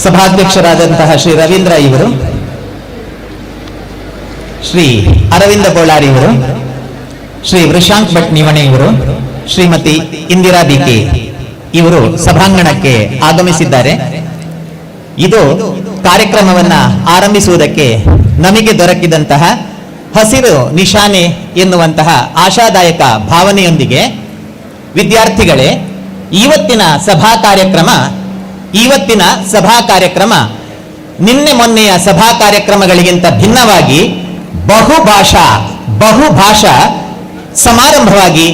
ಸಭಾಧ್ಯಕ್ಷರಾದಂತಹ ಶ್ರೀ ರವೀಂದ್ರ ಇವರು, ಶ್ರೀ ಅರವಿಂದ ಬೋಳಾರಿ ಇವರು, ಶ್ರೀ ವೃಷಾಂಕ್ ಭಟ್ ನಿವಣೆ ಇವರು, ಶ್ರೀಮತಿ ಇಂದಿರಾ ಬಿಕೆ ಇವರು ಸಭಾಂಗಣಕ್ಕೆ ಆಗಮಿಸಿದ್ದಾರೆ. ಇದು ಕಾರ್ಯಕ್ರಮವನ್ನ ಆರಂಭಿಸುವುದಕ್ಕೆ ನಮಗೆ ದೊರಕಿದಂತಹ ಹಸಿರು ನಿಶಾನೆ ಎನ್ನುವಂತಹ ಆಶಾದಾಯಕ ಭಾವನೆಯೊಂದಿಗೆ, ವಿದ್ಯಾರ್ಥಿಗಳೇ, ಇವತ್ತಿನ ಸಭಾ ಕಾರ್ಯಕ್ರಮ ನಿನ್ನೆ ಮೊನ್ನೆಯ ಸಭಾ ಕಾರ್ಯಕ್ರಮಗಳಿಗಿಂತ ಭಿನ್ನವಾಗಿ ಬಹುಭಾಷಾ ಸಮಾರಂಭವಾಗಿ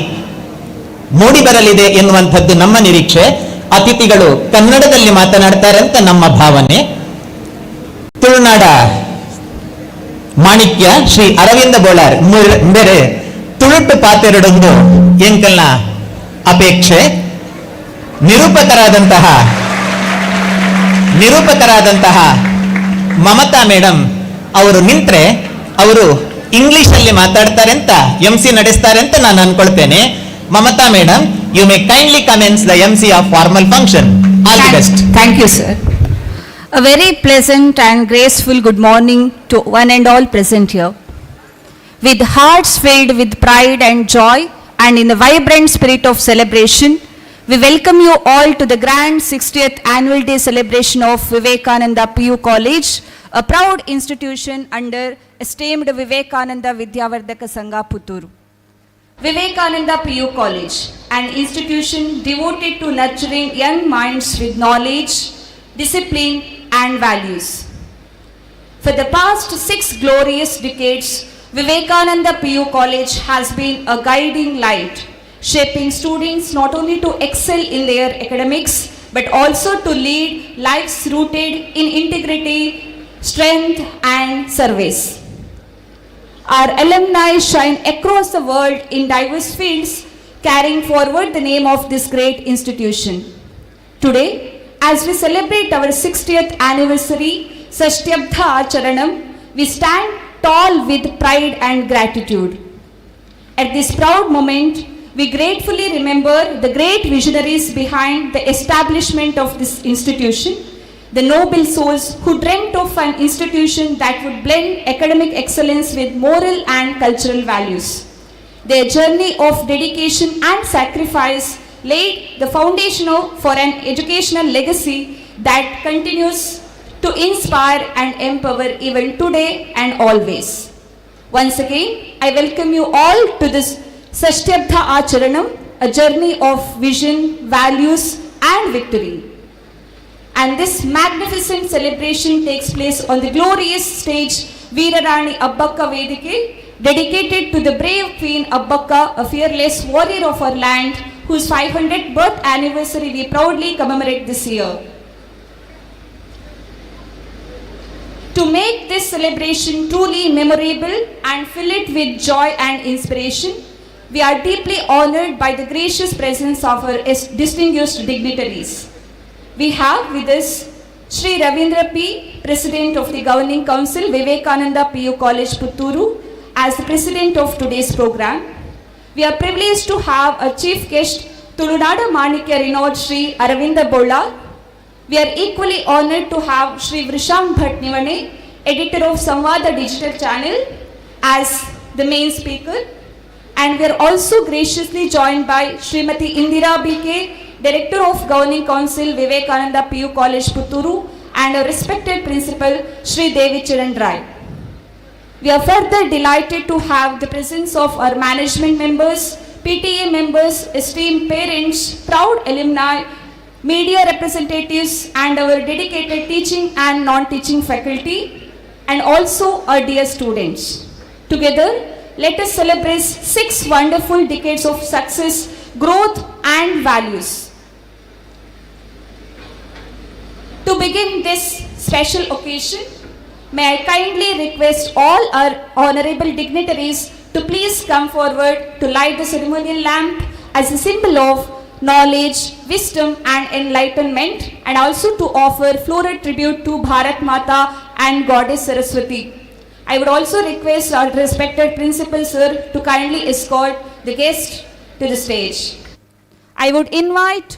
ಮೂಡಿಬರಲಿದೆ ಎನ್ನುವಂಥದ್ದು ನಮ್ಮ ನಿರೀಕ್ಷೆ. ಅತಿಥಿಗಳು ಕನ್ನಡದಲ್ಲಿ ಮಾತನಾಡ್ತಾರೆ ಅಂತ ನಮ್ಮ ಭಾವನೆ. ತುಳುನಾಡ ಮಾಣಿಕ್ಯ ಶ್ರೀ ಅರವಿಂದ ಬೋಳಾರ್ ಬೇರೆ ತುಳುಟು ಪಾತೆರಡೊಂದು ಎಂಕಲ್ನ ಅಪೇಕ್ಷೆ. ನಿರೂಪಕರಾದಂತಹ ಮಮತಾ ಮೇಡಮ್ ಅವರು ನಿಂತ್ರೆ ಅವರು ಇಂಗ್ಲಿಷ್ ಅಲ್ಲಿ ಮಾತಾಡ್ತಾರೆ ಅಂತ MC ನಡೆಸ್ತಾರೆ ಅಂತ ನಾನು ಅನ್ಕೊಳ್ತೇನೆ. Mamata madam, you may kindly commence the MC of formal function. All the best. Thank you, sir. A very pleasant and graceful good morning to one and all present here. With hearts filled with pride and joy and in the vibrant spirit of celebration, we welcome you all to the grand 60th annual day celebration of Vivekananda PU College, a proud institution under esteemed Vivekananda Vidyavardhaka Sangha Putturu. Vivekananda PU College, an institution devoted to nurturing young minds with knowledge, discipline and values. For the past 6 glorious decades, Vivekananda PU College has been a guiding light, shaping students not only to excel in their academics but also to lead lives rooted in integrity, strength and service. Our alumni shine across the world in diverse fields, carrying forward the name of this great institution. Today, as we celebrate our 60th anniversary, Sashtyabdha Acharanam, we stand tall with pride and gratitude. At this proud moment, we gratefully remember the great visionaries behind the establishment of this institution, the noble souls who dreamt of an institution that would blend academic excellence with moral and cultural values. Their journey of dedication and sacrifice laid the foundation for an educational legacy that continues to inspire and empower even today and always. Once again, I welcome you all to this Sashtyabdha Acharanam, a journey of vision, values and victory. And this magnificent celebration takes place on the glorious stage Veerarani Abbakka Vedike, dedicated to the brave Queen Abbakka, a fearless warrior of our land, whose 500th birth anniversary we proudly commemorate this year. To make this celebration truly memorable and fill it with joy and inspiration, we are deeply honored by the gracious presence of our distinguished dignitaries. We have with us Shri Ravindra P, President of the Governing Council, Vivekananda PU College, Putturu, as the President of today's program. We are privileged to have a chief guest, Tulunada Manikya renowned Shri Aravinda Bolla. We are equally honored to have Shri Vrishank Bhat Nivane, editor of Samvada Digital Channel, as the main speaker. And we are also graciously joined by Srimati Indira BK, Director of Governing Council, Vivekananda PU College, Putturu, and our respected Principal, Shri Devi Charan Rai. We are further delighted to have the presence of our management members, PTA members, esteemed parents, proud alumni, media representatives, and our dedicated teaching and non-teaching faculty, and also our dear students. Together, let us celebrate 6 wonderful decades of success, growth, and values. To begin this special occasion, may I kindly request all our honorable dignitaries to please come forward to light the ceremonial lamp as a symbol of knowledge, wisdom, and enlightenment, and also to offer floral tribute to Bharat Mata and Goddess Saraswati. I would also request our respected Principal Sir to kindly escort the guest to the stage. I would invite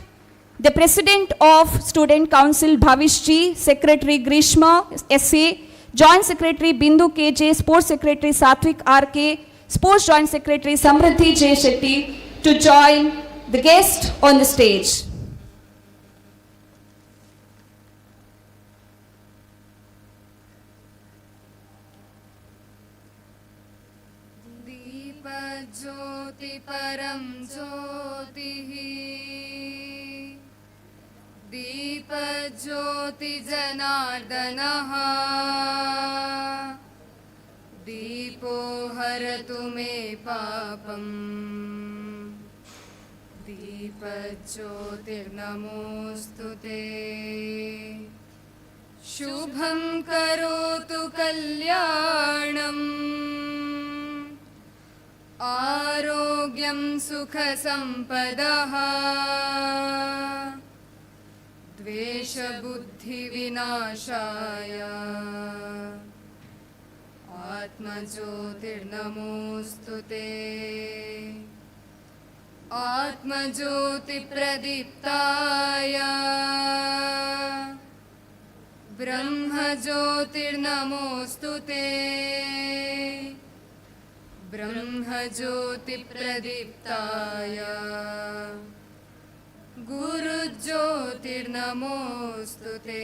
The President of Student Council Bhavish Ji, Secretary Grishma SA, Joint Secretary Bindu KJ, Sports Secretary Satvik RK, Sports Joint Secretary Samriddhi J Shetty to join the guest on the stage. Deepjyoti परं ज्योतिः दीपज्योति जनार्दनः दीपो हरतु मे पापम् दीपज्योतिर्नमोऽस्तु ते शुभं करोतु कल्याणम् आरोग्यं सुखसम्पदः द्वेषबुद्धिविनाशाय आत्मज्योतिर्नमोऽस्तु ते आत्मज्योतिप्रदीप्ताय ब्रह्मज्योतिर्नमोऽस्तु ते ब्रह्मज्योतिप्रदीप्ताय गुरुज्योतिर्नमोऽस्तु ते।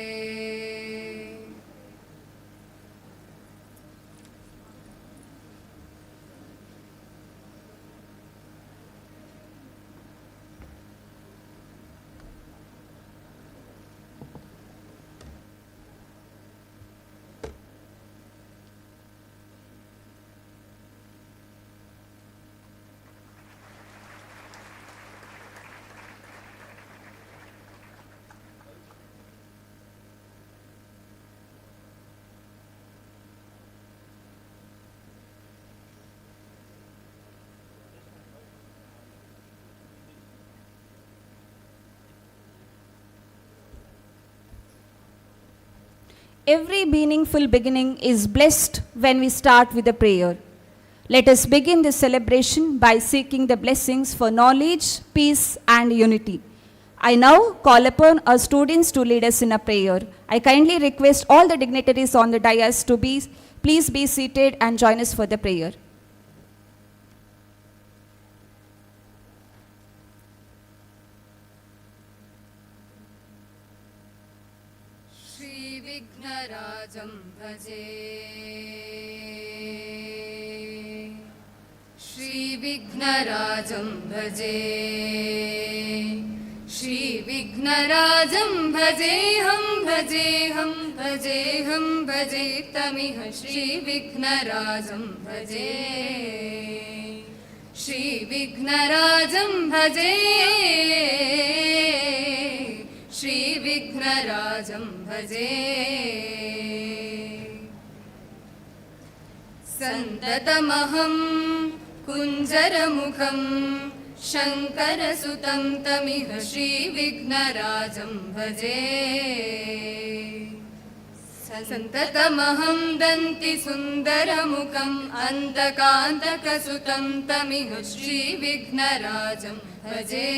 Every meaningful beginning is blessed when we start with a prayer. Let us begin this celebration by seeking the blessings for knowledge, peace, and unity. I now call upon our students to lead us in a prayer. I kindly request all the dignitaries on the dais to please be seated and join us for the prayer. श्रीविघ्नराजं भजे श्रीविघ्नराजं भजे श्रीविघ्नराजं भजेऽहं भजेऽहं भजेऽहं भजे तमिह श्रीविघ्नराजं भजे श्रीविघ्नराजं भजे श्रीविघ्नराजं भजे सन्ततमहं कुञ्जरमुखं शङ्करसुतं तमिह श्रीविघ्नराजं भजे सन्ततमहं दन्तिसुन्दरमुखम् अन्तकान्तकसुतं तमिह श्रीविघ्नराजं भजे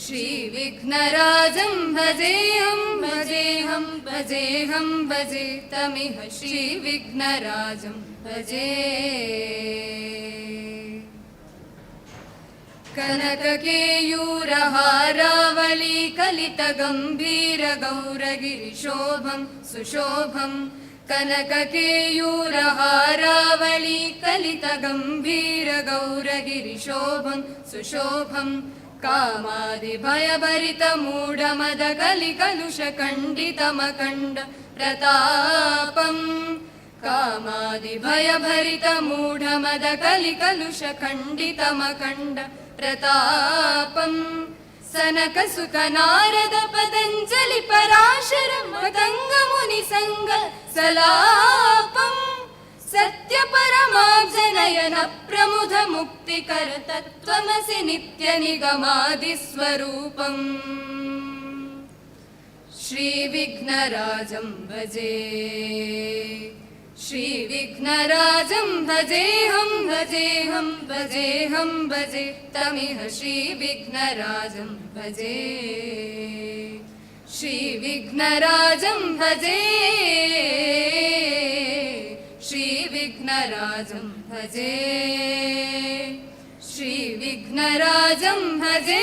श्रीविघ्नराजं भजेऽहं भजेऽहं भजेऽहं भजे तमिह श्रीविघ्नराजं भजे कनककेयूरहारावली कलितगम्भीरगौरगिरिशोभं सुशोभं कनककेयूरहारावली कलितगम्भीरगौरगिरिशोभं सुशोभं कामादिभयभरितमूढमदकलिकलुषखण्डितमखण्ड प्रतापम् कामादिभयभरितमूढमदकलिकलुषखण्डितमखण्ड प्रतापम् सनकसुखनारद पतञ्जलि पराशर मतङ्गमुनिसङ्ग सलापम् सत्यपरमार्जनयन प्रमुद मुक्तिकर तत्त्वमसि नित्यनिगमादिस्वरूपम् श्रीविघ्नराजं भजे श्रीविघ्नराजं भजेऽहं भजेऽहं भजेऽहं भजे तमिह श्रीविघ्नराजं भजे श्रीविघ्नराजं भजे श्रीविघ्नराजं भजे श्रीविघ्नराजं भजे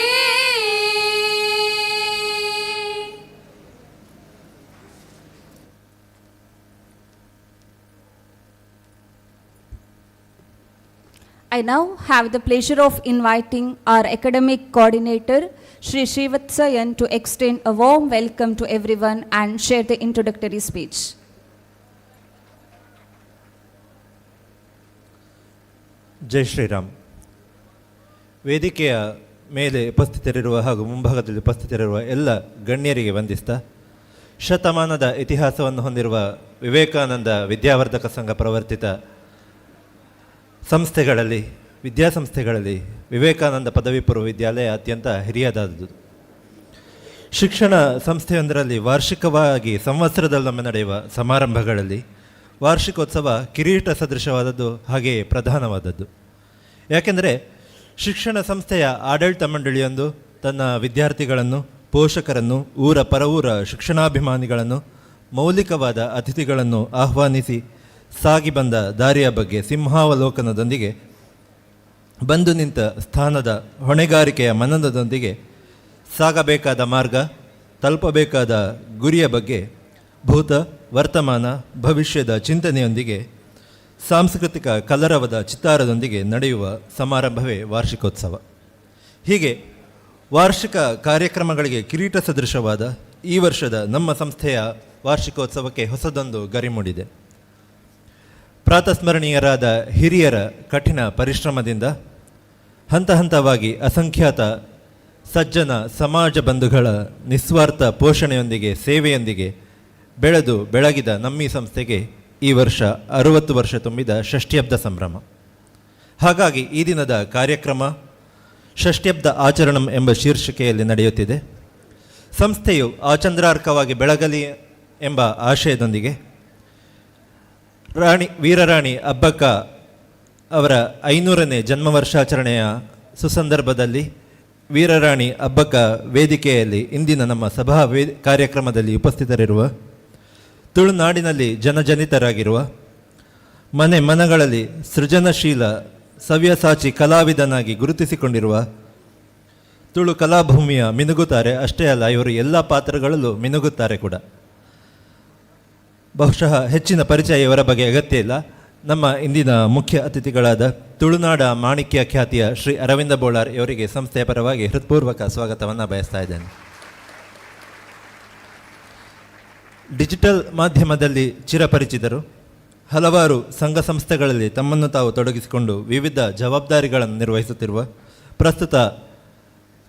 I now have the pleasure of inviting our academic coordinator, Shri Srivatsayan, to extend a warm welcome to everyone and share the introductory speech. ಜೈ ಶ್ರೀರಾಮ್. ವೇದಿಕೆಯ ಮೇಲೆ ಉಪಸ್ಥಿತರಿರುವ ಹಾಗೂ ಮುಂಭಾಗದಲ್ಲಿ ಉಪಸ್ಥಿತರಿರುವ ಎಲ್ಲ ಗಣ್ಯರಿಗೆ ವಂದಿಸ್ತಾ, ಶತಮಾನದ ಇತಿಹಾಸವನ್ನು ಹೊಂದಿರುವ ವಿವೇಕಾನಂದ ವಿದ್ಯಾವರ್ಧಕ ಸಂಘ ಪ್ರವರ್ತಿತ ಸಂಸ್ಥೆಗಳಲ್ಲಿ, ವಿದ್ಯಾಸಂಸ್ಥೆಗಳಲ್ಲಿ ವಿವೇಕಾನಂದ ಪದವಿ ಪೂರ್ವ ವಿದ್ಯಾಲಯ ಅತ್ಯಂತ ಹಿರಿಯದಾದುದು. ಶಿಕ್ಷಣ ಸಂಸ್ಥೆಯೊಂದರಲ್ಲಿ ವಾರ್ಷಿಕವಾಗಿ ಸಂವತ್ಸರದಲ್ಲೊಮ್ಮೆ ನಡೆಯುವ ಸಮಾರಂಭಗಳಲ್ಲಿ ವಾರ್ಷಿಕೋತ್ಸವ ಕಿರೀಟ ಸದೃಶವಾದದ್ದು, ಹಾಗೆಯೇ ಪ್ರಧಾನವಾದದ್ದು. ಯಾಕೆಂದರೆ ಶಿಕ್ಷಣ ಸಂಸ್ಥೆಯ ಆಡಳಿತ ಮಂಡಳಿಯೊಂದು ತನ್ನ ವಿದ್ಯಾರ್ಥಿಗಳನ್ನು, ಪೋಷಕರನ್ನು, ಊರ ಪರವೂರ ಶಿಕ್ಷಣಾಭಿಮಾನಿಗಳನ್ನು, ಮೌಲಿಕವಾದ ಅತಿಥಿಗಳನ್ನು ಆಹ್ವಾನಿಸಿ ಸಾಗಿ ಬಂದ ದಾರಿಯ ಬಗ್ಗೆ ಸಿಂಹಾವಲೋಕನದೊಂದಿಗೆ, ಬಂದು ನಿಂತ ಸ್ಥಾನದ ಹೊಣೆಗಾರಿಕೆಯ ಮನನದೊಂದಿಗೆ, ಸಾಗಬೇಕಾದ ಮಾರ್ಗ, ತಲುಪಬೇಕಾದ ಗುರಿಯ ಬಗ್ಗೆ ಭೂತ, ವರ್ತಮಾನ, ಭವಿಷ್ಯದ ಚಿಂತನೆಯೊಂದಿಗೆ, ಸಾಂಸ್ಕೃತಿಕ ಕಲರವದ ಚಿತ್ತಾರದೊಂದಿಗೆ ನಡೆಯುವ ಸಮಾರಂಭವೇ ವಾರ್ಷಿಕೋತ್ಸವ. ಹೀಗೆ ವಾರ್ಷಿಕ ಕಾರ್ಯಕ್ರಮಗಳಿಗೆ ಕಿರೀಟ ಸದೃಶವಾದ ಈ ವರ್ಷದ ನಮ್ಮ ಸಂಸ್ಥೆಯ ವಾರ್ಷಿಕೋತ್ಸವಕ್ಕೆ ಹೊಸದೊಂದು ಗರಿ ಮೂಡಿದೆ. ಪ್ರಾತಸ್ಮರಣೀಯರಾದ ಹಿರಿಯರ ಕಠಿಣ ಪರಿಶ್ರಮದಿಂದ ಹಂತ ಹಂತವಾಗಿ ಅಸಂಖ್ಯಾತ ಸಜ್ಜನ ಸಮಾಜ ಬಂಧುಗಳ ನಿಸ್ವಾರ್ಥ ಪೋಷಣೆಯೊಂದಿಗೆ, ಸೇವೆಯೊಂದಿಗೆ ಬೆಳೆದು ಬೆಳಗಿದ ನಮ್ಮಿ ಸಂಸ್ಥೆಗೆ ಈ ವರ್ಷ 60 ವರ್ಷ ತುಂಬಿದ ಷಷ್ಠ್ಯಬ್ದ ಸಂಭ್ರಮ. ಹಾಗಾಗಿ ಈ ದಿನದ ಕಾರ್ಯಕ್ರಮ ಷಷ್ಠ್ಯಬ್ದ ಆಚರಣಂ ಎಂಬ ಶೀರ್ಷಿಕೆಯಲ್ಲಿ ನಡೆಯುತ್ತಿದೆ. ಸಂಸ್ಥೆಯು ಆಚಂದ್ರಾರ್ಕವಾಗಿ ಬೆಳಗಲಿ ಎಂಬ ಆಶಯದೊಂದಿಗೆ ವೀರರಾಣಿ ಅಬ್ಬಕ್ಕ ಅವರ 500ನೇ ಜನ್ಮ ವರ್ಷಾಚರಣೆಯ ಸುಸಂದರ್ಭದಲ್ಲಿ ವೀರರಾಣಿ ಅಬ್ಬಕ್ಕ ವೇದಿಕೆಯಲ್ಲಿ ಇಂದಿನ ನಮ್ಮ ಸಭಾ ಕಾರ್ಯಕ್ರಮದಲ್ಲಿ ಉಪಸ್ಥಿತರಿರುವ, ತುಳುನಾಡಿನಲ್ಲಿ ಜನಜನಿತರಾಗಿರುವ, ಮನೆ ಮನಗಳಲ್ಲಿ ಸೃಜನಶೀಲ ಸವ್ಯಸಾಚಿ ಕಲಾವಿದನಾಗಿ ಗುರುತಿಸಿಕೊಂಡಿರುವ, ತುಳು ಕಲಾಭೂಮಿಯ ಮಿನುಗುತ್ತಾರೆ. ಅಷ್ಟೇ ಅಲ್ಲ, ಇವರು ಎಲ್ಲ ಪಾತ್ರಗಳಲ್ಲೂ ಮಿನುಗುತ್ತಾರೆ ಕೂಡ. ಬಹುಶಃ ಹೆಚ್ಚಿನ ಪರಿಚಯ ಇವರ ಬಗ್ಗೆ ಅಗತ್ಯ ಇಲ್ಲ. ನಮ್ಮ ಇಂದಿನ ಮುಖ್ಯ ಅತಿಥಿಗಳಾದ ತುಳುನಾಡ ಮಾಣಿಕ್ಯ ಖ್ಯಾತಿಯ ಶ್ರೀ ಅರವಿಂದ ಬೋಳಾರ್ ಇವರಿಗೆ ಸಂಸ್ಥೆಯ ಪರವಾಗಿ ಹೃತ್ಪೂರ್ವಕ ಸ್ವಾಗತವನ್ನು ಬಯಸ್ತಾ ಇದ್ದೇನೆ. ಡಿಜಿಟಲ್ ಮಾಧ್ಯಮದಲ್ಲಿ ಚಿರಪರಿಚಿತರು, ಹಲವಾರು ಸಂಘ ಸಂಸ್ಥೆಗಳಲ್ಲಿ ತಮ್ಮನ್ನು ತಾವು ತೊಡಗಿಸಿಕೊಂಡು ವಿವಿಧ ಜವಾಬ್ದಾರಿಗಳನ್ನು ನಿರ್ವಹಿಸುತ್ತಿರುವ, ಪ್ರಸ್ತುತ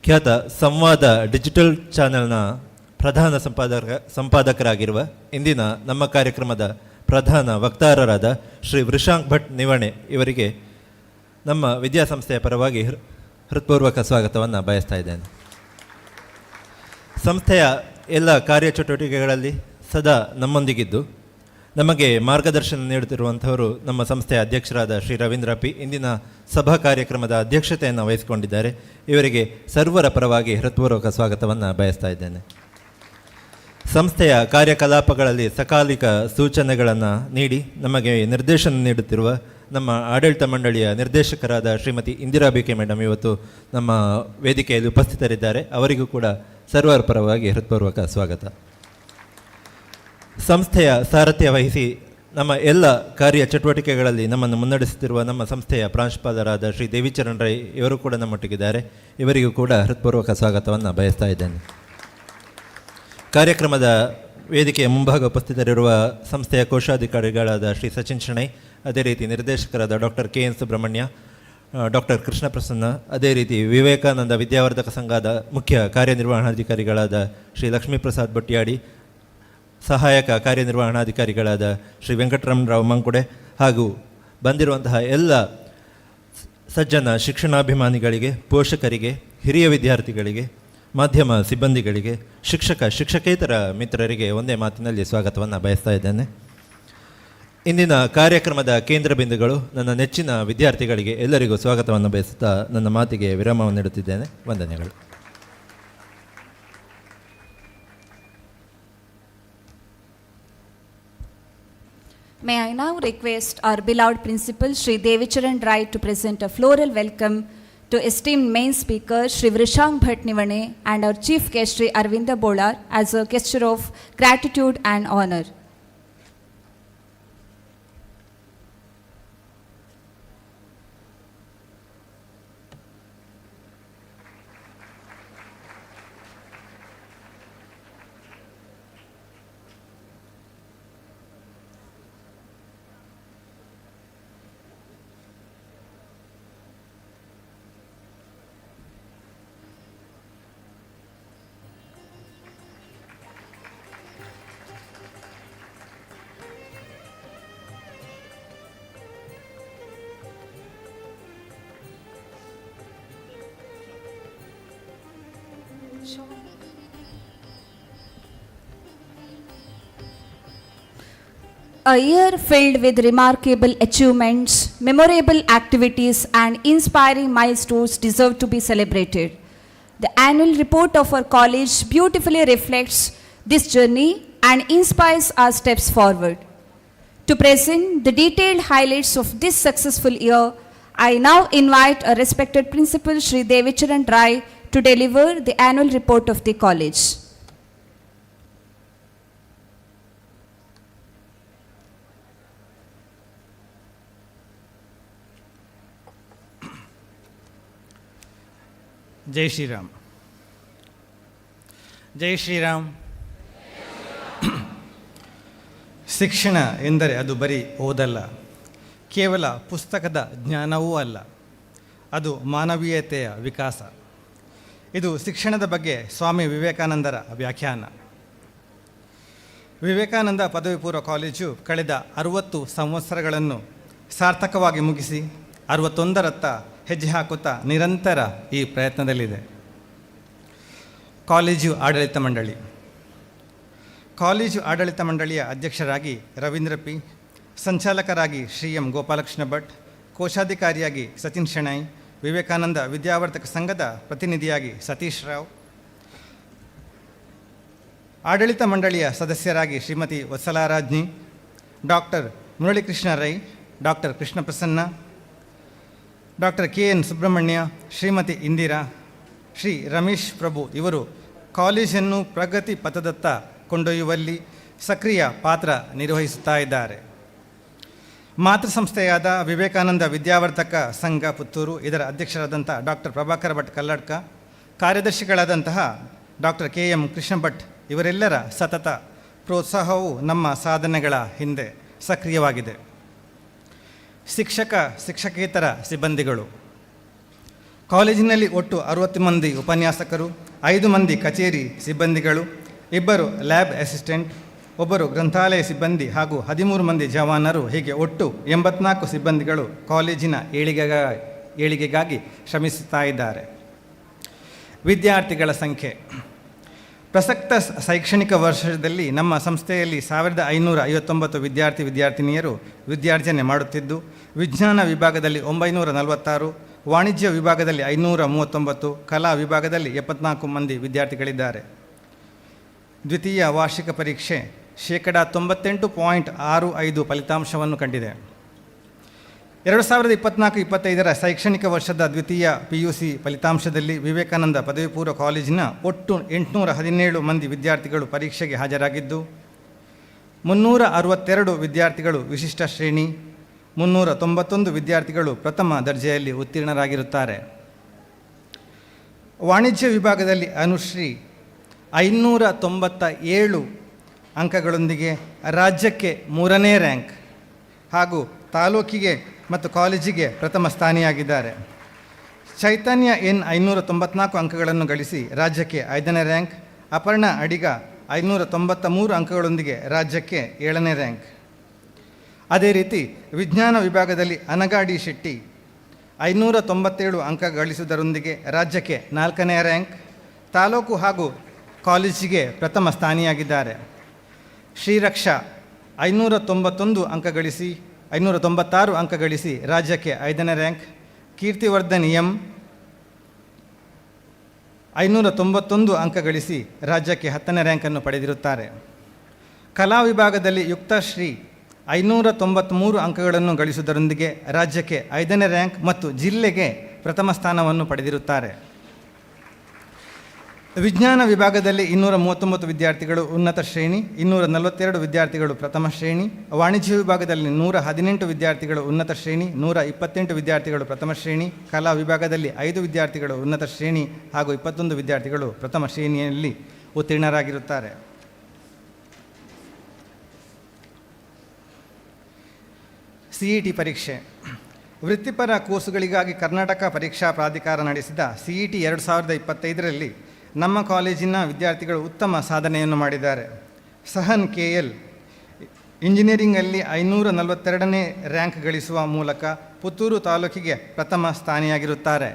ಖ್ಯಾತ ಸಂವಾದ ಡಿಜಿಟಲ್ ಚಾನೆಲ್ನ ಪ್ರಧಾನ ಸಂಪಾದಕರಾಗಿರುವ, ಇಂದಿನ ನಮ್ಮ ಕಾರ್ಯಕ್ರಮದ ಪ್ರಧಾನ ವಕ್ತಾರರಾದ ಶ್ರೀ ವೃಷಾಂಕ್ ಭಟ್ ನಿವಣೆ ಇವರಿಗೆ ನಮ್ಮ ವಿದ್ಯಾಸಂಸ್ಥೆಯ ಪರವಾಗಿ ಹೃತ್ಪೂರ್ವಕ ಸ್ವಾಗತವನ್ನು ಬಯಸ್ತಾ ಇದ್ದೇನೆ. ಸಂಸ್ಥೆಯ ಎಲ್ಲ ಕಾರ್ಯಚಟುವಟಿಕೆಗಳಲ್ಲಿ ಸದಾ ನಮ್ಮೊಂದಿಗಿದ್ದು ನಮಗೆ ಮಾರ್ಗದರ್ಶನ ನೀಡುತ್ತಿರುವಂಥವರು ನಮ್ಮ ಸಂಸ್ಥೆಯ ಅಧ್ಯಕ್ಷರಾದ ಶ್ರೀ ರವೀಂದ್ರ ಪಿ. ಇಂದಿನ ಸಭಾ ಕಾರ್ಯಕ್ರಮದ ಅಧ್ಯಕ್ಷತೆಯನ್ನು ವಹಿಸಿಕೊಂಡಿದ್ದಾರೆ. ಇವರಿಗೆ ಸರ್ವರ ಪರವಾಗಿ ಹೃತ್ಪೂರ್ವಕ ಸ್ವಾಗತವನ್ನು ಬಯಸ್ತಾ ಇದ್ದೇನೆ. ಸಂಸ್ಥೆಯ ಕಾರ್ಯಕಲಾಪಗಳಲ್ಲಿ ಸಕಾಲಿಕ ಸೂಚನೆಗಳನ್ನು ನೀಡಿ ನಮಗೆ ನಿರ್ದೇಶನ ನೀಡುತ್ತಿರುವ ನಮ್ಮ ಆಡಳಿತ ಮಂಡಳಿಯ ನಿರ್ದೇಶಕರಾದ ಶ್ರೀಮತಿ ಇಂದಿರಾ ಬಿಕೆ ಮೇಡಮ್ ಇವತ್ತು ನಮ್ಮ ವೇದಿಕೆಯಲ್ಲಿ ಉಪಸ್ಥಿತರಿದ್ದಾರೆ. ಅವರಿಗೂ ಕೂಡ ಸರ್ವರ ಪರವಾಗಿ ಹೃತ್ಪೂರ್ವಕ ಸ್ವಾಗತ. ಸಂಸ್ಥೆಯ ಸಾರಥ್ಯ ವಹಿಸಿ ನಮ್ಮ ಎಲ್ಲ ಕಾರ್ಯ ಚಟುವಟಿಕೆಗಳಲ್ಲಿ ನಮ್ಮನ್ನು ಮುನ್ನಡೆಸುತ್ತಿರುವ ನಮ್ಮ ಸಂಸ್ಥೆಯ ಪ್ರಾಂಶುಪಾಲರಾದ ಶ್ರೀ ದೇವಿಚರಣ್ ರೈ ಇವರು ಕೂಡ ನಮ್ಮೊಟ್ಟಿಗಿದ್ದಾರೆ. ಇವರಿಗೂ ಕೂಡ ಹೃತ್ಪೂರ್ವಕ ಸ್ವಾಗತವನ್ನು ಬಯಸ್ತಾ ಇದ್ದೇನೆ. ಕಾರ್ಯಕ್ರಮದ ವೇದಿಕೆಯ ಮುಂಭಾಗ ಉಪಸ್ಥಿತರಿರುವ ಸಂಸ್ಥೆಯ ಕೋಶಾಧಿಕಾರಿಗಳಾದ ಶ್ರೀ ಸಚಿನ್ ಶೆಣೈ, ಅದೇ ರೀತಿ ನಿರ್ದೇಶಕರಾದ doctor KN Subramanya, doctor Krishna Prasanna, ಅದೇ ರೀತಿ ವಿವೇಕಾನಂದ ವಿದ್ಯಾವರ್ಧಕ ಸಂಘದ ಮುಖ್ಯ ಕಾರ್ಯನಿರ್ವಹಣಾಧಿಕಾರಿಗಳಾದ ಶ್ರೀ ಲಕ್ಷ್ಮೀ ಪ್ರಸಾದ್ ಬೊಟ್ಯಾಡಿ, ಸಹಾಯಕ ಕಾರ್ಯನಿರ್ವಹಣಾಧಿಕಾರಿಗಳಾದ ಶ್ರೀ ವೆಂಕಟರಮಣರಾವ್ ಮಂಕುಡೆ, ಹಾಗೂ ಬಂದಿರುವಂತಹ ಎಲ್ಲ ಸಜ್ಜನ ಶಿಕ್ಷಣಾಭಿಮಾನಿಗಳಿಗೆ, ಪೋಷಕರಿಗೆ, ಹಿರಿಯ ವಿದ್ಯಾರ್ಥಿಗಳಿಗೆ, ಮಾಧ್ಯಮ ಸಿಬ್ಬಂದಿಗಳಿಗೆ, ಶಿಕ್ಷಕೇತರ ಮಿತ್ರರಿಗೆ ಒಂದೇ ಮಾತಿನಲ್ಲಿ ಸ್ವಾಗತವನ್ನು ಬಯಸ್ತಾ ಇದ್ದೇನೆ. ಇಂದಿನ ಕಾರ್ಯಕ್ರಮದ ಕೇಂದ್ರ ಬಿಂದುಗಳು ನನ್ನ ನೆಚ್ಚಿನ ವಿದ್ಯಾರ್ಥಿಗಳಿಗೆ ಎಲ್ಲರಿಗೂ ಸ್ವಾಗತವನ್ನು ಬಯಸುತ್ತಾ ನನ್ನ ಮಾತಿಗೆ ವಿರಾಮವನ್ನು ನೀಡುತ್ತಿದ್ದೇನೆ. ವಂದನೆಗಳು. May I now request our beloved principal, Shri Devicharan Rai, to present a floral welcome to esteemed main speaker, Shri Vrishang Bhatt Nivane, and our chief guest, Shri Arvinda Bolar, as a gesture of gratitude and honor. A year filled with remarkable achievements, memorable activities, and inspiring milestones deserve to be celebrated. The annual report of our college beautifully reflects this journey and inspires our steps forward. To present the detailed highlights of this successful year, I now invite a respected principal, Shri Devicharan Rai, to deliver the annual report of the college. ಜೈ ಶ್ರೀರಾಮ್. ಜೈ ಶ್ರೀರಾಮ್. ಶಿಕ್ಷಣ ಎಂದರೆ ಅದು ಬರೀ ಓದಲ್ಲ, ಕೇವಲ ಪುಸ್ತಕದ ಜ್ಞಾನವೂ ಅಲ್ಲ, ಅದು ಮಾನವೀಯತೆಯ ವಿಕಾಸ. ಇದು ಶಿಕ್ಷಣದ ಬಗ್ಗೆ ಸ್ವಾಮಿ ವಿವೇಕಾನಂದರ ವ್ಯಾಖ್ಯಾನ. ವಿವೇಕಾನಂದ ಪದವಿ ಪೂರ್ವ ಕಾಲೇಜು ಕಳೆದ 60 ಸಂವತ್ಸರಗಳನ್ನು ಸಾರ್ಥಕವಾಗಿ ಮುಗಿಸಿ 61ರತ್ತ ಹೆಜ್ಜೆ ಹಾಕುತ್ತಾ ನಿರಂತರ ಈ ಪ್ರಯತ್ನದಲ್ಲಿದೆ. ಕಾಲೇಜು ಆಡಳಿತ ಮಂಡಳಿ. ಕಾಲೇಜು ಆಡಳಿತ ಮಂಡಳಿಯ ಅಧ್ಯಕ್ಷರಾಗಿ ರವೀಂದ್ರ ಪಿ, ಸಂಚಾಲಕರಾಗಿ ಶ್ರೀ ಎಂ ಗೋಪಾಲಕೃಷ್ಣ ಭಟ್, ಕೋಶಾಧಿಕಾರಿಯಾಗಿ ಸಚಿನ್ ಶೆಣೈ, ವಿವೇಕಾನಂದ ವಿದ್ಯಾವರ್ಧಕ ಸಂಘದ ಪ್ರತಿನಿಧಿಯಾಗಿ ಸತೀಶ್ ರಾವ್, ಆಡಳಿತ ಮಂಡಳಿಯ ಸದಸ್ಯರಾಗಿ Shrimati Vatsalarajni, doctor Muralikrishna Rai, doctor Krishna Prasanna, doctor K N Subrahmanya, Shrimati Indira, Shri Ramesh Prabhu ಇವರು ಕಾಲೇಜನ್ನು ಪ್ರಗತಿ ಪಥದತ್ತ ಕೊಂಡೊಯ್ಯುವಲ್ಲಿ ಸಕ್ರಿಯ ಪಾತ್ರ ನಿರ್ವಹಿಸುತ್ತಾ ಇದ್ದಾರೆ. ಮಾತೃ ಸಂಸ್ಥೆಯಾದ ವಿವೇಕಾನಂದ ವಿದ್ಯಾವರ್ಧಕ ಸಂಘ ಪುತ್ತೂರು, ಇದರ ಅಧ್ಯಕ್ಷರಾದಂಥ ಡಾಕ್ಟರ್ ಪ್ರಭಾಕರ ಭಟ್ ಕಲ್ಲಡ್ಕ, ಕಾರ್ಯದರ್ಶಿಗಳಾದಂತಹ doctor K M Krishna Bhat ಇವರೆಲ್ಲರ ಸತತ ಪ್ರೋತ್ಸಾಹವು ನಮ್ಮ ಸಾಧನೆಗಳ ಹಿಂದೆ ಸಕ್ರಿಯವಾಗಿದೆ. ಶಿಕ್ಷಕ ಶಿಕ್ಷಕೇತರ ಸಿಬ್ಬಂದಿಗಳು. ಕಾಲೇಜಿನಲ್ಲಿ ಒಟ್ಟು 60 ಮಂದಿ ಉಪನ್ಯಾಸಕರು, 5 ಮಂದಿ ಕಚೇರಿ ಸಿಬ್ಬಂದಿಗಳು, 2 ಲ್ಯಾಬ್ ಅಸಿಸ್ಟೆಂಟ್, 1 ಗ್ರಂಥಾಲಯ ಸಿಬ್ಬಂದಿ ಹಾಗೂ 13 ಮಂದಿ ಜವಾನರು, ಹೀಗೆ ಒಟ್ಟು 84 ಸಿಬ್ಬಂದಿಗಳು ಕಾಲೇಜಿನ ಏಳಿಗೆಗಾಗಿ ಶ್ರಮಿಸುತ್ತಾ ಇದ್ದಾರೆ. ವಿದ್ಯಾರ್ಥಿಗಳ ಸಂಖ್ಯೆ. ಪ್ರಸಕ್ತ ಶೈಕ್ಷಣಿಕ ವರ್ಷದಲ್ಲಿ ನಮ್ಮ ಸಂಸ್ಥೆಯಲ್ಲಿ 1559 ವಿದ್ಯಾರ್ಥಿನಿಯರು ವಿದ್ಯಾರ್ಜನೆ ಮಾಡುತ್ತಿದ್ದು, ವಿಜ್ಞಾನ ವಿಭಾಗದಲ್ಲಿ 946, ವಾಣಿಜ್ಯ ವಿಭಾಗದಲ್ಲಿ 539, ಕಲಾ ವಿಭಾಗದಲ್ಲಿ 74 ಮಂದಿ ವಿದ್ಯಾರ್ಥಿಗಳಿದ್ದಾರೆ. ದ್ವಿತೀಯ ವಾರ್ಷಿಕ ಪರೀಕ್ಷೆ 98.65% ಫಲಿತಾಂಶವನ್ನು ಕಂಡಿದೆ. 2024-25ರ ಶೈಕ್ಷಣಿಕ ವರ್ಷದ ದ್ವಿತೀಯ PUC ಫಲಿತಾಂಶದಲ್ಲಿ ವಿವೇಕಾನಂದ ಪದವಿ ಪೂರ್ವ ಕಾಲೇಜಿನ ಒಟ್ಟು 817 ಮಂದಿ ವಿದ್ಯಾರ್ಥಿಗಳು ಪರೀಕ್ಷೆಗೆ ಹಾಜರಾಗಿದ್ದು, 362 ವಿದ್ಯಾರ್ಥಿಗಳು ವಿಶಿಷ್ಟ ಶ್ರೇಣಿ, 391 ವಿದ್ಯಾರ್ಥಿಗಳು ಪ್ರಥಮ ದರ್ಜೆಯಲ್ಲಿ ಉತ್ತೀರ್ಣರಾಗಿರುತ್ತಾರೆ. ವಾಣಿಜ್ಯ ವಿಭಾಗದಲ್ಲಿ ಅನುಶ್ರೀ 597 ಅಂಕಗಳೊಂದಿಗೆ ರಾಜ್ಯಕ್ಕೆ 3ನೇ ರ್ಯಾಂಕ್ ಹಾಗೂ ತಾಲೂಕಿಗೆ ಮತ್ತು ಕಾಲೇಜಿಗೆ ಪ್ರಥಮ ಸ್ಥಾನಿಯಾಗಿದ್ದಾರೆ. ಚೈತನ್ಯ ಎನ್ 594 ಅಂಕಗಳನ್ನು ಗಳಿಸಿ ರಾಜ್ಯಕ್ಕೆ 5ನೇ ರ್ಯಾಂಕ್, ಅಪರ್ಣ ಅಡಿಗ 593 ಅಂಕಗಳೊಂದಿಗೆ ರಾಜ್ಯಕ್ಕೆ 7ನೇ ರ್ಯಾಂಕ್. ಅದೇ ರೀತಿ ವಿಜ್ಞಾನ ವಿಭಾಗದಲ್ಲಿ ಅನಗಾಡಿ ಶೆಟ್ಟಿ 597 ಅಂಕ ಗಳಿಸುವುದರೊಂದಿಗೆ ರಾಜ್ಯಕ್ಕೆ 4ನೇ ರ್ಯಾಂಕ್, ತಾಲೂಕು ಹಾಗೂ ಕಾಲೇಜಿಗೆ ಪ್ರಥಮ ಸ್ಥಾನಿಯಾಗಿದ್ದಾರೆ. ಶ್ರೀರಕ್ಷಾ 596 ಅಂಕ ಗಳಿಸಿ ರಾಜ್ಯಕ್ಕೆ 5ನೇ ರ್ಯಾಂಕ್. ಕೀರ್ತಿವರ್ಧನ್ ಎಂ 591 ಅಂಕ ಗಳಿಸಿ ರಾಜ್ಯಕ್ಕೆ 10ನೇ ರ್ಯಾಂಕನ್ನು ಪಡೆದಿರುತ್ತಾರೆ. ಕಲಾ ವಿಭಾಗದಲ್ಲಿ ಯುಕ್ತಶ್ರೀ 593 ಅಂಕಗಳನ್ನು ಗಳಿಸುವುದರೊಂದಿಗೆ ರಾಜ್ಯಕ್ಕೆ 5ನೇ ರ್ಯಾಂಕ್ ಮತ್ತು ಜಿಲ್ಲೆಗೆ ಪ್ರಥಮ ಸ್ಥಾನವನ್ನು ಪಡೆದಿರುತ್ತಾರೆ. ವಿಜ್ಞಾನ ವಿಭಾಗದಲ್ಲಿ 239 ವಿದ್ಯಾರ್ಥಿಗಳು ಉನ್ನತ ಶ್ರೇಣಿ, 242 ವಿದ್ಯಾರ್ಥಿಗಳು ಪ್ರಥಮ ಶ್ರೇಣಿ. ವಾಣಿಜ್ಯ ವಿಭಾಗದಲ್ಲಿ 118 ವಿದ್ಯಾರ್ಥಿಗಳು ಉನ್ನತ ಶ್ರೇಣಿ, 128 ವಿದ್ಯಾರ್ಥಿಗಳು ಪ್ರಥಮ ಶ್ರೇಣಿ. ಕಲಾ ವಿಭಾಗದಲ್ಲಿ 5 ವಿದ್ಯಾರ್ಥಿಗಳು ಉನ್ನತ ಶ್ರೇಣಿ ಹಾಗೂ 21 ವಿದ್ಯಾರ್ಥಿಗಳು ಪ್ರಥಮ ಶ್ರೇಣಿಯಲ್ಲಿ ಉತ್ತೀರ್ಣರಾಗಿರುತ್ತಾರೆ. CET ಪರೀಕ್ಷೆ. ವೃತ್ತಿಪರ ಕೋರ್ಸುಗಳಿಗಾಗಿ ಕರ್ನಾಟಕ ಪರೀಕ್ಷಾ ಪ್ರಾಧಿಕಾರ ನಡೆಸಿದ CET 2025ರಲ್ಲಿ ನಮ್ಮ ಕಾಲೇಜಿನ ವಿದ್ಯಾರ್ಥಿಗಳು ಉತ್ತಮ ಸಾಧನೆಯನ್ನು ಮಾಡಿದ್ದಾರೆ. ಸಹನ್ KL ಇಂಜಿನಿಯರಿಂಗಲ್ಲಿ 542ನೇ ರ್ಯಾಂಕ್ ಗಳಿಸುವ ಮೂಲಕ ಪುತ್ತೂರು ತಾಲೂಕಿಗೆ ಪ್ರಥಮ ಸ್ಥಾನಿಯಾಗಿರುತ್ತಾರೆ.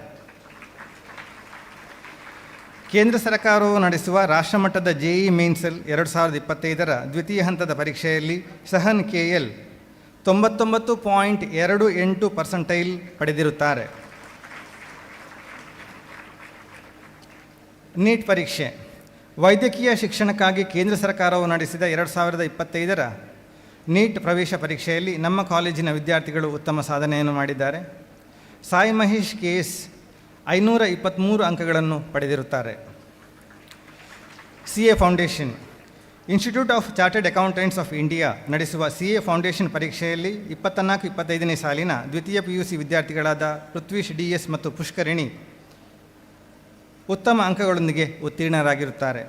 ಕೇಂದ್ರ ಸರ್ಕಾರವು ನಡೆಸುವ ರಾಷ್ಟ್ರಮಟ್ಟದ JEE ಮೇನ್ಸಲ್ 2025ರ ದ್ವಿತೀಯ ಹಂತದ ಪರೀಕ್ಷೆಯಲ್ಲಿ ಸಹನ್ KL 99.28% ಪಡೆದಿರುತ್ತಾರೆ. ನೀಟ್ ಪರೀಕ್ಷೆ. ವೈದ್ಯಕೀಯ ಶಿಕ್ಷಣಕ್ಕಾಗಿ ಕೇಂದ್ರ ಸರ್ಕಾರವು ನಡೆಸಿದ 2025ರ ನೀಟ್ ಪ್ರವೇಶ ಪರೀಕ್ಷೆಯಲ್ಲಿ ನಮ್ಮ ಕಾಲೇಜಿನ ವಿದ್ಯಾರ್ಥಿಗಳು ಉತ್ತಮ ಸಾಧನೆಯನ್ನು ಮಾಡಿದ್ದಾರೆ. ಸಾಯಿ ಮಹೇಶ್ KS 523 ಅಂಕಗಳನ್ನು ಪಡೆದಿರುತ್ತಾರೆ. CA foundation. Institute of chartered accountants of India ನಡೆಸುವ CA ಫೌಂಡೇಶನ್ ಪರೀಕ್ಷೆಯಲ್ಲಿ 24-25ನೇ ಸಾಲಿನ ದ್ವಿತೀಯ PUC ವಿದ್ಯಾರ್ಥಿಗಳಾದ ಪೃಥ್ವೀಶ್ DS ಮತ್ತು ಪುಷ್ಕರಿಣಿ ಉತ್ತಮ ಅಂಕಗಳೊಂದಿಗೆ ಉತ್ತೀರ್ಣರಾಗಿರುತ್ತಾರೆ.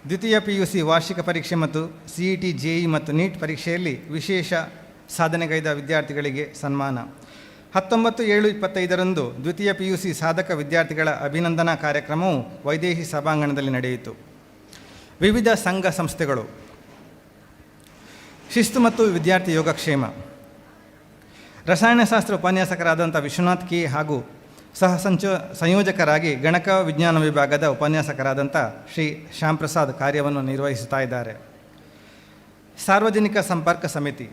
ದ್ವಿತೀಯ PUC ವಾರ್ಷಿಕ ಪರೀಕ್ಷೆ ಮತ್ತು CET JEE ಮತ್ತು ನೀಟ್ ಪರೀಕ್ಷೆಯಲ್ಲಿ ವಿಶೇಷ ಸಾಧನೆಗೈದ ವಿದ್ಯಾರ್ಥಿಗಳಿಗೆ ಸನ್ಮಾನ. 19/7/25ರಂದು ದ್ವಿತೀಯ PUC ಸಾಧಕ ವಿದ್ಯಾರ್ಥಿಗಳ ಅಭಿನಂದನಾ ಕಾರ್ಯಕ್ರಮವು ವೈದೇಹಿ ಸಭಾಂಗಣದಲ್ಲಿ ನಡೆಯಿತು. ವಿವಿಧ ಸಂಘ ಸಂಸ್ಥೆಗಳು. ಶಿಸ್ತು ಮತ್ತು ವಿದ್ಯಾರ್ಥಿ ಯೋಗಕ್ಷೇಮ. ರಸಾಯನಶಾಸ್ತ್ರ ಉಪನ್ಯಾಸಕರಾದಂಥ ವಿಶ್ವನಾಥ್ K ಹಾಗೂ ಸಂಯೋಜಕರಾಗಿ ಗಣಕ ವಿಜ್ಞಾನ ವಿಭಾಗದ ಉಪನ್ಯಾಸಕರಾದಂಥ ಶ್ರೀ ಶ್ಯಾಮ್ ಪ್ರಸಾದ್ ಕಾರ್ಯವನ್ನು ನಿರ್ವಹಿಸುತ್ತಾ ಇದ್ದಾರೆ. ಸಾರ್ವಜನಿಕ ಸಂಪರ್ಕ ಸಮಿತಿ.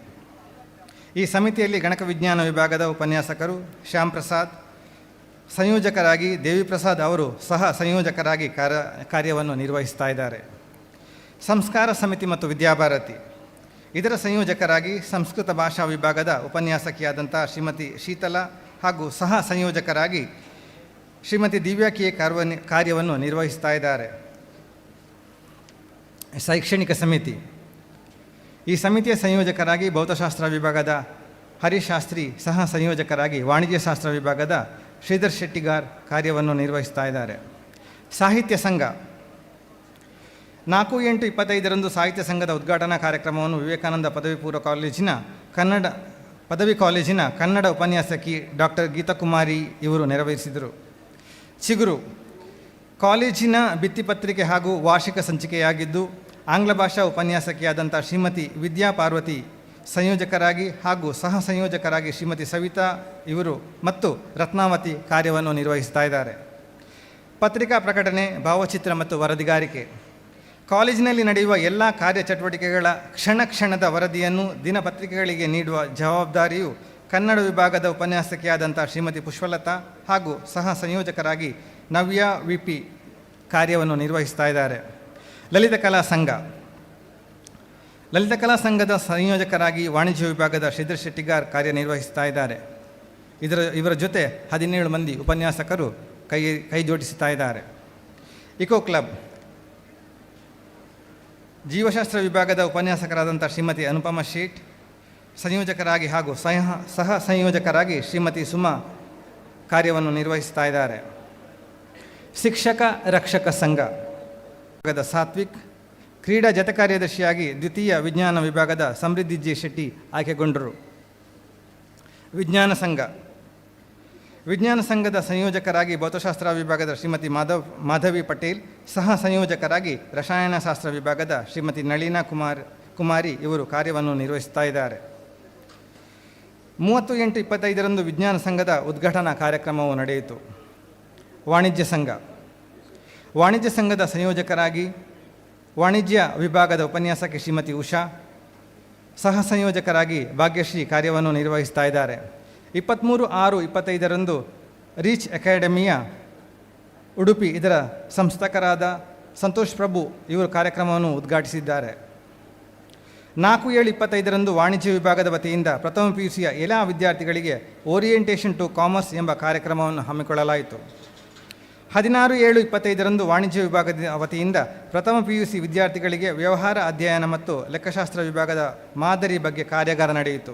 ಈ ಸಮಿತಿಯಲ್ಲಿ ಗಣಕ ವಿಜ್ಞಾನ ವಿಭಾಗದ ಉಪನ್ಯಾಸಕರು ಶ್ಯಾಮ್ ಪ್ರಸಾದ್, ಸಂಯೋಜಕರಾಗಿ ದೇವಿಪ್ರಸಾದ್ ಅವರು ಸಂಯೋಜಕರಾಗಿ ಕಾರ್ಯವನ್ನು ನಿರ್ವಹಿಸ್ತಾ ಇದ್ದಾರೆ. ಸಂಸ್ಕಾರ ಸಮಿತಿ ಮತ್ತು ವಿದ್ಯಾಭಾರತಿ. ಇದರ ಸಂಯೋಜಕರಾಗಿ ಸಂಸ್ಕೃತ ಭಾಷಾ ವಿಭಾಗದ ಉಪನ್ಯಾಸಕಿಯಾದಂಥ ಶ್ರೀಮತಿ ಶೀತಲಾ ಹಾಗೂ ಸಂಯೋಜಕರಾಗಿ ಶ್ರೀಮತಿ ದಿವ್ಯಾ K ಕಾರ್ಯವನ್ನು ನಿರ್ವಹಿಸ್ತಾ ಇದ್ದಾರೆ. ಶೈಕ್ಷಣಿಕ ಸಮಿತಿ. ಈ ಸಮಿತಿಯ ಸಂಯೋಜಕರಾಗಿ ಭೌತಶಾಸ್ತ್ರ ವಿಭಾಗದ ಹರೀಶ್ ಶಾಸ್ತ್ರಿ, ಸಂಯೋಜಕರಾಗಿ ವಾಣಿಜ್ಯಶಾಸ್ತ್ರ ವಿಭಾಗದ ಶ್ರೀಧರ್ ಶೆಟ್ಟಿಗಾರ್ ಕಾರ್ಯವನ್ನು ನಿರ್ವಹಿಸ್ತಾ ಇದ್ದಾರೆ. ಸಾಹಿತ್ಯ ಸಂಘ. 4/8/25ರಂದು ಸಾಹಿತ್ಯ ಸಂಘದ ಉದ್ಘಾಟನಾ ಕಾರ್ಯಕ್ರಮವನ್ನು ವಿವೇಕಾನಂದ ಪದವಿ ಕಾಲೇಜಿನ ಕನ್ನಡ ಉಪನ್ಯಾಸಕಿ ಡಾಕ್ಟರ್ ಗೀತಾಕುಮಾರಿ ಇವರು ನೆರವೇರಿಸಿದರು. ಚಿಗುರು ಕಾಲೇಜಿನ ಭಿತ್ತಿಪತ್ರಿಕೆ ಹಾಗೂ ವಾರ್ಷಿಕ ಸಂಚಿಕೆಯಾಗಿದ್ದು, ಆಂಗ್ಲ ಭಾಷಾ ಉಪನ್ಯಾಸಕಿಯಾದಂಥ ಶ್ರೀಮತಿ ವಿದ್ಯಾ ಪಾರ್ವತಿ ಸಂಯೋಜಕರಾಗಿ ಹಾಗೂ ಸಂಯೋಜಕರಾಗಿ ಶ್ರೀಮತಿ ಸವಿತಾ ಇವರು ಮತ್ತು ರತ್ನಾವತಿ ಕಾರ್ಯವನ್ನು ನಿರ್ವಹಿಸ್ತಾ ಇದ್ದಾರೆ. ಪತ್ರಿಕಾ ಪ್ರಕಟಣೆ, ಭಾವಚಿತ್ರ ಮತ್ತು ವರದಿಗಾರಿಕೆ. ಕಾಲೇಜಿನಲ್ಲಿ ನಡೆಯುವ ಎಲ್ಲ ಕಾರ್ಯಚಟುವಟಿಕೆಗಳ ಕ್ಷಣದ ವರದಿಯನ್ನು ದಿನಪತ್ರಿಕೆಗಳಿಗೆ ನೀಡುವ ಜವಾಬ್ದಾರಿಯು ಕನ್ನಡ ವಿಭಾಗದ ಉಪನ್ಯಾಸಕಿಯಾದಂಥ ಶ್ರೀಮತಿ ಪುಷ್ಪಲತಾ ಹಾಗೂ ಸಂಯೋಜಕರಾಗಿ ನವ್ಯ VP ಕಾರ್ಯವನ್ನು ನಿರ್ವಹಿಸ್ತಾ ಇದ್ದಾರೆ. ಲಲಿತ ಕಲಾ ಸಂಘ. ಲಲಿತ ಕಲಾ ಸಂಘದ ಸಂಯೋಜಕರಾಗಿ ವಾಣಿಜ್ಯ ವಿಭಾಗದ ಶ್ರೀಧರ್ ಶೆಟ್ಟಿಗಾರ್ ಕಾರ್ಯನಿರ್ವಹಿಸ್ತಾ ಇದ್ದಾರೆ. ಇವರ ಜೊತೆ 17 ಮಂದಿ ಉಪನ್ಯಾಸಕರು ಕೈ ಜೋಡಿಸುತ್ತಾ ಇದ್ದಾರೆ. Eco club. ಜೀವಶಾಸ್ತ್ರ ವಿಭಾಗದ ಉಪನ್ಯಾಸಕರಾದಂಥ ಶ್ರೀಮತಿ ಅನುಪಮ ಶೇಟ್ ಸಂಯೋಜಕರಾಗಿ ಹಾಗೂ ಸಂಯೋಜಕರಾಗಿ ಶ್ರೀಮತಿ ಸುಮಾ ಕಾರ್ಯವನ್ನು ನಿರ್ವಹಿಸ್ತಾ ಇದ್ದಾರೆ. ಶಿಕ್ಷಕ ರಕ್ಷಕ ಸಂಘ ವಿಭಾಗದ ಸಾತ್ವಿಕ್, ಕ್ರೀಡಾ ಜತೆ ಕಾರ್ಯದರ್ಶಿಯಾಗಿ ದ್ವಿತೀಯ ವಿಜ್ಞಾನ ವಿಭಾಗದ ಸಮೃದ್ಧಿ J. ಶೆಟ್ಟಿ ಆಯ್ಕೆಗೊಂಡರು. ವಿಜ್ಞಾನ ಸಂಘದ ಸಂಯೋಜಕರಾಗಿ ಭೌತಶಾಸ್ತ್ರ ವಿಭಾಗದ ಶ್ರೀಮತಿ ಮಾಧವಿ ಪಟೇಲ್, ಸಂಯೋಜಕರಾಗಿ ರಸಾಯನಶಾಸ್ತ್ರ ವಿಭಾಗದ ಶ್ರೀಮತಿ ನಳಿನಾ ಕುಮಾರಿ ಇವರು ಕಾರ್ಯವನ್ನು ನಿರ್ವಹಿಸ್ತಾ ಇದ್ದಾರೆ. 30/8/25ರಂದು ವಿಜ್ಞಾನ ಸಂಘದ ಉದ್ಘಾಟನಾ ಕಾರ್ಯಕ್ರಮವು ನಡೆಯಿತು. ವಾಣಿಜ್ಯ ಸಂಘದ ಸಂಯೋಜಕರಾಗಿ ವಾಣಿಜ್ಯ ವಿಭಾಗದ ಉಪನ್ಯಾಸಕಿ ಶ್ರೀಮತಿ ಉಷಾ, ಸಹ ಸಂಯೋಜಕರಾಗಿ ಭಾಗ್ಯಶ್ರೀ ಕಾರ್ಯವನ್ನು ನಿರ್ವಹಿಸ್ತಾ ಇದ್ದಾರೆ. 23/6/25 ರೀಚ್ ಅಕಾಡೆಮಿಯ ಉಡುಪಿ ಇದರ ಸಂಸ್ಥಾಪಕರಾದ ಸಂತೋಷ್ ಪ್ರಭು ಇವರು ಕಾರ್ಯಕ್ರಮವನ್ನು ಉದ್ಘಾಟಿಸಿದ್ದಾರೆ. 4/7/25 ವಾಣಿಜ್ಯ ವಿಭಾಗದ ವತಿಯಿಂದ ಪ್ರಥಮ PUCಯ ಎಲ್ಲ ವಿದ್ಯಾರ್ಥಿಗಳಿಗೆ ಓರಿಯೆಂಟೇಷನ್ ಟು ಕಾಮರ್ಸ್ ಎಂಬ ಕಾರ್ಯಕ್ರಮವನ್ನು ಹಮ್ಮಿಕೊಳ್ಳಲಾಯಿತು. 16/7/25 ವಾಣಿಜ್ಯ ವಿಭಾಗದ ವತಿಯಿಂದ ಪ್ರಥಮ PUC ವಿದ್ಯಾರ್ಥಿಗಳಿಗೆ ವ್ಯವಹಾರ ಅಧ್ಯಯನ ಮತ್ತು ಲೆಕ್ಕಶಾಸ್ತ್ರ ವಿಭಾಗದ ಮಾದರಿ ಬಗ್ಗೆ ಕಾರ್ಯಾಗಾರ ನಡೆಯಿತು.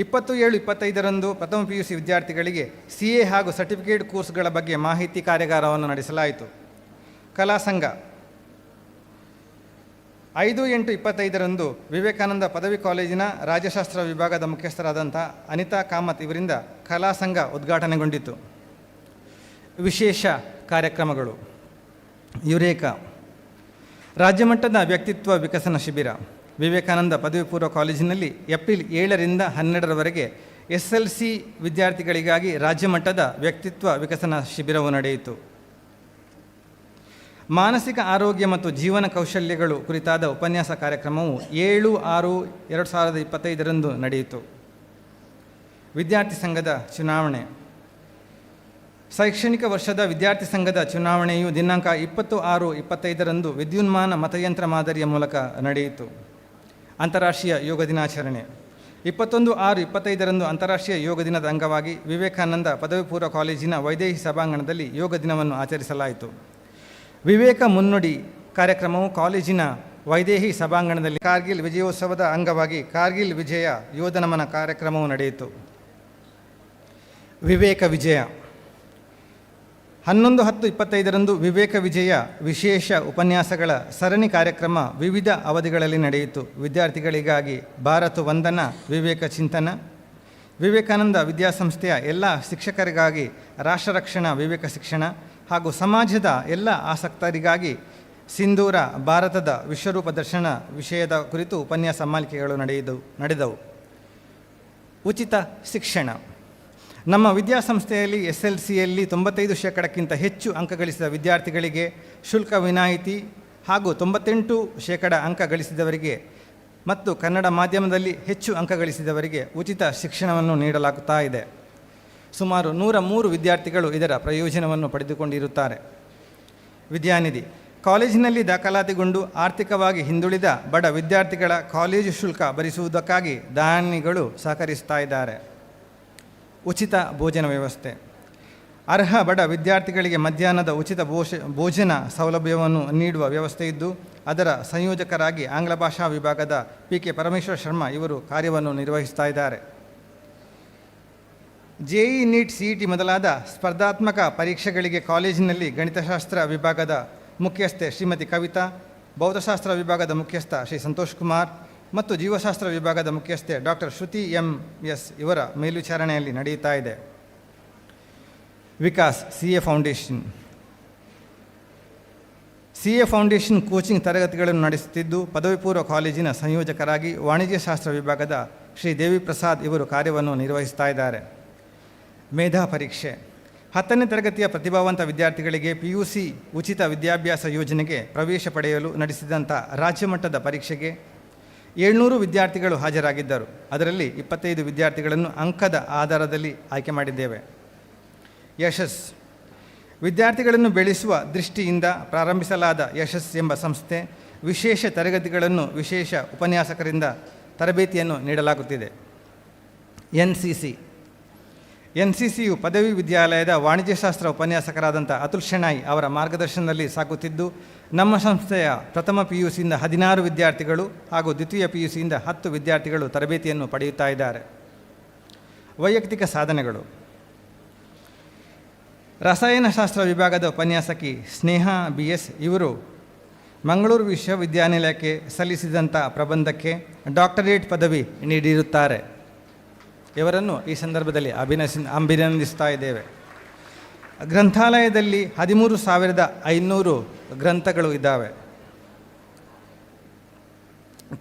20/7/25 ಪ್ರಥಮ PUC ವಿದ್ಯಾರ್ಥಿಗಳಿಗೆ CA ಹಾಗೂ ಸರ್ಟಿಫಿಕೇಟ್ ಕೋರ್ಸ್ಗಳ ಬಗ್ಗೆ ಮಾಹಿತಿ ಕಾರ್ಯಾಗಾರವನ್ನು ನಡೆಸಲಾಯಿತು. ಕಲಾ ಸಂಘ 5/8/25 ವಿವೇಕಾನಂದ ಪದವಿ ಕಾಲೇಜಿನ ರಾಜ್ಯಶಾಸ್ತ್ರ ವಿಭಾಗದ ಮುಖ್ಯಸ್ಥರಾದಂಥ ಅನಿತಾ ಕಾಮತ್ ಇವರಿಂದ ಕಲಾ ಸಂಘ ಉದ್ಘಾಟನೆಗೊಂಡಿತು. ವಿಶೇಷ ಕಾರ್ಯಕ್ರಮಗಳು: ಯುರೇಕಾ ರಾಜ್ಯಮಟ್ಟದ ವ್ಯಕ್ತಿತ್ವ ವಿಕಸನ ಶಿಬಿರ ವಿವೇಕಾನಂದ ಪದವಿ ಪೂರ್ವ ಕಾಲೇಜಿನಲ್ಲಿ ಏಪ್ರಿಲ್ 7ರಿಂದ 12ರವರೆಗೆ SLC ವಿದ್ಯಾರ್ಥಿಗಳಿಗಾಗಿ ರಾಜ್ಯಮಟ್ಟದ ವ್ಯಕ್ತಿತ್ವ ವಿಕಸನ ಶಿಬಿರವು ನಡೆಯಿತು. ಮಾನಸಿಕ ಆರೋಗ್ಯ ಮತ್ತು ಜೀವನ ಕೌಶಲ್ಯಗಳು ಕುರಿತಾದ ಉಪನ್ಯಾಸ ಕಾರ್ಯಕ್ರಮವು 7/6/2025 ನಡೆಯಿತು. ವಿದ್ಯಾರ್ಥಿ ಸಂಘದ ಚುನಾವಣೆ. ಶೈಕ್ಷಣಿಕ ವರ್ಷದ ವಿದ್ಯಾರ್ಥಿ ಸಂಘದ ಚುನಾವಣೆಯು ದಿನಾಂಕ 20/6/25 ವಿದ್ಯುನ್ಮಾನ ಮತಯಂತ್ರ ಮಾದರಿಯ ಮೂಲಕ ನಡೆಯಿತು. ಅಂತಾರಾಷ್ಟ್ರೀಯ ಯೋಗ ದಿನಾಚರಣೆ. 21/6/25 ಅಂತಾರಾಷ್ಟ್ರೀಯ ಯೋಗ ದಿನದ ಅಂಗವಾಗಿ ವಿವೇಕಾನಂದ ಪದವಿ ಪೂರ್ವ ಕಾಲೇಜಿನ ವೈದೇಹಿ ಸಭಾಂಗಣದಲ್ಲಿ ಯೋಗ ದಿನವನ್ನು ಆಚರಿಸಲಾಯಿತು. ವಿವೇಕ ಮುನ್ನುಡಿ ಕಾರ್ಯಕ್ರಮವು ಕಾಲೇಜಿನ ವೈದೇಹಿ ಸಭಾಂಗಣದಲ್ಲಿ ಕಾರ್ಗಿಲ್ ವಿಜಯೋತ್ಸವದ ಅಂಗವಾಗಿ ಕಾರ್ಗಿಲ್ ವಿಜಯ ಯೋಧ ನಮನ ಕಾರ್ಯಕ್ರಮವು ನಡೆಯಿತು. ವಿವೇಕ ವಿಜಯ 11/10/25 ವಿವೇಕ ವಿಜಯ ವಿಶೇಷ ಉಪನ್ಯಾಸಗಳ ಸರಣಿ ಕಾರ್ಯಕ್ರಮ ವಿವಿಧ ಅವಧಿಗಳಲ್ಲಿ ನಡೆಯಿತು. ವಿದ್ಯಾರ್ಥಿಗಳಿಗಾಗಿ ಭಾರತ ವಂದನ ವಿವೇಕ ಚಿಂತನ, ವಿವೇಕಾನಂದ ವಿದ್ಯಾಸಂಸ್ಥೆಯ ಎಲ್ಲ ಶಿಕ್ಷಕರಿಗಾಗಿ ರಾಷ್ಟ್ರ ರಕ್ಷಣಾ ವಿವೇಕ ಶಿಕ್ಷಣ ಹಾಗೂ ಸಮಾಜದ ಎಲ್ಲ ಆಸಕ್ತರಿಗಾಗಿ ಸಿಂಧೂರ ಭಾರತದ ವಿಶ್ವರೂಪ ದರ್ಶನ ವಿಷಯದ ಕುರಿತು ಉಪನ್ಯಾಸ ಮಾಲಿಕೆಗಳು ನಡೆದವು. ಉಚಿತ ಶಿಕ್ಷಣ. ನಮ್ಮ ವಿದ್ಯಾಸಂಸ್ಥೆಯಲ್ಲಿ SLCಯಲ್ಲಿ 95% ಹೆಚ್ಚು ಅಂಕ ಗಳಿಸಿದ ವಿದ್ಯಾರ್ಥಿಗಳಿಗೆ ಶುಲ್ಕ ವಿನಾಯಿತಿ ಹಾಗೂ 98% ಅಂಕ ಗಳಿಸಿದವರಿಗೆ ಮತ್ತು ಕನ್ನಡ ಮಾಧ್ಯಮದಲ್ಲಿ ಹೆಚ್ಚು ಅಂಕ ಗಳಿಸಿದವರಿಗೆ ಉಚಿತ ಶಿಕ್ಷಣವನ್ನು ನೀಡಲಾಗುತ್ತಾ ಇದೆ. ಸುಮಾರು 103 ವಿದ್ಯಾರ್ಥಿಗಳು ಇದರ ಪ್ರಯೋಜನವನ್ನು ಪಡೆದುಕೊಂಡಿರುತ್ತಾರೆ. ವಿದ್ಯಾನಿಧಿ. ಕಾಲೇಜಿನಲ್ಲಿ ದಾಖಲಾತಿಗೊಂಡು ಆರ್ಥಿಕವಾಗಿ ಹಿಂದುಳಿದ ಬಡ ವಿದ್ಯಾರ್ಥಿಗಳ ಕಾಲೇಜು ಶುಲ್ಕ ಭರಿಸುವುದಕ್ಕಾಗಿ ದಾನಿಗಳು ಸಹಕರಿಸ್ತಾ ಇದ್ದಾರೆ. ಉಚಿತ ಭೋಜನ ವ್ಯವಸ್ಥೆ. ಅರ್ಹ ಬಡ ವಿದ್ಯಾರ್ಥಿಗಳಿಗೆ ಮಧ್ಯಾಹ್ನದ ಉಚಿತ ಭೋಜನ ಸೌಲಭ್ಯವನ್ನು ನೀಡುವ ವ್ಯವಸ್ಥೆ ಇದ್ದು ಅದರ ಸಂಯೋಜಕರಾಗಿ ಆಂಗ್ಲ ಭಾಷಾ ವಿಭಾಗದ PK ಪರಮೇಶ್ವರ್ ಶರ್ಮಾ ಇವರು ಕಾರ್ಯವನ್ನು ನಿರ್ವಹಿಸ್ತಾ ಇದ್ದಾರೆ. JEE NEET CET ಮೊದಲಾದ ಸ್ಪರ್ಧಾತ್ಮಕ ಪರೀಕ್ಷೆಗಳಿಗೆ ಕಾಲೇಜಿನಲ್ಲಿ ಗಣಿತಶಾಸ್ತ್ರ ವಿಭಾಗದ ಮುಖ್ಯಸ್ಥೆ ಶ್ರೀಮತಿ ಕವಿತಾ, ಭೌತಶಾಸ್ತ್ರ ವಿಭಾಗದ ಮುಖ್ಯಸ್ಥ ಶ್ರೀ ಸಂತೋಷ್ ಕುಮಾರ್ ಮತ್ತು ಜೀವಶಾಸ್ತ್ರ ವಿಭಾಗದ ಮುಖ್ಯಸ್ಥೆ ಡಾಕ್ಟರ್ ಶ್ರುತಿ MS ಇವರ ಮೇಲ್ವಿಚಾರಣೆಯಲ್ಲಿ ನಡೆಯುತ್ತಾ ಇದೆ. Vikas CA foundation. CA foundation coaching ತರಗತಿಗಳನ್ನು ನಡೆಸುತ್ತಿದ್ದು ಪದವಿ ಪೂರ್ವ ಕಾಲೇಜಿನ ಸಂಯೋಜಕರಾಗಿ ವಾಣಿಜ್ಯಶಾಸ್ತ್ರ ವಿಭಾಗದ ಶ್ರೀ ದೇವಿ ಪ್ರಸಾದ್ ಇವರು ಕಾರ್ಯವನ್ನು ನಿರ್ವಹಿಸ್ತಾ ಇದ್ದಾರೆ. ಮೇಧಾ ಪರೀಕ್ಷೆ. 10ನೇ ತರಗತಿಯ ಪ್ರತಿಭಾವಂತ ವಿದ್ಯಾರ್ಥಿಗಳಿಗೆ PUC ಉಚಿತ ವಿದ್ಯಾಭ್ಯಾಸ ಯೋಜನೆಗೆ ಪ್ರವೇಶ ಪಡೆಯಲು ನಡೆಸಿದಂಥ ರಾಜ್ಯಮಟ್ಟದ ಪರೀಕ್ಷೆಗೆ 700 ವಿದ್ಯಾರ್ಥಿಗಳು ಹಾಜರಾಗಿದ್ದರು. ಅದರಲ್ಲಿ 25 ವಿದ್ಯಾರ್ಥಿಗಳನ್ನು ಅಂಕದ ಆಧಾರದಲ್ಲಿ ಆಯ್ಕೆ ಮಾಡಿದ್ದೇವೆ. ಯಶಸ್. ವಿದ್ಯಾರ್ಥಿಗಳನ್ನು ಬೆಳೆಸುವ ದೃಷ್ಟಿಯಿಂದ ಪ್ರಾರಂಭಿಸಲಾದ ಯಶಸ್ ಎಂಬ ಸಂಸ್ಥೆ ವಿಶೇಷ ತರಗತಿಗಳನ್ನು ವಿಶೇಷ ಉಪನ್ಯಾಸಕರಿಂದ ತರಬೇತಿಯನ್ನು ನೀಡಲಾಗುತ್ತಿದೆ. NCCಯು ಪದವಿ ವಿದ್ಯಾಲಯದ ವಾಣಿಜ್ಯಶಾಸ್ತ್ರ ಉಪನ್ಯಾಸಕರಾದಂಥ ಅತುಲ್ ಶೆಣಾಯಿ ಅವರ ಮಾರ್ಗದರ್ಶನದಲ್ಲಿ ಸಾಗುತ್ತಿದ್ದು ನಮ್ಮ ಸಂಸ್ಥೆಯ ಪ್ರಥಮ PUCಯಿಂದ 16 ವಿದ್ಯಾರ್ಥಿಗಳು ಹಾಗೂ ದ್ವಿತೀಯ PUCಯಿಂದ 10 ವಿದ್ಯಾರ್ಥಿಗಳು ತರಬೇತಿಯನ್ನು ಪಡೆಯುತ್ತಾ ಇದ್ದಾರೆ. ವೈಯಕ್ತಿಕ ಸಾಧನೆಗಳು. ರಸಾಯನಶಾಸ್ತ್ರ ವಿಭಾಗದ ಉಪನ್ಯಾಸಕಿ ಸ್ನೇಹಾ BS ಇವರು ಮಂಗಳೂರು ವಿಶ್ವವಿದ್ಯಾನಿಲಯಕ್ಕೆ ಸಲ್ಲಿಸಿದಂಥ ಪ್ರಬಂಧಕ್ಕೆ ಡಾಕ್ಟರೇಟ್ ಪದವಿ ನೀಡಿರುತ್ತಾರೆ. ಇವರನ್ನು ಈ ಸಂದರ್ಭದಲ್ಲಿ ಅಭಿನಂದಿಸ್ತಾ ಇದ್ದೇವೆ. ಗ್ರಂಥಾಲಯದಲ್ಲಿ 13,500 ಗ್ರಂಥಗಳು ಇದ್ದಾವೆ.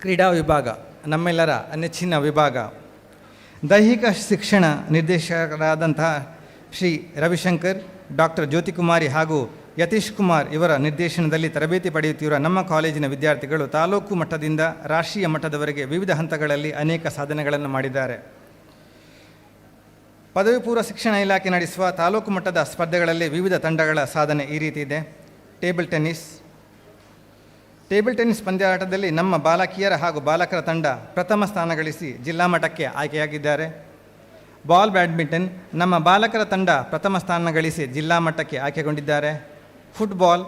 ಕ್ರೀಡಾ ವಿಭಾಗ ನಮ್ಮೆಲ್ಲರ ನೆಚ್ಚಿನ ವಿಭಾಗ. ದೈಹಿಕ ಶಿಕ್ಷಣ ನಿರ್ದೇಶಕರಾದಂತಹ ಶ್ರೀ ರವಿಶಂಕರ್, ಡಾಕ್ಟರ್ ಜ್ಯೋತಿಕುಮಾರಿ ಹಾಗೂ ಯತೀಶ್ ಕುಮಾರ್ ಇವರ ನಿರ್ದೇಶನದಲ್ಲಿ ತರಬೇತಿ ಪಡೆಯುತ್ತಿರುವ ನಮ್ಮ ಕಾಲೇಜಿನ ವಿದ್ಯಾರ್ಥಿಗಳು ತಾಲೂಕು ಮಟ್ಟದಿಂದ ರಾಷ್ಟ್ರೀಯ ಮಟ್ಟದವರೆಗೆ ವಿವಿಧ ಹಂತಗಳಲ್ಲಿ ಅನೇಕ ಸಾಧನೆಗಳನ್ನು ಮಾಡಿದ್ದಾರೆ. ಪದವಿ ಪೂರ್ವ ಶಿಕ್ಷಣ ಇಲಾಖೆ ನಡೆಸುವ ತಾಲೂಕು ಮಟ್ಟದ ಸ್ಪರ್ಧೆಗಳಲ್ಲಿ ವಿವಿಧ ತಂಡಗಳ ಸಾಧನೆ ಈ ರೀತಿ ಇದೆ. ಟೇಬಲ್ ಟೆನ್ನಿಸ್ ಪಂದ್ಯಾಟದಲ್ಲಿ ನಮ್ಮ ಬಾಲಕಿಯರ ಹಾಗೂ ಬಾಲಕರ ತಂಡ ಪ್ರಥಮ ಸ್ಥಾನ ಗಳಿಸಿ ಜಿಲ್ಲಾ ಮಟ್ಟಕ್ಕೆ ಆಯ್ಕೆಯಾಗಿದ್ದಾರೆ. ಬಾಲ್ ಬ್ಯಾಡ್ಮಿಂಟನ್ ನಮ್ಮ ಬಾಲಕರ ತಂಡ ಪ್ರಥಮ ಸ್ಥಾನ ಗಳಿಸಿ ಜಿಲ್ಲಾ ಮಟ್ಟಕ್ಕೆ ಆಯ್ಕೆಗೊಂಡಿದ್ದಾರೆ. ಫುಟ್ಬಾಲ್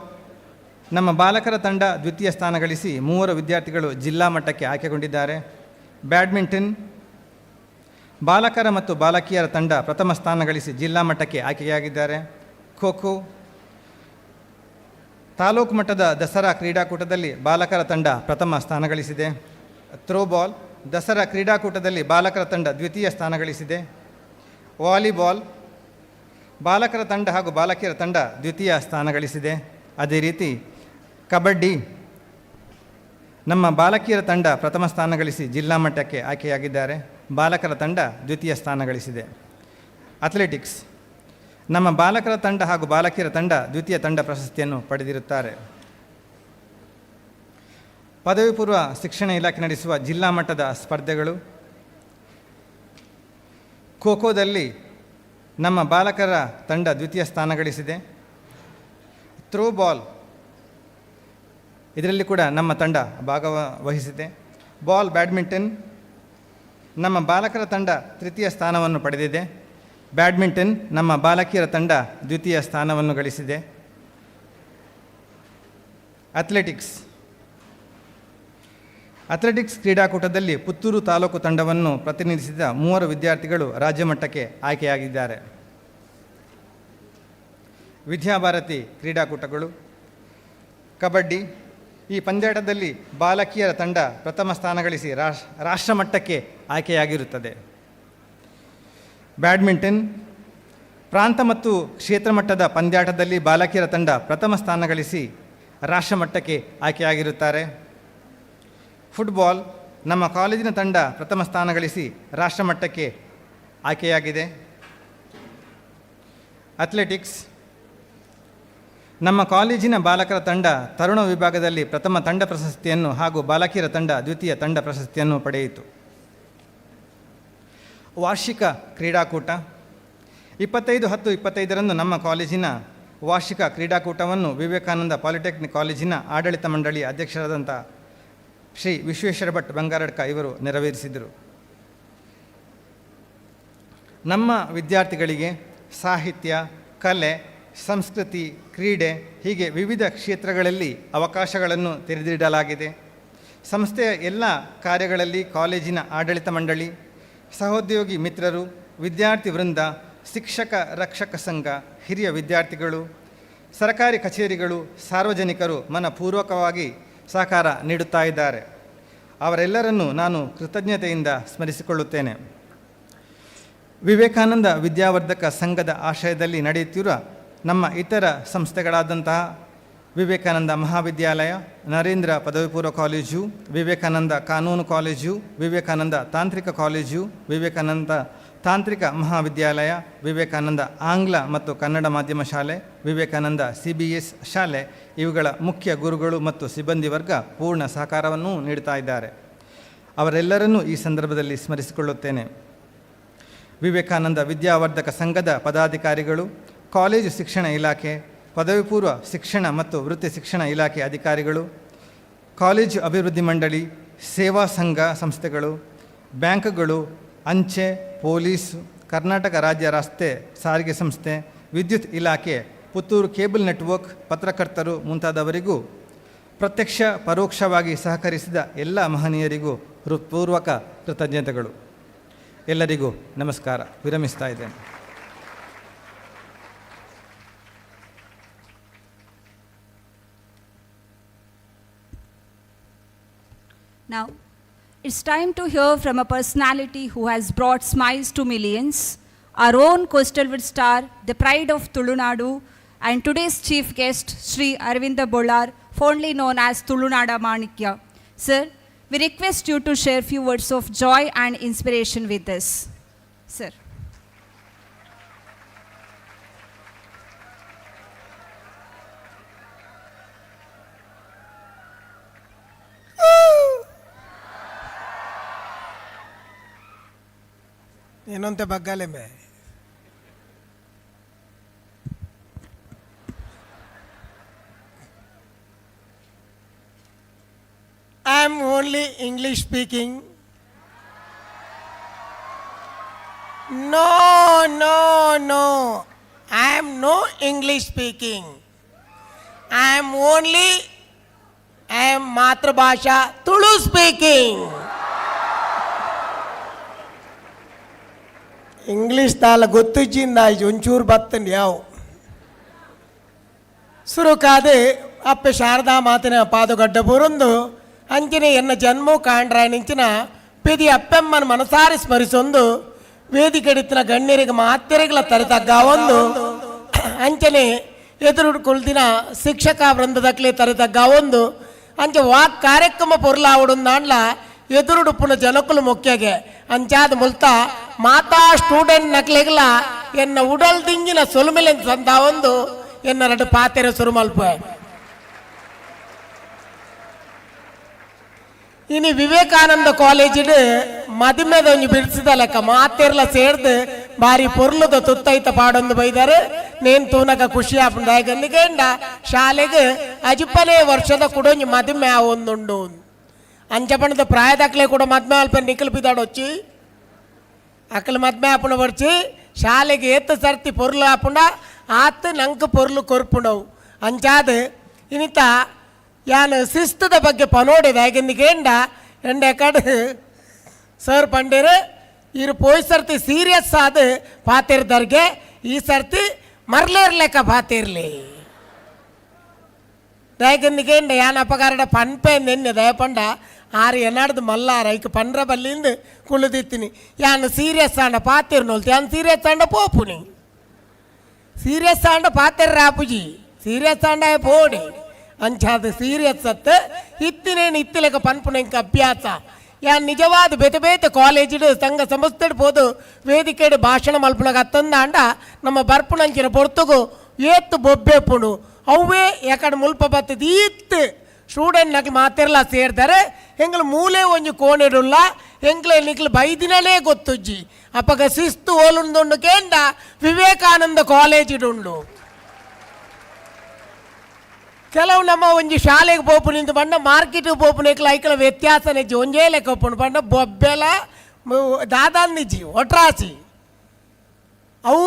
ನಮ್ಮ ಬಾಲಕರ ತಂಡ ದ್ವಿತೀಯ ಸ್ಥಾನ ಗಳಿಸಿ 3 ವಿದ್ಯಾರ್ಥಿಗಳು ಜಿಲ್ಲಾ ಮಟ್ಟಕ್ಕೆ ಆಯ್ಕೆಗೊಂಡಿದ್ದಾರೆ. ಬ್ಯಾಡ್ಮಿಂಟನ್ ಬಾಲಕರ ಮತ್ತು ಬಾಲಕಿಯರ ತಂಡ ಪ್ರಥಮ ಸ್ಥಾನ ಗಳಿಸಿ ಜಿಲ್ಲಾ ಮಟ್ಟಕ್ಕೆ ಆಯ್ಕೆಯಾಗಿದ್ದಾರೆ. ಖೋ ಖೋ ತಾಲೂಕು ಮಟ್ಟದ ದಸರಾ ಕ್ರೀಡಾಕೂಟದಲ್ಲಿ ಬಾಲಕರ ತಂಡ ಪ್ರಥಮ ಸ್ಥಾನ ಗಳಿಸಿದೆ. ಥ್ರೋಬಾಲ್ ದಸರಾ ಕ್ರೀಡಾಕೂಟದಲ್ಲಿ ಬಾಲಕರ ತಂಡ ದ್ವಿತೀಯ ಸ್ಥಾನ ಗಳಿಸಿದೆ. ವಾಲಿಬಾಲ್ ಬಾಲಕರ ತಂಡ ಹಾಗೂ ಬಾಲಕಿಯರ ತಂಡ ದ್ವಿತೀಯ ಸ್ಥಾನ ಗಳಿಸಿದೆ. ಅದೇ ರೀತಿ ಕಬಡ್ಡಿ ನಮ್ಮ ಬಾಲಕಿಯರ ತಂಡ ಪ್ರಥಮ ಸ್ಥಾನ ಗಳಿಸಿ ಜಿಲ್ಲಾ ಮಟ್ಟಕ್ಕೆ ಆಯ್ಕೆಯಾಗಿದ್ದಾರೆ. ಬಾಲಕರ ತಂಡ ದ್ವಿತೀಯ ಸ್ಥಾನ ಗಳಿಸಿದೆ. ಅಥ್ಲೆಟಿಕ್ಸ್ ನಮ್ಮ ಬಾಲಕರ ತಂಡ ಹಾಗೂ ಬಾಲಕಿಯರ ತಂಡ ದ್ವಿತೀಯ ತಂಡ ಪ್ರಶಸ್ತಿಯನ್ನು ಪಡೆದಿರುತ್ತಾರೆ. ಪದವಿ ಪೂರ್ವ ಶಿಕ್ಷಣ ಇಲಾಖೆ ನಡೆಸುವ ಜಿಲ್ಲಾ ಮಟ್ಟದ ಸ್ಪರ್ಧೆಗಳು. ಖೋ ಖೋದಲ್ಲಿ ನಮ್ಮ ಬಾಲಕರ ತಂಡ ದ್ವಿತೀಯ ಸ್ಥಾನ ಗಳಿಸಿದೆ. ಥ್ರೋಬಾಲ್ ಇದರಲ್ಲಿ ಕೂಡ ನಮ್ಮ ತಂಡ ಭಾಗವಹಿಸಿದೆ. ಬಾಲ್ ಬ್ಯಾಡ್ಮಿಂಟನ್ ನಮ್ಮ ಬಾಲಕರ ತಂಡ ತೃತೀಯ ಸ್ಥಾನವನ್ನು ಪಡೆದಿದೆ. ಬ್ಯಾಡ್ಮಿಂಟನ್ ನಮ್ಮ ಬಾಲಕಿಯರ ತಂಡ ದ್ವಿತೀಯ ಸ್ಥಾನವನ್ನು ಗಳಿಸಿದೆ. ಅಥ್ಲೆಟಿಕ್ಸ್ ಕ್ರೀಡಾಕೂಟದಲ್ಲಿ ಪುತ್ತೂರು ತಾಲೂಕು ತಂಡವನ್ನು ಪ್ರತಿನಿಧಿಸಿದ 3 ವಿದ್ಯಾರ್ಥಿಗಳು ರಾಜ್ಯ ಮಟ್ಟಕ್ಕೆ ಆಯ್ಕೆಯಾಗಿದ್ದಾರೆ. ವಿದ್ಯಾಭಾರತಿ ಕ್ರೀಡಾಕೂಟಗಳು. ಕಬಡ್ಡಿ ಈ ಪಂದ್ಯಾಟದಲ್ಲಿ ಬಾಲಕಿಯರ ತಂಡ ಪ್ರಥಮ ಸ್ಥಾನ ಗಳಿಸಿ ರಾಷ್ಟ್ರ ಮಟ್ಟಕ್ಕೆ ಆಯ್ಕೆಯಾಗಿರುತ್ತದೆ. ಬ್ಯಾಡ್ಮಿಂಟನ್ ಪ್ರಾಂತ ಮತ್ತು ಕ್ಷೇತ್ರ ಮಟ್ಟದ ಪಂದ್ಯಾಟದಲ್ಲಿ ಬಾಲಕಿಯರ ತಂಡ ಪ್ರಥಮ ಸ್ಥಾನ ಗಳಿಸಿ ರಾಷ್ಟ್ರ ಮಟ್ಟಕ್ಕೆ ಆಯ್ಕೆಯಾಗಿರುತ್ತಾರೆ. ಫುಟ್ಬಾಲ್ ನಮ್ಮ ಕಾಲೇಜಿನ ತಂಡ ಪ್ರಥಮ ಸ್ಥಾನ ಗಳಿಸಿ ರಾಷ್ಟ್ರ ಮಟ್ಟಕ್ಕೆ ಆಯ್ಕೆಯಾಗಿದೆ. ಅಥ್ಲೆಟಿಕ್ಸ್ ನಮ್ಮ ಕಾಲೇಜಿನ ಬಾಲಕರ ತಂಡ ತರುಣ ವಿಭಾಗದಲ್ಲಿ ಪ್ರಥಮ ತಂಡ ಪ್ರಶಸ್ತಿಯನ್ನು ಹಾಗೂ ಬಾಲಕಿಯರ ತಂಡ ದ್ವಿತೀಯ ತಂಡ ಪ್ರಶಸ್ತಿಯನ್ನು ಪಡೆಯಿತು. ವಾರ್ಷಿಕ ಕ್ರೀಡಾಕೂಟ 25/10/25ರಂದು ನಮ್ಮ ಕಾಲೇಜಿನ ವಾರ್ಷಿಕ ಕ್ರೀಡಾಕೂಟವನ್ನು ವಿವೇಕಾನಂದ ಪಾಲಿಟೆಕ್ನಿಕ್ ಕಾಲೇಜಿನ ಆಡಳಿತ ಮಂಡಳಿ ಅಧ್ಯಕ್ಷರಾದಂಥ ಶ್ರೀ ವಿಶ್ವೇಶ್ವರ ಭಟ್ ಬಂಗಾರಡ್ಕ ಇವರು ನೆರವೇರಿಸಿದರು. ನಮ್ಮ ವಿದ್ಯಾರ್ಥಿಗಳಿಗೆ ಸಾಹಿತ್ಯ, ಕಲೆ, ಸಂಸ್ಕೃತಿ, ಕ್ರೀಡೆ ಹೀಗೆ ವಿವಿಧ ಕ್ಷೇತ್ರಗಳಲ್ಲಿ ಅವಕಾಶಗಳನ್ನು ತೆರೆದಿಡಲಾಗಿದೆ. ಸಂಸ್ಥೆಯ ಎಲ್ಲ ಕಾರ್ಯಗಳಲ್ಲಿ ಕಾಲೇಜಿನ ಆಡಳಿತ ಮಂಡಳಿ, ಸಹೋದ್ಯೋಗಿ ಮಿತ್ರರು, ವಿದ್ಯಾರ್ಥಿ ವೃಂದ, ಶಿಕ್ಷಕ ರಕ್ಷಕ ಸಂಘ, ಹಿರಿಯ ವಿದ್ಯಾರ್ಥಿಗಳು, ಸರ್ಕಾರಿ ಕಚೇರಿಗಳು, ಸಾರ್ವಜನಿಕರು ಮನಪೂರ್ವಕವಾಗಿ ಸಹಕಾರ ನೀಡುತ್ತಾ ಇದ್ದಾರೆ. ಅವರೆಲ್ಲರನ್ನೂ ನಾನು ಕೃತಜ್ಞತೆಯಿಂದ ಸ್ಮರಿಸಿಕೊಳ್ಳುತ್ತೇನೆ. ವಿವೇಕಾನಂದ ವಿದ್ಯಾವರ್ಧಕ ಸಂಘದ ಆಶ್ರಯದಲ್ಲಿ ನಡೆಯುತ್ತಿರುವ ನಮ್ಮ ಇತರ ಸಂಸ್ಥೆಗಳಾದಂತಹ ವಿವೇಕಾನಂದ ಮಹಾವಿದ್ಯಾಲಯ, ನರೇಂದ್ರ ಪದವಿ ಪೂರ್ವ ಕಾಲೇಜು, ವಿವೇಕಾನಂದ ಕಾನೂನು ಕಾಲೇಜು, ವಿವೇಕಾನಂದ ತಾಂತ್ರಿಕ ಕಾಲೇಜು, ವಿವೇಕಾನಂದ ತಾಂತ್ರಿಕ ಮಹಾವಿದ್ಯಾಲಯ, ವಿವೇಕಾನಂದ ಆಂಗ್ಲ ಮತ್ತು ಕನ್ನಡ ಮಾಧ್ಯಮ ಶಾಲೆ, ವಿವೇಕಾನಂದ CBS ಶಾಲೆ ಇವುಗಳ ಮುಖ್ಯ ಗುರುಗಳು ಮತ್ತು ಸಿಬ್ಬಂದಿ ವರ್ಗ ಪೂರ್ಣ ಸಹಕಾರವನ್ನು ನೀಡುತ್ತಾ ಇದ್ದಾರೆ. ಅವರೆಲ್ಲರನ್ನೂ ಈ ಸಂದರ್ಭದಲ್ಲಿ ಸ್ಮರಿಸಿಕೊಳ್ಳುತ್ತೇನೆ. ವಿವೇಕಾನಂದ ವಿದ್ಯಾವರ್ಧಕ ಸಂಘದ ಪದಾಧಿಕಾರಿಗಳು, ಕಾಲೇಜು ಶಿಕ್ಷಣ ಇಲಾಖೆ, ಪದವಿ ಪೂರ್ವ ಶಿಕ್ಷಣ ಮತ್ತು ವೃತ್ತಿ ಶಿಕ್ಷಣ ಇಲಾಖೆ ಅಧಿಕಾರಿಗಳು, ಕಾಲೇಜು ಅಭಿವೃದ್ಧಿ ಮಂಡಳಿ, ಸೇವಾ ಸಂಘ ಸಂಸ್ಥೆಗಳು, ಬ್ಯಾಂಕ್ಗಳು, ಅಂಚೆ, ಪೊಲೀಸು, ಕರ್ನಾಟಕ ರಾಜ್ಯ ರಸ್ತೆ ಸಾರಿಗೆ ಸಂಸ್ಥೆ, ವಿದ್ಯುತ್ ಇಲಾಖೆ, ಪುತ್ತೂರು ಕೇಬಲ್ ನೆಟ್ವರ್ಕ್, ಪತ್ರಕರ್ತರು ಮುಂತಾದವರಿಗೂ ಪ್ರತ್ಯಕ್ಷ ಪರೋಕ್ಷವಾಗಿ ಸಹಕರಿಸಿದ ಎಲ್ಲ ಮಹನೀಯರಿಗೂ ಹೃತ್ಪೂರ್ವಕ ಕೃತಜ್ಞತೆಗಳು. ಎಲ್ಲರಿಗೂ ನಮಸ್ಕಾರ. ವಿರಮಿಸ್ತಾ ಇದ್ದೇನೆ. Now, it's time to hear from a personality who has brought smiles to millions, our own Coastalwood star, the pride of Tulunadu, and today's chief guest, Sri Aravinda Bollar, fondly known as Tulunada Manikya. Sir, we request you to share few words of joy and inspiration with us. Sir. ಏನಂತೆ ಬಗ್ಗಾಲೆ May I am only English speaking. No. I am no English speaking. I am Matrabhasha Tulu speaking. English ತಾಲ ಗೊತ್ತಿಜ್ಜಿಂದ ಒಂಚೂರು ಬತ್ತಂಡು ಯಾವ ಸುರುಕಾದೆ ಅಪ್ಪೆ ಶಾರದಾ ಮಾತಿನ ಪಾದಗಡ್ಡ ಬುರಂದು ಅಂಚನೆ ಎನ್ನ ಜನ್ಮು ಕಾಂಡ್ರಾಯನಿಂಚಿನ ಪೆದಿ ಅಪ್ಪೆಮ್ಮನ ಮನಸಾರಿ ಸ್ಮರಿಸೊಂದು ವೇದಿಕೆಡಿತ್ತಿನ ಗಣ್ಯರಿಗೆ ಮಾತ್ಯರಿಗಳ ತರೆತಗ್ಗ ಒಂದು ಅಂಚನೆ ಎದುರು ಕುಳ್ದಿನ ಶಿಕ್ಷಕ ವೃಂದದಕ್ಲೆ ತರೆತಗ್ಗ ಒಂದು ಅಂಚೆ ವಾಕ್ ಕಾರ್ಯಕ್ರಮ ಪೊರ್ಲಾವಡುಂದಾಂಡ್ಲ ಎದುರುಡುಪ್ಪುನ ಜನಕುಲು ಮುಖ್ಯಗೆ ಅಂಚಾದ ಮುಲ್ತ ಮಾತಾ ಸ್ಟೂಡೆಂಟ್ ನಕ್ಲೆಗ್ಲ ಎನ್ನ ಉಡಲ್ ದಿಂಗಿನ ಸೊಲುಮೆಲೆನ್ ಸಂದ ಒಂದು ಎನ್ನ ರಡು ಪಾತೆರೆ ಸುರುಮಲ್ಪ ಇನಿ ವಿವೇಕಾನಂದ ಕಾಲೇಜಿಡ್ ಮದಿಮೆದ ಒಂಜಿ ಬಿಡಿಸಿದ ಲೆಕ್ಕ ಮಾತೆರ್ಲ ಸೇರ್ದು ಬಾರಿ ಪೊರ್ಲುದ ತುತ್ತೈತ ಪಾಡೊಂದು ಬೈದಾರೆ ನೇನ್ ತೂನಗ ಖುಷಿ ಆಪುಂಡ ಶಾಲೆಗೆ ಅಜಿಪ್ಪನೇ ವರ್ಷದ ಕೂಡ ಒಂಜಿ ಮದಿಮೆ ಒಂದುಂಡು ಅಂಚಪಣದ ಪ್ರಾಯದಕ್ಲೆ ಕೂಡ ಮದ್ಮೆ ಅಲ್ಪ ನಿಖಲ್ ಬಿದ್ದಾಡೊಚ್ಚಿ ಅಕ್ಕಲು ಮದ್ಮೆ ಆಪುಣ ಬರ್ಚಿ ಶಾಲೆಗೆ ಎತ್ತು ಸರ್ತಿ ಪೊರ್ಲು ಆಪುಂಡ ಆತು ನಂಗೆ ಪೊರ್ಲು ಕೊರ್ಪುಂಡವು ಅಂಚಾದ ಇನಿತ ಯಾನು ಶಿಸ್ತದ ಬಗ್ಗೆ ಪನೋಡಿದೆ ಹೇಗೆಂದಿಗೇಂಡ ಎಂಡ ಕಡೆ ಸರ್ ಪಂಡೇರು ಇರು ಪೋಯ್ ಸರ್ತಿ ಸೀರಿಯಸ್ ಆದ ಪಾತಿರ್ದರ್ಗೆ ಈ ಸರ್ತಿ ಮರ್ಲೇರ್ಲೆಕ್ಕ ಪಾತಿರ್ಲಿ ದಯಗಂದಿಗೇಂಡ ಯಾನ ಅಪಗಾರಡ ಪನ್ಪೆ ನೆನ್ನೆ ದಯಪಂಡ ಆರು ಎನ್ನಾಡ್ದು ಮಲ್ಲಾರ ಈಗ ಪಂಡ್ರ ಬಲ್ಲಿಂದ ಕುಳಿದಿತ್ತೀನಿ ಯಾನು ಸೀರಿಯಸ್ ಆಂಡ ಪಾತಿರ್ನೋಲ್ತಿ ಯಾನು ಸೀರಿಯಸ್ ಆಂಡ ಪೋಪುನಿ ಸೀರಿಯಸ್ ಆಂಡ ಪಾತಿರ್ ರಾಪುಜಿ ಸೀರಿಯಸ್ ಆಂಡ ಪೋಡಿ ಅಂಚಾದ ಸೀರಿಯಸ್ ಅತ್ತ ಇತ್ತಿನೇನು ಇತ್ತಿಲೆಕ ಪನ್ಪುನ ಇಂಕ ಅಭ್ಯಾಸ ಯಾನ್ ನಿಜವಾದ ಬೇತೆ ಬೇತೆ ಕಾಲೇಜಿಡು ಸಂಘ ಸಂಸ್ಥೆಡ್ ಪೋದು ವೇದಿಕೆಡು ಭಾಷಣ ಮಲ್ಪುನಾಗ ಅತ್ತಂದಾಂಡ ನಮ್ಮ ಬರ್ಪುಣಂಚಿನ ಪೊರ್ತುಗು ಏತ್ತು ಬೊಬ್ಬೆಪ್ಪುಡು ಅವೇ ಯಾಕಡೆ ಮುಲ್ಪ ಬತ್ತದ ಈತ್ ಸ್ಟೂಡೆಂಟ್ ನಕ್ಲು ಮಾತೆರ್ಲ ಸೇರ್ತಾರೆ ಹೆಂಗ್ಲು ಮೂಲೆ ಒಂಜಿ ಕೋಣೆಡುಲ್ಲ ಹೆಂಗ್ಲೆ ನಿಕ್ಲು ಬೈದಿನಲೇ ಗೊತ್ತುಜ್ಜಿ ಅಪ್ಪಗ ಶಿಸ್ತು ಓಲುಂದುಂಡು ಕೇಂಡ ವಿವೇಕಾನಂದ ಕಾಲೇಜಿಡುಂಡು ಕೆಲವು ನಮ್ಮ ಒಂಜಿ ಶಾಲೆಗೆ ಪೋಪುನಿಂದ ಬಂಡ ಮಾರ್ಕೆಟ್ಗೆ ಪೋಪುನೇಕ್ಲ ಐಕಲ ವ್ಯತ್ಯಾಸ ನೆಜ್ಜಿ ಒಂಜೇ ಲೆಕ್ಕ ಒಪ್ಪುಂಡು ಬಂಡ ಬೊಬ್ಬೆಲ ದಾದಾಂದಿಜ್ಜಿ ಒಟ್ರಾಸಿ ಅವು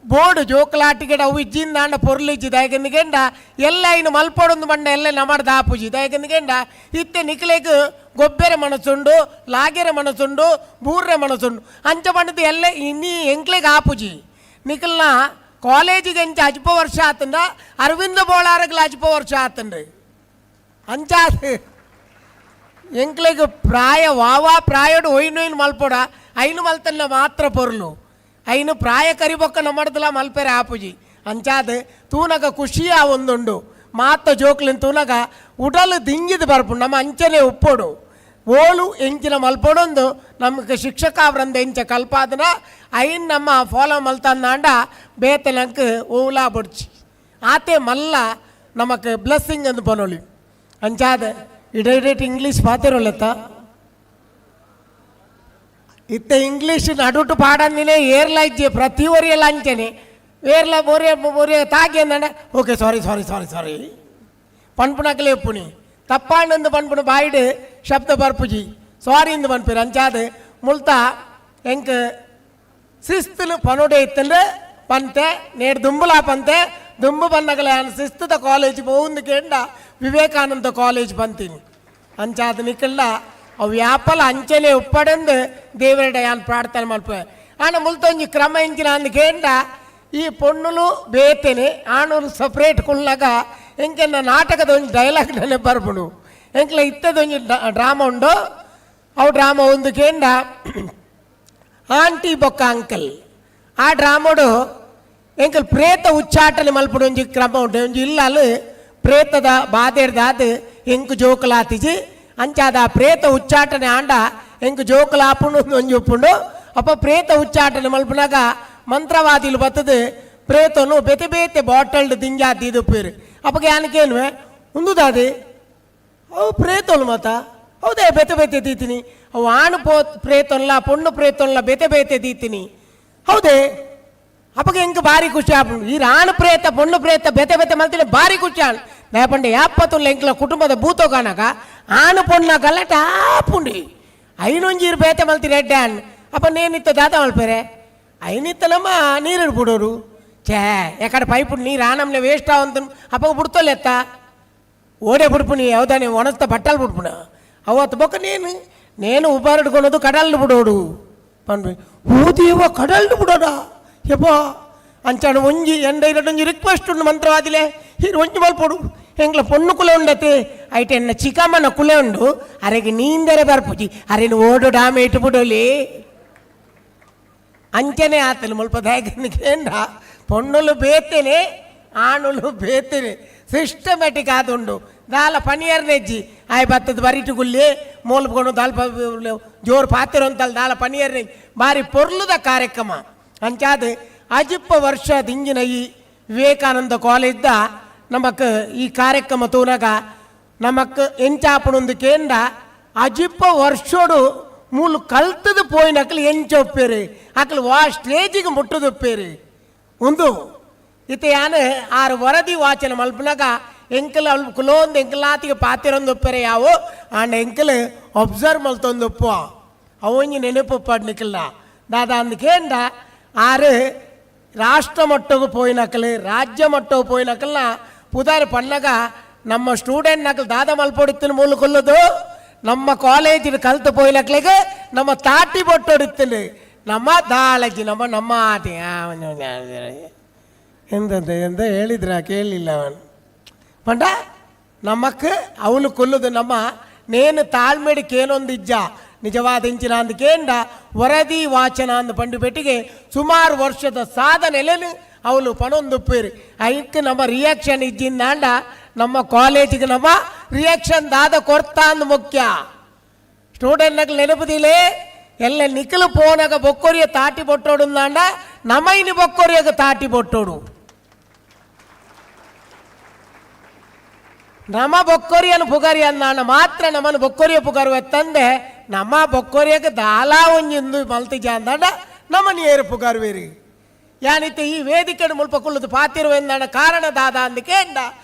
ಬೋರ್ಡು ಜೋಕಲಾಟಿಗೆಡ ಅವು ಇಜ್ಜಿಂದಾಂಡ ಪೊರ್ಲಿಜ್ಜಿ ದಯಗಂದಿಗೆಂಡ ಎಲ್ಲ ಇನ್ನು ಮಲ್ಪೊಡೊಂದು ಬಂಡ ಎಲ್ಲ ನಮಡ್ದು ಆಪುಜಿ ದಯಗಂದಿಗೆಂಡ ಇತ್ತೆ ನಿಕ್ಲೆಗ್ ಗೊಬ್ಬೆರೆ ಮನಸ್ಸುಂಡು ಲಾಗೆರೆ ಮನಸ್ಸುಂಡು ಬೂರ್ರೆ ಮನಸ್ಸುಂಡು ಅಂಚ ಬಂಡದು ಎಲ್ಲ ಇನ್ನೀ ಎಂಕ್ಲೆಗ್ ಆಪುಜಿ ನಿಖಲ್ನ ಕಾಲೇಜಿಗೆ ಅಂಚ ಅಜ್ಪ ವರ್ಷ ಆತಂಡ ಅರವಿಂದ ಬೋಳಾರಗ್ಲ ಅಜ್ಪ ವರ್ಷ ಆತಂಡ್ರಿ ಅಂಚಾದ ಎಂಕ್ಲೆಗ್ ಪ್ರಾಯ ವಾವಾ ಪ್ರಾಯಡು ಒಯ್ನು ಮಲ್ಪೊಡ ಐನು ಮಲ್ತನ್ನ ಮಾತ್ರ ಪೊರ್ಲು ಐನು ಪ್ರಾಯ ಕರಿಬೊಕ್ಕ ನಮ್ಮಡ್ದಲ ಮಲ್ಪೆರೆ ಆಪುಜಿ ಅಂಚಾದ ತೂನಗ ಖುಷಿಯ ಒಂದುಂಡು ಮಾತ ಜೋಕ್ಲಿನ ತೂನಗ ಉಡಲು ದಿಂಗಿದ ಬರ್ಪುಂಡು ನಮ್ಮ ಅಂಚನೆ ಉಪ್ಪೊಡು ಓಳು ಎಂಚಿನ ಮಲ್ಪೊಡೊಂದು ನಮಗೆ ಶಿಕ್ಷಕ ಅವರಂದ ಎಂಚ ಕಲ್ಪಾದನ ಐನ್ ನಮ್ಮ ಫಾಲೋ ಮಲ್ತಂದಾಂಡ ಬೇತೆ ನಂಗೆ ಓಲಾ ಬಡ್ಚಿ ಆತೆ ಮಲ್ಲ ನಮಕ್ ಬ್ಲೆಸ್ಸಿಂಗ್ ಅಂದು ಪನೊಳಿ ಅಂಚಾದ ಇಡೈಡೇಟ್ ಇಂಗ್ಲೀಷ್ ಪಾತಿರೋಲೆತ್ತ ಇತ್ತೆ ಇಂಗ್ಲೀಷ್ ನಡುಟು ಪಾಡಂದಿನೇ ಏರ್ಲ ಇಜ್ಜೆ ಪ್ರತಿ ಒರಿಯಲ್ಲ ಅಂಚನೆ ಏರ್ಲ ಒರಿಯ ತಾಗಿ ಅಂದಂಡ ಓಕೆ ಸಾರಿ ಪನ್ಪುನಕ್ಲೆ ಎಪ್ಪುನಿ ತಪ್ಪಾಂಡು ಪನ್ಪುನ ಬಾಯಿಡು ಶಬ್ದ ಬರ್ಪುಜಿ ಸಾರಿ ಇಂದು ಪನ್ಪೇರು ಅಂಚಾದ ಮುಲ್ತ ಎಂಕ್ ಶಿಸ್ತುಲು ಪನೋಡೆ ಇತ್ತಂದ್ರೆ ಪಂತೆ ನೇಡು ದುಂಬುಲಾ ಪಂತೆ ದುಂಬು ಬನ್ನಗಲ ಶಿಸ್ತುದ ಕಾಲೇಜ್ ಬೋಂದು ಕೇಂಡ ವಿವೇಕಾನಂದ ಕಾಲೇಜ್ ಬಂತೀನಿ ಅಂಚಾದ ನಿಕ್ಕಲ್ಲ ಅವು ಯಾಪಲ ಅಂಚನೆ ಉಪ್ಪಡೆಂದು ದೇವರಡ ಯಾನ್ ಪ್ರಾರ್ಥನೆ ಮಲ್ಪ ಆಣ ಮುಲ್ತೊಂಜಿ ಕ್ರಮ ಇಂಚಿನ ಅಂದು ಕೇಂಡ ಈ ಪೊಣ್ಣುಲು ಬೇತೇನೆ ಆಣೂರು ಸಪ್ರೇಟ್ ಕುಳ್ಳಾಗ ಎಂಕೆನ್ನ ನಾಟಕದ ಒಂಜಿ ಡೈಲಾಗ್ ನೆನೆ ಬರ್ಬುಡು ಎಂಕ್ಲ ಇತ್ತದೊಂಜಿ ಡ್ರಾಮಾ ಉಂಡು ಅವು ಡ್ರಾಮಾ ಒಂದು ಕೇಂಡ ಆಂಟಿ ಬೊಕ್ಕ ಅಂಕಲ್ ಆ ಡ್ರಾಮೋಡು ಎಂಕಲ್ ಪ್ರೇತ ಉಚ್ಚಾಟನೆ ಮಲ್ಪಡು ಒಂಜಿ ಕ್ರಮ ಉಂಟು ಒಂಜಿ ಇಲ್ಲಲು ಪ್ರೇತದ ಬಾಧೆರ್ದಾದ ಎಂಕು ಜೋಕಲಾತಿಜಿ ಅಂಚಾದ ಪ್ರೇತ ಉಚ್ಚಾಟನೆ ಆಂಡ ಎಂಕು ಜೋಕಲಾಪುಂಡು ಒಂಜಿ ಉಪ್ಪುಂಡು ಅಪ್ಪ ಪ್ರೇತ ಉಚ್ಚಾಟನೆ ಮಲ್ಪನಾಗ ಮಂತ್ರವಾದಿಲು ಬತ್ತದು ಪ್ರೇತನು ಬೇತೆ ಬೇತೆ ಬಾಟಲ್ಡ್ ದಿಂಜಾತಿ ಇದುಪ್ಪೇರು ಅಪ್ಪಗೆ ಯಾನಕ್ಕೇನು ಉಂದುದಾದಿ ಅವು ಪ್ರೇತಲು ಮತ ಹೌದೇ ಬೇತೆ ಬೇತೆ ತೀತೀನಿ ಅವು ಆಣು ಪ್ರೇತೊಲ್ಲ ಪೊಣ್ಣು ಪ್ರೇತೊಲ್ಲ ಬೇತೆ ಬೇತೆ ದೀತಿನಿ ಹೌದೇ ಅಪ್ಪಗೆ ಹೆಂಗೆ ಭಾರಿ ಖುಷಿ ಆಪುಂಡು ಈ ಆಣು ಪ್ರೇತ ಪೊಣ್ಣು ಪ್ರೇತ ಬೇತೆ ಬೇತೆ ಮಲ್ತಿನ ಭಾರಿ ಖುಷಿ ಆಣ್ ನೇಪಂಡೆ ಯಾಪತ್ತುಲ್ಲ ಎಂಕ್ಲ ಕುಟುಂಬದ ಭೂತೋ ಕಾಣಕ ಆಣು ಪೊಣ್ಣ ಗಲಾಟ ಆಪುಂಡಿ ಐನೊಂಜೀರು ಬೇತೆ ಮಲ್ತಿನ ಎಡ್ಡೆ ಅಣ್ಣ ಅಪ್ಪ ನೇನಿತ್ತ ದಾತ ಮಲ್ಪೇರೆ ಐನಿತ್ತ ನಮ್ಮ ನೀರು ಬಿಡೋರು ಛೇ ಯಾಕಡೆ ಪೈಪು ನೀರು ಆನಮ್ನೆ ವೇಸ್ಟ್ ಆವಂತ ಅಪ್ಪಗೆ ಬಿಡ್ತೋಲೆತ್ತ ಓಡೆ ಬಿಡ್ಪುನಿ ಯಾವ್ದ ನೀವು ಒಣಸ್ತ ಬಟ್ಟಲು ಬಿಡ್ಪುಣ ಅವತ್ತು ಬೊಕ್ಕ నేను ಉಬಾರಡ್ಕೊಳೋದು ಕಡಲ್ಲು ಬಿಡೋಡು ಪನ್ರಿ ಊದಿಯವ ಕಡಲ್ಲು ಬಿಡೋಡ ಯಪ್ಪ ಅಂಚಾಡು ಒಂಜಿ ಎಂಡ ಇರಡೊಂಜಿ ರಿಕ್ವೆಸ್ಟ್ ಉಂಡು ಮಂತ್ರವಾದಿಲೆ ಹೀರು ಒಂಜಿ ಮಲ್ಪೋಡು ಹೆಂಗ್ಲ ಪೊಣ್ಣು ಕುಲೆ ಉಂಡತೆ ಐಟೆ ಎನ್ನ ಚಿಕ್ಕಮ್ಮನ ಕುಲೆ ಉಂಡು ಅರೆಗೆ ನೀಂದರೆ ಬರ್ಪುಜಿ ಅರೆನು ಓಡು ಡಾಮೆ ಇಟ್ಟು ಬಿಡೋಲಿ ಅಂಚನೆ ಆತಲು ಮುಲ್ಪ ದಾಯಕನಿಗೇಂಡ ಪೊಣ್ಣುಲು ಬೇತೇನೆ ಆಣುಲು ಬೇತೇನೆ ಸಿಸ್ಟಮ್ಯಾಟಿಕ್ ಆದುಂಡು ದಾಲ ಪನಿಯರ್ ನೆಜ್ಜಿ ಆಯ್ ಬತ್ತದ ಬರಿಟು ಗುಲ್ಲಿ ಮೂಲ್ಪಕೊಂಡು ದಾಲ್ ಜೋರು ಪಾತಿರೋ ಅಂತಲ್ಲ ದಾಲ ಪನಿಯರ್ ನೆಜ್ಜಿ ಬಾರಿ ಪೊರ್ಲುದ ಕಾರ್ಯಕ್ರಮ ಅಂಚಾದ ಅಜಿಪ್ಪ ವರ್ಷದ ಇಂಜಿನ ಈ ವಿವೇಕಾನಂದ ಕಾಲೇಜ್ದ ನಮಕ್ ಈ ಕಾರ್ಯಕ್ರಮ ತೂನಗ ನಮಕ್ ಎಂಚಾಪಣೊಂದು ಕೇಂದ್ರ ಅಜಿಪ್ಪ ವರ್ಷೋಡು ಮೂಲು ಕಲ್ತದ ಪೋಯಿನಕ್ಲು ಎಂಚೊಪ್ಪೇರಿ ಅಕ್ಲು ವಾ ಸ್ಟೇಜಿಗೆ ಮುಟ್ಟದೊಪ್ಪೇರಿ ಒಂದು ಇತ್ತೆ ಯಾನು ಆರು ವರದಿ ವಾಚನ ಮಲ್ಪನಾಗ ಎಂಕಲ್ ಅಲ್ಪ ಕುಲೊಂದು ಎಂಕಲಾತಿಗೆ ಪಾತಿರೊಂದೊಪ್ಪರೆ ಯಾವು ಆಂಡ ಎಂಕಲ್ ಒಬ್ಸರ್ವ್ ಮಲ್ತೊಂದೊಪ್ಪು ಅವೊಂಜಿ ನೆನಪು ಪಡ್ಲಿಕ್ಕಿಲ್ಲ ದಾದಾ ಅಂದಕೇಂಡ ಆರು ರಾಷ್ಟ್ರ ಮಟ್ಟಗೂ ಪೋಯಿನಕಲು ರಾಜ್ಯ ಮಟ್ಟವು ಪೋಯಿನಕಲ್ನ ಪುದಾರಿ ಪಣ್ಣಗ ನಮ್ಮ ಸ್ಟೂಡೆಂಟ್ ನಕಲು ದಾದ ಮಲ್ಪೊಡಿತ್ತಿನ ಮೂಲ ಕೊಲ್ಲದು ನಮ್ಮ ಕಾಲೇಜಿನ ಕಲ್ತು ಪೋಯಿನಕ್ಲಿಗೆ ನಮ್ಮ ತಾಟಿ ಬೊಟ್ಟೊಡಿತ್ತಿನ ನಮ್ಮ ದಾಳಜಿ ನಮ್ಮ ಆಟಿ ಎಂತ ಹೇಳಿದ್ರ ಕೇಳಲಿಲ್ಲ ಅವನು ಪಂಡ ನಮಕ್ ಅವನು ಕೊಲ್ಲುದು ನಮ್ಮ ನೇನು ತಾಳ್ಮೆಡಿಕೇನೊಂದಿಜ್ಜ ನಿಜವಾದ ಇಂಚಿನ ಅಂದಕೇಂಡ ವರದಿ ವಾಚನ ಅಂದ ಪಂಡು ಬೆಟ್ಟಿಗೆ ಸುಮಾರು ವರ್ಷದ ಸಾಧನೆಲೆನು ಅವಳು ಪಣೊಂದುಪ್ಪೇರಿ ಅದಕ್ಕೆ ನಮ್ಮ ರಿಯಾಕ್ಷನ್ ಇಜ್ಜಿಂದಾಂಡ ನಮ್ಮ ಕಾಲೇಜಿಗೆ ನಮ್ಮ ರಿಯಾಕ್ಷನ್ ದಾದ ಕೊರ್ತಾ ಅಂದ ಮುಖ್ಯ ಸ್ಟೂಡೆಂಟ್ನಕ್ಕೆ ನೆನಪುದಿಲೆ ಎಲ್ಲ ನಿಖಲು ಪೋನಾಗ ಬೊಕ್ಕೊರಿಯ ತಾಟಿ ಬೊಟ್ಟೋಡು ಅಂದಾಂಡ ನಮೈನಿ ಬೊಕ್ಕೊರಿಯಾಗ ತಾಟಿ ಬೊಟ್ಟೋಡು ನಮ್ಮ ಬೊಕ್ಕೊರಿಯನ್ನು ಪುಗಾರಿ ಅಂದಾಂಡ ಮಾತ್ರ ನಮ್ಮನ್ನು ಬೊಕ್ಕೊರಿಯ ಪುಗಾರು ತಂದೆ ನಮ್ಮ ಬೊಕ್ಕೊರಿಯಾಗ ದಾಲಾ ಒಂಜೊಂದು ಮಲ್ತಿಜ ಅಂದಾಂಡ ನಮ್ಮನ್ನು ಏರು ಪುಗಾರುವೇರಿ ಯಾನಿತ್ತೆ ಈ ವೇದಿಕೆ ಮುಲ್ಪ ಕುಲ್ಲದು ಪಾತಿರುವೆಂದಾಂಡ ಕಾರಣ ದಾದ ಅಂದಕೇಂಡ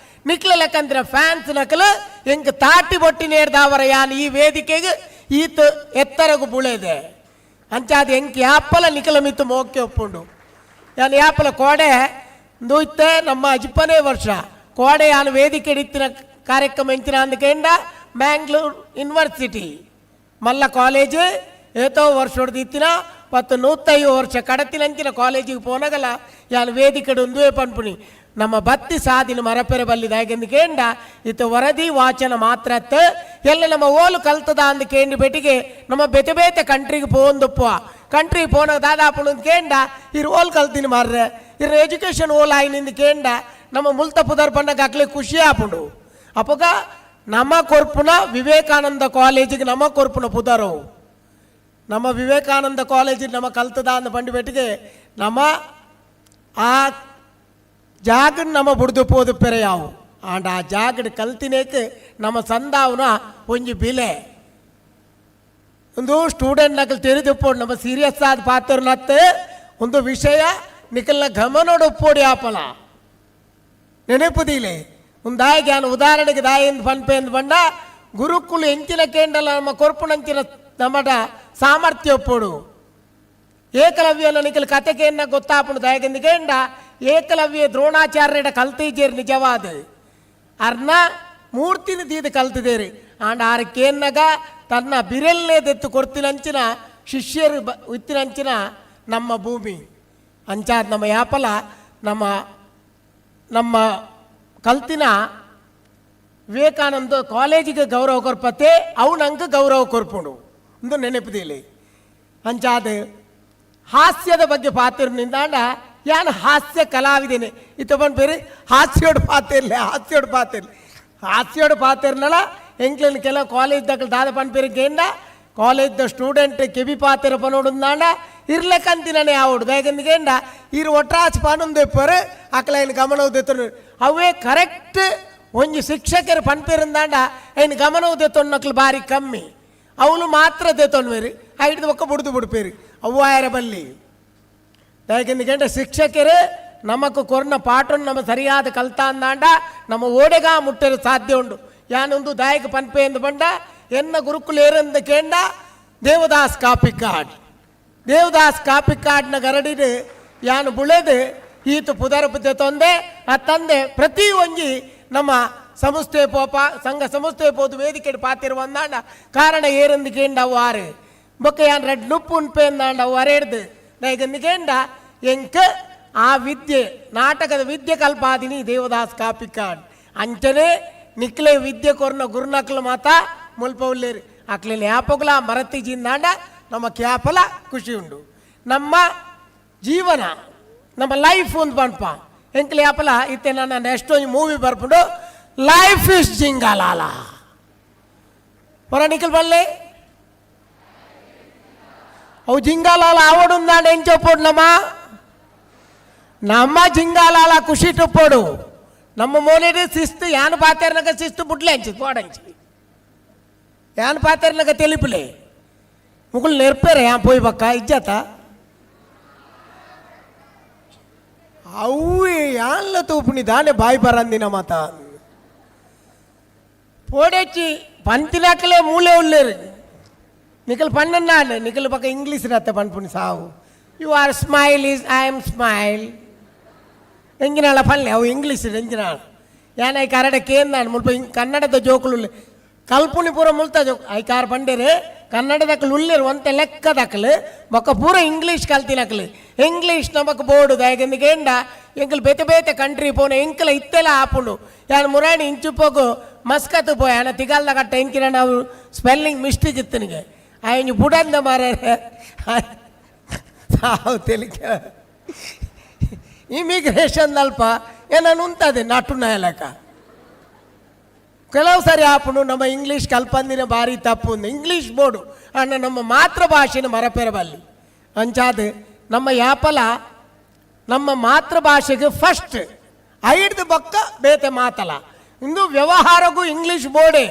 ನಿಕ್ಲ ಲೆಕ್ಕಂತಿನ ಫ್ಯಾನ್ಸ್ ನಕಲು ಎಂಕ್ ತಾಟಿ ಬೊಟ್ಟಿ ನೇರ್ದಾವರ ಯಾನ್ ಈ ವೇದಿಕೆಗೆ ಈತ ಎತ್ತರಗು ಬುಳೆದೆ ಅಂಚಾದ ಎಂಕ್ ಯಾಪಲ ನಿಖಲ ಮಿತ್ತು ಮೋಕ್ಕೆ ಒಪ್ಪುಂಡು ಯಾನ್ ಯಾಪಲ ಕೋಡೆ ದೂಯ್ತೆ ನಮ್ಮ ಅಜಿಪ್ಪನೇ ವರ್ಷ ಕೋಡೆ ಯಾನ್ ವೇದಿಕೆ ಇತ್ತಿನ ಕಾರ್ಯಕ್ರಮ ಎಂಚಿನ ಅಂದಕೇಂಡ ಮ್ಯಾಂಗ್ಳೂರ್ ಯೂನಿವರ್ಸಿಟಿ ಮಲ್ಲ ಕಾಲೇಜ್ ಏತೋ ವರ್ಷ ಹೊಡೆದಿತ್ತಿನ 105 ವರ್ಷ ಕಡತಿನಂಚಿನ ಕಾಲೇಜಿಗೆ ಪೋನಗಲ ಯಾನ್ ವೇದಿಕೆ ಒಂದುವೇ ಪನ್ಪುನಿ ನಮ್ಮ ಬತ್ತಿ ಸಾದಿನ ಮರಪೆರೆ ಬಲ್ಲಿದಾಗೆಂದುಕೇಂಡ ಇತ್ತು ವರದಿ ವಾಚನ ಮಾತ್ರ ಎಲ್ಲ ನಮ್ಮ ಓಲು ಕಲ್ತದ ಅಂದಕೇಂಡಿ ಬೆಟ್ಟಿಗೆ ನಮ್ಮ ಬೇತೆ ಬೇತೆ ಕಂಟ್ರಿಗೆ ಪೋಂದುಪ್ಪುವ ಕಂಟ್ರಿಗೆ ಪೋನ ದಾದಾಪುಣ ಕೇಂಡ ಇರು ಓಲ್ ಕಲ್ತಿನ ಮಾರ್ರೆ ಇರು ಎಜುಕೇಷನ್ ಓಲ್ ಆಯ್ನಿಂದ ಕೇಂಡ ನಮ್ಮ ಮುಲ್ತ ಪುದರ್ ಪಂಡಗ ಅಕ್ಲೆ ಖುಷಿ ಆಪುಂಡು ಅಪ್ಪಗ ನಮ್ಮ ಕೊರ್ಪುನ ವಿವೇಕಾನಂದ ಕಾಲೇಜಿಗೆ ನಮ್ಮ ಕೊರ್ಪುನ ಪುದರು ನಮ್ಮ ವಿವೇಕಾನಂದ ಕಾಲೇಜಿಗೆ ನಮ್ಮ ಕಲ್ತದ ಅಂದ ಪಂಡು ಬೆಟ್ಟಿಗೆ ನಮ್ಮ ಆ ಜಾಗ ನಮ್ಮ ಬುಡ್ದು ಪೋದು ಪೆರೆ ಯಾವು ಆಂಡ ಆ ಜಾಗದ ಕಲ್ತಿನೇಕ್ ನಮ್ಮ ಸಂದಾವನ ಒಂಜಿ ಬಿಲೆ ಒಂದು ಸ್ಟೂಡೆಂಟ್ ನಕಲ್ ತೆರೆದುಪ್ಪೋಡು ನಮ್ಮ ಸೀರಿಯಸ್ ಆದ ಪಾತ್ರನತ್ತೆ ಒಂದು ವಿಷಯ ನಿಕಲ್ನ ಗಮನೋಡು ಒಪ್ಪೋಡಿ ಆಪಲ ನೆನಪುದಿಲೆ ಒಂದು ದಾಯ ಜ್ಞಾನ ಉದಾಹರಣೆಗೆ ದಾಯ ಎಂದು ಪನ್ಪೆ ಎಂದು ಬಂಡ ಗುರುಕುಲು ಎಂಚಿನ ಕೇಂಡಲ ನಮ್ಮ ಕೊರ್ಪುನಂಚಿನ ನಮ್ಮಡ ಸಾಮರ್ಥ್ಯ ಒಪ್ಪೋಡು ಏಕಲವ್ಯನ ನಿಖಲ್ ಕತೆಗೆನ್ನ ಗೊತ್ತಾಪುಡು ದಯಗೆಂದು ಕೇಂಡ ಏಕಲವ್ಯ ದ್ರೋಣಾಚಾರ್ಯಡ ಕಲ್ತೀಜೇರಿ ನಿಜವಾದ ಅರ್ನ ಮೂರ್ತಿನ ತೀದು ಕಲ್ತಿದೇರಿ ಆಂಡ ಆರಕ್ಕೇನ್ನಗ ತನ್ನ ಬಿರೆಲ್ಲೇ ದೆತ್ತು ಕೊರ್ತಿನಂಚಿನ ಶಿಷ್ಯರು ಇತ್ತಿನಂಚಿನ ನಮ್ಮ ಭೂಮಿ ಅಂಚಾದ ನಮ್ಮ ಯಾಪಲ ನಮ್ಮ ಕಲ್ತಿನ ವಿವೇಕಾನಂದ ಕಾಲೇಜಿಗೆ ಗೌರವ ಕೊರ್ಪತ್ತೆ ಅವು ನಂಗೆ ಗೌರವ ಕೊರ್ಪುಂಡು ಒಂದು ನೆನಪುದಿಲ್ಲ ಅಂಚಾದ ಹಾಸ್ಯದ ಬಗ್ಗೆ ಪಾತ್ರನಿಂದಾಂಡ ಯಾನು ಹಾಸ್ಯ ಕಲಾವಿದೇನೆ ಇತ್ತು ಬಂದು ಬೇರೆ ಹಾಸ್ಯೋಡು ಹಾಸ್ಯೋಡು ಪಾತಿರ್ನಲ್ಲ ಎಂಕ್ಲನ್ ಕೆಲ ಕಾಲೇಜ್ದಾಗ ದಾದ ಪನ್ಪೇರಿ ಕೇಂಡ ಕಾಲೇಜ್ದ ಸ್ಟೂಡೆಂಟ್ ಕೆಬಿ ಪಾತಿರ ಪನೋಡುಂದಾಂಡ ಇರ್ಲೆಕ್ಕಂತಿನೇ ಆವಡು ದಯಗಂದಿಗೇಂಡ ಇರು ಒಟ್ರಾಚ್ ಪಾನೊಂದೆಪ್ಪರು ಅಕ್ಲ ಏನು ಗಮನವು ಅವೇ ಕರೆಕ್ಟ್ ಒಂಜಿ ಶಿಕ್ಷಕರು ಪನ್ಪೇರಿಂದಾಂಡ ಏನು ಗಮನವು ದೆತ್ತೊನ್ನಕ್ಲು ಭಾರಿ ಕಮ್ಮಿ ಅವಳು ಮಾತ್ರ ದೇತೊನ್ವೇರಿ ಐದು ಒಕ್ಕ ಬುಡ್ದು ಬಿಡ್ಪೇರಿ ಅವ್ವಾಯರ ಬಲ್ಲಿ ಯಾಕೆಂದ್ರೆ ಶಿಕ್ಷಕರೇ ನಮಕ್ ಕೊರ್ನ ಪಾಠವನ್ನು ನಮ್ಮ ಸರಿಯಾದ ಕಲ್ತಾ ಅಂದಾಂಡ ನಮ್ಮ ಓಡೆಗ ಮುಟ್ಟಲು ಸಾಧ್ಯ ಉಂಡು ಯಾನೊಂದು ದಾಯಕ ಪನ್ಪೆ ಎಂದು ಬಂಡ ಎನ್ನ ಗುರುಕುಲ ಏರೆಂದು ಕೇಂಡ ದೇವದಾಸ್ ಕಾಪಿ ಕಾರ್ಡ್ನ ಗರಡಿಡು ಯಾನು ಬುಳೆದು ಈತು ಪುದರ ಪುದ್ದೆ ತೊಂದೆ ಆ ತಂದೆ ಪ್ರತಿ ಒಂಜಿ ನಮ್ಮ ಸಂಸ್ಥೆ ಪೋಪ ಸಂಘ ಸಂಸ್ಥೆ ಪೋದು ವೇದಿಕೆ ಪಾತಿರು ಅಂದಾಂಡ ಕಾರಣ ಏರೆಂದು ಕೇಂಡ ಅವು ಆರು ಬೊಕ್ಕ ಯಾನ್ ರೆಡ್ ನುಪ್ಪು ಉನ್ಪೆ ಅಂದಾಂಡ ಅವು ಅರೆಡ್ದು ನೈಗಂದು ಕೇಂಡ ಎಂಕ ಆ ವಿದ್ಯೆ ನಾಟಕದ ವಿದ್ಯೆ ಕಲ್ಪಾದಿನಿ ದೇವದಾಸ್ ಕಾಪಿ ಕಾರ್ಡ್ ಅಂಚನೆ ನಿಕ್ಲೆ ವಿದ್ಯೆ ಕೊರ್ನ ಗುರುನಕ್ಲು ಮಾತ ಮುಲ್ಪವುಲ್ಲೇರಿ ಅಕ್ಲೆ ನ್ಯಾಪಗುಲ ಮರತಿ ಜಿಂದಾಂಡ ನಮ್ಮ ಕ್ಯಾಪಲ ಖುಷಿ ಉಂಡು ನಮ್ಮ ಜೀವನ ನಮ್ಮ ಲೈಫ್ ಒಂದು ಪಂಪ ಎಂಕ್ಲೆ ಯಾಪಲ ಇತ್ತೆ ನನ್ನ ಎಷ್ಟೊಂದು ಮೂವಿ ಬರ್ಪುಂಡು ಲೈಫ್ ಇಸ್ ಜಿಂಗಾಲಾಲ ಹೊರ ನಿಖಲ್ ಬಲ್ಲೆ ಅವು ಜಿಂಗಾಲಾಲ ಆವಡುಂದಾಂಡ ಎಂಚೋಪೋಡು ನಮ್ಮ ಜಿಂಗಾಲಾಲ ಖುಷಿ ಟುಪ್ಪೋಡು ನಮ್ಮ ಮೋನೇಡೆ ಶಿಸ್ತು ಯಾನ್ ಪಾತೆರ್ನಗ ಶಿಸ್ತು ಬುಡ್ಲೆ ಹಂಚಿ ತೋಡಂಚಿ ಯಾನ್ ಪಾತೆರ್ನಗ ತೆಲಿಪುಲೆ ಮುಗುಳು ನೆರ್ಪೇರೆ ಯಾ ಪೋಯ್ ಬಕ್ಕ ಇಜ್ಜತ ಅವು ಯಾನ್ಲ ತೂಪುನಿ ದಾನೆ ಬಾಯಿ ಬರಂದಿನ ಮಾತ ಪೋಡೆಚ್ಚಿ ಪಂತಿನಾಕಲೇ ಮೂಲೆ ಉಳ್ಳೇರು ನಿಖಲ್ ಪಣ್ಣನ್ನಾಳೆ ನಿಖಲ್ ಪಕ್ಕ ಇಂಗ್ಲೀಷ್ ರತ್ತೆ ಪನ್ಪುನಿ ಸಾವು you are smile is I am smile ಎಂಜಿನಾಳ ಪಲ್ಲೆ ಅವು ಇಂಗ್ಲೀಷ್ ಎಂಜಿನಾಳ ಯಾನ ಐ ಕನ್ನಡಕ್ಕೆ ನಾನು ಮುಲ್ಪ ಕನ್ನಡದ ಜೋಕುಲು ಕಲ್ಪುನಿ ಪೂರ ಮುಲ್ತ ಜೋಕ್ ಐಕಾರ್ ಪಂಡೇರು ಕನ್ನಡದಕ್ಕಲು ಉಳ್ಳೇರು ಒಂತೆ ಲೆಕ್ಕದಕ್ಕಲು ಬೊಕ್ಕ ಪೂರ ಇಂಗ್ಲೀಷ್ ಕಲ್ತಿನಕ್ಕಲು ಇಂಗ್ಲೀಷ್ ನಮಕ್ ಬೋರ್ಡು ಯಾಕೆಂದು ಕೇಂಡ ಎಂಕಲ್ ಬೇತೆ ಬೇತೆ ಕಂಟ್ರಿ ಪೋನೆ ಎಂಕಲ ಇತ್ತೆಲ್ಲ ಆಪುಂಡು ಯಾನು ಮುರಾಣಿ ಇಂಚು ಪೋಗು ಮಸ್ಕತ್ ಪೋಯ ಯಾನ ತಿಗಾಲ್ದ ಕಟ್ಟ ಎಂಕಿನ ನಾವು ಸ್ಪೆಲ್ಲಿಂಗ್ ಮಿಸ್ಟೇಕ್ ಇತ್ತನಿಗೆ ಆಯ್ತು ಬುಡಂದ ಮಾರ ಸಾವು ತೆಲಿಕ ಇಮಿಗ್ರೇಷನ್ ಅಲ್ಪ ಏನಾನು ಉಂಟದೆ ನಟು ನಾಯಲಕ ಕೆಲವು ಸರಿ ಆಪುಂಡು ನಮ್ಮ ಇಂಗ್ಲೀಷ್ ಕಲ್ಪಂದಿನ ಭಾರಿ ತಪ್ಪು ಇಂಗ್ಲೀಷ್ ಬೋರ್ಡು ಅಣ್ಣ ನಮ್ಮ ಮಾತೃಭಾಷೆನ ಮರಪೆರಬಲ್ಲಿ ಅಂಚಾದ ನಮ್ಮ ಯಾಪಲ ನಮ್ಮ ಮಾತೃಭಾಷೆಗೆ ಫಸ್ಟ್ ಐಡ್ದು ಬೊಕ್ಕ ಬೇತೆ ಮಾತಲ ಇಂದು ವ್ಯವಹಾರಗೂ ಇಂಗ್ಲೀಷ್ ಬೋರ್ಡೇ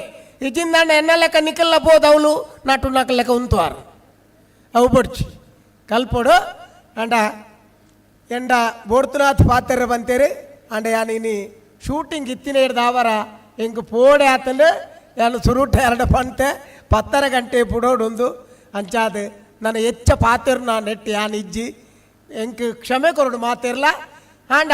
ಇಜಿಂದ ಎನ್ನ ಲೆಕ್ಕ ನಿಕಲ್ಲ ಬೋದು ಅವಳು ನಟು ನಕ ಲೆಕ್ಕ ಉಂತುವಾರು ಅವು ಬಡ್ಚಿ ಕಲ್ಪೋಡು ಅಂಡ ಎಂಡ ಬೋಡ್ತುನಾಥ್ ಪಾತೆರ ಬಂತೇರಿ ಅಂಡ ಯಾನು ಇನಿ ಶೂಟಿಂಗ್ ಇತ್ತಿನ ಹಿಡ್ದಾವರ ಎಂಕ್ ಪೋಡೆ ಆತಂಡು ಯಾನು ಸುರುಟ ಎರಡು ಪಂತೆ 10 ಗಂಟೆ ಪುಡೋಡೊಂದು ಅಂಚಾದ ನನ್ನ ಹೆಚ್ಚ ಪಾತೆರು ನಾನು ನೆಟ್ಟು ಯಾನು ಇಜ್ಜಿ ಎಂಕ್ ಕ್ಷಮೆ ಕೊರಡು ಮಾತಿರ್ಲ ಆಂಡ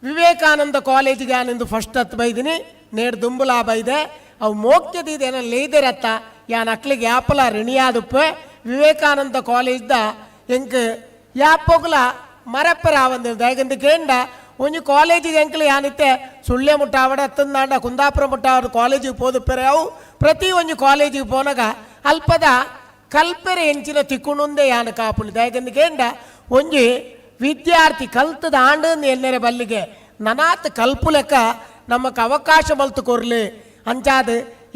ವಿವೇಕಾನಂದ ಕಾಲೇಜಿಗೆ ಯಾನಿಂದು ಫಸ್ಟ್ ಹತ್ತು ಬೈದಿನಿ ನೇಡು ದುಂಬುಲಾ ಬೈದೆ ಅವು ಮೋಕ್ಯದಿದೆ ಏನೋ ಲೇದಿರತ್ತ ಯಾನ್ ಅಕ್ಲಿಗೆ ಯಾಪಲ ಋಣಿಯಾದುಪ್ಪೆ ವಿವೇಕಾನಂದ ಕಾಲೇಜ್ದ ಎಂಕ್ ಯಾಪೋಗ್ಲ ಮರಪ್ಪರ ಒಂದು ದಯಗಂದು ಕೇಂಡ ಒಂಜಿ ಕಾಲೇಜಿಗೆ ಎಂಕ್ಲು ಯಾನಿತ್ತೆ ಸುಳ್ಯ ಮುಟ್ಟಾವಡ ಹತ್ತಂದಾಂಡ ಕುಂದಾಪುರ ಮುಟ್ಟಾವಡ ಕಾಲೇಜಿಗೆ ಪೋದುಪ್ಪೆರೆ ಅವು ಪ್ರತಿ ಒಂಜಿ ಕಾಲೇಜಿಗೆ ಪೋನಾಗ ಅಲ್ಪದ ಕಲ್ಪೆರೆ ಎಂಚಿನ ತಿಕ್ಕುಣುಂದೆ ಯಾನ ಕಾಪುಳಿ ದಯಗಂದು ಕೇಂಡ ಒಂಜಿ ವಿದ್ಯಾರ್ಥಿ ಕಲ್ತದ ಆಂಡು ಎನ್ನರೆ ಬಲ್ಲಿಗೆ ನನಾತ್ ಕಲ್ಪು ಲೆಕ್ಕ ನಮಕ್ ಅವಕಾಶ ಮಲ್ತು ಕೊರ್ಲಿ ಅಂಚಾದ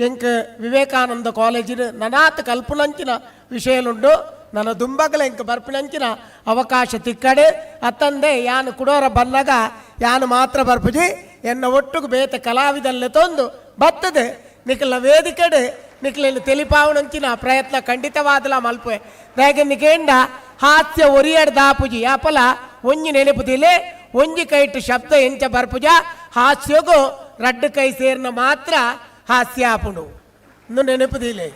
ಎಂಕ್ ವಿವೇಕಾನಂದ ಕಾಲೇಜಿನ ನನಾತ್ ಕಲ್ಪುನಂಚಿನ ವಿಷಯಲುಂಡು ನನ್ನ ದುಂಬಗಲ ಎಂಕ್ ಬರ್ಪಿನಂಚಿನ ಅವಕಾಶ ತಿಕ್ಕಡೆ ಅತ್ತಂದೆ ಯಾನು ಕುಡೋರ ಬನ್ನಗ ಯಾನು ಮಾತ್ರ ಬರ್ಪುಜಿ ಎನ್ನ ಒಟ್ಟುಗು ಬೇತೆ ಕಲಾವಿದಲ್ಲೇ ತೊಂದು ಬತ್ತದೆ ನಿಖಲ ವೇದಿಕೆಡೆ ನಿಖಲಿನ ತೆಲಿಪಾವನಂಚಿನ ಪ್ರಯತ್ನ ಖಂಡಿತವಾದಲ ಮಲ್ಪೆ ರೇಗನ್ನಿಗೇಂಡ ಹಾಸ್ಯ ಒರಿಯಡ್ ದಾಪುಜಿ ಯಾಪಲ ಒಂಜಿ ನೆನಪುದಿಲೆ ಒಂಜಿ ಕೈಟ್ ಶಬ್ದ ಎಂಚ ಬರ್ಪುಜ ಹಾಸ್ಯಗೂ ರಡ್ಡು ಕೈ ಸೇರ್ನ ಮಾತ್ರ ಹಾಸ್ಯ ಆಪುಂಡು ಇನ್ನು ನೆನಪುದಿಲೆ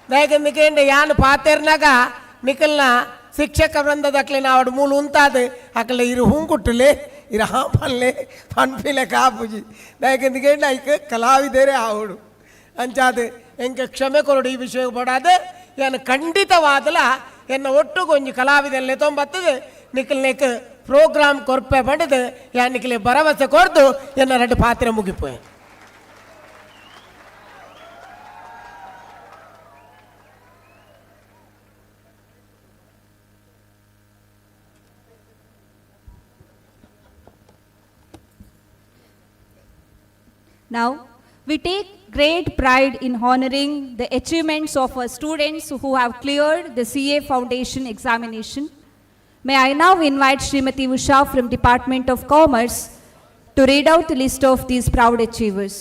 ದಯಗಂದಿಕೇಂಡ ಯಾನು ಪಾತೆರ್ನಾಗ ನಿಖಲ್ನ ಶಿಕ್ಷಕ ವೃಂದದಕ್ಲೆ ನಾವಡು ಮೂಲು ಉಂತಾದ ಅಕ್ಲೆ ಇರು ಹೂಂಕುಟ್ಟಲೆ ಇರು ಹಾಪಲ್ಲೆ ಪನ್ಪಿಲೆ ಕಾಪುಜಿ ದಯಗಂದಿಕೇಂಡ ಐಕ ಕಲಾವಿದರೇ ಆವಡು ಅಂಚಾದ ಎಂಕ ಕ್ಷಮೆ ಕೊರಡು ಈ ವಿಷಯ ಪಡಾದ ಯಾನು ಖಂಡಿತವಾದಲ ಎನ್ನ ಒಟ್ಟುಗೊಂಜಿ ಒಂಜಿ ಕಲಾವಿದಲ್ಲೇ ತೊಂಬತ್ತದು ನಿಖಲ್ನೇಕ ಪ್ರೋಗ್ರಾಮ್ ಕೊರ್ಪೆ ಪಡೆದು ಯಾನ್ ನಿಖಲೆ ಭರವಸೆ ಕೊರ್ದು ಎನ್ನ ಎರಡು ಪಾತ್ರೆ ಮುಗಿಪೋಯ್. Now, we take great pride in honoring the achievements of our students who have cleared the CA Foundation examination. May I now invite Srimati Usha from Department of Commerce to read out the list of these proud achievers.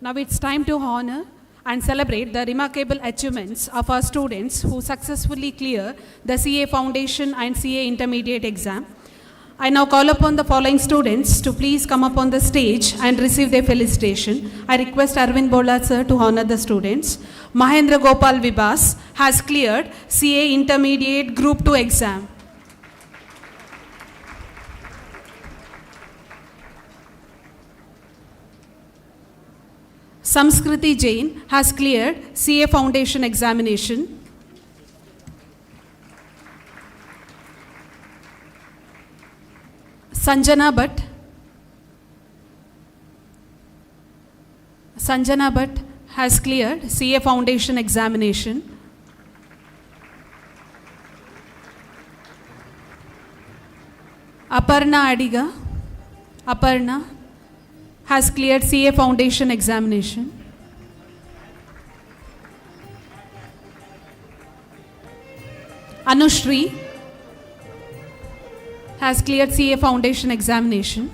Now it's time to honor and celebrate the remarkable achievements of our students who successfully clear the CA Foundation and CA Intermediate exam. I now call upon the following students to please come up on the stage and receive their felicitation. I request Arvind Bola sir to honor the students. Mahendra Gopal Vibas has cleared CA Intermediate Group 2 exam. Samskriti Jain has cleared CA Foundation examination. Sanjana Bhatt has cleared CA Foundation examination. Aparna has cleared CA Foundation examination. Anushri has cleared CA Foundation examination.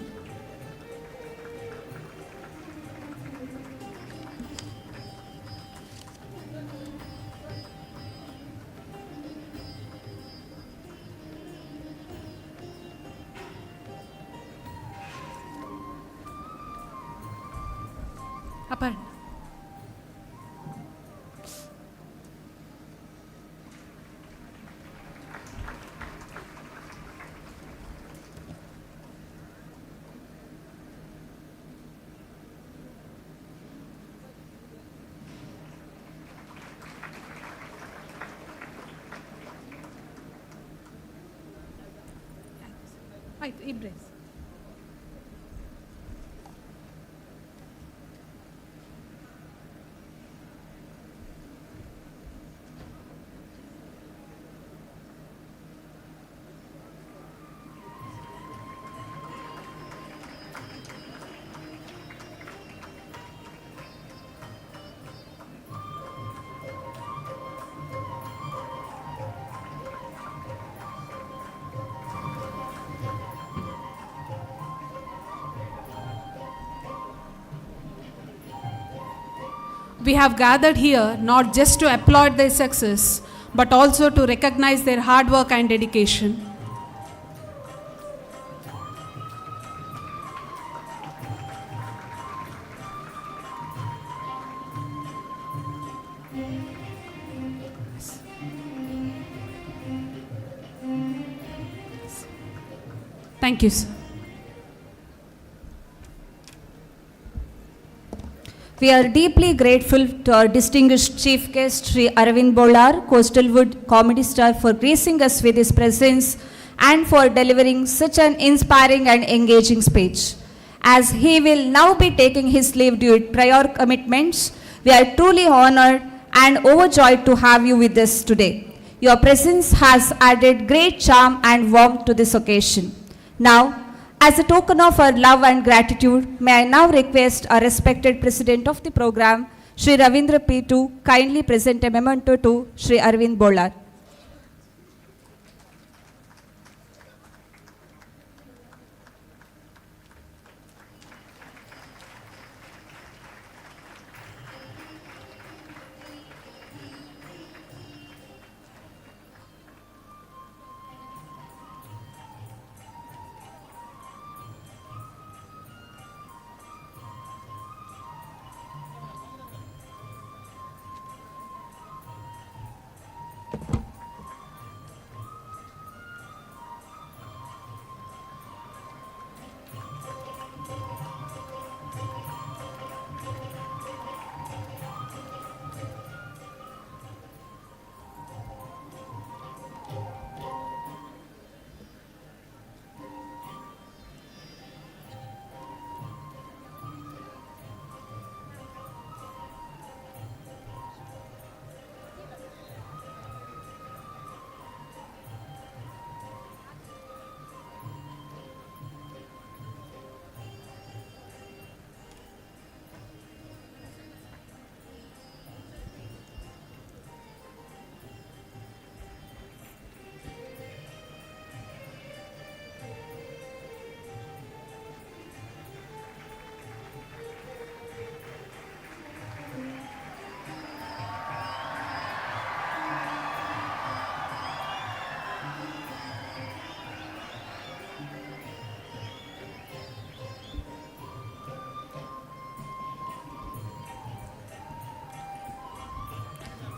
Aparna. Right, embrace. We have gathered here not just to applaud their success, but also to recognize their hard work and dedication. Thank you, sir. We are deeply grateful to our distinguished chief guest, Sri Arvind Bolar, Coastalwood comedy star, for gracing us with his presence and for delivering such an inspiring and engaging speech. As he will now be taking his leave due to prior commitments, we are truly honored and overjoyed to have you with us today. Your presence has added great charm and warmth to this occasion. Now, as a token of our love and gratitude, may I now request our respected President of the program, Sri Ravindra P. to kindly present a memento to Sri Arvind Bolar.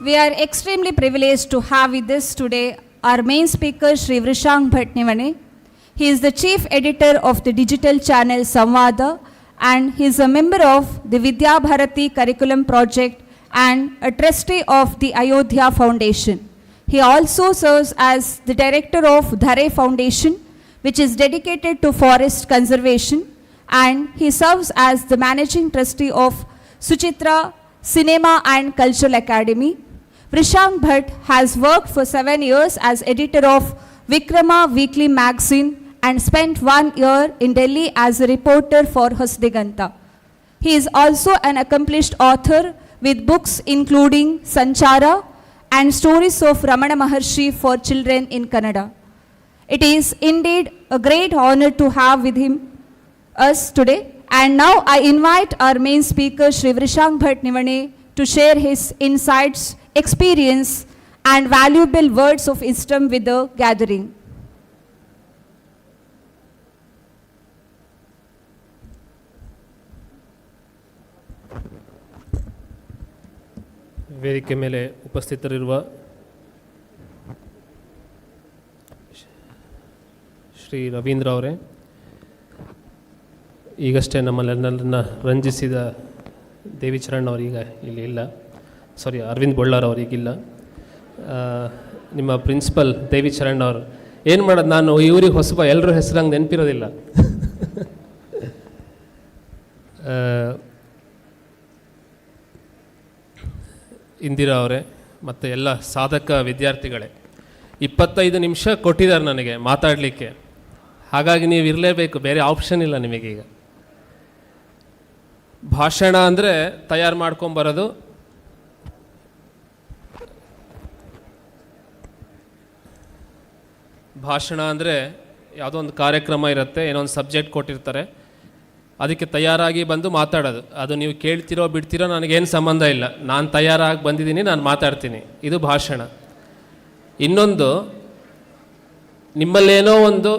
We are extremely privileged to have with us today our main speaker, Shri Vrishang Bhatnivane. He is the chief editor of the digital channel Samvada, and he is a member of the Vidya Bharati curriculum project and a trustee of the Ayodhya Foundation. He also serves as the director of Dhare Foundation, which is dedicated to forest conservation, and he serves as the managing trustee of Suchitra Cinema and Cultural Academy. Vrishang Bhatt has worked for 7 years as editor of Vikrama Weekly magazine and spent 1 year in Delhi as a reporter for Hasdiganta. He is also an accomplished author with books including Sanchara and Stories of Ramana Maharshi for children in Kannada. It is indeed a great honor to have with us today. And now I invite our main speaker, Shri Vrishang Bhatnivane, to share his insights, experience, and valuable words of wisdom with the gathering. ವೇದಿಕೆ ಮೇಲೆ ಉಪಸ್ಥಿತರಿರುವ ಶ್ರೀ ರವೀಂದ್ರ ಅವರೇ, ಈಗಷ್ಟೇ ನಮ್ಮನ್ನೆಲ್ಲರನ್ನ ರಂಜಿಸಿದ ದೇವಿಚರಣ್ ಅವರೀಗ ಇಲ್ಲಿ ಇಲ್ಲ, ಸಾರಿ ಅರವಿಂದ್ ಬೊಳ್ಳಾರ್ ಅವರಿಗಿಲ್ಲ. ನಿಮ್ಮ principal ದೇವಿಚರಣ್ ಅವರು ಏನು ಮಾಡೋದು, ನಾನು ಇವ್ರಿಗೆ ಹೊಸಬ, ಎಲ್ಲರೂ ಹೆಸರು ಹಂಗೆ ನೆನಪಿರೋದಿಲ್ಲ. ಇಂದಿರಾ ಅವರೇ ಮತ್ತು ಎಲ್ಲ ಸಾಧಕ ವಿದ್ಯಾರ್ಥಿಗಳೇ, 25 ನಿಮಿಷ ಕೊಟ್ಟಿದ್ದಾರೆ ನನಗೆ ಮಾತಾಡಲಿಕ್ಕೆ, ಹಾಗಾಗಿ ನೀವು ಇರಲೇಬೇಕು, ಬೇರೆ ಆಪ್ಷನ್ ಇಲ್ಲ ನಿಮಗೀಗ. ಭಾಷಣ ಅಂದರೆ ತಯಾರು ಮಾಡ್ಕೊಂಬರೋದು, ಭಾಷಣ ಅಂದರೆ ಯಾವುದೋ ಒಂದು ಕಾರ್ಯಕ್ರಮ ಇರುತ್ತೆ, ಏನೋ ಒಂದು ಸಬ್ಜೆಕ್ಟ್ ಕೊಟ್ಟಿರ್ತಾರೆ, ಅದಕ್ಕೆ ತಯಾರಾಗಿ ಬಂದು ಮಾತಾಡೋದು. ಅದು ನೀವು ಕೇಳ್ತಿರೋ ಬಿಡ್ತಿರೋ ನನಗೇನು ಸಂಬಂಧ ಇಲ್ಲ, ನಾನು ತಯಾರಾಗಿ ಬಂದಿದ್ದೀನಿ, ನಾನು ಮಾತಾಡ್ತೀನಿ, ಇದು ಭಾಷಣ. ಇನ್ನೊಂದು, ನಿಮ್ಮಲ್ಲೇನೋ ಒಂದು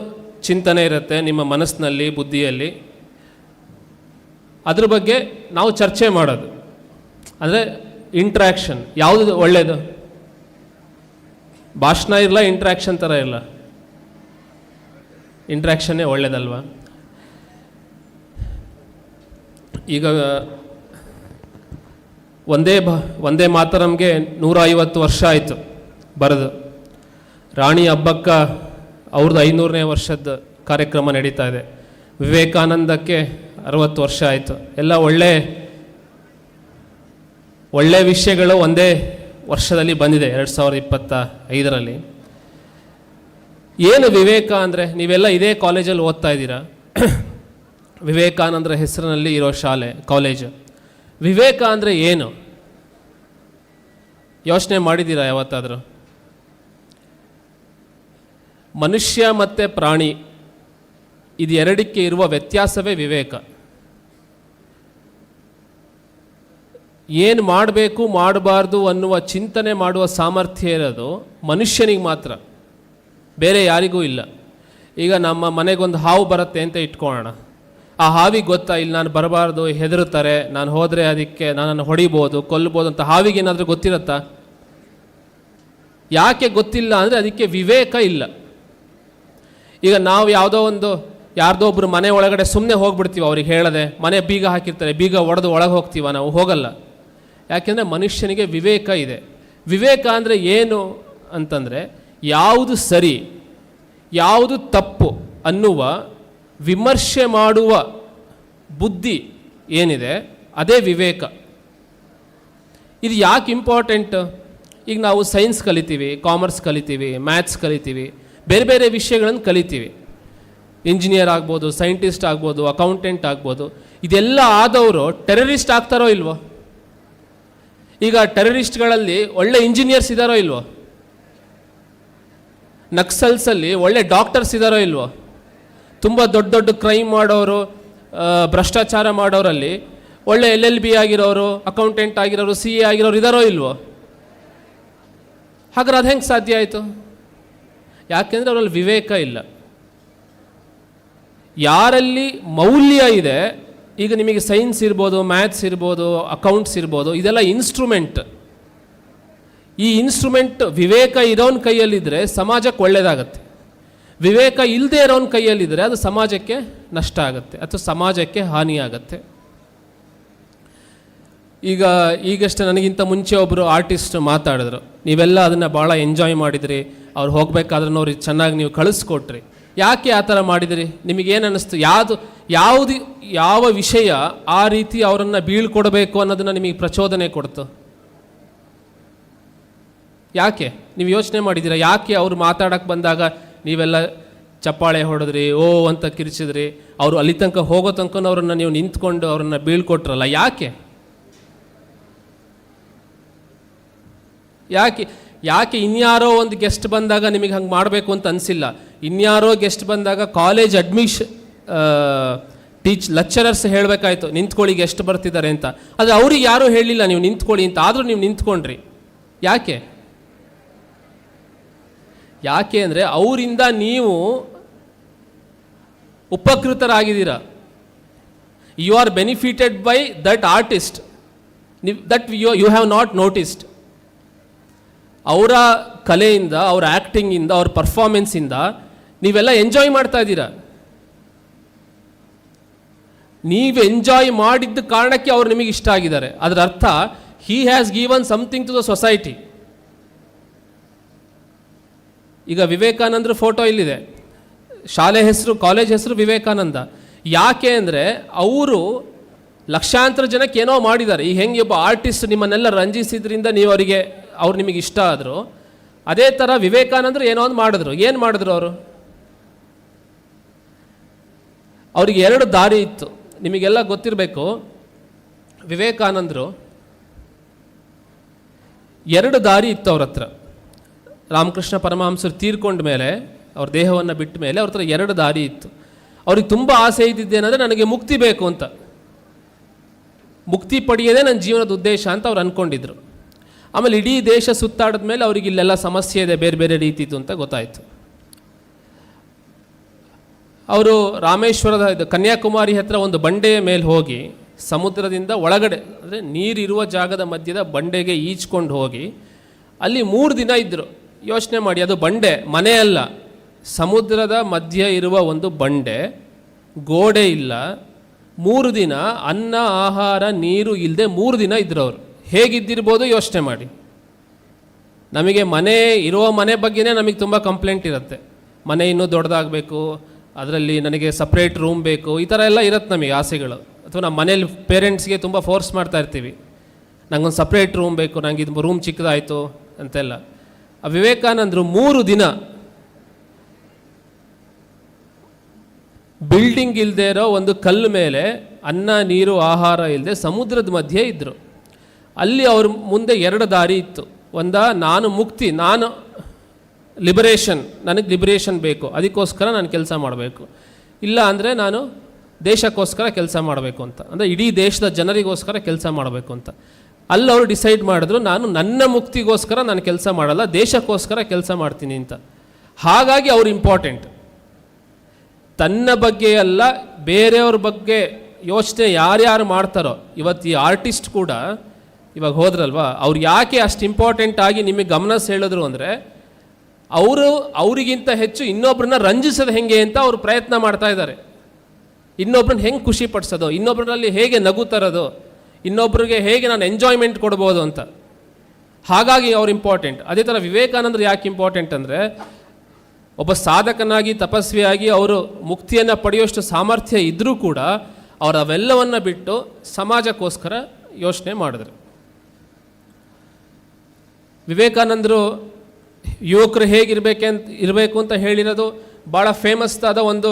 ಚಿಂತನೆ ಇರುತ್ತೆ ನಿಮ್ಮ ಮನಸ್ಸಿನಲ್ಲಿ, ಬುದ್ಧಿಯಲ್ಲಿ, ಅದ್ರ ಬಗ್ಗೆ ನಾವು ಚರ್ಚೆ ಮಾಡೋದು, ಅಂದರೆ ಇಂಟ್ರ್ಯಾಕ್ಷನ್. ಯಾವುದು ಒಳ್ಳೆಯದು? ಭಾಷಣ ಇರಲ್ಲ, ಇಂಟ್ರ್ಯಾಕ್ಷನ್ ಥರ ಇಲ್ಲ, ಇಂಟ್ರ್ಯಾಕ್ಷನ್ನೇ ಒಳ್ಳೇದಲ್ವಾ? ಈಗ ಒಂದೇ ಮಾತರಂಗೆ 150 ವರ್ಷ ಆಯಿತು ಬರೆದು. ರಾಣಿ ಅಬ್ಬಕ್ಕ ಅವ್ರದ್ದು 500ನೇ ವರ್ಷದ ಕಾರ್ಯಕ್ರಮ ನಡೀತಾ ಇದೆ. ವಿವೇಕಾನಂದಕ್ಕೆ 60 ವರ್ಷ ಆಯಿತು. ಎಲ್ಲ ಒಳ್ಳೆ ವಿಷಯಗಳು ಒಂದೇ ವರ್ಷದಲ್ಲಿ ಬಂದಿದೆ, 2025ರಲ್ಲಿ. ಏನು ವಿವೇಕ ಅಂದರೆ, ನೀವೆಲ್ಲ ಇದೇ ಕಾಲೇಜಲ್ಲಿ ಓದ್ತಾ ಇದ್ದೀರಾ, ವಿವೇಕಾನಂದರ ಹೆಸರಿನಲ್ಲಿ ಇರೋ ಶಾಲೆ, ಕಾಲೇಜು. ವಿವೇಕ ಅಂದರೆ ಏನು ಯೋಚನೆ ಮಾಡಿದ್ದೀರಾ ಯಾವತ್ತಾದರೂ? ಮನುಷ್ಯ ಮತ್ತು ಪ್ರಾಣಿ ಇದು ಎರಡಕ್ಕೆ ಇರುವ ವ್ಯತ್ಯಾಸವೇ ವಿವೇಕ. ಏನು ಮಾಡಬೇಕು ಮಾಡಬಾರ್ದು ಅನ್ನುವ ಚಿಂತನೆ ಮಾಡುವ ಸಾಮರ್ಥ್ಯ ಇರೋದು ಮನುಷ್ಯನಿಗೆ ಮಾತ್ರ, ಬೇರೆ ಯಾರಿಗೂ ಇಲ್ಲ. ಈಗ ನಮ್ಮ ಮನೆಗೊಂದು ಹಾವು ಬರುತ್ತೆ ಅಂತ ಇಟ್ಕೊಳ್ಳೋಣ, ಆ ಹಾವಿಗೆ ಗೊತ್ತಾ ಇಲ್ಲಿ ನಾನು ಬರಬಾರ್ದು, ಹೆದರುತ್ತಾರೆ, ನಾನು ಹೋದರೆ ಅದಕ್ಕೆ ನನ್ನನ್ನು ಹೊಡಿಬೋದು, ಕೊಲ್ಲಬೋದು ಅಂತ ಹಾವಿಗೆ ಏನಾದರೂ ಗೊತ್ತಿರುತ್ತಾ? ಯಾಕೆ ಗೊತ್ತಿಲ್ಲ ಅಂದರೆ ಅದಕ್ಕೆ ವಿವೇಕ ಇಲ್ಲ. ಈಗ ನಾವು ಯಾವುದೋ ಒಂದು ಯಾರ್ದೋ ಒಬ್ಬರು ಮನೆ ಒಳಗಡೆ ಸುಮ್ಮನೆ ಹೋಗ್ಬಿಡ್ತೀವಿ, ಅವ್ರಿಗೆ ಹೇಳದೆ, ಮನೆ ಬೀಗ ಹಾಕಿರ್ತಾರೆ, ಬೀಗ ಒಡೆದು ಒಳಗೆ ಹೋಗ್ತೀವ, ನಾವು ಹೋಗಲ್ಲ. ಯಾಕೆಂದರೆ ಮನುಷ್ಯನಿಗೆ ವಿವೇಕ ಇದೆ. ವಿವೇಕ ಅಂದರೆ ಏನು ಅಂತಂದರೆ, ಯಾವುದು ಸರಿ ಯಾವುದು ತಪ್ಪು ಅನ್ನುವ ವಿಮರ್ಶೆ ಮಾಡುವ ಬುದ್ಧಿ ಏನಿದೆ ಅದೇ ವಿವೇಕ. ಇದು ಯಾಕೆ ಇಂಪಾರ್ಟೆಂಟ್? ಈಗ ನಾವು ಸೈನ್ಸ್ ಕಲಿತೀವಿ, ಕಾಮರ್ಸ್ ಕಲಿತೀವಿ, ಮ್ಯಾಥ್ಸ್ ಕಲಿತೀವಿ, ಬೇರೆ ಬೇರೆ ವಿಷಯಗಳನ್ನು ಕಲಿತೀವಿ. ಇಂಜಿನಿಯರ್ ಆಗ್ಬೋದು, ಸೈಂಟಿಸ್ಟ್ ಆಗ್ಬೋದು, ಅಕೌಂಟೆಂಟ್ ಆಗ್ಬೋದು. ಇದೆಲ್ಲ ಆದವರು ಟೆರರಿಸ್ಟ್ ಆಗ್ತಾರೋ ಇಲ್ವೋ? ಈಗ ಟೆರರಿಸ್ಟ್ಗಳಲ್ಲಿ ಒಳ್ಳೆ ಇಂಜಿನಿಯರ್ಸ್ ಇದ್ದಾರೋ ಇಲ್ವೋ? ನಕ್ಸಲ್ಸಲ್ಲಿ ಒಳ್ಳೆ ಡಾಕ್ಟರ್ಸ್ ಇದ್ದಾರೋ ಇಲ್ವೋ? ತುಂಬ ದೊಡ್ಡ ದೊಡ್ಡ ಕ್ರೈಮ್ ಮಾಡೋರು, ಭ್ರಷ್ಟಾಚಾರ ಮಾಡೋರಲ್ಲಿ ಒಳ್ಳೆ LLB ಆಗಿರೋರು, ಅಕೌಂಟೆಂಟ್ ಆಗಿರೋರು, CA ಆಗಿರೋರು ಇದ್ದಾರೋ ಇಲ್ವೋ? ಹಾಗಾದ್ರೆ ಅದು ಹೆಂಗೆ ಸಾಧ್ಯ ಆಯಿತು? ಯಾಕೆಂದರೆ ಅವರಲ್ಲಿ ವಿವೇಕ ಇಲ್ಲ. ಯಾರಲ್ಲಿ ಮೌಲ್ಯ ಇದೆ, ಈಗ ನಿಮಗೆ ಸೈನ್ಸ್ ಇರ್ಬೋದು, ಮ್ಯಾಥ್ಸ್ ಇರ್ಬೋದು, ಅಕೌಂಟ್ಸ್ ಇರ್ಬೋದು, ಇದೆಲ್ಲ ಇನ್ಸ್ಟ್ರೂಮೆಂಟ್. ಈ ಇನ್ಸ್ಟ್ರೂಮೆಂಟ್ ವಿವೇಕ ಇರೋನ್ ಕೈಯಲ್ಲಿದ್ದರೆ ಸಮಾಜಕ್ಕೆ ಒಳ್ಳೆಯದಾಗತ್ತೆ, ವಿವೇಕ ಇಲ್ಲದೆ ಇರೋನ್ ಕೈಯಲ್ಲಿದ್ದರೆ ಅದು ಸಮಾಜಕ್ಕೆ ನಷ್ಟ ಆಗುತ್ತೆ ಅಥವಾ ಸಮಾಜಕ್ಕೆ ಹಾನಿಯಾಗತ್ತೆ. ಈಗಷ್ಟೇ ನನಗಿಂತ ಮುಂಚೆ ಒಬ್ಬರು ಆರ್ಟಿಸ್ಟ್ ಮಾತಾಡಿದ್ರು, ನೀವೆಲ್ಲ ಅದನ್ನು ಭಾಳ ಎಂಜಾಯ್ ಮಾಡಿದ್ರಿ, ಅವ್ರು ಹೋಗಬೇಕಾದ್ರೆ ಅವ್ರಿಗೆ ಚೆನ್ನಾಗಿ ನೀವು ಕಳಿಸ್ಕೊಟ್ರಿ. ಯಾಕೆ ಆ ಥರ ಮಾಡಿದಿರಿ? ನಿಮಗೇನು ಅನ್ನಿಸ್ತು? ಯಾವ ವಿಷಯ ಆ ರೀತಿ ಅವರನ್ನು ಬೀಳ್ಕೊಡಬೇಕು ಅನ್ನೋದನ್ನು ನಿಮಗೆ ಪ್ರಚೋದನೆ ಕೊಡ್ತು? ಯಾಕೆ ನೀವು ಯೋಚನೆ ಮಾಡಿದ್ದೀರಾ? ಯಾಕೆ ಅವರು ಮಾತಾಡೋಕ್ಕೆ ಬಂದಾಗ ನೀವೆಲ್ಲ ಚಪ್ಪಾಳೆ ಹೊಡೆದ್ರಿ, ಓ ಅಂತ ಕಿರಿಚಿದ್ರಿ, ಅವರು ಅಲ್ಲಿ ತನಕ ಹೋಗೋ ತನಕ ಅವರನ್ನು ನೀವು ನಿಂತ್ಕೊಂಡು ಅವರನ್ನು ಬೀಳ್ಕೊಟ್ರಲ್ಲ? ಯಾಕೆ ಇನ್ಯಾರೋ ಒಂದು ಗೆಸ್ಟ್ ಬಂದಾಗ ನಿಮಗೆ ಹಂಗೆ ಮಾಡಬೇಕು ಅಂತ ಅನಿಸಿಲ್ಲ? ಇನ್ಯಾರೋ ಗೆಸ್ಟ್ ಬಂದಾಗ ಕಾಲೇಜ್ ಲೆಕ್ಚರರ್ಸ್ ಹೇಳಬೇಕಾಯ್ತು ನಿಂತ್ಕೊಳ್ಳಿ ಗೆಸ್ಟ್ ಬರ್ತಿದ್ದಾರೆ ಅಂತ, ಆದರೆ ಅವ್ರಿಗೆ ಯಾರೂ ಹೇಳಲಿಲ್ಲ ನೀವು ನಿಂತ್ಕೊಳ್ಳಿ ಅಂತ, ಆದರೂ ನೀವು ನಿಂತ್ಕೊಂಡ್ರಿ. ಯಾಕೆ ಅಂದರೆ ಅವರಿಂದ ನೀವು ಉಪಕೃತರಾಗಿದ್ದೀರ. You are benefited by that artist, that you have not noticed. ಅವರ ಕಲೆಯಿಂದ, ಅವರ ಆ್ಯಕ್ಟಿಂಗಿಂದ, ಅವ್ರ ಪರ್ಫಾರ್ಮೆನ್ಸಿಂದ ನೀವೆಲ್ಲ ಎಂಜಾಯ್ ಮಾಡ್ತಾ ಇದ್ದೀರಾ. ನೀವು ಎಂಜಾಯ್ ಮಾಡಿದ್ದ ಕಾರಣಕ್ಕೆ ಅವ್ರು ನಿಮಗೆ ಇಷ್ಟ ಆಗಿದ್ದಾರೆ. ಅದರ ಅರ್ಥ he has given something to the society. ಈಗ ವಿವೇಕಾನಂದ್ರ ಫೋಟೋ ಇಲ್ಲಿದೆ, ಕಾಲೇಜ್ ಹೆಸರು ವಿವೇಕಾನಂದ. ಯಾಕೆ ಅಂದರೆ ಅವರು ಲಕ್ಷಾಂತರ ಜನಕ್ಕೆ ಏನೋ ಮಾಡಿದ್ದಾರೆ. ಈಗ ಹೆಂಗೆ ಒಬ್ಬ ಆರ್ಟಿಸ್ಟ್ ನಿಮ್ಮನ್ನೆಲ್ಲ ರಂಜಿಸಿದ್ರಿಂದ ಅವ್ರು ನಿಮಗೆ ಇಷ್ಟ ಆದರು, ಅದೇ ಥರ ವಿವೇಕಾನಂದರು ಏನೋ ಒಂದು ಮಾಡಿದ್ರು. ಏನು ಮಾಡಿದ್ರು ಅವರು? ಅವ್ರಿಗೆ 2 ದಾರಿ ಇತ್ತು. ನಿಮಗೆಲ್ಲ ಗೊತ್ತಿರಬೇಕು, ವಿವೇಕಾನಂದರು 2 ದಾರಿ ಇತ್ತು ಅವ್ರ ಹತ್ರ. ರಾಮಕೃಷ್ಣ ಪರಮಹಂಸರು ತೀರ್ಕೊಂಡ ಮೇಲೆ, ಅವ್ರ ದೇಹವನ್ನು ಬಿಟ್ಟ ಮೇಲೆ ಅವ್ರ ಹತ್ರ 2 ದಾರಿ ಇತ್ತು. ಅವ್ರಿಗೆ ತುಂಬ ಆಸೆ ಇದ್ದಿದ್ದೇನೆಂದರೆ ನನಗೆ ಮುಕ್ತಿ ಬೇಕು ಅಂತ, ಮುಕ್ತಿ ಪಡೆಯೋದೇ ನನ್ನ ಜೀವನದ ಉದ್ದೇಶ ಅಂತ ಅವ್ರು ಅಂದ್ಕೊಂಡಿದ್ರು. ಆಮೇಲೆ ಇಡೀ ದೇಶ ಸುತ್ತಾಡಿದ ಮೇಲೆ ಅವ್ರಿಗೆ ಇಲ್ಲೆಲ್ಲ ಸಮಸ್ಯೆ ಇದೆ, ಬೇರೆ ಬೇರೆ ರೀತಿದು ಅಂತ ಗೊತ್ತಾಯಿತು. ಅವರು ರಾಮೇಶ್ವರದ ಕನ್ಯಾಕುಮಾರಿ ಹತ್ರ ಒಂದು ಬಂಡೆಯ ಮೇಲೆ ಹೋಗಿ ಸಮುದ್ರದಿಂದ ಒಳಗಡೆ, ಅಂದರೆ ನೀರಿರುವ ಜಾಗದ ಮಧ್ಯದ ಬಂಡೆಗೆ ಈಜ್ಕೊಂಡು ಹೋಗಿ ಅಲ್ಲಿ 3 ದಿನ ಇದ್ದರು. ಯೋಚನೆ ಮಾಡಿ, ಅದು ಬಂಡೆ, ಮನೆ ಅಲ್ಲ, ಸಮುದ್ರದ ಮಧ್ಯ ಇರುವ ಒಂದು ಬಂಡೆ, ಗೋಡೆ ಇಲ್ಲ. 3 ದಿನ ಅನ್ನ ಆಹಾರ ನೀರು ಇಲ್ಲದೆ 3 ದಿನ ಇದ್ರು ಅವರು. ಹೇಗಿದ್ದಿರ್ಬೋದು ಯೋಚನೆ ಮಾಡಿ. ನಮಗೆ ಇರುವ ಮನೆ ಬಗ್ಗೆನೇ ನಮಗೆ ತುಂಬ ಕಂಪ್ಲೇಂಟ್ ಇರುತ್ತೆ. ಮನೆ ಇನ್ನೂ ದೊಡ್ಡದಾಗಬೇಕು, ಅದರಲ್ಲಿ ನನಗೆ ಸಪ್ರೇಟ್ ರೂಮ್ ಬೇಕು, ಈ ಥರ ಎಲ್ಲ ಇರುತ್ತೆ ನಮಗೆ ಆಸೆಗಳು. ಅಥವಾ ನಮ್ಮ ಮನೇಲಿ ಪೇರೆಂಟ್ಸ್ಗೆ ತುಂಬ ಫೋರ್ಸ್ ಮಾಡ್ತಾ ಇರ್ತೀವಿ, ನನಗೊಂದು ಸಪ್ರೇಟ್ ರೂಮ್ ಬೇಕು, ನನಗೆ ಇದು ರೂಮ್ ಚಿಕ್ಕದಾಯಿತು ಅಂತೆಲ್ಲ. ಆ ವಿವೇಕಾನಂದರು 3 ದಿನ ಬಿಲ್ಡಿಂಗ್ ಇಲ್ಲದೆ ಇರೋ ಒಂದು ಕಲ್ಲು ಮೇಲೆ ಅನ್ನ ನೀರು ಆಹಾರ ಇಲ್ಲದೆ ಸಮುದ್ರದ ಮಧ್ಯೆ ಇದ್ದರು. ಅಲ್ಲಿ ಅವ್ರ ಮುಂದೆ 2 ದಾರಿ ಇತ್ತು. ನಾನು ಮುಕ್ತಿ, ನಾನು ಲಿಬರೇಷನ್, ನನಗೆ ಲಿಬರೇಷನ್ ಬೇಕು, ಅದಕ್ಕೋಸ್ಕರ ನಾನು ಕೆಲಸ ಮಾಡಬೇಕು. ಇಲ್ಲ ಅಂದರೆ ನಾನು ದೇಶಕ್ಕೋಸ್ಕರ ಕೆಲಸ ಮಾಡಬೇಕು ಅಂತ, ಅಂದರೆ ಇಡೀ ದೇಶದ ಜನರಿಗೋಸ್ಕರ ಕೆಲಸ ಮಾಡಬೇಕು ಅಂತ. ಅಲ್ಲಿ ಅವರು ಡಿಸೈಡ್ ಮಾಡಿದ್ರು, ನಾನು ನನ್ನ ಮುಕ್ತಿಗೋಸ್ಕರ ನಾನು ಕೆಲಸ ಮಾಡಲ್ಲ, ದೇಶಕ್ಕೋಸ್ಕರ ಕೆಲಸ ಮಾಡ್ತೀನಿ ಅಂತ. ಹಾಗಾಗಿ ಅವ್ರು ಇಂಪಾರ್ಟೆಂಟ್. ತನ್ನ ಬಗ್ಗೆ ಅಲ್ಲ, ಬೇರೆಯವ್ರ ಬಗ್ಗೆ ಯೋಚನೆ ಯಾರ್ಯಾರು ಮಾಡ್ತಾರೋ. ಇವತ್ತು ಈ ಆರ್ಟಿಸ್ಟ್ ಕೂಡ ಇವಾಗ ಹೋದ್ರಲ್ವ, ಅವ್ರು ಯಾಕೆ ಅಷ್ಟು ಇಂಪಾರ್ಟೆಂಟ್ ಆಗಿ ನಿಮಗೆ ಗಮನ ಸೆಳೆದ್ರು ಅಂದರೆ, ಅವರಿಗಿಂತ ಹೆಚ್ಚು ಇನ್ನೊಬ್ಬರನ್ನ ರಂಜಿಸೋದು ಹೆಂಗೆ ಅಂತ ಅವರು ಪ್ರಯತ್ನ ಮಾಡ್ತಾ ಇದ್ದಾರೆ. ಇನ್ನೊಬ್ರನ್ನ ಹೆಂಗೆ ಖುಷಿ ಪಡಿಸೋದು, ಇನ್ನೊಬ್ಬರಲ್ಲಿ ಹೇಗೆ ನಗು ತರೋದು, ಇನ್ನೊಬ್ರಿಗೆ ಹೇಗೆ ನಾನು ಎಂಜಾಯ್ಮೆಂಟ್ ಕೊಡ್ಬೋದು ಅಂತ. ಹಾಗಾಗಿ ಅವ್ರು ಇಂಪಾರ್ಟೆಂಟ್. ಅದೇ ಥರ ವಿವೇಕಾನಂದರು ಯಾಕೆ ಇಂಪಾರ್ಟೆಂಟ್ ಅಂದರೆ, ಒಬ್ಬ ಸಾಧಕನಾಗಿ ತಪಸ್ವಿಯಾಗಿ ಅವರು ಮುಕ್ತಿಯನ್ನು ಪಡೆಯುವಷ್ಟು ಸಾಮರ್ಥ್ಯ ಇದ್ದರೂ ಕೂಡ ಅವರು ಅವೆಲ್ಲವನ್ನು ಬಿಟ್ಟು ಸಮಾಜಕ್ಕೋಸ್ಕರ ಯೋಚನೆ ಮಾಡಿದ್ರು. ವಿವೇಕಾನಂದರು ಯುವಕರು ಇರಬೇಕು ಅಂತ ಹೇಳಿರೋದು ಭಾಳ ಫೇಮಸ್ ಆದ ಒಂದು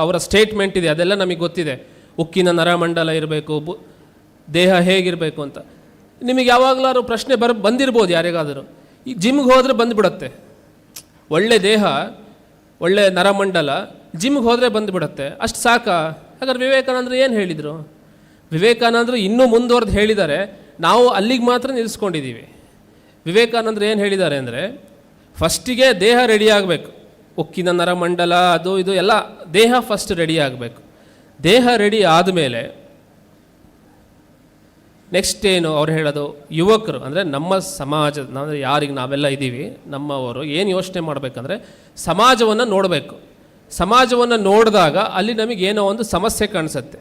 ಅವರ ಸ್ಟೇಟ್ಮೆಂಟ್ ಇದೆ, ಅದೆಲ್ಲ ನಮಗೆ ಗೊತ್ತಿದೆ. ಉಕ್ಕಿನ ನರಮಂಡಲ ಇರಬೇಕು, ದೇಹ ಹೇಗಿರಬೇಕು ಅಂತ. ನಿಮಗೆ ಯಾವಾಗಲಾದ್ರು ಪ್ರಶ್ನೆ ಬಂದಿರ್ಬೋದು ಯಾರಿಗಾದರೂ. ಈಗ ಜಿಮ್ಗೆ ಹೋದರೆ ಬಂದುಬಿಡುತ್ತೆ, ಒಳ್ಳೆ ದೇಹ, ಒಳ್ಳೆ ನರಮಂಡಲ, ಜಿಮ್ಗೆ ಹೋದರೆ ಬಂದುಬಿಡುತ್ತೆ, ಅಷ್ಟು ಸಾಕಾ? ಹಾಗಾದ್ರೆ ವಿವೇಕಾನಂದರು ಏನು ಹೇಳಿದರು? ವಿವೇಕಾನಂದರು ಇನ್ನೂ ಮುಂದುವರೆದು ಹೇಳಿದ್ದಾರೆ, ನಾವು ಅಲ್ಲಿಗೆ ಮಾತ್ರ ನಿಲ್ಲಿಸ್ಕೊಂಡಿದ್ದೀವಿ. ವಿವೇಕಾನಂದರು ಏನು ಹೇಳಿದ್ದಾರೆ ಅಂದರೆ, ಫಸ್ಟಿಗೆ ದೇಹ ರೆಡಿ ಆಗಬೇಕು, ಉಕ್ಕಿನ ನರಮಂಡಲ ಅದು ಇದು ಎಲ್ಲ ದೇಹ ಫಸ್ಟ್ ರೆಡಿ ಆಗಬೇಕು. ದೇಹ ರೆಡಿ ಆದಮೇಲೆ ನೆಕ್ಸ್ಟ್ ಏನು ಅವ್ರು ಹೇಳೋದು, ಯುವಕರು ಅಂದರೆ ನಮ್ಮ ಸಮಾಜ, ಅಂದರೆ ಯಾರಿಗೆ ನಾವೆಲ್ಲ ಇದ್ದೀವಿ ನಮ್ಮವರು ಏನು ಯೋಚನೆ ಮಾಡಬೇಕಂದ್ರೆ ಸಮಾಜವನ್ನು ನೋಡಬೇಕು. ಸಮಾಜವನ್ನು ನೋಡಿದಾಗ ಅಲ್ಲಿ ನಮಗೆ ಏನೋ ಒಂದು ಸಮಸ್ಯೆ ಕಾಣಿಸುತ್ತೆ.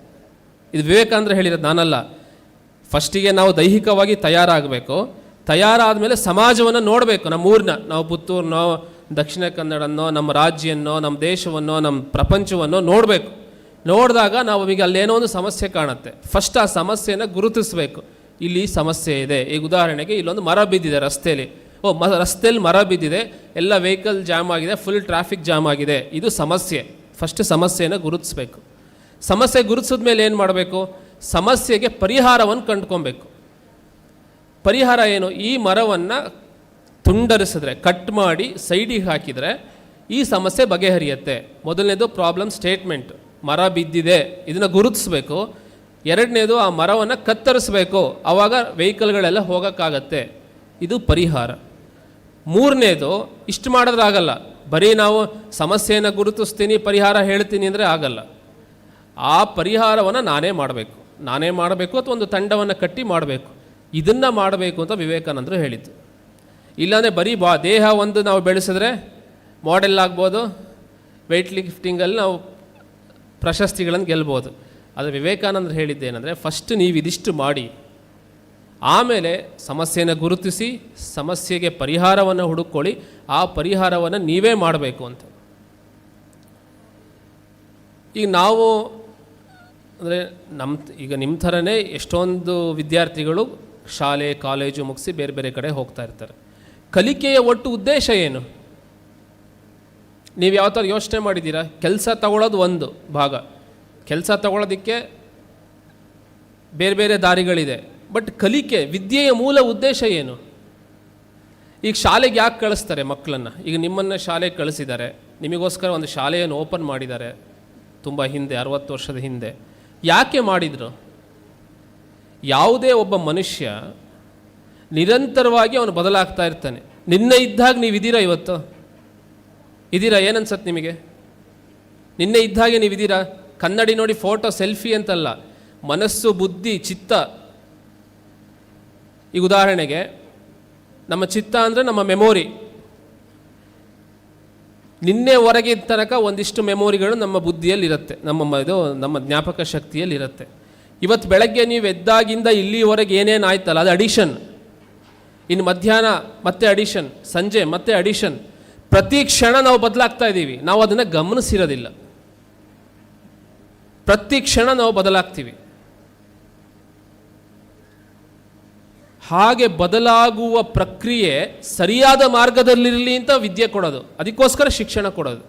ಇದು ವಿವೇಕಾನಂದರು ಹೇಳಿರೋದು, ನಾನಲ್ಲ. ಫಸ್ಟಿಗೆ ನಾವು ದೈಹಿಕವಾಗಿ ತಯಾರಾಗಬೇಕು. ತಯಾರಾದ ಮೇಲೆ ಸಮಾಜವನ್ನು ನೋಡಬೇಕು. ನಮ್ಮ ಊರನ್ನ, ನಾವು ಪುತ್ತೂರನ್ನೋ, ದಕ್ಷಿಣ ಕನ್ನಡನ್ನೋ, ನಮ್ಮ ರಾಜ್ಯನ್ನೋ, ನಮ್ಮ ದೇಶವನ್ನೋ, ನಮ್ಮ ಪ್ರಪಂಚವನ್ನೋ ನೋಡಬೇಕು. ನೋಡಿದಾಗ ನಮಗೆ ಅಲ್ಲೇನೋ ಒಂದು ಸಮಸ್ಯೆ ಕಾಣುತ್ತೆ. ಫಸ್ಟ್ ಆ ಸಮಸ್ಯೆನ ಗುರುತಿಸಬೇಕು. ಇಲ್ಲಿ ಸಮಸ್ಯೆ ಇದೆ. ಈಗ ಉದಾಹರಣೆಗೆ ಇಲ್ಲೊಂದು ಮರ ಬಿದ್ದಿದೆ ರಸ್ತೆಯಲ್ಲಿ. ರಸ್ತೆಯಲ್ಲಿ ಮರ ಬಿದ್ದಿದೆ, ಎಲ್ಲ ವೆಹಿಕಲ್ ಜಾಮ್ ಆಗಿದೆ, ಫುಲ್ ಟ್ರಾಫಿಕ್ ಜಾಮ್ ಆಗಿದೆ, ಇದು ಸಮಸ್ಯೆ. ಫಸ್ಟ್ ಸಮಸ್ಯೆನ ಗುರುತಿಸ್ಬೇಕು. ಸಮಸ್ಯೆ ಗುರುತಿಸಿದ ಮೇಲೆ ಏನು ಮಾಡಬೇಕು? ಸಮಸ್ಯೆಗೆ ಪರಿಹಾರವನ್ನು ಕಂಡುಕೊಬೇಕು. ಪರಿಹಾರ ಏನು? ಈ ಮರವನ್ನು ತುಂಡರಿಸಿದ್ರೆ, ಕಟ್ ಮಾಡಿ ಸೈಡಿಗೆ ಹಾಕಿದರೆ ಈ ಸಮಸ್ಯೆ ಬಗೆಹರಿಯುತ್ತೆ. ಮೊದಲನೇದು ಪ್ರಾಬ್ಲಮ್ ಸ್ಟೇಟ್ಮೆಂಟ್, ಮರ ಬಿದ್ದಿದೆ, ಇದನ್ನು ಗುರುತಿಸ್ಬೇಕು. ಎರಡನೇದು ಆ ಮರವನ್ನು ಕತ್ತರಿಸಬೇಕು, ಆವಾಗ ವೆಹಿಕಲ್ಗಳೆಲ್ಲ ಹೋಗೋಕ್ಕಾಗತ್ತೆ, ಇದು ಪರಿಹಾರ. ಮೂರನೇದು, ಇಷ್ಟು ಮಾಡೋದ್ರಾಗಲ್ಲ, ಬರೀ ನಾವು ಸಮಸ್ಯೆಯನ್ನು ಗುರುತಿಸ್ತೀನಿ ಪರಿಹಾರ ಹೇಳ್ತೀನಿ ಅಂದರೆ ಆಗಲ್ಲ. ಆ ಪರಿಹಾರವನ್ನು ನಾನೇ ಮಾಡಬೇಕು ಅಥವಾ ಒಂದು ತಂಡವನ್ನು ಕಟ್ಟಿ ಮಾಡಬೇಕು. ಇದನ್ನು ಮಾಡಬೇಕು ಅಂತ ವಿವೇಕಾನಂದರು ಹೇಳಿದ್ದು. ಇಲ್ಲಾಂದರೆ ಬರೀ ದೇಹ ಒಂದು ನಾವು ಬೆಳೆಸಿದ್ರೆ ಮಾಡೆಲ್ ಆಗ್ಬೋದು, ವೆಯ್ಟ್ ಲಿಫ್ಟಿಂಗಲ್ಲಿ ನಾವು ಪ್ರಶಸ್ತಿಗಳನ್ನು ಗೆಲ್ಬೋದು. ಆದರೆ ವಿವೇಕಾನಂದರು ಹೇಳಿದ್ದೇನೆಂದರೆ, ಫಸ್ಟ್ ನೀವು ಇದಿಷ್ಟು ಮಾಡಿ, ಆಮೇಲೆ ಸಮಸ್ಯೆನ ಗುರುತಿಸಿ ಸಮಸ್ಯೆಗೆ ಪರಿಹಾರವನ್ನು ಹುಡುಕೊಳ್ಳಿ, ಆ ಪರಿಹಾರವನ್ನು ನೀವೇ ಮಾಡಬೇಕು ಅಂತ. ಈಗ ನಾವು ಅಂದರೆ ಈಗ ನಿಮ್ಮ ಥರನೇ ಎಷ್ಟೊಂದು ವಿದ್ಯಾರ್ಥಿಗಳು ಶಾಲೆ ಕಾಲೇಜು ಮುಗಿಸಿ ಬೇರೆ ಬೇರೆ ಕಡೆ ಹೋಗ್ತಾ ಇರ್ತಾರೆ. ಕಲಿಕೆಯ ಒಟ್ಟು ಉದ್ದೇಶ ಏನು? ನೀವು ಯಾವ ಥರ ಯೋಚನೆ ಮಾಡಿದ್ದೀರಾ? ಕೆಲಸ ತಗೊಳ್ಳೋದು ಒಂದು ಭಾಗ. ಕೆಲಸ ತಗೊಳ್ಳೋದಕ್ಕೆ ಬೇರೆ ಬೇರೆ ದಾರಿಗಳಿದೆ. ಬಟ್ ಕಲಿಕೆ, ವಿದ್ಯೆಯ ಮೂಲ ಉದ್ದೇಶ ಏನು? ಈಗ ಶಾಲೆಗೆ ಯಾಕೆ ಕಳಿಸ್ತಾರೆ ಮಕ್ಕಳನ್ನು? ಈಗ ನಿಮ್ಮನ್ನು ಶಾಲೆಗೆ ಕಳಿಸಿದ್ದಾರೆ, ನಿಮಗೋಸ್ಕರ ಒಂದು ಶಾಲೆಯನ್ನು ಓಪನ್ ಮಾಡಿದ್ದಾರೆ ತುಂಬ ಹಿಂದೆ, 60 ವರ್ಷದ ಹಿಂದೆ. ಯಾಕೆ ಮಾಡಿದರು? ಯಾವುದೇ ಒಬ್ಬ ಮನುಷ್ಯ ನಿರಂತರವಾಗಿ ಅವನು ಬದಲಾಗ್ತಾ ಇರ್ತಾನೆ. ನಿನ್ನೆ ಇದ್ದಾಗ ನೀವು ಇದ್ದೀರಾ? ಇವತ್ತು ಇದ್ದೀರಾ? ಏನನ್ಸತ್ತೆ ನಿಮಗೆ? ನಿನ್ನೆ ಇದ್ದಾಗೆ ನೀವು ಇದ್ದೀರಾ? ಕನ್ನಡಿ ನೋಡಿ ಫೋಟೋ ಸೆಲ್ಫಿ ಅಂತಲ್ಲ, ಮನಸ್ಸು, ಬುದ್ಧಿ, ಚಿತ್ತ. ಈಗ ಉದಾಹರಣೆಗೆ ನಮ್ಮ ಚಿತ್ತ ಅಂದರೆ ನಮ್ಮ ಮೆಮೊರಿ. ನಿನ್ನೆ ಹೊರಗೆ ತನಕ ಒಂದಿಷ್ಟು ಮೆಮೊರಿಗಳು ನಮ್ಮ ಬುದ್ಧಿಯಲ್ಲಿ ಇರುತ್ತೆ, ನಮ್ಮ ಜ್ಞಾಪಕ ಶಕ್ತಿಯಲ್ಲಿ ಇರುತ್ತೆ. ಇವತ್ತು ಬೆಳಗ್ಗೆ ನೀವು ಎದ್ದಾಗಿಂದ ಇಲ್ಲಿವರೆಗೆ ಏನೇನು ಆಯ್ತಲ್ಲ, ಅದು ಅಡಿಷನ್. ಇನ್ನು ಮಧ್ಯಾಹ್ನ ಮತ್ತೆ ಅಡಿಷನ್, ಸಂಜೆ ಮತ್ತೆ ಅಡಿಷನ್. ಪ್ರತಿ ಕ್ಷಣ ನಾವು ಬದಲಾಗ್ತಾ ಇದ್ದೀವಿ, ನಾವು ಅದನ್ನು ಗಮನಿಸಿರೋದಿಲ್ಲ. ಪ್ರತಿ ಕ್ಷಣ ನಾವು ಬದಲಾಗ್ತೀವಿ. ಹಾಗೆ ಬದಲಾಗುವ ಪ್ರಕ್ರಿಯೆ ಸರಿಯಾದ ಮಾರ್ಗದಲ್ಲಿರಲಿ ಅಂತ ವಿದ್ಯೆ ಕೊಡೋದು, ಅದಕ್ಕೋಸ್ಕರ ಶಿಕ್ಷಣ ಕೊಡೋದು.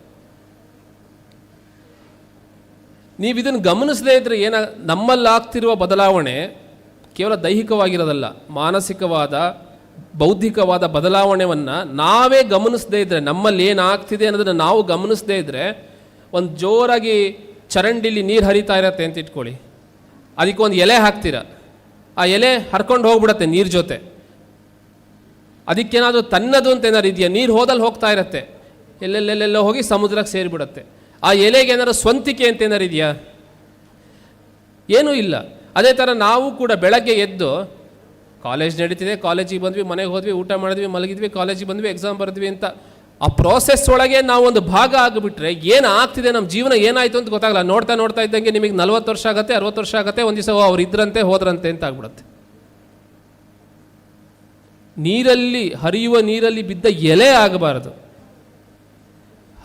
ನೀವು ಇದನ್ನು ಗಮನಿಸದೇ ಇದ್ದರೆ ನಮ್ಮಲ್ಲಾಗ್ತಿರುವ ಬದಲಾವಣೆ ಕೇವಲ ದೈಹಿಕವಾಗಿರೋದಲ್ಲ, ಮಾನಸಿಕವಾದ, ಬೌದ್ಧಿಕವಾದ ಬದಲಾವಣೆಯನ್ನು ನಾವೇ ಗಮನಿಸದೇ ಇದ್ದರೆ, ನಮ್ಮಲ್ಲಿ ಏನಾಗ್ತಿದೆ ಅನ್ನೋದನ್ನು ನಾವು ಗಮನಿಸದೇ ಇದ್ದರೆ, ಒಂದು ಜೋರಾಗಿ ಚರಂಡಿಲಿ ನೀರು ಹರಿತಾ ಇರತ್ತೆ ಅಂತ ಇಟ್ಕೊಳ್ಳಿ, ಅದಕ್ಕೊಂದು ಎಲೆ ಹಾಕ್ತೀರ, ಆ ಎಲೆ ಹರ್ಕೊಂಡು ಹೋಗ್ಬಿಡತ್ತೆ ನೀರು ಜೊತೆ. ಅದಕ್ಕೇನಾದರೂ ತನ್ನದು ಅಂತ ಏನಾದ್ರು ಇದೆಯಾ? ನೀರು ಹೋದಲ್ಲಿ ಹೋಗ್ತಾ ಇರತ್ತೆ, ಎಲ್ಲೆಲ್ಲೆಲ್ಲೆಲ್ಲೋ ಹೋಗಿ ಸಮುದ್ರಕ್ಕೆ ಸೇರಿಬಿಡತ್ತೆ. ಆ ಎಲೆಗೆ ಏನಾದ್ರು ಸ್ವಂತಿಕೆ ಅಂತ ಏನಾರು ಇದೆಯಾ? ಏನೂ ಇಲ್ಲ. ಅದೇ ಥರ ನಾವು ಕೂಡ ಬೆಳಗ್ಗೆ ಎದ್ದು ಕಾಲೇಜ್ ನಡೀತಿದೆ, ಕಾಲೇಜಿಗೆ ಬಂದ್ವಿ, ಮನೆಗೆ ಹೋದ್ವಿ, ಊಟ ಮಾಡಿದ್ವಿ, ಮಲಗಿದ್ವಿ, ಕಾಲೇಜಿಗೆ ಬಂದ್ವಿ, ಎಕ್ಸಾಮ್ ಬರೆದ್ವಿ ಅಂತ ಆ ಪ್ರೋಸೆಸ್ ಒಳಗೆ ನಾವು ಒಂದು ಭಾಗ ಆಗಿಬಿಟ್ರೆ ಏನು ಆಗ್ತಿದೆ, ನಮ್ಮ ಜೀವನ ಏನಾಯಿತು ಅಂತ ಗೊತ್ತಾಗಲ್ಲ. ನೋಡ್ತಾ ಇದ್ದಂಗೆ ನಿಮಗೆ 40 ವರ್ಷ ಆಗುತ್ತೆ, 60 ವರ್ಷ ಆಗುತ್ತೆ, ಒಂದು ದಿವಸ ಅವ್ರು ಇದ್ರಂತೆ ಹೋದ್ರಂತೆ ಅಂತ ಆಗ್ಬಿಡುತ್ತೆ. ಹರಿಯುವ ನೀರಲ್ಲಿ ಬಿದ್ದ ಎಲೆ ಆಗಬಾರದು.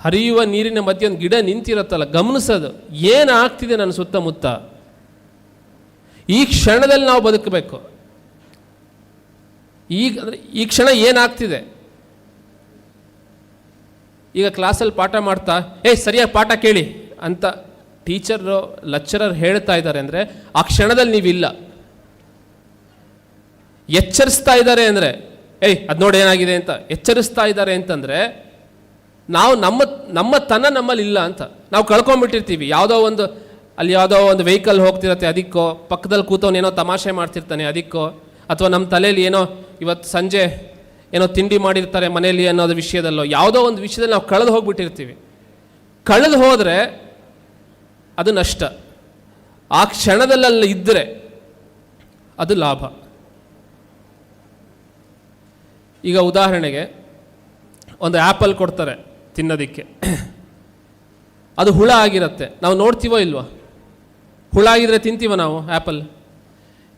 ಹರಿಯುವ ನೀರಿನ ಮಧ್ಯೆ ಒಂದು ಗಿಡ ನಿಂತಿರುತ್ತಲ್ಲ, ಗಮನಿಸೋದು ಏನಾಗ್ತಿದೆ ನನ್ನ ಸುತ್ತಮುತ್ತ. ಈ ಕ್ಷಣದಲ್ಲಿ ನಾವು ಬದುಕಬೇಕು. ಈ ಕ್ಷಣ ಏನಾಗ್ತಿದೆ. ಈಗ ಕ್ಲಾಸಲ್ಲಿ ಪಾಠ ಮಾಡ್ತಾ ಸರಿಯಾಗಿ ಪಾಠ ಕೇಳಿ ಅಂತ ಟೀಚರು, ಲೆಕ್ಚರರ್ ಹೇಳ್ತಾ ಇದ್ದಾರೆ ಅಂದರೆ ಆ ಕ್ಷಣದಲ್ಲಿ ನೀವಿಲ್ಲ. ಎಚ್ಚರಿಸ್ತಾ ಇದ್ದಾರೆ ಅಂದರೆ ಅದು ನೋಡಿ ಏನಾಗಿದೆ ಅಂತ ಎಚ್ಚರಿಸ್ತಾ ಇದ್ದಾರೆ ಅಂತಂದರೆ ನಾವು ನಮ್ಮ ತನ ನಮ್ಮಲ್ಲಿ ಇಲ್ಲ ಅಂತ ನಾವು ಕಳ್ಕೊಂಡ್ಬಿಟ್ಟಿರ್ತೀವಿ. ಯಾವುದೋ ಒಂದು ವೆಹಿಕಲ್ ಹೋಗ್ತಿರತ್ತೆ, ಅದಕ್ಕೋ ಪಕ್ಕದಲ್ಲಿ ಕೂತವನು ಏನೋ ತಮಾಷೆ ಮಾಡ್ತಿರ್ತಾನೆ ಅದಕ್ಕೋ, ಅಥವಾ ನಮ್ಮ ತಲೆಯಲ್ಲಿ ಏನೋ ಇವತ್ತು ಸಂಜೆ ಏನೋ ತಿಂಡಿ ಮಾಡಿರ್ತಾರೆ ಮನೆಯಲ್ಲಿ ಅನ್ನೋದು ವಿಷಯದಲ್ಲೋ, ಯಾವುದೋ ಒಂದು ವಿಷಯದಲ್ಲಿ ನಾವು ಕಳೆದು ಹೋಗ್ಬಿಟ್ಟಿರ್ತೀವಿ. ಕಳೆದು ಹೋದರೆ ಅದು ನಷ್ಟ. ಆ ಕ್ಷಣದಲ್ಲ ಇದ್ದರೆ ಅದು ಲಾಭ. ಈಗ ಉದಾಹರಣೆಗೆ ಒಂದು ಆ್ಯಪಲ್ ಕೊಡ್ತಾರೆ ತಿನ್ನೋದಕ್ಕೆ, ಅದು ಹುಳ ಆಗಿರುತ್ತೆ, ನಾವು ನೋಡ್ತೀವೋ ಇಲ್ವಾ? ಹುಳ ಆಗಿದ್ರೆ ತಿಂತೀವ ನಾವು ಆ್ಯಪಲ್?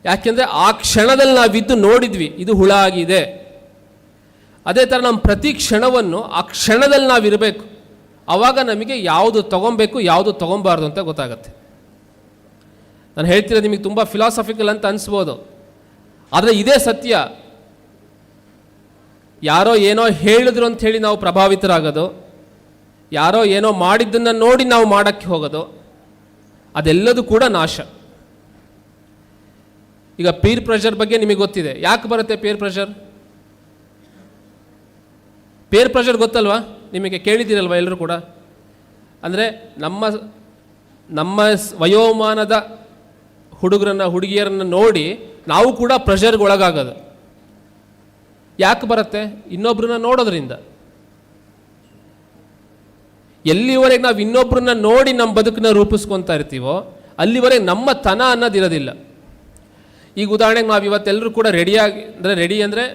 ಯಾಕೆಂದರೆ ಆ ಕ್ಷಣದಲ್ಲಿ ನಾವಿದ್ದು ನೋಡಿದ್ವಿ ಇದು ಹುಳ ಆಗಿದೆ. ಅದೇ ಥರ ನಮ್ಮ ಪ್ರತಿ ಕ್ಷಣವನ್ನು ಆ ಕ್ಷಣದಲ್ಲಿ ನಾವಿರಬೇಕು, ಆವಾಗ ನಮಗೆ ಯಾವುದು ತೊಗೊಬೇಕು ಯಾವುದು ತೊಗೊಬಾರ್ದು ಅಂತ ಗೊತ್ತಾಗತ್ತೆ. ನಾನು ಹೇಳ್ತಿರೋದು ನಿಮಗೆ ತುಂಬ ಫಿಲಾಸಫಿಕಲ್ ಅಂತ ಅನಿಸ್ಬೋದು, ಆದರೆ ಇದೇ ಸತ್ಯ. ಯಾರೋ ಏನೋ ಹೇಳಿದ್ರು ಅಂತ ಹೇಳಿ ನಾವು ಪ್ರಭಾವಿತರಾಗೋದು, ಯಾರೋ ಏನೋ ಮಾಡಿದ್ದನ್ನು ನೋಡಿ ನಾವು ಮಾಡೋಕ್ಕೆ ಹೋಗೋದು, ಅದೆಲ್ಲದೂ ಕೂಡ ನಾಶ. ಈಗ ಪೀರ್ ಪ್ರೆಷರ್ ಬಗ್ಗೆ ನಿಮಗೆ ಗೊತ್ತಿದೆ. ಯಾಕೆ ಬರುತ್ತೆ ಪೀರ್ ಪ್ರೆಷರ್? ಪೀರ್ ಪ್ರೆಷರ್ ಗೊತ್ತಲ್ವಾ ನಿಮಗೆ? ಕೇಳಿದ್ದೀರಲ್ವ ಎಲ್ಲರೂ ಕೂಡ? ಅಂದರೆ ನಮ್ಮ ವಯೋಮಾನದ ಹುಡುಗರನ್ನ ಹುಡುಗಿಯರನ್ನು ನೋಡಿ ನಾವು ಕೂಡ ಪ್ರೆಷರ್ಗೆ ಒಳಗಾಗೋದು. ಯಾಕೆ ಬರುತ್ತೆ? ಇನ್ನೊಬ್ಬರನ್ನ ನೋಡೋದ್ರಿಂದ. ಎಲ್ಲಿವರೆಗೆ ನಾವು ಇನ್ನೊಬ್ಬರನ್ನ ನೋಡಿ ನಮ್ಮ ಬದುಕನ್ನ ರೂಪಿಸ್ಕೊತಾ ಇರ್ತೀವೋ ಅಲ್ಲಿವರೆಗೆ ನಮ್ಮ ತನ ಅನ್ನೋದಿರೋದಿಲ್ಲ. ಈಗ ಉದಾಹರಣೆಗೆ ನಾವು ಇವತ್ತೆಲ್ಲರೂ ಕೂಡ ರೆಡಿ ಅಂದರೆ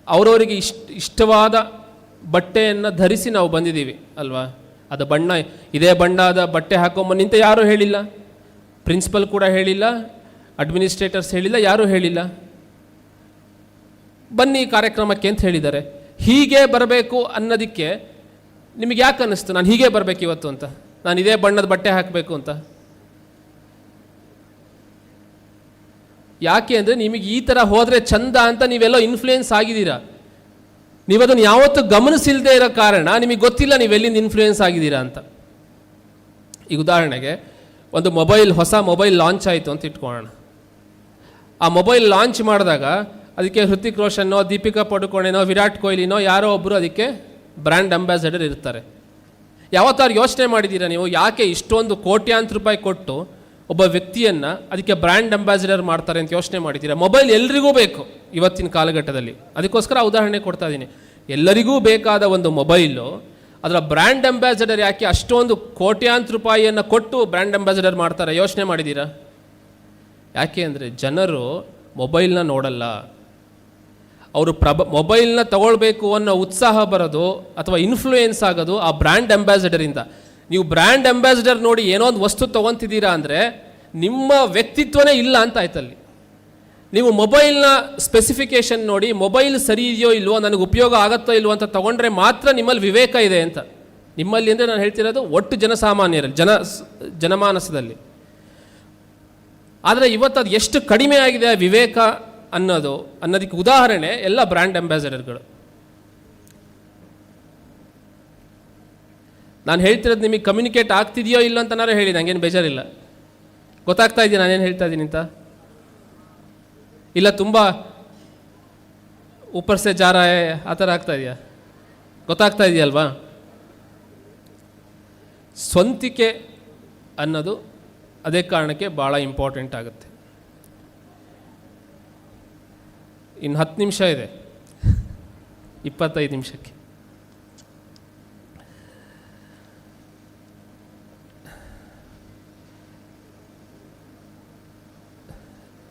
ಅವರವರಿಗೆ ಇಷ್ಟವಾದ ಬಟ್ಟೆಯನ್ನು ಧರಿಸಿ ನಾವು ಬಂದಿದ್ದೀವಿ ಅಲ್ವಾ? ಅದು ಬಣ್ಣ, ಇದೇ ಬಣ್ಣದ ಬಟ್ಟೆ ಹಾಕೊಂಬಂದು ನಿಂತ ಯಾರೂ ಹೇಳಿಲ್ಲ, ಪ್ರಿನ್ಸಿಪಲ್ ಕೂಡ ಹೇಳಿಲ್ಲ, ಅಡ್ಮಿನಿಸ್ಟ್ರೇಟರ್ಸ್ ಹೇಳಿಲ್ಲ, ಯಾರೂ ಹೇಳಿಲ್ಲ. ಬನ್ನಿ ಕಾರ್ಯಕ್ರಮಕ್ಕೆ ಅಂತ ಹೇಳಿದ್ದಾರೆ. ಹೀಗೆ ಬರಬೇಕು ಅನ್ನೋದಕ್ಕೆ ನಿಮಗೆ ಯಾಕೆ ಅನ್ನಿಸ್ತು ನಾನು ಹೀಗೆ ಬರಬೇಕು ಇವತ್ತು ಅಂತ, ನಾನು ಇದೇ ಬಣ್ಣದ ಬಟ್ಟೆ ಹಾಕಬೇಕು ಅಂತ? ಯಾಕೆ ಅಂದರೆ ನಿಮಗೆ ಈ ಥರ ಹೋದರೆ ಚಂದ ಅಂತ ನೀವೆಲ್ಲೋ ಇನ್ಫ್ಲೂಯೆನ್ಸ್ ಆಗಿದ್ದೀರಾ. ನೀವು ಅದನ್ನು ಯಾವತ್ತೂ ಗಮನಿಸಿಲ್ಲದೆ ಇರೋ ಕಾರಣ ನಿಮಗೆ ಗೊತ್ತಿಲ್ಲ ನೀವು ಎಲ್ಲಿಂದ ಇನ್ಫ್ಲೂಯೆನ್ಸ್ ಆಗಿದ್ದೀರಾ ಅಂತ. ಈಗ ಉದಾಹರಣೆಗೆ ಒಂದು ಹೊಸ ಮೊಬೈಲ್ ಲಾಂಚ್ ಆಯಿತು ಅಂತ ಇಟ್ಕೊಳ್ಳೋಣ. ಆ ಮೊಬೈಲ್ ಲಾಂಚ್ ಮಾಡಿದಾಗ ಅದಕ್ಕೆ ಹೃತಿಕ್ ರೋಷನ್ನೋ, ದೀಪಿಕಾ ಪಡುಕೋಣೆನೋ, ವಿರಾಟ್ ಕೊಹ್ಲಿನೋ ಯಾರೋ ಒಬ್ಬರು ಅದಕ್ಕೆ ಬ್ರ್ಯಾಂಡ್ ಅಂಬಾಸಡರ್ ಇರ್ತಾರೆ. ಯಾವತ್ತಾರು ಯೋಚನೆ ಮಾಡಿದ್ದೀರಾ ನೀವು ಯಾಕೆ ಇಷ್ಟೊಂದು ಕೋಟ್ಯಾಂತರ ರೂಪಾಯಿ ಕೊಟ್ಟು ಒಬ್ಬ ವ್ಯಕ್ತಿಯನ್ನು ಅದಕ್ಕೆ ಬ್ರ್ಯಾಂಡ್ ಅಂಬಾಸಿಡರ್ ಮಾಡ್ತಾರೆ ಅಂತ ಯೋಚನೆ ಮಾಡಿದ್ದೀರಾ? ಮೊಬೈಲ್ ಎಲ್ರಿಗೂ ಬೇಕು ಇವತ್ತಿನ ಕಾಲಘಟ್ಟದಲ್ಲಿ. ಅದಕ್ಕೋಸ್ಕರ ಉದಾಹರಣೆ ಕೊಡ್ತಾ ಇದ್ದೀನಿ. ಎಲ್ಲರಿಗೂ ಬೇಕಾದ ಒಂದು ಮೊಬೈಲು, ಅದರ ಬ್ರ್ಯಾಂಡ್ ಅಂಬಾಸಿಡರ್ ಯಾಕೆ ಅಷ್ಟೊಂದು ಕೋಟ್ಯಾಂತರ ರೂಪಾಯಿಯನ್ನು ಕೊಟ್ಟು ಬ್ರ್ಯಾಂಡ್ ಅಂಬಾಸಿಡರ್ ಮಾಡ್ತಾರೆ? ಯೋಚನೆ ಮಾಡಿದ್ದೀರಾ? ಯಾಕೆ ಅಂದರೆ ಜನರು ಮೊಬೈಲ್ನ ನೋಡಲ್ಲ, ಅವರು ಮೊಬೈಲ್ನ ತಗೊಳ್ಬೇಕು ಅನ್ನೋ ಉತ್ಸಾಹ ಬರೋದು ಅಥವಾ ಇನ್ಫ್ಲೂಯೆನ್ಸ್ ಆಗೋದು ಆ ಬ್ರ್ಯಾಂಡ್ ಅಂಬಾಸಿಡರಿಂದ. ನೀವು ಬ್ರ್ಯಾಂಡ್ ಅಂಬಾಸಿಡರ್ ನೋಡಿ ಏನೋ ಒಂದು ವಸ್ತು ತೊಗೊತಿದ್ದೀರಾ ಅಂದರೆ ನಿಮ್ಮ ವ್ಯಕ್ತಿತ್ವನೇ ಇಲ್ಲ ಅಂತ ಆಯ್ತಲ್ಲಿ. ನೀವು ಮೊಬೈಲ್ನ ಸ್ಪೆಸಿಫಿಕೇಶನ್ ನೋಡಿ ಮೊಬೈಲ್ ಸರಿ ಇದೆಯೋ ಇಲ್ವೋ, ನನಗೆ ಉಪಯೋಗ ಆಗುತ್ತೋ ಇಲ್ವೋ ಅಂತ ತೊಗೊಂಡ್ರೆ ಮಾತ್ರ ನಿಮ್ಮಲ್ಲಿ ವಿವೇಕ ಇದೆ ಅಂತ. ನಿಮ್ಮಲ್ಲಿ ಅಂದರೆ ನಾನು ಹೇಳ್ತಿರೋದು ಒಟ್ಟು ಜನಸಾಮಾನ್ಯರಲ್ಲಿ, ಜನಮಾನಸದಲ್ಲಿ. ಆದರೆ ಇವತ್ತು ಅದು ಎಷ್ಟು ಕಡಿಮೆ ಆಗಿದೆ ವಿವೇಕ ಅನ್ನೋದಕ್ಕೆ ಉದಾಹರಣೆ ಎಲ್ಲ ಬ್ರ್ಯಾಂಡ್ ಅಂಬಾಸಿಡರ್ಗಳು. ನಾನು ಹೇಳ್ತಿರೋದು ನಿಮಗೆ ಕಮ್ಯುನಿಕೇಟ್ ಆಗ್ತಿದೆಯೋ ಇಲ್ಲ ಅಂತ ನಾನು ಹೇಳಿ, ನನಗೇನು ಬೇಜಾರಿಲ್ಲ. ಗೊತ್ತಾಗ್ತಾ ಇದೆಯಾ ನಾನೇನು ಹೇಳ್ತಾ ಇದ್ದೀನಿ ಅಂತ? ಇಲ್ಲ ತುಂಬ ಉಪರ್ಸೆ ಜಾರ ಆ ಥರ ಆಗ್ತಾ ಇದೆಯಾ? ಗೊತ್ತಾಗ್ತಾ ಇದೆಯಲ್ವಾ? ಸ್ವಂತಿಕೆ ಅನ್ನೋದು ಅದೇ ಕಾರಣಕ್ಕೆ ಭಾಳ ಇಂಪಾರ್ಟೆಂಟ್ ಆಗುತ್ತೆ. ಇನ್ನು 10 ನಿಮಿಷ ಇದೆ, 25 ನಿಮಿಷಕ್ಕೆ.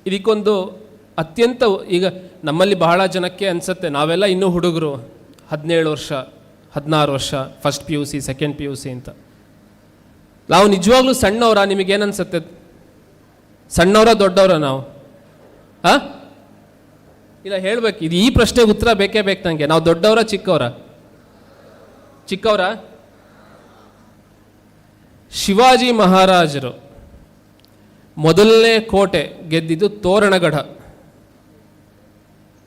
ಇದಕ್ಕೊಂದು ಅತ್ಯಂತ, ಈಗ ನಮ್ಮಲ್ಲಿ ಬಹಳ ಜನಕ್ಕೆ ಅನಿಸುತ್ತೆ ನಾವೆಲ್ಲ ಇನ್ನೂ ಹುಡುಗರು, 17 ವರ್ಷ 16 ವರ್ಷ, ಫಸ್ಟ್ PUC ಸೆಕೆಂಡ್ PUC ಅಂತ. ನಾವು ನಿಜವಾಗ್ಲೂ ಸಣ್ಣವರ? ನಿಮಗೇನನ್ಸುತ್ತೆ? ಸಣ್ಣವರ ದೊಡ್ಡವರ ನಾವು? ಇಲ್ಲ ಹೇಳಬೇಕು, ಇದು ಈ ಪ್ರಶ್ನೆಗೆ ಉತ್ತರ ಬೇಕೇ ಬೇಕು ನನಗೆ. ನಾವು ದೊಡ್ಡವರ ಚಿಕ್ಕವರ? ಶಿವಾಜಿ ಮಹಾರಾಜರು ಮೊದಲನೇ ಕೋಟೆ ಗೆದ್ದಿದ್ದು ತೋರಣಗಢ.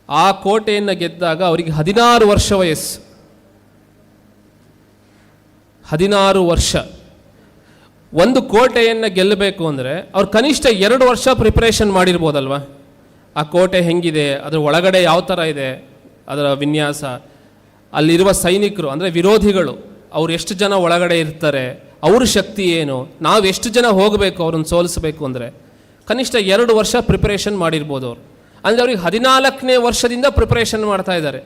ಆ ಕೋಟೆಯನ್ನು ಗೆದ್ದಾಗ ಅವರಿಗೆ 16 ವರ್ಷ ವಯಸ್ಸು. 16 ವರ್ಷ. ಒಂದು ಕೋಟೆಯನ್ನು ಗೆಲ್ಲಬೇಕು ಅಂದರೆ ಅವ್ರು ಕನಿಷ್ಠ 2 ವರ್ಷ ಪ್ರಿಪರೇಷನ್ ಮಾಡಿರ್ಬೋದಲ್ವ? ಆ ಕೋಟೆ ಹೆಂಗಿದೆ, ಅದರ ಒಳಗಡೆ ಯಾವ ಥರ ಇದೆ, ಅದರ ವಿನ್ಯಾಸ, ಅಲ್ಲಿರುವ ಸೈನಿಕರು ಅಂದರೆ ವಿರೋಧಿಗಳು ಅವ್ರು ಎಷ್ಟು ಜನ ಒಳಗಡೆ ಇರ್ತಾರೆ, ಅವ್ರ ಶಕ್ತಿ ಏನು, ನಾವು ಎಷ್ಟು ಜನ ಹೋಗಬೇಕು ಅವ್ರನ್ನ ಸೋಲಿಸಬೇಕು ಅಂದರೆ ಕನಿಷ್ಠ 2 ವರ್ಷ ಪ್ರಿಪರೇಷನ್ ಮಾಡಿರ್ಬೋದು ಅವರು. ಅಂದರೆ ಅವ್ರಿಗೆ 14ನೇ ವರ್ಷದಿಂದ ಪ್ರಿಪರೇಷನ್ ಮಾಡ್ತಾ ಇದ್ದಾರೆ.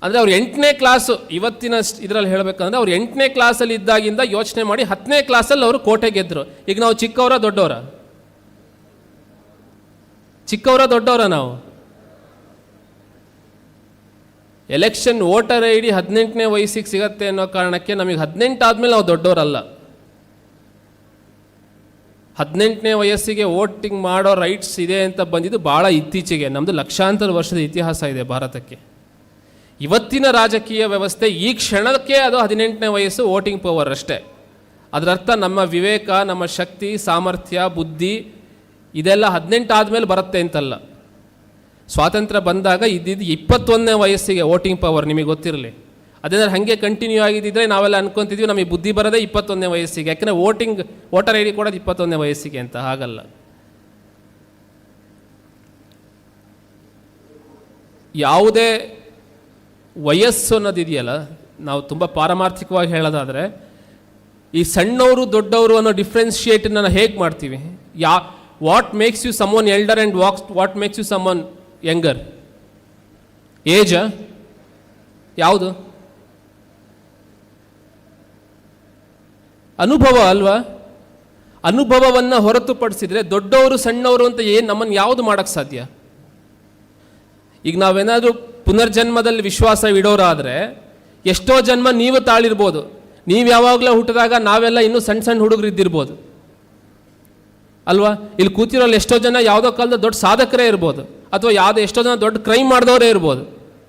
ಅಂದರೆ ಅವ್ರು 8ನೇ ಕ್ಲಾಸು, ಇವತ್ತಿನ ಇದರಲ್ಲಿ ಹೇಳಬೇಕಂದ್ರೆ ಅವ್ರು 8ನೇ ಕ್ಲಾಸಲ್ಲಿ ಇದ್ದಾಗಿಂದ ಯೋಚನೆ ಮಾಡಿ 10ನೇ ಕ್ಲಾಸಲ್ಲಿ ಅವರು ಕೋಟೆ ಗೆದ್ದರು. ಈಗ ನಾವು ಚಿಕ್ಕವರ ದೊಡ್ಡವರ? ಚಿಕ್ಕವರ ದೊಡ್ಡವರ ನಾವು? ಎಲೆಕ್ಷನ್ ವೋಟರ್ ಐ ಡಿ 18ನೇ ವಯಸ್ಸಿಗೆ ಸಿಗತ್ತೆ ಅನ್ನೋ ಕಾರಣಕ್ಕೆ ನಮಗೆ 18 ಆದಮೇಲೆ ನಾವು ದೊಡ್ಡವರಲ್ಲ. 18ನೇ ವಯಸ್ಸಿಗೆ ವೋಟಿಂಗ್ ಮಾಡೋ ರೈಟ್ಸ್ ಇದೆ ಅಂತ ಬಂದಿದ್ದು ಭಾಳ ಇತ್ತೀಚೆಗೆ. ನಮ್ಮದು ಲಕ್ಷಾಂತರ ವರ್ಷದ ಇತಿಹಾಸ ಇದೆ ಭಾರತಕ್ಕೆ. ಇವತ್ತಿನ ರಾಜಕೀಯ ವ್ಯವಸ್ಥೆ ಈ ಕ್ಷಣಕ್ಕೆ ಅದು 18ನೇ ವಯಸ್ಸು ವೋಟಿಂಗ್ ಪವರ್ ಅಷ್ಟೇ. ಅದರರ್ಥ ನಮ್ಮ ವಿವೇಕ, ನಮ್ಮ ಶಕ್ತಿ, ಸಾಮರ್ಥ್ಯ, ಬುದ್ಧಿ ಇದೆಲ್ಲ 18 ಆದಮೇಲೆ ಬರುತ್ತೆ ಅಂತಲ್ಲ. ಸ್ವಾತಂತ್ರ್ಯ ಬಂದಾಗ ಇದ್ದಿದ್ದು 21ನೇ ವಯಸ್ಸಿಗೆ ವೋಟಿಂಗ್ ಪವರ್, ನಿಮಗೆ ಗೊತ್ತಿರಲಿ. ಅದೇನಾದ್ರೆ ಹಾಗೆ ಕಂಟಿನ್ಯೂ ಆಗಿದ್ದಿದ್ರೆ ನಾವೆಲ್ಲ ಅನ್ಕೊತಿದ್ವಿ ನಮಗೆ ಬುದ್ಧಿ ಬರೋದೇ 21ನೇ ವಯಸ್ಸಿಗೆ, ಯಾಕೆಂದರೆ ವೋಟರ್ ಐ ಡಿ ಕೊಡೋದು 21ನೇ ವಯಸ್ಸಿಗೆ ಅಂತ. ಹಾಗಲ್ಲ. ಯಾವುದೇ ವಯಸ್ಸು ಅನ್ನೋದಿದೆಯಲ್ಲ, ನಾವು ತುಂಬ ಪಾರಮಾರ್ಥಿಕವಾಗಿ ಹೇಳೋದಾದರೆ ಈ ಸಣ್ಣವರು ದೊಡ್ಡವರು ಅನ್ನೋ ಡಿಫ್ರೆನ್ಷಿಯೇಟನ್ನು ನಾವು ಹೇಗೆ ಮಾಡ್ತೀವಿ? What makes you someone elder and what makes you someone younger? ಏಜ ಯಾವುದು? ಅನುಭವ ಅಲ್ವಾ? ಅನುಭವವನ್ನು ಹೊರತುಪಡಿಸಿದರೆ ದೊಡ್ಡವರು ಸಣ್ಣವರು ಅಂತ ನಮ್ಮನ್ನು ಯಾವುದು ಮಾಡೋಕ್ಕೆ ಸಾಧ್ಯ? ಈಗ ನಾವೇನಾದರೂ ಪುನರ್ಜನ್ಮದಲ್ಲಿ ವಿಶ್ವಾಸ ಇಡೋರಾದರೆ ಎಷ್ಟೋ ಜನ್ಮ ನೀವು ತಾಳಿರ್ಬೋದು. ನೀವು ಯಾವಾಗಲೂ ಹುಟ್ಟಿದಾಗ ನಾವೆಲ್ಲ ಇನ್ನೂ ಸಣ್ಣ ಸಣ್ಣ ಹುಡುಗರು ಇದ್ದಿರ್ಬೋದು ಅಲ್ವಾ? ಇಲ್ಲಿ ಕೂತಿರೋಲ್ಲಿ ಎಷ್ಟೋ ಜನ ಯಾವುದೋ ಕಾಲದ ದೊಡ್ಡ ಸಾಧಕರೇ ಇರ್ಬೋದು, ಅಥವಾ ಎಷ್ಟೋ ಜನ ದೊಡ್ಡ ಕ್ರೈಮ್ ಮಾಡಿದವರೇ ಇರ್ಬೋದು,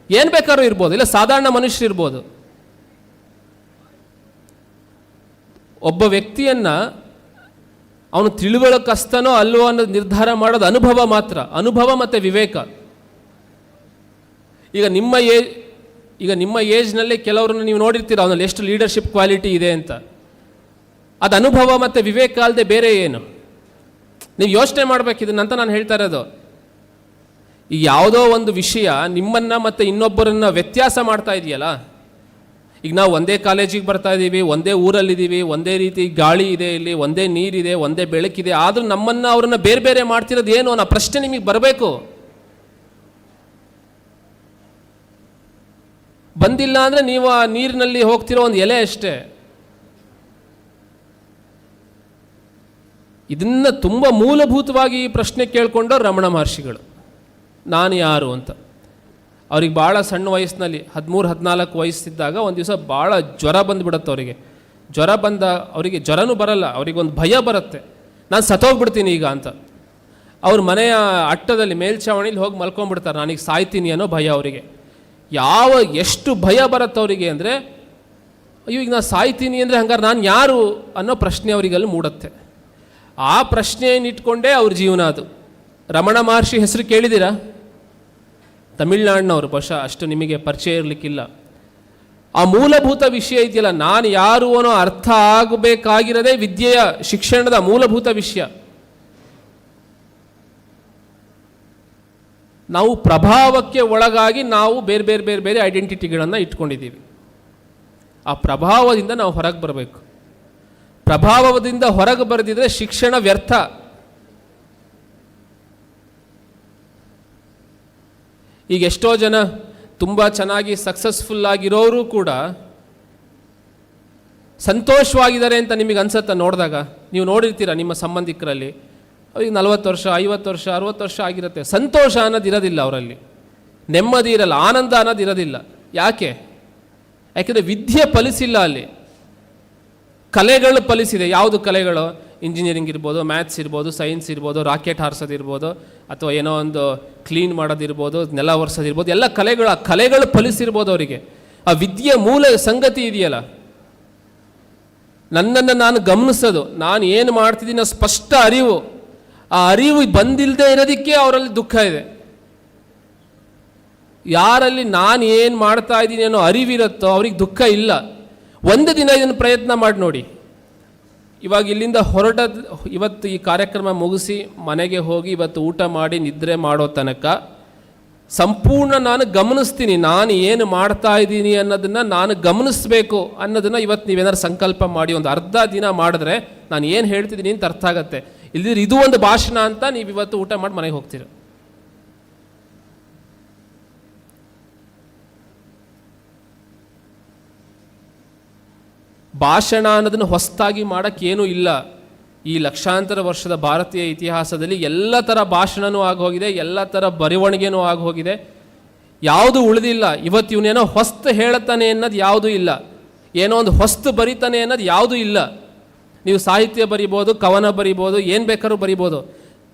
ಏನು ಬೇಕಾದ್ರೂ ಇರ್ಬೋದು, ಇಲ್ಲ ಸಾಧಾರಣ ಮನುಷ್ಯರು ಇರ್ಬೋದು. ಒಬ್ಬ ವ್ಯಕ್ತಿಯನ್ನು ಅವನು ತಿಳಿವಳಿಕಸ್ತನೋ ಅಲ್ವೋ ಅನ್ನೋದು ನಿರ್ಧಾರ ಮಾಡೋದು ಅನುಭವ ಮಾತ್ರ. ಅನುಭವ ಮತ್ತು ವಿವೇಕ. ಈಗ ನಿಮ್ಮ ಏಜ್ನಲ್ಲಿ ಕೆಲವ್ರನ್ನ ನೀವು ನೋಡಿರ್ತೀರ, ಅವನಲ್ಲಿ ಎಷ್ಟು ಲೀಡರ್ಶಿಪ್ ಕ್ವಾಲಿಟಿ ಇದೆ ಅಂತ. ಅದು ಅನುಭವ ಮತ್ತು ವಿವೇಕ ಅಲ್ಲದೆ ಬೇರೆ ಏನು? ನೀವು ಯೋಚನೆ ಮಾಡಬೇಕು ಇದನ್ನಂತ ನಾನು ಹೇಳ್ತಾ ಇರೋದು. ಈಗ ಯಾವುದೋ ಒಂದು ವಿಷಯ ನಿಮ್ಮನ್ನು ಮತ್ತು ಇನ್ನೊಬ್ಬರನ್ನ ವ್ಯತ್ಯಾಸ ಮಾಡ್ತಾ ಇದೆಯಲ್ಲ. ಈಗ ನಾವು ಒಂದೇ ಕಾಲೇಜಿಗೆ ಬರ್ತಾ ಇದ್ದೀವಿ, ಒಂದೇ ಊರಲ್ಲಿದ್ದೀವಿ, ಒಂದೇ ರೀತಿ ಗಾಳಿ ಇದೆ, ಇಲ್ಲಿ ಒಂದೇ ನೀರಿದೆ, ಒಂದೇ ಬೆಳಕಿದೆ, ಆದರೂ ನಮ್ಮನ್ನು ಅವ್ರನ್ನ ಬೇರೆ ಬೇರೆ ಮಾಡ್ತಿರೋದು ಏನು ಅನ್ನೋ ಪ್ರಶ್ನೆ ನಿಮಗೆ ಬರಬೇಕು. ಬಂದಿಲ್ಲ ಅಂದರೆ ನೀವು ಆ ನೀರಿನಲ್ಲಿ ಹೋಗ್ತಿರೋ ಒಂದು ಎಲೆ ಅಷ್ಟೇ. ಇದನ್ನು ತುಂಬ ಮೂಲಭೂತವಾಗಿ ಈ ಪ್ರಶ್ನೆ ಕೇಳ್ಕೊಂಡವ್ರು ರಮಣ ಮಹರ್ಷಿಗಳು. ನಾನು ಯಾರು ಅಂತ. ಅವ್ರಿಗೆ ಭಾಳ ಸಣ್ಣ ವಯಸ್ಸಿನಲ್ಲಿ 13-14 ವಯಸ್ಸಿದ್ದಾಗ ಒಂದು ದಿವಸ ಭಾಳ ಜ್ವರ ಬಂದುಬಿಡುತ್ತೆ ಅವರಿಗೆ. ಜ್ವರ ಬಂದ ಅವರಿಗೆ ಜ್ವರನೂ ಬರಲ್ಲ, ಅವರಿಗೊಂದು ಭಯ ಬರುತ್ತೆ, ನಾನು ಸತ್ತೋಗ್ಬಿಡ್ತೀನಿ ಈಗ ಅಂತ. ಅವ್ರ ಮನೆಯ ಅಟ್ಟದಲ್ಲಿ ಮೇಲ್ಛಾವಣಿಲಿ ಹೋಗಿ ಮಲ್ಕೊಂಡ್ಬಿಡ್ತಾರೆ, ನಾನೀಗ ಸಾಯ್ತೀನಿ ಅನ್ನೋ ಭಯ ಅವರಿಗೆ. ಎಷ್ಟು ಭಯ ಬರುತ್ತೆ ಅವರಿಗೆ ಅಂದರೆ, ಅಯ್ಯೋ ಈಗ ನಾನು ಸಾಯ್ತೀನಿ ಅಂದರೆ ಹಂಗಾರೆ ನಾನು ಯಾರು ಅನ್ನೋ ಪ್ರಶ್ನೆ ಅವರಿಗೆಲ್ಲ ಮೂಡುತ್ತೆ. ಆ ಪ್ರಶ್ನೆಯನ್ನು ಇಟ್ಕೊಂಡೇ ಅವ್ರ ಜೀವನ ಅದು. ರಮಣ ಮಹರ್ಷಿ ಹೆಸರು ಕೇಳಿದ್ದೀರಾ? ತಮಿಳ್ನಾಡಿನವರು, ಬಹುಶಃ ಅಷ್ಟು ನಿಮಗೆ ಪರಿಚಯ ಇರಲಿಕ್ಕಿಲ್ಲ. ಆ ಮೂಲಭೂತ ವಿಷಯ ಇದೆಯಲ್ಲ, ನಾನು ಯಾರು ಅನ್ನೋ ಅರ್ಥ ಆಗಬೇಕಾಗಿರೋದೇ ವಿದ್ಯೆಯ ಶಿಕ್ಷಣದ ಮೂಲಭೂತ ವಿಷಯ. ನಾವು ಪ್ರಭಾವಕ್ಕೆ ಒಳಗಾಗಿ ನಾವು ಬೇರೆ ಬೇರೆ ಬೇರೆ ಬೇರೆ ಐಡೆಂಟಿಟಿಗಳನ್ನು ಇಟ್ಕೊಂಡಿದ್ದೀವಿ. ಆ ಪ್ರಭಾವದಿಂದ ನಾವು ಹೊರಗೆ ಬರಬೇಕು. ಪ್ರಭಾವದಿಂದ ಹೊರಗೆ ಬರೆದಿದ್ರೆ ಶಿಕ್ಷಣ ವ್ಯರ್ಥ. ಈಗ ಎಷ್ಟೋ ಜನ ತುಂಬ ಚೆನ್ನಾಗಿ ಸಕ್ಸಸ್ಫುಲ್ ಆಗಿರೋರು ಕೂಡ ಸಂತೋಷವಾಗಿದ್ದಾರೆ ಅಂತ ನಿಮಗೆ ಅನ್ಸುತ್ತಾ ನೋಡಿದಾಗ? ನೀವು ನೋಡಿರ್ತೀರ ನಿಮ್ಮ ಸಂಬಂಧಿಕರಲ್ಲಿ, ಅವ್ರಿಗೆ 40 ವರ್ಷ, 50 ವರ್ಷ, 60 ವರ್ಷ ಆಗಿರುತ್ತೆ. ಸಂತೋಷ ಅನ್ನೋದಿರೋದಿಲ್ಲ ಅವರಲ್ಲಿ, ನೆಮ್ಮದಿ ಇರಲ್ಲ, ಆನಂದ ಅನ್ನೋದಿರೋದಿಲ್ಲ. ಯಾಕೆ? ಯಾಕೆಂದರೆ ವಿದ್ಯೆ ಫಲಿಸಿಲ್ಲ ಅಲ್ಲಿ, ಕಲೆಗಳು ಫಲಿಸಿದೆ. ಯಾವುದು ಕಲೆಗಳು? ಇಂಜಿನಿಯರಿಂಗ್ ಇರ್ಬೋದು, ಮ್ಯಾಥ್ಸ್ ಇರ್ಬೋದು, ಸೈನ್ಸ್ ಇರ್ಬೋದು, ರಾಕೆಟ್ ಹಾರಿಸೋದಿರ್ಬೋದು, ಅಥವಾ ಏನೋ ಒಂದು ಕ್ಲೀನ್ ಮಾಡೋದಿರ್ಬೋದು, ನೆಲ ಒರೆಸೋದಿರ್ಬೋದು, ಎಲ್ಲ ಕಲೆಗಳು ಫಲಿಸಿರ್ಬೋದು ಅವರಿಗೆ. ಆ ವಿದ್ಯೆಯ ಮೂಲ ಸಂಗತಿ ಇದೆಯಲ್ಲ, ನನ್ನನ್ನು ನಾನು ಗಮನಿಸೋದು, ನಾನು ಏನು ಮಾಡ್ತಿದ್ದೀನಿ ಸ್ಪಷ್ಟ ಅರಿವು. ಆ ಅರಿವು ಬಂದಿಲ್ಲದೆ ಇರೋದಕ್ಕೆ ಅವರಲ್ಲಿ ದುಃಖ ಇದೆ. ಯಾರಲ್ಲಿ ನಾನು ಏನು ಮಾಡ್ತಾ ಇದ್ದೀನಿ ಅನ್ನೋ ಅರಿವಿರುತ್ತೋ ಅವ್ರಿಗೆ ದುಃಖ ಇಲ್ಲ. ಒಂದು ದಿನ ಇದನ್ನು ಪ್ರಯತ್ನ ಮಾಡಿ ನೋಡಿ. ಇವಾಗ ಇಲ್ಲಿಂದ ಇವತ್ತು ಈ ಕಾರ್ಯಕ್ರಮ ಮುಗಿಸಿ ಮನೆಗೆ ಹೋಗಿ ಇವತ್ತು ಊಟ ಮಾಡಿ ನಿದ್ರೆ ಮಾಡೋ ತನಕ ಸಂಪೂರ್ಣ ನಾನು ಗಮನಿಸ್ತೀನಿ, ನಾನು ಏನು ಮಾಡ್ತಾ ಇದ್ದೀನಿ ಅನ್ನೋದನ್ನು ನಾನು ಗಮನಿಸಬೇಕು ಅನ್ನೋದನ್ನು ಇವತ್ತು ನೀವೇನಾದ್ರು ಸಂಕಲ್ಪ ಮಾಡಿ ಒಂದು ಅರ್ಧ ದಿನ ಮಾಡಿದ್ರೆ ನಾನು ಏನು ಹೇಳ್ತಿದ್ದೀನಿ ಅಂತ ಅರ್ಥ ಆಗುತ್ತೆ. ಇಲ್ದಿದ್ರೆ ಇದು ಒಂದು ಭಾಷಣ ಅಂತ ನೀವು ಇವತ್ತು ಊಟ ಮಾಡಿ ಮನೆಗೆ ಹೋಗ್ತೀರ. ಭಾಷಣ ಅನ್ನೋದನ್ನು ಹೊಸದಾಗಿ ಮಾಡೋಕ್ಕೇನೂ ಇಲ್ಲ. ಈ ಲಕ್ಷಾಂತರ ವರ್ಷದ ಭಾರತೀಯ ಇತಿಹಾಸದಲ್ಲಿ ಎಲ್ಲ ಥರ ಭಾಷಣನೂ ಆಗೋಗಿದೆ, ಎಲ್ಲ ಥರ ಬರವಣಿಗೆನೂ ಆಗೋಗಿದೆ, ಯಾವುದು ಉಳಿದಿಲ್ಲ. ಇವತ್ತು ಇವನೇನೋ ಹೊಸ್ತು ಹೇಳುತ್ತಾನೆ ಅನ್ನೋದು ಯಾವುದೂ ಇಲ್ಲ, ಏನೋ ಒಂದು ಹೊಸ್ತು ಬರಿತಾನೆ ಅನ್ನೋದು ಯಾವುದೂ ಇಲ್ಲ. ನೀವು ಸಾಹಿತ್ಯ ಬರಿಬೋದು, ಕವನ ಬರಿಬೋದು, ಏನು ಬೇಕಾದ್ರೂ ಬರಿಬೋದು,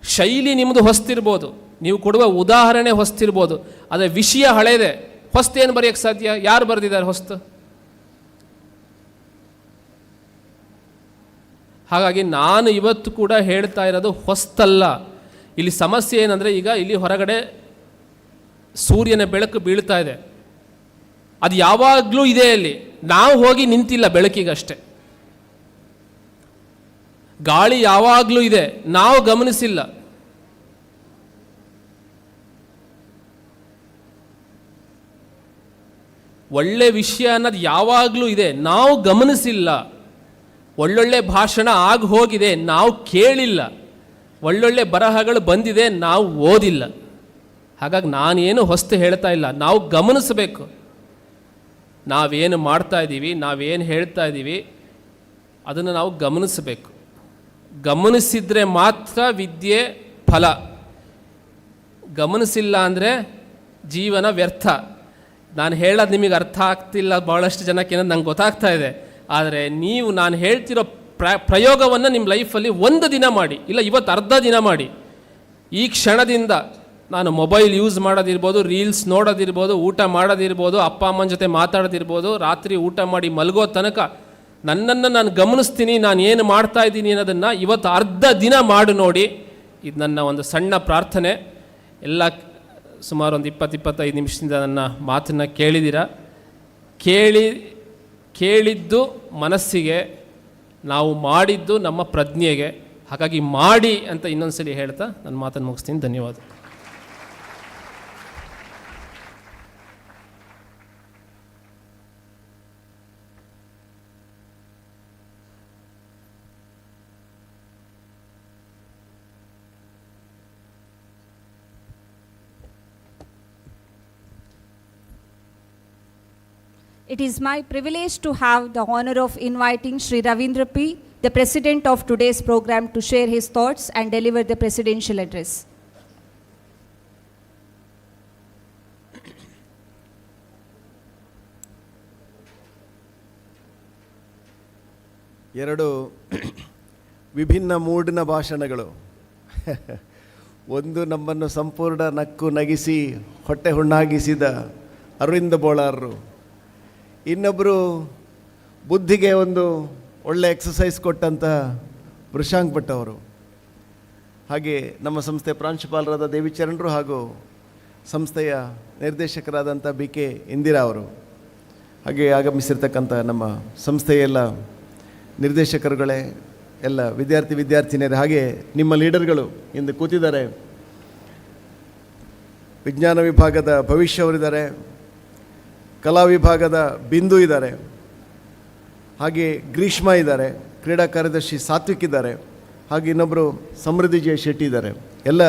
ಶೈಲಿ ನಿಮ್ಮದು ಹೊಸ್ತಿರ್ಬೋದು, ನೀವು ಕೊಡುವ ಉದಾಹರಣೆ ಹೊಸ್ತಿರ್ಬೋದು, ಆದರೆ ವಿಷಯ ಹಳೇದೆ. ಹೊಸ್ತೇನು ಬರೆಯೋಕ್ಕೆ ಸಾಧ್ಯ? ಯಾರು ಬರೆದಿದ್ದಾರೆ ಹೊಸ್ತು? ಹಾಗಾಗಿ ನಾನು ಇವತ್ತು ಕೂಡ ಹೇಳ್ತಾ ಇರೋದು ಹೊಸ್ತಲ್ಲ. ಇಲ್ಲಿ ಸಮಸ್ಯೆ ಏನಂದರೆ, ಈಗ ಇಲ್ಲಿ ಹೊರಗಡೆ ಸೂರ್ಯನ ಬೆಳಕು ಬೀಳ್ತಾ ಇದೆ, ಅದು ಯಾವಾಗಲೂ ಇದೆ, ಅಲ್ಲಿ ನಾವು ಹೋಗಿ ನಿಂತಿಲ್ಲ ಬೆಳಕಿಗಷ್ಟೆ. ಗಾಳಿ ಯಾವಾಗಲೂ ಇದೆ, ನಾವು ಗಮನಿಸಿಲ್ಲ. ಒಳ್ಳೆ ವಿಷಯ ಅನ್ನೋದು ಯಾವಾಗಲೂ ಇದೆ, ನಾವು ಗಮನಿಸಿಲ್ಲ. ಒಳ್ಳೊಳ್ಳೆ ಭಾಷಣ ಆಗಿ ಹೋಗಿದೆ, ನಾವು ಕೇಳಿಲ್ಲ. ಒಳ್ಳೊಳ್ಳೆ ಬರಹಗಳು ಬಂದಿದೆ, ನಾವು ಓದಿಲ್ಲ. ಹಾಗಾಗಿ ನಾನೇನು ಹೊಸ್ತು ಹೇಳ್ತಾ ಇಲ್ಲ, ನಾವು ಗಮನಿಸಬೇಕು. ನಾವೇನು ಮಾಡ್ತಾ ಇದ್ದೀವಿ, ನಾವೇನು ಹೇಳ್ತಾ ಇದ್ದೀವಿ, ಅದನ್ನು ನಾವು ಗಮನಿಸಬೇಕು. ಗಮನಿಸಿದರೆ ಮಾತ್ರ ವಿದ್ಯೆ ಫಲ. ಗಮನಿಸಿಲ್ಲ ಅಂದರೆ ಜೀವನ ವ್ಯರ್ಥ. ನಾನು ಹೇಳೋದು ನಿಮಗೆ ಅರ್ಥ ಆಗ್ತಿಲ್ಲ ಭಾಳಷ್ಟು ಜನಕ್ಕೆ, ಏನಂತ ನಂಗೆ ಗೊತ್ತಾಗ್ತಾ ಇದೆ. ಆದರೆ ನೀವು ನಾನು ಹೇಳ್ತಿರೋ ಪ್ರಯೋಗವನ್ನು ನಿಮ್ಮ ಲೈಫಲ್ಲಿ ಒಂದು ದಿನ ಮಾಡಿ, ಇಲ್ಲ ಇವತ್ತು ಅರ್ಧ ದಿನ ಮಾಡಿ. ಈ ಕ್ಷಣದಿಂದ ನಾನು ಮೊಬೈಲ್ ಯೂಸ್ ಮಾಡೋದಿರ್ಬೋದು, ರೀಲ್ಸ್ ನೋಡೋದಿರ್ಬೋದು, ಊಟ ಮಾಡೋದಿರ್ಬೋದು, ಅಪ್ಪ ಅಮ್ಮನ ಜೊತೆ ಮಾತಾಡೋದಿರ್ಬೋದು, ರಾತ್ರಿ ಊಟ ಮಾಡಿ ಮಲಗೋ ತನಕ ನನ್ನನ್ನು ನಾನು ಗಮನಿಸ್ತೀನಿ, ನಾನು ಏನು ಮಾಡ್ತಾ ಇದ್ದೀನಿ ಅನ್ನೋದನ್ನು ಇವತ್ತು ಅರ್ಧ ದಿನ ಮಾಡಿ ನೋಡಿ. ಇದು ನನ್ನ ಒಂದು ಸಣ್ಣ ಪ್ರಾರ್ಥನೆ. ಎಲ್ಲ ಸುಮಾರು ಒಂದು 20-25 ನಿಮಿಷದಿಂದ ನನ್ನ ಮಾತನ್ನು ಕೇಳಿದ್ದೀರಾ. ಕೇಳಿದ್ದು ಮನಸ್ಸಿಗೆ, ನಾವು ಮಾಡಿದ್ದು ನಮ್ಮ ಪ್ರಜ್ಞೆಗೆ. ಹಾಗಾಗಿ ಮಾಡಿ ಅಂತ ಇನ್ನೊಂದ್ಸಲಿ ಹೇಳ್ತಾ ನನ್ನ ಮಾತನ್ನು ಮುಗಿಸ್ತೀನಿ. ಧನ್ಯವಾದ. It is my privilege to have the honor of inviting Sri Ravindra P., the president of today's program, to share his thoughts and deliver the presidential address. ಎರಡು ವಿಭಿನ್ನ ಮೂಡಿನ ಭಾಷಣಗಳು. ಒಂದು ನಮ್ಮನ್ನು ಸಂಪೂರ್ಣ ನಕ್ಕು ನಗಿಸಿ ಹೊಟ್ಟೆ ಹುಣ್ಣಾಗಿಸಿದ ಅರವಿಂದ ಬೋಳಾರರು, ಇನ್ನೊಬ್ಬರು ಬುದ್ಧಿಗೆ ಒಂದು ಒಳ್ಳೆ ಎಕ್ಸಸೈಸ್ ಕೊಟ್ಟಂಥ ವೃಷಾಂಕ್ ಭಟ್ ಅವರು, ಹಾಗೆ ನಮ್ಮ ಸಂಸ್ಥೆ ಪ್ರಾಂಶುಪಾಲರಾದ ದೇವಿಚರಣರು ಹಾಗೂ ಸಂಸ್ಥೆಯ ನಿರ್ದೇಶಕರಾದಂಥ BK ಇಂದಿರಾ ಅವರು, ಹಾಗೆ ಆಗಮಿಸಿರ್ತಕ್ಕಂಥ ನಮ್ಮ ಸಂಸ್ಥೆಯ ಎಲ್ಲ ನಿರ್ದೇಶಕರುಗಳೇ, ಎಲ್ಲ ವಿದ್ಯಾರ್ಥಿನಿಯರು, ಹಾಗೆ ನಿಮ್ಮ ಲೀಡರ್ಗಳು ಇಂದು ಕೂತಿದ್ದಾರೆ. ವಿಜ್ಞಾನ ವಿಭಾಗದ ಭವಿಷ್ಯ ಅವರಿದ್ದಾರೆ, ಕಲಾ ವಿಭಾಗದ ಬಿಂದು ಇದ್ದಾರೆ, ಹಾಗೆ ಗ್ರೀಷ್ಮಾ ಇದ್ದಾರೆ, ಕ್ರೀಡಾ ಕಾರ್ಯದರ್ಶಿ ಸಾತ್ವಿಕ್ ಇದ್ದಾರೆ, ಹಾಗೆ ಇನ್ನೊಬ್ಬರು ಸಮೃದ್ಧಿ ಜೆ ಶೆಟ್ಟಿ ಇದ್ದಾರೆ. ಎಲ್ಲ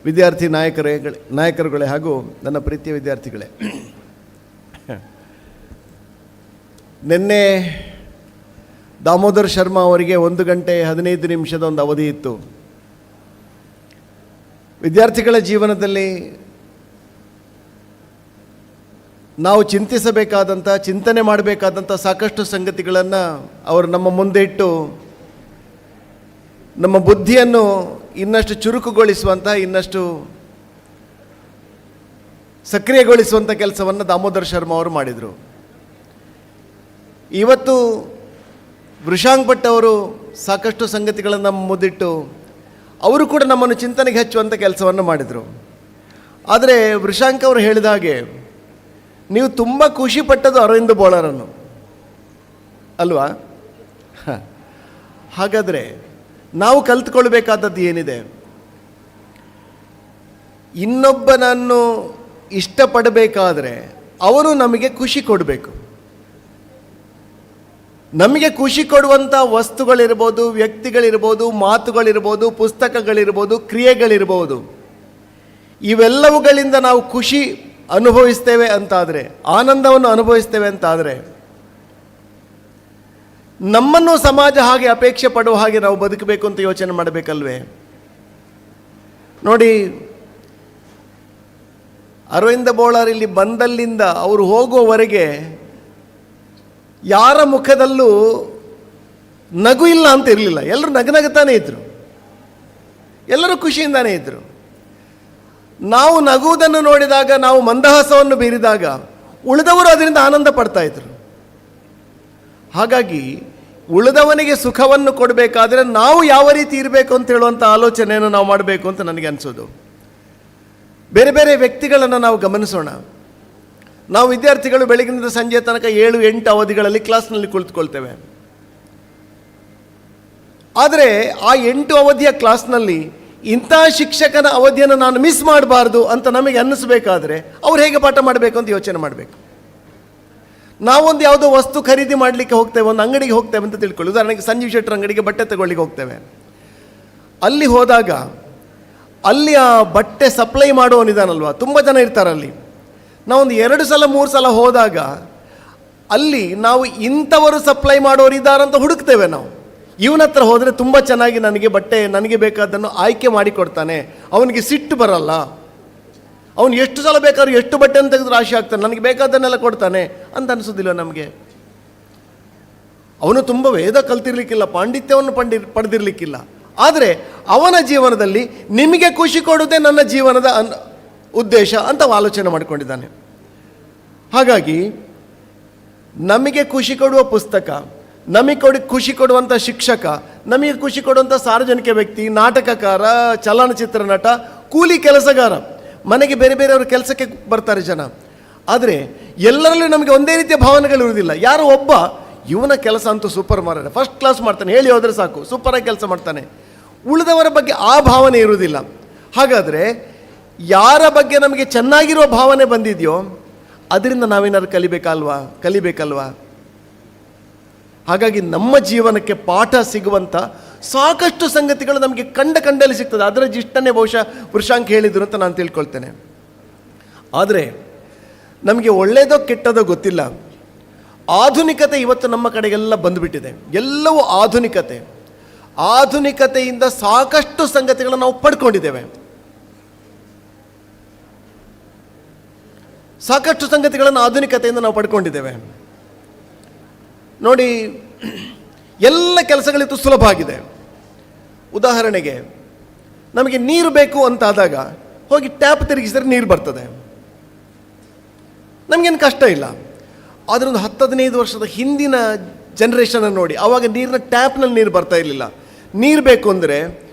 ವಿದ್ಯಾರ್ಥಿ ನಾಯಕರುಗಳೇ ಹಾಗೂ ನನ್ನ ಪ್ರೀತಿಯ ವಿದ್ಯಾರ್ಥಿಗಳೇ, ನಿನ್ನೆ ದಾಮೋದರ್ ಶರ್ಮಾ ಅವರಿಗೆ 1 ಗಂಟೆ 15 ನಿಮಿಷದ ಒಂದು ಅವಧಿ ಇತ್ತು. ವಿದ್ಯಾರ್ಥಿಗಳ ಜೀವನದಲ್ಲಿ ನಾವು ಚಿಂತಿಸಬೇಕಾದಂಥ, ಚಿಂತನೆ ಮಾಡಬೇಕಾದಂಥ ಸಾಕಷ್ಟು ಸಂಗತಿಗಳನ್ನು ಅವರು ನಮ್ಮ ಮುಂದೆ ಇಟ್ಟು ನಮ್ಮ ಬುದ್ಧಿಯನ್ನು ಇನ್ನಷ್ಟು ಚುರುಕುಗೊಳಿಸುವಂಥ, ಇನ್ನಷ್ಟು ಸಕ್ರಿಯಗೊಳಿಸುವಂಥ ಕೆಲಸವನ್ನು ದಾಮೋದರ್ ಶರ್ಮಾ ಅವರು ಮಾಡಿದರು. ಇವತ್ತು ವೃಷಾಂಕ್ ಭಟ್ ಅವರು ಸಾಕಷ್ಟು ಸಂಗತಿಗಳನ್ನು ನಮ್ಮ ಮುಂದಿಟ್ಟು ಅವರು ಕೂಡ ನಮ್ಮನ್ನು ಚಿಂತನೆಗೆ ಹಚ್ಚುವಂಥ ಕೆಲಸವನ್ನು ಮಾಡಿದರು. ಆದರೆ ವೃಷಾಂಕ್ ಅವರು ಹೇಳಿದ ಹಾಗೆ, ನೀವು ತುಂಬ ಖುಷಿಪಟ್ಟದ್ದು ಅರವಿಂದ ಬೋಳಾರನ್ನು ಅಲ್ವಾ? ಹಾಗಾದರೆ ನಾವು ಕಲ್ತ್ಕೊಳ್ಬೇಕಾದದ್ದು ಏನಿದೆ? ಇನ್ನೊಬ್ಬನನ್ನು ಇಷ್ಟಪಡಬೇಕಾದ್ರೆ ಅವನು ನಮಗೆ ಖುಷಿ ಕೊಡಬೇಕು. ನಮಗೆ ಖುಷಿ ಕೊಡುವಂಥ ವಸ್ತುಗಳಿರ್ಬೋದು, ವ್ಯಕ್ತಿಗಳಿರ್ಬೋದು, ಮಾತುಗಳಿರ್ಬೋದು, ಪುಸ್ತಕಗಳಿರ್ಬೋದು, ಕ್ರಿಯೆಗಳಿರ್ಬೋದು, ಇವೆಲ್ಲವುಗಳಿಂದ ನಾವು ಖುಷಿ ಅನುಭವಿಸ್ತೇವೆ ಅಂತಾದರೆ, ಆನಂದವನ್ನು ಅನುಭವಿಸ್ತೇವೆ ಅಂತಾದರೆ, ನಮ್ಮನ್ನು ಸಮಾಜ ಹಾಗೆ ಅಪೇಕ್ಷೆ ಪಡುವ ಹಾಗೆ ನಾವು ಬದುಕಬೇಕು ಅಂತ ಯೋಚನೆ ಮಾಡಬೇಕಲ್ವೇ? ನೋಡಿ, ಅರವಿಂದ ಬೋಳಾರ್ ಇಲ್ಲಿ ಬಂದಲ್ಲಿಂದ ಅವರು ಹೋಗುವವರೆಗೆ ಯಾರ ಮುಖದಲ್ಲೂ ನಗು ಇಲ್ಲ ಅಂತ ಇರಲಿಲ್ಲ. ಎಲ್ಲರೂ ನಗನಗುತ್ತಾನೇ ಇದ್ದರು, ಎಲ್ಲರೂ ಖುಷಿಯಿಂದಾನೇ ಇದ್ದರು. ನಾವು ನಗುವುದನ್ನು ನೋಡಿದಾಗ, ನಾವು ಮಂದಹಾಸವನ್ನು ಬೀರಿದಾಗ ಉಳಿದವರು ಅದರಿಂದ ಆನಂದ ಪಡ್ತಾ ಇದ್ರು. ಹಾಗಾಗಿ ಉಳಿದವನಿಗೆ ಸುಖವನ್ನು ಕೊಡಬೇಕಾದ್ರೆ ನಾವು ಯಾವ ರೀತಿ ಇರಬೇಕು ಅಂತ ಹೇಳುವಂಥ ಆಲೋಚನೆಯನ್ನು ನಾವು ಮಾಡಬೇಕು ಅಂತ ನನಗೆ ಅನಿಸೋದು. ಬೇರೆ ಬೇರೆ ವ್ಯಕ್ತಿಗಳನ್ನು ನಾವು ಗಮನಿಸೋಣ. ನಾವು ವಿದ್ಯಾರ್ಥಿಗಳು ಬೆಳಗಿನಿಂದ ಸಂಜೆ ತನಕ 7-8 ಅವಧಿಗಳಲ್ಲಿ ಕ್ಲಾಸ್ನಲ್ಲಿ ಕುಳಿತುಕೊಳ್ತೇವೆ. ಆದರೆ ಆ 8 ಅವಧಿಯ ಕ್ಲಾಸ್ನಲ್ಲಿ ಇಂಥ ಶಿಕ್ಷಕನ ಅವಧಿಯನ್ನು ನಾನು ಮಿಸ್ ಮಾಡಬಾರ್ದು ಅಂತ ನಮಗೆ ಅನ್ನಿಸ್ಬೇಕಾದ್ರೆ ಅವ್ರು ಹೇಗೆ ಪಾಠ ಮಾಡಬೇಕು ಅಂತ ಯೋಚನೆ ಮಾಡಬೇಕು. ನಾವೊಂದು ಯಾವುದೋ ವಸ್ತು ಖರೀದಿ ಮಾಡಲಿಕ್ಕೆ ಹೋಗ್ತೇವೆ, ಒಂದು ಅಂಗಡಿಗೆ ಹೋಗ್ತೇವೆ ಅಂತ ತಿಳ್ಕೊಳ್ಳಿ. ಉದಾಹರಣೆಗೆ ಸಂಜೀವ್ ಶೆಟ್ಟರ್ ಅಂಗಡಿಗೆ ಬಟ್ಟೆ ತಗೊಳ್ಳಿಕ್ಕೆ ಹೋಗ್ತೇವೆ. ಅಲ್ಲಿ ಹೋದಾಗ ಅಲ್ಲಿ ಆ ಬಟ್ಟೆ ಸಪ್ಲೈ ಮಾಡೋನಿದಾನಲ್ವ, ತುಂಬ ಜನ ಇರ್ತಾರಲ್ಲಿ. ನಾವೊಂದು 2 ಸಲ 3 ಸಲ ಹೋದಾಗ ಅಲ್ಲಿ ನಾವು ಇಂಥವರು ಸಪ್ಲೈ ಮಾಡೋರು ಇದ್ದಾರಂತ ಹುಡುಕ್ತೇವೆ. ನಾವು ಇವನ ಹತ್ರ ಹೋದರೆ ತುಂಬ ಚೆನ್ನಾಗಿ ನನಗೆ ಬಟ್ಟೆ, ನನಗೆ ಬೇಕಾದನ್ನು ಆಯ್ಕೆ ಮಾಡಿ ಕೊಡ್ತಾನೆ, ಅವನಿಗೆ ಸಿಟ್ಟು ಬರಲ್ಲ, ಅವನು ಎಷ್ಟು ಸಲ ಬೇಕಾದ್ರೂ ಎಷ್ಟು ಬಟ್ಟೆಯನ್ನು ತೆಗೆದು ರಾಶಿ ಆಗ್ತಾನೆ, ನನಗೆ ಬೇಕಾದನ್ನೆಲ್ಲ ಕೊಡ್ತಾನೆ ಅಂತ ಅನಿಸೋದಿಲ್ಲ ನಮಗೆ. ಅವನು ತುಂಬ ವೇದ ಕಲ್ತಿರ್ಲಿಕ್ಕಿಲ್ಲ, ಪಾಂಡಿತ್ಯವನ್ನು ಪಡೆದಿರಲಿಕ್ಕಿಲ್ಲ. ಆದರೆ ಅವನ ಜೀವನದಲ್ಲಿ ನಿಮಗೆ ಖುಷಿ ಕೊಡುವುದೇ ನನ್ನ ಜೀವನದ ಉದ್ದೇಶ ಅಂತ ಆಲೋಚನೆ ಮಾಡಿಕೊಂಡಿದ್ದಾನೆ. ಹಾಗಾಗಿ ನಮಗೆ ಖುಷಿ ಕೊಡುವ ಪುಸ್ತಕ, ನಮಗೆ ಖುಷಿ ಕೊಡುವಂಥ ಶಿಕ್ಷಕ, ನಮಗೆ ಖುಷಿ ಕೊಡುವಂಥ ಸಾರ್ವಜನಿಕ ವ್ಯಕ್ತಿ, ನಾಟಕಕಾರ, ಚಲನಚಿತ್ರ ನಟ, ಕೂಲಿ ಕೆಲಸಗಾರ, ಮನೆಗೆ ಬೇರೆ ಬೇರೆಯವರು ಕೆಲಸಕ್ಕೆ ಬರ್ತಾರೆ ಜನ. ಆದರೆ ಎಲ್ಲರಲ್ಲೂ ನಮಗೆ ಒಂದೇ ರೀತಿಯ ಭಾವನೆಗಳಿರುವುದಿಲ್ಲ. ಯಾರೋ ಒಬ್ಬ ಇವನ ಕೆಲಸ ಅಂತೂ ಸೂಪರ್ ಮಾರಾಟ, ಫಸ್ಟ್ ಕ್ಲಾಸ್ ಮಾಡ್ತಾನೆ, ಹೇಳಿ ಹೋದರೆ ಸಾಕು, ಸೂಪರಾಗಿ ಕೆಲಸ ಮಾಡ್ತಾನೆ. ಉಳಿದವರ ಬಗ್ಗೆ ಆ ಭಾವನೆ ಇರುವುದಿಲ್ಲ. ಹಾಗಾದರೆ ಯಾರ ಬಗ್ಗೆ ನಮಗೆ ಚೆನ್ನಾಗಿರುವ ಭಾವನೆ ಬಂದಿದೆಯೋ ಅದರಿಂದ ನಾವೇನಾದ್ರು ಕಲಿಬೇಕಲ್ವಾ? ಹಾಗಾಗಿ ನಮ್ಮ ಜೀವನಕ್ಕೆ ಪಾಠ ಸಿಗುವಂಥ ಸಾಕಷ್ಟು ಸಂಗತಿಗಳು ನಮಗೆ ಕಂಡಲ್ಲಿ ಸಿಗ್ತದೆ. ಅದರ ಜಿಷ್ಟನ್ನೇ ಬಹುಶಃ ವೃಷಾಂಕ್ ಹೇಳಿದ್ರು ಅಂತ ನಾನು ತಿಳ್ಕೊಳ್ತೇನೆ. ಆದರೆ ನಮಗೆ ಒಳ್ಳೆಯದೋ ಕೆಟ್ಟದೋ ಗೊತ್ತಿಲ್ಲ, ಆಧುನಿಕತೆ ಇವತ್ತು ನಮ್ಮ ಕಡೆಗೆಲ್ಲ ಬಂದುಬಿಟ್ಟಿದೆ. ಎಲ್ಲವೂ ಆಧುನಿಕತೆಯಿಂದ ಸಾಕಷ್ಟು ಸಂಗತಿಗಳನ್ನು ನಾವು ಪಡ್ಕೊಂಡಿದ್ದೇವೆ. ಸಾಕಷ್ಟು ಸಂಗತಿಗಳನ್ನು ಆಧುನಿಕತೆಯಿಂದ ನಾವು ಪಡ್ಕೊಂಡಿದ್ದೇವೆ. ನೋಡಿ, ಎಲ್ಲ ಕೆಲಸಗಳಿತ್ತು ಸುಲಭ ಆಗಿದೆ. ಉದಾಹರಣೆಗೆ ನಮಗೆ ನೀರು ಬೇಕು ಅಂತಾದಾಗ ಹೋಗಿ ಟ್ಯಾಪ್ ತಿರುಗಿಸಿದ್ರೆ ನೀರು ಬರ್ತದೆ, ನಮಗೇನು ಕಷ್ಟ ಇಲ್ಲ. ಆದರೆ ಒಂದು 10-15 ವರ್ಷದ ಹಿಂದಿನ ಜನ್ರೇಷನನ್ನು ನೋಡಿ, ಆವಾಗ ನೀರಿನ ಟ್ಯಾಪ್ನಲ್ಲಿ ನೀರು ಬರ್ತಾ ಇರಲಿಲ್ಲ. ನೀರು ಬೇಕು ಅಂದರೆ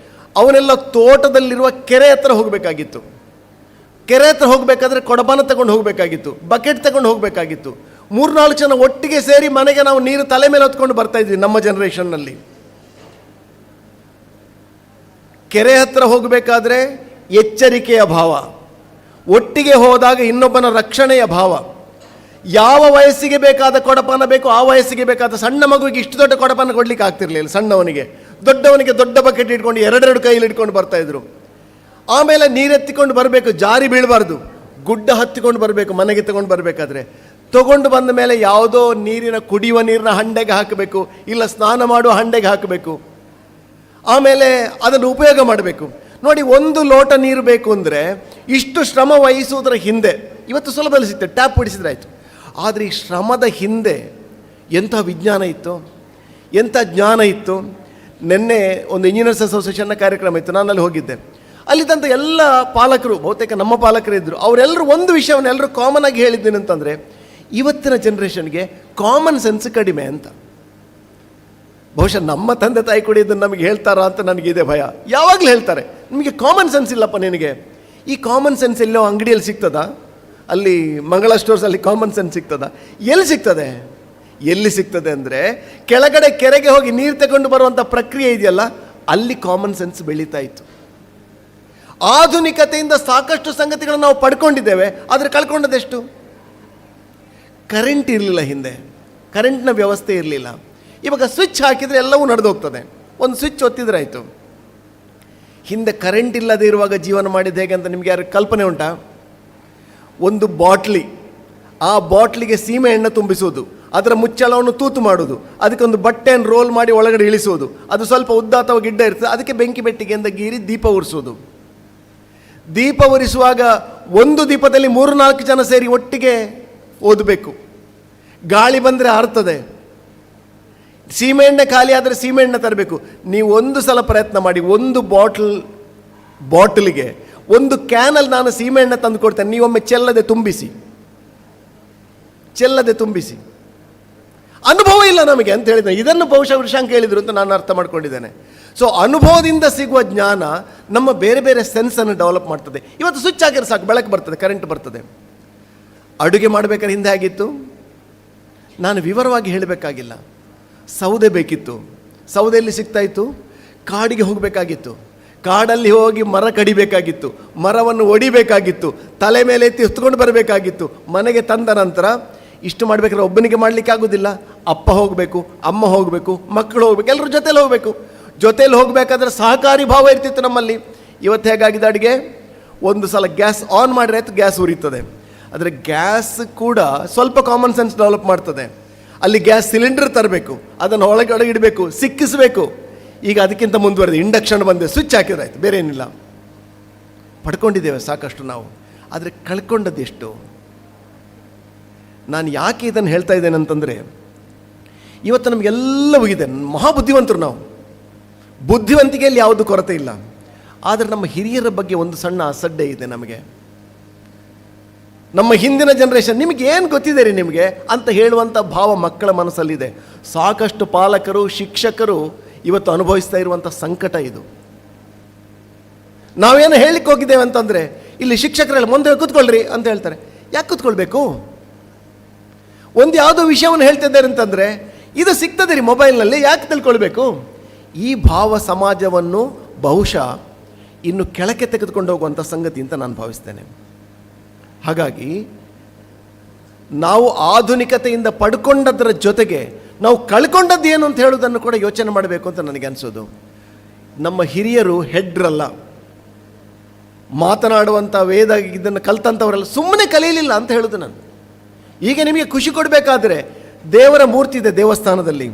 ಅವನೆಲ್ಲ ತೋಟದಲ್ಲಿರುವ ಕೆರೆ ಹತ್ರ ಹೋಗಬೇಕಾಗಿತ್ತು. ಕೆರೆ ಹತ್ರ ಹೋಗಬೇಕಾದ್ರೆ ಕೊಡಪಾನ ತಗೊಂಡು ಹೋಗಬೇಕಾಗಿತ್ತು, ಬಕೆಟ್ ತಗೊಂಡು ಹೋಗಬೇಕಾಗಿತ್ತು. 3-4 ಜನ ಒಟ್ಟಿಗೆ ಸೇರಿ ಮನೆಗೆ ನಾವು ನೀರು ತಲೆ ಮೇಲೆ ಹೊತ್ಕೊಂಡು ಬರ್ತಾ ಇದ್ವಿ ನಮ್ಮ ಜನ್ರೇಷನ್ನಲ್ಲಿ. ಕೆರೆ ಹತ್ರ ಹೋಗಬೇಕಾದ್ರೆ ಎಚ್ಚರಿಕೆಯ ಭಾವ, ಒಟ್ಟಿಗೆ ಹೋದಾಗ ಇನ್ನೊಬ್ಬನ ರಕ್ಷಣೆಯ ಭಾವ. ಯಾವ ವಯಸ್ಸಿಗೆ ಬೇಕಾದ ಕೊಡಪಾನ ಬೇಕು ಆ ವಯಸ್ಸಿಗೆ ಬೇಕಾದ. ಸಣ್ಣ ಮಗುವಿಗೆ ಇಷ್ಟು ದೊಡ್ಡ ಕೊಡಪಾನ ಕೊಡ್ಲಿಕ್ಕೆ ಆಗ್ತಿರ್ಲಿಲ್ಲ ಸಣ್ಣವನಿಗೆ. ದೊಡ್ಡವನಿಗೆ ದೊಡ್ಡ ಬಕೆಟ್ ಇಟ್ಕೊಂಡು 2 ಕೈಯಲ್ಲಿ ಇಟ್ಕೊಂಡು ಬರ್ತಾ ಇದ್ರು. ಆಮೇಲೆ ನೀರೆತ್ತಿಕೊಂಡು ಬರಬೇಕು, ಜಾರಿ ಬೀಳಬಾರ್ದು, ಗುಡ್ಡ ಹತ್ತಿಕೊಂಡು ಬರಬೇಕು. ಮನೆಗೆ ತಗೊಂಡು ಬರಬೇಕಾದ್ರೆ ತಗೊಂಡು ಬಂದ ಮೇಲೆ ಯಾವುದೋ ಕುಡಿಯುವ ನೀರಿನ ಹಂಡೆಗೆ ಹಾಕಬೇಕು, ಇಲ್ಲ ಸ್ನಾನ ಮಾಡುವ ಹಂಡೆಗೆ ಹಾಕಬೇಕು. ಆಮೇಲೆ ಅದನ್ನು ಉಪಯೋಗ ಮಾಡಬೇಕು. ನೋಡಿ, 1 ಲೋಟ ನೀರು ಬೇಕು ಅಂದರೆ ಇಷ್ಟು ಶ್ರಮ ವಹಿಸುವುದರ ಹಿಂದೆ, ಇವತ್ತು ಸುಲಭದಲ್ಲಿ ಸಿಗ್ತದೆ, ಟ್ಯಾಪ್ ಬಿಡಿಸಿದ್ರೆ ಆಯಿತು. ಆದರೆ ಈ ಶ್ರಮದ ಹಿಂದೆ ಎಂಥ ವಿಜ್ಞಾನ ಇತ್ತು, ಎಂಥ ಜ್ಞಾನ ಇತ್ತು. ನಿನ್ನೆ ಒಂದು ಇಂಜಿನಿಯರ್ಸ್ ಅಸೋಸಿಯೇಷನ್ನ ಕಾರ್ಯಕ್ರಮ ಇತ್ತು, ನಾನು ಅಲ್ಲಿ ಹೋಗಿದ್ದೆ. ಅಲ್ಲಿದ್ದಂಥ ಎಲ್ಲ ಪಾಲಕರು, ಬಹುತೇಕ ನಮ್ಮ ಪಾಲಕರು ಇದ್ದರು. ಅವರೆಲ್ಲರೂ ಒಂದು ವಿಷಯವನ್ನು ಎಲ್ಲರೂ ಕಾಮನ್ ಆಗಿ ಹೇಳಿದ್ದೇನೆ ಅಂತಂದರೆ, ಇವತ್ತಿನ ಜನ್ರೇಷನ್ಗೆ ಕಾಮನ್ ಸೆನ್ಸ್ ಕಡಿಮೆ ಅಂತ. ಬಹುಶಃ ನಮ್ಮ ತಂದೆ ತಾಯಿ ಕೂಡ ಇದನ್ನು ನಮಗೆ ಹೇಳ್ತಾರಾ ಅಂತ ನನಗಿದೆ ಭಯ. ಯಾವಾಗಲೂ ಹೇಳ್ತಾರೆ, ನಿಮಗೆ ಕಾಮನ್ ಸೆನ್ಸ್ ಇಲ್ಲಪ್ಪ ನಿನಗೆ. ಈ ಕಾಮನ್ ಸೆನ್ಸ್ ಎಲ್ಲೋ ಅಂಗಡಿಯಲ್ಲಿ ಸಿಗ್ತದಾ? ಅಲ್ಲಿ ಮಂಗಳ ಸ್ಟೋರ್ಸಲ್ಲಿ ಕಾಮನ್ ಸೆನ್ಸ್ ಸಿಗ್ತದಾ? ಎಲ್ಲಿ ಸಿಗ್ತದೆ ಅಂದರೆ ಕೆಳಗಡೆ ಕೆರೆಗೆ ಹೋಗಿ ನೀರು ತಗೊಂಡು ಬರುವಂಥ ಪ್ರಕ್ರಿಯೆ ಇದೆಯಲ್ಲ, ಅಲ್ಲಿ ಕಾಮನ್ ಸೆನ್ಸ್ ಬೆಳೀತಾ ಇತ್ತು. ಆಧುನಿಕತೆಯಿಂದ ಸಾಕಷ್ಟು ಸಂಗತಿಗಳನ್ನು ನಾವು ಪಡ್ಕೊಂಡಿದ್ದೇವೆ, ಆದರೆ ಕಳ್ಕೊಂಡದೆಷ್ಟು? ಕರೆಂಟ್ ಇರಲಿಲ್ಲ ಹಿಂದೆ, ಕರೆಂಟ್ನ ವ್ಯವಸ್ಥೆ ಇರಲಿಲ್ಲ. ಇವಾಗ ಸ್ವಿಚ್ ಹಾಕಿದರೆ ಎಲ್ಲವೂ ನಡೆದು ಹೋಗ್ತದೆ, ಒಂದು ಸ್ವಿಚ್ ಒತ್ತಿದ್ರೆ ಆಯಿತು. ಹಿಂದೆ ಕರೆಂಟ್ ಇಲ್ಲದೆ ಇರುವಾಗ ಜೀವನ ಮಾಡಿದ್ದು ಹೇಗೆ ಅಂತ ನಿಮಗೆ ಯಾರು ಕಲ್ಪನೆ ಉಂಟಾ? ಒಂದು ಬಾಟ್ಲಿ, ಆ ಬಾಟ್ಲಿಗೆ ಸೀಮೆ ಎಣ್ಣೆ ತುಂಬಿಸೋದು, ಅದರ ಮುಚ್ಚಳವನ್ನು ತೂತು ಮಾಡೋದು, ಅದಕ್ಕೊಂದು ಬಟ್ಟೆಯನ್ನು ರೋಲ್ ಮಾಡಿ ಒಳಗಡೆ ಇಳಿಸೋದು, ಅದು ಸ್ವಲ್ಪ ಉದ್ದ ಅಥವಾ ಗಿಡ್ಡ ಇರ್ತದೆ, ಅದಕ್ಕೆ ಬೆಂಕಿ ಬೆಟ್ಟಿಗೆಯಿಂದ ಗೀರಿ ದೀಪ ಉರಿಸೋದು. ದೀಪ ಉರಿಸುವಾಗ ಒಂದು ದೀಪದಲ್ಲಿ 3-4 ಜನ ಸೇರಿ ಒಟ್ಟಿಗೆ ಓದಬೇಕು. ಗಾಳಿ ಬಂದರೆ ಆರ್ತದೆ. ಸೀಮೆಎಣ್ಣೆ ಖಾಲಿ ಆದರೆ ಸೀಮೆಎಣ್ಣೆ ತರಬೇಕು. ನೀವು ಒಂದು ಸಲ ಪ್ರಯತ್ನ ಮಾಡಿ, ಒಂದು ಬಾಟಲ್ಗೆ 1 ಕ್ಯಾನಲ್ಲಿ ನಾನು ಸೀಮೆಎಣ್ಣೆ ತಂದು ಕೊಡ್ತೇನೆ, ನೀವೊಮ್ಮೆ ಚೆಲ್ಲದೆ ತುಂಬಿಸಿ. ಅನುಭವ ಇಲ್ಲ ನಮಗೆ ಅಂತ ಹೇಳಿದ್ದೇನೆ. ಇದನ್ನು ಬಹುಶಃ ವೃಷಾಂಕ್ ಹೇಳಿದ್ರು ಅಂತ ನಾನು ಅರ್ಥ ಮಾಡ್ಕೊಂಡಿದ್ದೇನೆ. ಸೊ ಅನುಭವದಿಂದ ಸಿಗುವ ಜ್ಞಾನ ನಮ್ಮ ಬೇರೆ ಬೇರೆ ಸೆನ್ಸನ್ನು ಡೆವಲಪ್ ಮಾಡ್ತದೆ. ಇವತ್ತು ಸ್ವಿಚ್ ಹಾಕಿದ್ರೆ ಸಾಕು, ಬೆಳಕು ಬರ್ತದೆ, ಕರೆಂಟ್ ಬರ್ತದೆ. ಅಡುಗೆ ಮಾಡಬೇಕಾದ್ರೆ ಹಿಂದೆ ಆಗಿತ್ತು, ನಾನು ವಿವರವಾಗಿ ಹೇಳಬೇಕಾಗಿಲ್ಲ. ಸೌದೆ ಬೇಕಿತ್ತು, ಸೌದೆಯಲ್ಲಿ ಸಿಗ್ತಾಯಿತ್ತು, ಕಾಡಿಗೆ ಹೋಗಬೇಕಾಗಿತ್ತು, ಕಾಡಲ್ಲಿ ಹೋಗಿ ಮರ ಕಡಿಬೇಕಾಗಿತ್ತು, ಮರವನ್ನು ಒಡಿಬೇಕಾಗಿತ್ತು, ತಲೆ ಮೇಲೆ ಎತ್ತಿ ಹೊತ್ಕೊಂಡು ಬರಬೇಕಾಗಿತ್ತು. ಮನೆಗೆ ತಂದ ನಂತರ ಇಷ್ಟು ಮಾಡಬೇಕಾದ್ರೆ ಒಬ್ಬನಿಗೆ ಮಾಡಲಿಕ್ಕೆ ಆಗೋದಿಲ್ಲ. ಅಪ್ಪ ಹೋಗಬೇಕು, ಅಮ್ಮ ಹೋಗಬೇಕು, ಮಕ್ಕಳು ಹೋಗ್ಬೇಕು, ಎಲ್ಲರೂ ಜೊತೆಲಿ ಹೋಗಬೇಕು. ಜೊತೆಲಿ ಹೋಗಬೇಕಾದ್ರೆ ಸಹಕಾರಿ ಭಾವ ಇರ್ತಿತ್ತು ನಮ್ಮಲ್ಲಿ. ಇವತ್ತು ಹೇಗಾಗಿದೆ ಅಡುಗೆ, ಒಂದು ಸಲ ಗ್ಯಾಸ್ ಆನ್ ಮಾಡಿದ್ರೆ ಆಯ್ತು, ಗ್ಯಾಸ್ ಉರಿತದೆ. ಆದರೆ ಗ್ಯಾಸ್ ಕೂಡ ಸ್ವಲ್ಪ ಕಾಮನ್ ಸೆನ್ಸ್ ಡೆವಲಪ್ ಮಾಡ್ತದೆ. ಅಲ್ಲಿ ಗ್ಯಾಸ್ ಸಿಲಿಂಡರ್ ತರಬೇಕು, ಅದನ್ನು ಒಳಗಡೆ ಇಡಬೇಕು, ಸಿಕ್ಕಿಸಬೇಕು. ಈಗ ಅದಕ್ಕಿಂತ ಮುಂದುವರೆದು ಇಂಡಕ್ಷನ್ ಬಂದೆ, ಸ್ವಿಚ್ ಹಾಕಿದ್ರೆ ಆಯ್ತು, ಬೇರೆ ಏನಿಲ್ಲ. ಪಡ್ಕೊಂಡಿದ್ದೇವೆ ಸಾಕಷ್ಟು ನಾವು, ಆದರೆ ಕಳ್ಕೊಂಡದ್ದು ಎಷ್ಟು? ನಾನು ಯಾಕೆ ಇದನ್ನು ಹೇಳ್ತಾ ಇದ್ದೇನೆ ಅಂತಂದರೆ, ಇವತ್ತು ನಮಗೆಲ್ಲವೂ ಇದೆ, ಮಹಾಬುದ್ಧಿವಂತರು ನಾವು, ಬುದ್ಧಿವಂತಿಕೆಯಲ್ಲಿ ಯಾವುದು ಕೊರತೆ ಇಲ್ಲ. ಆದರೆ ನಮ್ಮ ಹಿರಿಯರ ಬಗ್ಗೆ ಒಂದು ಸಣ್ಣ ಅಸಡ್ಡೆ ಇದೆ ನಮಗೆ. ನಮ್ಮ ಹಿಂದಿನ ಜನರೇಷನ್ ನಿಮಗೆ ಏನು ಗೊತ್ತಿದೆ ರೀ ನಿಮಗೆ ಅಂತ ಹೇಳುವಂಥ ಭಾವ ಮಕ್ಕಳ ಮನಸ್ಸಲ್ಲಿದೆ. ಸಾಕಷ್ಟು ಪಾಲಕರು, ಶಿಕ್ಷಕರು ಇವತ್ತು ಅನುಭವಿಸ್ತಾ ಇರುವಂಥ ಸಂಕಟ ಇದು. ನಾವೇನು ಹೇಳಲಿಕ್ಕೆ ಹೋಗಿದ್ದೇವೆ ಅಂತಂದರೆ, ಇಲ್ಲಿ ಶಿಕ್ಷಕರೆಲ್ಲ ಮುಂದೆ ಕೂತ್ಕೊಳ್ರಿ ಅಂತ ಹೇಳ್ತಾರೆ. ಯಾಕೆ ಕೂತ್ಕೊಳ್ಬೇಕು? ಒಂದು ಯಾವುದೋ ವಿಷಯವನ್ನು ಹೇಳ್ತಿದ್ದಾರೆ ಅಂತಂದರೆ, ಇದು ಸಿಗ್ತದೆ ರೀ ಮೊಬೈಲ್ನಲ್ಲಿ, ಯಾಕೆ ತಿಳ್ಕೊಳ್ಬೇಕು? ಈ ಭಾವ ಸಮಾಜವನ್ನು ಬಹುಶಃ ಇನ್ನು ಕೆಳಕ್ಕೆ ತೆಗೆದುಕೊಂಡು ಹೋಗುವಂಥ ಸಂಗತಿ ಅಂತ ನಾನು ಭಾವಿಸ್ತೇನೆ. ಹಾಗಾಗಿ ನಾವು ಆಧುನಿಕತೆಯಿಂದ ಪಡ್ಕೊಂಡದ್ರ ಜೊತೆಗೆ ನಾವು ಕಳ್ಕೊಂಡದ್ದು ಏನು ಅಂತ ಹೇಳೋದನ್ನು ಕೂಡ ಯೋಚನೆ ಮಾಡಬೇಕು ಅಂತ ನನಗೆ ಅನಿಸೋದು. ನಮ್ಮ ಹಿರಿಯರು ಹೆಡ್ರಲ್ಲ, ಮಾತನಾಡುವಂಥ ವೇದ ಇದನ್ನು ಕಲ್ತಂಥವರೆಲ್ಲ ಸುಮ್ಮನೆ ಕಲಿಯಲಿಲ್ಲ ಅಂತ ಹೇಳೋದು ನಾನು. ಈಗ ನಿಮಗೆ ಖುಷಿ ಕೊಡಬೇಕಾದ್ರೆ ದೇವರ ಮೂರ್ತಿ ಇದೆ ದೇವಸ್ಥಾನದಲ್ಲಿ,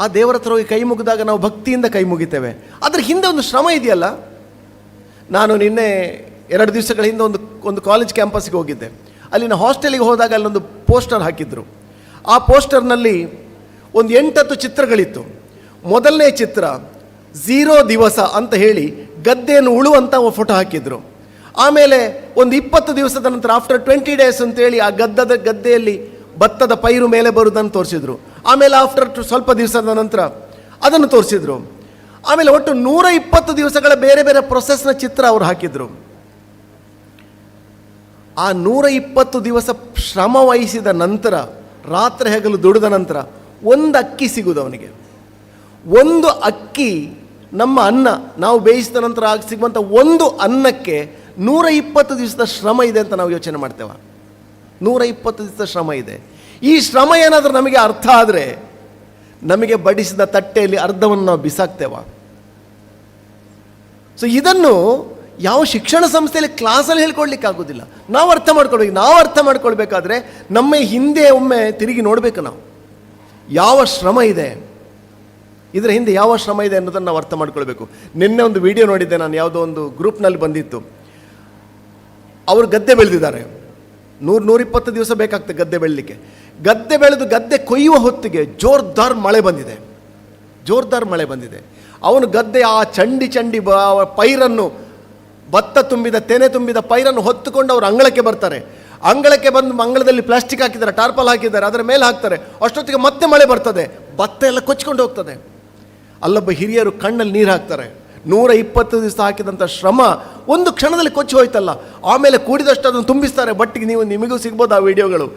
ಆ ದೇವರ ಹತ್ರ ಹೋಗಿ ಕೈ ಮುಗಿದಾಗ ನಾವು ಭಕ್ತಿಯಿಂದ ಕೈ ಮುಗಿತೇವೆ. ಅದ್ರ ಹಿಂದೆ ಒಂದು ಶ್ರಮ ಇದೆಯಲ್ಲ. ನಾನು ನಿನ್ನೆ 2 ದಿವಸಗಳ ಹಿಂದೆ ಒಂದು ಕಾಲೇಜ್ ಕ್ಯಾಂಪಸ್ಗೆ ಹೋಗಿದ್ದೆ. ಅಲ್ಲಿನ ಹಾಸ್ಟೆಲಿಗೆ ಹೋದಾಗ ಅಲ್ಲೊಂದು ಪೋಸ್ಟರ್ ಹಾಕಿದ್ರು. ಆ ಪೋಸ್ಟರ್ನಲ್ಲಿ ಒಂದು 8-10 ಚಿತ್ರಗಳಿತ್ತು. ಮೊದಲನೇ ಚಿತ್ರ 0 ದಿವಸ ಅಂತ ಹೇಳಿ ಗದ್ದೆಯನ್ನು ಉಳುವಂಥ ಫೋಟೋ ಹಾಕಿದ್ರು. ಆಮೇಲೆ ಒಂದು 20 ದಿವಸದ ನಂತರ ಆಫ್ಟರ್ 20 ಡೇಸ್ ಅಂತೇಳಿ ಆ ಗದ್ದೆಯಲ್ಲಿ ಭತ್ತದ ಪೈರು ಮೇಲೆ ಬರುವುದನ್ನು ತೋರಿಸಿದ್ರು. ಆಮೇಲೆ ಆಫ್ಟರ್ ಸ್ವಲ್ಪ ದಿವಸದ ನಂತರ ಅದನ್ನು ತೋರಿಸಿದ್ರು. ಆಮೇಲೆ ಒಟ್ಟು 120 ದಿವಸಗಳ ಬೇರೆ ಬೇರೆ ಪ್ರೊಸೆಸ್ನ ಚಿತ್ರ ಅವರು ಹಾಕಿದ್ರು. ಆ 120 ದಿವಸ ಶ್ರಮ ವಹಿಸಿದ ನಂತರ, ರಾತ್ರಿ ಹಗಲು ದುಡಿದ ನಂತರ ಒಂದು ಅಕ್ಕಿ ಸಿಗುವುದು ಅವನಿಗೆ. ಒಂದು ಅಕ್ಕಿ, ನಮ್ಮ ಅನ್ನ ನಾವು ಬೇಯಿಸಿದ ನಂತರ ಸಿಗುವಂಥ ಒಂದು ಅನ್ನಕ್ಕೆ 120 ದಿವಸದ ಶ್ರಮ ಇದೆ ಅಂತ ನಾವು ಯೋಚನೆ ಮಾಡ್ತೇವೆ. 120 ದಿವಸದ ಶ್ರಮ ಇದೆ. ಈ ಶ್ರಮ ಏನಾದರೂ ನಮಗೆ ಅರ್ಥ ಆದರೆ, ನಮಗೆ ಬಡಿಸಿದ ತಟ್ಟೆಯಲ್ಲಿ ಅರ್ಧವನ್ನು ನಾವು ಬಿಸಾಕ್ತೇವ. ಸೊ ಇದನ್ನು ಯಾವ ಶಿಕ್ಷಣ ಸಂಸ್ಥೆಯಲ್ಲಿ ಕ್ಲಾಸಲ್ಲಿ ಹೇಳ್ಕೊಡ್ಲಿಕ್ಕೆ ಆಗೋದಿಲ್ಲ. ನಾವು ಅರ್ಥ ಮಾಡ್ಕೊಳ್ಬೇಕು. ನಾವು ಅರ್ಥ ಮಾಡ್ಕೊಳ್ಬೇಕಾದ್ರೆ ನಮ್ಮ ಹಿಂದೆ ಒಮ್ಮೆ ತಿರುಗಿ ನೋಡಬೇಕು. ನಾವು ಯಾವ ಶ್ರಮ ಇದೆ, ಇದರ ಹಿಂದೆ ಯಾವ ಶ್ರಮ ಇದೆ ಅನ್ನೋದನ್ನು ನಾವು ಅರ್ಥ ಮಾಡ್ಕೊಳ್ಬೇಕು. ನಿನ್ನೆ ಒಂದು ವಿಡಿಯೋ ನೋಡಿದ್ದೆ ನಾನು, ಯಾವುದೋ ಒಂದು ಗ್ರೂಪ್ನಲ್ಲಿ ಬಂದಿತ್ತು. ಅವರು ಗದ್ದೆ ಬೆಳೆದಿದ್ದಾರೆ. 100-120 ದಿವಸ ಬೇಕಾಗ್ತದೆ ಗದ್ದೆ ಬೆಳಲಿಕ್ಕೆ. ಗದ್ದೆ ಬೆಳೆದು ಗದ್ದೆ ಕೊಯ್ಯುವ ಹೊತ್ತಿಗೆ ಜೋರ್ದಾರ್ ಮಳೆ ಬಂದಿದೆ. ಅವನು ಗದ್ದೆ ಆ ಚಂಡಿ ಪೈರನ್ನು, ಭತ್ತ ತುಂಬಿದ ತೆನೆ ತುಂಬಿದ ಪೈರನ್ನು ಹೊತ್ತುಕೊಂಡು ಅವರು ಅಂಗಳಕ್ಕೆ ಬರ್ತಾರೆ. ಅಂಗಳಕ್ಕೆ ಬಂದು ಅಂಗಳದಲ್ಲಿ ಪ್ಲಾಸ್ಟಿಕ್ ಹಾಕಿದ್ದಾರೆ, ಟಾರ್ಪಲ್ ಹಾಕಿದ್ದಾರೆ, ಅದರ ಮೇಲೆ ಹಾಕ್ತಾರೆ. ಅಷ್ಟೊತ್ತಿಗೆ ಮತ್ತೆ ಮಳೆ ಬರ್ತದೆ, ಭತ್ತ ಎಲ್ಲ ಕೊಚ್ಕೊಂಡು ಹೋಗ್ತದೆ. ಅಲ್ಲೊಬ್ಬ ಹಿರಿಯರು ಕಣ್ಣಲ್ಲಿ ನೀರು ಹಾಕ್ತಾರೆ. 120 ದಿವಸ ಹಾಕಿದಂಥ ಶ್ರಮ ಒಂದು ಕ್ಷಣದಲ್ಲಿ ಕೊಚ್ಚಿ ಹೋಯ್ತಲ್ಲ. ಆಮೇಲೆ ಕೂಡಿದಷ್ಟು ಅದನ್ನು ತುಂಬಿಸ್ತಾರೆ. ಬಟ್ಟಿಗೆ ನಿಮಗೂ ಸಿಗ್ಬೋದು ಆ ವಿಡಿಯೋಗಳು,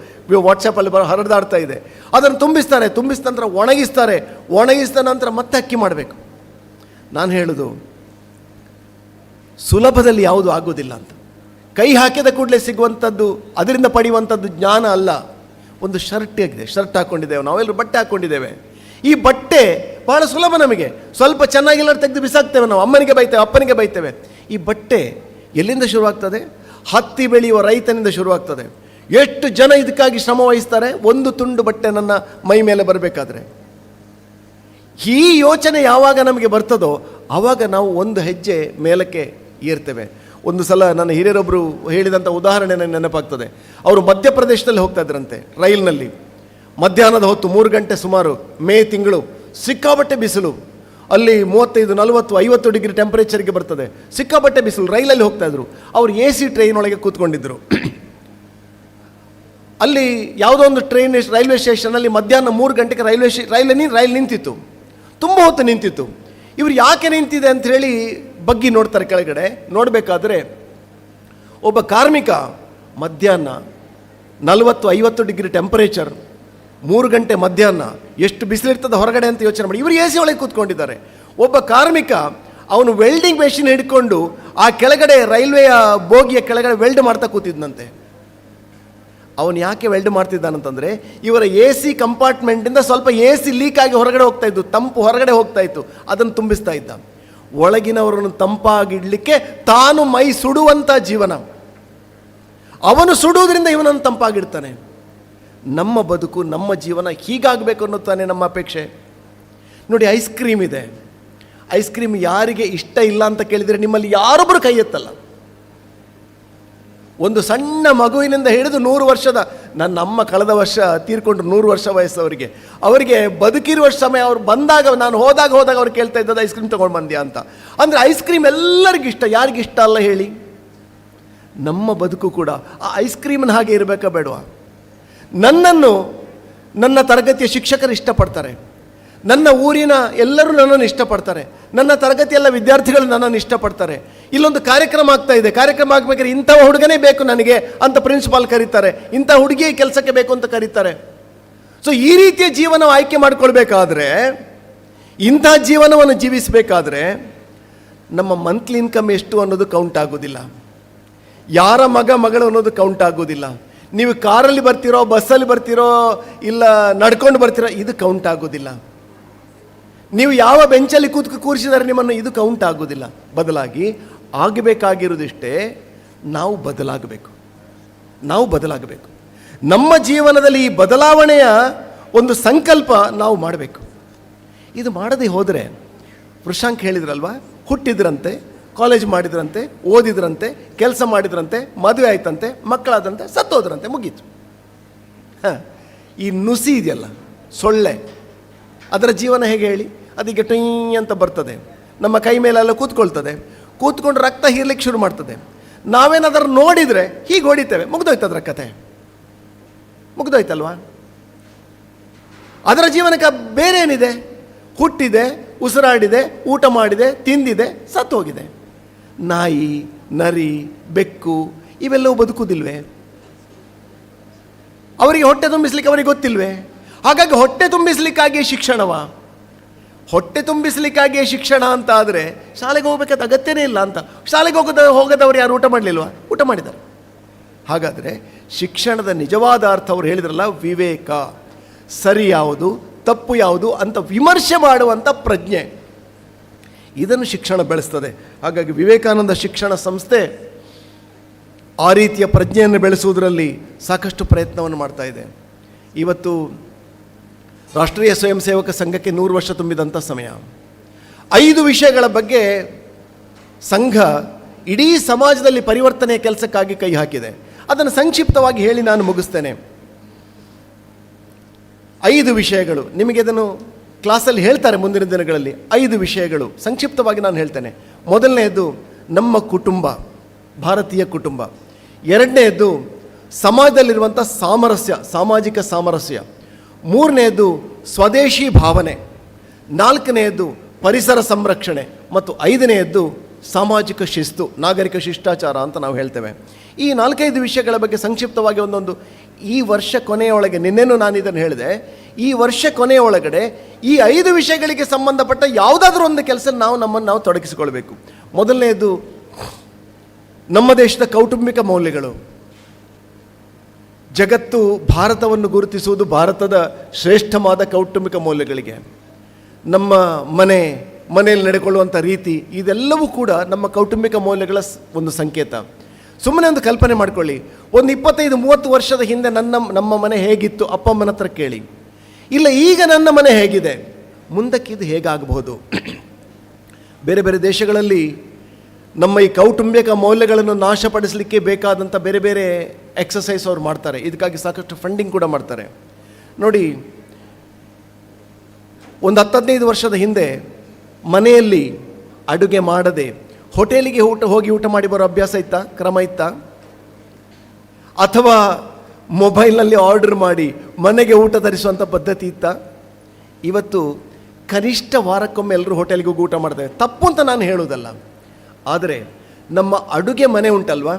ವಾಟ್ಸಪ್ಪಲ್ಲಿ ಹರಿದಾಡ್ತಾ ಇದೆ. ಅದನ್ನು ತುಂಬಿಸಿದ ನಂತರ ಒಣಗಿಸಿದ ನಂತರ ಮತ್ತೆ ಅಕ್ಕಿ ಮಾಡಬೇಕು. ನಾನು ಹೇಳೋದು, ಸುಲಭದಲ್ಲಿ ಯಾವುದು ಆಗೋದಿಲ್ಲ ಅಂತ. ಕೈ ಹಾಕಿದ ಕೂಡಲೇ ಸಿಗುವಂಥದ್ದು, ಅದರಿಂದ ಪಡೆಯುವಂಥದ್ದು ಜ್ಞಾನ ಅಲ್ಲ. ಒಂದು ಶರ್ಟ್ ಹಾಕ್ಕೊಂಡಿದ್ದೇವೆ, ನಾವೆಲ್ಲರೂ ಬಟ್ಟೆ ಹಾಕ್ಕೊಂಡಿದ್ದೇವೆ. ಈ ಬಟ್ಟೆ ಬಹಳ ಸುಲಭ. ನಮಗೆ ಸ್ವಲ್ಪ ಚೆನ್ನಾಗಿಲ್ಲ ತೆಗೆದು ಬಿಸಾಕ್ತೇವೆ ನಾವು, ಅಮ್ಮನಿಗೆ ಬೈತೇವೆ, ಅಪ್ಪನಿಗೆ ಬೈತೇವೆ. ಈ ಬಟ್ಟೆ ಎಲ್ಲಿಂದ ಶುರುವಾಗ್ತದೆ? ಹತ್ತಿ ಬೆಳೆಯುವ ರೈತನಿಂದ ಶುರುವಾಗ್ತದೆ. ಎಷ್ಟು ಜನ ಇದಕ್ಕಾಗಿ ಶ್ರಮ ವಹಿಸ್ತಾರೆ, ಒಂದು ತುಂಡು ಬಟ್ಟೆ ನನ್ನ ಮೈ ಮೇಲೆ ಬರಬೇಕಾದ್ರೆ. ಈ ಯೋಚನೆ ಯಾವಾಗ ನಮಗೆ ಬರ್ತದೋ ಆವಾಗ ನಾವು ಒಂದು ಹೆಜ್ಜೆ ಮೇಲಕ್ಕೆ ಏರ್ತೇವೆ. ಒಂದು ಸಲ ನನ್ನ ಹಿರಿಯರೊಬ್ಬರು ಹೇಳಿದಂಥ ಉದಾಹರಣೆ ನನಗೆ ನೆನಪಾಗ್ತದೆ. ಅವರು ಮಧ್ಯಪ್ರದೇಶದಲ್ಲಿ ಹೋಗ್ತಾ ಇದ್ರಂತೆ ರೈಲ್ನಲ್ಲಿ. ಮಧ್ಯಾಹ್ನದ ಹೊತ್ತು 3 ಗಂಟೆ ಸುಮಾರು, ಮೇ ತಿಂಗಳು, ಸಿಕ್ಕಾಬಟ್ಟೆ ಬಿಸಿಲು. ಅಲ್ಲಿ 35, 40, 50 ಡಿಗ್ರಿ ಟೆಂಪರೇಚರ್ಗೆ ಬರ್ತದೆ. ಸಿಕ್ಕಾಬಟ್ಟೆ ಬಿಸಿಲು. ರೈಲಲ್ಲಿ ಹೋಗ್ತಾ ಇದ್ರು. ಅವರು AC ಟ್ರೈನ್ ಒಳಗೆ ಕೂತ್ಕೊಂಡಿದ್ದರು. ಅಲ್ಲಿ ಯಾವುದೋ ಒಂದು ರೈಲ್ವೆ ಸ್ಟೇಷನಲ್ಲಿ ಮಧ್ಯಾಹ್ನ 3 ಗಂಟೆಗೆ ರೈಲ್ ನಿಂತಿತ್ತು. ತುಂಬ ಹೊತ್ತು ನಿಂತಿತ್ತು. ಇವರು ಯಾಕೆ ನಿಂತಿದೆ ಅಂತ ಹೇಳಿ ಬಗ್ಗಿ ನೋಡ್ತಾರೆ ಕೆಳಗಡೆ. ನೋಡಬೇಕಾದ್ರೆ ಒಬ್ಬ ಕಾರ್ಮಿಕ ಮಧ್ಯಾಹ್ನ 40-50 ಡಿಗ್ರಿ ಟೆಂಪರೇಚರ್, 3 ಗಂಟೆ ಮಧ್ಯಾಹ್ನ, ಎಷ್ಟು ಬಿಸಿಲಿರ್ತದೆ ಹೊರಗಡೆ ಅಂತ ಯೋಚನೆ ಮಾಡಿ. ಇವರು AC ಒಳಗೆ ಕೂತ್ಕೊಂಡಿದ್ದಾರೆ. ಒಬ್ಬ ಕಾರ್ಮಿಕ ಅವನು ವೆಲ್ಡಿಂಗ್ ಮೆಷಿನ್ ಹಿಡ್ಕೊಂಡು ಆ ಕೆಳಗಡೆ ರೈಲ್ವೆಯ ಬೋಗಿಯ ಕೆಳಗಡೆ ವೆಲ್ಡ್ ಮಾಡ್ತಾ ಕೂತಿದ್ನಂತೆ. ಅವನು ಯಾಕೆ ವೆಲ್ಡ್ ಮಾಡ್ತಿದ್ದಾನಂತಂದರೆ ಇವರ AC ಕಂಪಾರ್ಟ್ಮೆಂಟಿಂದ ಸ್ವಲ್ಪ AC ಲೀಕ್ ಆಗಿ ಹೊರಗಡೆ ಹೋಗ್ತಾ ಇತ್ತು, ತಂಪು ಹೊರಗಡೆ ಹೋಗ್ತಾ ಇತ್ತು, ಅದನ್ನು ತುಂಬಿಸ್ತಾ ಇದ್ದ. ಒಳಗಿನವರನ್ನು ತಂಪಾಗಿಡಲಿಕ್ಕೆ ತಾನು ಮೈ ಸುಡುವಂಥ ಜೀವನ. ಅವನು ಸುಡುವುದರಿಂದ ಇವನನ್ನು ತಂಪಾಗಿಡ್ತಾನೆ. ನಮ್ಮ ಬದುಕು, ನಮ್ಮ ಜೀವನ ಹೀಗಾಗಬೇಕು ಅನ್ನುತ್ತಾನೆ ನಮ್ಮ ಅಪೇಕ್ಷೆ. ನೋಡಿ, ಐಸ್ ಕ್ರೀಮ್ ಇದೆ. ಐಸ್ ಕ್ರೀಮ್ ಯಾರಿಗೆ ಇಷ್ಟ ಇಲ್ಲ ಅಂತ ಕೇಳಿದರೆ ನಿಮ್ಮಲ್ಲಿ ಯಾರೊಬ್ಬರು ಕೈ ಎತ್ತಲ್ಲ. ಒಂದು ಸಣ್ಣ ಮಗುವಿನಿಂದ ಹಿಡಿದು 100 ವರ್ಷದ, ನನ್ನ ಅಮ್ಮ ಕಳೆದ ವರ್ಷ ತೀರ್ಕೊಂಡ್ರು, 100 ವರ್ಷ ವಯಸ್ಸವರಿಗೆ. ಅವರಿಗೆ ಬದುಕಿರುವ ಸಮಯ, ಅವ್ರು ಬಂದಾಗ, ನಾನು ಹೋದಾಗ ಅವ್ರು ಕೇಳ್ತಾ ಇದ್ದದ್ದು ಐಸ್ ಕ್ರೀಮ್ ತೊಗೊಂಡು ಬಂದ್ಯಾ ಅಂತ. ಅಂದರೆ ಐಸ್ ಕ್ರೀಮ್ ಎಲ್ಲರಿಗಿಷ್ಟ, ಯಾರಿಗಿಷ್ಟ ಅಲ್ಲ ಹೇಳಿ? ನಮ್ಮ ಬದುಕು ಕೂಡ ಆ ಐಸ್ ಕ್ರೀಮ್ನ ಹಾಗೆ ಇರಬೇಕಾ ಬೇಡವಾ? ನನ್ನನ್ನು ನನ್ನ ತರಗತಿಯ ಶಿಕ್ಷಕರು ಇಷ್ಟಪಡ್ತಾರೆ, ನನ್ನ ಊರಿನ ಎಲ್ಲರೂ ನನ್ನನ್ನು ಇಷ್ಟಪಡ್ತಾರೆ, ನನ್ನ ತರಗತಿಯೆಲ್ಲ ವಿದ್ಯಾರ್ಥಿಗಳು ನನ್ನನ್ನು ಇಷ್ಟಪಡ್ತಾರೆ. ಇಲ್ಲೊಂದು ಕಾರ್ಯಕ್ರಮ ಆಗ್ತಾ ಇದೆ, ಕಾರ್ಯಕ್ರಮ ಆಗಬೇಕಾದ್ರೆ ಇಂಥ ಹುಡುಗನೇ ಬೇಕು ನನಗೆ ಅಂತ ಪ್ರಿನ್ಸಿಪಾಲ್ ಕರೀತಾರೆ, ಇಂಥ ಹುಡುಗಿ ಕೆಲಸಕ್ಕೆ ಬೇಕು ಅಂತ ಕರೀತಾರೆ. ಸೊ ಈ ರೀತಿಯ ಜೀವನ ಆಯ್ಕೆ ಮಾಡಿಕೊಳ್ಬೇಕಾದ್ರೆ, ಇಂಥ ಜೀವನವನ್ನು ಜೀವಿಸಬೇಕಾದ್ರೆ ನಮ್ಮ ಮಂತ್ಲಿ ಇನ್ಕಮ್ ಎಷ್ಟು ಅನ್ನೋದು ಕೌಂಟ್ ಆಗೋದಿಲ್ಲ. ಯಾರ ಮಗಳು ಅನ್ನೋದು ಕೌಂಟ್ ಆಗೋದಿಲ್ಲ. ನೀವು ಕಾರಲ್ಲಿ ಬರ್ತಿರೋ, ಬಸ್ಸಲ್ಲಿ ಬರ್ತಿರೋ, ಇಲ್ಲ ನಡ್ಕೊಂಡು ಬರ್ತಿರೋ, ಇದು ಕೌಂಟ್ ಆಗೋದಿಲ್ಲ. ನೀವು ಯಾವ ಬೆಂಚಲ್ಲಿ ಕೂರಿಸಿದರೆ ನಿಮ್ಮನ್ನು, ಇದು ಕೌಂಟ್ ಆಗೋದಿಲ್ಲ. ಬದಲಾಗಿ ಆಗಬೇಕಾಗಿರೋದಿಷ್ಟೇ, ನಾವು ಬದಲಾಗಬೇಕು. ನಮ್ಮ ಜೀವನದಲ್ಲಿ ಈ ಬದಲಾವಣೆಯ ಒಂದು ಸಂಕಲ್ಪ ನಾವು ಮಾಡಬೇಕು. ಇದು ಮಾಡದೆ ಹೋದರೆ, ವೃಷಾಂಕ್ ಹೇಳಿದ್ರಲ್ವಾ, ಹುಟ್ಟಿದ್ರಂತೆ, ಕಾಲೇಜ್ ಮಾಡಿದ್ರಂತೆ, ಓದಿದ್ರಂತೆ, ಕೆಲಸ ಮಾಡಿದ್ರಂತೆ, ಮದುವೆ ಆಯ್ತಂತೆ, ಮಕ್ಕಳಾದಂತೆ, ಸತ್ತೋದ್ರಂತೆ, ಮುಗೀತು. ಈ ನುಸಿ ಇದೆಯಲ್ಲ, ಸೊಳ್ಳೆ, ಅದರ ಜೀವನ ಹೇಗೆ ಹೇಳಿ? ಅದಕ್ಕೆ ಟೊಯ್ ಅಂತ ಬರ್ತದೆ, ನಮ್ಮ ಕೈ ಮೇಲೆಲ್ಲ ಕೂತ್ಕೊಳ್ತದೆ, ಕೂತ್ಕೊಂಡು ರಕ್ತ ಹೀರ್ಲಿಕ್ಕೆ ಶುರು ಮಾಡ್ತದೆ. ನಾವೇನಾದರೂ ನೋಡಿದರೆ ಹೀಗೆ ಹೊಡಿತೇವೆ, ಮುಗ್ದೋಯ್ತದ್ರ ಕತೆ, ಮುಗ್ದೋಯ್ತಲ್ವಾ? ಅದರ ಜೀವನಕ್ಕೆ ಬೇರೆ ಏನಿದೆ? ಹುಟ್ಟಿದೆ, ಉಸಿರಾಡಿದೆ, ಊಟ ಮಾಡಿದೆ, ತಿಂದಿದೆ, ಸತ್ತು ಹೋಗಿದೆ. ನಾಯಿ, ನರಿ, ಬೆಕ್ಕು ಇವೆಲ್ಲವೂ ಬದುಕುವುದಿಲ್ವೇ? ಅವರಿಗೆ ಹೊಟ್ಟೆ ತುಂಬಿಸ್ಲಿಕ್ಕೆ ಅವರಿಗೆ ಗೊತ್ತಿಲ್ವೇ? ಹಾಗಾಗಿ ಹೊಟ್ಟೆ ತುಂಬಿಸ್ಲಿಕ್ಕಾಗಿ ಶಿಕ್ಷಣವ? ಹೊಟ್ಟೆ ತುಂಬಿಸ್ಲಿಕ್ಕಾಗಿಯೇ ಶಿಕ್ಷಣ ಅಂತ ಆದರೆ ಶಾಲೆಗೆ ಹೋಗ್ಬೇಕಾದ ಅಗತ್ಯನೇ ಇಲ್ಲ ಅಂತ. ಶಾಲೆಗೆ ಹೋಗದವರು ಯಾರು ಊಟ ಮಾಡಲಿಲ್ವಾ? ಊಟ ಮಾಡಿದ್ದಾರೆ. ಹಾಗಾದರೆ ಶಿಕ್ಷಣದ ನಿಜವಾದ ಅರ್ಥ ಅವರು ಹೇಳಿದ್ರಲ್ಲ, ವಿವೇಕ, ಸರಿ ಯಾವುದು ತಪ್ಪು ಯಾವುದು ಅಂತ ವಿಮರ್ಶೆ ಮಾಡುವಂಥ ಪ್ರಜ್ಞೆ, ಇದನ್ನು ಶಿಕ್ಷಣ ಬೆಳೆಸ್ತದೆ. ಹಾಗಾಗಿ ವಿವೇಕಾನಂದ ಶಿಕ್ಷಣ ಸಂಸ್ಥೆ ಆ ರೀತಿಯ ಪ್ರಜ್ಞೆಯನ್ನು ಬೆಳೆಸುವುದರಲ್ಲಿ ಸಾಕಷ್ಟು ಪ್ರಯತ್ನವನ್ನು ಮಾಡ್ತಾ ಇದೆ. ಇವತ್ತು ರಾಷ್ಟ್ರೀಯ ಸ್ವಯಂ ಸೇವಕ ಸಂಘಕ್ಕೆ 100 ವರ್ಷ ತುಂಬಿದಂಥ ಸಮಯ. 5 ವಿಷಯಗಳ ಬಗ್ಗೆ ಸಂಘ ಇಡೀ ಸಮಾಜದಲ್ಲಿ ಪರಿವರ್ತನೆಯ ಕೆಲಸಕ್ಕಾಗಿ ಕೈ ಹಾಕಿದೆ. ಅದನ್ನು ಸಂಕ್ಷಿಪ್ತವಾಗಿ ಹೇಳಿ ನಾನು ಮುಗಿಸ್ತೇನೆ. 5 ವಿಷಯಗಳು, ನಿಮಗೆ ಅದನ್ನು ಕ್ಲಾಸಲ್ಲಿ ಹೇಳ್ತಾರೆ ಮುಂದಿನ ದಿನಗಳಲ್ಲಿ. 5 ವಿಷಯಗಳು ಸಂಕ್ಷಿಪ್ತವಾಗಿ ನಾನು ಹೇಳ್ತೇನೆ. ಮೊದಲನೆಯದು ನಮ್ಮ ಕುಟುಂಬ, ಭಾರತೀಯ ಕುಟುಂಬ. ಎರಡನೆಯದು ಸಮಾಜದಲ್ಲಿರುವಂಥ ಸಾಮರಸ್ಯ, ಸಾಮಾಜಿಕ ಸಾಮರಸ್ಯ. ಮೂರನೆಯದು ಸ್ವದೇಶಿ ಭಾವನೆ. ನಾಲ್ಕನೆಯದು ಪರಿಸರ ಸಂರಕ್ಷಣೆ. ಮತ್ತು 5ನೆಯದ್ದು ಸಾಮಾಜಿಕ ಶಿಸ್ತು, ನಾಗರಿಕ ಶಿಷ್ಟಾಚಾರ ಅಂತ ನಾವು ಹೇಳ್ತೇವೆ. ಈ 4-5 ವಿಷಯಗಳ ಬಗ್ಗೆ ಸಂಕ್ಷಿಪ್ತವಾಗಿ ಒಂದೊಂದು, ಈ ವರ್ಷ ಕೊನೆಯೊಳಗೆ, ನಿನ್ನೆನೂ ನಾನು ಇದನ್ನು ಹೇಳಿದೆ, ಈ ವರ್ಷ ಕೊನೆಯ ಒಳಗಡೆ ಈ 5 ವಿಷಯಗಳಿಗೆ ಸಂಬಂಧಪಟ್ಟ ಯಾವುದಾದ್ರೂ ಒಂದು ಕೆಲಸ ನಮ್ಮನ್ನು ನಾವು ತೊಡಗಿಸಿಕೊಳ್ಬೇಕು. ಮೊದಲನೆಯದು ನಮ್ಮ ದೇಶದ ಕೌಟುಂಬಿಕ ಮೌಲ್ಯಗಳು. ಜಗತ್ತು ಭಾರತವನ್ನು ಗುರುತಿಸುವುದು ಭಾರತದ ಶ್ರೇಷ್ಠವಾದ ಕೌಟುಂಬಿಕ ಮೌಲ್ಯಗಳಿಗೆ. ನಮ್ಮ ಮನೆಯಲ್ಲಿ ನಡೆಕೊಳ್ಳುವಂಥ ರೀತಿ, ಇದೆಲ್ಲವೂ ಕೂಡ ನಮ್ಮ ಕೌಟುಂಬಿಕ ಮೌಲ್ಯಗಳ ಒಂದು ಸಂಕೇತ. ಸುಮ್ಮನೆ ಒಂದು ಕಲ್ಪನೆ ಮಾಡ್ಕೊಳ್ಳಿ. ಒಂದು 25-30 ವರ್ಷದ ಹಿಂದೆ ನಮ್ಮ ಮನೆ ಹೇಗಿತ್ತು ಅಪ್ಪಮ್ಮನ ಹತ್ರ ಕೇಳಿ. ಇಲ್ಲ ಈಗ ನನ್ನ ಮನೆ ಹೇಗಿದೆ, ಮುಂದಕ್ಕಿದು ಹೇಗಾಗಬಹುದು. ಬೇರೆ ಬೇರೆ ದೇಶಗಳಲ್ಲಿ ನಮ್ಮ ಈ ಕೌಟುಂಬಿಕ ಮೌಲ್ಯಗಳನ್ನು ನಾಶಪಡಿಸಲಿಕ್ಕೆ ಬೇಕಾದಂಥ ಬೇರೆ ಬೇರೆ ಎಕ್ಸಸೈಸ್ ಅವ್ರು ಮಾಡ್ತಾರೆ. ಇದಕ್ಕಾಗಿ ಸಾಕಷ್ಟು ಫಂಡಿಂಗ್ ಕೂಡ ಮಾಡ್ತಾರೆ. ನೋಡಿ, ಒಂದು 10-15 ವರ್ಷದ ಹಿಂದೆ ಮನೆಯಲ್ಲಿ ಅಡುಗೆ ಮಾಡದೆ ಹೋಟೆಲಿಗೆ ಹೋಗಿ ಊಟ ಮಾಡಿ ಬರೋ ಅಭ್ಯಾಸ ಇತ್ತಾ, ಕ್ರಮ ಇತ್ತಾ? ಅಥವಾ ಮೊಬೈಲ್ನಲ್ಲಿ ಆರ್ಡರ್ ಮಾಡಿ ಮನೆಗೆ ಊಟ ತರಿಸುವಂಥ ಪದ್ಧತಿ ಇತ್ತಾ? ಇವತ್ತು ಕನಿಷ್ಠ ವಾರಕ್ಕೊಮ್ಮೆ ಎಲ್ಲರೂ ಹೋಟೆಲ್ಗೆ ಹೋಗಿ ಊಟ ಮಾಡ್ತೇವೆ. ತಪ್ಪು ಅಂತ ನಾನು ಹೇಳೋದಲ್ಲ, ಆದರೆ ನಮ್ಮ ಅಡುಗೆ ಮನೆ ಉಂಟಲ್ವ,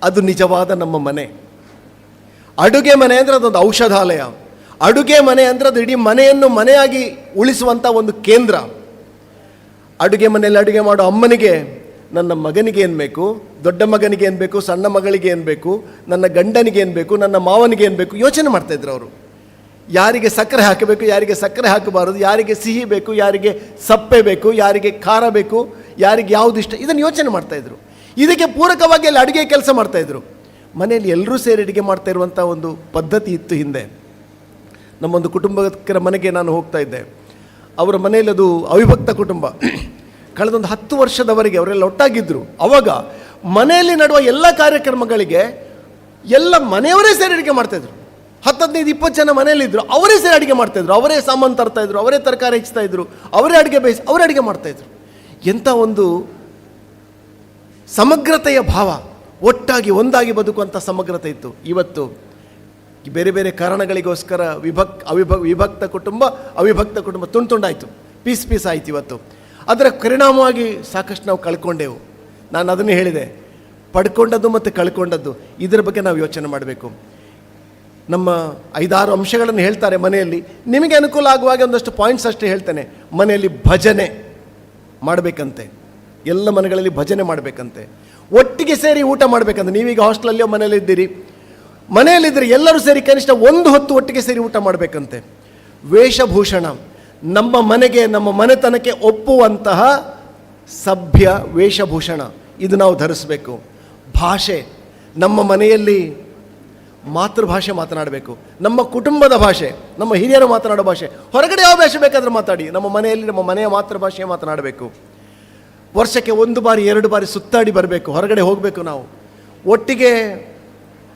ಅದು ನಿಜವಾದ ನಮ್ಮ ಮನೆ. ಅಡುಗೆ ಮನೆ ಅಂದರೆ ಅದೊಂದು ಔಷಧಾಲಯ. ಅಡುಗೆ ಮನೆ ಅಂದರೆ ಅದು ಇಡೀ ಮನೆಯನ್ನು ಮನೆಯಾಗಿ ಉಳಿಸುವಂಥ ಒಂದು ಕೇಂದ್ರ. ಅಡುಗೆ ಮನೆಯಲ್ಲಿ ಅಡುಗೆ ಮಾಡೋ ಅಮ್ಮನಿಗೆ ನನ್ನ ಮಗನಿಗೆ ಏನು ಬೇಕು, ದೊಡ್ಡ ಮಗನಿಗೆ ಏನು ಬೇಕು, ಸಣ್ಣ ಮಗಳಿಗೆ ಏನು ಬೇಕು, ನನ್ನ ಗಂಡನಿಗೆ ಏನು ಬೇಕು, ನನ್ನ ಮಾವನಿಗೆ ಏನು ಬೇಕು ಯೋಚನೆ ಮಾಡ್ತಾಯಿದ್ರು ಅವರು. ಯಾರಿಗೆ ಸಕ್ಕರೆ ಹಾಕಬೇಕು, ಯಾರಿಗೆ ಸಕ್ಕರೆ ಹಾಕಬಾರದು, ಯಾರಿಗೆ ಸಿಹಿ ಬೇಕು, ಯಾರಿಗೆ ಸಪ್ಪೆ ಬೇಕು, ಯಾರಿಗೆ ಖಾರ ಬೇಕು, ಯಾರಿಗೆ ಯಾವುದು ಇಷ್ಟ, ಇದನ್ನು ಯೋಚನೆ ಮಾಡ್ತಾಯಿದ್ರು. ಇದಕ್ಕೆ ಪೂರಕವಾಗಿ ಅಲ್ಲಿ ಅಡುಗೆ ಕೆಲಸ ಮಾಡ್ತಾಯಿದ್ರು. ಮನೆಯಲ್ಲಿ ಎಲ್ಲರೂ ಸೇರಿ ಅಡುಗೆ ಮಾಡ್ತಾ ಇರುವಂಥ ಒಂದು ಪದ್ಧತಿ ಇತ್ತು ಹಿಂದೆ. ನಮ್ಮೊಂದು ಕುಟುಂಬಕ್ಕರ ಮನೆಗೆ ನಾನು ಹೋಗ್ತಾ ಇದ್ದೆ. ಅವರ ಮನೆಯಲ್ಲಿ ಅದು ಅವಿಭಕ್ತ ಕುಟುಂಬ. ಕಳೆದೊಂದು 10 ವರ್ಷದವರೆಗೆ ಅವರೆಲ್ಲ ಒಟ್ಟಾಗಿದ್ದರು. ಅವಾಗ ಮನೆಯಲ್ಲಿ ನಡೆಯುವ ಎಲ್ಲ ಕಾರ್ಯಕ್ರಮಗಳಿಗೆ ಎಲ್ಲ ಮನೆಯವರೇ ಸೇರಿ ಅಡುಗೆ ಮಾಡ್ತಾಯಿದ್ರು. 10-15-20 ಜನ ಮನೆಯಲ್ಲಿದ್ದರು, ಅವರೇ ಸೇರಿ ಅಡುಗೆ ಮಾಡ್ತಾಯಿದ್ರು. ಅವರೇ ಸಾಮಾನು ತರ್ತಾಯಿದ್ರು, ಅವರೇ ತರಕಾರಿ ಹೆಚ್ಚುತ್ತಾಯಿದ್ರು, ಅವರೇ ಅಡುಗೆ ಅವರೇ ಅಡುಗೆ ಮಾಡ್ತಾಯಿದ್ರು. ಎಂಥ ಒಂದು ಸಮಗ್ರತೆಯ ಭಾವ, ಒಟ್ಟಾಗಿ ಒಂದಾಗಿ ಬದುಕುವಂಥ ಸಮಗ್ರತೆ ಇತ್ತು. ಇವತ್ತು ಬೇರೆ ಬೇರೆ ಕಾರಣಗಳಿಗೋಸ್ಕರ ವಿಭಕ್ತ ಕುಟುಂಬ ಅವಿಭಕ್ತ ಕುಟುಂಬ ತುಂಡಾಯಿತು, ಪೀಸ್ ಆಯಿತು. ಇವತ್ತು ಅದರ ಪರಿಣಾಮವಾಗಿ ಸಾಕಷ್ಟು ನಾವು ಕಳ್ಕೊಂಡೆವು. ನಾನು ಅದನ್ನೇ ಹೇಳಿದೆ, ಪಡ್ಕೊಂಡದ್ದು ಮತ್ತು ಕಳ್ಕೊಂಡದ್ದು, ಇದರ ಬಗ್ಗೆ ನಾವು ಯೋಚನೆ ಮಾಡಬೇಕು. ನಮ್ಮ 5-6 ಅಂಶಗಳನ್ನು ಹೇಳ್ತಾರೆ ಮನೆಯಲ್ಲಿ. ನಿಮಗೆ ಅನುಕೂಲ ಆಗುವಾಗ ಒಂದಷ್ಟು ಪಾಯಿಂಟ್ಸ್ ಅಷ್ಟೇ ಹೇಳ್ತೇನೆ. ಮನೆಯಲ್ಲಿ ಭಜನೆ ಮಾಡಬೇಕಂತೆ, ಎಲ್ಲ ಮನೆಗಳಲ್ಲಿ ಭಜನೆ ಮಾಡಬೇಕಂತೆ. ಒಟ್ಟಿಗೆ ಸೇರಿ ಊಟ ಮಾಡಬೇಕಂತೆ. ನೀವೀಗ ಹಾಸ್ಟೆಲಲ್ಲಿಯೋ ಮನೆಯಲ್ಲಿದ್ದೀರಿ, ಮನೆಯಲ್ಲಿದ್ದರೆ ಎಲ್ಲರೂ ಸೇರಿ ಕನಿಷ್ಠ 1 ಹೊತ್ತು ಒಟ್ಟಿಗೆ ಸೇರಿ ಊಟ ಮಾಡಬೇಕಂತೆ. ವೇಷಭೂಷಣ, ನಮ್ಮ ಮನೆಗೆ ನಮ್ಮ ಮನೆತನಕ್ಕೆ ಒಪ್ಪುವಂತಹ ಸಭ್ಯ ವೇಷಭೂಷಣ ಇದು ನಾವು ಧರಿಸಬೇಕು. ಭಾಷೆ, ನಮ್ಮ ಮನೆಯಲ್ಲಿ ಮಾತೃಭಾಷೆ ಮಾತನಾಡಬೇಕು, ನಮ್ಮ ಕುಟುಂಬದ ಭಾಷೆ, ನಮ್ಮ ಹಿರಿಯರು ಮಾತನಾಡೋ ಭಾಷೆ. ಹೊರಗಡೆ ಯಾವ ಭಾಷೆ ಬೇಕಾದರೂ ಮಾತಾಡಿ, ನಮ್ಮ ಮನೆಯಲ್ಲಿ ನಮ್ಮ ಮನೆಯ ಮಾತೃಭಾಷೆ ಮಾತನಾಡಬೇಕು. ವರ್ಷಕ್ಕೆ 1 ಬಾರಿ 2 ಬಾರಿ ಸುತ್ತಾಡಿ ಬರಬೇಕು, ಹೊರಗಡೆ ಹೋಗಬೇಕು. ನಾವು ಒಟ್ಟಿಗೆ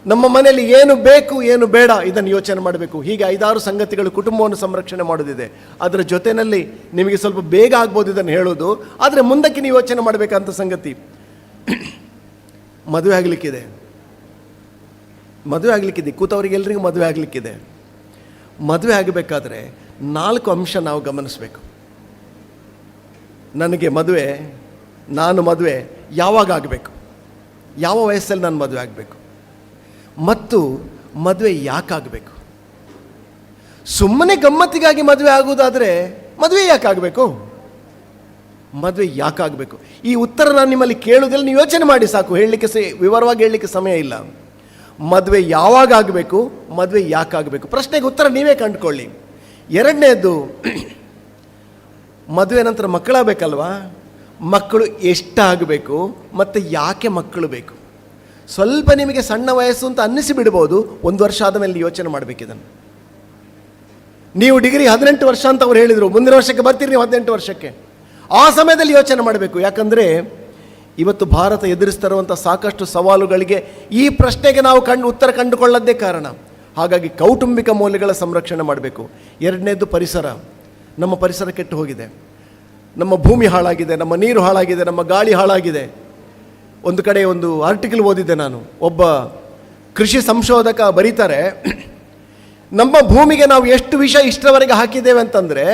ನಮ್ಮ ಮನೆಯಲ್ಲಿ ಏನು ಬೇಕು ಏನು ಬೇಡ ಇದನ್ನು ಯೋಚನೆ ಮಾಡಬೇಕು. ಹೀಗೆ 5-6 ಸಂಗತಿಗಳು ಕುಟುಂಬವನ್ನು ಸಂರಕ್ಷಣೆ ಮಾಡೋದಿದೆ. ಅದರ ಜೊತೆಯಲ್ಲಿ ನಿಮಗೆ ಸ್ವಲ್ಪ ಬೇಗ ಆಗ್ಬೋದು ಇದನ್ನು ಹೇಳೋದು, ಆದರೆ ಮುಂದಕ್ಕೆ ನೀವು ಯೋಚನೆ ಮಾಡಬೇಕಂತ ಸಂಗತಿ. ಮದುವೆ ಆಗಲಿಕ್ಕಿದೆ, ಕೂತವರಿಗೆಲ್ಲರಿಗೂ ಮದುವೆ ಆಗಲಿಕ್ಕಿದೆ. ಮದುವೆ ಆಗಬೇಕಾದ್ರೆ 4 ಅಂಶ ನಾವು ಗಮನಿಸಬೇಕು. ನಾನು ಮದುವೆ ಯಾವಾಗ ಆಗಬೇಕು, ಯಾವ ವಯಸ್ಸಲ್ಲಿ ನಾನು ಮದುವೆ ಆಗಬೇಕು, ಮತ್ತು ಮದುವೆ ಯಾಕಾಗಬೇಕು. ಸುಮ್ಮನೆ ಗಮ್ಮತ್ತಿಗಾಗಿ ಮದುವೆ ಆಗುವುದಾದರೆ ಮದುವೆ ಯಾಕಾಗಬೇಕು, ಈ ಉತ್ತರ ನಾನು ನಿಮ್ಮಲ್ಲಿ ಕೇಳುವುದಿಲ್ಲ, ನೀವು ಯೋಚನೆ ಮಾಡಿ ಸಾಕು. ಹೇಳಲಿಕ್ಕೆ ವಿವರವಾಗಿ ಹೇಳಲಿಕ್ಕೆ ಸಮಯ ಇಲ್ಲ. ಮದುವೆ ಯಾವಾಗ ಆಗಬೇಕು, ಮದುವೆ ಯಾಕಾಗಬೇಕು, ಪ್ರಶ್ನೆಗೆ ಉತ್ತರ ನೀವೇ ಕಂಡುಕೊಳ್ಳಿ. 2ನೇದು, ಮದುವೆ ನಂತರ ಮಕ್ಕಳಾಗಬೇಕಲ್ವಾ, ಮಕ್ಕಳು ಎಷ್ಟಾಗಬೇಕು ಮತ್ತು ಯಾಕೆ ಮಕ್ಕಳು ಬೇಕು. ಸ್ವಲ್ಪ ನಿಮಗೆ ಸಣ್ಣ ವಯಸ್ಸು ಅಂತ ಅನ್ನಿಸಿ ಬಿಡ್ಬೋದು, 1 ವರ್ಷ ಆದ ಮೇಲೆ ಯೋಚನೆ ಮಾಡಬೇಕಿದನ್ನು. ನೀವು ಡಿಗ್ರಿ 18 ವರ್ಷ ಅಂತ ಅವ್ರು ಹೇಳಿದರು, ಮುಂದಿನ ವರ್ಷಕ್ಕೆ ಬರ್ತೀರಿ ನೀವು 18 ವರ್ಷಕ್ಕೆ. ಆ ಸಮಯದಲ್ಲಿ ಯೋಚನೆ ಮಾಡಬೇಕು. ಯಾಕಂದರೆ ಇವತ್ತು ಭಾರತ ಎದುರಿಸ್ತಿರುವಂಥ ಸಾಕಷ್ಟು ಸವಾಲುಗಳಿಗೆ ಈ ಪ್ರಶ್ನೆಗೆ ನಾವು ಉತ್ತರ ಕಂಡುಕೊಳ್ಳೋದೇ ಕಾರಣ. ಹಾಗಾಗಿ ಕೌಟುಂಬಿಕ ಮೌಲ್ಯಗಳ ಸಂರಕ್ಷಣೆ ಮಾಡಬೇಕು. 2ನೇದು ಪರಿಸರ. ನಮ್ಮ ಪರಿಸರ ಕೆಟ್ಟು ಹೋಗಿದೆ, ನಮ್ಮ ಭೂಮಿ ಹಾಳಾಗಿದೆ, ನಮ್ಮ ನೀರು ಹಾಳಾಗಿದೆ, ನಮ್ಮ ಗಾಳಿ ಹಾಳಾಗಿದೆ. ಒಂದು ಕಡೆ ಒಂದು ಆರ್ಟಿಕಲ್ ಓದಿದ್ದೆ ನಾನು, ಒಬ್ಬ ಕೃಷಿ ಸಂಶೋಧಕ ಬರೀತಾರೆ, ನಮ್ಮ ಭೂಮಿಗೆ ನಾವು ಎಷ್ಟು ವಿಷ ಇಷ್ಟರವರೆಗೆ ಹಾಕಿದ್ದೇವೆ ಅಂತಂದರೆ,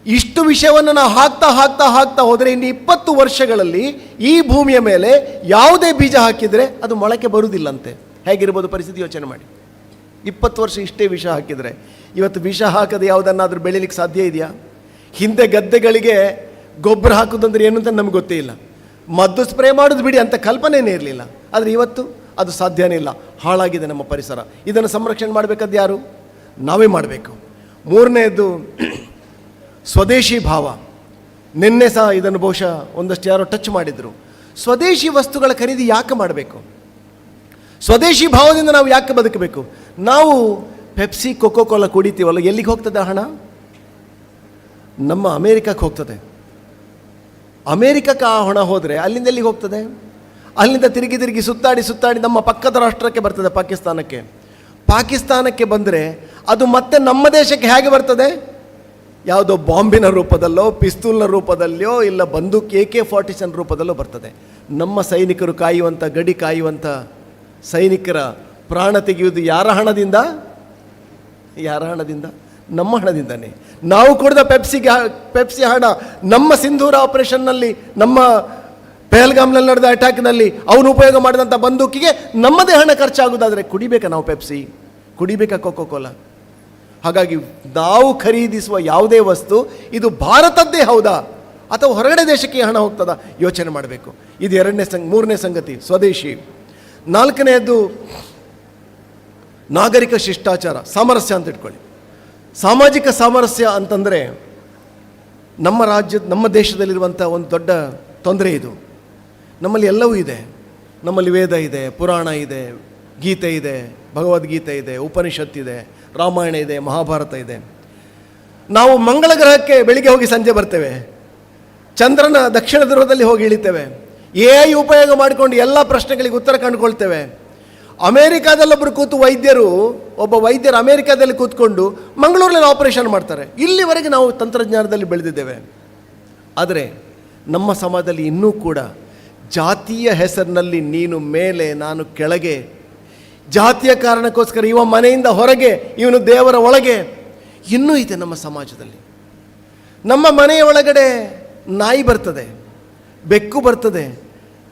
ಇಷ್ಟು ವಿಷಯವನ್ನು ನಾವು ಹಾಕ್ತಾ ಹೋದರೆ ಇನ್ನು 20 ವರ್ಷಗಳಲ್ಲಿ ಈ ಭೂಮಿಯ ಮೇಲೆ ಯಾವುದೇ ಬೀಜ ಹಾಕಿದರೆ ಅದು ಮೊಳಕೆ ಬರುವುದಿಲ್ಲಂತೆ. ಹೇಗಿರ್ಬೋದು ಪರಿಸ್ಥಿತಿ ಯೋಚನೆ ಮಾಡಿ. 20 ವರ್ಷ ಇಷ್ಟೇ ವಿಷ ಹಾಕಿದರೆ, ಇವತ್ತು ವಿಷ ಹಾಕದೆ ಯಾವುದನ್ನಾದರೂ ಬೆಳೀಲಿಕ್ಕೆ ಸಾಧ್ಯ ಇದೆಯಾ? ಹಿಂದೆ ಗದ್ದೆಗಳಿಗೆ ಗೊಬ್ಬರ ಹಾಕೋದಂದ್ರೆ ಏನು ಅಂತ ನಮ್ಗೆ ಗೊತ್ತೇ ಇಲ್ಲ, ಮದ್ದು ಸ್ಪ್ರೇ ಮಾಡೋದು ಬಿಡಿ ಅಂತ ಕಲ್ಪನೆಯೇ ಇರಲಿಲ್ಲ. ಆದರೆ ಇವತ್ತು ಅದು ಸಾಧ್ಯನೇ ಇಲ್ಲ, ಹಾಳಾಗಿದೆ ನಮ್ಮ ಪರಿಸರ. ಇದನ್ನು ಸಂರಕ್ಷಣೆ ಮಾಡಬೇಕಾದ್ದು ಯಾರು? ನಾವೇ ಮಾಡಬೇಕು. 3ನೇದು ಸ್ವದೇಶಿ ಭಾವ. ನಿನ್ನೆ ಸಹ ಇದನ್ನು ಬಹುಶಃ ಒಂದಷ್ಟು ಯಾರೋ ಟಚ್ ಮಾಡಿದರು. ಸ್ವದೇಶಿ ವಸ್ತುಗಳ ಖರೀದಿ ಯಾಕೆ ಮಾಡಬೇಕು? ಸ್ವದೇಶಿ ಭಾವದಿಂದ ನಾವು ಯಾಕೆ ಬದುಕಬೇಕು? ನಾವು ಪೆಪ್ಸಿ ಕೊಕೋ ಕೋಲಾ ಕುಡಿತೀವಲ್ಲ, ಎಲ್ಲಿಗೆ ಹೋಗ್ತದೆ ಹಣ? ನಮ್ಮ ಅಮೇರಿಕಕ್ಕೆ ಹೋಗ್ತದೆ. ಅಮೇರಿಕಕ್ಕೆ ಆ ಹಣ ಹೋದರೆ ಅಲ್ಲಿಂದ ಎಲ್ಲಿಗೆ ಹೋಗ್ತದೆ? ಅಲ್ಲಿಂದ ತಿರುಗಿ ಸುತ್ತಾಡಿ ನಮ್ಮ ಪಕ್ಕದ ರಾಷ್ಟ್ರಕ್ಕೆ ಬರ್ತದೆ, ಪಾಕಿಸ್ತಾನಕ್ಕೆ. ಪಾಕಿಸ್ತಾನಕ್ಕೆ ಬಂದರೆ ಅದು ಮತ್ತೆ ನಮ್ಮ ದೇಶಕ್ಕೆ ಹೇಗೆ ಬರ್ತದೆ? ಯಾವುದೋ ಬಾಂಬಿನ ರೂಪದಲ್ಲೋ, ಪಿಸ್ತೂಲ್ನ ರೂಪದಲ್ಲೋ, ಇಲ್ಲ ಬಂದೂಕ್ AK-47 ರೂಪದಲ್ಲೋ ಬರ್ತದೆ. ನಮ್ಮ ಸೈನಿಕರು ಕಾಯುವಂಥ, ಗಡಿ ಕಾಯುವಂಥ ಸೈನಿಕರ ಪ್ರಾಣ ತೆಗೆಯುವುದು ಯಾರ ಹಣದಿಂದ? ಯಾರ ಹಣದಿಂದ? ನಮ್ಮ ಹಣದಿಂದನೇ. ನಾವು ಕೊಡಿದ ಪೆಪ್ಸಿ ಹಣ ನಮ್ಮ ಸಿಂಧೂರ ಆಪರೇಷನ್ನಲ್ಲಿ, ನಮ್ಮ ಪೆಹಲ್ಗಾಮ್ನಲ್ಲಿ ನಡೆದ ಅಟ್ಯಾಕ್ನಲ್ಲಿ ಅವನು ಉಪಯೋಗ ಮಾಡಿದಂಥ ಬಂದೂಕಿಗೆ ನಮ್ಮದೇ ಹಣ ಖರ್ಚಾಗೋದಾದರೆ ಕುಡಿಬೇಕಾ ನಾವು ಪೆಪ್ಸಿ? ಕುಡಿಬೇಕಾ cocoa Cola? ಹಾಗಾಗಿ ನಾವು ಖರೀದಿಸುವ ಯಾವುದೇ ವಸ್ತು ಇದು ಭಾರತದ್ದೇ ಹೌದಾ ಅಥವಾ ಹೊರಗಡೆ ದೇಶಕ್ಕೆ ಹಣ ಹೋಗ್ತದಾ ಯೋಚನೆ ಮಾಡಬೇಕು. ಇದು ಮೂರನೇ ಸಂಗತಿ ಸ್ವದೇಶಿ. ನಾಲ್ಕನೆಯದ್ದು ನಾಗರಿಕ ಶಿಷ್ಟಾಚಾರ, ಸಾಮರಸ್ಯ ಅಂತ ಇಟ್ಕೊಳ್ಳಿ. ಸಾಮಾಜಿಕ ಸಾಮರಸ್ಯ ಅಂತಂದರೆ ನಮ್ಮ ದೇಶದಲ್ಲಿರುವಂಥ ಒಂದು ದೊಡ್ಡ ತೊಂದರೆ ಇದು. ನಮ್ಮಲ್ಲಿ ಎಲ್ಲವೂ ಇದೆ. ನಮ್ಮಲ್ಲಿ ವೇದ ಇದೆ, ಪುರಾಣ ಇದೆ, ಗೀತೆ ಇದೆ, ಭಗವದ್ಗೀತೆ ಇದೆ, ಉಪನಿಷತ್ತಿದೆ, ರಾಮಾಯಣ ಇದೆ, ಮಹಾಭಾರತ ಇದೆ. ನಾವು ಮಂಗಳ ಗ್ರಹಕ್ಕೆ ಬೆಳಿಗ್ಗೆ ಹೋಗಿ ಸಂಜೆ ಬರ್ತೇವೆ, ಚಂದ್ರನ ದಕ್ಷಿಣ ಧ್ರುವದಲ್ಲಿ ಹೋಗಿ ಇಳಿತೇವೆ, AI ಉಪಯೋಗ ಮಾಡಿಕೊಂಡು ಎಲ್ಲ ಪ್ರಶ್ನೆಗಳಿಗೆ ಉತ್ತರ ಕಂಡುಕೊಳ್ತೇವೆ. ಅಮೇರಿಕಾದಲ್ಲೊಬ್ಬರು ಒಬ್ಬ ವೈದ್ಯರು ಅಮೇರಿಕಾದಲ್ಲಿ ಕೂತ್ಕೊಂಡು ಮಂಗಳೂರಲ್ಲಿ ಆಪರೇಷನ್ ಮಾಡ್ತಾರೆ. ಇಲ್ಲಿವರೆಗೆ ನಾವು ತಂತ್ರಜ್ಞಾನದಲ್ಲಿ ಬೆಳೆದಿದ್ದೇವೆ. ಆದರೆ ನಮ್ಮ ಸಮಾಜದಲ್ಲಿ ಇನ್ನೂ ಕೂಡ ಜಾತಿಯ ಹೆಸರಿನಲ್ಲಿ ನೀನು ಮೇಲೆ ನಾನು ಕೆಳಗೆ, ಜಾತಿಯ ಕಾರಣಕ್ಕೋಸ್ಕರ ಇವ ಮನೆಯಿಂದ ಹೊರಗೆ, ಇವನು ದೇವರ ಒಳಗೆ, ಇನ್ನೂ ಇದೆ ನಮ್ಮ ಸಮಾಜದಲ್ಲಿ. ನಮ್ಮ ಮನೆಯ ಒಳಗಡೆ ನಾಯಿ ಬರ್ತದೆ, ಬೆಕ್ಕು ಬರ್ತದೆ,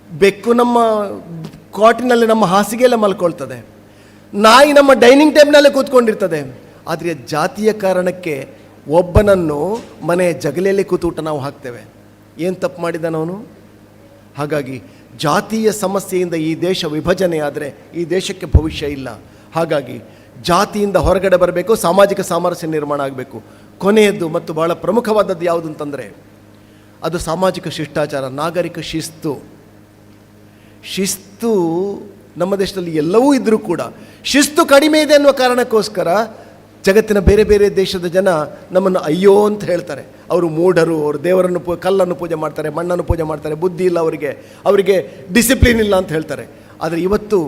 ಬೆಕ್ಕು ನಮ್ಮ ಕಾಟಿನಲ್ಲಿ ನಮ್ಮ ಹಾಸಿಗೆಯಲ್ಲೇ ಮಲ್ಕೊಳ್ತದೆ, ನಾಯಿ ನಮ್ಮ ಡೈನಿಂಗ್ ಟೇಬಲ್ನಲ್ಲೇ ಕೂತ್ಕೊಂಡಿರ್ತದೆ. ಆದರೆ ಜಾತಿಯ ಕಾರಣಕ್ಕೆ ಒಬ್ಬನನ್ನು ಮನೆಯ ಜಗಲಿಯಲ್ಲಿ ಕೂತೂಟ ನಾವು ಹಾಕ್ತೇವೆ. ಏನು ತಪ್ಪು ಮಾಡಿದನವನು? ಹಾಗಾಗಿ ಜಾತಿಯ ಸಮಸ್ಯೆಯಿಂದ ಈ ದೇಶ ವಿಭಜನೆ ಆದರೆ ಈ ದೇಶಕ್ಕೆ ಭವಿಷ್ಯ ಇಲ್ಲ. ಹಾಗಾಗಿ ಜಾತಿಯಿಂದ ಹೊರಗಡೆ ಬರಬೇಕು, ಸಾಮಾಜಿಕ ಸಾಮರಸ್ಯ ನಿರ್ಮಾಣ ಆಗಬೇಕು. ಕೊನೆಯದ್ದು ಮತ್ತು ಬಹಳ ಪ್ರಮುಖವಾದದ್ದು ಯಾವುದು ಅಂತಂದರೆ ಅದು ಸಾಮಾಜಿಕ ಶಿಷ್ಟಾಚಾರ, ನಾಗರಿಕ ಶಿಸ್ತು. ಶಿಸ್ತು ನಮ್ಮ ದೇಶದಲ್ಲಿ ಎಲ್ಲವೂ ಇದ್ದರೂ ಕೂಡ ಶಿಸ್ತು ಕಡಿಮೆ ಇದೆ ಅನ್ನುವ ಕಾರಣಕ್ಕೋಸ್ಕರ ಜಗತ್ತಿನ ಬೇರೆ ಬೇರೆ ದೇಶದ ಜನ ನಮ್ಮನ್ನು ಅಯ್ಯೋ ಅಂತ ಹೇಳ್ತಾರೆ. ಅವರು ಮೂಢರು, ಅವರು ದೇವರನ್ನು ಕಲ್ಲನ್ನು ಪೂಜೆ ಮಾಡ್ತಾರೆ, ಮಣ್ಣನ್ನು ಪೂಜೆ ಮಾಡ್ತಾರೆ, ಬುದ್ಧಿ ಇಲ್ಲ ಅವರಿಗೆ ಡಿಸಿಪ್ಲಿನ್ ಇಲ್ಲ ಅಂತ ಹೇಳ್ತಾರೆ. ಆದರೆ ಇವತ್ತು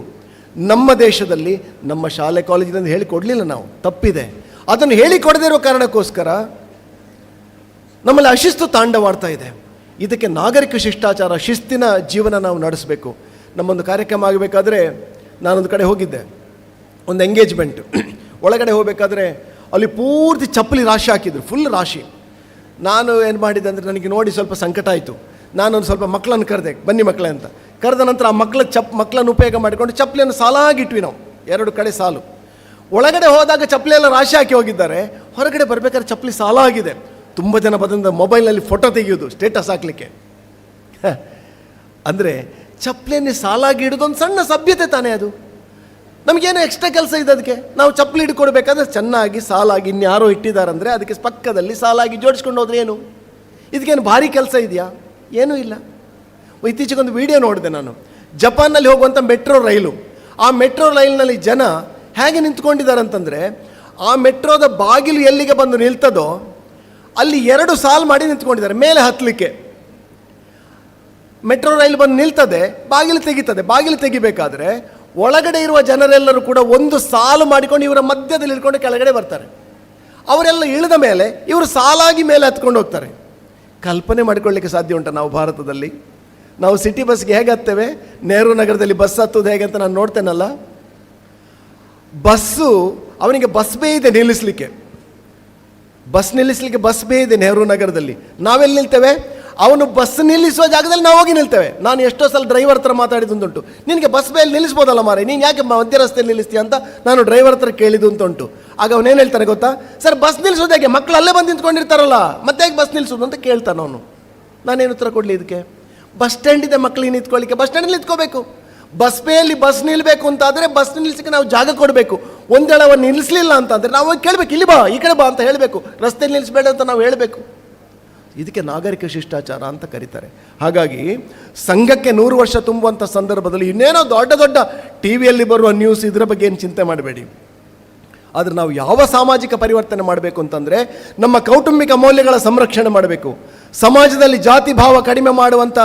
ನಮ್ಮ ದೇಶದಲ್ಲಿ ನಮ್ಮ ಶಾಲೆ ಕಾಲೇಜಿನಿಂದ ಹೇಳಿಕೊಡಲಿಲ್ಲ, ನಾವು ತಪ್ಪಿದೆ. ಅದನ್ನು ಹೇಳಿಕೊಡದೇ ಇರೋ ಕಾರಣಕ್ಕೋಸ್ಕರ ನಮ್ಮಲ್ಲಿ ಅಶಿಸ್ತು ತಾಂಡವಾಡ್ತಾ ಇದೆ. ಇದಕ್ಕೆ ನಾಗರಿಕ ಶಿಷ್ಟಾಚಾರ, ಶಿಸ್ತಿನ ಜೀವನ ನಾವು ನಡೆಸಬೇಕು. ನಮ್ಮೊಂದು ಕಾರ್ಯಕ್ರಮ ಆಗಬೇಕಾದ್ರೆ ನಾನೊಂದು ಕಡೆ ಹೋಗಿದ್ದೆ, ಒಂದು ಎಂಗೇಜ್ಮೆಂಟ್. ಒಳಗಡೆ ಹೋಗಬೇಕಾದ್ರೆ ಅಲ್ಲಿ ಪೂರ್ತಿ ಚಪ್ಪಲಿ ರಾಶಿ ಹಾಕಿದ್ರು, ಫುಲ್ ರಾಶಿ. ನಾನು ಏನು ಮಾಡಿದ್ದೆ ಅಂದರೆ ನನಗೆ ನೋಡಿ ಸ್ವಲ್ಪ ಸಂಕಟ ಆಯಿತು. ನಾನೊಂದು ಸ್ವಲ್ಪ ಮಕ್ಕಳನ್ನು ಕರೆದೆ, ಬನ್ನಿ ಮಕ್ಕಳೇ ಅಂತ. ಕರೆದ ನಂತರ ಆ ಮಕ್ಕಳನ್ನು ಉಪಯೋಗ ಮಾಡಿಕೊಂಡು ಚಪ್ಪಲಿಯನ್ನು ಸಾಲಾಗಿಟ್ವಿ ನಾವು, 2 ಕಡೆ ಸಾಲು. ಒಳಗಡೆ ಹೋದಾಗ ಚಪ್ಪಲಿ ಎಲ್ಲ ರಾಶಿ ಹಾಕಿ ಹೋಗಿದ್ದಾರೆ, ಹೊರಗಡೆ ಬರಬೇಕಾದ್ರೆ ಚಪ್ಪಲಿ ಸಾಲಾಗಿದೆ. ತುಂಬ ಜನ ಬಂದ ಮೊಬೈಲ್ನಲ್ಲಿ ಫೋಟೋ ತೆಗೆಯೋದು ಸ್ಟೇಟಸ್ ಹಾಕಲಿಕ್ಕೆ. ಅಂದರೆ ಚಪ್ಪಲಿಯನ್ನು ಸಾಲಾಗಿ ಇಡೋದೊಂದು ಸಣ್ಣ ಸಭ್ಯತೆ ತಾನೇ ಅದು. ನಮಗೇನೋ ಎಕ್ಸ್ಟ್ರಾ ಕೆಲಸ ಇದೆ ಅದಕ್ಕೆ. ನಾವು ಚಪ್ಪಲಿ ಹಿಡ್ಕೊಡ್ಬೇಕಾದ್ರೆ ಚೆನ್ನಾಗಿ ಸಾಲಾಗಿ ಇನ್ಯಾರೋ ಇಟ್ಟಿದ್ದಾರಂದರೆ ಅದಕ್ಕೆ ಪಕ್ಕದಲ್ಲಿ ಸಾಲಾಗಿ ಜೋಡಿಸ್ಕೊಂಡು ಹೋದ್ರೆ ಏನು? ಇದಕ್ಕೇನು ಭಾರಿ ಕೆಲಸ ಇದೆಯಾ? ಏನೂ ಇಲ್ಲ. ಇತ್ತೀಚೆಗೊಂದು ವಿಡಿಯೋ ನೋಡಿದೆ ನಾನು, ಜಪಾನ್ನಲ್ಲಿ ಹೋಗುವಂಥ ಮೆಟ್ರೋ ರೈಲು. ಆ ಮೆಟ್ರೋ ರೈಲಿನಲ್ಲಿ ಜನ ಹೇಗೆ ನಿಂತ್ಕೊಂಡಿದ್ದಾರೆ ಅಂತಂದರೆ, ಆ ಮೆಟ್ರೋದ ಬಾಗಿಲು ಎಲ್ಲಿಗೆ ಬಂದು ನಿಲ್ತದೋ ಅಲ್ಲಿ 2 ಸಾಲು ಮಾಡಿ ನಿಂತ್ಕೊಂಡಿದ್ದಾರೆ ಮೇಲೆ ಹತ್ತಲಿಕ್ಕೆ. ಮೆಟ್ರೋ ರೈಲು ಬಂದು ನಿಲ್ತದೆ, ಬಾಗಿಲು ತೆಗಿತದೆ. ಬಾಗಿಲು ತೆಗಿಬೇಕಾದ್ರೆ ಒಳಗಡೆ ಇರುವ ಜನರೆಲ್ಲರೂ ಕೂಡ ಒಂದು ಸಾಲು ಮಾಡಿಕೊಂಡು ಇವರ ಮಧ್ಯದಲ್ಲಿ ಇಳ್ಕೊಂಡು ಕೆಳಗಡೆ ಬರ್ತಾರೆ. ಅವರೆಲ್ಲ ಇಳಿದ ಮೇಲೆ ಇವರು ಸಾಲಾಗಿ ಮೇಲೆ ಹತ್ಕೊಂಡು ಹೋಗ್ತಾರೆ. ಕಲ್ಪನೆ ಮಾಡಿಕೊಳ್ಳಿಕ್ಕೆ ಸಾಧ್ಯ ಉಂಟು? ನಾವು ಭಾರತದಲ್ಲಿ ನಾವು ಸಿಟಿ ಬಸ್ಗೆ ಹೇಗೆ ಹತ್ತೇವೆ, ನೆಹರು ನಗರದಲ್ಲಿ ಬಸ್ ಹತ್ತೋದು ಹೇಗೆ ಅಂತ ನಾನು ನೋಡ್ತೇನಲ್ಲ. ಬಸ್ಸು ಅವನಿಗೆ ಬಸ್ ಬೇ ಇದೆ ನಿಲ್ಲಿಸಲಿಕ್ಕೆ, ಬಸ್ ಬೇ ಇದೆ ನೆಹರು ನಗರದಲ್ಲಿ. ನಾವೆಲ್ಲಿ ನಿಲ್ತೇವೆ? ಅವನು ಬಸ್ ನಿಲ್ಲಿಸುವ ಜಾಗದಲ್ಲಿ ನಾವು ಹೋಗಿ ನಿಲ್ತೇವೆ. ನಾನು ಎಷ್ಟೋ ಸಲ ಡ್ರೈವರ್ ಹತ್ರ ಮಾತಾಡಿದ್ದುಂಟು, ನಿನಗೆ ಬಸ್ ಬೇಯಲ್ಲಿ ನಿಲ್ಲಿಸ್ಬೋದಲ್ಲ ಮಾರೆ, ನೀನು ಯಾಕೆ ಮಧ್ಯ ರಸ್ತೆಯಲ್ಲಿ ನಿಲ್ಲಿಸ್ತೀಯ ಅಂತ ನಾನು ಡ್ರೈವರ್ ಹತ್ರ ಕೇಳಿದ್ದು ಉಂಟು. ಆಗ ಅವನೇನು ಹೇಳ್ತಾನೆ ಗೊತ್ತಾ? ಸರ್ ಬಸ್ ನಿಲ್ಲಿಸೋದು ಹೇಗೆ, ಮಕ್ಕಳು ಅಲ್ಲೇ ಬಂದು ನಿಂತ್ಕೊಂಡಿರ್ತಾರಲ್ಲ, ಮತ್ತೆ ಹೇಗೆ ಬಸ್ ನಿಲ್ಲಿಸೋದು ಅಂತ ಕೇಳ್ತಾನೆ ಅವನು. ನಾನೇನು ಉತ್ತರ ಕೊಡಲಿ ಇದಕ್ಕೆ? ಬಸ್ ಸ್ಟ್ಯಾಂಡ್ ಇದೆ ಮಕ್ಕಳಿಗೆ ನಿಂತ್ಕೊಳ್ಳಿಕ್ಕೆ, ಬಸ್ ಸ್ಟ್ಯಾಂಡಲ್ಲಿ ನಿಂತ್ಕೋಬೇಕು. ಬಸ್ ಬೇಯಲ್ಲಿ ಬಸ್ ನಿಲ್ಲಬೇಕು ಅಂತಾದರೆ ಬಸ್ ನಿಲ್ಲಿಸಕ್ಕೆ ನಾವು ಜಾಗ ಕೊಡಬೇಕು. ಒಂದೇಳೆ ಅವನು ನಿಲ್ಲಿಸಲಿಲ್ಲ ಅಂತಂದರೆ ನಾವು ಕೇಳಬೇಕು, ಇಲ್ಲಿ ಬಾ, ಈ ಕಡೆ ಬಾ ಅಂತ ಹೇಳಬೇಕು, ರಸ್ತೆಯಲ್ಲಿ ನಿಲ್ಲಿಸಬೇಡ ಅಂತ ನಾವು ಹೇಳಬೇಕು. ಇದಕ್ಕೆ ನಾಗರಿಕ ಶಿಷ್ಟಾಚಾರ ಅಂತ ಕರೀತಾರೆ. ಹಾಗಾಗಿ ಸಂಘಕ್ಕೆ 100 ವರ್ಷ ತುಂಬುವಂಥ ಸಂದರ್ಭದಲ್ಲಿ ಇನ್ನೇನೋ ದೊಡ್ಡ ದೊಡ್ಡ ಟಿ ವಿಯಲ್ಲಿ ಬರುವ ನ್ಯೂಸ್ ಇದರ ಬಗ್ಗೆ ಏನು ಚಿಂತೆ ಮಾಡಬೇಡಿ. ಆದರೆ ನಾವು ಯಾವ ಸಾಮಾಜಿಕ ಪರಿವರ್ತನೆ ಮಾಡಬೇಕು ಅಂತಂದರೆ ನಮ್ಮ ಕೌಟುಂಬಿಕ ಮೌಲ್ಯಗಳ ಸಂರಕ್ಷಣೆ ಮಾಡಬೇಕು. ಸಮಾಜದಲ್ಲಿ ಜಾತಿ ಭಾವ ಕಡಿಮೆ ಮಾಡುವಂಥ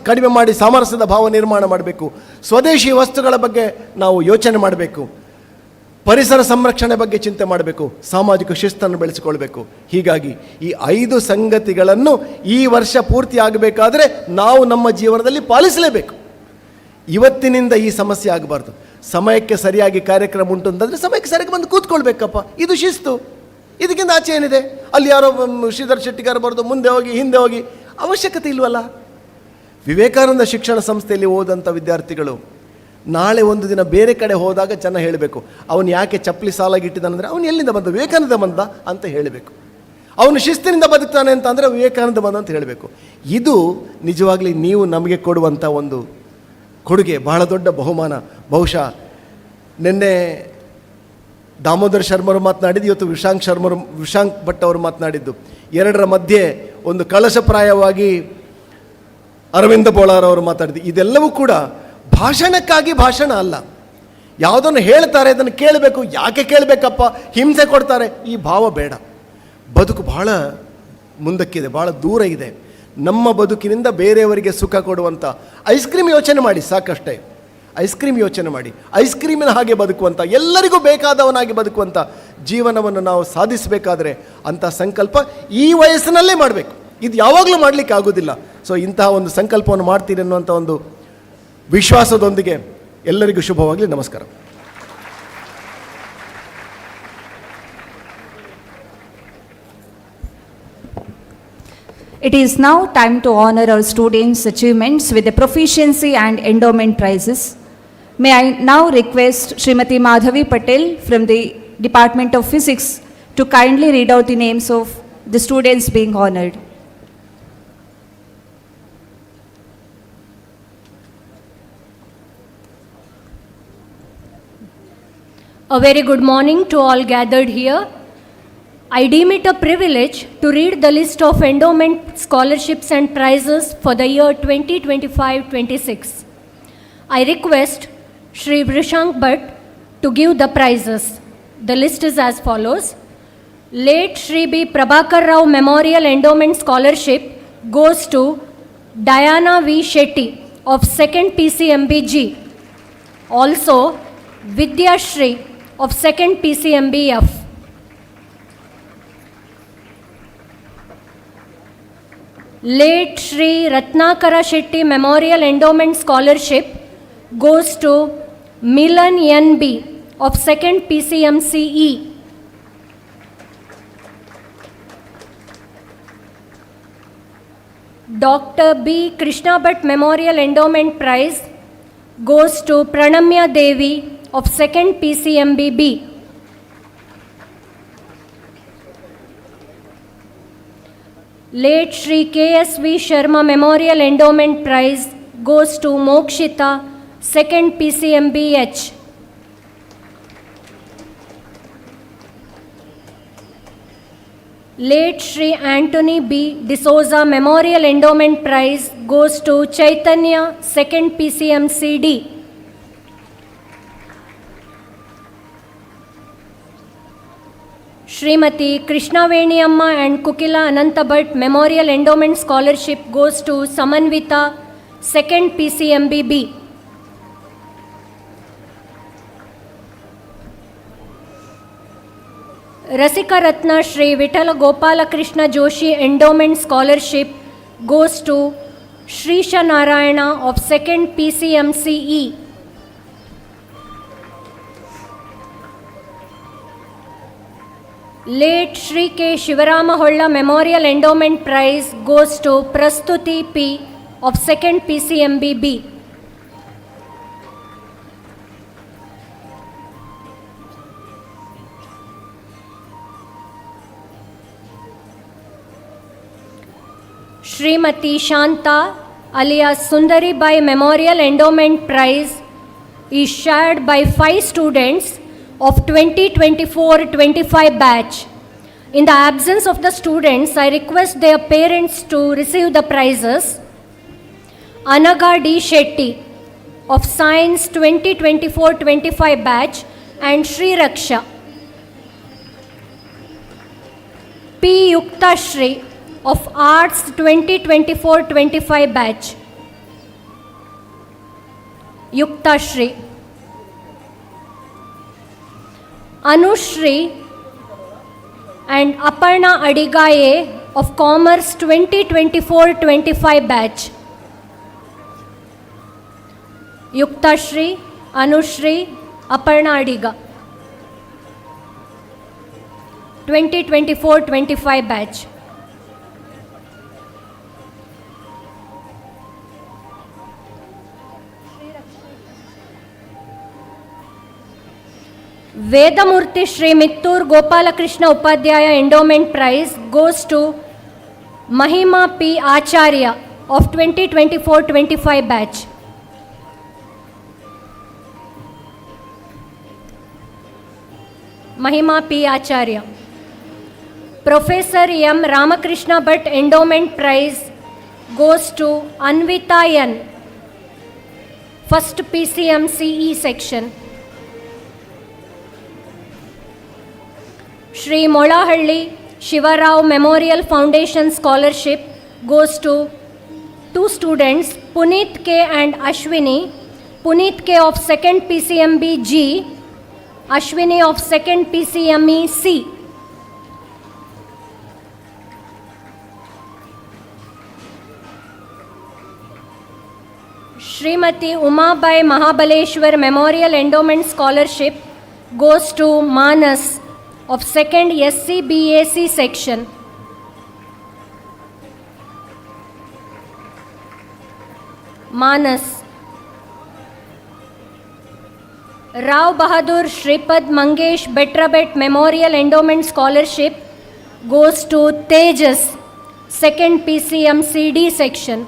ಕಡಿಮೆ ಮಾಡಿ ಸಾಮರಸ್ಯದ ಭಾವ ನಿರ್ಮಾಣ ಮಾಡಬೇಕು. ಸ್ವದೇಶಿ ವಸ್ತುಗಳ ಬಗ್ಗೆ ನಾವು ಯೋಚನೆ ಮಾಡಬೇಕು. ಪರಿಸರ ಸಂರಕ್ಷಣೆ ಬಗ್ಗೆ ಚಿಂತೆ ಮಾಡಬೇಕು. ಸಾಮಾಜಿಕ ಶಿಸ್ತನ್ನು ಬೆಳೆಸಿಕೊಳ್ಬೇಕು. ಹೀಗಾಗಿ ಈ 5 ಸಂಗತಿಗಳನ್ನು ಈ ವರ್ಷ ಪೂರ್ತಿ ಆಗಬೇಕಾದ್ರೆ ನಾವು ನಮ್ಮ ಜೀವನದಲ್ಲಿ ಪಾಲಿಸಲೇಬೇಕು. ಇವತ್ತಿನಿಂದ ಈ ಸಮಸ್ಯೆ ಆಗಬಾರ್ದು. ಸಮಯಕ್ಕೆ ಸರಿಯಾಗಿ ಕಾರ್ಯಕ್ರಮ ಉಂಟು ಅಂತಂದರೆ ಸಮಯಕ್ಕೆ ಸರಿಯಾಗಿ ಬಂದು ಕೂತ್ಕೊಳ್ಬೇಕಪ್ಪ, ಇದು ಶಿಸ್ತು. ಇದಕ್ಕಿಂತ ಆಚೆ ಏನಿದೆ? ಅಲ್ಲಿ ಯಾರೋ ಶ್ರೀಧರ್ ಶೆಟ್ಟಿಗಾರ ಬರೋದು ಮುಂದೆ ಹೋಗಿ ಹಿಂದೆ ಹೋಗಿ ಅವಶ್ಯಕತೆ ಇಲ್ವಲ್ಲ. ವಿವೇಕಾನಂದ ಶಿಕ್ಷಣ ಸಂಸ್ಥೆಯಲ್ಲಿ ಓದಂಥ ವಿದ್ಯಾರ್ಥಿಗಳು ನಾಳೆ ಒಂದು ದಿನ ಬೇರೆ ಕಡೆ ಹೋದಾಗ ಜನ ಹೇಳಬೇಕು, ಅವನು ಯಾಕೆ ಚಪ್ಪಲಿ ಸಾಲಾಗಿಟ್ಟಿದ್ದಾನಂದರೆ ಅವನು ಎಲ್ಲಿಂದ ಬಂದ? ವಿವೇಕಾನಂದ ಬಂದ ಅಂತ ಹೇಳಬೇಕು. ಅವನು ಶಿಸ್ತಿನಿಂದ ಬದುಕ್ತಾನೆ ಅಂತ ಅಂದರೆ ವಿವೇಕಾನಂದ ಬಂದ ಅಂತ ಹೇಳಬೇಕು. ಇದು ನಿಜವಾಗ್ಲಿ ನೀವು ನಮಗೆ ಕೊಡುವಂಥ ಒಂದು ಕೊಡುಗೆ, ಬಹಳ ದೊಡ್ಡ ಬಹುಮಾನ. ಬಹುಶಃ ನಿನ್ನೆ ದಾಮೋದರ್ ಶರ್ಮರು ಮಾತನಾಡಿದ್ದು, ಇವತ್ತು ವಿಶಾಂಕ್ ಭಟ್ ಅವರು ಮಾತನಾಡಿದ್ದು, ಎರಡರ ಮಧ್ಯೆ ಒಂದು ಕಳಶಪ್ರಾಯವಾಗಿ ಅರವಿಂದ ಬೋಳಾರ್ ಅವರು ಮಾತಾಡಿದ್ದು. ಇದೆಲ್ಲವೂ ಕೂಡ ಭಾಷಣಕ್ಕಾಗಿ ಭಾಷಣ ಅಲ್ಲ. ಯಾವುದನ್ನು ಹೇಳ್ತಾರೆ ಅದನ್ನು ಕೇಳಬೇಕು. ಯಾಕೆ ಕೇಳಬೇಕಪ್ಪ? ಹಿಂಸೆ ಕೊಡ್ತಾರೆ, ಈ ಭಾವ ಬೇಡ. ಬದುಕು ಬಹಳ ಮುಂದಕ್ಕಿದೆ, ಬಹಳ ದೂರ ಇದೆ. ನಮ್ಮ ಬದುಕಿನಿಂದ ಬೇರೆಯವರಿಗೆ ಸುಖ ಕೊಡುವಂಥ ಐಸ್ ಕ್ರೀಮ್ ಯೋಚನೆ ಮಾಡಿ, ಸಾಕಷ್ಟೇ. ಐಸ್ ಕ್ರೀಮ್ ಯೋಚನೆ ಮಾಡಿ, ಐಸ್ ಕ್ರೀಮಿನ ಹಾಗೆ ಬದುಕುವಂಥ, ಎಲ್ಲರಿಗೂ ಬೇಕಾದವನಾಗಿ ಬದುಕುವಂಥ ಜೀವನವನ್ನು ನಾವು ಸಾಧಿಸಬೇಕಾದ್ರೆ ಅಂಥ ಸಂಕಲ್ಪ ಈ ವಯಸ್ಸಿನಲ್ಲೇ ಮಾಡಬೇಕು. ಇದು ಯಾವಾಗಲೂ ಮಾಡಲಿಕ್ಕೆ ಆಗೋದಿಲ್ಲ. ಸೊ ಇಂತಹ ಒಂದು ಸಂಕಲ್ಪವನ್ನು ಮಾಡ್ತೀರಿ ಅನ್ನುವಂಥ ಒಂದು ವಿಶ್ವಾಸದೊಂದಿಗೆ ಎಲ್ಲರಿಗೂ ಶುಭವಾಗಲಿ. ನಮಸ್ಕಾರ. It is now time to honor our students' achievements with the proficiency and endowment prizes. May I now request Srimati Madhavi Patel from the Department of Physics to kindly read out the names of the students being honored. A very good morning to all gathered here. I deem it a privilege to read the list of endowment scholarships and prizes for the year 2025-26. I request Shri Vishank Bhatt to give the prizes. The list is as follows. Late Shri B. Prabhakar Rao Memorial Endowment Scholarship goes to Diana V. Shetty of 2nd PCMBG. Also, Vidya Shri of 2nd PCMBF. Late Shri Ratnakara Shetty Memorial Endowment Scholarship goes to Milan NB of 2nd PCMCE. Dr. B. Krishna Bhatt Memorial Endowment Prize goes to Pranamya Devi of 2nd PCMBB. Late Shri KSV Sharma Memorial Endowment Prize goes to Mokshita, 2nd PCMBH. Late Shri Anthony B. D'Souza Memorial Endowment Prize goes to Chaitanya, 2nd PCMCD. Srimati Krishnaveni Amma and Kukila Ananta Bhatt Memorial Endowment Scholarship goes to Samanvita, 2nd PCMBB. Rasika Ratna Shri Vitala Gopala Krishna Joshi Endowment Scholarship goes to Shrisha Narayana of 2nd PCMCE. Late Shri K. Shivarama Holla Memorial Endowment Prize goes to Prastuti P. of 2nd PCMBB. Srimati Shanta alias Sundari Bai Memorial Endowment Prize is shared by 5 students of 2024-25 batch. In the absence of the students, I request their parents to receive the prizes. Anaga D. Shetty of Science 2024-25 batch and Sri Raksha. P. Yukta Shri of Arts 2024-25 batch. Yukta Shri. Anushri and Aparna Adigaye of Commerce 2024-25 batch. Yukta Shri, Anushri, Aparna Adiga. 2024-25 batch. Vedamurti Shri Mittur Gopalakrishna Upadhyaya Endowment Prize goes to Mahima P. Acharya of 2024-25 batch. Mahima P. Acharya. Professor M. Ramakrishna Bhatt Endowment Prize goes to Anvita N. First PCM CE section. Shri Molahalli Shivarao Memorial Foundation Scholarship goes to two students, Puneet K. and Ashwini. Puneet K. of 2nd PCMB G, Ashwini of 2nd PCME C. Srimati Umabai Mahabaleshwar Memorial Endowment Scholarship goes to Manas of 2nd SCBAC section. Manas. Rao Bahadur Shripad Mangesh Betrabet Memorial Endowment Scholarship goes to Tejas, 2nd PCM CD section.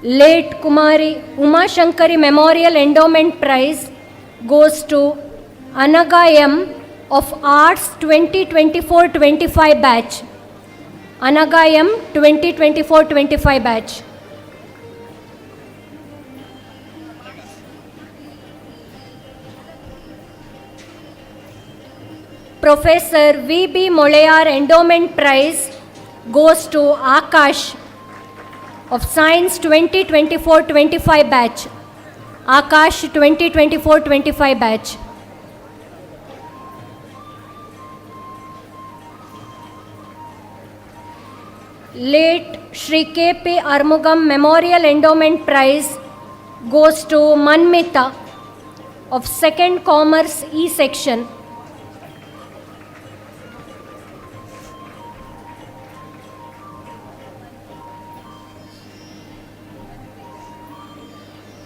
Late Kumari Uma Shankari Memorial Endowment Prize goes to Anaga M. of Arts 2024-25 batch. Anaga M. 2024-25 batch. Professor V.B. Molayar Endowment Prize goes to Akash of Science 2024-25 batch. Akash 2024-25 batch. Late Shri K.P. Armugam Memorial Endowment Prize goes to Manmita of 2nd Commerce E section.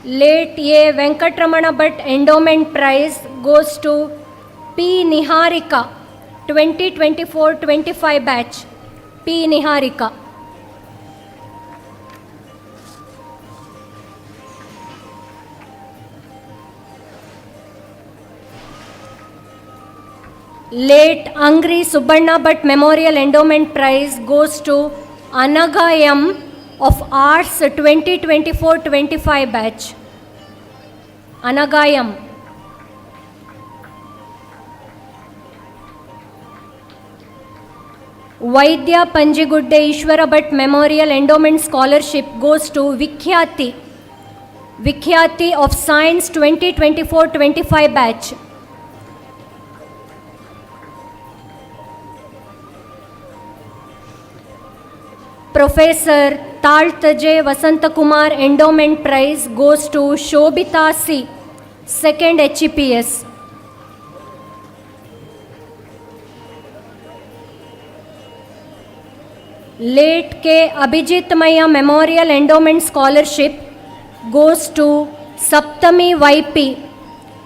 Late A. Venkatramana Bhatt Endowment Prize goes to P. Niharika 2024-25 batch. P. Niharika. Late Angri Subbanna Bhatt Memorial Endowment Prize goes to Anaga M. of Arts 2024-25 batch. Anaga M. Vaidya Panjigudde Ishwara Bhatt Memorial Endowment Scholarship goes to Vikhyati. Vikhyati of Science 2024-25 batch. Professor Taltaje Vasantakumar Endowment Prize goes to Shobita C, 2nd HEPS. Late K. Abhijit Maya Memorial Endowment Scholarship goes to Saptami YP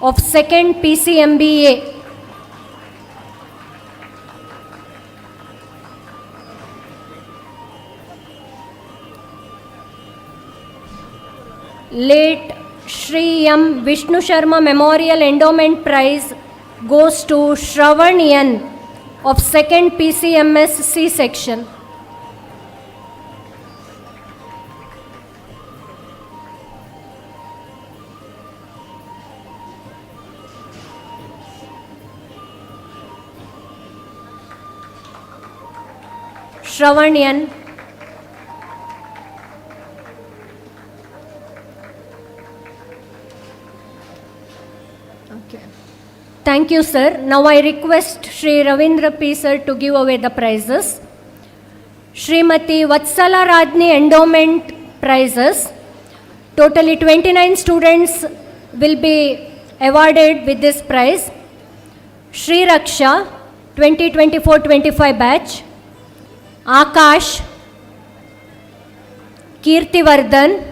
of 2nd PCMBA. late Shri M. Vishnu Sharma Memorial Endowment Prize goes to Shravan N of 2nd PCMS C section. Shravan N. Thank you, sir. Now I request Shri Ravindra P. sir to give away the prizes. Srimati Vatsala Radni Endowment Prizes. Totally 29 students will be awarded with this prize. Shri Raksha 2024-25 batch. Akash, Kirti Vardhan,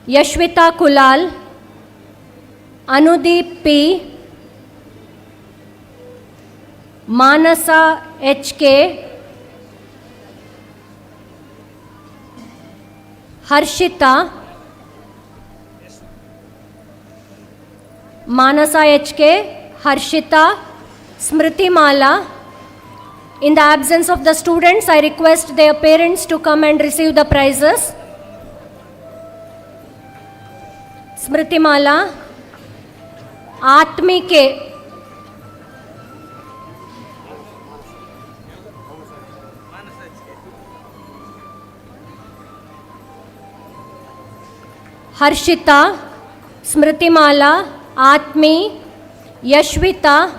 Yashvita Kulal, Anudeep P, Manasa HK, Harshita, Manasa HK, Harshita, Smriti Mala. In the absence of the students, I request their parents to come and receive the prizes. Smriti Mala, Atmike, Harshita, Smriti Mala, Atmi, Yashvita,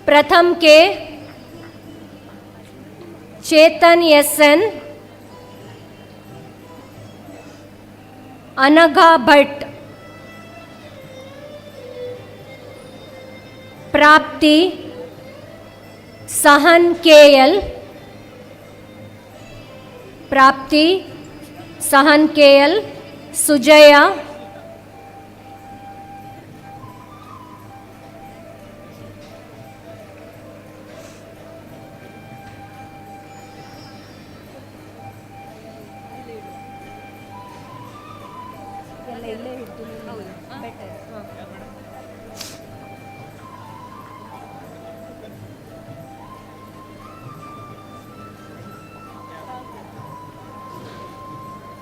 Pratham K, Chetan SN, Anagha Bhatt, Prapti, Sahan KL, Prapti, Sahan KL, Sujaya,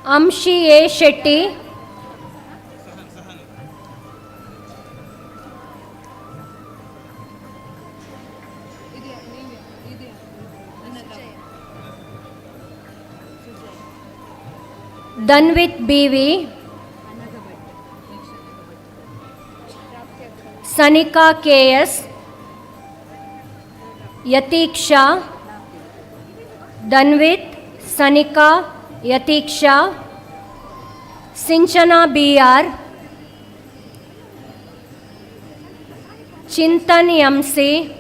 Amshi A. Shetty, Danvit BV, Sanika KS, Yatiksha, Danvit, Sanika, Yatiksha, Sinchana BR, Chintan MC,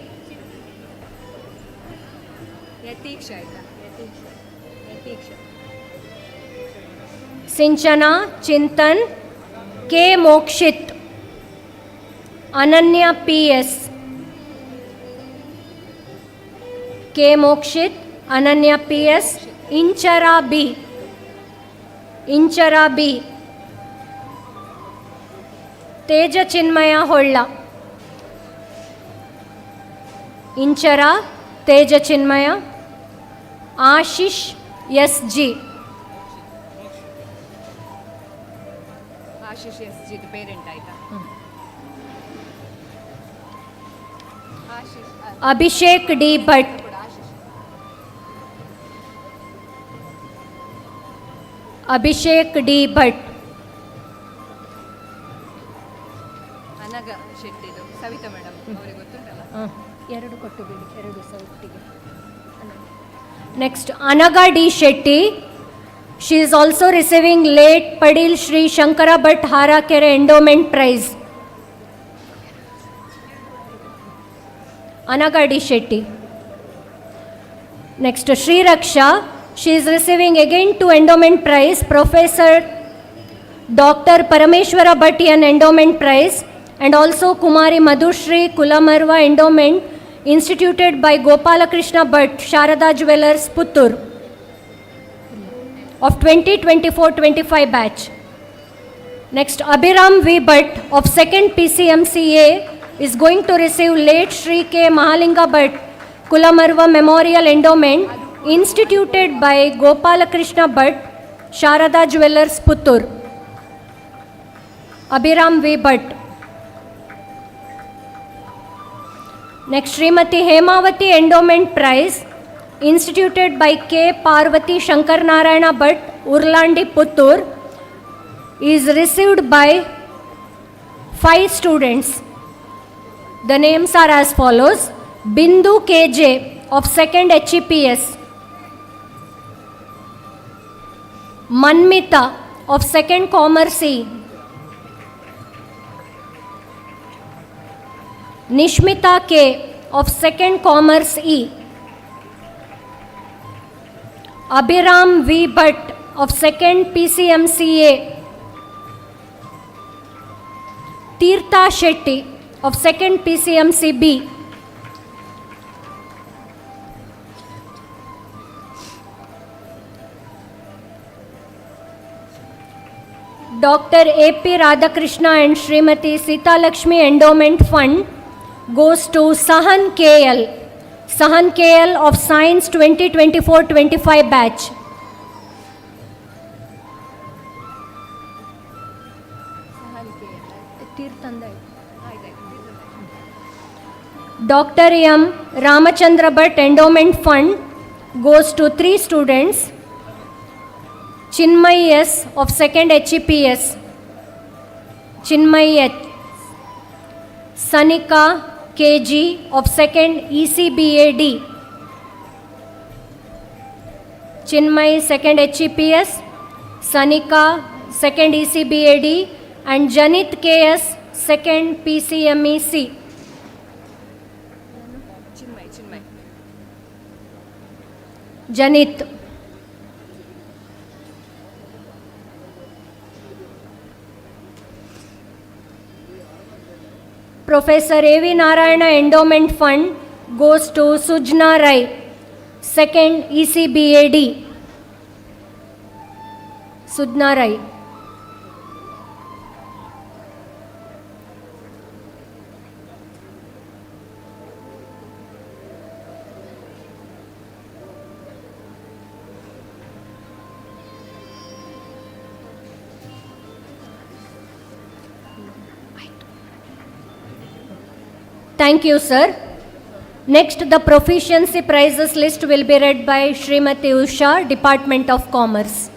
Sinchana, Chintan, K. Mokshit, Ananya PS, K. Mokshit, Ananya PS, Inchara B, Inchara B, Teja Chinmaya Holla, Inchara, Teja Chinmaya, Ashish SG, Ashish S G parent ಆಯ್ತಾ ಆಶೀಶ್ Abhishek D. Bhatt, Abhishek D. Bhatt, ಅನಗ ಶೆಟ್ಟಿದು Savita madam ಅವರಿಗೆ ಗೊತ್ತುಂಟಲ್ಲ ಎರಡು ಕೊಟ್ಟು ಬಿಡಿ, ಎರಡು ಸೌಟಿಗೆ. Next, Anaga D. Shetty. She is also receiving late Padil Shri Shankara Bhatt Harakere Endowment Prize. Anaga D. Shetty. Next, Shri Raksha. She is receiving again 2 endowment prize. Professor Dr. Parameshwara Bhatt Endowment Prize and also Kumari Madhushri Kulamarva Endowment instituted by Gopalakrishna Bhatt, Sharada Jewellers, Puttur, of 2024-25 batch. Next, Abhiram V. Bhatt of 2nd PCMCA is going to receive late Shri K. Mahalinga Bhatt Kulamarva Memorial Endowment, instituted by Gopalakrishna Bhatt, Sharada Jewellers, Puttur. Abhiram V. Bhatt. Next, Srimati Hemavati Endowment Prize, instituted by K. Parvati Shankar Narayana Bhatt, Urlandi, Puttur, is received by 5 students. The names are as follows: Bindu KJ of 2nd HEPS, Manmita of 2nd Commerce E, Nishmita K of 2nd Commerce E, Abhiram V. Bhatt of 2nd PCMCA, Tirtha Shetty of 2nd PCMCB, Dr. A.P. Radhakrishna and Srimati Sita Lakshmi Endowment Fund goes to Sahan KL of Science 2024-25 batch. Dr. M. Ramachandra Bhatt Endowment Fund goes to 3 students: Chinmay S of 2nd HEPS, Chinmay H, Sanika KG of 2nd ECBAD, Chinmay 2nd HEPS, Sanika 2nd ECBAD, and Janit KS 2nd PCMEC. Chinmay. Janit. Professor A.V. Narayana Endowment Fund goes to Sujna Rai, 2nd ECBAD. Sujna Rai. Thank you, sir. Next, the proficiency prizes list will be read by Srimati Usha, Department of Commerce.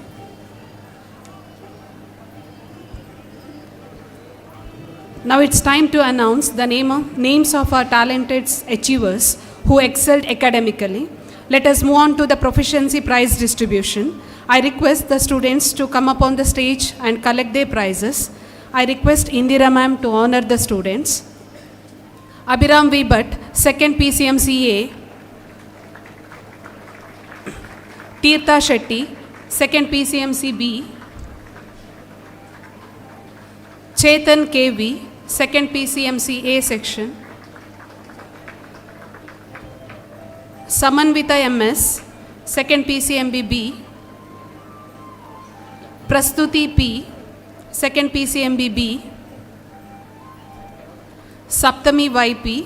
Now it's time to announce the names of our talented achievers who excelled academically. Let us move on to the proficiency prize distribution. I request the students to come up on the stage and collect their prizes. I request Indira ma'am to honor the students. Abhiram V. Bhatt, 2nd PCMCA. Tirtha Shetty, 2nd PCMCB. Chetan KV, 2nd PCMCA section. Samanvita MS, 2nd PCMBB. Prastuti P, 2nd PCMBB. Saptami YP,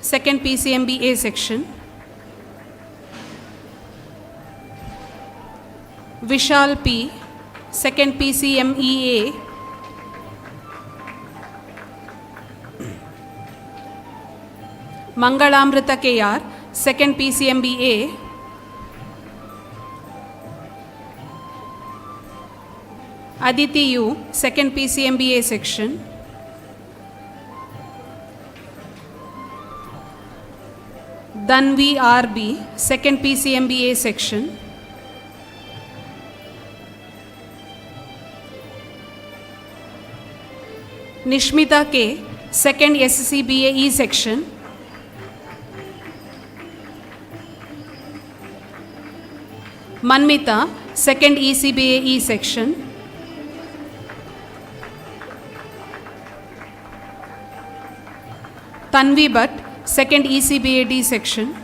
2nd PCMBA section. Vishal P, 2nd PCMEA. Mangalamrita KR, 2nd PCMBA. Aditi U, 2nd PCMBA section. Danvi RB, 2nd PCMBA section. Nishmita K, 2nd SCBAE section. Manmita, 2nd ECBAE section. Tanvi Bhatt, second ECBA D section.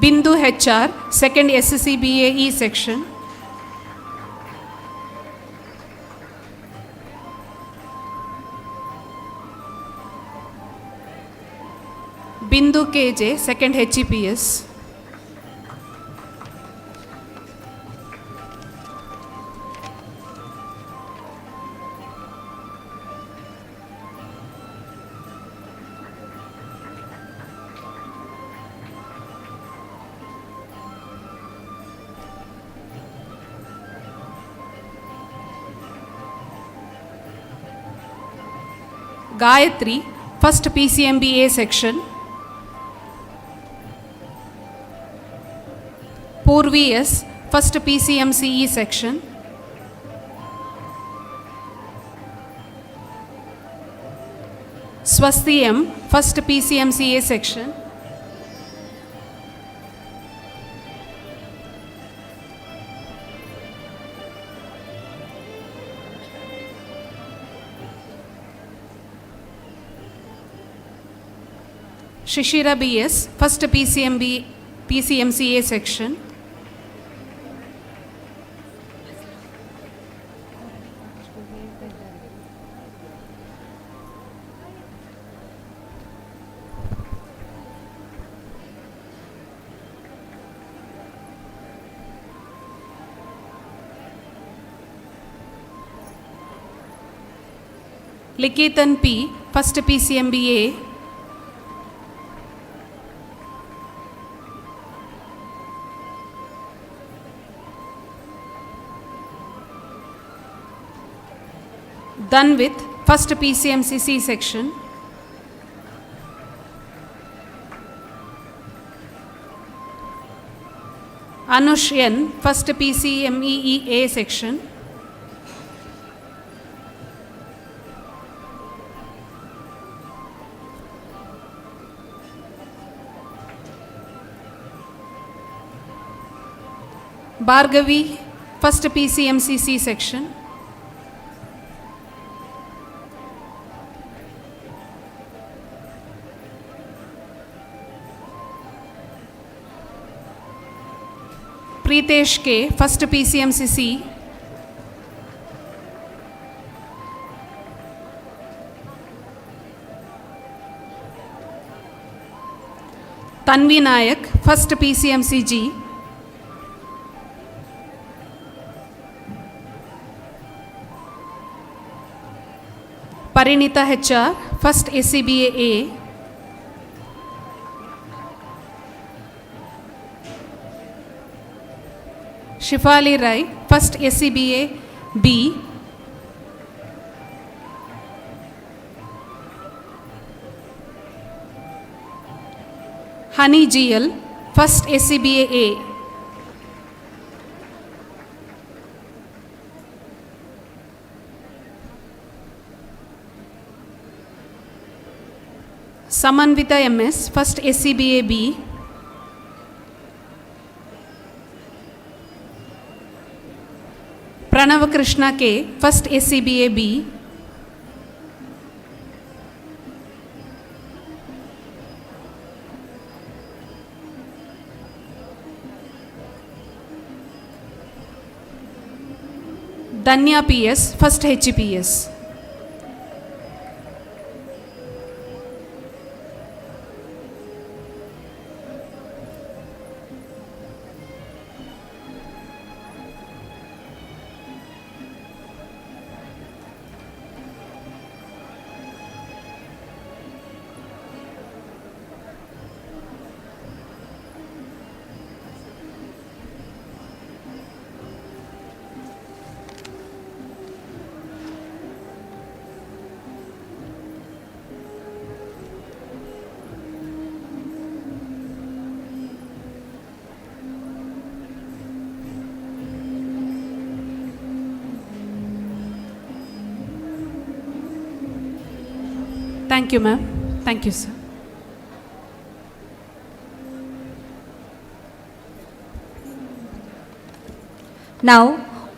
Bindu HR, second SCBA E section. Bindu KJ, second HEPS. Gayatri, first PCMBA section. Purvi S, first PCMCE section. Swasti M, first PCMCA section. Shishira BS, first PCMCA section. Likitan P, first PCMBA. Done with first PCMCC section. Anush N, first PCMEA section. Bhargavi, first PCMCC section. Pritesh K, first PCMCC. Tanvi Nayak, first PCMCG. Parinita HR, first SCBA A. Shifali Rai, first SCBA B. Honey GL, first SCBA A. Samanvita MS, first SCBA B. Pranav Krishna K, first SCBA B. Danya PS, first HEPS. Thank you, ma'am. Thank you, sir. Now,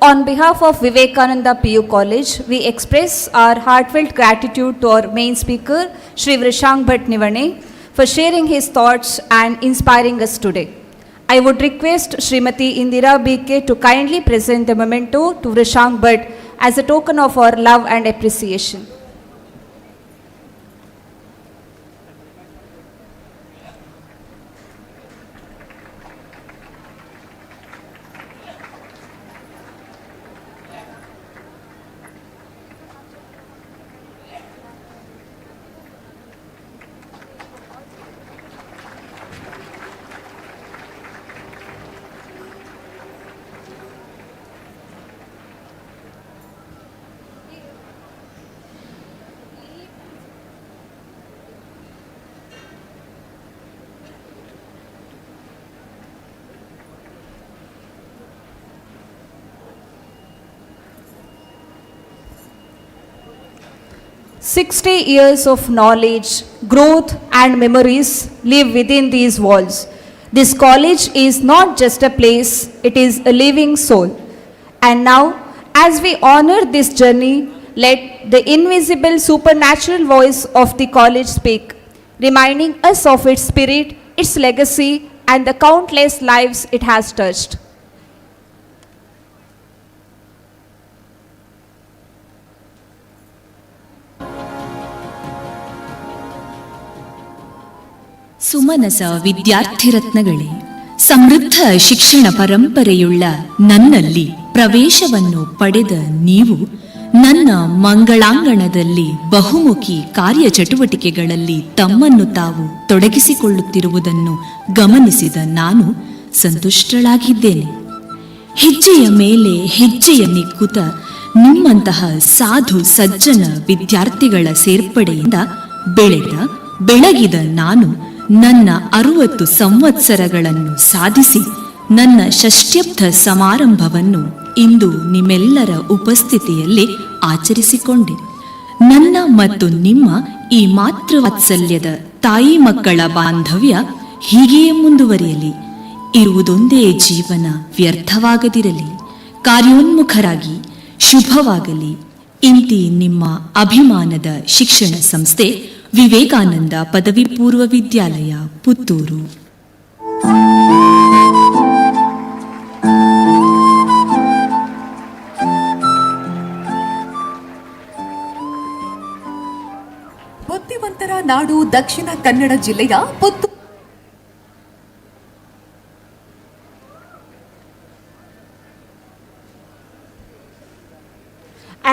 on behalf of Vivekananda PU College, we express our heartfelt gratitude to our main speaker, Shri Vrishang Bhatt Nivane, for sharing his thoughts and inspiring us today. I would request Srimati Indira BK to kindly present the memento to Vrishang Bhatt as a token of our love and appreciation. "60 years of knowledge, growth and memories live within these walls. This college is not just a place, it is a living soul. And now, as we honor this journey, let the invisible supernatural voice of the college speak, reminding us of its spirit, its legacy, and the countless lives it has touched." Sumanasa ವಿದ್ಯಾರ್ಥಿ ರತ್ನಗಳೇ, ಸಮೃದ್ಧ ಶಿಕ್ಷಣ ಪರಂಪರೆಯುಳ್ಳ ನನ್ನಲ್ಲಿ ಪ್ರವೇಶವನ್ನು ಪಡೆದ ನೀವು ನನ್ನ ಮಂಗಳಾಂಗಣದಲ್ಲಿ ಬಹುಮುಖಿ ಕಾರ್ಯಚಟುವಟಿಕೆಗಳಲ್ಲಿ ತಮ್ಮನ್ನು ತಾವು ತೊಡಗಿಸಿಕೊಳ್ಳುತ್ತಿರುವುದನ್ನು ಗಮನಿಸಿದ ನಾನು ಸಂತುಷ್ಟಳಾಗಿದ್ದೇನೆ. ಹೆಜ್ಜೆಯ ಮೇಲೆ ಹೆಜ್ಜೆಯ ನಿಕ್ಕುತ ನಿಮ್ಮಂತಹ ಸಾಧು ಸಜ್ಜನ ವಿದ್ಯಾರ್ಥಿಗಳ ಸೇರ್ಪಡೆಯಿಂದ ಬೆಳಗಿದ ನಾನು ನನ್ನ 60 ಸಂವತ್ಸರಗಳನ್ನು ಸಾಧಿಸಿ ನನ್ನ ಷಷ್ಠ್ಯಬ್ಧ ಸಮಾರಂಭವನ್ನು ಇಂದು ನಿಮ್ಮೆಲ್ಲರ ಉಪಸ್ಥಿತಿಯಲ್ಲಿ ಆಚರಿಸಿಕೊಂಡೆ. ನನ್ನ ಮತ್ತು ನಿಮ್ಮ ಈ ಮಾತೃವಾತ್ಸಲ್ಯದ ತಾಯಿ ಮಕ್ಕಳ ಬಾಂಧವ್ಯ ಹೀಗೆಯೇ ಮುಂದುವರಿಯಲಿ. ಇರುವುದೊಂದೇ ಜೀವನ ವ್ಯರ್ಥವಾಗದಿರಲಿ. ಕಾರ್ಯೋನ್ಮುಖರಾಗಿ ಶುಭವಾಗಲಿ. ಇಂತಿ ನಿಮ್ಮ ಅಭಿಮಾನದ ಶಿಕ್ಷಣ ಸಂಸ್ಥೆ ವಿವೇಕಾನಂದ ಪದವಿ ಪೂರ್ವ ವಿದ್ಯಾಲಯ, ಪುತ್ತೂರು. ಬುದ್ಧಿವಂತರ ನಾಡು ದಕ್ಷಿಣ ಕನ್ನಡ ಜಿಲ್ಲೆಯ Puttur.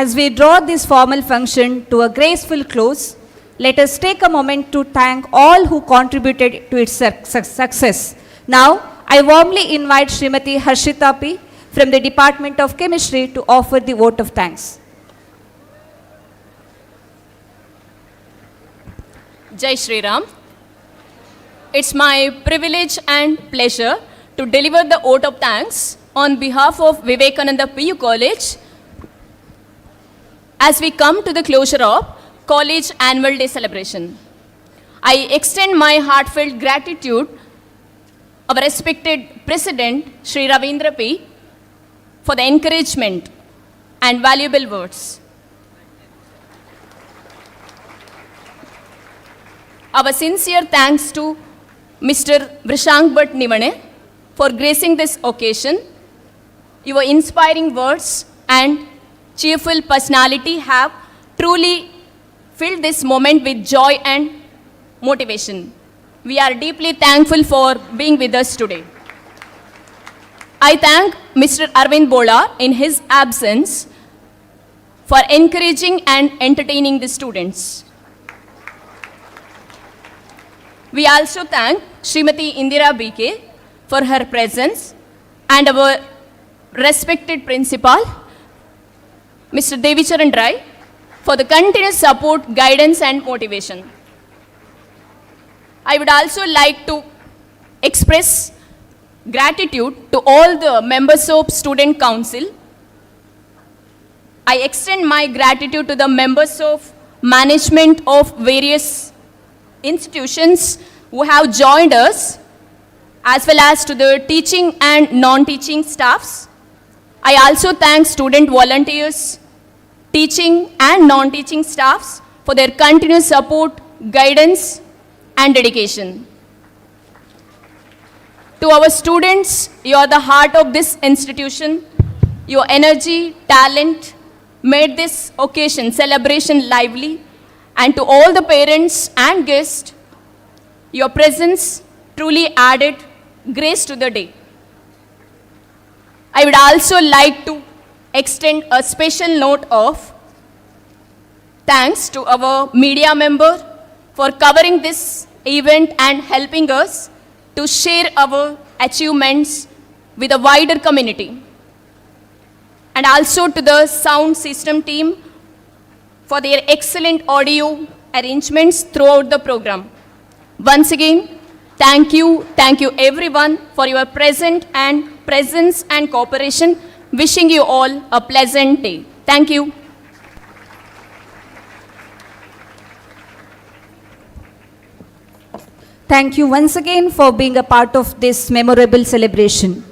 As we draw this formal function to a graceful close, let us take a moment to thank all who contributed to its success. Now, I warmly invite Srimati Harshita P. from the Department of Chemistry to offer the vote of thanks. Jai Shri Ram. It's my privilege and pleasure to deliver the vote of thanks on behalf of Vivekananda PU College as we come to the closure of College Annual Day celebration. I extend my heartfelt gratitude our respected President Shri Ravindra P. for the encouragement and valuable words. Our sincere thanks to Mr. Vrishang Bhatt Nivane for gracing this occasion. Your inspiring words and cheerful personality have truly filled this moment with joy and motivation. We are deeply thankful for being with us today. I thank Mr. Arvind Bola in his absence for encouraging and entertaining the students. We also thank Srimati Indira BK for her presence and our respected principal, Mr. Devicharan Rai, for the continuous support, guidance and motivation. I would also like to express gratitude to all the members of Student Council. I extend my gratitude to the members of management of various institutions who have joined us, as well as to the teaching and non-teaching staffs. I also thank student volunteers, teaching and non-teaching staffs for their continuous support, guidance and dedication. To our students, you are the heart of this institution. Your energy, talent made this occasion celebration lively. And to all the parents and guests, your presence truly added grace to the day. I would also like to extend a special note of thanks to our media member for covering this event and helping us to share our achievements with a wider community. And also to the sound system team for their excellent audio arrangements throughout the program. Once again, thank you everyone for your presence and cooperation. Wishing you all a pleasant day. Thank you. Thank you once again for being a part of this memorable celebration.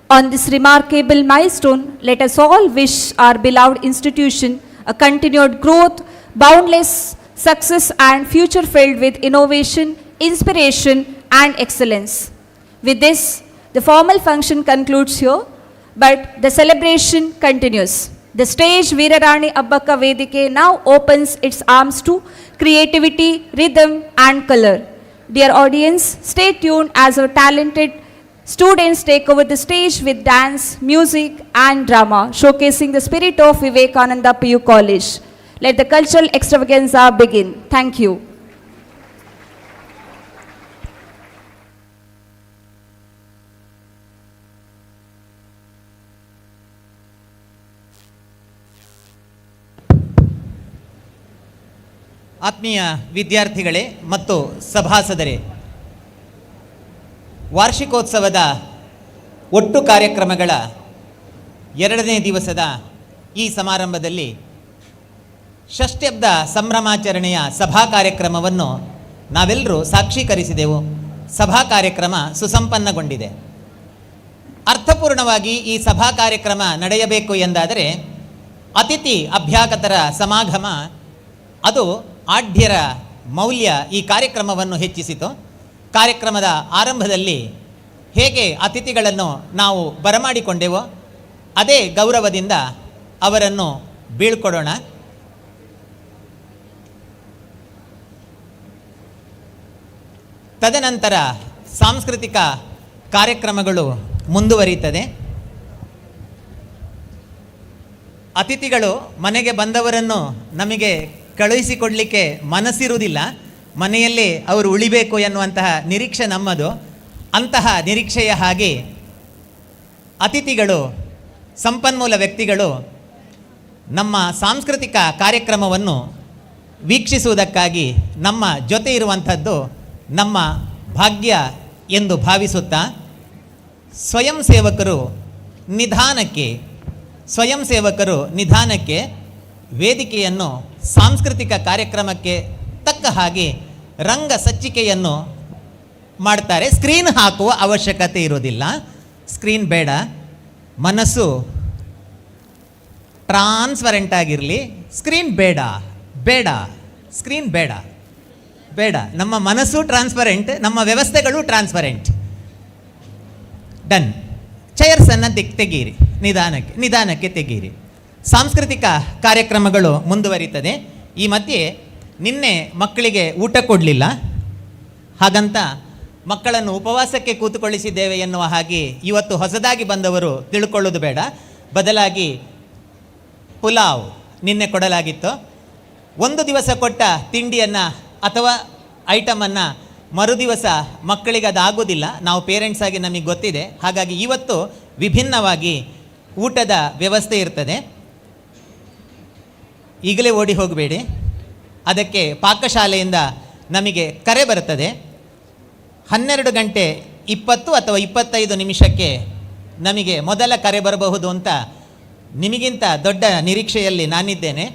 On this remarkable milestone, let us all wish our beloved institution a continued growth, boundless success and future filled with innovation, inspiration and excellence. With this, the formal function concludes here, but the celebration continues. The stage Veerarani Abbakka Vedike now opens its arms to creativity, rhythm and color. Dear audience, stay tuned as our talented students take over the stage with dance, music and drama, showcasing the spirit of Vivekananda PU College. Let the cultural extravaganza begin. Thank you. ಆತ್ಮೀಯ ವಿದ್ಯಾರ್ಥಿಗಳೇ ಮತ್ತು ಸಭಾಸದರೇ, ವಾರ್ಷಿಕೋತ್ಸವದ ಒಟ್ಟು ಕಾರ್ಯಕ್ರಮಗಳ 2ನೇ ದಿವಸದ ಈ ಸಮಾರಂಭದಲ್ಲಿ ಷಷ್ಠ್ಯಬ್ದ ಸಂಭ್ರಮಾಚರಣೆಯ ಸಭಾ ಕಾರ್ಯಕ್ರಮವನ್ನು ನಾವೆಲ್ಲರೂ ಸಾಕ್ಷೀಕರಿಸಿದೆವು. ಸಭಾ ಕಾರ್ಯಕ್ರಮ ಸುಸಂಪನ್ನಗೊಂಡಿದೆ. ಅರ್ಥಪೂರ್ಣವಾಗಿ ಈ ಸಭಾ ಕಾರ್ಯಕ್ರಮ ನಡೆಯಬೇಕು ಎಂದಾದರೆ ಅತಿಥಿ ಅಭ್ಯಾಗತರ ಸಮಾಗಮ ಅದು ಆಢ್ಯರ ಮೌಲ್ಯ ಈ ಕಾರ್ಯಕ್ರಮವನ್ನು ಹೆಚ್ಚಿಸಿತು. ಕಾರ್ಯಕ್ರಮದ ಆರಂಭದಲ್ಲಿ ಹೇಗೆ ಅತಿಥಿಗಳನ್ನು ನಾವು ಬರಮಾಡಿಕೊಂಡೆವೋ ಅದೇ ಗೌರವದಿಂದ ಅವರನ್ನು ಬೀಳ್ಕೊಡೋಣ. ತದನಂತರ ಸಾಂಸ್ಕೃತಿಕ ಕಾರ್ಯಕ್ರಮಗಳು ಮುಂದುವರಿಯುತ್ತದೆ. ಅತಿಥಿಗಳು ಮನೆಗೆ ಬಂದವರನ್ನು ನಮಗೆ ಕಳುಹಿಸಿಕೊಡಲಿಕ್ಕೆ ಮನಸ್ಸಿರುವುದಿಲ್ಲ, ಮನೆಯಲ್ಲೇ ಅವರು ಉಳಿಬೇಕು ಎನ್ನುವಂತಹ ನಿರೀಕ್ಷೆ ನಮ್ಮದು. ಅಂತಹ ನಿರೀಕ್ಷೆಯ ಹಾಗೆ ಅತಿಥಿಗಳು, ಸಂಪನ್ಮೂಲ ವ್ಯಕ್ತಿಗಳು ನಮ್ಮ ಸಾಂಸ್ಕೃತಿಕ ಕಾರ್ಯಕ್ರಮವನ್ನು ವೀಕ್ಷಿಸುವುದಕ್ಕಾಗಿ ನಮ್ಮ ಜೊತೆ ಇರುವಂಥದ್ದು ನಮ್ಮ ಭಾಗ್ಯ ಎಂದು ಭಾವಿಸುತ್ತಾ ಸ್ವಯಂ ಸೇವಕರು ನಿಧಾನಕ್ಕೆ ವೇದಿಕೆಯನ್ನು ಸಾಂಸ್ಕೃತಿಕ ಕಾರ್ಯಕ್ರಮಕ್ಕೆ ತಕ್ಕ ಹಾಗೆ ರಂಗ ಸಜ್ಜಿಕೆಯನ್ನು ಮಾಡ್ತಾರೆ. ಸ್ಕ್ರೀನ್ ಹಾಕುವ ಅವಶ್ಯಕತೆ ಇರೋದಿಲ್ಲ, ಸ್ಕ್ರೀನ್ ಬೇಡ, ಮನಸ್ಸು ಟ್ರಾನ್ಸ್ಪರೆಂಟ್ ಆಗಿರಲಿ. ಸ್ಕ್ರೀನ್ ಸ್ಕ್ರೀನ್ ಬೇಡ. ನಮ್ಮ ಮನಸ್ಸು ಟ್ರಾನ್ಸ್ಪರೆಂಟ್, ನಮ್ಮ ವ್ಯವಸ್ಥೆಗಳು ಟ್ರಾನ್ಸ್ಪರೆಂಟ್. ಡನ್. ಚೇರ್ಸನ್ನು ತೆಗೀರಿ, ನಿಧಾನಕ್ಕೆ ತೆಗೀರಿ. ಸಾಂಸ್ಕೃತಿಕ ಕಾರ್ಯಕ್ರಮಗಳು ಮುಂದುವರಿತದೆ. ಈ ಮಧ್ಯೆ ನಿನ್ನೆ ಮಕ್ಕಳಿಗೆ ಊಟ ಕೊಡಲಿಲ್ಲ, ಹಾಗಂತ ಮಕ್ಕಳನ್ನು ಉಪವಾಸಕ್ಕೆ ಕೂತುಕೊಳ್ಳಿಸಿದ್ದೇವೆ ಎನ್ನುವ ಹಾಗೆ ಇವತ್ತು ಹೊಸದಾಗಿ ಬಂದವರು ತಿಳ್ಕೊಳ್ಳೋದು ಬೇಡ. ಬದಲಾಗಿ ಪುಲಾವ್ ನಿನ್ನೆ ಕೊಡಲಾಗಿತ್ತು. ಒಂದು ದಿವಸ ಕೊಟ್ಟ ತಿಂಡಿಯನ್ನು ಅಥವಾ ಐಟಮನ್ನು ಮರುದಿವಸ ಮಕ್ಕಳಿಗೆ ಅದಾಗೋದಿಲ್ಲ. ನಾವು ಪೇರೆಂಟ್ಸ್ ಆಗಿ ನಮಗೆ ಗೊತ್ತಿದೆ. ಹಾಗಾಗಿ ಇವತ್ತು ವಿಭಿನ್ನವಾಗಿ ಊಟದ ವ್ಯವಸ್ಥೆ ಇರ್ತದೆ. ಈಗಲೇ ಓಡಿ ಹೋಗಬೇಡಿ. ಅದಕ್ಕೆ ಪಾಕಶಾಲೆಯಿಂದ ನಮಗೆ ಕರೆ ಬರ್ತದೆ. 12:20 ಅಥವಾ 25 ನಿಮಿಷಕ್ಕೆ ನಮಗೆ ಮೊದಲ ಕರೆ ಬರಬಹುದು ಅಂತ ನಿಮಗಿಂತ ದೊಡ್ಡ ನಿರೀಕ್ಷೆಯಲ್ಲಿ ನಾನಿದ್ದೇನೆ.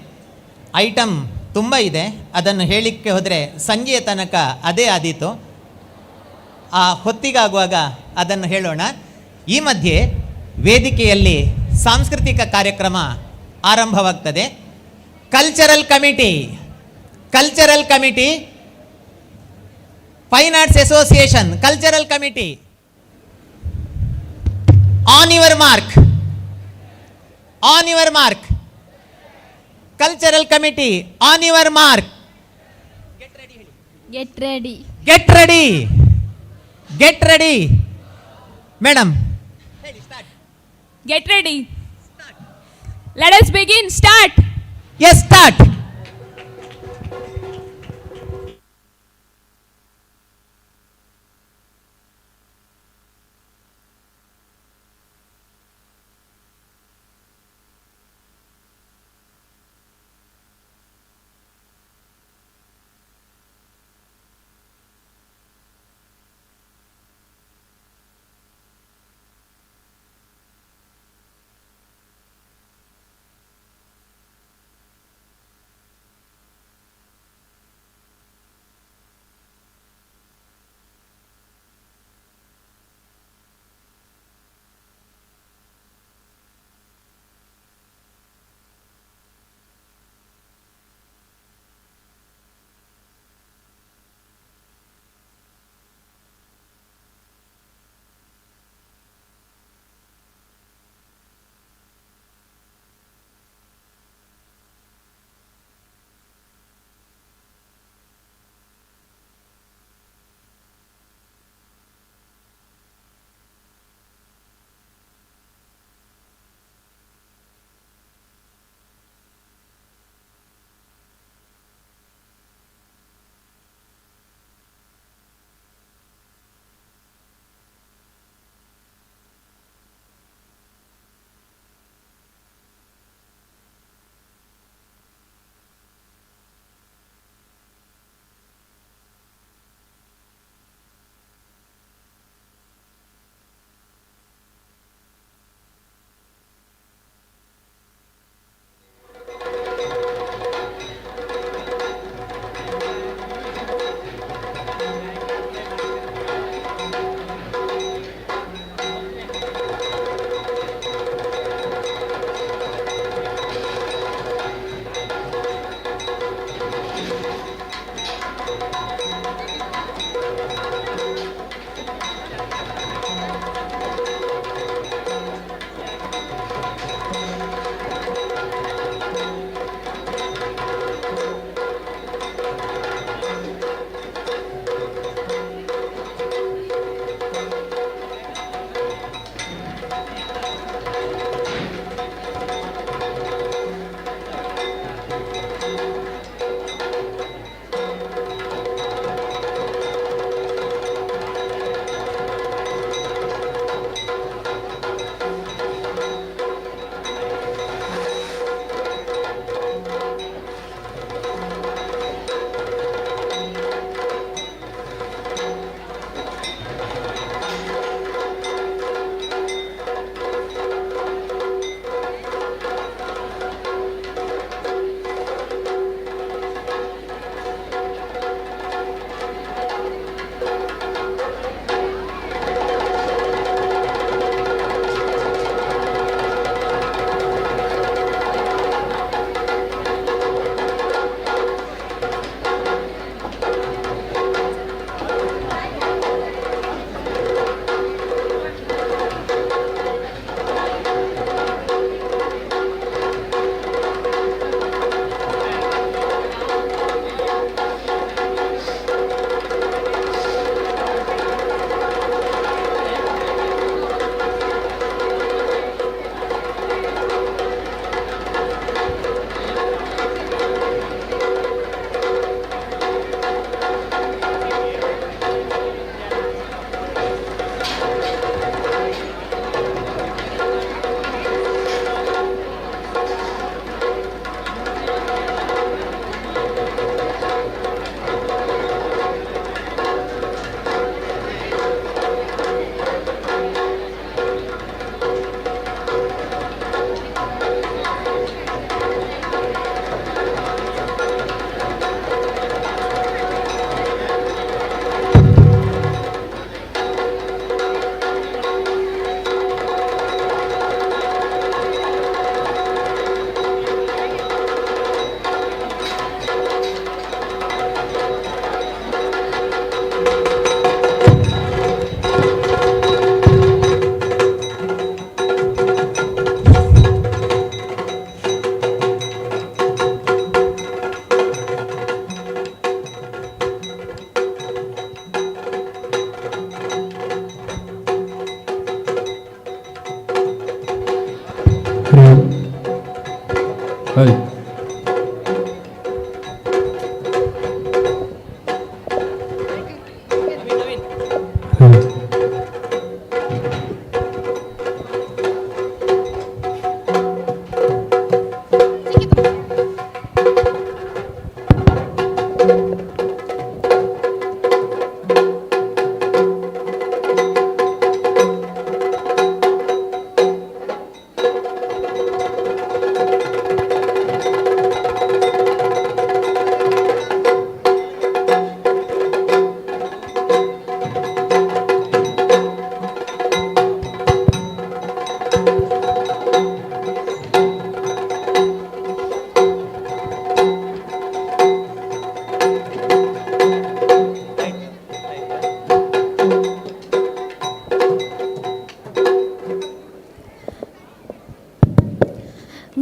ಐಟಮ್ ತುಂಬ ಇದೆ, ಅದನ್ನು ಹೇಳಲಿಕ್ಕೆ ಹೋದರೆ ಸಂಜೆಯ ತನಕ ಅದೇ ಆದೀತು. ಆ ಹೊತ್ತಿಗಾಗುವಾಗ ಅದನ್ನು ಹೇಳೋಣ. ಈ ಮಧ್ಯೆ ವೇದಿಕೆಯಲ್ಲಿ ಸಾಂಸ್ಕೃತಿಕ ಕಾರ್ಯಕ್ರಮ ಆರಂಭವಾಗ್ತದೆ. Cultural committee, fine arts association, cultural committee, on your mark, cultural committee, on your mark, get ready. Madam, Get ready. Let us begin. Start. Yes, start.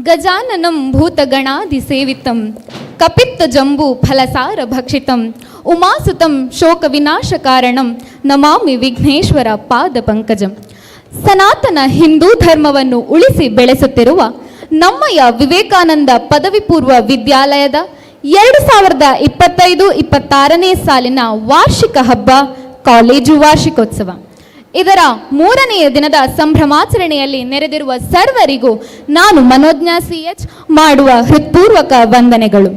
ಗಜಾನನಂ ಭೂತಗಣಾಧಿಸೇವಿತಂ ಕಪಿತ್ತ ಜಂಬೂ ಫಲಸಾರ ಭಕ್ಷಿತಂ ಉಮಾಸುತಂ ಶೋಕ ವಿನಾಶಕಾರಣಂ ನಮಾಮಿ ವಿಘ್ನೇಶ್ವರ ಪಾದ ಪಂಕಜಂ. ಸನಾತನ ಹಿಂದೂ ಧರ್ಮವನ್ನು ಉಳಿಸಿ ಬೆಳೆಸುತ್ತಿರುವ ನಮ್ಮಯ ವಿವೇಕಾನಂದ ಪದವಿ ಪೂರ್ವ ವಿದ್ಯಾಲಯದ 2025-26ನೇ ಸಾಲಿನ ವಾರ್ಷಿಕ ಹಬ್ಬ ಕಾಲೇಜು ವಾರ್ಷಿಕೋತ್ಸವ. ಇದರ 3ನೆಯ ದಿನದ ಸಂಭ್ರಮಾಚರಣೆಯಲ್ಲಿ ನೆರೆದಿರುವ ಸರ್ವರಿಗೂ ನಾನು ಮನೋಜ್ಞಾ CH ಮಾಡುವ ಹೃತ್ಪೂರ್ವಕ ವಂದನೆಗಳು.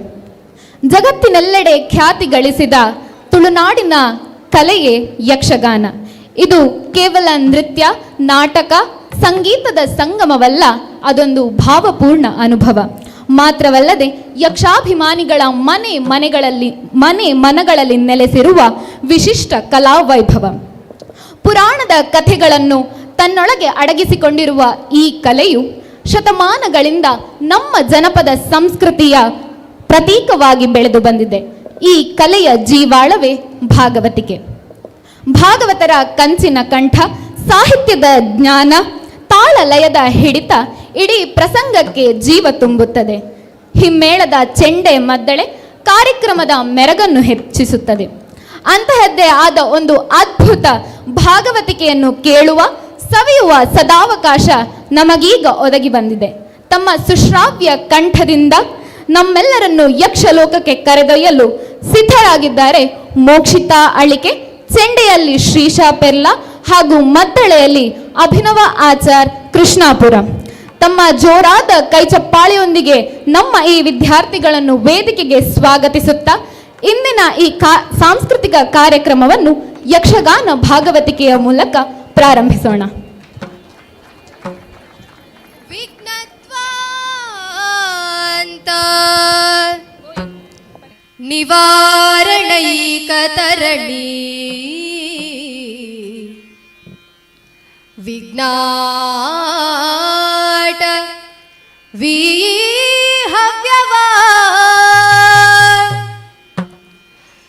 ಜಗತ್ತಿನೆಲ್ಲೆಡೆ ಖ್ಯಾತಿ ಗಳಿಸಿದ ತುಳುನಾಡಿನ ಕಲೆಯೇ ಯಕ್ಷಗಾನ. ಇದು ಕೇವಲ ನೃತ್ಯ, ನಾಟಕ, ಸಂಗೀತದ ಸಂಗಮವಲ್ಲ, ಅದೊಂದು ಭಾವಪೂರ್ಣ ಅನುಭವ. ಮಾತ್ರವಲ್ಲದೆ ಯಕ್ಷಾಭಿಮಾನಿಗಳ ಮನಗಳಲ್ಲಿ ನೆಲೆಸಿರುವ ವಿಶಿಷ್ಟ ಕಲಾವೈಭವ. ಪುರಾಣದ ಕಥೆಗಳನ್ನು ತನ್ನೊಳಗೆ ಅಡಗಿಸಿಕೊಂಡಿರುವ ಈ ಕಲೆಯು ಶತಮಾನಗಳಿಂದ ನಮ್ಮ ಜನಪದ ಸಂಸ್ಕೃತಿಯ ಪ್ರತೀಕವಾಗಿ ಬೆಳೆದು ಬಂದಿದೆ. ಈ ಕಲೆಯ ಜೀವಾಳವೇ ಭಾಗವತಿಕೆ. ಭಾಗವತರ ಕಂಚಿನ ಕಂಠ, ಸಾಹಿತ್ಯದ ಜ್ಞಾನ, ತಾಳ ಲಯದ ಹಿಡಿತ ಇಡೀ ಪ್ರಸಂಗಕ್ಕೆ ಜೀವ ತುಂಬುತ್ತದೆ. ಹಿಮ್ಮೇಳದ ಚೆಂಡೆ ಮದ್ದಳೆ ಕಾರ್ಯಕ್ರಮದ ಮೆರಗನ್ನು ಹೆಚ್ಚಿಸುತ್ತದೆ. ಅಂತಹದ್ದೇ ಆದ ಒಂದು ಅದ್ಭುತ ಭಾಗವತಿಕೆಯನ್ನು ಕೇಳುವ, ಸವಿಯುವ ಸದಾವಕಾಶ ನಮಗೀಗ ಒದಗಿ ಬಂದಿದೆ. ತಮ್ಮ ಸುಶ್ರಾವ್ಯ ಕಂಠದಿಂದ ನಮ್ಮೆಲ್ಲರನ್ನು ಯಕ್ಷಲೋಕಕ್ಕೆ ಕರೆದೊಯ್ಯಲು ಸಿದ್ಧರಾಗಿದ್ದಾರೆ ಮೋಕ್ಷಿತಾ ಅಳಿಕೆ, ಚೆಂಡೆಯಲ್ಲಿ ಶ್ರೀಶಾ ಪೆರ್ಲಾ ಹಾಗೂ ಮದ್ದಳೆಯಲ್ಲಿ ಅಭಿನವ ಆಚಾರ್ ಕೃಷ್ಣಾಪುರ. ತಮ್ಮ ಜೋರಾದ ಕೈಚಪ್ಪಾಳೆಯೊಂದಿಗೆ ನಮ್ಮ ಈ ವಿದ್ಯಾರ್ಥಿಗಳನ್ನು ವೇದಿಕೆಗೆ ಸ್ವಾಗತಿಸುತ್ತಾ ಇಂದಿನ ಈ ಸಾಂಸ್ಕೃತಿಕ ಕಾರ್ಯಕ್ರಮವನ್ನು ಯಕ್ಷಗಾನ ಭಾಗವತಿಕೆಯ ಮೂಲಕ ಪ್ರಾರಂಭಿಸೋಣ. ವಿಘ್ನತ್ವಾಂತ ನಿವಾರಣೈಕತರಣಿ ವಿಘ್ನಾಟ ವಿಹವ್ಯವಾ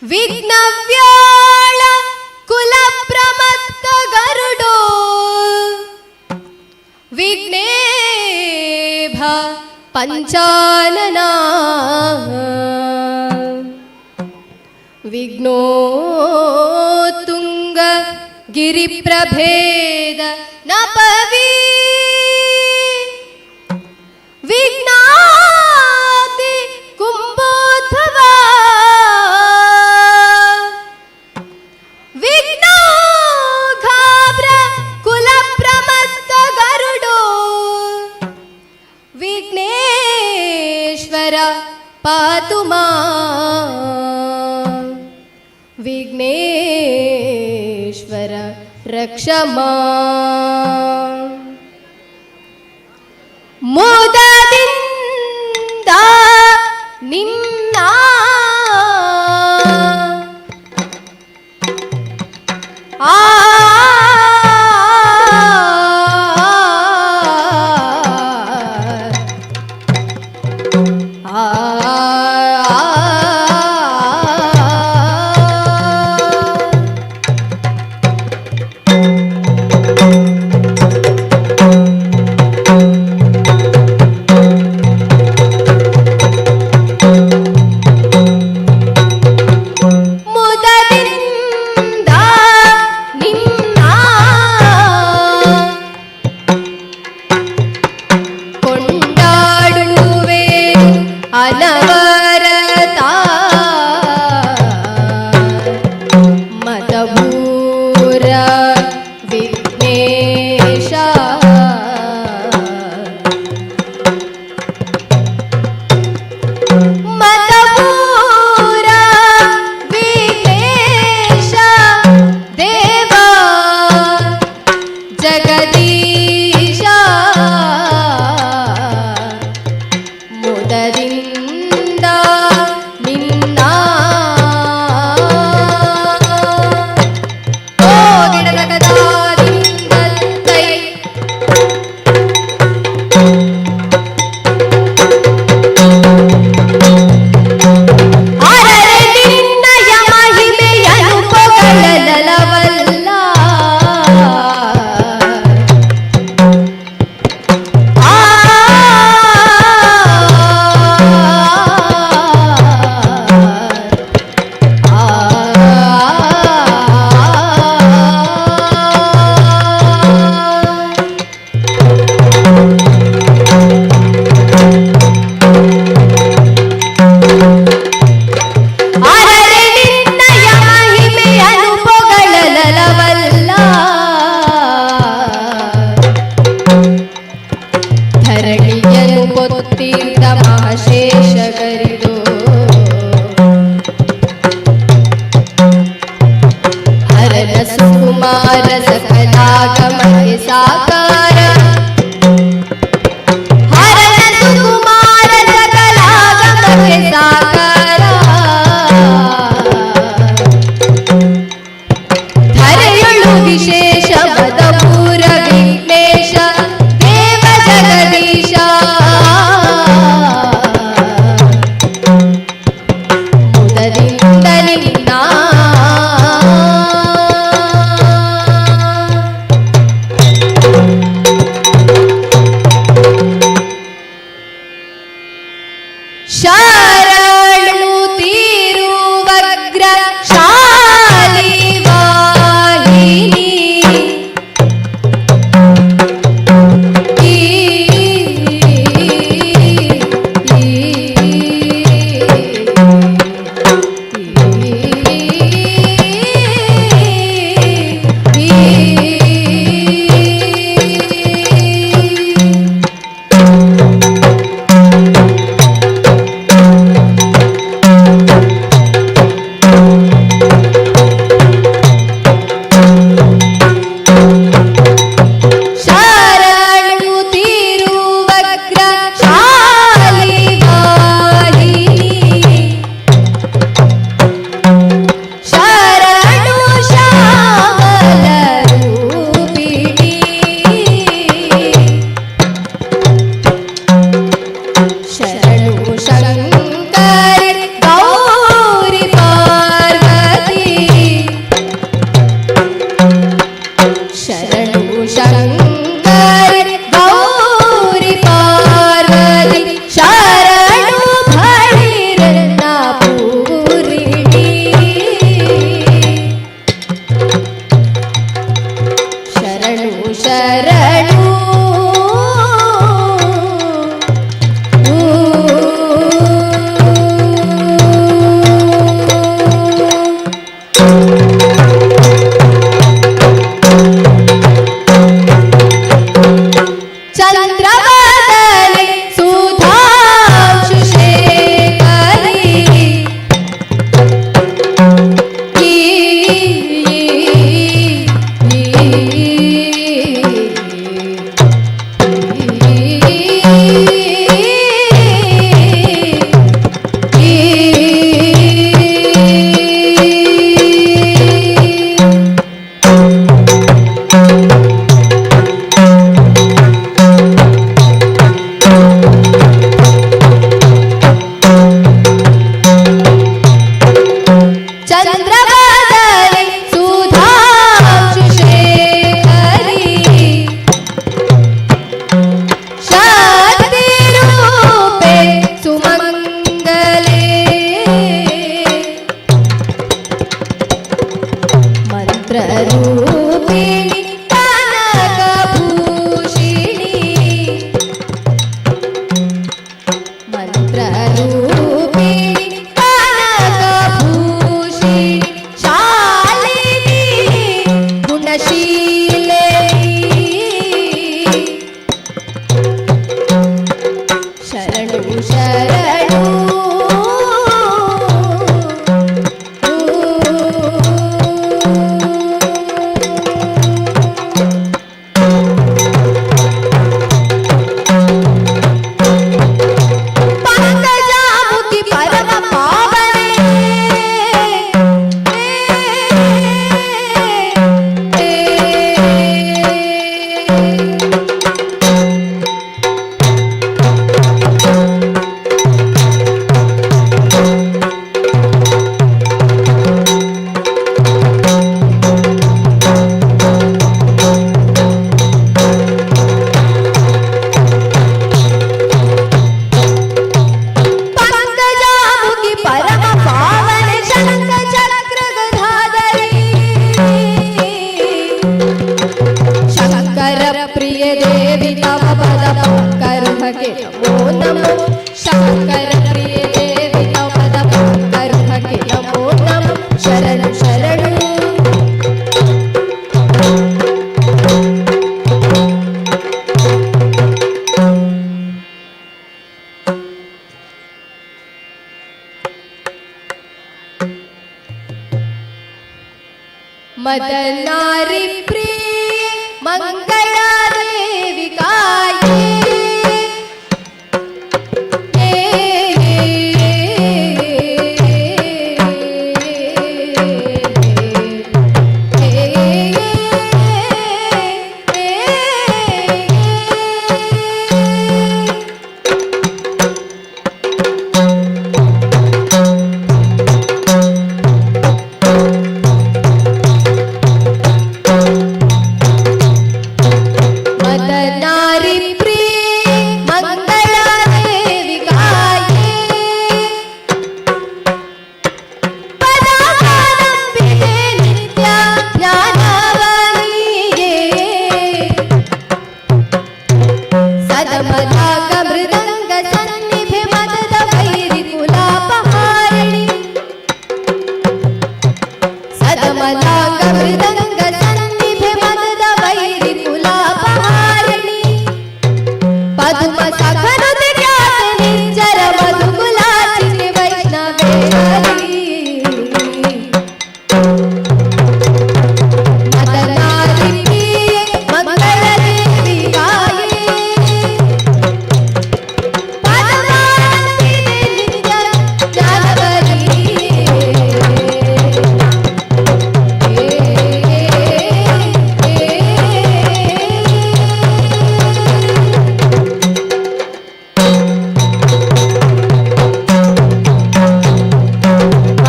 ವಿಘ್ನವ್ಯಾಳ ಕುಲ ಪ್ರಮತ್ತ ಗರುಡೋ ವಿಘ್ನೇಭ ಪಂಚಾನನ ವಿಘ್ನೋತ್ತುಂಗ ಗಿರಿಪ್ರಭೇದ ನಪವಿ ವಿಘ್ನಾತಿ ಕುಂಭೋದ್ಭವ ವಿಘ್ನೋಘಾಬ್ರ ಕುಲ ಪ್ರಮತ್ತ ಗರುಡೋ ವಿಘ್ನೇಶ್ವರ ಪಾತು ಮಾಂ ವಿಘ್ನೇಶ್ವರ ರಕ್ಷ ಮಾಂ. ಮೋದದಿಂದ ನಿನ್ನ ಆ ಮುದದಿಂದ ನಿನ್ನ ಮದಭೂರ ವಿಘ್ನೇಶ ಮದಭೂರ ವಿಘ್ನೇಶ ದೇವ ಜಗದೀಶ ಮುದದಿಂದ ನಿನ್ನ ಓ ಗಿಡದಗದಾದಿಂದ ಕೈ ಅರರೆ ನಿನ್ನಯ ಮಹಿಮೆಯನು ಪೊಗಳಲವಲ್ಲ ಅರರೆ ನಿನ್ನಯ ಮಹಿಮೆಯನು ಪೊಗಳಲವಲ್ಲ ಧರಣಿಯನು ಪೊತ್ತಿದ್ದ ಮಹಶೇಷಗರಿದು ಹರನ ಸುಕುಮಾರ ಸಕಲಾಗಮಕ್ಕೆ ಸಾಕಾರ ಹರನ ಸುಕುಮಾರ ಸಕಲಾಗಮಕ್ಕೆ ಸಾಕಾರ ಧರೆಯೊಳು ವಿಶೇಷ ಮದಪೂರ ವಿಘ್ನೇಶ ದೇವ ಜಗದೀಶ ಮುದದಿಂದ ನಿನ್ನ ಶರಣು ತೀರುವಗ್ರ ಶಾಲಿ ವಾಹಿನಿ ಶರಣು ತೀರುವಗ್ರ ಶಾಲಿ ವಾಹಿನಿ ಶರಣು ಶ್ಯಾಮಲ ರೂಪಿಣಿ ಶರಣು ಶಂಕರಿ ಗೌರಿ ಪಾರ್ವತಿ ಶರಣು ಶಂಕರಿ ಗೌರಿ ಪಾರ್ವತಿ ಶರಣು ಭೈರನ್ನ ಪೂರಿಣಿ ಶರಣು ಶರಣು ಚಂದ್ರವದನೆ ಸುಧಾಂಶು ಶೇಖರಿ ಚಂದ್ರವದನೆ ಸುಧಾಂಶು ಶೇಖರಿ ಶಕ್ತಿ ರೂಪೆ ಸುಮಂಗಲೇ ಮಂತ್ರ ರೂಪಿಣಿ ಕನಕಭೂಷಿಣಿ ಮಂತ್ರ ರೂಪಿಣಿ ಕನಕಭೂಷಿಣಿ ಶಾಲಿನಿ मदनारी प्रिय मंगला देविकाये मदनारी प्रिय मंगला देविकाये पदाकालंबिते नित्या ज्ञानवाणीये सदमदाग मृदंग सन्निभे मदद वैरि कुलापहारिणि सदमदाग मृदंग सन्निभे मदद वैरि कुलापहारिणि पद्म सखनुत ख्यात निज्जर मधुकुलाचिनि वैष्णवेश्वरी मदनारी प्रिय मंगल देविकाये पदमानंदिते नित्य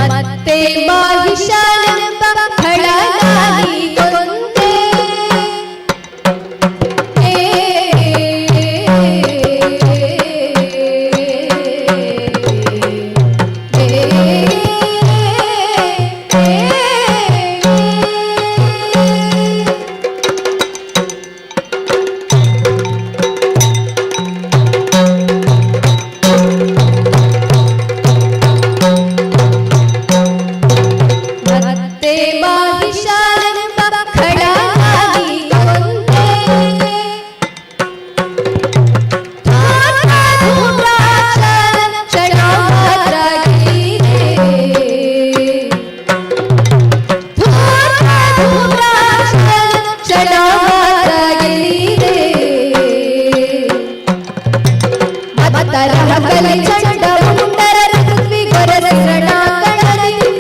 ಮತ್ತೆ ಮಾಹಿಷಾನೆಂಬ ಖಳನಾಗಿ ಕೊಂದೆ ಮತ್ತೆ ಮಾಹಿಷಾನೆಂಬ ಖಳನಾಗಿ ಕೊಂದೆ ಧೂಮ್ರಾಕ್ಷನ ಕ್ಷಣಮಾತ್ರ ಗೆಲ್ಲಿದೆ ಧೂಮ್ರಾಕ್ಷನ ಕ್ಷಣಮಾತ್ರ ಗೆಲ್ಲಿದೆ ಮತ್ತರಹ ಕಲಿ ಚಂಡ ಮುಂಡರ ಪೃಥ್ವಿ ಗೊರಸ ರಣಾಂಗಣದಿ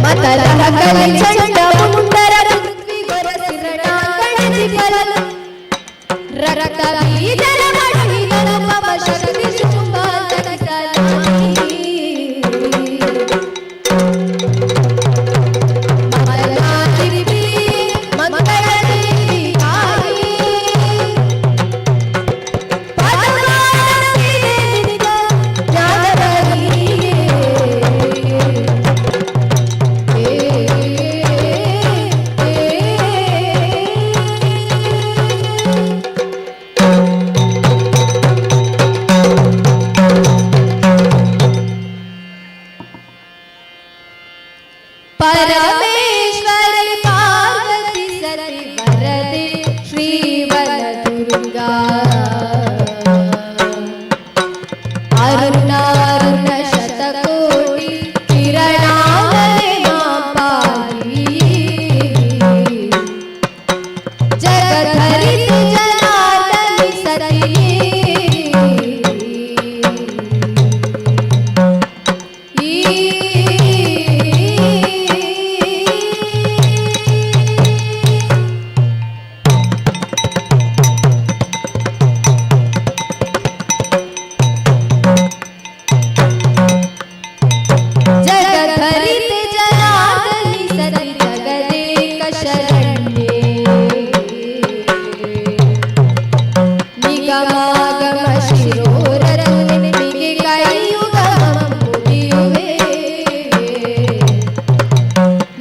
ಮತ್ತರಹ ಕಲಿ ಚಂಡ ಮುಂಡರ ಪೃಥ್ವಿ ಗೊರಸ ರಣಾಂಗಣದಿ ಫಲನ ರಕ್ತ ಬೀಜರ ಮಡಿದನು ಮಮ ಶಕ್ತಿ ಶುಂಭಾಂತರಿಸಲಾಗಿ ಮದನಾರಿ ಪ್ರಿಯ ಮಂಗಳ ದೇವಿಕಾಯೇ ಪದಮಾನಂದಿತೆ ನಿತ್ಯ ಜ್ಞಾನವರಿಯೇ परमेश्वरी पार्वती सती वरदे श्रीवरदुर्गा अरुणारुण शतकोटि किरणावले मां पाहि जगधरित जनार्दनि सती जगधरित जनार्दनि सती जगदेक शरण्ये निगमागम शिरोररङ्गे मिगे कलियुगमं मुगियुवे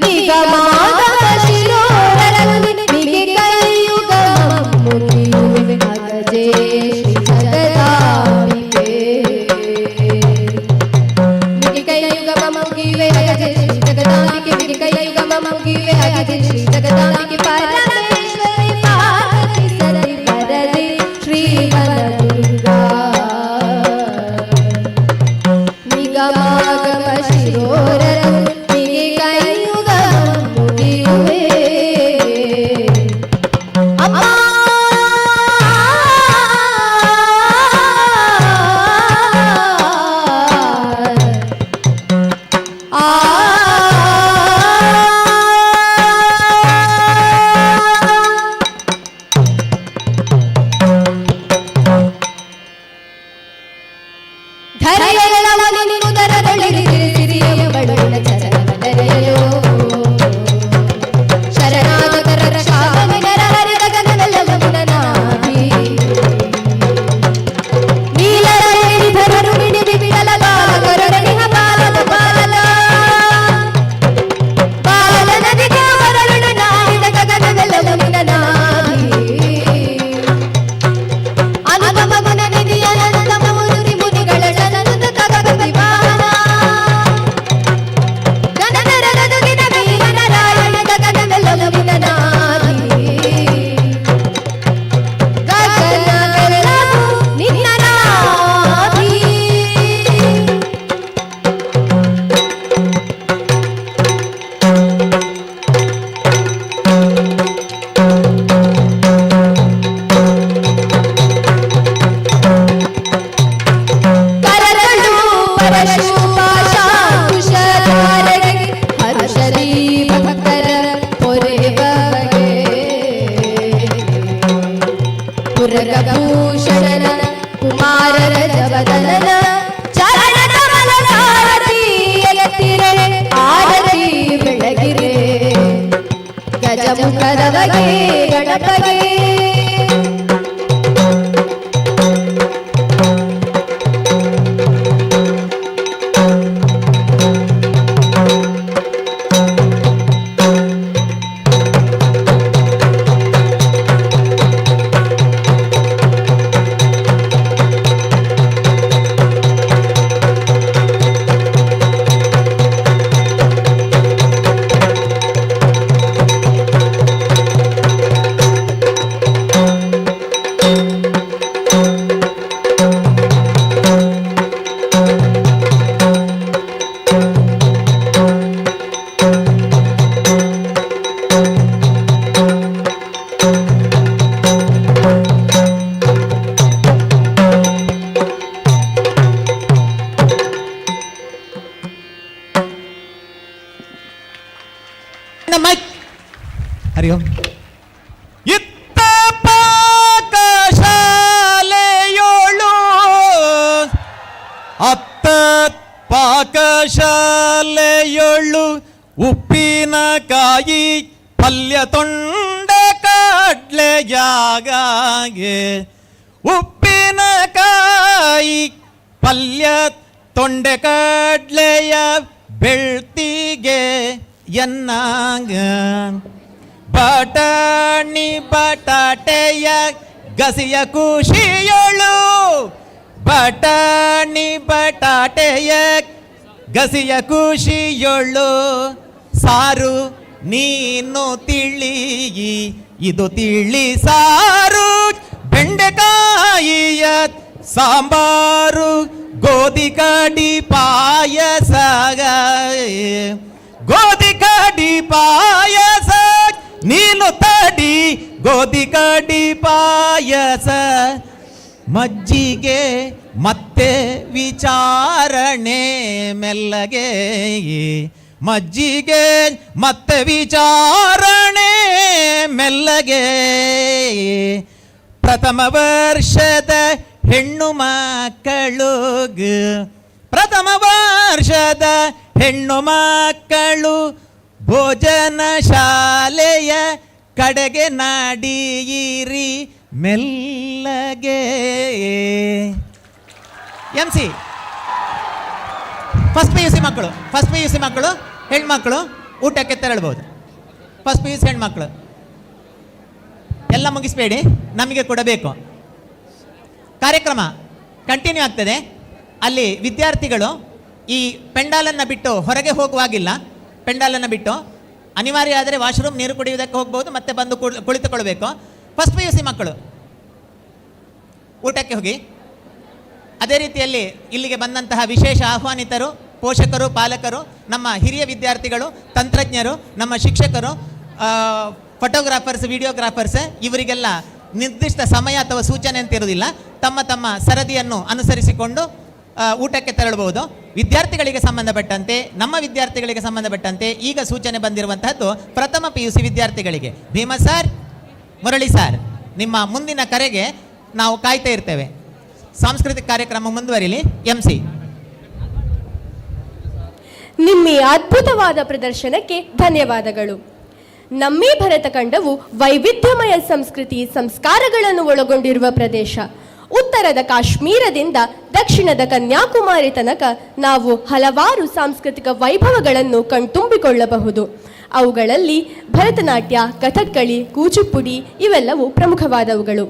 निगमागम शिरोररङ्गे मिगे कलियुगमं मुगियुवे अगजे श्री जगदाम्बिके मिगे कलियुगमं मुगियुवे अगजे श्री जगदाम्बिके मिगे कलियुगमं मुगियुवे अगजे श्री जगदाम्बिके परमेश्वरी पार्वती सती वरदे श्रीवरदुर्गा निगमागम शिरोररङ्गे मिगे कलियुगमं ಗಜಮುಖದವಗೆ ಗಣಪಗೆ ಹರಿ ಓಂ. ಇತ್ತ ಪಾಕಶಾಲೆಯೋಳು ಅತ್ತ ಪಾಕಶಾಲೆಯೋಳು ಉಪ್ಪಿನಕಾಯಿ ಪಲ್ಯ ತೊಂಡೆ ಕಡ್ಲೆಯಾಗೆ ಉಪ್ಪಿನಕಾಯಿ ಪಲ್ಯ ತೊಂಡೆ ಕಡ್ಲೆಯ ಬೆಳ್ತಿಗೆ ಎನ್ನಾಗ ಬಟಾಣಿ ಬಟಾಟೆಯ ಗಸಿಯ ಖುಷಿಯೊಳು ಬಟಾಣಿ ಬಟಾಟೆಯ ಗಸಿಯ ಖುಷಿಯೊಳು ಸಾರು ನೀನು ತಿಳಿ ಇದು ತಿಳಿ ಸಾರು ಬೆಂಡೆಕಾಯಿಯ ಸಾಂಬಾರು ಗೋಧಿ ಕಡಿ ಪಾಯಸ ಗೋಧಿ ಕಡಿ ಪಾಯಸ ನೀನು ತಡಿ ಗೋಧಿ ಕಡಿ ಪಾಯಸ ಮಜ್ಜಿಗೆ ಮತ್ತೆ ವಿಚಾರಣೆ ಮೆಲ್ಲಗೆ ಮಜ್ಜಿಗೆ ಮತ್ತೆ ವಿಚಾರಣೆ ಮೆಲ್ಲಗೆ ಪ್ರಥಮ ವರ್ಷದ ಹೆಣ್ಣು ಮಕ್ಕಳು ಪ್ರಥಮ ವರ್ಷದ ಹೆಣ್ಣು ಮಕ್ಕಳು ಭೋಜನ ಶಾಲೆಯ ಕಡೆಗೆ ನಾಡಿಯಿರಿ ಮೆಲ್ಲಗೆ. MC ಫಸ್ಟ್ PUC ಮಕ್ಕಳು ಹೆಣ್ಮಕ್ಳು ಊಟಕ್ಕೆ ತೆರಳಬಹುದು. ಫಸ್ಟ್ PUC ಹೆಣ್ಮಕ್ಳು ಎಲ್ಲ ಮುಗಿಸ್ಬೇಡಿ, ನಮಗೆ ಕೊಡಬೇಕು. ಕಾರ್ಯಕ್ರಮ ಕಂಟಿನ್ಯೂ ಆಗ್ತದೆ. ಅಲ್ಲಿ ವಿದ್ಯಾರ್ಥಿಗಳು ಈ ಪೆಂಡಾಲನ್ನು ಬಿಟ್ಟು ಹೊರಗೆ ಹೋಗುವಾಗಿಲ್ಲ. ಪೆಂಡಾಲನ್ನು ಬಿಟ್ಟು ಅನಿವಾರ್ಯ ಆದರೆ ವಾಶ್ರೂಮ್ ನೀರು ಕುಡಿಯುವುದಕ್ಕೆ ಹೋಗ್ಬೋದು, ಮತ್ತೆ ಬಂದು ಕುಳಿತುಕೊಳ್ಬೇಕು. ಫಸ್ಟ್ PUC ಮಕ್ಕಳು ಊಟಕ್ಕೆ ಹೋಗಿ. ಅದೇ ರೀತಿಯಲ್ಲಿ ಇಲ್ಲಿಗೆ ಬಂದಂತಹ ವಿಶೇಷ ಆಹ್ವಾನಿತರು, ಪೋಷಕರು, ಪಾಲಕರು, ನಮ್ಮ ಹಿರಿಯ ವಿದ್ಯಾರ್ಥಿಗಳು, ತಂತ್ರಜ್ಞರು, ನಮ್ಮ ಶಿಕ್ಷಕರು, ಫೋಟೋಗ್ರಾಫರ್ಸ್, ವಿಡಿಯೋಗ್ರಾಫರ್ಸ್, ಇವರಿಗೆಲ್ಲ ನಿರ್ದಿಷ್ಟ ಸಮಯ ಅಥವಾ ಸೂಚನೆ ಅಂತ ಇರುವುದಿಲ್ಲ. ತಮ್ಮ ತಮ್ಮ ಸರದಿಯನ್ನು ಅನುಸರಿಸಿಕೊಂಡು ಊಟಕ್ಕೆ ತೆರಳಬಹುದು. ವಿದ್ಯಾರ್ಥಿಗಳಿಗೆ ಸಂಬಂಧಪಟ್ಟಂತೆ, ನಮ್ಮ ವಿದ್ಯಾರ್ಥಿಗಳಿಗೆ ಸಂಬಂಧಪಟ್ಟಂತೆ ಈಗ ಸೂಚನೆ ಬಂದಿರುವಂತಹದ್ದು ಪ್ರಥಮ PUC ವಿದ್ಯಾರ್ಥಿಗಳಿಗೆ. ಭೀಮ ಸರ್, ಮುರಳಿ ಸರ್, ನಿಮ್ಮ ಮುಂದಿನ ಕರೆಗೆ ನಾವು ಕಾಯ್ತಾ ಇರ್ತೇವೆ. ಸಾಂಸ್ಕೃತಿಕ ಕಾರ್ಯಕ್ರಮ ಮುಂದುವರಿಲಿ. MC ನಿಮ್ಮ ಈ ಅದ್ಭುತವಾದ ಪ್ರದರ್ಶನಕ್ಕೆ ಧನ್ಯವಾದಗಳು. ನಮ್ಮೀ ಭರತಖಂಡವು ವೈವಿಧ್ಯಮಯ ಸಂಸ್ಕೃತಿ ಸಂಸ್ಕಾರಗಳನ್ನು ಒಳಗೊಂಡಿರುವ ಪ್ರದೇಶ. ಉತ್ತರದ ಕಾಶ್ಮೀರದಿಂದ ದಕ್ಷಿಣದ ಕನ್ಯಾಕುಮಾರಿ ತನಕ ನಾವು ಹಲವಾರು ಸಾಂಸ್ಕೃತಿಕ ವೈಭವಗಳನ್ನು ಕಣ್ತುಂಬಿಕೊಳ್ಳಬಹುದು. ಅವುಗಳಲ್ಲಿ ಭರತನಾಟ್ಯ, ಕಥಕ್ಕಳಿ, ಕೂಚುಪುಡಿ ಇವೆಲ್ಲವೂ ಪ್ರಮುಖವಾದವುಗಳು.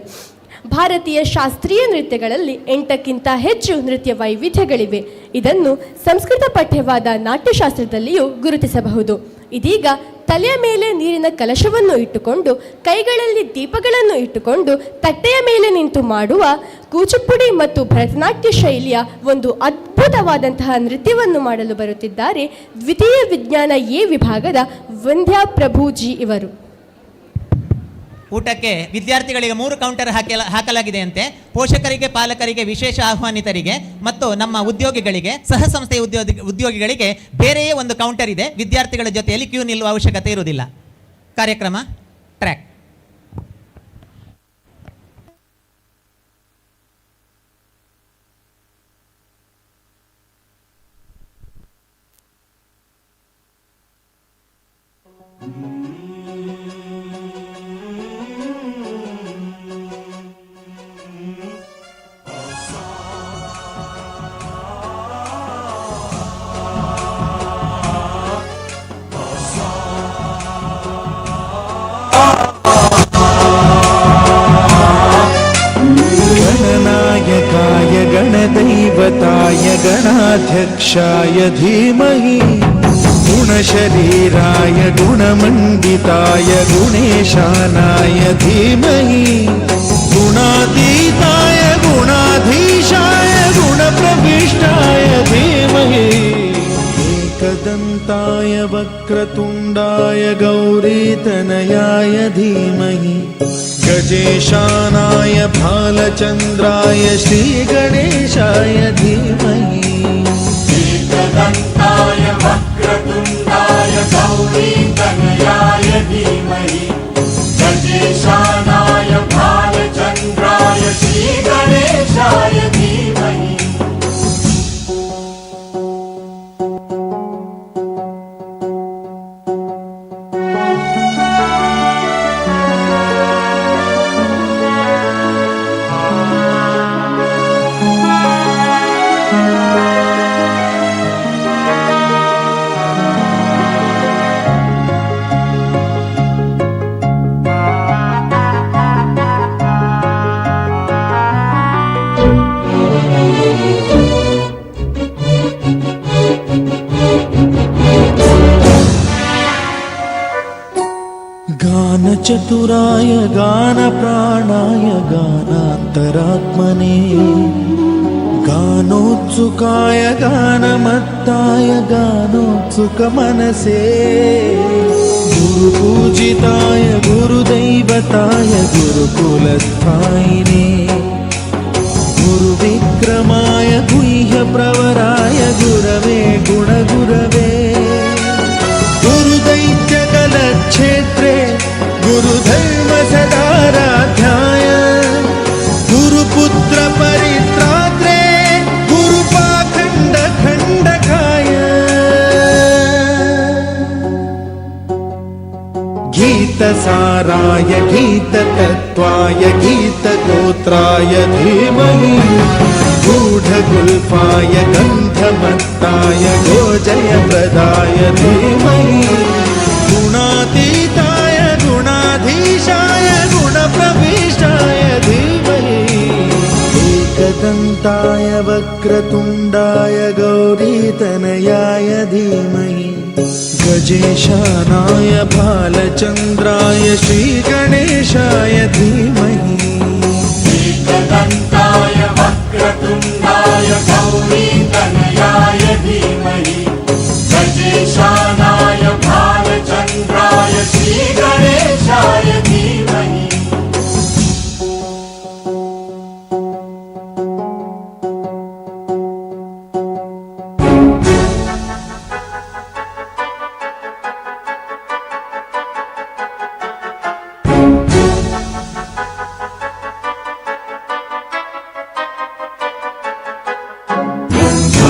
ಭಾರತೀಯ ಶಾಸ್ತ್ರೀಯ ನೃತ್ಯಗಳಲ್ಲಿ 8ಕ್ಕಿಂತ ಹೆಚ್ಚು ನೃತ್ಯ ವೈವಿಧ್ಯಗಳಿವೆ. ಇದನ್ನು ಸಂಸ್ಕೃತ ಪಠ್ಯವಾದ ನಾಟ್ಯಶಾಸ್ತ್ರದಲ್ಲಿಯೂ ಗುರುತಿಸಬಹುದು. ಇದೀಗ ತಲೆಯ ಮೇಲೆ ನೀರಿನ ಕಲಶವನ್ನು ಇಟ್ಟುಕೊಂಡು, ಕೈಗಳಲ್ಲಿ ದೀಪಗಳನ್ನು ಇಟ್ಟುಕೊಂಡು, ತಟ್ಟೆಯ ಮೇಲೆ ನಿಂತು ಮಾಡುವ ಕೂಚುಪುಡಿ ಮತ್ತು ಭರತನಾಟ್ಯ ಶೈಲಿಯ ಒಂದು ಅದ್ಭುತವಾದಂತಹ ನೃತ್ಯವನ್ನು ಮಾಡಲು ಬರುತ್ತಿದ್ದಾರೆ ದ್ವಿತೀಯ ವಿಜ್ಞಾನ ಎ ವಿಭಾಗದ ವಂದ್ಯಾ ಪ್ರಭುಜಿ ಇವರು. ಊಟಕ್ಕೆ ವಿದ್ಯಾರ್ಥಿಗಳಿಗೆ 3 ಕೌಂಟರ್ ಹಾಕಲಾಗಿದೆ ಅಂತೆ. ಪೋಷಕರಿಗೆ, ಪಾಲಕರಿಗೆ, ವಿಶೇಷ ಆಹ್ವಾನಿತರಿಗೆ ಮತ್ತು ನಮ್ಮ ಉದ್ಯೋಗಿಗಳಿಗೆ, ಸಹ ಸಂಸ್ಥೆಯ ಉದ್ಯೋಗಿಗಳಿಗೆ ಬೇರೆಯೇ ಒಂದು ಕೌಂಟರ್ ಇದೆ. ವಿದ್ಯಾರ್ಥಿಗಳ ಜೊತೆಯಲ್ಲಿ ಕ್ಯೂ ನಿಲ್ಲುವ ಅವಶ್ಯಕತೆ ಇರುವುದಿಲ್ಲ. ಕಾರ್ಯಕ್ರಮ ಟ್ರ್ಯಾಕ್. गणाध्यक्षाय धीमहि गुणशरीराय गुणमण्डिताय गुणेशानाय धीमहि गुणातीताय गुणाधीशाय गुणप्रविष्टाय धीमहि एकदन्ताय वक्रतुण्डाय गौरीतनयाय धीमहि गजेशानाय भालचन्द्राय श्रीगणेशाय धीमहि एकदन्ताय वक्रतुण्डाय गौरीतनयाय धीमहि गजेशानाय भालचन्द्राय श्रीगणेशाय धीमहि चतुराय गानप्राणाय गानान्तरात्मने गानोत्सुकाय गानमत्ताय गानोत्सुकमनसे गुरुपूजिताय गुरुदैवताय गुरुकुलस्थायिने गुरुविक्रमाय गुह्यप्रवराय गुरवे गुणगुरवे गुरुदैत्यकलक्षेत्रे गुरुधर्म सदाराध्याय गुरुपुत्र परित्रात्रे गुरुपाखण्ड खण्डकाय गीतसाराय गीततत्त्वाय गीतगोत्राय धीमहि गूढगुल्फाय गन्धमत्ताय गोजयप्रदाय धीमहि गुणातीताय गुणाधीशाय गुणप्रविष्टाय धीमहि एकदन्ताय वक्रतुण्डाय गौरीतनयाय धीमहि गजेशानाय भालचन्द्राय श्रीगणेशाय धीमहि एकदन्ताय वक्रतुण्डाय गौरीतनयाय धीमहि गजेशानाय भालचन्द्राय श्रीगणेशाय धीमहि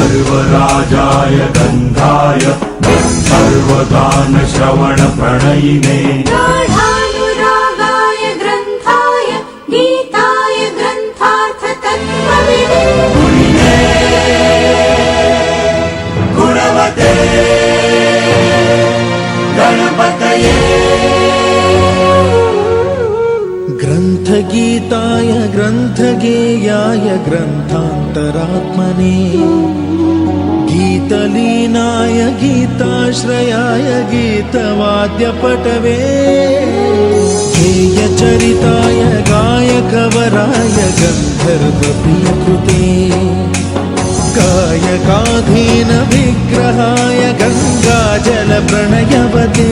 सर्वराजाय गन्धाय सर्वगानश्रवणप्रणयिने गाढानुरागाय ग्रन्थाय गीताय ग्रन्थार्थतत्त्वविदे गुणवते गणपतये ग्रन्थगीताय ग्रन्थगेयाय ग्रन्थान्तरात्मने गीतलीनाय गीताश्रयाय गीतवाद्यपटवे गेयचरिताय गायकवराय गन्धर्वप्रियकृते गायकाधीन विग्रहाय गङ्गाजलप्रणयवते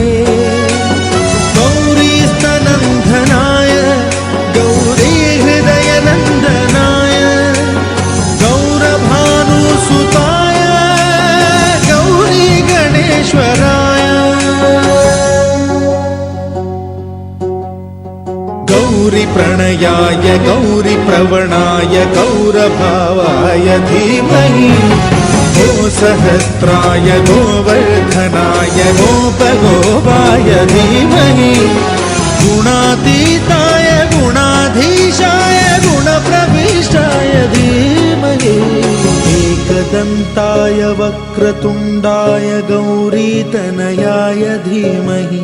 गौरीस्तनन्दनाय गौरी हृदयनन्दनाय गौरभानुसुताय गौरी गणेश्वराय गौरी प्रणयाय गौरी प्रवणाय गौरभावाय धीमहि गो सहस्राय गोवर्धनाय गोपगोपाय धीमहि गुणातीताय गुणाधीशाय गुणप्रविष्टाय धीमहि एकदन्ताय वक्रतुण्डाय गौरीतनयाय धीमहि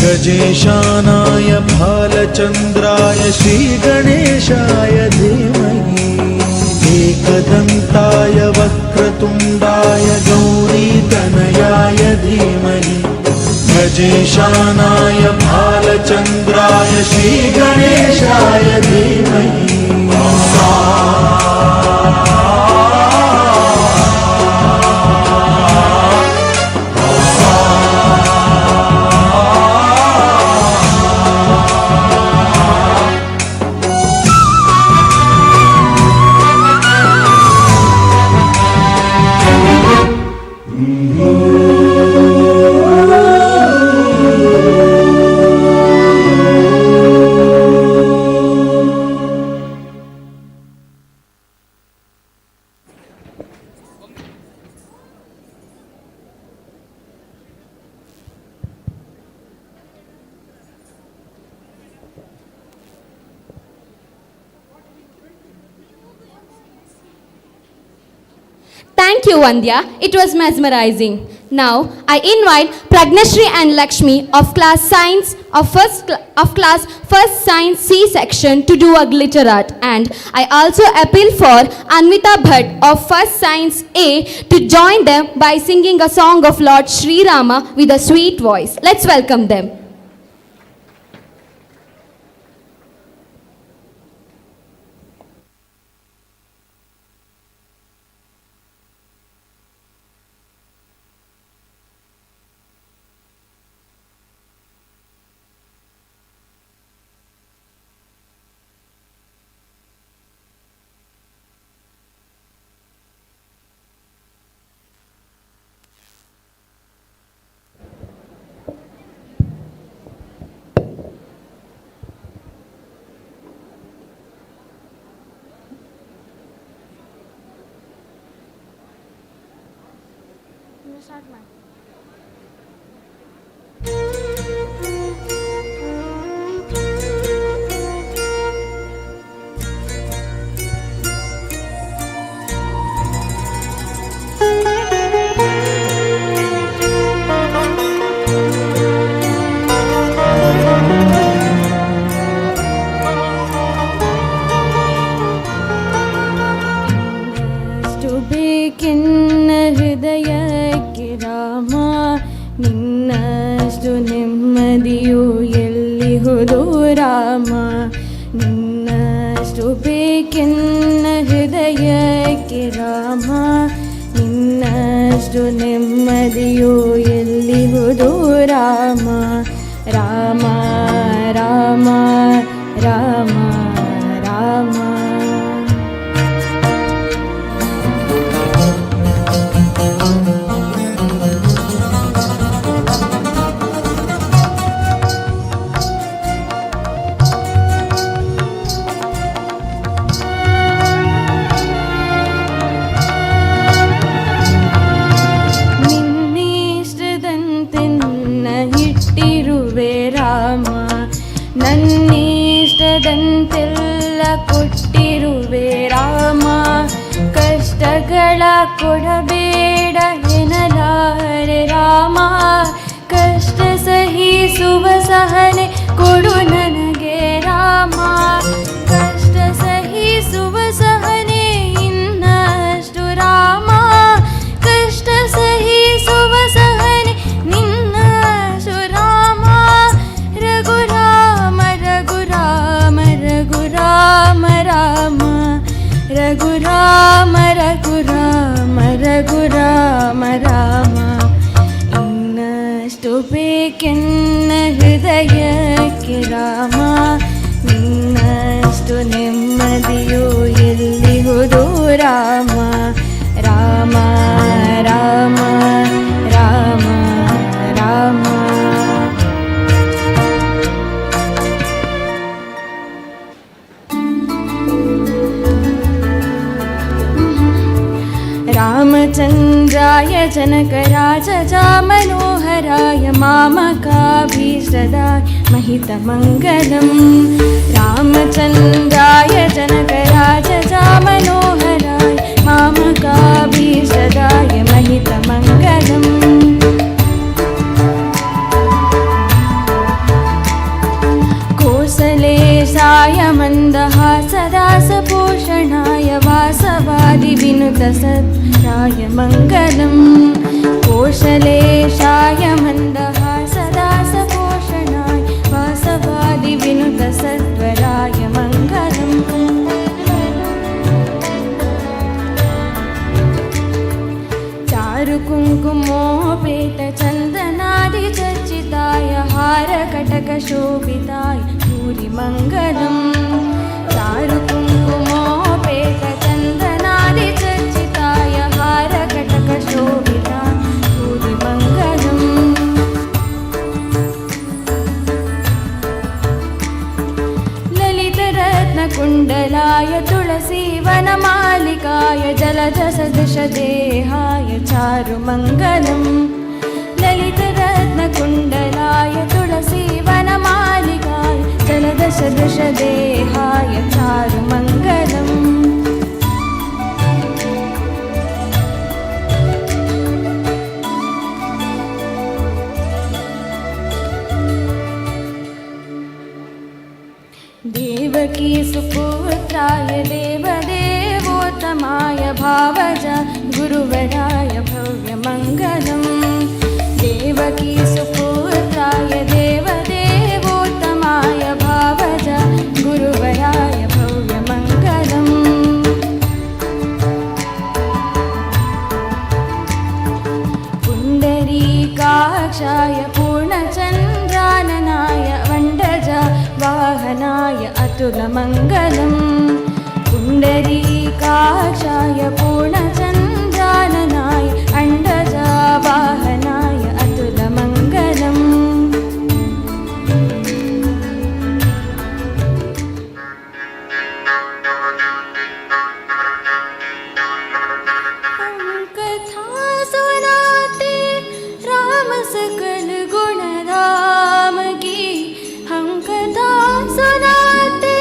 गजेशानाय भालचन्द्राय श्रीगणेशाय धीमहि एकदन्ताय वक्रतुण्डाय गौरीतनयाय धीमहि गजेशानाय भालचन्द्राय श्रीगणेशाय धीमहि Thank you, Vandya. It was mesmerizing. Now, I invite Pragnashri and Lakshmi of class science of class first science C section to do a glitter art, and I also appeal for Anvita Bhatt of first science A to join them by singing a song of Lord Sri Rama with a sweet voice. Let's welcome them. ಹೃದಯಕ್ಕೆ ರಾಮ ನಿನ್ನಷ್ಟು ನೆಮ್ಮದಿಯು ಎಲ್ಲಿಹುದು ರಾಮ ನಿನ್ನಷ್ಟು ಬೇಕೆನ್ನ ಹೃದಯಕ್ಕೆ ರಾಮ ನಿನ್ನಷ್ಟು ನೆಮ್ಮದಿಯು ಎಲ್ಲಿಹುದು ರಾಮ ರಾಮ ರಾಮ ರಾಮ ರಾಮ ನನ್ನಿಷ್ಟದಂತೆಲ್ಲ ಕೊಟ್ಟಿರುವೆ ರಾಮ ಕಷ್ಟಗಳ ಕೊಡಬೇಡ ಎನ್ನಲಾರೆ ರಾಮ ಕಷ್ಟ ಸಹಿಸುವ ಸಹನೆ ಕೊಡು ನನಗೆ ರಾಮ ಕಷ್ಟ ಸಹಿಸುವ ಸಹನೆ ಇನ್ನಷ್ಟು ರಾಮ ಕಷ್ಟ ಸಹಿಸುವ ಸಹನೆ ನಿನ್ನಷ್ಟು ರಾಮ ರಘುರಾಮ ರಘುರಾಮ ರಘುರಾಮ ರಾಮ ರಘುರಾಮ ರಘುರಾಮ ರಘುರಾಮ ರಾಮ ಇನ್ನಷ್ಟು ಬೇಕೆನ್ನ ಹೃದಯಕ್ಕೆ ರಾಮ ನಿನ್ನಷ್ಟು ನೆಮ್ಮದಿಯು ಎಲ್ಲಿಹುದು ರಾಮ ರಾಮ ರಾಮ ರಾಮ ರಾಮ रामचन्द्राय जनकराजजामनोहराय मामकाभीष्टदाय महितमङ्गलम् रामचन्द्राय जनकराजजामनोहराय मामकाभीष्टदाय महितमङ्गलम् कोसलेशाय मन्दहासदासभूषणाय वासव विनुत सत्याय मङ्गलम् कोशलेशाय मन्दहासदासपोषणाय वासवादि विनुत सत्वराय मङ्गलम् चारु कुङ्कुमोपेत चन्दनादिचर्चिताय हारकटकशोभिताय भूरि मङ्गलम् चारु कुङ्कुमोपेत चन्दनादिचर्चिताय हारकटकशोभिताय भूरि मङ्गलम् ललितरत्नकुण्डलाय तुलसीवनमालिकाय जलजसदृशदेहाय चारुमङ्गलम् ललितरत्नकुण्डलाय तुलसीवनमालिकाय जलदशदृशदेहाय चारुमङ्गलम् देवकी सुपुत्राय देवदेवोत्तमाय भावज गुरुवराय भव्यमङ्गलम् देवकी सुपुत्राय देवदेवोत्तमाय भावज गुरुवराय भव्यमङ्गलम् पुण्डरीकाक्षाय पूर्णचन्द्राननाय वण्डज वाहनाय अतुलमङ्गलम् पुण्डरीकाक्षाय पूर्णचन्द्राननाय अण्डजा वाहनाय अतुलमङ्गलम् कथा सुनाते राम सकल गुण राम की हम कथा सुनाते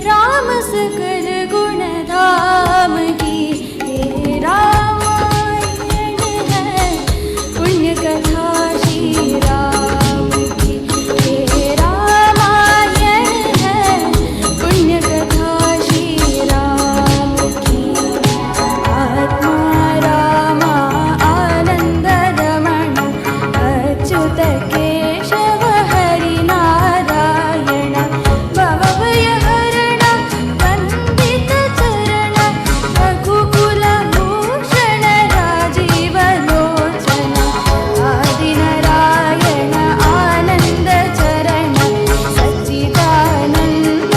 राम सकल गुण धाम की हे रामायण है पुण्य कथा श्री राम की हे रामायण है पुण्य कथा श्री राम की आत्मा रामा आनंद रमण अच्युत केशव हरि नारायण भवभयहरण वन्दित चरण रघुकुल भूषण राजीव लोचन आदिनारायण आनंद चरण सच्चिदानन्द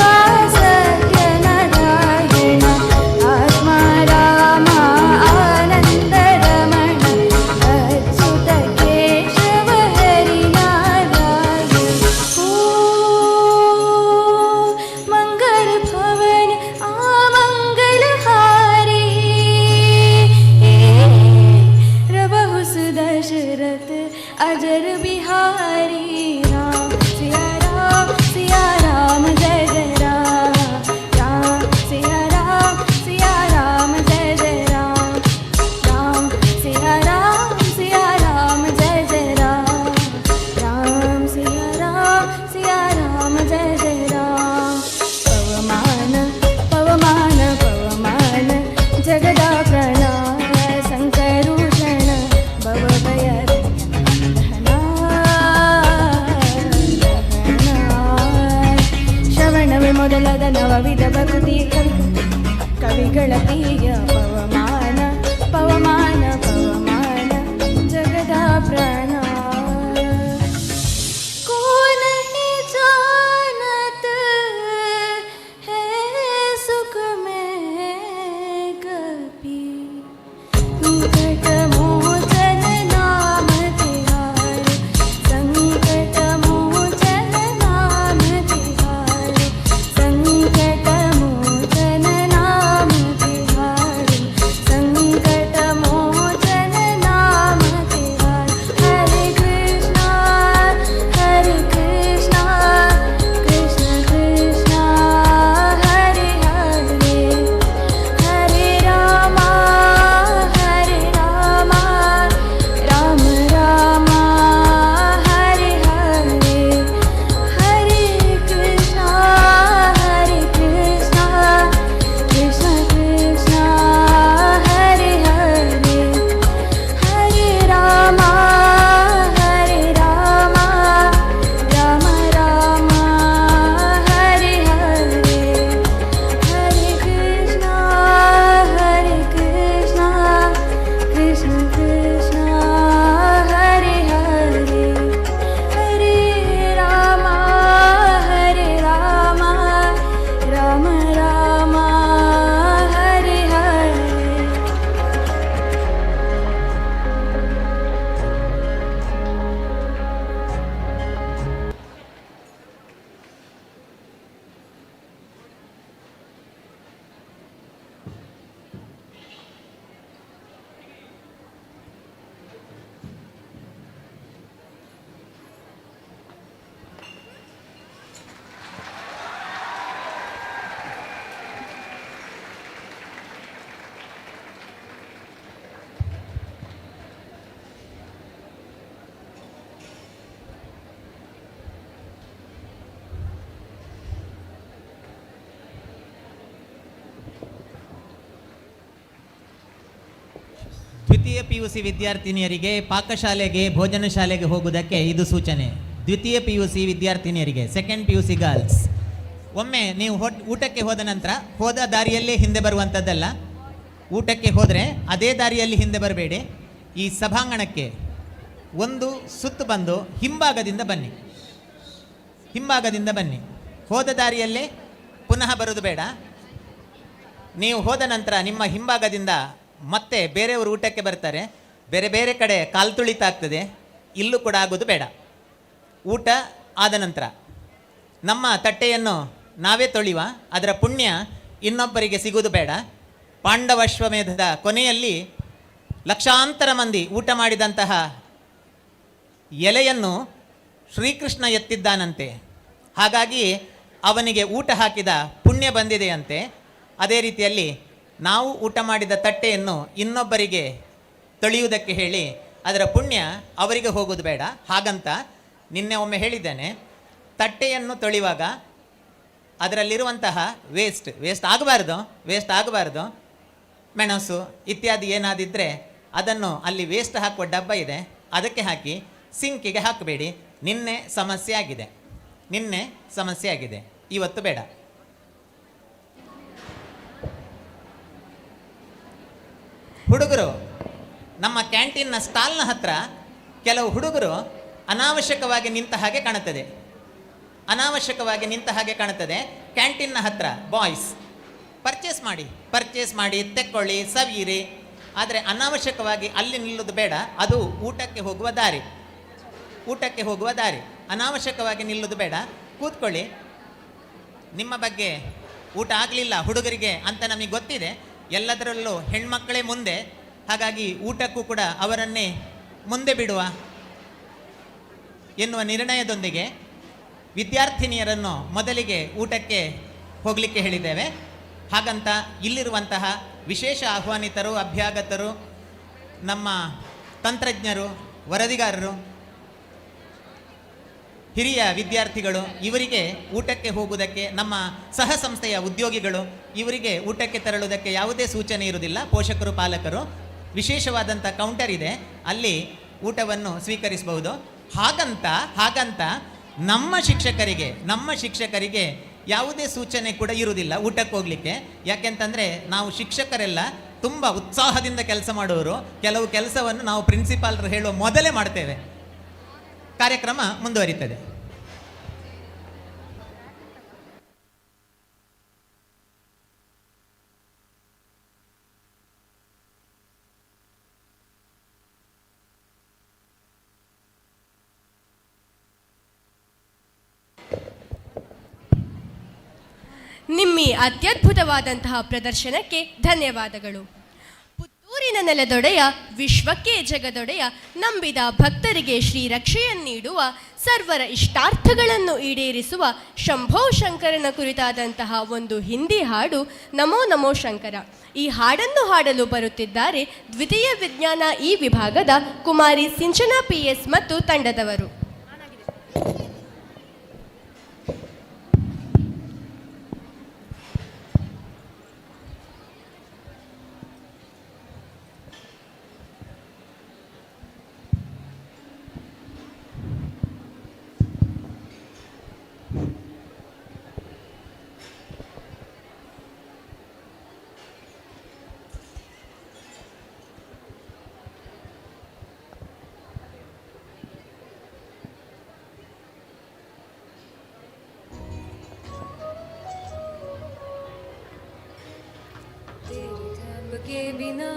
सत्यनारायण आत्मा रामा आनंद रमण अच्युत केशव हरि नारायण ओ मंगल भवन आमंगल हारी प्रभु सुदशरथ अजर बिहारी राम सिया राम जय जय राम राम सिया राम जय जय राम राम सिया राम जय जय राम राम सिया राम जय जय राम पवमान पवमान पवमान जगदा प्रणाम शङ्करूषण भवभय ಶ್ರವಣವೇ ಮೊದಲಾದ ನವವಿಧ ಭಕ್ತಿ ಕವಿಗಳ ಪ್ರಿಯ ಪವಮಾನ ಪವಮಾನ ಪವಮಾನ ಜಗದ ಪ್ರಾಣ कौन नहीं जानत है सुख में कभी संकट मोचन नाम तिहार संकट मोचन नाम तिहार संकट मोचन नाम तिहार ದ್ವಿತೀಯ PUC ವಿದ್ಯಾರ್ಥಿನಿಯರಿಗೆ ಪಾಕಶಾಲೆಗೆ ಭೋಜನ ಶಾಲೆಗೆ ಹೋಗುವುದಕ್ಕೆ ಇದು ಸೂಚನೆ. ದ್ವಿತೀಯ PUC ವಿದ್ಯಾರ್ಥಿನಿಯರಿಗೆ, ಸೆಕೆಂಡ್ PUC ಗರ್ಲ್ಸ್, ಒಮ್ಮೆ ನೀವು ಊಟಕ್ಕೆ ಹೋದ ನಂತರ ಹೋದ ದಾರಿಯಲ್ಲೇ ಹಿಂದೆ ಬರುವಂಥದ್ದಲ್ಲ. ಊಟಕ್ಕೆ ಹೋದರೆ ಅದೇ ದಾರಿಯಲ್ಲಿ ಹಿಂದೆ ಬರಬೇಡಿ. ಈ ಸಭಾಂಗಣಕ್ಕೆ ಒಂದು ಸುತ್ತು ಬಂದು ಹಿಂಭಾಗದಿಂದ ಬನ್ನಿ. ಹಿಂಭಾಗದಿಂದ ಬನ್ನಿ. ಹೋದ ದಾರಿಯಲ್ಲೇ ಪುನಃ ಬರೋದು ಬೇಡ. ನೀವು ಹೋದ ನಂತರ ನಿಮ್ಮ ಹಿಂಭಾಗದಿಂದ ಮತ್ತೆ ಬೇರೆಯವರು ಊಟಕ್ಕೆ ಬರ್ತಾರೆ, ಬೇರೆ ಬೇರೆ ಕಡೆ ಕಾಲು ತುಳಿತ ಆಗ್ತದೆ. ಇಲ್ಲೂ ಕೂಡ ಆಗೋದು ಬೇಡ. ಊಟ ಆದ ನಂತರ ನಮ್ಮ ತಟ್ಟೆಯನ್ನು ನಾವೇ ತೊಳೆಯುವ, ಅದರ ಪುಣ್ಯ ಇನ್ನೊಬ್ಬರಿಗೆ ಸಿಗುವುದು ಬೇಡ. ಪಾಂಡವಾಶ್ವಮೇಧದ ಕೊನೆಯಲ್ಲಿ ಲಕ್ಷಾಂತರ ಮಂದಿ ಊಟ ಮಾಡಿದಂತಹ ಎಲೆಯನ್ನು ಶ್ರೀಕೃಷ್ಣ ಎತ್ತಿದ್ದಾನಂತೆ. ಹಾಗಾಗಿ ಅವನಿಗೆ ಊಟ ಹಾಕಿದ ಪುಣ್ಯ ಬಂದಿದೆಯಂತೆ. ಅದೇ ರೀತಿಯಲ್ಲಿ ನಾವು ಊಟ ಮಾಡಿದ ತಟ್ಟೆಯನ್ನು ಇನ್ನೊಬ್ಬರಿಗೆ ತೊಳೆಯುವುದಕ್ಕೆ ಹೇಳಿ ಅದರ ಪುಣ್ಯ ಅವರಿಗೆ ಹೋಗೋದು ಬೇಡ. ಹಾಗಂತ ನಿನ್ನೆ ಒಮ್ಮೆ ಹೇಳಿದ್ದೇನೆ, ತಟ್ಟೆಯನ್ನು ತೊಳೆಯುವಾಗ ಅದರಲ್ಲಿರುವಂತಹ ವೇಸ್ಟ್ ಆಗಬಾರ್ದು. ಮೆಣಸು ಇತ್ಯಾದಿ ಏನಾದಿದ್ದರೆ ಅದನ್ನು ಅಲ್ಲಿ ವೇಸ್ಟ್ ಹಾಕುವ ಡಬ್ಬ ಇದೆ, ಅದಕ್ಕೆ ಹಾಕಿ ಸಿಂಕಿಗೆ ಹಾಕಬೇಡಿ. ನಿನ್ನೆ ಸಮಸ್ಯೆ ಆಗಿದೆ, ಇವತ್ತು ಬೇಡ. ಹುಡುಗರು, ನಮ್ಮ ಕ್ಯಾಂಟೀನ್ನ ಸ್ಟಾಲ್ನ ಹತ್ರ ಕೆಲವು ಹುಡುಗರು ಅನಾವಶ್ಯಕವಾಗಿ ನಿಂತ ಹಾಗೆ ಕಾಣುತ್ತದೆ. ಕ್ಯಾಂಟೀನ್ನ ಹತ್ರ ಬಾಯ್ಸ್ ಪರ್ಚೇಸ್ ಮಾಡಿ ತೆಕ್ಕೊಳ್ಳಿ, ಸವಿಯಿರಿ. ಆದರೆ ಅನಾವಶ್ಯಕವಾಗಿ ಅಲ್ಲಿ ನಿಲ್ಲೋದು ಬೇಡ. ಅದು ಊಟಕ್ಕೆ ಹೋಗುವ ದಾರಿ. ಅನಾವಶ್ಯಕವಾಗಿ ನಿಲ್ಲೋದು ಬೇಡ. ಕೂತ್ಕೊಳ್ಳಿ. ನಿಮ್ಮ ಬಗ್ಗೆ ಊಟ ಆಗಲಿಲ್ಲ ಹುಡುಗರಿಗೆ ಅಂತ ನಮಗೆ ಗೊತ್ತಿದೆ. ಎಲ್ಲದರಲ್ಲೂ ಹೆಣ್ಮಕ್ಕಳೇ ಮುಂದೆ, ಹಾಗಾಗಿ ಊಟಕ್ಕೂ ಕೂಡ ಅವರನ್ನೇ ಮುಂದೆ ಬಿಡುವ ಎನ್ನುವ ನಿರ್ಣಯದೊಂದಿಗೆ ವಿದ್ಯಾರ್ಥಿನಿಯರನ್ನು ಮೊದಲಿಗೆ ಊಟಕ್ಕೆ ಹೋಗಲಿಕ್ಕೆ ಹೇಳಿದ್ದೇವೆ. ಹಾಗಂತ ಇಲ್ಲಿರುವಂತಹ ವಿಶೇಷ ಆಹ್ವಾನಿತರು, ಅಭ್ಯಾಗತರು, ನಮ್ಮ ತಂತ್ರಜ್ಞರು, ವರದಿಗಾರರು, ಹಿರಿಯ ವಿದ್ಯಾರ್ಥಿಗಳು, ಇವರಿಗೆ ಊಟಕ್ಕೆ ಹೋಗುವುದಕ್ಕೆ, ನಮ್ಮ ಸಹ ಸಂಸ್ಥೆಯ ಉದ್ಯೋಗಿಗಳು, ಇವರಿಗೆ ಊಟಕ್ಕೆ ತೆರಳುವುದಕ್ಕೆ ಯಾವುದೇ ಸೂಚನೆ ಇರುವುದಿಲ್ಲ. ಪೋಷಕರು, ಪಾಲಕರು, ವಿಶೇಷವಾದಂಥ ಕೌಂಟರ್ ಇದೆ, ಅಲ್ಲಿ ಊಟವನ್ನು ಸ್ವೀಕರಿಸಬಹುದು. ಹಾಗಂತ ನಮ್ಮ ಶಿಕ್ಷಕರಿಗೆ ಯಾವುದೇ ಸೂಚನೆ ಕೂಡ ಇರುವುದಿಲ್ಲ ಊಟಕ್ಕೆ ಹೋಗಲಿಕ್ಕೆ. ಯಾಕೆಂತಂದರೆ ನಾವು ಶಿಕ್ಷಕರೆಲ್ಲ ತುಂಬ ಉತ್ಸಾಹದಿಂದ ಕೆಲಸ ಮಾಡುವವರು. ಕೆಲವು ಕೆಲಸವನ್ನು ನಾವು ಪ್ರಿನ್ಸಿಪಾಲ್ರು ಹೇಳುವ ಮೊದಲೇ ಮಾಡ್ತೇವೆ. ಕಾರ್ಯಕ್ರಮ ಮುಂದುವರಿತದೆ. ನಿಮ್ಮ ಅತ್ಯದ್ಭುತವಾದಂತಹ ಪ್ರದರ್ಶನಕ್ಕೆ ಧನ್ಯವಾದಗಳು. ಪುತ್ತೂರಿನ ನೆಲದೊಡೆಯ, ವಿಶ್ವಕ್ಕೆ ಜಗದೊಡೆಯ, ನಂಬಿದ ಭಕ್ತರಿಗೆ ಶ್ರೀರಕ್ಷೆಯನ್ನೀಡುವ, ಸರ್ವರ ಇಷ್ಟಾರ್ಥಗಳನ್ನು ಈಡೇರಿಸುವ ಶಂಭೋ ಶಂಕರನ ಕುರಿತಾದಂತಹ ಒಂದು ಹಿಂದಿ ಹಾಡು ನಮೋ ನಮೋ ಶಂಕರ. ಈ ಹಾಡನ್ನು ಹಾಡಲು ಬರುತ್ತಿದ್ದಾರೆ ದ್ವಿತೀಯ ವಿಜ್ಞಾನ ಈ ವಿಭಾಗದ ಕುಮಾರಿ ಸಿಂಚನಾ PS ಮತ್ತು ತಂಡದವರು. के बिना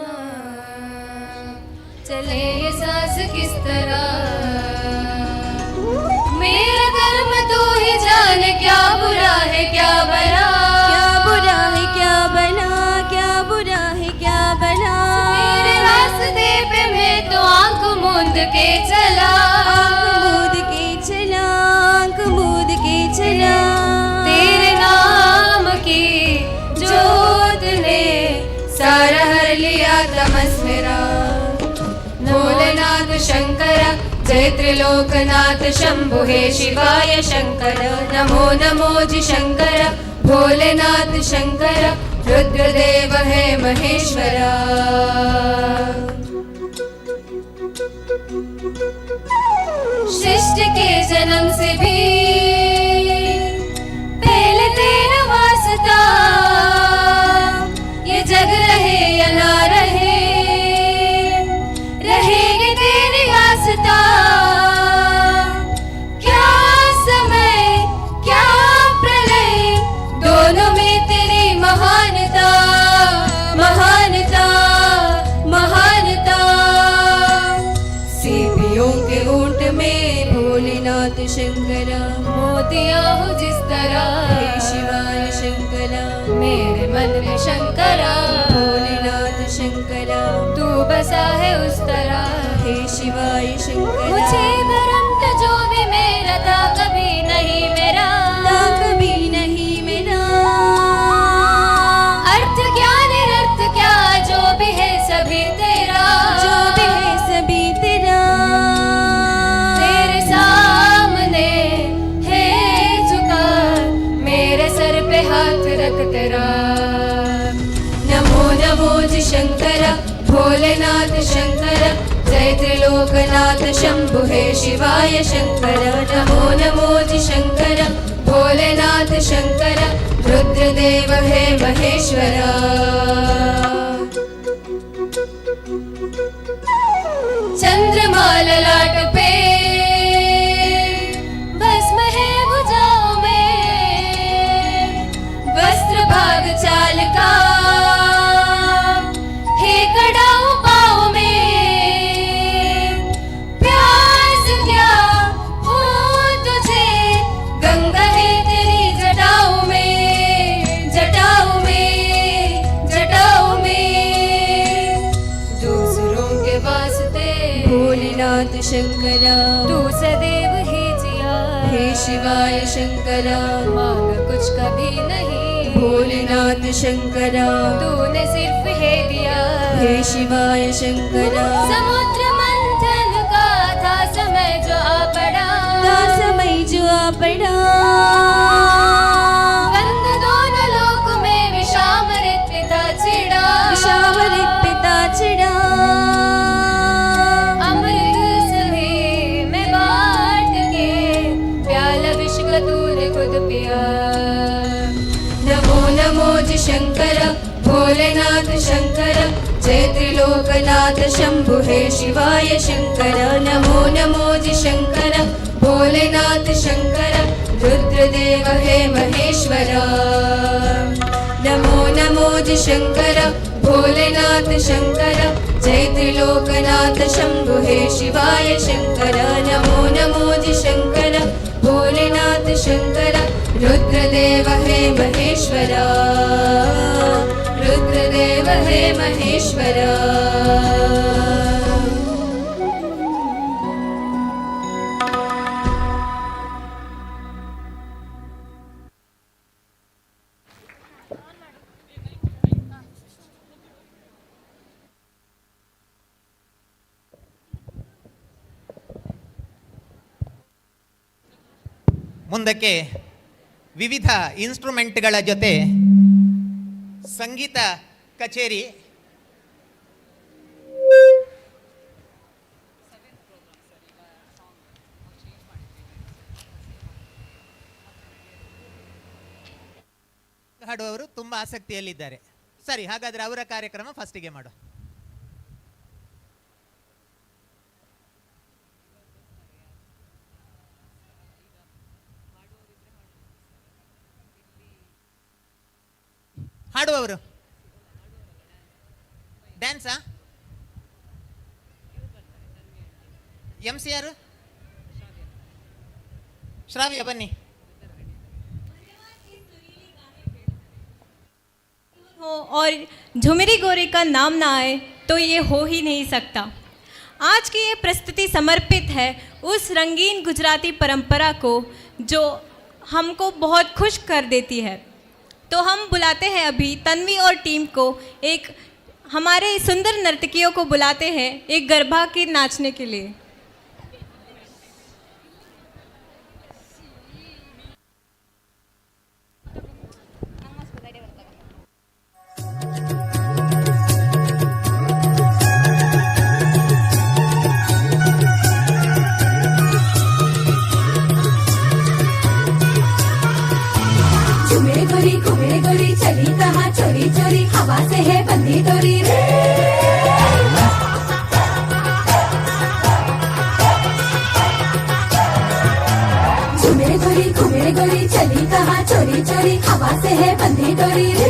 चले ये सांस किस तरह, मेरा कर्म तू ही जाने, क्या बुरा है क्या बना, क्या बुरा है क्या बना, क्या बुरा है क्या बना, मेरे रास्ते पे मैं तो आंख मूंद के चला, आंख मूंद के चला, तेरे नाम की जोत ने सारा हर लिया तमस मेरा, भोलेनाथ शंकर जय त्रिलोकनाथ शंभु हे शिवाय शंकर, नमो नमो जी शंकर, भोलेनाथ शंकर, रुद्रदेव है महेश्वरा। सृष्टि के जन्म से भी पहले तेरा वास्ता, ये जग रहे या ना रहे, रहेगी तेरी आस्था। क्या समय क्या प्रलय, दोनों में तेरी महानता, महानता, महानता। सीपियों के ऊंट में भोलेनाथ शंकरा, मोतिया हो जिस तरह, हे शिवाय शंकरा, मेरे मन में शंकरा, भोलेनाथ शंकरा, तू बसा है उस तरह, हे शिवाय शंकरा। मुझे भरम तो जो भी मेरा था कभी नहीं मेरा, था कभी नहीं मेरा। अर्थ क्या निरर्थ क्या, जो भी है सभी तेरा, जो भी है सभी तेरा। तेरे सामने है झुका, मेरे सर पे हाथ रख तेरा। नमो नमो जी शंकरा, भोलेनाथ शंकरा, जय त्रिलोकनाथ शंभु हे शिवाय शंकरा। नमो नमो जी शंकरा, भोलेनाथ शंकरा, रुद्रदेव हे महेश्वरा। चंद्रमा ललाट पे भस्म है भुजाओं में, वस्त्र भाग चाल का हे कड़ाऊ पाँव में। प्यास क्या हो तुझे, गंगा है तेरी जटाओं में, जटाओं में, जटाओं में। दूसरों के वास्ते भोलेनाथ शंकरा, तू सदैव ही जिया, हे शिवाय शंकरा, मांग कुछ कभी नहीं, भोलेनाथ शंकरा, तूने सिर्फ है दिया, हे शिवाय शंकरा। समुद्र मंथन का था समय जो आ पड़ा, था समय जो आ पड़ा। बंद दोनों लोक में विषामृत पिता छिड़ा, विषामृत पिता छिड़ा। अमृत सभी में बांट के प्याला विष का तूने खुद पिया। नमो नमो जी शंकरा, भोलेनाथ शंकरा, जय त्रिलोकनाथ शंभु हे शिवाय शंकरा। नमो नमो जी शंकरा, भोलेनाथ शंकरा, रुद्रदेव हे महेश्वरा। नमो नमो जी शंकरा, भोलेनाथ शंकरा, जय त्रिलोकनाथ शंभु हे शिवाय शंकरा। नमो नमो जी शंकरा, भोलेनाथ शंकरा, रुद्रदेव हे महेश्वरा, रुद्रदेव हे महेश्वरा। ಮುಂದಕ್ಕೆ ವಿವಿಧ ಇನ್ಸ್ಟ್ರೂಮೆಂಟ್ಗಳ ಜೊತೆ ಸಂಗೀತ ಕಚೇರಿ ಹಾಡುವವರು ತುಂಬ ಆಸಕ್ತಿಯಲ್ಲಿದ್ದಾರೆ. ಸರಿ, ಹಾಗಾದರೆ ಅವರ ಕಾರ್ಯಕ್ರಮ ಫಸ್ಟಿಗೆ ಮಾಡು. ಹಾಡುವವರು ಡ್ಯಾನ್ಸಾ? MC ಯಾರು? ಶ್ರಾವ್ಯ ಬನ್ನಿ. हो और झुमरी गोरे का नाम ना आए तो ये हो ही नहीं सकता। आज की ये प्रस्तुति समर्पित है उस रंगीन गुजराती परंपरा को जो हमको बहुत खुश कर देती है। तो हम बुलाते हैं अभी तन्वी और टीम को, एक हमारे सुंदर नर्तकियों को बुलाते हैं एक गरबा के नाचने के लिए। घुमरे गोरी चली कहाँ चोरी चोरी हवा से है बंदी डोरी रे घुमरे गोरी चली कहाँ चोरी चोरी हवा से है बंदी डोरी रे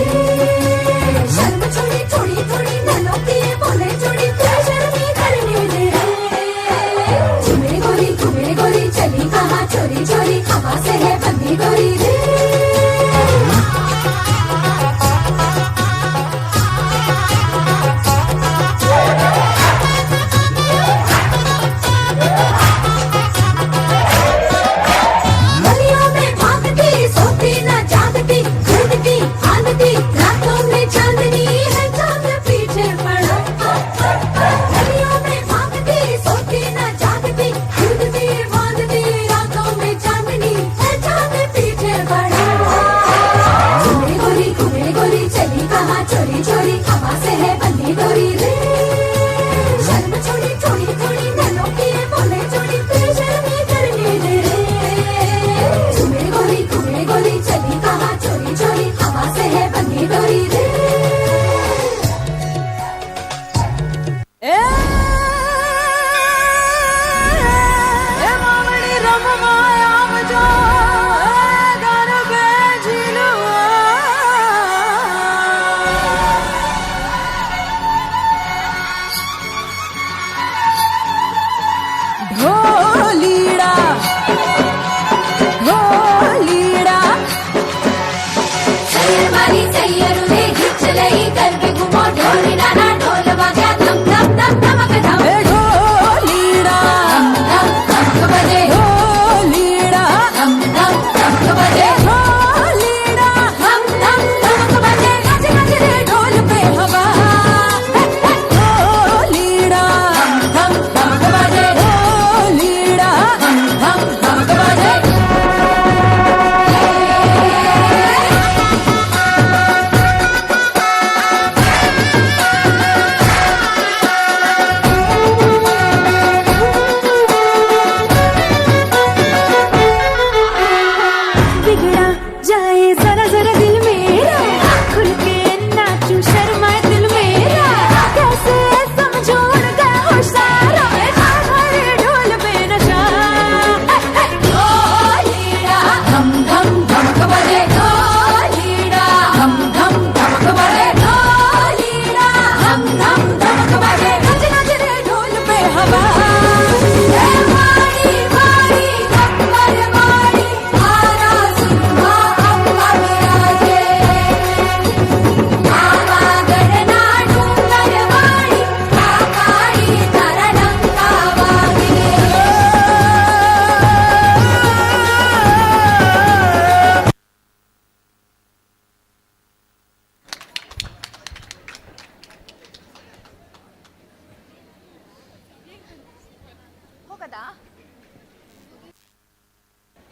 शर्म छोड़ी थोड़ी थोड़ी नलों की बोले चोरी शर्मी करनी रे घुमरे गोरी चली कहाँ चोरी चोरी हवा से है बंदी डोरी रे रातों में चांदनी है चांद पीछे पड़ा गलियों में भागती सोती न जागती कूदती बांधती रातों में चांदनी है चांद पीछे पड़ा घुमरे गोरी चली कहाँ चोरी चोरी हवा से है बंदी डोरी रे शर्म छोड़ी थोड़ी थोड़ी नलों की बोले चोरी शर्मी करनी रे घुमरे गोरी चली कहाँ चोरी चोरी हवा से है बंदी डोरी रे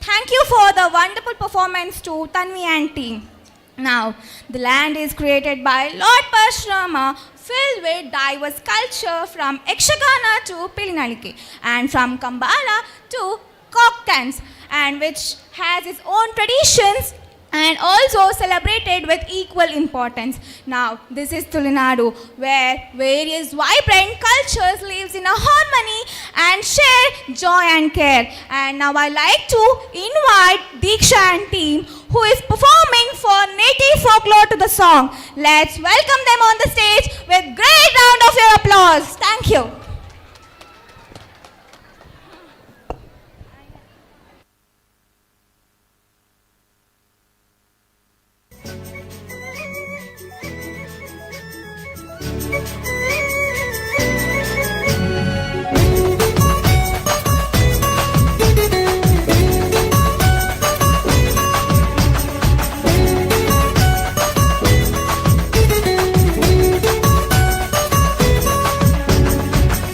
Thank you for the wonderful performance to Tanvi and team. Now, the land is created by Lord Parshurama, filled with diverse culture from Yakshagana to Pilinalike and from Kambala to Cock dance, and which has its own traditions and also celebrated with equal importance. Now, this is Tulinadu, where various vibrant cultures lives in a harmony and share joy and care. And now I like to invite Diksha and team, who is performing for native folklore to the song. Let's welcome them on the stage with great round of your applause. Thank you.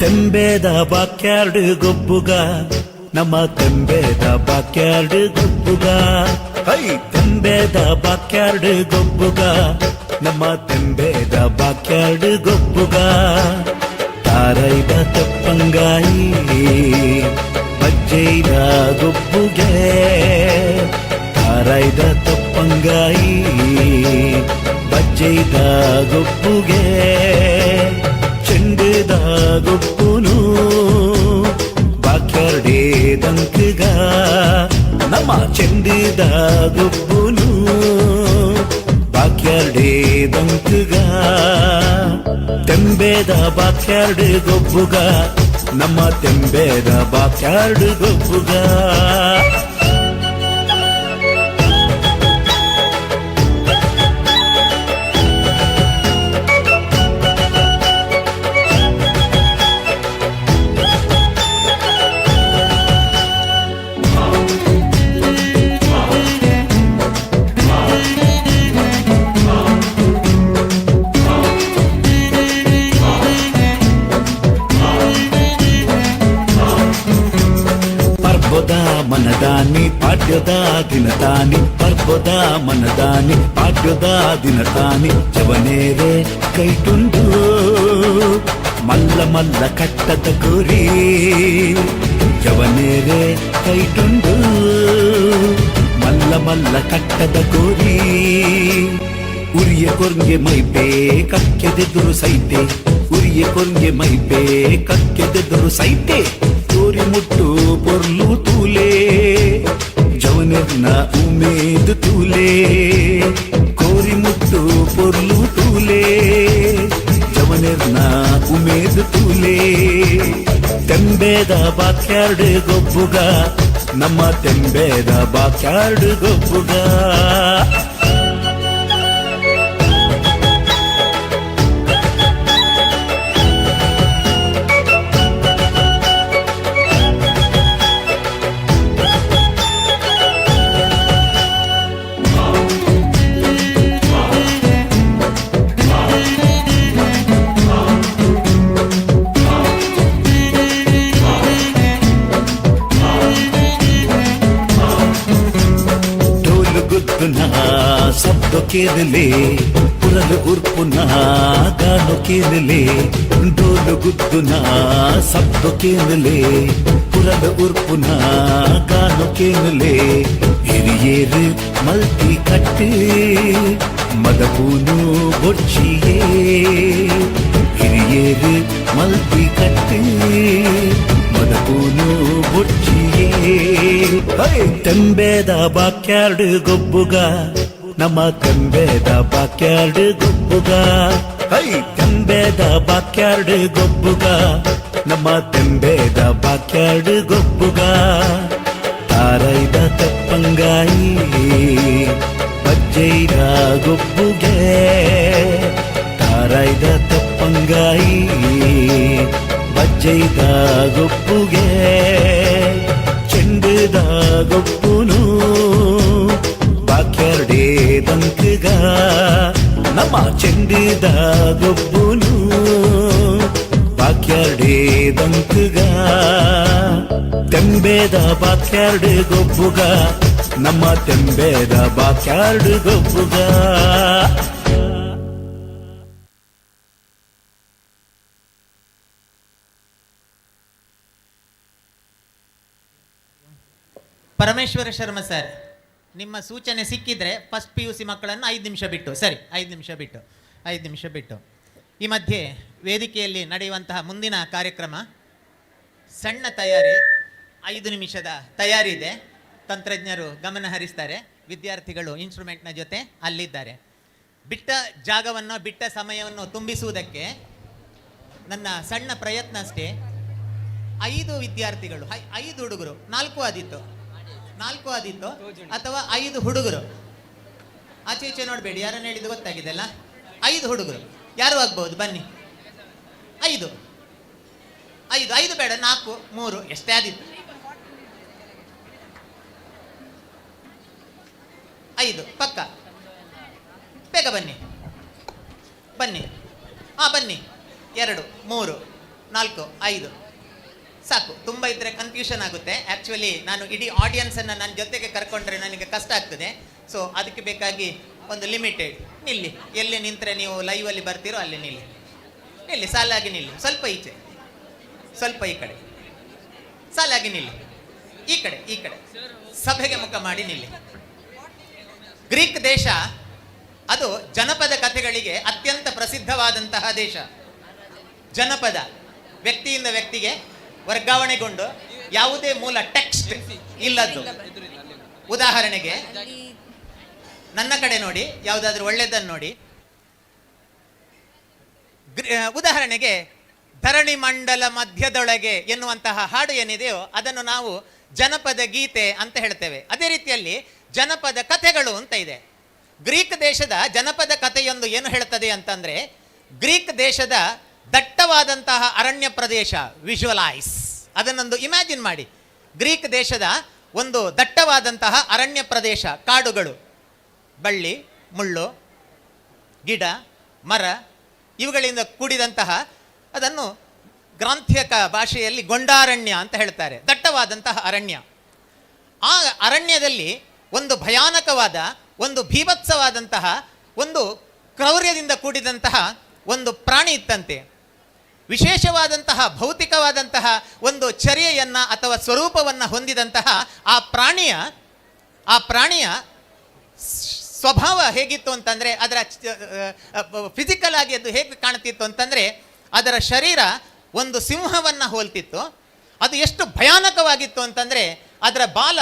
ತೆಂಬೇದ ಬಾಕ್ಯಾರ್ಡ್ ಗೊಬ್ಬುಗ ನಮ್ಮ ತೆಂಬೇದ ಬಾಕ್ಯಾರ್ಡ್ ಗೊಬ್ಬುಗ ಹೈ ತೆಂಬೇದ ಬಾಕ್ಯಾರ್ಡ್ ಗೊಬ್ಬುಗ ನಮ್ಮ ತೆಂಬೇದ ಬಾಕ್ಯಾರ್ಡ್ ಗೊಬ್ಬುಗ ತಾರೈದ ತೆಪ್ಪಂಗಾಯಿ ಬಜ್ಜೈದ ಗೊಬ್ಬುಗೆ ತಾರೈದ ತೆಪ್ಪಂಗಾಯಿ ತೆಪ್ಪಂಗಾಯಿ ಬಜ್ಜೈದ ಗೊಪ್ಪುಗೆ ಚೆಂಡದ ಗೊಪ್ಪುನು ಬಾಕ್ಯಾರ್ಡೆ ದಂಕಗ ನಮ್ಮ ಚೆಂಡದ ಗೊಪ್ಪುನು ಬಾಕ್ಯಾರ್ಡೆ ದಂಕಗ ತೆಂಬೇದ ಬಾಕ್ಯಾರ್ಡ್ ಗೊಬ್ಬುಗ ನಮ್ಮ ತೆಂಬೇದ ಬಾಕ್ಯಾರ್ಡ್ ಗೊಬ್ಬುಗ ಮನದಾನಿ ಪಾಡ್ಯದ ದಿನದಾನಿ ಪರ್ಬದ ಮನದಾನಿ ಪಾಡ್ಯದ ದಿನದಾನಿ ಜವನೇರೆ ಕೈಟುಂಡು ಮಲ್ಲ ಮಲ್ಲ ಕಟ್ಟದ ಗುರಿ ಜವನೇರೆ ಕೈಟುಂಡು ಮಲ್ಲ ಮಲ್ಲ ಕಟ್ಟದ ಗುರಿ ಉರಿಯ ಕೊರ್ಗೆ ಮೈಪೇ ಕಕ್ಕೆದೆದುರು ಸೈತೆ ಉರಿಯ ಕೊರ್ಗೆ ಮೈಪೇ ಕಕ್ಕೆದೆದುರು ಸೈತೆ ತೋರಿ ಮುಟ್ಟು ಪೊರ್ಲು ತೂಲೆ ಜವನರ್ನ ಉಮೇದು ತೂಲೆ ಕೋರಿ ಮುಟ್ಟು ಪೊರ್ಲು ತೂಲೆ ಜವನರ್ನ ಉಮೇದು ತೂಲೆ ತೆಂಬೇದ ಬಾಕ್ಯಾರ್ಡ್ ಗೊಬ್ಬುಗ ನಮ್ಮ ತೆಂಬೇದ ಬಾಕ್ಯಾರ್ಡ್ ಗೊಬ್ಬುಗ शब्द केरले पुरल उर्पुना गानो केरले डोल गुद्दुना शब्द केरले पुरल उर्पुना गानो केरले हिरियेर मल्टी कट्ट मदपूनु बोच्चिये हिरियेर मल्टी कट्ट ಮದಪೂನು ಬೊಚ್ಚಿಯೇ ತೆಂಬೇದ ಬಾಕ್ಯಾರ್ಡ್ ಗೊಬ್ಬುಗ ನಮ್ಮ ತೆಂಬೇದ ಬಾಕ್ಯಾರ್ಡ್ ಗೊಬ್ಬುಗ ತೆಂಬೇದ ಬಾಕ್ಯಾರ್ಡ್ ಗೊಬ್ಬುಗ ನಮ್ಮ ತೆಂಬೇದ ಬಾಕ್ಯಾರ್ಡ್ ಗೊಬ್ಬುಗ ತಾರೈದ ತೆಪ್ಪಂಗಾಯಿ ಬಜ್ಜೈದ ಗೊಬ್ಬುಗೆ ತಾರೈದ ತೆಪ್ಪಂಗಾಯಿ ಬಜ್ಜೈದ ಗೊಪ್ಪುಗೆ ಚೆಂಡದ ಗೊಪ್ಪುನು ಬಾಕ್ಯಾರ್ಡೆ ದಂಕಗ ನಮ್ಮ ಚೆಂಡದ ಗೊಪ್ಪುನು ಬಾಕ್ಯಾರ್ಡೆ ದಂಕಗ ತೆಂಬೇದ ಬಾಕ್ಯಾರ್ಡ್ ಗೊಬ್ಬುಗ ನಮ್ಮ ತೆಂಬೇದ ಬಾಕ್ಯಾರ್ಡ್ ಗೊಬ್ಬುಗ ಪರಮೇಶ್ವರ ಶರ್ಮಾ ಸರ್, ನಿಮ್ಮ ಸೂಚನೆ ಸಿಕ್ಕಿದ್ರೆ ಫಸ್ಟ್ PUC ಮಕ್ಕಳನ್ನು 5 ನಿಮಿಷ ಬಿಟ್ಟು, ಸರಿ 5 ನಿಮಿಷ ಬಿಟ್ಟು ಈ ಮಧ್ಯೆ ವೇದಿಕೆಯಲ್ಲಿ ನಡೆಯುವಂತಹ ಮುಂದಿನ ಕಾರ್ಯಕ್ರಮ ಸಣ್ಣ ತಯಾರಿ, 5 ನಿಮಿಷದ ತಯಾರಿ ಇದೆ. ತಂತ್ರಜ್ಞರು ಗಮನ ಹರಿಸ್ತಾರೆ, ವಿದ್ಯಾರ್ಥಿಗಳು ಇನ್ಸ್ಟ್ರೂಮೆಂಟ್ನ ಜೊತೆ ಅಲ್ಲಿದ್ದಾರೆ. ಬಿಟ್ಟ ಜಾಗವನ್ನು ಬಿಟ್ಟ ಸಮಯವನ್ನು ತುಂಬಿಸುವುದಕ್ಕೆ ನನ್ನ ಸಣ್ಣ ಪ್ರಯತ್ನ ಅಷ್ಟೇ. 5 ವಿದ್ಯಾರ್ಥಿಗಳು, 5 ಹುಡುಗರು, 4 ಆದಿತ್ತು ಅಥವಾ 5 ಹುಡುಗರು, ಆಚೆ ಈಚೆ ನೋಡಬೇಡಿ, ಯಾರನ್ನು ಹೇಳಿದ್ದು ಗೊತ್ತಾಗಿದೆ ಅಲ್ಲ. 5 ಹುಡುಗರು ಯಾರು ಆಗ್ಬಹುದು? ಬನ್ನಿ. 5 ಬೇಡ, 4, 3 ಎಷ್ಟೇ ಆದಿತ್ತು. 5 ಪಕ್ಕ. ಬೇಗ ಬನ್ನಿ. ಬನ್ನಿ 2, 3, 4, 5 ಸಾಕು. ತುಂಬ ಇದ್ದರೆ ಕನ್ಫ್ಯೂಷನ್ ಆಗುತ್ತೆ. ಆ್ಯಕ್ಚುಲಿ ನಾನು ಇಡೀ ಆಡಿಯನ್ಸನ್ನು ನನ್ನ ಜೊತೆಗೆ ಕರ್ಕೊಂಡ್ರೆ ನನಗೆ ಕಷ್ಟ ಆಗ್ತದೆ. ಸೊ ಅದಕ್ಕೆ ಬೇಕಾಗಿ ಒಂದು ಲಿಮಿಟೆಡ್. ನಿಲ್ಲಿ, ಎಲ್ಲಿ ನಿಂತರೆ ನೀವು ಲೈವಲ್ಲಿ ಬರ್ತೀರೋ ಅಲ್ಲಿ ನಿಲ್ಲಿ, ಸಾಲಾಗಿ ನಿಲ್ಲಿ. ಸ್ವಲ್ಪ ಈಚೆ, ಸ್ವಲ್ಪ ಈ ಕಡೆ, ಸಾಲಾಗಿ ನಿಲ್ಲಿ. ಈ ಕಡೆ ಸಭೆಗೆ ಮುಖ ಮಾಡಿ ನಿಲ್ಲಿ. ಗ್ರೀಕ್ ದೇಶ ಅದು ಜನಪದ ಕಥೆಗಳಿಗೆ ಅತ್ಯಂತ ಪ್ರಸಿದ್ಧವಾದಂತಹ ದೇಶ. ಜನಪದ ವ್ಯಕ್ತಿಯಿಂದ ವ್ಯಕ್ತಿಗೆ ವರ್ಗಾವಣೆಗೊಂಡು ಯಾವುದೇ ಮೂಲ ಟೆಕ್ಸ್ಟ್ ಇಲ್ಲದ್ದು. ಉದಾಹರಣೆಗೆ ನನ್ನ ಕಡೆ ನೋಡಿ, ಯಾವುದಾದ್ರೂ ಒಳ್ಳೆಯದನ್ನು ನೋಡಿ. ಉದಾಹರಣೆಗೆ ಧರಣಿ ಮಂಡಲ ಮಧ್ಯದೊಳಗೆ ಎನ್ನುವಂತಹ ಹಾಡು ಏನಿದೆಯೋ ಅದನ್ನು ನಾವು ಜನಪದ ಗೀತೆ ಅಂತ ಹೇಳ್ತೇವೆ. ಅದೇ ರೀತಿಯಲ್ಲಿ ಜನಪದ ಕಥೆಗಳು ಅಂತ ಇದೆ. ಗ್ರೀಕ್ ದೇಶದ ಜನಪದ ಕಥೆಯೊಂದು ಏನು ಹೇಳ್ತದೆ ಅಂತಂದರೆ, ಗ್ರೀಕ್ ದೇಶದ ದಟ್ಟವಾದಂತಹ ಅರಣ್ಯ ಪ್ರದೇಶ, ವಿಜುವಲೈಸ್ ಅದನ್ನೊಂದು ಇಮ್ಯಾಜಿನ್ ಮಾಡಿ. ಗ್ರೀಕ್ ದೇಶದ ಒಂದು ದಟ್ಟವಾದಂತಹ ಅರಣ್ಯ ಪ್ರದೇಶ, ಕಾಡುಗಳು, ಬಳ್ಳಿ ಮುಳ್ಳು ಗಿಡ ಮರ ಇವುಗಳಿಂದ ಕೂಡಿದಂತಹ, ಅದನ್ನು ಗ್ರಾಂಥಿಕ ಭಾಷೆಯಲ್ಲಿ ಗೊಂಡಾರಣ್ಯ ಅಂತ ಹೇಳ್ತಾರೆ. ದಟ್ಟವಾದಂತಹ ಅರಣ್ಯ. ಆ ಅರಣ್ಯದಲ್ಲಿ ಒಂದು ಭಯಾನಕವಾದ, ಒಂದು ಭೀಭತ್ಸವಾದಂತಹ, ಒಂದು ಕ್ರೌರ್ಯದಿಂದ ಕೂಡಿದಂತಹ ಒಂದು ಪ್ರಾಣಿ ಇತ್ತಂತೆ. ವಿಶೇಷವಾದಂತಹ ಭೌತಿಕವಾದಂತಹ ಒಂದು ಚರ್ಯೆಯನ್ನು ಅಥವಾ ಸ್ವರೂಪವನ್ನು ಹೊಂದಿದಂತಹ ಆ ಪ್ರಾಣಿಯ ಸ್ವಭಾವ ಹೇಗಿತ್ತು ಅಂತಂದರೆ, ಅದರ ಫಿಸಿಕಲ್ ಆಗಿ ಅದು ಹೇಗೆ ಕಾಣ್ತಿತ್ತು ಅಂತಂದರೆ, ಅದರ ಶರೀರ ಒಂದು ಸಿಂಹವನ್ನು ಹೋಲ್ತಿತ್ತು. ಅದು ಎಷ್ಟು ಭಯಾನಕವಾಗಿತ್ತು ಅಂತಂದರೆ, ಅದರ ಬಾಲ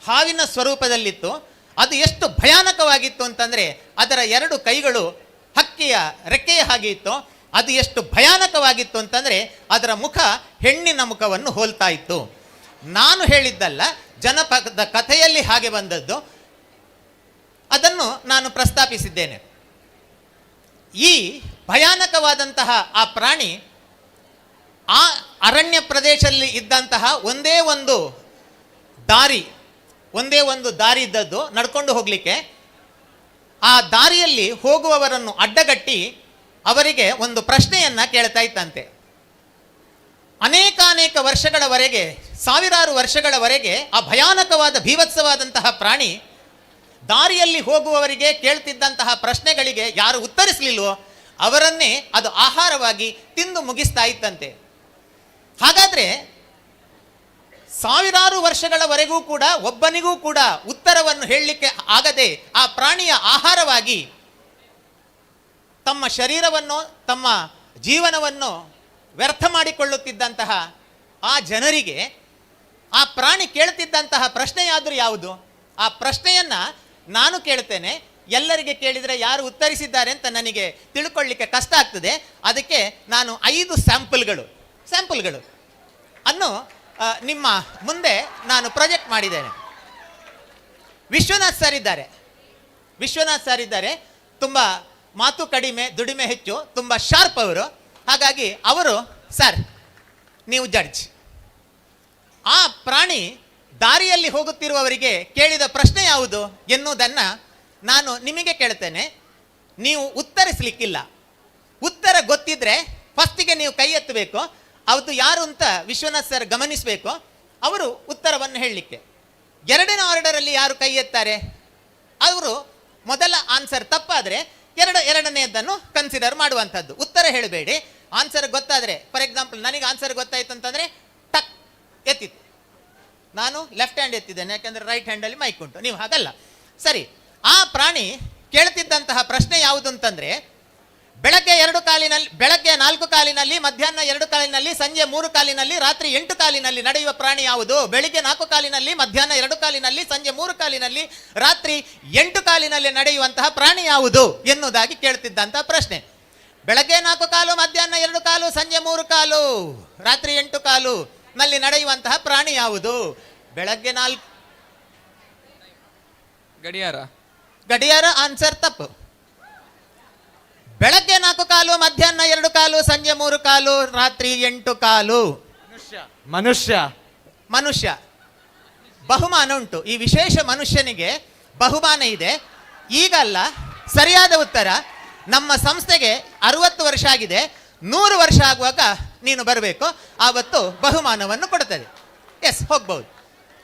ಹಾವಿನ ಸ್ವರೂಪದಲ್ಲಿತ್ತು. ಅದು ಎಷ್ಟು ಭಯಾನಕವಾಗಿತ್ತು ಅಂತಂದರೆ, ಅದರ 2 ಕೈಗಳು ಹಕ್ಕಿಯ ರೆಕ್ಕೆಯ ಹಾಗೆ ಇತ್ತು. ಅದು ಎಷ್ಟು ಭಯಾನಕವಾಗಿತ್ತು ಅಂತಂದರೆ, ಅದರ ಮುಖ ಹೆಣ್ಣಿನ ಮುಖವನ್ನು ಹೋಲ್ತಾ ಇತ್ತು. ನಾನು ಹೇಳಿದ್ದಲ್ಲ, ಜನಪದ ಕಥೆಯಲ್ಲಿ ಹಾಗೆ ಬಂದದ್ದು. ಅದನ್ನು ನಾನು ಪ್ರಸ್ತಾಪಿಸಿದ್ದೇನೆ. ಈ ಭಯಾನಕವಾದಂತಹ ಆ ಪ್ರಾಣಿ ಆ ಅರಣ್ಯ ಪ್ರದೇಶದಲ್ಲಿ ಇದ್ದಂತಹ ಒಂದೇ ಒಂದು ದಾರಿ ಇದ್ದದ್ದು ನಡ್ಕೊಂಡು ಹೋಗಲಿಕ್ಕೆ. ಆ ದಾರಿಯಲ್ಲಿ ಹೋಗುವವರನ್ನು ಅಡ್ಡಗಟ್ಟಿ ಅವರಿಗೆ ಒಂದು ಪ್ರಶ್ನೆಯನ್ನು ಕೇಳ್ತಾ ಇತ್ತಂತೆ. ಅನೇಕ ವರ್ಷಗಳವರೆಗೆ, ಸಾವಿರಾರು ವರ್ಷಗಳವರೆಗೆ ಆ ಭಯಾನಕವಾದ ಭೀಭತ್ಸವಾದಂತಹ ಪ್ರಾಣಿ ದಾರಿಯಲ್ಲಿ ಹೋಗುವವರಿಗೆ ಕೇಳ್ತಿದ್ದಂತಹ ಪ್ರಶ್ನೆಗಳಿಗೆ ಯಾರು ಉತ್ತರಿಸಲಿಲ್ವೋ ಅವರನ್ನೇ ಅದು ಆಹಾರವಾಗಿ ತಿಂದು ಮುಗಿಸ್ತಾ ಇತ್ತಂತೆ. ಹಾಗಾದರೆ ಸಾವಿರಾರು ವರ್ಷಗಳವರೆಗೂ ಕೂಡ ಒಬ್ಬನಿಗೂ ಕೂಡ ಉತ್ತರವನ್ನು ಹೇಳಲಿಕ್ಕೆ ಆಗದೆ ಆ ಪ್ರಾಣಿಯ ಆಹಾರವಾಗಿ ತಮ್ಮ ಶರೀರವನ್ನು, ತಮ್ಮ ಜೀವನವನ್ನು ವ್ಯರ್ಥ ಮಾಡಿಕೊಳ್ಳುತ್ತಿದ್ದಂತಹ ಆ ಜನರಿಗೆ ಆ ಪ್ರಾಣಿ ಕೇಳ್ತಿದ್ದಂತಹ ಪ್ರಶ್ನೆಯಾದರೂ ಯಾವುದು? ಆ ಪ್ರಶ್ನೆಯನ್ನು ನಾನು ಕೇಳ್ತೇನೆ. ಎಲ್ಲರಿಗೆ ಕೇಳಿದರೆ ಯಾರು ಉತ್ತರಿಸಿದ್ದಾರೆ ಅಂತ ನನಗೆ ತಿಳ್ಕೊಳ್ಳಿಕ್ಕೆ ಕಷ್ಟ ಆಗ್ತದೆ. ಅದಕ್ಕೆ ನಾನು 5 ಸ್ಯಾಂಪಲ್ಗಳು ಅನ್ನು ನಿಮ್ಮ ಮುಂದೆ ನಾನು ಪ್ರೊಜೆಕ್ಟ್ ಮಾಡಿದ್ದೇನೆ. ವಿಶ್ವನಾಥ್ ಸರ್ ಇದ್ದಾರೆ. ತುಂಬ ಮಾತು ಕಡಿಮೆ, ದುಡಿಮೆ ಹೆಚ್ಚು, ತುಂಬ ಶಾರ್ಪ್ ಅವರು. ಹಾಗಾಗಿ ಅವರು, ಸರ್ ನೀವು ಜಡ್ಜ್. ಆ ಪ್ರಾಣಿ ದಾರಿಯಲ್ಲಿ ಹೋಗುತ್ತಿರುವವರಿಗೆ ಕೇಳಿದ ಪ್ರಶ್ನೆ ಯಾವುದು ಎನ್ನುವುದನ್ನು ನಾನು ನಿಮಗೆ ಕೇಳ್ತೇನೆ. ನೀವು ಉತ್ತರಿಸಲಿಕ್ಕಿಲ್ಲ. ಉತ್ತರ ಗೊತ್ತಿದ್ರೆ ಫಸ್ಟಿಗೆ ನೀವು ಕೈ ಎತ್ತಬೇಕು. ಅದು ಯಾರು ಅಂತ ವಿಶ್ವನಾಥ್ ಸರ್ ಗಮನಿಸಬೇಕು, ಅವರು ಉತ್ತರವನ್ನು ಹೇಳಲಿಕ್ಕೆ. 2ನೇ ಆರ್ಡರಲ್ಲಿ ಯಾರು ಕೈ ಎತ್ತಾರೆ ಅವರು ಮೊದಲ ಆನ್ಸರ್ ತಪ್ಪಾದರೆ ಎರಡನೆಯದನ್ನು ಕನ್ಸಿಡರ್ ಮಾಡುವಂಥದ್ದು. ಉತ್ತರ ಹೇಳಬೇಡಿ. ಆನ್ಸರ್ ಗೊತ್ತಾದರೆ, ಫಾರ್ ಎಕ್ಸಾಂಪಲ್ ನನಗೆ ಆನ್ಸರ್ ಗೊತ್ತಾಯಿತು ಅಂತಂದರೆ ಟಕ್ ಎತ್ತಿತ್ತು, ನಾನು ಲೆಫ್ಟ್ ಹ್ಯಾಂಡ್ ಎತ್ತಿದ್ದೇನೆ, ಯಾಕೆಂದರೆ ರೈಟ್ ಹ್ಯಾಂಡಲ್ಲಿ ಮೈಕ್ ಉಂಟು. ನೀವು ಹಾಗಲ್ಲ. ಸರಿ, ಆ ಪ್ರಾಣಿ ಕೇಳ್ತಿದ್ದಂತಹ ಪ್ರಶ್ನೆ ಯಾವುದು ಅಂತಂದರೆ, ಬೆಳಗ್ಗೆ 4 ಕಾಲಿನಲ್ಲಿ, ಮಧ್ಯಾಹ್ನ 2 ಕಾಲಿನಲ್ಲಿ, ಸಂಜೆ 3 ಕಾಲಿನಲ್ಲಿ, ರಾತ್ರಿ 8 ಕಾಲಿನಲ್ಲಿ ನಡೆಯುವ ಪ್ರಾಣಿ ಯಾವುದು? ಬೆಳಿಗ್ಗೆ 4 ಕಾಲಿನಲ್ಲಿ, ಮಧ್ಯಾಹ್ನ 2 ಕಾಲಿನಲ್ಲಿ, ಸಂಜೆ 3 ಕಾಲಿನಲ್ಲಿ, ರಾತ್ರಿ 8 ಕಾಲಿನಲ್ಲಿ ನಡೆಯುವಂತಹ ಪ್ರಾಣಿ ಯಾವುದು ಎನ್ನುವುದಾಗಿ ಕೇಳ್ತಿದ್ದಂತಹ ಪ್ರಶ್ನೆ. ಬೆಳಗ್ಗೆ 4 ಕಾಲು, ಮಧ್ಯಾಹ್ನ 2 ಕಾಲು, ಸಂಜೆ 3 ಕಾಲು, ರಾತ್ರಿ 8 ಕಾಲು ನಲ್ಲಿ ನಡೆಯುವಂತಹ ಪ್ರಾಣಿ ಯಾವುದು? ಬೆಳಗ್ಗೆ 4 ಗಡಿಯಾರ ಆನ್ಸರ್ ತಪ್ಪು. ಬೆಳಗ್ಗೆ 4 ಕಾಲು, ಮಧ್ಯಾಹ್ನ 2 ಕಾಲು, ಸಂಜೆ 3 ಕಾಲು, ರಾತ್ರಿ 8 ಕಾಲು. ಮನುಷ್ಯ. ಬಹುಮಾನ ಉಂಟು. ಈ ವಿಶೇಷ ಮನುಷ್ಯನಿಗೆ ಬಹುಮಾನ ಇದೆ. ಈಗಲ್ಲ, ಸರಿಯಾದ ಉತ್ತರ. ನಮ್ಮ ಸಂಸ್ಥೆಗೆ 60 ವರ್ಷ ಆಗಿದೆ. 100 ವರ್ಷ ಆಗುವಾಗ ನೀನು ಬರಬೇಕು, ಆವತ್ತು ಬಹುಮಾನವನ್ನು ಕೊಡ್ತದೆ. ಎಸ್, ಹೋಗ್ಬೋದು.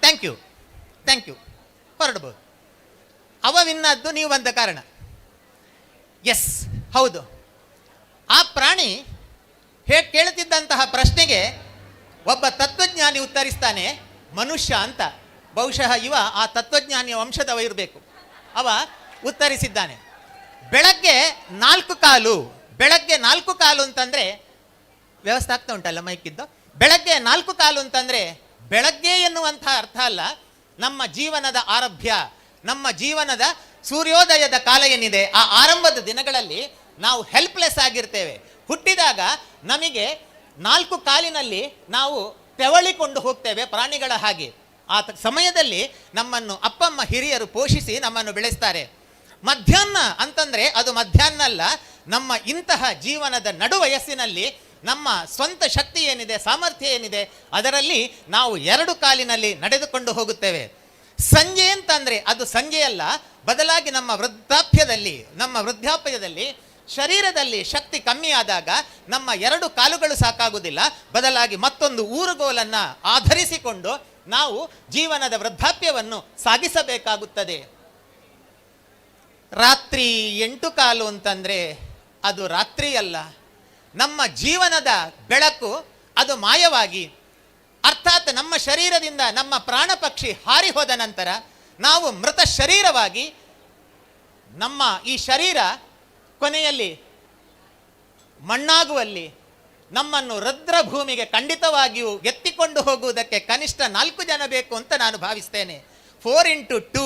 Thank you. ಹೊರಡ್ಬೋದು. ಅವ ವಿನ್ನದ್ದು ನೀವು ಬಂದ ಕಾರಣ. ಎಸ್, ಹೌದು. ಆ ಪ್ರಾಣಿ ಹೇಗೆ ಕೇಳುತ್ತಿದ್ದಂತಹ ಪ್ರಶ್ನೆಗೆ ಒಬ್ಬ ತತ್ವಜ್ಞಾನಿ ಉತ್ತರಿಸ್ತಾನೆ, ಮನುಷ್ಯ ಅಂತ. ಬಹುಶಃ ಇವ ಆ ತತ್ವಜ್ಞಾನಿಯ ವಂಶದವ ಇರಬೇಕು. ಅವ ಉತ್ತರಿಸಿದ್ದಾನೆ. ಬೆಳಗ್ಗೆ 4 ಬೆಳಗ್ಗೆ 4 ಅಂತಂದ್ರೆ ವ್ಯವಸ್ಥೆ ಆಗ್ತಾ ಉಂಟಲ್ಲ ಮೈಕಿದ್ದು. ಬೆಳಗ್ಗೆ 4 ಅಂತಂದ್ರೆ ಬೆಳಗ್ಗೆ ಎನ್ನುವಂಥ ಅರ್ಥ ಅಲ್ಲ. ನಮ್ಮ ಜೀವನದ ಆರಭ್ಯ, ನಮ್ಮ ಜೀವನದ ಸೂರ್ಯೋದಯದ ಕಾಲ ಏನಿದೆ, ಆ ಆರಂಭದ ದಿನಗಳಲ್ಲಿ ನಾವು ಹೆಲ್ಪ್ಲೆಸ್ ಆಗಿರ್ತೇವೆ. ಹುಟ್ಟಿದಾಗ ನಮಗೆ 4 ನಾವು ತೆವಳಿಕೊಂಡು ಹೋಗ್ತೇವೆ ಪ್ರಾಣಿಗಳ ಹಾಗೆ. ಆ ಸಮಯದಲ್ಲಿ ನಮ್ಮನ್ನು ಅಪ್ಪಮ್ಮ ಹಿರಿಯರು ಪೋಷಿಸಿ ನಮ್ಮನ್ನು ಬೆಳೆಸ್ತಾರೆ. ಮಧ್ಯಾಹ್ನ ಅಂತಂದರೆ ಅದು ಮಧ್ಯಾಹ್ನ ಅಲ್ಲ, ನಮ್ಮ ಇಂತಹ ಜೀವನದ ನಡು ವಯಸ್ಸಿನಲ್ಲಿ ನಮ್ಮ ಸ್ವಂತ ಶಕ್ತಿ ಏನಿದೆ, ಸಾಮರ್ಥ್ಯ ಏನಿದೆ, ಅದರಲ್ಲಿ ನಾವು 2 ನಡೆದುಕೊಂಡು ಹೋಗುತ್ತೇವೆ. ಸಂಜೆ ಅಂತಂದರೆ ಅದು ಸಂಜೆ ಅಲ್ಲ, ಬದಲಾಗಿ ನಮ್ಮ ವೃದ್ಧಾಪ್ಯದಲ್ಲಿ ಶರೀರದಲ್ಲಿ ಶಕ್ತಿ ಕಮ್ಮಿ ಆದಾಗ ನಮ್ಮ 2 ಕಾಲುಗಳು ಸಾಕಾಗುವುದಿಲ್ಲ, ಬದಲಾಗಿ ಮತ್ತೊಂದು ಊರುಗೋಲನ್ನು ಆಧರಿಸಿಕೊಂಡು ನಾವು ಜೀವನದ ವೃದ್ಧಾಪ್ಯವನ್ನು ಸಾಗಿಸಬೇಕಾಗುತ್ತದೆ. ರಾತ್ರಿ 8 ಅಂತಂದರೆ ಅದು ರಾತ್ರಿ ಅಲ್ಲ, ನಮ್ಮ ಜೀವನದ ಬೆಳಕು ಅದು ಮಾಯವಾಗಿ, ಅರ್ಥಾತ್ ನಮ್ಮ ಶರೀರದಿಂದ ನಮ್ಮ ಪ್ರಾಣ ಪಕ್ಷಿ ಹಾರಿ ಹೋದ ನಂತರ ನಾವು ಮೃತ ಶರೀರವಾಗಿ ನಮ್ಮ ಈ ಶರೀರ ಕೊನೆಯಲ್ಲಿ ಮಣ್ಣಾಗುವಲ್ಲಿ ನಮ್ಮನ್ನು ರುದ್ರಭೂಮಿಗೆ ಖಂಡಿತವಾಗಿಯೂ ಎತ್ತಿಕೊಂಡು ಹೋಗುವುದಕ್ಕೆ ಕನಿಷ್ಠ 4 ಜನ ಬೇಕು ಅಂತ ನಾನು ಭಾವಿಸ್ತೇನೆ. 4 × 2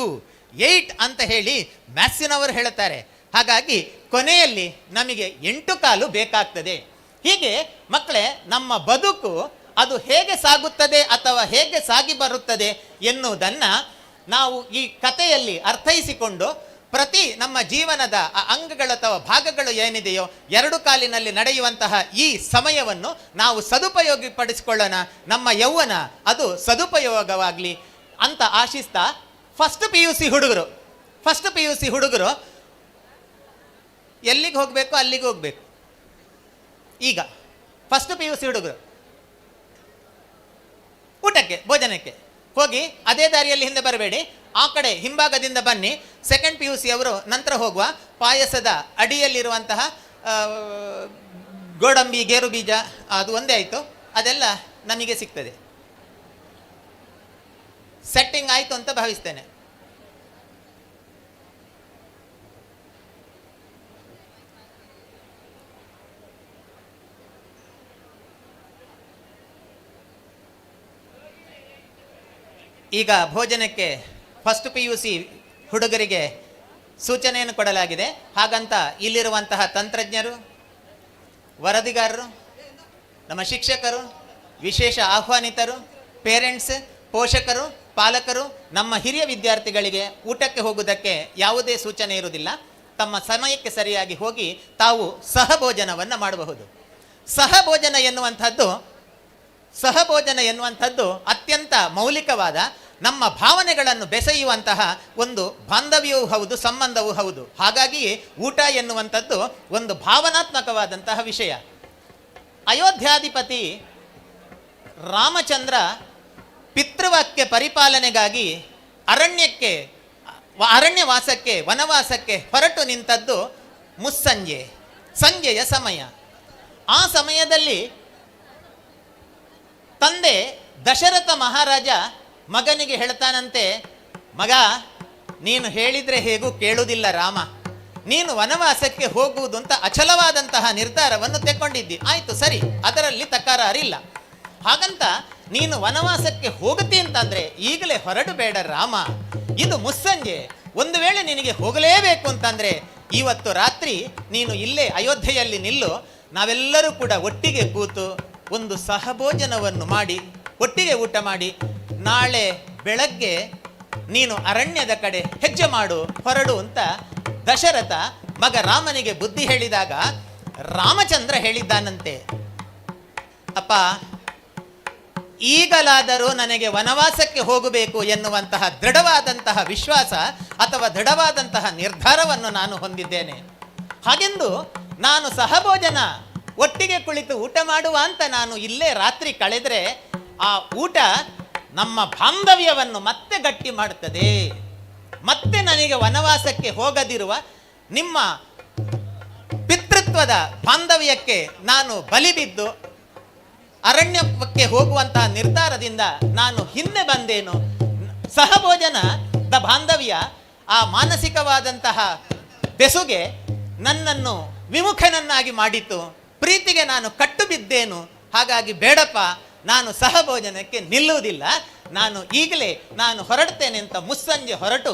8 ಅಂತ ಹೇಳಿ ಮ್ಯಾಥ್ಸಿನವರು ಹೇಳುತ್ತಾರೆ. ಹಾಗಾಗಿ ಕೊನೆಯಲ್ಲಿ ನಮಗೆ 8 ಬೇಕಾಗ್ತದೆ. ಹೀಗೆ ಮಕ್ಕಳೇ, ನಮ್ಮ ಬದುಕು ಅದು ಹೇಗೆ ಸಾಗುತ್ತದೆ ಅಥವಾ ಹೇಗೆ ಸಾಗಿ ಬರುತ್ತದೆ ಎನ್ನುವುದನ್ನು ನಾವು ಈ ಕಥೆಯಲ್ಲಿ ಅರ್ಥೈಸಿಕೊಂಡು ಪ್ರತಿ ನಮ್ಮ ಜೀವನದ ಅಂಗಗಳ ಅಥವಾ ಭಾಗಗಳು ಏನಿದೆಯೋ 2 ನಡೆಯುವಂತಹ ಈ ಸಮಯವನ್ನು ನಾವು ಸದುಪಯೋಗಪಡಿಸಿಕೊಳ್ಳೋಣ. ನಮ್ಮ ಯೌವನ ಅದು ಸದುಪಯೋಗವಾಗಲಿ ಅಂತ ಆಶಿಸ್ತಾ, ಫಸ್ಟ್ ಪಿ ಯು ಸಿ ಹುಡುಗರು ಎಲ್ಲಿಗೆ ಹೋಗಬೇಕು ಅಲ್ಲಿಗೆ ಹೋಗಬೇಕು. ಈಗ ಫಸ್ಟ್ ಪಿ ಯು ಸಿ ಹುಡುಗರು ಊಟಕ್ಕೆ ಭೋಜನಕ್ಕೆ ಹೋಗಿ ಅದೇ ದಾರಿಯಲ್ಲಿ ಹಿಂದೆ ಬರಬೇಡಿ, ಆ ಕಡೆ ಹಿಂಭಾಗದಿಂದ ಬನ್ನಿ. ಸೆಕೆಂಡ್ ಪಿ ಯು ಸಿ ಅವರು ನಂತರ ಹೋಗುವ ಪಾಯಸದ ಅಡಿಯಲ್ಲಿರುವಂತಹ ಗೋಡಂಬಿ, ಗೇರು ಬೀಜ ಅದು ಒಂದೇ ಆಯಿತು, ಅದೆಲ್ಲ ನಮಗೆ ಸಿಗ್ತದೆ. ಸೆಟ್ಟಿಂಗ್ ಆಯಿತು ಅಂತ ಭಾವಿಸ್ತೇನೆ. ಈಗ ಭೋಜನಕ್ಕೆ ಫಸ್ಟ್ ಪಿ ಯು ಸಿ ಹುಡುಗರಿಗೆ ಸೂಚನೆಯನ್ನು ಕೊಡಲಾಗಿದೆ. ಹಾಗಂತ ಇಲ್ಲಿರುವಂತಹ ತಂತ್ರಜ್ಞರು, ವರದಿಗಾರರು, ನಮ್ಮ ಶಿಕ್ಷಕರು, ವಿಶೇಷ ಆಹ್ವಾನಿತರು, ಪೇರೆಂಟ್ಸ್, ಪೋಷಕರು, ಪಾಲಕರು ನಮ್ಮ ಹಿರಿಯ ವಿದ್ಯಾರ್ಥಿಗಳಿಗೆ ಊಟಕ್ಕೆ ಹೋಗುವುದಕ್ಕೆ ಯಾವುದೇ ಸೂಚನೆ ಇರುವುದಿಲ್ಲ. ತಮ್ಮ ಸಮಯಕ್ಕೆ ಸರಿಯಾಗಿ ಹೋಗಿ ತಾವು ಸಹಭೋಜನವನ್ನು ಮಾಡಬಹುದು. ಸಹಭೋಜನ ಎನ್ನುವಂಥದ್ದು ಅತ್ಯಂತ ಮೌಲಿಕವಾದ ನಮ್ಮ ಭಾವನೆಗಳನ್ನು ಬೆಸೆಯುವಂತಹ ಒಂದು ಬಾಂಧವ್ಯವೂ ಹೌದು, ಸಂಬಂಧವೂ ಹೌದು. ಹಾಗಾಗಿಯೇ ಊಟ ಎನ್ನುವಂಥದ್ದು ಒಂದು ಭಾವನಾತ್ಮಕವಾದಂತಹ ವಿಷಯ. ಅಯೋಧ್ಯಾಧಿಪತಿ ರಾಮಚಂದ್ರ ಪಿತೃವಾಕ್ಯ ಪರಿಪಾಲನೆಗಾಗಿ ಅರಣ್ಯವಾಸಕ್ಕೆ ವನವಾಸಕ್ಕೆ ಹೊರಟು ನಿಂತದ್ದು ಸಂಜೆಯ ಸಮಯ. ಆ ಸಮಯದಲ್ಲಿ ತಂದೆ ದಶರಥ ಮಹಾರಾಜ ಮಗನಿಗೆ ಹೇಳ್ತಾನಂತೆ, ಮಗ, ನೀನು ಹೇಳಿದರೆ ಹೇಗೂ ಕೇಳುವುದಿಲ್ಲ ರಾಮ, ನೀನು ವನವಾಸಕ್ಕೆ ಹೋಗುವುದು ಅಂತ ಅಚಲವಾದಂತಹ ನಿರ್ಧಾರವನ್ನು ತೆಕ್ಕೊಂಡಿದ್ದಿ, ಆಯಿತು ಸರಿ, ಅದರಲ್ಲಿ ತಕರಾರಿಲ್ಲ. ಹಾಗಂತ ನೀನು ವನವಾಸಕ್ಕೆ ಹೋಗುತ್ತಿ ಅಂತಂದರೆ ಈಗಲೇ ಹೊರಡು ಬೇಡ ರಾಮ, ಇದು ಮುಸ್ಸಂಜೆ. ಒಂದು ವೇಳೆ ನಿನಗೆ ಹೋಗಲೇಬೇಕು ಅಂತಂದರೆ ಇವತ್ತು ರಾತ್ರಿ ನೀನು ಇಲ್ಲೇ ಅಯೋಧ್ಯೆಯಲ್ಲಿ ನಿಲ್ಲು, ನಾವೆಲ್ಲರೂ ಕೂಡ ಒಟ್ಟಿಗೆ ಕೂತು ಒಂದು ಸಹಭೋಜನವನ್ನು ಮಾಡಿ ಒಟ್ಟಿಗೆ ಊಟ ಮಾಡಿ ನಾಳೆ ಬೆಳಗ್ಗೆ ನೀನು ಅರಣ್ಯದ ಕಡೆ ಹೆಜ್ಜೆ ಮಾಡು, ಹೊರಡು ಅಂತ ದಶರಥ ಮಗ ರಾಮನಿಗೆ ಬುದ್ಧಿ ಹೇಳಿದಾಗ ರಾಮಚಂದ್ರ ಹೇಳಿದ್ದಾನಂತೆ, ಅಪ್ಪ, ಈಗಲಾದರೂ ನನಗೆ ವನವಾಸಕ್ಕೆ ಹೋಗಬೇಕು ಎನ್ನುವಂತಹ ದೃಢವಾದಂತಹ ವಿಶ್ವಾಸ ಅಥವಾ ದೃಢವಾದಂತಹ ನಿರ್ಧಾರವನ್ನು ನಾನು ಹೊಂದಿದ್ದೇನೆ. ಹಾಗೆಂದು ನಾನು ಸಹಭೋಜನ ಒಟ್ಟಿಗೆ ಕುಳಿತು ಊಟ ಮಾಡುವ ಅಂತ ನಾನು ಇಲ್ಲೇ ರಾತ್ರಿ ಕಳೆದರೆ ಆ ಊಟ ನಮ್ಮ ಬಾಂಧವ್ಯವನ್ನು ಮತ್ತೆ ಗಟ್ಟಿ ಮಾಡುತ್ತದೆ. ಮತ್ತೆ ನನಗೆ ವನವಾಸಕ್ಕೆ ಹೋಗದಿರುವ ನಿಮ್ಮ ಪಿತೃತ್ವದ ಬಾಂಧವ್ಯಕ್ಕೆ ನಾನು ಬಲಿಬಿದ್ದು ಅರಣ್ಯಕ್ಕೆ ಹೋಗುವಂತಹ ನಿರ್ಧಾರದಿಂದ ನಾನು ಹಿಂದೆ ಬಂದೇನು. ಸಹಭೋಜನದ ಬಾಂಧವ್ಯ ಆ ಮಾನಸಿಕವಾದಂತಹ ಬೆಸುಗೆ ನನ್ನನ್ನು ವಿಮುಖನನ್ನಾಗಿ ಮಾಡಿತು. ಪ್ರೀತಿಗೆ ನಾನು ಕಟ್ಟು ಬಿದ್ದೇನು. ಹಾಗಾಗಿ ಬೇಡಪ್ಪ, ನಾನು ಸಹಭೋಜನಕ್ಕೆ ನಿಲ್ಲುವುದಿಲ್ಲ, ಈಗಲೇ ನಾನು ಹೊರಡ್ತೇನೆ ಅಂತ ಮುಸ್ಸಂಜೆ ಹೊರಟು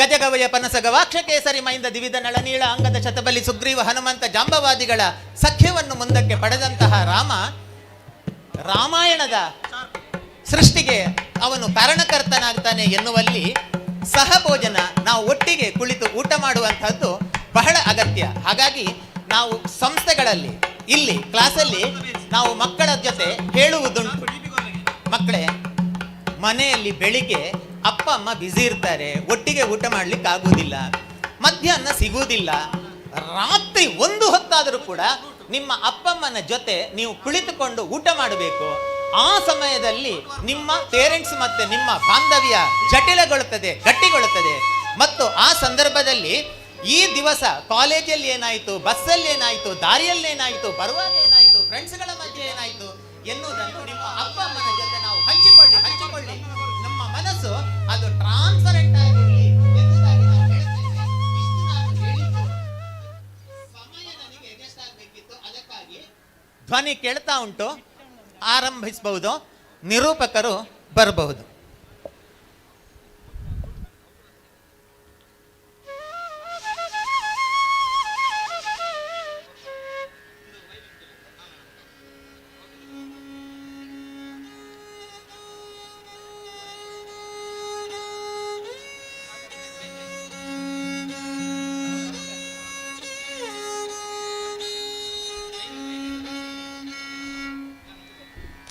ಗಜಗವಯ ಪನಸ ಗವಾಕ್ಷ ಕೇಸರಿ ಮೈಂದ ದಿವಿಧ ನಳನೀಳ ಅಂಗದ ಶತಬಲಿ ಸುಗ್ರೀವ ಹನುಮಂತ ಜಾಂಬವಾದಿಗಳ ಸಖ್ಯವನ್ನು ಮುಂದಕ್ಕೆ ಪಡೆದಂತಹ ರಾಮ, ರಾಮಾಯಣದ ಸೃಷ್ಟಿಗೆ ಅವನು ಕಾರಣಕರ್ತನಾಗ್ತಾನೆ ಎನ್ನುವಲ್ಲಿ ಸಹಭೋಜನ, ನಾವು ಒಟ್ಟಿಗೆ ಕುಳಿತು ಊಟ ಮಾಡುವಂತಹದ್ದು ಬಹಳ ಅಗತ್ಯ. ಹಾಗಾಗಿ ನಾವು ಸಂಸ್ಥೆಗಳಲ್ಲಿ, ಇಲ್ಲಿ ಕ್ಲಾಸಲ್ಲಿ ನಾವು ಮಕ್ಕಳ ಜೊತೆ ಹೇಳುವುದುಂಟು, ಮಕ್ಕಳೇ ಮನೆಯಲ್ಲಿ ಬೆಳಿಗ್ಗೆ ಅಪ್ಪ ಅಮ್ಮ ಬ್ಯುಸಿ ಇರ್ತಾರೆ, ಒಟ್ಟಿಗೆ ಊಟ ಮಾಡ್ಲಿಕ್ಕೆ ಆಗುವುದಿಲ್ಲ, ಮಧ್ಯಾಹ್ನ ಸಿಗುವುದಿಲ್ಲ, ರಾತ್ರಿ ಒಂದು ಹೊತ್ತಾದರೂ ಕೂಡ ನಿಮ್ಮ ಅಪ್ಪಮ್ಮನ ಜೊತೆ ನೀವು ಕುಳಿತುಕೊಂಡು ಊಟ ಮಾಡಬೇಕು. ಆ ಸಮಯದಲ್ಲಿ ನಿಮ್ಮ ಪೇರೆಂಟ್ಸ್ ಮತ್ತೆ ನಿಮ್ಮ ಬಾಂಧವ್ಯ ಜಟಿಲಗೊಳ್ಳುತ್ತದೆ, ಗಟ್ಟಿಗೊಳ್ಳುತ್ತದೆ. ಮತ್ತು ಆ ಸಂದರ್ಭದಲ್ಲಿ ಈ ದಿವಸ ಕಾಲೇಜಲ್ಲಿ ಏನಾಯಿತು, ಬಸ್ಸಲ್ಲಿ ಏನಾಯಿತು, ದಾರಿಯಲ್ಲಿ ಏನಾಯಿತು, ಬರುವಾಗ ಏನಾಯಿತು, ಫ್ರೆಂಡ್ಸ್ಗಳ ಮಧ್ಯೆ ಏನಾಯಿತು ಎನ್ನುವುದನ್ನು ನಿಮ್ಮ ಅಪ್ಪ ಅಮ್ಮನ ಜೊತೆ ನಾವು ಹಂಚಿಕೊಳ್ಳಿ ನಮ್ಮ ಮನಸ್ಸು ಅದು ಟ್ರಾನ್ಸ್ಪರೆಂಟ್ ಆಗಿರಲಿ ಎನ್ನುವುದಾಗಿ ನಾವು ಹೇಳ್ತೇವೆ. ಇಷ್ಟು ನಾನು ಹೇಳಿದ್ದು. ಸಮಯ ನನಗೆ ಅಡ್ಜಸ್ಟ್ ಆಗಬೇಕಿತ್ತು, ಅದಕ್ಕಾಗಿ ಧ್ವನಿ ಕೇಳ್ತಾ ಉಂಟು, ಆರಂಭಿಸಬಹುದು, ನಿರೂಪಕರು ಬರಬಹುದು.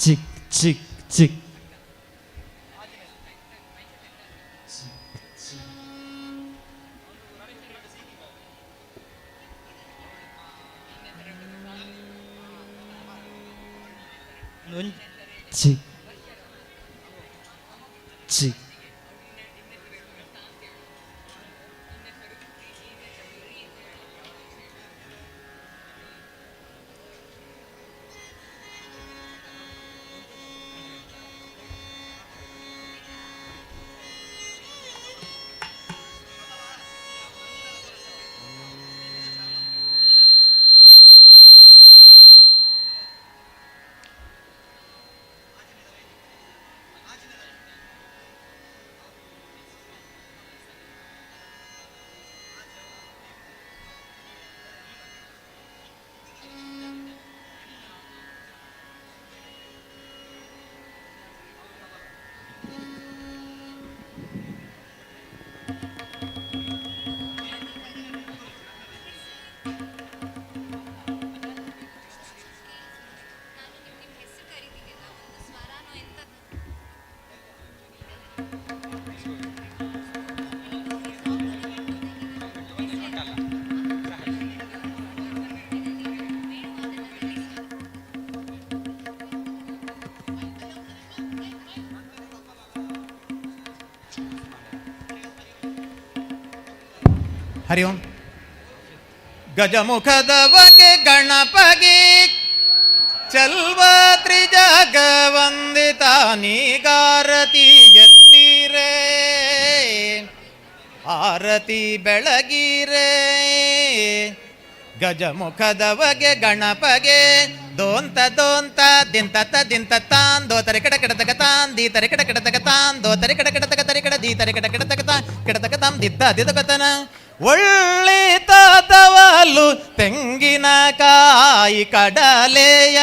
ಚಿಕ್ ಚಿಕ್ ಚಿಕ್ ಚಿಕ್ ಚಿಕ್ ಹರಿ ಓಂ. ಗಜಮುಖದ ಬಗೆ ಗಣಪಗೆ ಚಲ್ವ ತ್ರಿಜಗ ವಂದಿತ ನೀಗಾರತಿ ಎತ್ತೀರೇ, ಆರತಿ ಬೆಳಗಿರೇ. ಗಜಮುಖದ ಬಗೆ ಗಣಪಗೆ ದೋಂತ ದೋಂತ ದಿಂತ ದಿಂತ ತಾನ್ ದೋ ತರಿ ಕಡ ಕೆಡತಕ ತಾನ್ ದಿ ತರಿ ಕಡ ಕೆಡತಕ ತಾನ್ ದೋ ತರಿ ಕಡ ಕೆಡತಕ ತರಿ ಕಡ ದಿ ತರಿ ಕಡ ಕೆಡತಕ ತಾನ್ ಕೆಡತಕ ತಾಂ ದಿದ್ದ ದಿದಕತನ. ಒಳ್ಳೆ ತಾತವಾಲು ತೆಂಗಿನಕಾಯಿ ಕಡಲೆಯ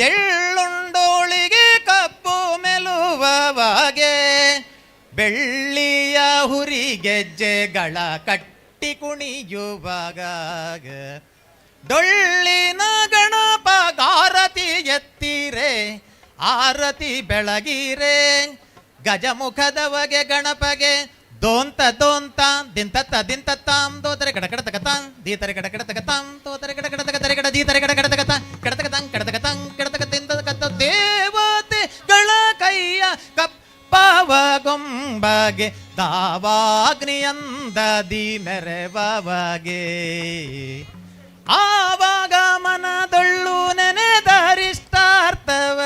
ಎಳ್ಳುಂಡೋಳಿಗೆ ಕಪ್ಪು ಮೆಲುವವಾಗೆ ಬೆಳ್ಳಿಯ ಹುರಿಗೆಜ್ಜೆಗಳ ಕಟ್ಟಿ ಕುಣಿಯುವಾಗ ಡೊಳ್ಳಿನ ಗಣಪ ಗಾರತಿ ಎತ್ತೀರೆ, ಆರತಿ ಬೆಳಗಿರೆ. ಗಜಮುಖದವಗೆ ಗಣಪಗೆ ದೋಂತ ದೋಂತ ದಿಂತ ದಿಂತ ತಾಂ ದೋ ತರೆ ಕಡ ಕಡತಕ ತಾಂ ದಿ ತರೆ ಕಡ ಕಡತಕ ತಾಂ ತೋ ತರೆ ಕಡ ಕಡತಕ ತರೆ ಕಡ ದಿ ತರೆ ಕಡ ಕಡತಕ ತಾಂ ಕಡತಕ ತಾಂ ಕಡತಕ ತಾಂ ಕಡತಕ ತಿಂತ ಕತ್ತ ದೇವತೆಗಳ ಕೈಯ ಕಪ್ಪವ ಗೊಂಬಗೆ ದಾವಾಗ್ನಿಯಂದದಿ ಮೆರೆವಗೆ. ಆವಾಗ ಮನದೊಳ್ಳು ನೆನೆದರಿಷ್ಟಾರ್ಥವ,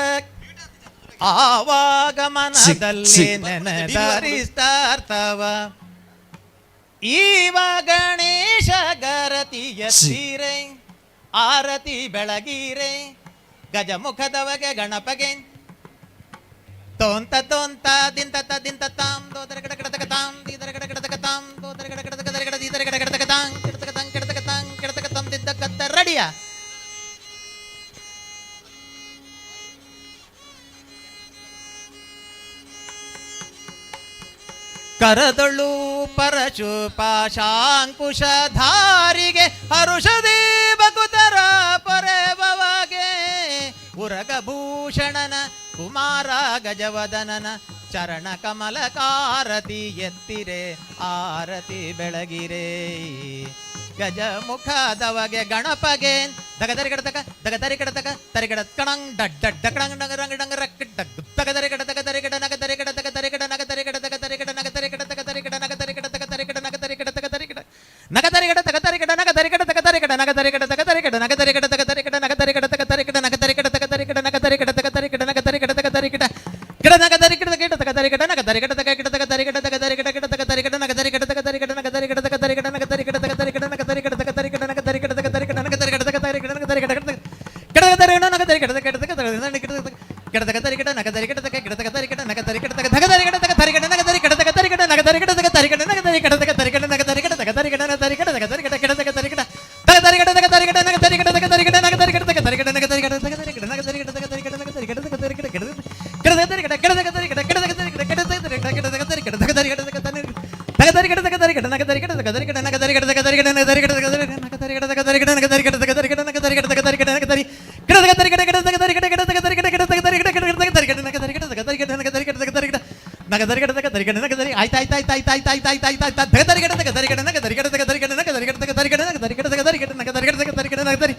ಆವಾಗ ಗಮನದಲ್ಲಿ ನೆನೆದರಿಷ್ಟಾರ್ಥವ ಈವ ಗಣೇಶ ಗರತಿ ಎತ್ತೀರೆ ಆರತಿ ಬೆಳಗೀರೆ ಗಜಮುಖದವಗೆ ಗಣಪಗೆ ತೋಂತ ತೋಂತ ದಿಂತ ದಿಂತ ತಾಂ ದೋದರ ಗಡ ಗಡತಕ ತಾಂ ದೀದರ ಗಡ ಗಡತಕ ತಾಂ ದೋದರ ಗಡ ಗಡತಕ ದರ ಗಡ ದೀದರ ಗಡ ಗಡತಕ ತಾಂ ಗಡತಕ ತಾಂ ಗಡತಕ ತಾಂ ಗಡತಕ ತಾಂ ದಿದ್ದ ಕತ್ತ ರಡಿಯ ಕರದೊಳು ಪರಶು ಪಾಶಾಂಕುಶಧಾರಿಗೆ ಹರುಷದೇ ಬಕುತರ ಪರೆಬವಾಗೆ ಉರಗಭೂಷಣನ ಕುಮಾರ ಗಜವದನನ ಚರಣ ಕಮಲಕಾರತಿ ಎತ್ತಿರೆ ಆರತಿ ಬೆಳಗಿರೆ ಗಜಮುಖದವಗೆ ಗಣಪಗೆ ದಗದರಿ ಗಡತಕ ದಗದರಿ ಗಡತಕ ತರಿಗಡ ಕಣಂಗ್ ಡಡ್ ಡಡ್ ಕಣಂಗ್ ಡಂಗ ರಂಗ ಡಂಗ ರಕ್ ಡಗ್ ದಗದರಿ ಗಡತಕ ತರಿಗಡ ನಗ ತರಿ ಗಡತಕ ತರಿಗಡ ನಗ ತರಿ ಗಡತಕ ತರಿಗಡ ನಗ ತರಿ ಗಡತಕ ತರಿಗಡ ನಗ ತರಿ ಗಡತಕ ತರಿಗಡ ನಗ ತರಿ ಗಡತಕ ತರಿಗಡ ನಗ ತರಿ ಗಡತಕ ತರಿಗಡ ನಗ ತರಿ ಗಡತಕ ತರಿಗಡ ನಗ ತರಿ ಗಡತಕ ತರಿಗಡ ನಗ ತರಿ ಗಡತಕ ತರಿಗಡ ನಗ ತರಿ ಗಡತಕ ತರಿಗಡ ನಗ ತರಿ ಗಡತಕ ತರಿಗಡ ನಗ ತರಿ ಗಡತಕ ತರಿಗಡ ನಗ ತರಿ ಗಡತಕ ತರಿಗಡ ಗಿಡ ನಗ ತರಿ ಗಡತಕ ಗಿಡತಕ ತರಿಗಡ ನಗ ತರಿ ಗಡತಕ ಗಿಡತಕ ತರಿಗಡ ನಗ ತರಿ ಗಡತಕ ತರಿಗಡ ನಗ ತರಿ ಗಡತಕ ತರಿಗಡ ನಗ ತರಿ ಗಡತಕ ತರಿಗಡ ನಗ ತರಿ ಗಡತಕ ತರಿಗಡ ನಗ ತರಿ ಗಡತಕ ತರಿಗಡ ನಗ ತರಿ ಗಡತಕ ತರಿಗಡ ನಗ ತರಿ ಗಡತಕ ತರಿಗಡ ನಗ ತರಿ ಗಡತಕ ಗಿಡತಕ ತರಿಗಡ ನಗ ತರಿ ಗಡತಕ ಗಿಡತಕ ಗಿಡತಕ ತರಿಗಡ ನಗ ತರಿ ಗಡತಕ ಗಿಡತಕ ತರಿಗಡ ನಗ ತರಿ ಗಡತಕ ಧಗ ತರಿ ಗಡತಕ ತರಿಗಡ ನಗ ತರಿ ಗಡತಕ ತರಿಗಡ ನಗ ತರಿ ಗಡತಕ ತರಿಗಡ ನಗ ತರಿ ಗಡತಕ ತರಿಗಡ ನಗ ತರಿ ಗಡತಕ ತರಿಗಡ ನಗ ತರಿ ಗಡತಕ ತರಿಗಡ ಗಿಡತಕ ತರಿಗಡ ಧಗ ತರಿ ಗಡತಕ ತರಿಗಡ ನಗ ತರಿ ಗಡತಕ ತರಿಗಡ ನಗ ತರಿ ಗಡತಕ ತರಿಗಡ ನಗ ತರಿ ಗಡತಕ ತರಿಗಡ ನಗ ತರಿ ಗಡತಕ ತರಿಗಡ ನಗ ತರಿ ಗಡತಕ ತರಿಗಡ ಗಿಡತಕ ತರಿಗಡ ಗಿಡತಕ ತರಿಗಡ ಗಿಡತಕ ತರಿಗಡ ಗಿಡತಕ ತರಿಗಡ ಗಿಡತಕ ತರಿಗಡ ಧಗ ತರಿ ಗಡತಕ ತರಿಗಡ ತರಿ ಗಡತಕ ತರಿಗಡ ನಗ ತರಿ ಗಡತಕ ತರಿಗಡ ನಗ ತರಿ ಗಡತಕ ತರಿಗಡ ನಗ ತರಿ ಗಡತಕ ನಗ ತರಿ ಗಡತಕ ತರಿಗಡ ನಗ ತರಿ ಗಡತಕ ತರಿಗಡ ನಗ ತರಿ ಗಡತಕ ತರಿಗಡ ನಗ ತರಿ ಗಿಡತಕ ತರಿಗಡ ಗಿಡತಕ ತರಿಗಡ ಗಿಡತಕ ತರಿಗಡ ಗಿಡತಕ ತರಿಗಡ ಗಿಡತಕ ತರಿಗಡ ನಗ ತರಿ ಗಡತಕ ತರಿಗಡ ನಗ ತರಿ ಗಡತಕ ತರಿಗಡ ನಗ ತರಿ ಗಡತಕ ತರಿಗಡ ನಗ ತರಿ ಆಯ್ತು ಆಯ್ತು ಆಯ್ತು ಆಯ್ತು ಆಯ್ತು ಆಯ್ತು ಆಯ್ತು ಆಯ್ತು ಆಯ್ತು ಧಗ ತರಿ ಗಡತಕ ತರಿಗಡ ನಗ ತರಿ ಗಡತಕ ತರಿಗಡ ನಗ ತರಿ ಗಡತಕ ತರಿಗಡ ನಗ ತರಿ ಗಡತಕ ತರಿಗಡ ನಗ ತರಿ ಗಡತಕ ತರಿಗಡ ನಗ ತರಿ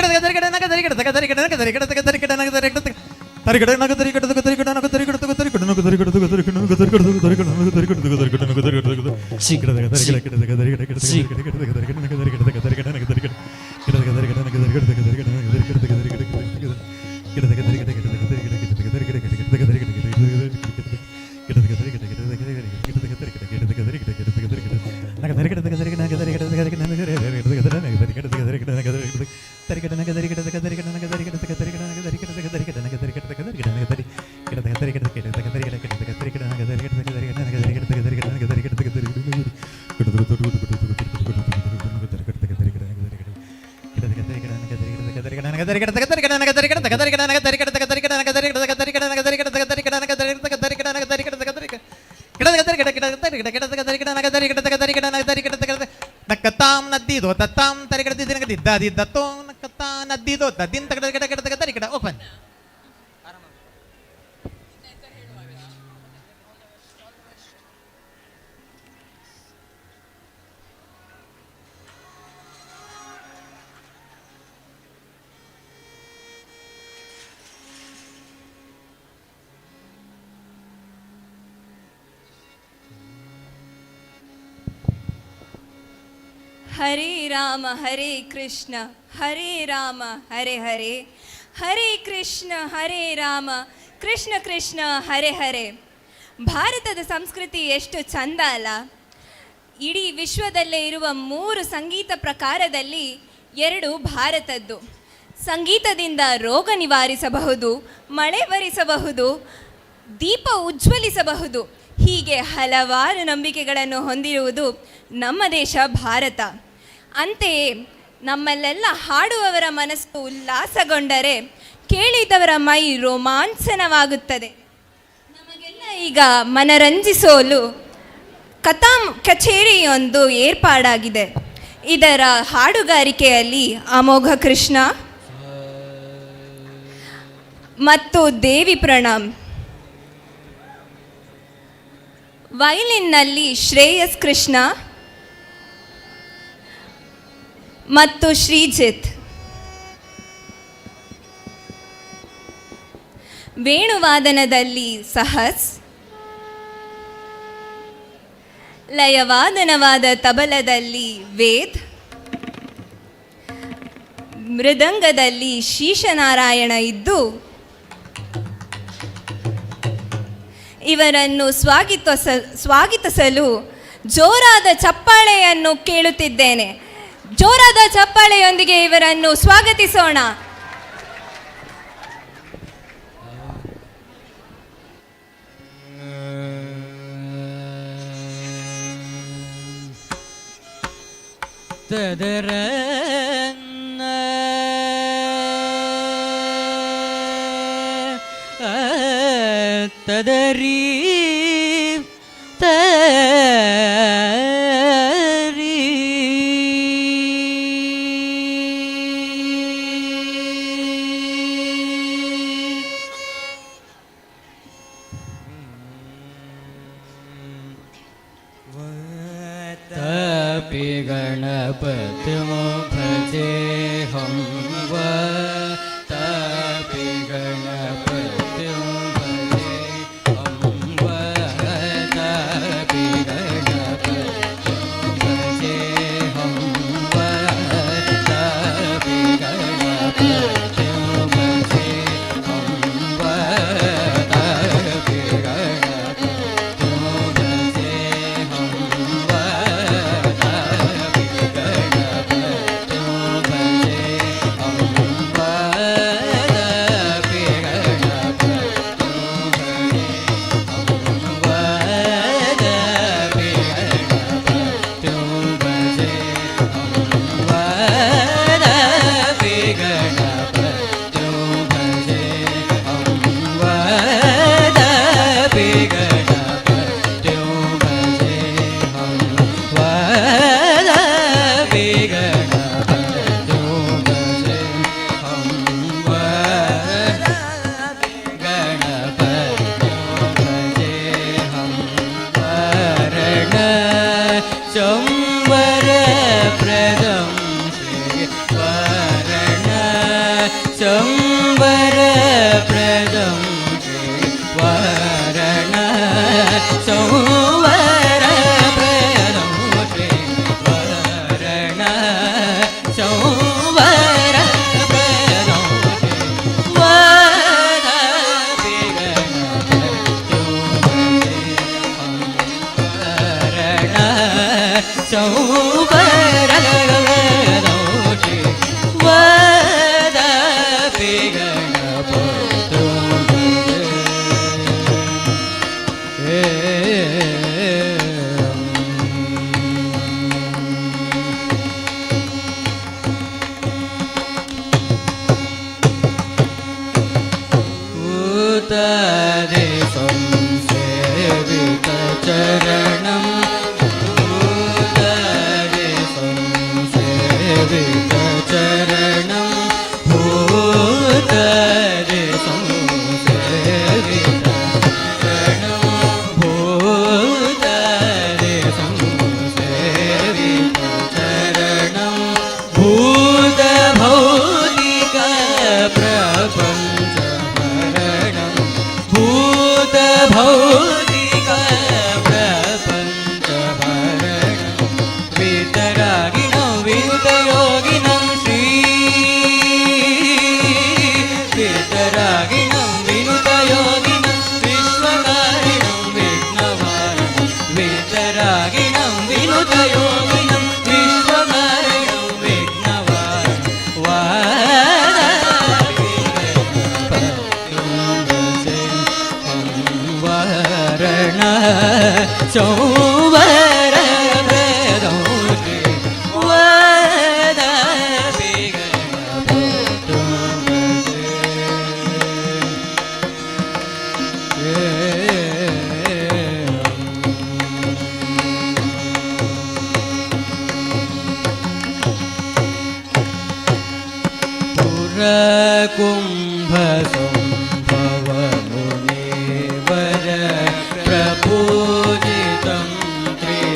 ಗಿಡತಕ ತರಿಗಡ ನಗ ತರಿ ಗಡತಕ ತರಿಗಡ ನಗ ತರಿ ಗಡತಕ ತರಿಗಡ ನಗ ತರಿ ಗಡತಕ ತರಿಗಡ ನಗ ತರಿ ಗಡತಕ ತರಿಗಡ ನಗ ತರಿ ಗಡತಕ ತರಿಗಡ ನಗ ತರಿ ಗಡತಕ ತರಿಗಡ ನಗ ತರಿ ಗಡತಕ ತರಿಗಡ ನಗ ತರಿ ಗಡತಕ ತರಿಗಡ ನಗ ತರಿ ಗಡತಕ ಶೀಘ್ರದಕ ತರಿಗಡ ಗಿಡತಕ ತರಿಗಡ ಗಿಡತಕ ತರಿಗಡ ತರಿಗಡ ನಗ ತರಿ ಗಡತಕ ತರಿಗಡ ನಗ ತರಿ ಗಿಡತಕ ತರಿಗಡ ನಗ ತರಿ ಗಡತಕ ತರಿಗಡ ನಗ ತರಿ ಗಡತಕ ತರಿಗಡ ಗಿಡತಕ ತರಿಗಡ ಗಿಡತಕ ತರಿಗಡ ಗಿಡತಕ ತರಿಗಡ ಗಿಡತಕ ತರಿಗಡ ಗಿಡತಕ ತರಿಗಡ ಗಿಡತಕ ತರಿಗಡ ಗಿಡತಕ ತರಿಗಡ ಗಿಡತಕ ತರಿಗಡ ನಗ ತರಿ ಗಡತಕ ತರಿಗಡ ನಗ ತರಿ ಗಡತಕ ತರಿಗಡ ನಗ ತರಿ ಗಡತಕ ತರಿಗಡ ನಗ ತರಿ ಗಡತಕ ತರಿಗಡ ನಗ ತರಿ ಗಡತಕ ತರಿಗಡ ನಗ ತರಿ ಗಡತಕ ತರಿಗಡ ನಗ ತರಿ ಗಡತಕ ತರಿಗಡ ನಗ ತರಿ ಗಡತಕ ತರಿಗಡ ನಗ ತರಿ ಗಿಡತಕ ತರಿಗಡ ಗಿಡತಕ ತರಿಗಡ ಗಿಡತಕ ತರಿಗಡ ನಗ ತರಿ ಗಡತಕ ತರಿಗಡ ನಗ ತರಿ ಗಡತಕ ತರಿಗಡ ನಗ ತರಿ ಗಡತಕ ತರಿಗಡ ನಕ್ಕತಾಂ ನದ್ದಿದೋ ತತ್ತಾಂ ತರಿಗಡ ದಿನ ದಿದ್ದ ದಿದ್ದತೋ ನಕ್ಕತಾ ನದ್ದಿದೋ ತದ್ದಿನ ತಗಡ ಗಡ ಗಡ ತರಿಗಡ ಓಪನ್ ಹರೇ ರಾಮ ಹರೇ ಕೃಷ್ಣ ಹರೇ ರಾಮ ಹರೇ ಹರೇ ಹರೇ ಕೃಷ್ಣ ಹರೇ ರಾಮ ಕೃಷ್ಣ ಕೃಷ್ಣ ಹರೇ ಹರೇ. ಭಾರತದ ಸಂಸ್ಕೃತಿ ಎಷ್ಟು ಚಂದ ಅಲ್ಲ. ಇಡೀ ವಿಶ್ವದಲ್ಲೇ ಇರುವ 3 ಸಂಗೀತ ಪ್ರಕಾರದಲ್ಲಿ 2 ಭಾರತದ್ದು. ಸಂಗೀತದಿಂದ ರೋಗ ನಿವಾರಿಸಬಹುದು, ಮಳೆ ಬರಿಸಬಹುದು, ದೀಪ ಉಜ್ವಲಿಸಬಹುದು. ಹೀಗೆ ಹಲವಾರು ನಂಬಿಕೆಗಳನ್ನು ಹೊಂದಿರುವುದು ನಮ್ಮ ದೇಶ ಭಾರತ. ಅಂತೆಯೇ ನಮ್ಮಲ್ಲೆಲ್ಲ ಹಾಡುವವರ ಮನಸ್ಸು ಉಲ್ಲಾಸಗೊಂಡರೆ ಕೇಳಿದವರ ಮೈ ರೋಮಾಂಚನವಾಗುತ್ತದೆ. ನಮಗೆಲ್ಲ ಈಗ ಮನರಂಜಿಸಲು ಕಚೇರಿಯೊಂದು ಏರ್ಪಾಡಾಗಿದೆ. ಇದರ ಹಾಡುಗಾರಿಕೆಯಲ್ಲಿ ಅಮೋಘ ಕೃಷ್ಣ ಮತ್ತು ದೇವಿ ಪ್ರಣಾಮ್, ವಯಲಿನ್ನಲ್ಲಿ ಶ್ರೇಯಸ್ ಕೃಷ್ಣ ಮತ್ತು ಶ್ರೀಜಿತ್, ವೇಣುವಾದನದಲ್ಲಿ ಸಹಸ್, ಲಯವಾದನವಾದ ತಬಲದಲ್ಲಿ ವೇದ್, ಮೃದಂಗದಲ್ಲಿ ಶೀಶನಾರಾಯಣ ಇದ್ದು ಇವರನ್ನು ಸ್ವಾಗತಿಸಲು ಜೋರಾದ ಚಪ್ಪಾಳೆಯನ್ನು ಕೇಳುತ್ತಿದ್ದೇನೆ. ಜೋರಾದ ಚಪ್ಪಾಳೆಯೊಂದಿಗೆ ಇವರನ್ನು ಸ್ವಾಗತಿಸೋಣ. ತದರಿ तपि गणपतिं भजेऽहं तपि गणपतिं भजेऽहं तपि गणपतिं भजेऽहं तपि गणपतिं भजेऽहं तपि कुम्भसम्भवमुनिवर प्रपूजितं त्रि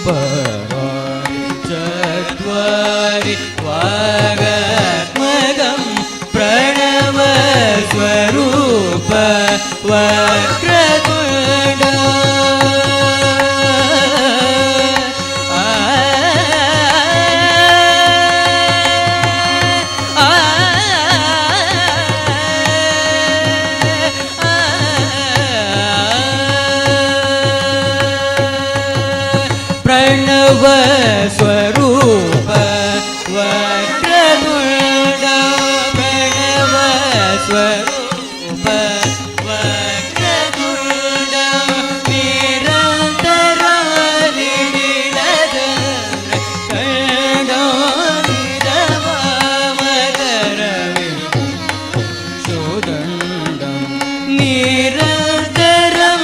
रूपवारि चत्वारि वागात्मकं प्रणवस्वरूप वक्रतुण्ड प्रणव स्वरूप वक्रतुण्ड प्रणव स्वरूप वक्रतुण्ड निरन्तर शोदण्डं निरन्तरं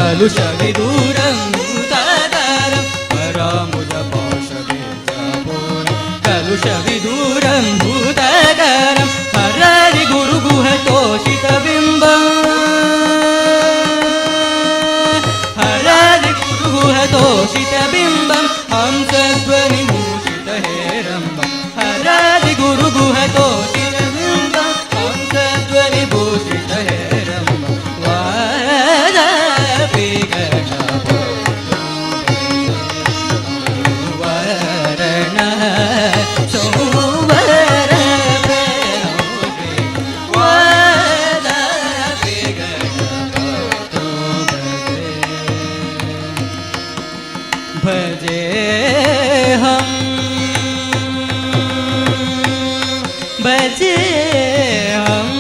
कलुषविदूरं भूताकारं परामुदपाशवेदापूरं कलुषविदूरं भूताकारं हरारि गुरुगुहतोषितबिम्बम् हरारि गुरुगुहतोषितबिम्बं हंसध्वनिभूषितहेरम्बं हरारि गुरुगुहतोषितबिम्बं हंसध्वनिभूषितहेरम्बं वादापि वरण सौवर वादापि भजे हम भजे हम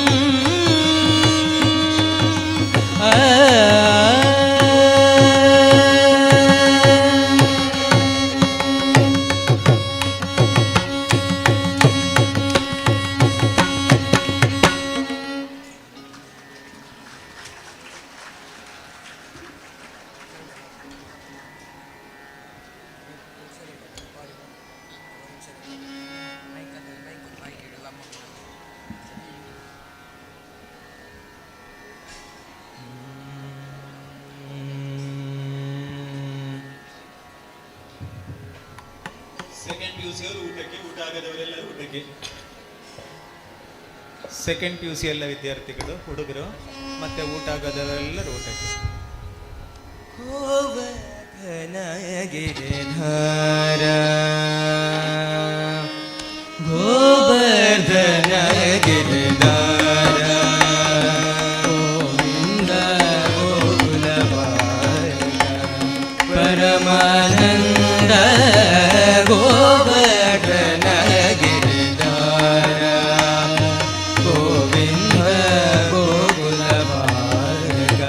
ಸೆಕೆಂಡ್ ಪಿ ಯು ಸಿ ಎಲ್ಲ ವಿದ್ಯಾರ್ಥಿಗಳು ಹುಡುಗರು ಮತ್ತೆ ಊಟ ಆಗದವರೆಲ್ಲರೂ ಊಟಕ್ಕೆ. ಗೋವರ್ಧನಗಿರಿಧಾರ ಗೋವರ್ಧನಗಿರಿಧಾರ ಗೋವಿಂದ ಗೋಕುಲಪಾಲಕ ಪರಮಾನಂದ ಗೋವರ್ಧನಗಿರಿಧಾರ ಗೋವಿಂದ ಗೋಕುಲಪಾಲಕ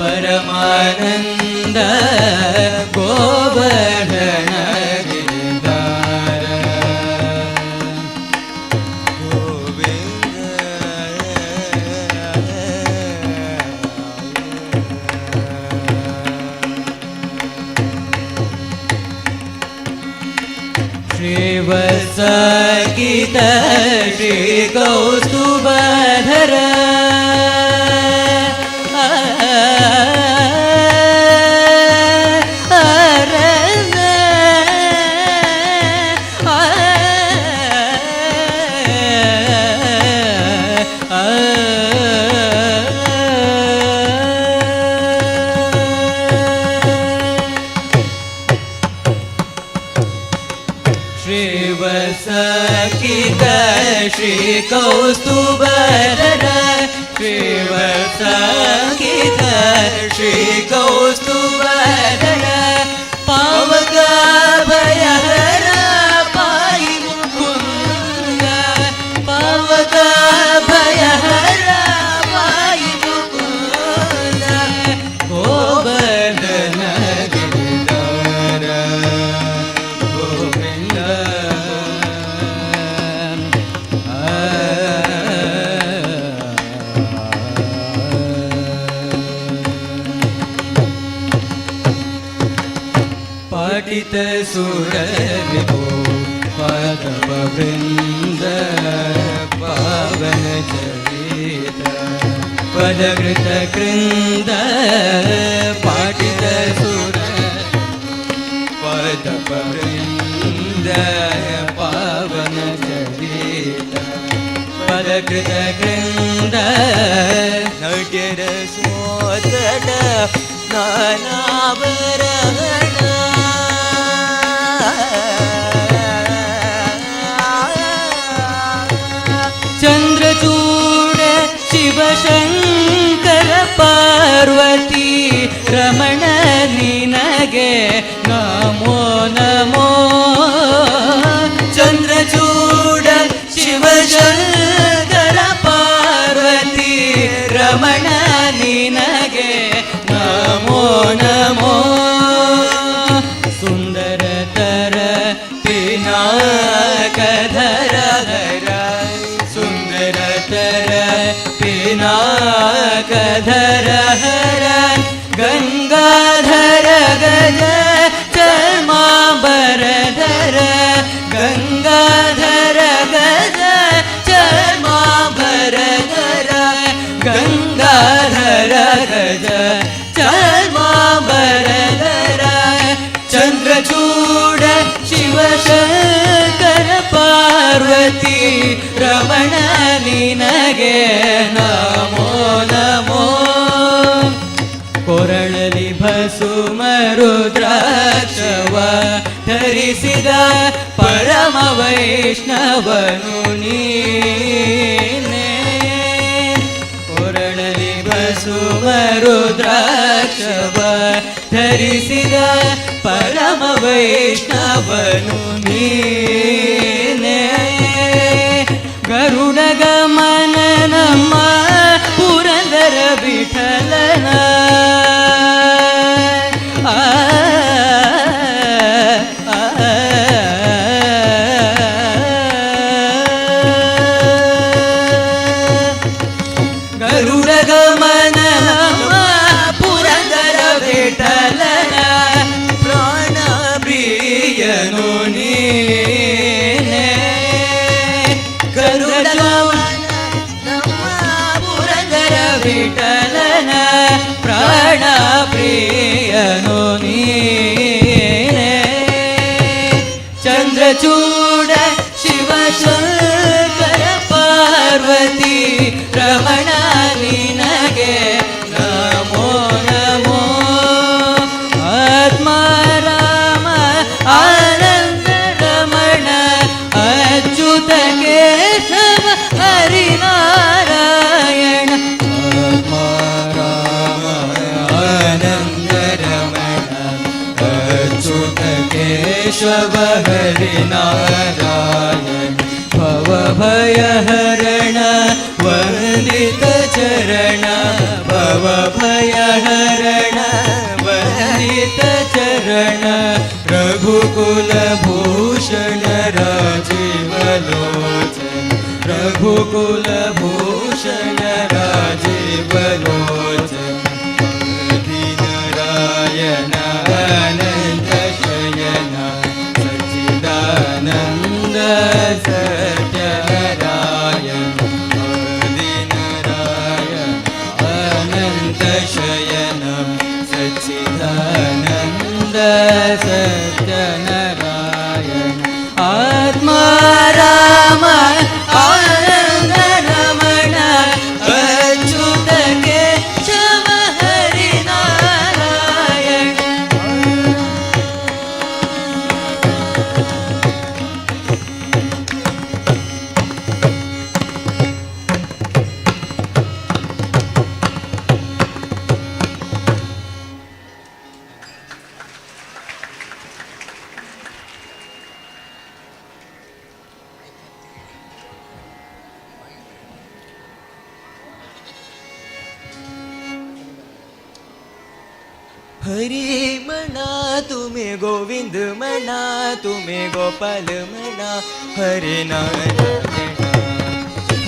ಪರಮಾನಂದ ಗೋವರ್ಧನಗಿರಿಧಾರ ಗೋವಿಂದ श्रीवत्सगीत श्रीकौस्तुभधर श्रीवत्सगीत श्रीकौस्तुभधर श्रीवत्सगीत श्रीकौस्तुभधर पावक भयहर पाहि मुकुन्द पावक भयहर पाहि मुकुन्द गोवर्धनगिरिधार गोविन्द पाटित सुरविभो पादपवृन्द पावन चरित पदकृत कृन्द पाटित सुर पदपवृन्द पावन चरित पदकृत कृन्द नट्यरसोत्तट नानाभरण चंद्रचूड शिवशंकर पार्वती रमण निनगे नमो नमो चंद्रचूड शिवशंकर पार्वती रमण निनगे नमो नमो सुंदरतर पिनाकधर हर सुंदरतर पिनाकधर हर गंगाधर गज चर्मांबरधर गंगाधर गज चर्मांबरधर गंगाधर गज चर्मांबरधर चंद्रचूड शिवशंकर पार्वती रमण निनगे नमो नमो ಕೊರಳಲಿ ಭಸುಮ ರುದ್ರಾಕ್ಷವ ಧರಿಸಿದ ಪರಮ ವೈಷ್ಣವನು ನೀನೇ ಕೊರಳಲಿ ಭಸುಮ ರುದ್ರಾಕ್ಷವ ಧರಿಸಿದ ಪರಮ ವೈಷ್ಣವನು ನೀನೇ ಗರುಡ ಗಮನ ನಮ್ಮ ಪುರಂದರ ವಿಠಲನ ಗರುಡ ಗಮನ ನಮ್ಮ ಪುರಂದರ ವಿಠಲನ ಪ್ರಾಣ ಪ್ರಿಯನು ನೀನೇ ಗರುಡ ಗಮನ ನಮ್ಮ ಪುರಂದರ ವಿಠಲನ ಪ್ರಾಣ ಪ್ರಿಯನು ನೀನೇ ಚಂದ್ರಚೂಡ ಶಿವಶಂಕರ ಪಾರ್ವತಿ ರಮಣ ನಿನಗೆ ನಮೋ ನಮೋ ಆತ್ಮಾರಾಮ ಆನಂದ ರಮಣ ಅಚ್ಯುತ ಕೇಶವ ಹರಿನಾರಾಯಣ ಆತ್ಮಾರಾಮ ಆನಂದ ರಮಣ ಅಚ್ಯುತ ಕೇಶವ ಹರಿನಾರಾಯಣ ಭವಭಯಹರಣ ವಂದಿತ ಚರಣ ಭವಭಯಹರಣ ವಂದಿತ ಚರಣ ರಘುಕುಲ ಭೂಷಣ ರಾಜೀವಲೋಚನ ರಘುಕುಲ ಭೂಷಣ ರಾಜೀವಲೋಚನ ದೀನರಾಯಣ ಅನಂತ ಶಯನ ಸಚ್ಚಿದಾನಂದ ಸತ್ಯನಾರಾಯಣ ದೀನರಾಯಣ ಅನಂತ ಶಯನ ಸಚ್ಚಿದಾನಂದ ಸತ್ಯನಾರಾಯಣ ಆತ್ಮಾರಾಮ ಆನಂದ ರಮಣ ಅಚ್ಯುತ ಕೇಶವ ಹರಿನಾರಾಯಣ हरी मना तुम्हें गोविंद मना तुम्हें गोपाल मना हरे नारायण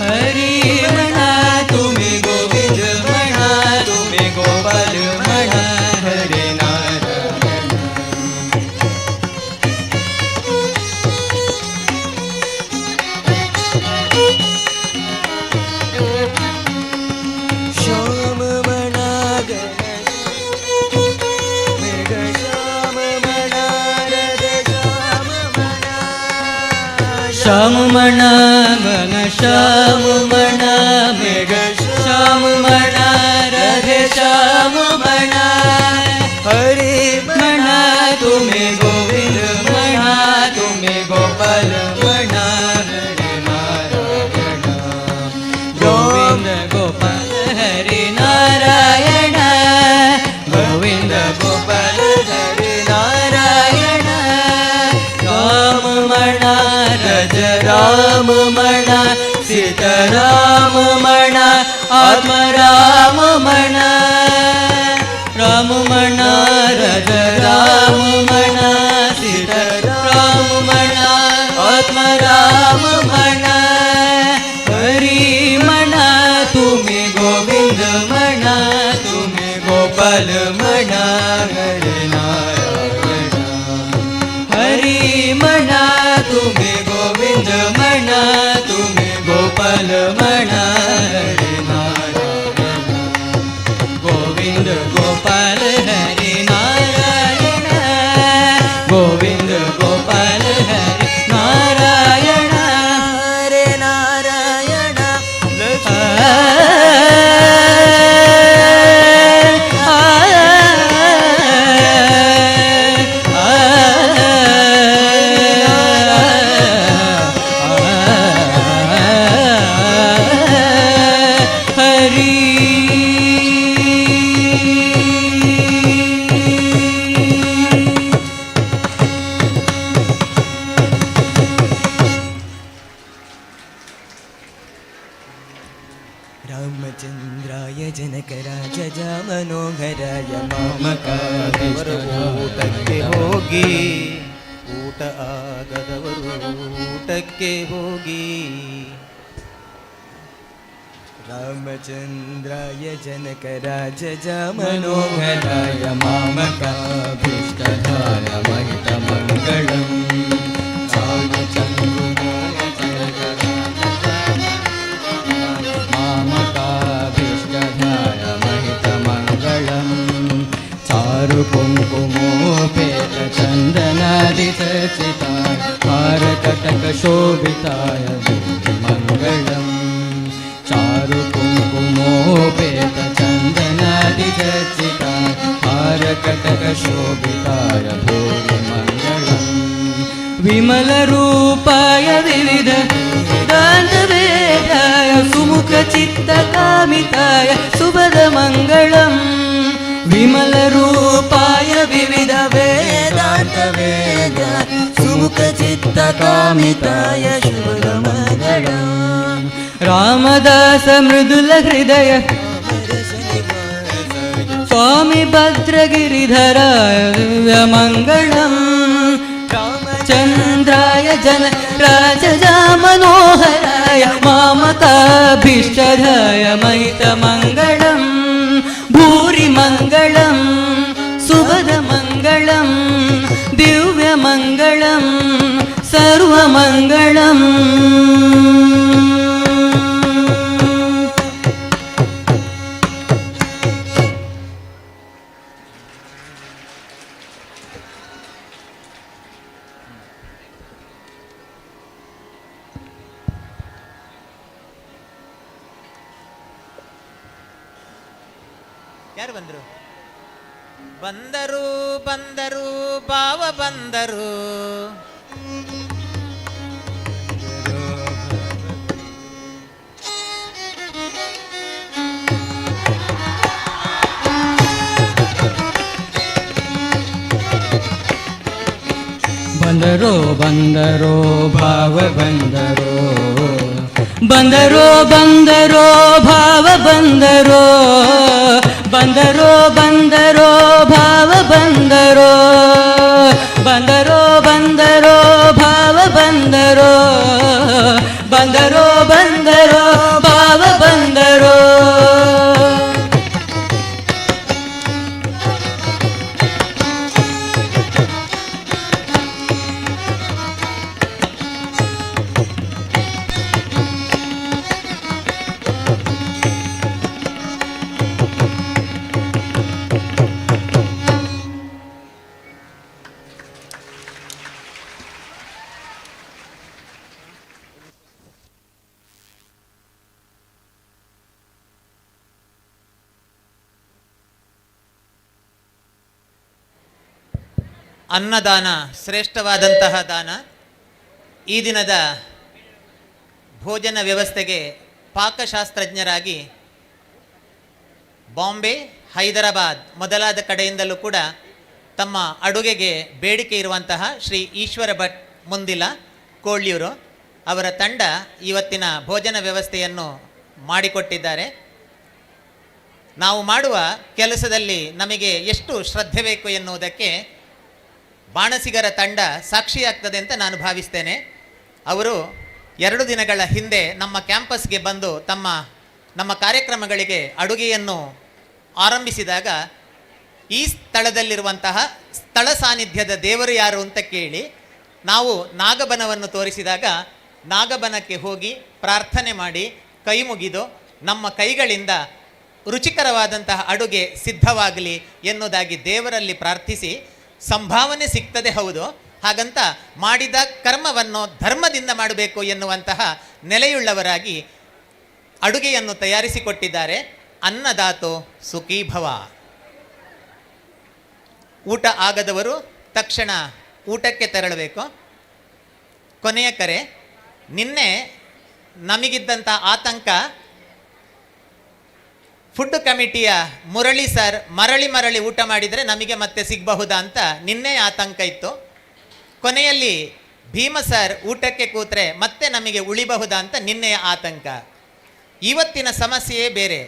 हरी मना तुम्हें गोविंद मना तुम्हें गोपाल मना हरे नारायण श्याममण घन श्याममण मेघ श्याममण राधे श्याममण हरि मणा तुम्हें गोविंद मणा तुम्हें गोपाल मणा हरि नारायण गोविंद गोपाल हरि नारायण गोविंद गोपाल हरि नारायण राम मणा रज राम मणा सीताराम मणा आत्मा राम मणा राम मणा रज राम मणा सीताराम मणा आत्मा राम मणा हरि मणा तुम्ही गोविंद मणा तुम्ही गोपाल मणा हरि नारायण हरि मणा तुम्ही गोविंद मणा तुम्ही गोपाल मणा हरि नारायण गोविंद गोपाल हरि नारायण गोविंद गोपाल हरि नारायण हरे नारायण ರಾಮಚಂದ್ರಾಯ ಜನಕರಾಜ ಮನೋಹರಾಯ ಮಾಮಕಾದವರು ಊಟಕ್ಕೆ ಹೋಗಿ ಊಟ ಆಗದವರು ಊಟಕ್ಕೆ ಹೋಗಿ ರಾಮಚಂದ್ರಾಯ ಜನಕರಾಜ ಮನೋಹರಾಯ ಮಾಮಕಾಭೀಷ್ಟದಾಯ ಮಹಿತ ಮಂಗಳಂ मामकाभीष्टधाय महितमङ्गलम् चारु कुङ्कुमोपेत चन्दनादिचर्चिताय हारकटकशोभिताय मङ्गलम् चारु कुङ्कुमोपेत चन्दनादिचर्चिताय हारकटकशोभिताय भूरिमङ्गलम् विमलरूपाय विविध दानवेदाय सुमुखचित्तकामिताय शुभदमङ्गलम् विमलरूपाय विविध वेदान्तवेदाय सुमुखचित्तकामिताय शुभदमङ्गलम् रामदास मृदुलहृदय स्वामी भद्रगिरिधराय दिव्यमङ्गलम् चन्द्राय जन राजजा मनोहराय मामकाभीष्टधाय महितमङ्गलम् भूरिमङ्गलम् शुभदमङ्गलम् दिव्यमङ्गलम् सर्वमङ्गलम् ಯಾರು ಬಂದರು? ಬಂದರು ಬಂದರು ಭಾವ ಬಂದರು. ಬಂದರೋ ಬಂದರೋ ಭಾವ ಬಂದರೋ ಬಂದರೋ ಬಂದರೋ ಭಾವ ಬಂದರೋ ಬಂದರೋ ಬಂದರೋ ಭಾವ ಬಂದರೋ ಬಂದರೋ ಬಂದರೋ ಭಾವ ಬಂದರೋ ಬಂದರೋ ಬಂದರೋ ಭಾವ ಬಂದರೋ ಅನ್ನದಾನ ಶ್ರೇಷ್ಠವಾದಂತಹ ದಾನ. ಈ ದಿನದ ಭೋಜನ ವ್ಯವಸ್ಥೆಗೆ ಪಾಕಶಾಸ್ತ್ರಜ್ಞರಾಗಿ ಬಾಂಬೆ, ಹೈದರಾಬಾದ್ ಮೊದಲಾದ ಕಡೆಯಿಂದಲೂ ಕೂಡ ತಮ್ಮ ಅಡುಗೆಗೆ ಬೇಡಿಕೆ ಇರುವಂತಹ ಶ್ರೀ ಈಶ್ವರ ಭಟ್ ಮುಂದಿಲ ಕೋಳ್ಯೂರು ಅವರ ತಂಡ ಇವತ್ತಿನ ಭೋಜನ ವ್ಯವಸ್ಥೆಯನ್ನು ಮಾಡಿಕೊಟ್ಟಿದ್ದಾರೆ. ನಾವು ಮಾಡುವ ಕೆಲಸದಲ್ಲಿ ನಮಗೆ ಎಷ್ಟು ಶ್ರದ್ಧೆ ಬೇಕು ಎನ್ನುವುದಕ್ಕೆ ಬಾಣಸಿಗರ ತಂಡ ಸಾಕ್ಷಿಯಾಗ್ತದೆ ಅಂತ ನಾನು ಭಾವಿಸ್ತೇನೆ. ಅವರು 2 ದಿನಗಳ ಹಿಂದೆ ನಮ್ಮ ಕ್ಯಾಂಪಸ್ಗೆ ಬಂದು ನಮ್ಮ ಕಾರ್ಯಕ್ರಮಗಳಿಗೆ ಅಡುಗೆಯನ್ನು ಆರಂಭಿಸಿದಾಗ ಈ ಸ್ಥಳದಲ್ಲಿರುವಂತಹ ಸ್ಥಳ ಸಾನ್ನಿಧ್ಯದ ದೇವರು ಯಾರು ಅಂತ ಕೇಳಿ ನಾವು ನಾಗಬನವನ್ನು ತೋರಿಸಿದಾಗ ನಾಗಬನಕ್ಕೆ ಹೋಗಿ ಪ್ರಾರ್ಥನೆ ಮಾಡಿ ಕೈ ಮುಗಿದು ನಮ್ಮ ಕೈಗಳಿಂದ ರುಚಿಕರವಾದಂತಹ ಅಡುಗೆ ಸಿದ್ಧವಾಗಲಿ ಎನ್ನುವುದಾಗಿ ದೇವರಲ್ಲಿ ಪ್ರಾರ್ಥಿಸಿ ಸಂಭಾವನೆ ಸಿಗ್ತದೆ, ಹೌದು. ಹಾಗಂತ ಮಾಡಿದ ಕರ್ಮವನ್ನು ಧರ್ಮದಿಂದ ಮಾಡಬೇಕು ಎನ್ನುವಂತಹ ನೆಲೆಯುಳ್ಳವರಾಗಿ ಅಡುಗೆಯನ್ನು ತಯಾರಿಸಿಕೊಟ್ಟಿದ್ದಾರೆ. ಅನ್ನದಾತೋ ಸುಖೀಭವ. ಊಟ ಆಗದವರು ತಕ್ಷಣ ಊಟಕ್ಕೆ ತೆರಳಬೇಕು. ಕೊನೆಯ ಕರೆ, ನಿನ್ನೆ ನಮಗಿದ್ದಂಥ ಆತಂಕ ಫುಡ್ ಕಮಿಟಿಯ ಮುರಳಿ ಸರ್ ಮರಳಿ ಊಟ ಮಾಡಿದರೆ ನಮಗೆ ಮತ್ತೆ ಸಿಗಬಹುದಾ ಅಂತ ನಿನ್ನೆ ಆತಂಕ ಇತ್ತು. ಕೊನೆಯಲ್ಲಿ ಭೀಮ ಸರ್ ಊಟಕ್ಕೆ ಕೂತ್ರೆ ಮತ್ತೆ ನಮಗೆ ಉಳಿಬಹುದಾ ಅಂತ ನಿನ್ನೆಯ ಆತಂಕ. ಇವತ್ತಿನ ಸಮಸ್ಯೆಯೇ ಬೇರೆ.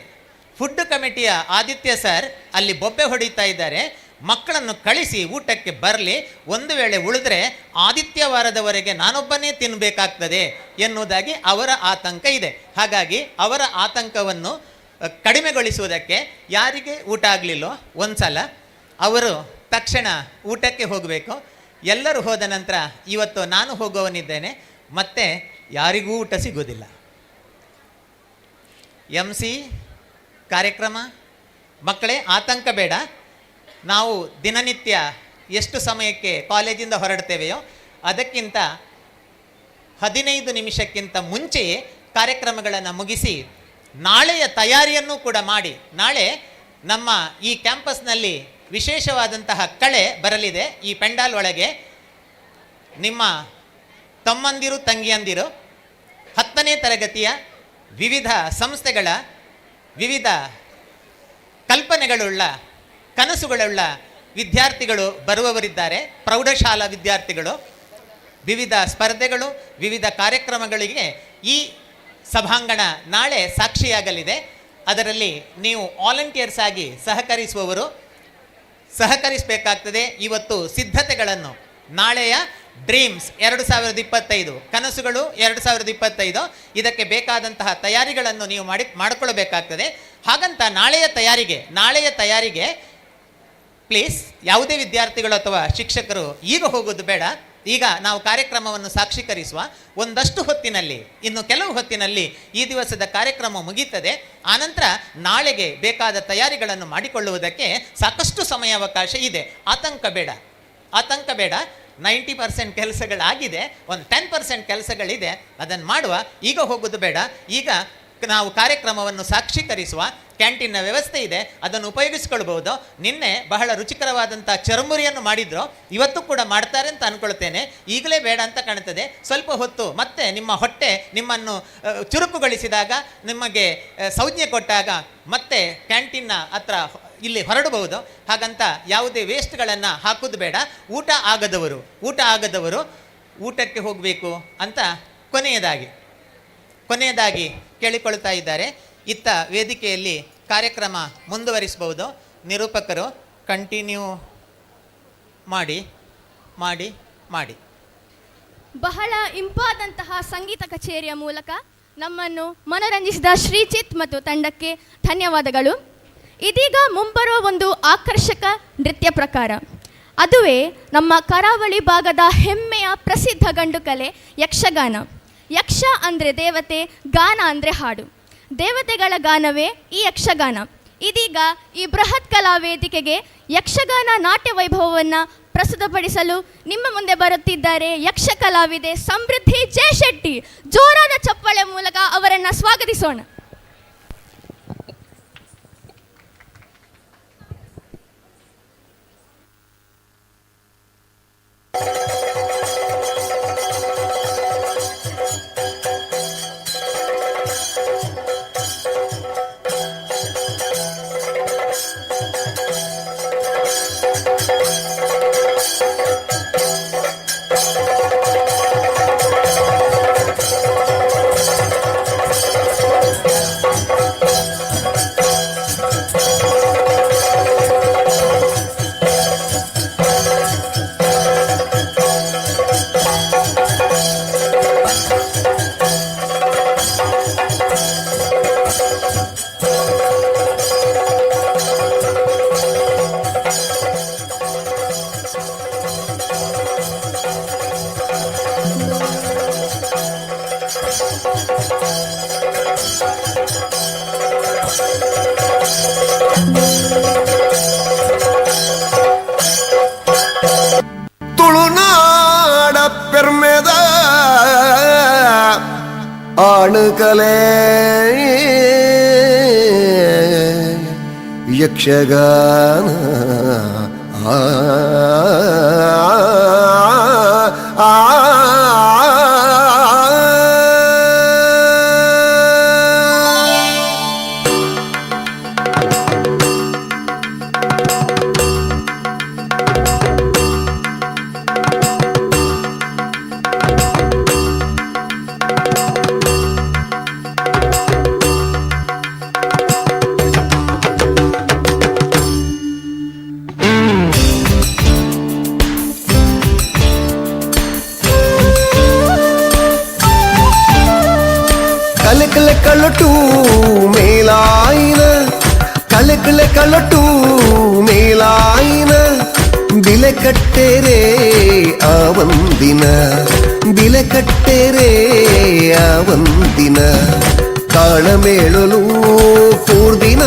ಫುಡ್ ಕಮಿಟಿಯ ಆದಿತ್ಯ ಸರ್ ಅಲ್ಲಿ ಬೊಬ್ಬೆ ಹೊಡಿತಾ ಇದ್ದಾರೆ, ಮಕ್ಕಳನ್ನು ಕಳಿಸಿ ಊಟಕ್ಕೆ ಬರಲಿ, ಒಂದು ವೇಳೆ ಉಳಿದ್ರೆ ಆದಿತ್ಯವಾರದವರೆಗೆ ನಾನೊಬ್ಬನೇ ತಿನ್ನಬೇಕಾಗ್ತದೆ ಎನ್ನುವುದಾಗಿ ಅವರ ಆತಂಕ ಇದೆ. ಹಾಗಾಗಿ ಅವರ ಆತಂಕವನ್ನು ಕಡಿಮೆಗೊಳಿಸುವುದಕ್ಕೆ ಯಾರಿಗೆ ಊಟ ಆಗಲಿಲ್ಲೋ ಒಂದು ಸಲ ಅವರು ತಕ್ಷಣ ಊಟಕ್ಕೆ ಹೋಗಬೇಕು. ಎಲ್ಲರೂ ಹೋದ ನಂತರ ಇವತ್ತು ನಾನು ಹೋಗುವವನಿದ್ದೇನೆ, ಮತ್ತೆ ಯಾರಿಗೂ ಊಟ ಸಿಗೋದಿಲ್ಲ. MC ಕಾರ್ಯಕ್ರಮ ಮಕ್ಕಳೇ ಆತಂಕ ಬೇಡ. ನಾವು ದಿನನಿತ್ಯ ಎಷ್ಟು ಸಮಯಕ್ಕೆ ಕಾಲೇಜಿಂದ ಹೊರಡ್ತೇವೆಯೋ ಅದಕ್ಕಿಂತ 15 ನಿಮಿಷಕ್ಕಿಂತ ಮುಂಚೆಯೇ ಕಾರ್ಯಕ್ರಮಗಳನ್ನು ಮುಗಿಸಿ ನಾಳೆಯ ತಯಾರಿಯನ್ನು ಕೂಡ ಮಾಡಿ, ನಾಳೆ ನಮ್ಮ ಈ ಕ್ಯಾಂಪಸ್ನಲ್ಲಿ ವಿಶೇಷವಾದಂತಹ ಕಳೆ ಬರಲಿದೆ. ಈ ಪೆಂಡಾಲ್ ಒಳಗೆ ನಿಮ್ಮ ತಮ್ಮಂದಿರು ತಂಗಿಯಂದಿರು 10ನೇ ತರಗತಿಯ ವಿವಿಧ ಸಂಸ್ಥೆಗಳ ವಿವಿಧ ಕಲ್ಪನೆಗಳುಳ್ಳ ಕನಸುಗಳುಳ್ಳ ವಿದ್ಯಾರ್ಥಿಗಳು ಬರುವವರಿದ್ದಾರೆ. ಪ್ರೌಢಶಾಲಾ ವಿದ್ಯಾರ್ಥಿಗಳು ವಿವಿಧ ಸ್ಪರ್ಧೆಗಳು ವಿವಿಧ ಕಾರ್ಯಕ್ರಮಗಳಿಗೆ ಈ ಸಭಾಂಗಣ ನಾಳೆ ಸಾಕ್ಷಿಯಾಗಲಿದೆ. ಅದರಲ್ಲಿ ನೀವು ವಾಲಂಟಿಯರ್ಸ್ ಆಗಿ ಸಹಕರಿಸಬೇಕಾಗ್ತದೆ. ಇವತ್ತು ಸಿದ್ಧತೆಗಳನ್ನು ನಾಳೆಯ ಡ್ರೀಮ್ಸ್ 2025 ಕನಸುಗಳು 2025 ಇದಕ್ಕೆ ಬೇಕಾದಂತಹ ತಯಾರಿಗಳನ್ನು ನೀವು ಮಾಡಿಕೊಳ್ಳಬೇಕಾಗ್ತದೆ. ಹಾಗಂತ ನಾಳೆಯ ತಯಾರಿಗೆ ಪ್ಲೀಸ್ ಯಾವುದೇ ವಿದ್ಯಾರ್ಥಿಗಳು ಅಥವಾ ಶಿಕ್ಷಕರು ಈಗ ಹೋಗೋದು ಬೇಡ. ಈಗ ನಾವು ಕಾರ್ಯಕ್ರಮವನ್ನು ಸಾಕ್ಷೀಕರಿಸುವ ಒಂದಷ್ಟು ಹೊತ್ತಿನಲ್ಲಿ, ಇನ್ನು ಕೆಲವು ಹೊತ್ತಿನಲ್ಲಿ ಈ ದಿವಸದ ಕಾರ್ಯಕ್ರಮ ಮುಗೀತದೆ. ಆನಂತರ ನಾಳೆಗೆ ಬೇಕಾದ ತಯಾರಿಗಳನ್ನು ಮಾಡಿಕೊಳ್ಳುವುದಕ್ಕೆ ಸಾಕಷ್ಟು ಸಮಯಾವಕಾಶ ಇದೆ. ಆತಂಕ ಬೇಡ. 90% ಕೆಲಸಗಳಾಗಿದೆ, ಒಂದು 10% ಕೆಲಸಗಳಿದೆ, ಅದನ್ನು ಮಾಡುವ. ಈಗ ಹೋಗೋದು ಬೇಡ. ಈಗ ನಾವು ಕಾರ್ಯಕ್ರಮವನ್ನು ಸಾಕ್ಷೀಕರಿಸುವ ಕ್ಯಾಂಟೀನ್ನ ವ್ಯವಸ್ಥೆ ಇದೆ, ಅದನ್ನು ಉಪಯೋಗಿಸ್ಕೊಳ್ಬಹುದು. ನಿನ್ನೆ ಬಹಳ ರುಚಿಕರವಾದಂಥ ಚರುಮುರಿಯನ್ನು ಮಾಡಿದ್ರು, ಇವತ್ತು ಕೂಡ ಮಾಡ್ತಾರೆ ಅಂತ ಅಂದ್ಕೊಳ್ತೇನೆ. ಈಗಲೇ ಬೇಡ ಅಂತ ಕಾಣ್ತದೆ. ಸ್ವಲ್ಪ ಹೊತ್ತು ಮತ್ತೆ ನಿಮ್ಮ ಹೊಟ್ಟೆ ನಿಮ್ಮನ್ನು ಚುರುಕುಗೊಳಿಸಿದಾಗ, ನಿಮಗೆ ಸಂಜ್ಞೆ ಕೊಟ್ಟಾಗ ಮತ್ತೆ ಕ್ಯಾಂಟೀನ್ನ ಹತ್ರ ಇಲ್ಲಿ ಹೊರಡಬಹುದು. ಹಾಗಂತ ಯಾವುದೇ ವೇಸ್ಟ್ಗಳನ್ನು ಹಾಕೋದು ಬೇಡ. ಊಟ ಆಗದವರು ಊಟಕ್ಕೆ ಹೋಗಬೇಕು ಅಂತ ಕೊನೆಯದಾಗಿ ಕೇಳಿಕೊಳ್ತಾ ಇದ್ದಾರೆ. ಇತ್ತ ವೇದಿಕೆಯಲ್ಲಿ ಕಾರ್ಯಕ್ರಮ ಮುಂದುವರಿಸಬಹುದು. ನಿರೂಪಕರು ಕಂಟಿನ್ಯೂ ಮಾಡಿ. ಬಹಳ ಇಂಪಾದಂತಹ ಸಂಗೀತ ಕಚೇರಿಯ ಮೂಲಕ ನಮ್ಮನ್ನು ಮನರಂಜಿಸಿದ ಶ್ರೀಚಿತ್ ಮತ್ತು ತಂಡಕ್ಕೆ ಧನ್ಯವಾದಗಳು. ಇದೀಗ ಮುಂಬರುವ ಒಂದು ಆಕರ್ಷಕ ನೃತ್ಯ ಪ್ರಕಾರ, ಅದುವೇ ನಮ್ಮ ಕರಾವಳಿ ಭಾಗದ ಹೆಮ್ಮೆಯ ಪ್ರಸಿದ್ಧ ಗಂಡು ಕಲೆ ಯಕ್ಷಗಾನ. ಯಕ್ಷ ಅಂದರೆ ದೇವತೆ, ಗಾನ ಅಂದರೆ ಹಾಡು. ದೇವತೆಗಳ ಗಾನವೇ ಈ ಯಕ್ಷಗಾನ. ಇದೀಗ ಈ ಬೃಹತ್ ಕಲಾ ವೇದಿಕೆಗೆ ಯಕ್ಷಗಾನ ನಾಟ್ಯ ವೈಭವವನ್ನು ಪ್ರಸ್ತುತಪಡಿಸಲು ನಿಮ್ಮ ಮುಂದೆ ಬರುತ್ತಿದ್ದಾರೆ ಯಕ್ಷ ಕಲಾವಿದೆ ಸಮೃದ್ಧಿ ಜಯಶೆಟ್ಟಿ. ಜೋರಾದ ಚಪ್ಪಾಳೆ ಮೂಲಕ ಅವರನ್ನು ಸ್ವಾಗತಿಸೋಣ. ಕಲೆ ಯಕ್ಷಗಾನ ಆ ಆ ಕಲಕಲ ಕಲಟು ಮೇಲಾಯಿನ ಕಲಕಲ ಕಲಟು ಮೇಲಾಯಿನ ಬಿಲೆ ಕಟ್ಟೆರೆ ಆವಂದಿನ ಬಿಲೆ ಕಟ್ಟೆರೆ ಆವಂದಿನ ತಾಳಮೇಳಲು ಕೂರ್ದಿನ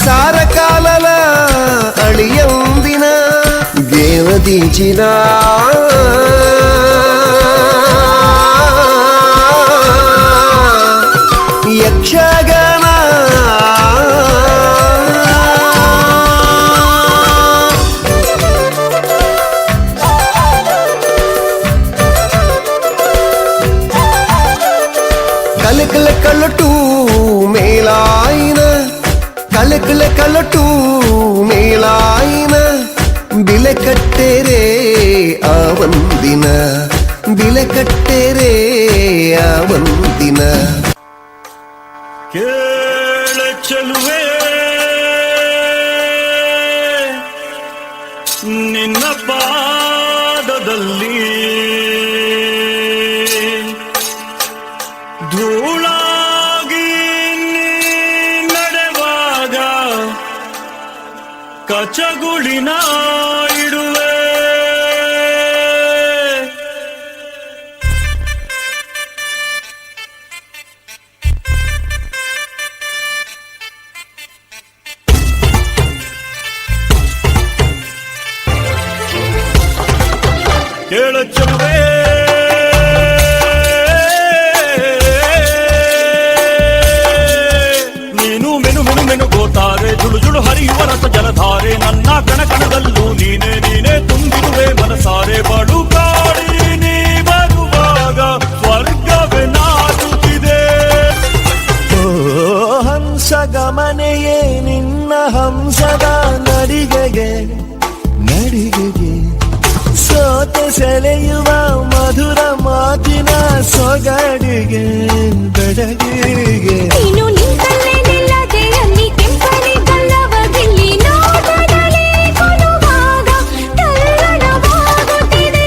ಸಾರಕಾಲಲ ಅಳಿಯಂದಿನ ದೇವದೀಚಿನ ಯಕ್ಷಗಾನ ಕಲಕಲ ಕಲಟು ಮೇಲಾಯಿನ ಕಲಕಲ ಕಲಟು ಮೇಲಾಯಿನ ಬಿಲೆ ಕಟ್ಟೆರೆ ಆವಂದಿನ ಬಿಲೆ ಕಟ್ಟೆರೆ ಆವಂದಿನ ಕೇಳ ಚೆಲುವೆ ನಿನ್ನ ಪಾದದಲ್ಲಿ ಧೂಳಾಗಿ ನೀ ನಡೆವಾಗ ಕಚಗುಳಿನ ಇಡುವೆ ಕೇಳ ಚೆಲುವೆ ನೀನು ಮೆನು ಮೆನು ಮೆನು ಗೋತಾರೆ ಜುಳು ಜುಳು ಹರಿಯುವ ರಸ ಜಲಧಾರೆ ನನ್ನ ಕಣಕಣದಲ್ಲೂ ನೀನೇ ನೀನೇ ತುಂಬಿರುವೆ ಮನಸಾರೆ ಬಡು ಕಾಡಿ ನೀ ಬರುವಾಗ ಸ್ವರ್ಗವೇ ನಾಚುತ್ತಿದೆ ಓ ಹಂಸಗಮನೆಯೇ ನಿನ್ನ ಹಂಸದ ನಡಿಗೆಗೆ ನಡಿಗೆಗೆ ಸೋತೆ ಸೆಳೆಯುವ ಮಧುರ ಮಾತಿನ ಸೊಗಡಿಗೆ ಬೆಡಗಿಗೆ ನೀನು ನಿಂತಲ್ಲೇ ನಿಲ್ಲದೆ ಅಲ್ಲಿ ಕೆಂಪನೆ ಬಲ್ಲವ ಗಿಲ್ಲಿ ನೋಟದಲ್ಲಿ ಕೊಡುವಾಗ ತಲ್ಲಣವಾಗುತ್ತಿದೆ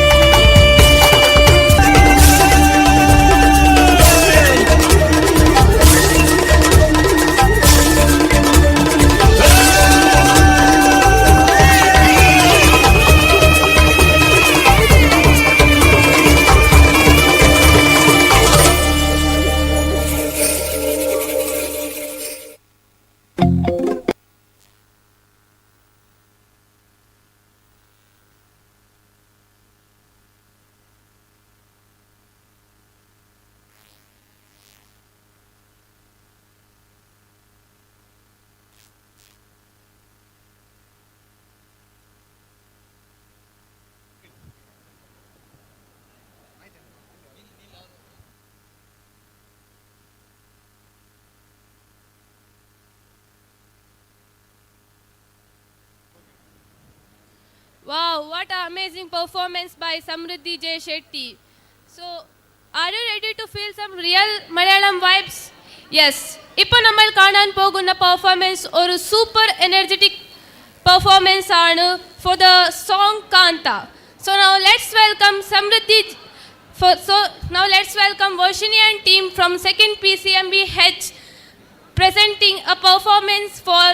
Wow, what an amazing performance by Samruddhi J. Shetty. So, are you ready to feel some real Malayalam vibes? Yes. ഇപ്പോൾ നമ്മൾ കാണാൻ പോകുന്ന പെർഫോമൻസ് ഒരു സൂപ്പർ എനർജറ്റിക് പെർഫോമൻസ് ആണ് for the song Kanta. So now let's welcome Samruddhi. Now let's welcome Varshinian team from 2nd PCMB H presenting a performance for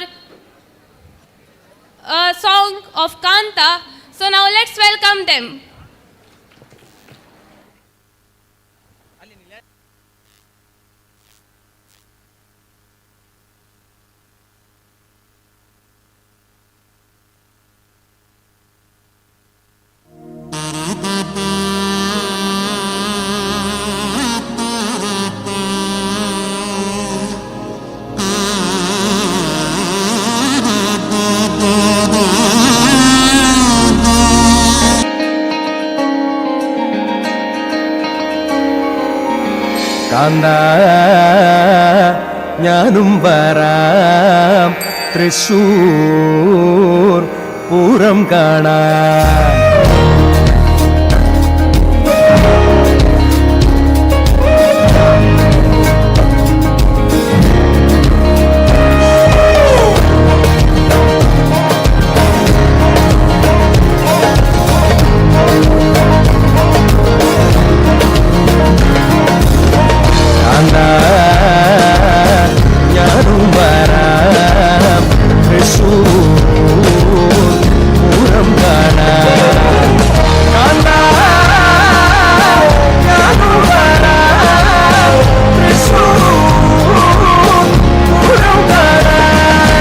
a song of Kanta. So now let's welcome them. കാന്ത ഞാനും വരാം തൃശൂർ പൂരം കാണാൻ. ഞാനും വരാം തൃശൂർ പൂരം കാണാൻ. ഞാനും വരാം തൃശൂർ പൂരം കാണാൻ.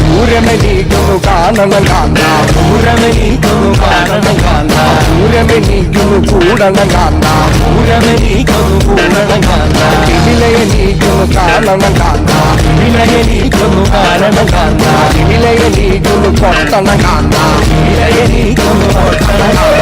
പൂരമെനിക്കുന്നു കാണണം കാന്ത, പൂരമെനിക്കുന്നു കാണണം കാന്ത, പൂരമെനിക്കുന്നു കൂടണം കാന്ത, പൂരമെനിക്കുന്നു കൂടണം കാന്ത. ഇവിലയെനിക്കുന്നു കാണണം കാന്ത, ഇവിലയെനിക്കുന്നു കാണണം കാന്ത, ഇവിലയെനിക്കുന്നു കൊട്ടണം കാന്ത, ഇവിലയെനിക്കുന്നു കൊട്ടണം കാന്ത.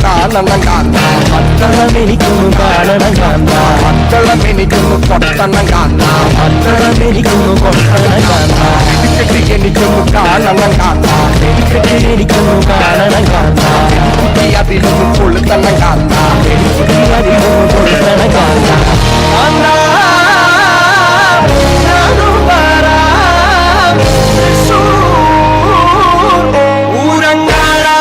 കാണണം കാന്ത, മക്കളമെനിക്കൊന്നു കാണണം കാന്ത, മക്കളമെനിക്കൊന്നു കൊട്ടണം കാന്ത, മക്കളമെനിക്കൊന്നു കൊട്ടണം കാന്ത. വെടിക്കെട്ടി എനിക്കൊന്നു കാണണം കാന്ത, വെടിക്കെട്ടി എനിക്കൊന്നു കാണണം കാന്ത, വെടിക്കുട്ടി അതിലൊന്നു കൊളുത്തണം കാന്ത, വെടിക്കുട്ടി അതിലൊന്നു കൊളുത്തണം കാന്ത. ഞാനും വരാം തൃശൂർ പൂരം കാണാൻ.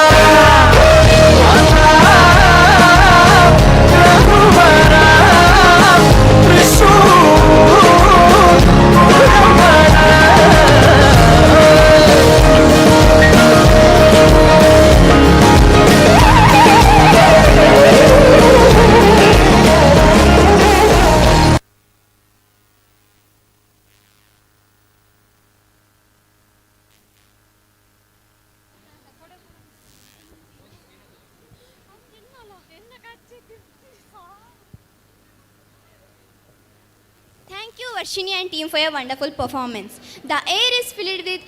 Thank you, Varshini and team, for your wonderful performance. The air is filled with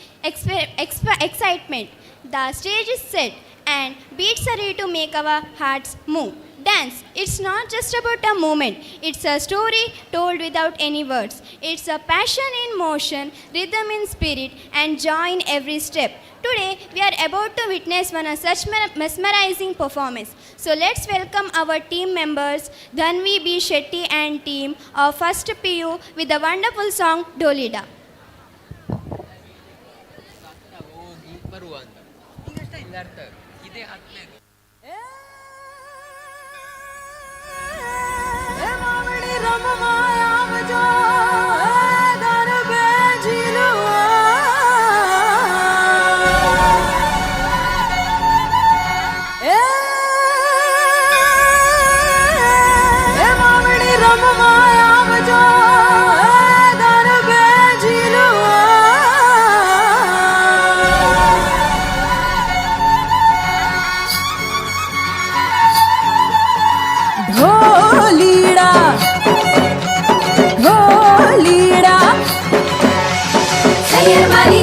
excitement. The stage is set and beats are ready to make our hearts move. Dance, it's not just about a moment. It's a story told without any words. It's a passion in motion, rhythm in spirit, and joy in every step. Today, we are about to witness one of such mesmerizing performance. So let's welcome our team members, Dhanvi B. Shetty and team of First PU with the wonderful song Dolida.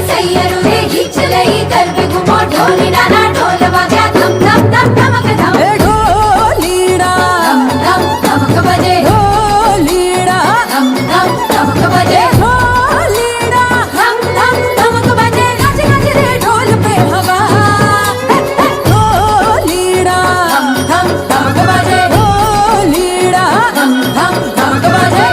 सैयरू रे घिच लई कर भी घुमो ढोली Dana ढोल बजा धम धम धम धमक धम ढोलीड़ा धम धम धमक बजे ढोलीड़ा धम धम धमक बजे ढोलीड़ा धम धम धमक बजे नाच नाच रे ढोल पे हवा ढोलीड़ा धम धम धमक बजे ढोलीड़ा धम धम धमक बजे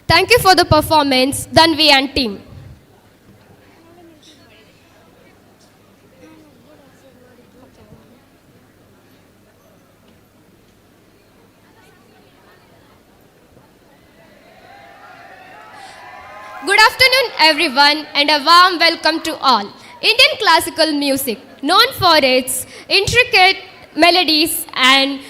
Thank you for the performance, Dhanvi and team. Good afternoon, everyone, and a warm welcome to all. Indian classical music, known for its intricate melodies and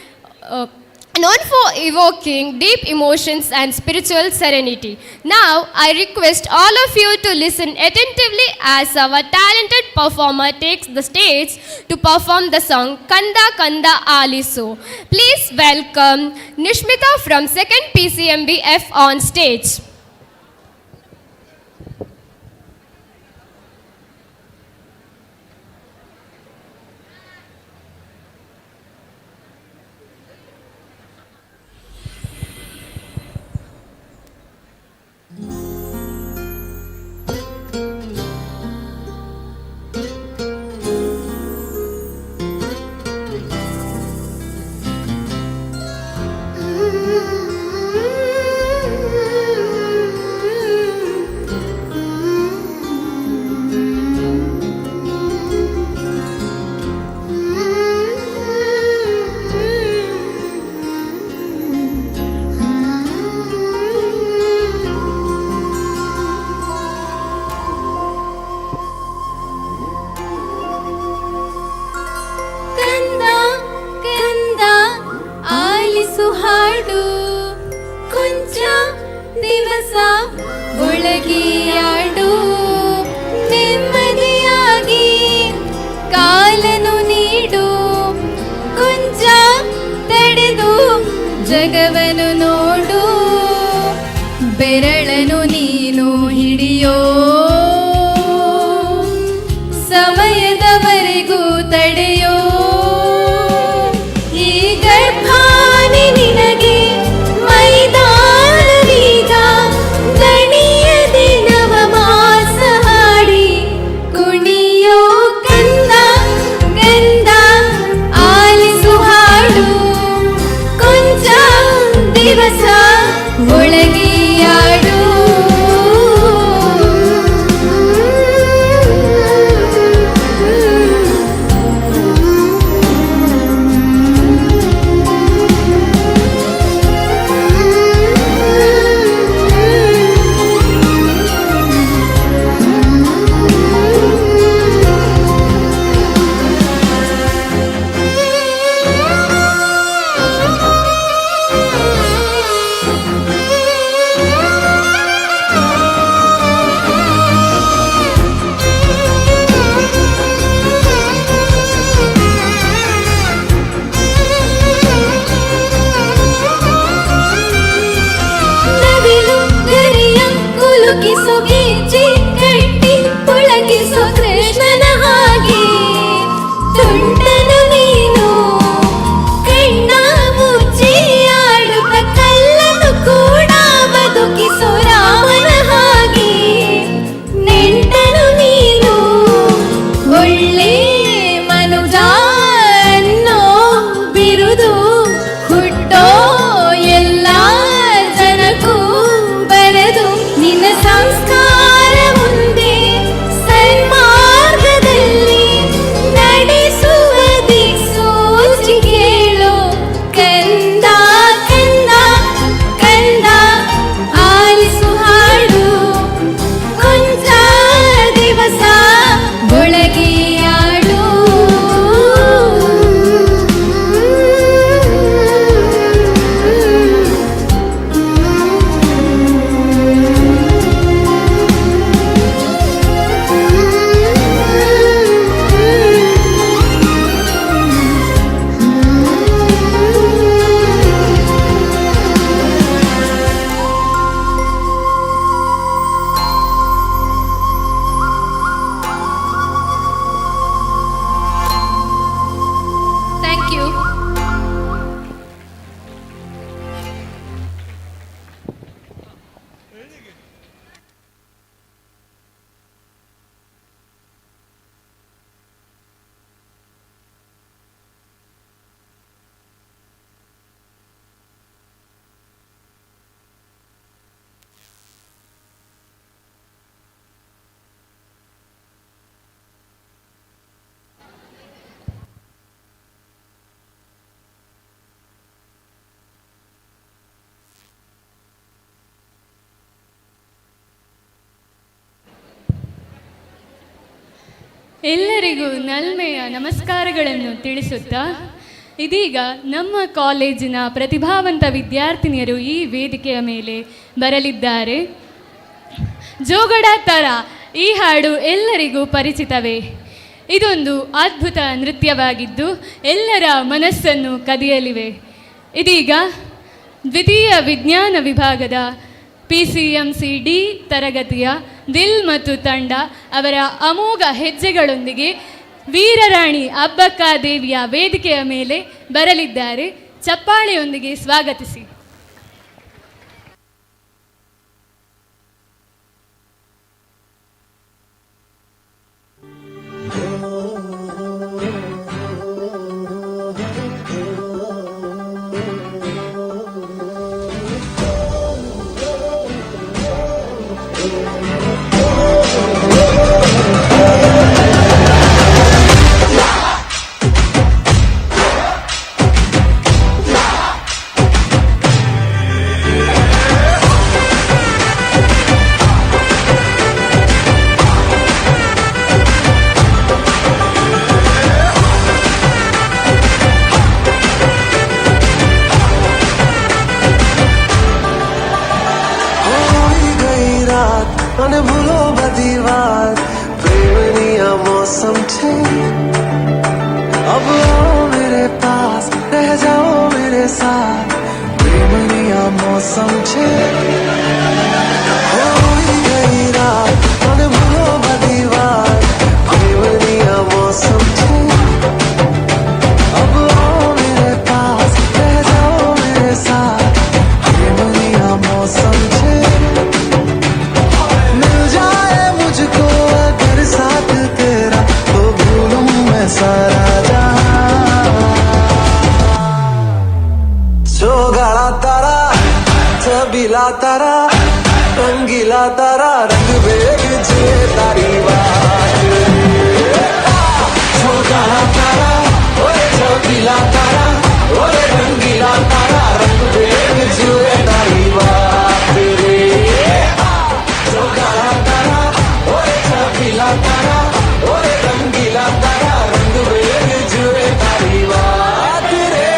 known for evoking deep emotions and spiritual serenity. Now, I request all of you to listen attentively as our talented performer takes the stage to perform the song Kanda Kanda Aliso. Please welcome Nishmita from 2nd PCMBF on stage. ಹಾಡು ಕೊಂಚ ದಿವಸ ಒಳಗಿಯಾಡು ನೆಮ್ಮದಿಯಾಗಿ ಕಾಲನು ನೀಡು ಕೊಂಚ ತಡೆದು ಜಗವನು ನೋಡು ಬೆರಳನು ನೀನು ಹಿಡಿಯೋ ಸಮಯದವರೆಗೂ ತಡೆಯೋ ಈ ಗರ್ಭಾನಿ ನಿನಗೆ ಮೈದಾನವೀಗ ದಣಿಯದೆ ನವಮಾಸ ಹಾಡಿ ಕುಣಿಯೋ ಕಂದ ಗಂಧ ಆಲಿಸು ಹಾಡು ಕೊಂಚ ದಿವಸ ಎಲ್ಲರಿಗೂ ನಲ್ಮೆಯ ನಮಸ್ಕಾರಗಳನ್ನು ತಿಳಿಸುತ್ತಾ ಇದೀಗ ನಮ್ಮ ಕಾಲೇಜಿನ ಪ್ರತಿಭಾವಂತ ವಿದ್ಯಾರ್ಥಿನಿಯರು ಈ ವೇದಿಕೆಯ ಮೇಲೆ ಬರಲಿದ್ದಾರೆ. ಜೋಗಡ ತರ ಈ ಹಾಡು ಎಲ್ಲರಿಗೂ ಪರಿಚಿತವೇ. ಇದೊಂದು ಅದ್ಭುತ ನೃತ್ಯವಾಗಿದ್ದು ಎಲ್ಲರ ಮನಸ್ಸನ್ನು ಕದಿಯಲಿವೆ. ಇದೀಗ ದ್ವಿತೀಯ ವಿಜ್ಞಾನ ವಿಭಾಗದ PCMC D ತರಗತಿಯ ದಿಲ್ ಮತ್ತು ತಂಡ ಅವರ ಅಮೋಘ ಹೆಜ್ಜೆಗಳೊಂದಿಗೆ ವೀರರಾಣಿ ಅಬ್ಬಕ್ಕ ದೇವಿಯ ವೇದಿಕೆಯ ಮೇಲೆ ಬರಲಿದ್ದಾರೆ. ಚಪ್ಪಾಳೆಯೊಂದಿಗೆ ಸ್ವಾಗತಿಸಿ. ભૂલો બધી વાત પ્રેમની આ મૌસમ છે. अब आओ मेरे पास रह जाओ मेरे साथ प्रेमनी आ मौसम छे. होई गई रात મને ભૂલો બધી વાત પ્રેમની આ मौसम छे. अब आओ मेरे पास रह जाओ मेरे साथ प्रेमनी आ मौसम छे. मिल जाए मुझको अगर साथ तेरा तो भूलूं मैं सारा जोगाड़ा तारा छबीला तारा रंगीला तारा रंग बेग जे तारी बात. जोगाड़ा तारा ओए छबीला तारा ओए रंगीला तारा रंग बेग जे तारी बात रे. जोगाड़ा तारा ओए छबीला तारा ओए रंगीला तारा रंग बेग जे तारी बात रे.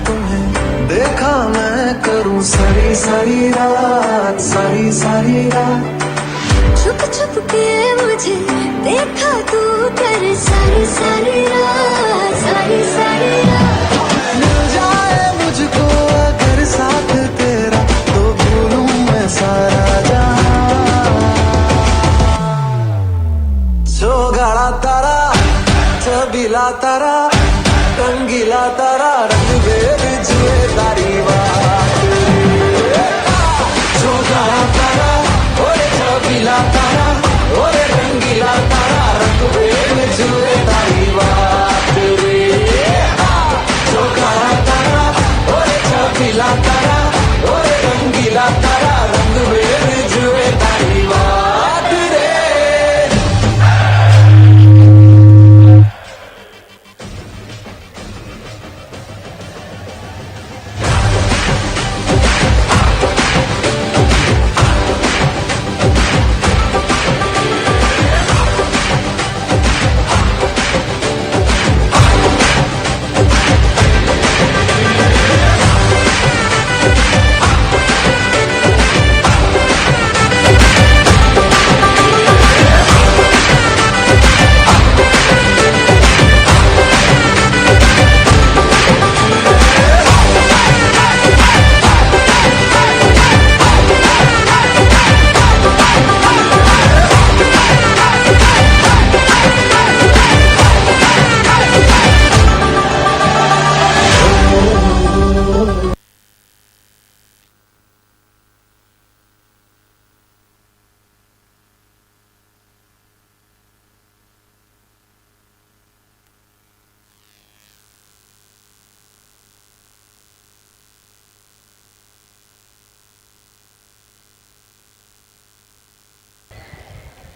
तुम्हें देखा मैं करूं सारी सारी रात सारी सारी रात. छुप छुप के मुझे देखा तू कर सारी सारी रात सारी सारी रात. मिल जाए मुझको अगर साथ तेरा तो भूलूं मैं सारा जहां. जोगाड़ा तारा छबीला तारा रंगीला तारा रंग बेग जुए तारी बात. जोगाड़ा तारा ओए छबीला तारा ओए रंगीला तारा रंग बेग जुए तारी बात रे. जोगाड़ा तारा ओए छबीला तारा ओए रंगीला तारा रंग बेग जुए तारी बात रे.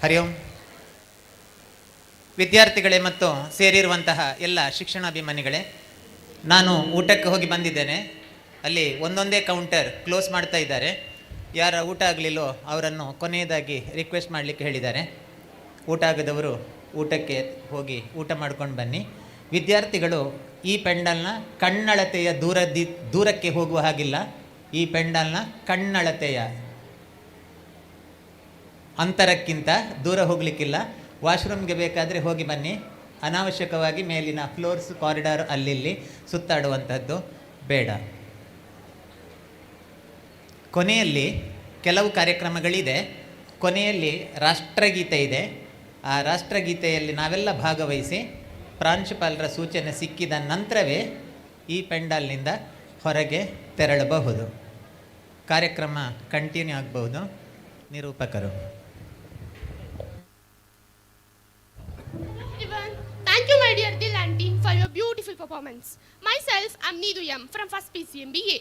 ಹರಿ ಓಂ. ವಿದ್ಯಾರ್ಥಿಗಳೇ ಮತ್ತು ಸೇರಿರುವಂತಹ ಎಲ್ಲ ಶಿಕ್ಷಣಾಭಿಮಾನಿಗಳೇ, ನಾನು ಊಟಕ್ಕೆ ಹೋಗಿ ಬಂದಿದ್ದೇನೆ. ಅಲ್ಲಿ ಒಂದೊಂದೇ ಕೌಂಟರ್ ಕ್ಲೋಸ್ ಮಾಡ್ತಾ ಇದ್ದಾರೆ. ಯಾರ ಊಟ ಆಗಲಿಲ್ಲೋ ಅವರನ್ನು ಕೊನೆಯದಾಗಿ ರಿಕ್ವೆಸ್ಟ್ ಮಾಡಲಿಕ್ಕೆ ಹೇಳಿದ್ದಾರೆ. ಊಟ ಆಗದವರು ಊಟಕ್ಕೆ ಹೋಗಿ ಊಟ ಮಾಡ್ಕೊಂಡು ಬನ್ನಿ. ವಿದ್ಯಾರ್ಥಿಗಳು ಈ ಪೆಂಡಲ್ನ ಕಣ್ಣಳತೆಯ ದೂರಕ್ಕೆ ಹೋಗುವ ಹಾಗಿಲ್ಲ. ಈ ಪೆಂಡಲ್ನ ಕಣ್ಣಳತೆಯ ಅಂತರಕ್ಕಿಂತ ದೂರ ಹೋಗಲಿಕ್ಕಿಲ್ಲ. ವಾಶ್ರೂಮ್ಗೆ ಬೇಕಾದರೆ ಹೋಗಿ ಬನ್ನಿ. ಅನಾವಶ್ಯಕವಾಗಿ ಮೇಲಿನ ಫ್ಲೋರ್ಸ್ ಕಾರಿಡಾರ್ ಅಲ್ಲಿ ಸುತ್ತಾಡುವಂಥದ್ದು ಬೇಡ. ಕೊನೆಯಲ್ಲಿ ಕೆಲವು ಕಾರ್ಯಕ್ರಮಗಳಿದೆ. ಕೊನೆಯಲ್ಲಿ ರಾಷ್ಟ್ರಗೀತೆ ಇದೆ. ಆ ರಾಷ್ಟ್ರಗೀತೆಯಲ್ಲಿ ನಾವೆಲ್ಲ ಭಾಗವಹಿಸಿ ಪ್ರಾಂಶುಪಾಲರ ಸೂಚನೆ ಸಿಕ್ಕಿದ ನಂತರವೇ ಈ ಪೆಂಡಾಲ್ನಿಂದ ಹೊರಗೆ ತೆರಳಬಹುದು. ಕಾರ್ಯಕ್ರಮ ಕಂಟಿನ್ಯೂ ಆಗಬಹುದು. ನಿರೂಪಕರು. Thank you, my dear Dil and team, for your beautiful performance. Myself, I'm Needu M from 1st PCMBA.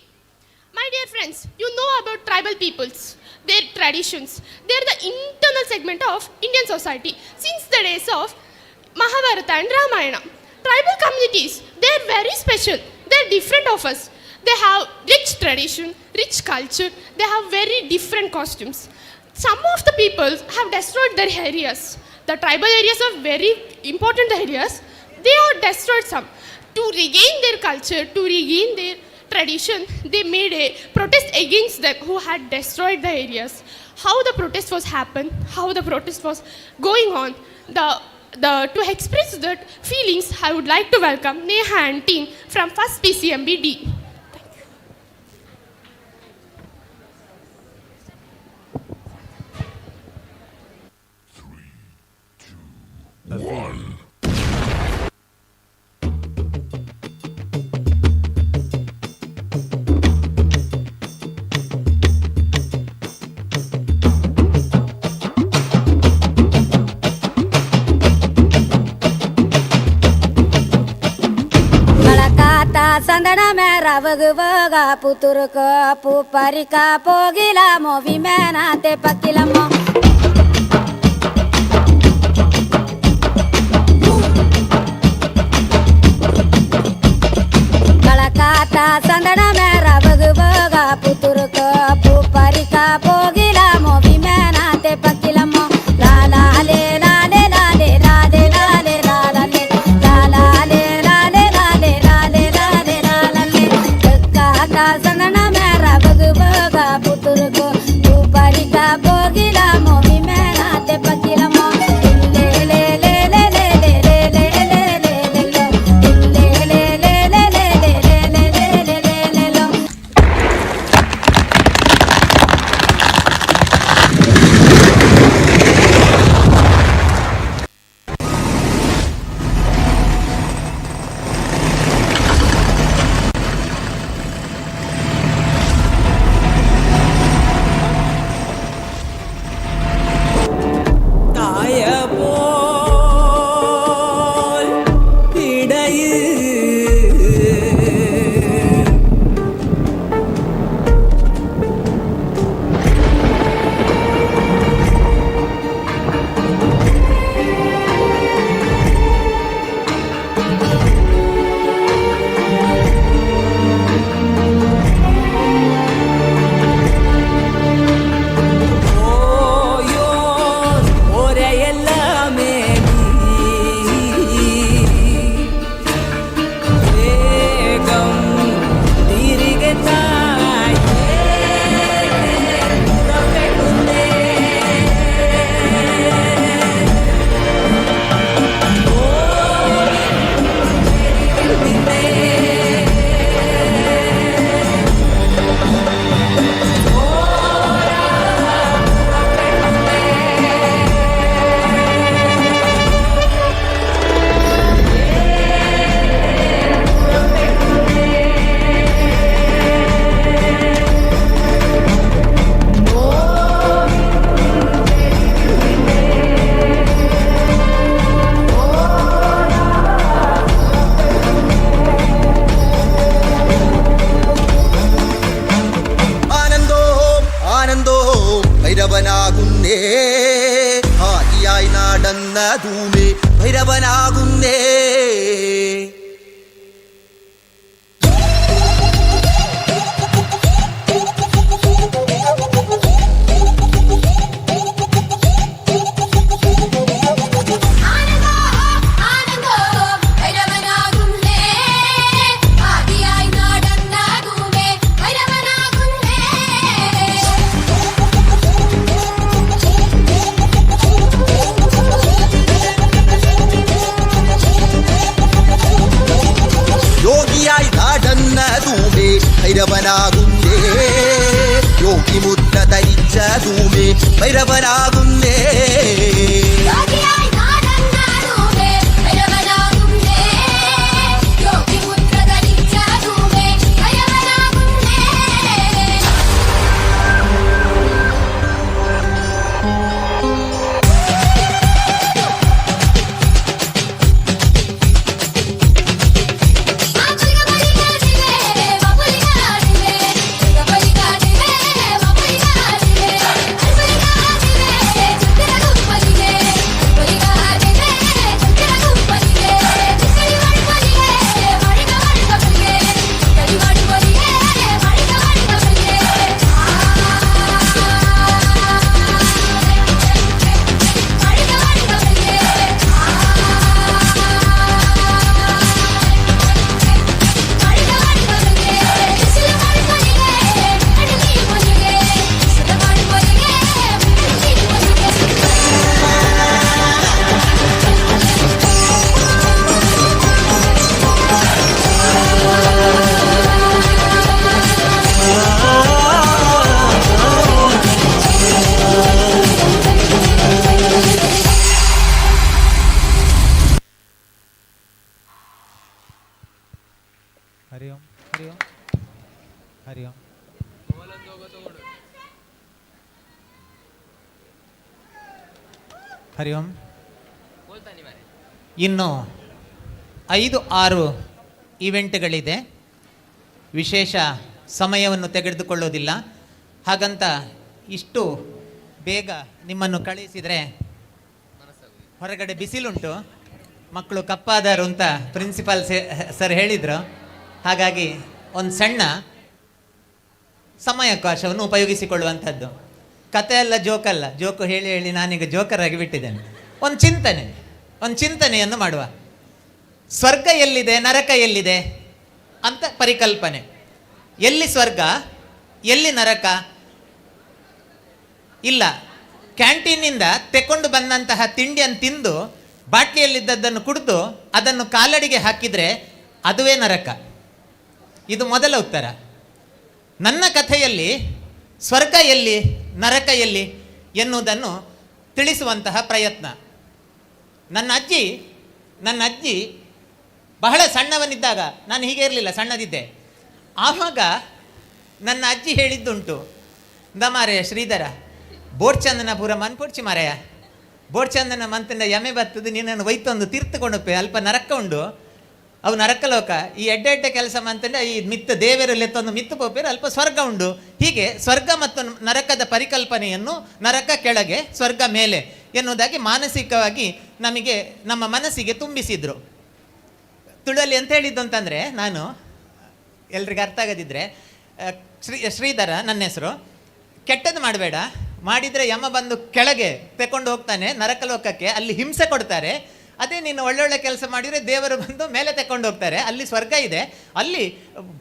My dear friends, you know about tribal peoples, their traditions. They're the internal segment of Indian society since the days of Mahabharata and Ramayana. Tribal communities, they're very special. They're different of us. They have rich tradition, rich culture. They have very different costumes. Some of the people have destroyed their areas. The tribal areas are very important areas. They have destroyed some. To regain their culture, to regain their tradition, they made a protest against them who had destroyed the areas. How the protest was happened, how the protest was going on, to express that feelings, I would like to welcome Neha and team from 1st PCMBD. Sandna में रवग वगा पुतुर को पुपरिका पोगिला मोवी में नाते पकिलमो कलकाता संदना में रवग वगा पुतुर को पुपरिका पोगिला मोवी में नाते पकिलमो लाला ले लाले लाले लाले लाले लाला ले लाला ले लाले लाले लाले लाले संगना मेरा बग बगा पुतुर को ऊपरी का बोगिला मोवी में नाते पकिला मो ले ले ले ले ले ले ले ले ले ले ले लो ले ले ले ले ले ले ले ले ले ले लो തൂമേ ഭൈരവനാകുന്നേ യോഗിയായി നാടങ്ങാടുമേ ഭൈരവനാകുന്നേ യോഗി മുദ്ര ധരിച്ചാടുമേ ഭൈരവനാകുന്നേ ಹರಿ ಓಂ ಹರಿ ಓಂ ಹರಿ ಓಂ. ಹರಿ ಓಂ. ಇನ್ನು 5-6 ಇವೆಂಟ್ಗಳಿದೆ. ವಿಶೇಷ ಸಮಯವನ್ನು ತೆಗೆದುಕೊಳ್ಳೋದಿಲ್ಲ. ಹಾಗಂತ ಇಷ್ಟು ಬೇಗ ನಿಮ್ಮನ್ನು ಕಳಿಸಿದರೆ ಹೊರಗಡೆ ಬಿಸಿಲುಂಟು, ಮಕ್ಕಳು ಕಪ್ಪಾದರು ಅಂತ ಪ್ರಿನ್ಸಿಪಾಲ್ ಸರ್ ಹೇಳಿದರು. ಹಾಗಾಗಿ ಒಂದು ಸಣ್ಣ ಸಮಯಾವಕಾಶವನ್ನು ಉಪಯೋಗಿಸಿಕೊಳ್ಳುವಂಥದ್ದು. ಕತೆ ಅಲ್ಲ, ಜೋಕಲ್ಲ. ಜೋಕು ಹೇಳಿ ಹೇಳಿ ನಾನೀಗ ಜೋಕರಾಗಿ ಬಿಟ್ಟಿದ್ದೇನೆ. ಒಂದು ಚಿಂತನೆಯನ್ನು ಮಾಡುವ. ಸ್ವರ್ಗ ಎಲ್ಲಿದೆ, ನರಕ ಎಲ್ಲಿದೆ ಅಂತ ಪರಿಕಲ್ಪನೆ. ಎಲ್ಲಿ ಸ್ವರ್ಗ, ಎಲ್ಲಿ ನರಕ? ಇಲ್ಲ, ಕ್ಯಾಂಟೀನಿಂದ ತೆಕೊಂಡು ಬಂದಂತಹ ತಿಂಡಿಯನ್ನು ತಿಂದು ಬಾಟ್ಲಿಯಲ್ಲಿದ್ದದ್ದನ್ನು ಕುಡಿದು ಅದನ್ನು ಕಾಲಡಿಗೆ ಹಾಕಿದರೆ ಅದುವೇ ನರಕ. ಇದು ಮೊದಲ ಉತ್ತರ. ನನ್ನ ಕಥೆಯಲ್ಲಿ ಸ್ವರ್ಗ ಎಲ್ಲಿ, ನರಕ ಎಲ್ಲಿ ಎನ್ನುವುದನ್ನು ತಿಳಿಸುವಂತಹ ಪ್ರಯತ್ನ. ನನ್ನ ಅಜ್ಜಿ ಬಹಳ ಸಣ್ಣವನಿದ್ದಾಗ, ನಾನು ಹೀಗೆ ಇರಲಿಲ್ಲ, ಸಣ್ಣದಿದ್ದೆ. ಆವಾಗ ನನ್ನ ಅಜ್ಜಿ ಹೇಳಿದ್ದುಂಟು, ಮಾರೆಯ ಶ್ರೀಧರ ಬೋರ್ಚಂದನಪುರ ಮನ್ಪೊಡ್ಚಿ ಮಾರೆಯ, ಬೋರ್ಚಂದನ ಮಂತನ ಯಮೆ ಬರ್ತದೆ, ನೀನನ್ನು ಒಯ್ತೊಂದು ತೀರ್ಥಕೊಂಡಪ್ಪೆ ಅಲ್ಪ ನರಕ ಉಂಡು, ಅವು ನರಕಲೋಕ. ಈ ಎಡ್ಡೆ ಕೆಲಸ ಮಂತಂಡೆ ಈ ಮಿತ್ತು ದೇವರಲ್ಲೆತ್ತೊಂದು ಮಿತ್ತು ಪೋಪೇರು ಅಲ್ಪ ಸ್ವರ್ಗ ಉಂಡು. ಹೀಗೆ ಸ್ವರ್ಗ ಮತ್ತು ನರಕದ ಪರಿಕಲ್ಪನೆಯನ್ನು ನರಕ ಕೆಳಗೆ, ಸ್ವರ್ಗ ಮೇಲೆ ಎನ್ನುವುದಾಗಿ ಮಾನಸಿಕವಾಗಿ ನಮಗೆ, ನಮ್ಮ ಮನಸ್ಸಿಗೆ ತುಂಬಿಸಿದ್ರು. ತುಳಲಿ ಅಂತ ಹೇಳಿದ್ದು ಅಂತಂದರೆ, ನಾನು ಎಲ್ರಿಗೂ ಅರ್ಥ ಆಗದಿದ್ದರೆ, ಶ್ರೀಧರ ನನ್ನ ಹೆಸರು, ಕೆಟ್ಟದ್ದು ಮಾಡಬೇಡ, ಮಾಡಿದರೆ ಯಮ ಬಂದು ಕೆಳಗೆ ತೆಕೊಂಡು ಹೋಗ್ತಾನೆ ನರಕಲೋಕಕ್ಕೆ, ಅಲ್ಲಿ ಹಿಂಸೆ ಕೊಡ್ತಾರೆ. ಅದೇ ನೀನು ಒಳ್ಳೊಳ್ಳೆ ಕೆಲಸ ಮಾಡಿದರೆ ದೇವರು ಬಂದು ಮೇಲೆ ತೆಕೊಂಡು ಹೋಗ್ತಾರೆ, ಅಲ್ಲಿ ಸ್ವರ್ಗ ಇದೆ. ಅಲ್ಲಿ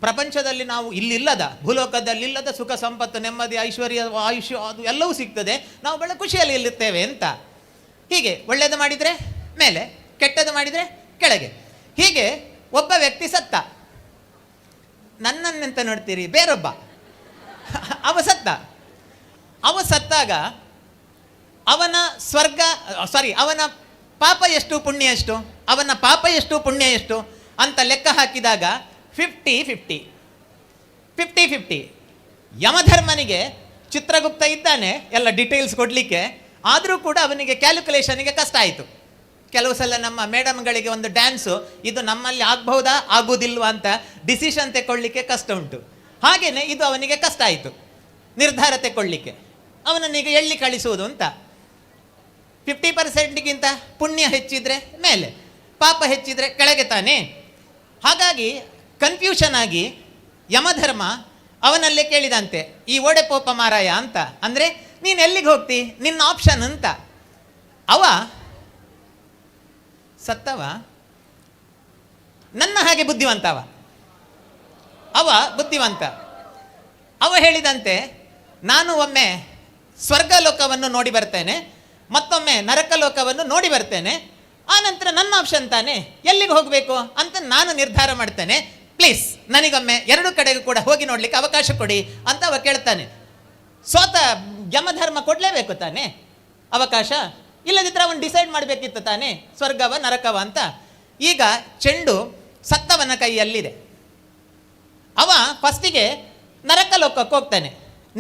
ಪ್ರಪಂಚದಲ್ಲಿ ನಾವು ಇಲ್ಲಿಲ್ಲದ, ಭೂಲೋಕದಲ್ಲಿಲ್ಲದ ಸುಖ ಸಂಪತ್ತು, ನೆಮ್ಮದಿ, ಐಶ್ವರ್ಯ, ಆಯುಷ್ಯ ಅದು ಎಲ್ಲವೂ ಸಿಗ್ತದೆ, ನಾವು ಬಹಳ ಖುಷಿಯಲ್ಲಿ ಇರುತ್ತೇವೆ ಅಂತ. ಹೀಗೆ ಒಳ್ಳೆಯದು ಮಾಡಿದರೆ ಮೇಲೆ, ಕೆಟ್ಟದ್ದು ಮಾಡಿದರೆ ಕೆಳಗೆ. ಹೀಗೆ ಒಬ್ಬ ವ್ಯಕ್ತಿ ಸತ್ತ. ನನ್ನನ್ನೆಂತ ನೋಡ್ತೀರಿ, ಬೇರೊಬ್ಬ ಅವ ಸತ್ತಾಗ ಅವನ ಅವನ ಪಾಪ ಎಷ್ಟು ಪುಣ್ಯ ಎಷ್ಟು, ಅವನ ಪಾಪ ಎಷ್ಟು ಪುಣ್ಯ ಎಷ್ಟು ಅಂತ ಲೆಕ್ಕ ಹಾಕಿದಾಗ 50-50. ಯಮಧರ್ಮನಿಗೆ ಚಿತ್ರಗುಪ್ತ ಇದ್ದಾನೆ ಎಲ್ಲ ಡೀಟೇಲ್ಸ್ ಕೊಡಲಿಕ್ಕೆ, ಆದರೂ ಕೂಡ ಅವನಿಗೆ ಕ್ಯಾಲ್ಕುಲೇಷನ್ಗೆ ಕಷ್ಟ ಆಯಿತು. ಕೆಲವು ಸಲ ನಮ್ಮ ಮೇಡಮ್ಗಳಿಗೆ ಒಂದು ಡ್ಯಾನ್ಸು, ಇದು ನಮ್ಮಲ್ಲಿ ಆಗ್ಬಹುದಾ ಆಗುವುದಿಲ್ವಾ ಅಂತ ಡಿಸಿಷನ್ ತೆಗೊಳ್ಳಿಕ್ಕೆ ಕಷ್ಟ ಉಂಟು. ಹಾಗೆಯೇ ಇದು ಅವನಿಗೆ ಕಷ್ಟ ಆಯಿತು, ನಿರ್ಧಾರ ತೆಗೊಳ್ಳಿಕ್ಕೆ. ಅವನನ್ನೀಗ ಎಲ್ಲಿ ಕಳಿಸುವುದು ಅಂತ. 50%ಗಿಂತ ಪುಣ್ಯ ಹೆಚ್ಚಿದರೆ ಮೇಲೆ, ಪಾಪ ಹೆಚ್ಚಿದರೆ ಕೆಳಗೆ ತಾನೆ. ಹಾಗಾಗಿ ಕನ್ಫ್ಯೂಷನ್ ಆಗಿ ಯಮಧರ್ಮ ಅವನಲ್ಲೇ ಕೇಳಿದಂತೆ, ಈ ಓಡೆ ಪೋಪ ಮಾರಾಯ ಅಂತ, ಅಂದರೆ ನೀನು ಎಲ್ಲಿಗೆ ಹೋಗ್ತಿ, ನಿನ್ನ ಆಪ್ಷನ್ ಅಂತ. ಅವ ಸತ್ತವ ನನ್ನ ಹಾಗೆ ಬುದ್ಧಿವಂತ. ಅವ ಬುದ್ಧಿವಂತ. ಅವ ಹೇಳಿದಂತೆ, ನಾನು ಒಮ್ಮೆ ಸ್ವರ್ಗಲೋಕವನ್ನು ನೋಡಿ ಬರ್ತೇನೆ, ಮತ್ತೊಮ್ಮೆ ನರಕಲೋಕವನ್ನು ನೋಡಿ ಬರ್ತೇನೆ, ಆನಂತರ ನನ್ನ ಆಪ್ಷನ್ ತಾನೆ, ಎಲ್ಲಿಗೆ ಹೋಗಬೇಕು ಅಂತ ನಾನು ನಿರ್ಧಾರ ಮಾಡ್ತೇನೆ, ಪ್ಲೀಸ್ ನನಗೊಮ್ಮೆ 2 ಕಡೆಗೂ ಕೂಡ ಹೋಗಿ ನೋಡಲಿಕ್ಕೆ ಅವಕಾಶ ಕೊಡಿ ಅಂತ ಅವ ಕೇಳ್ತಾನೆ. ಸೋತ ಯಮಧರ್ಮ ಕೊಡಲೇಬೇಕು ತಾನೇ ಅವಕಾಶ, ಇಲ್ಲದಿದ್ದರೆ ಅವನು ಡಿಸೈಡ್ ಮಾಡಬೇಕಿತ್ತು ತಾನೇ ಸ್ವರ್ಗವ ನರಕವ ಅಂತ. ಈಗ ಚೆಂಡು ಸತ್ತವನ ಕೈಯಲ್ಲಿದೆ. ಅವ ಫಸ್ಟಿಗೆ ನರಕ ಲೋಕಕ್ಕೆ ಹೋಗ್ತಾನೆ.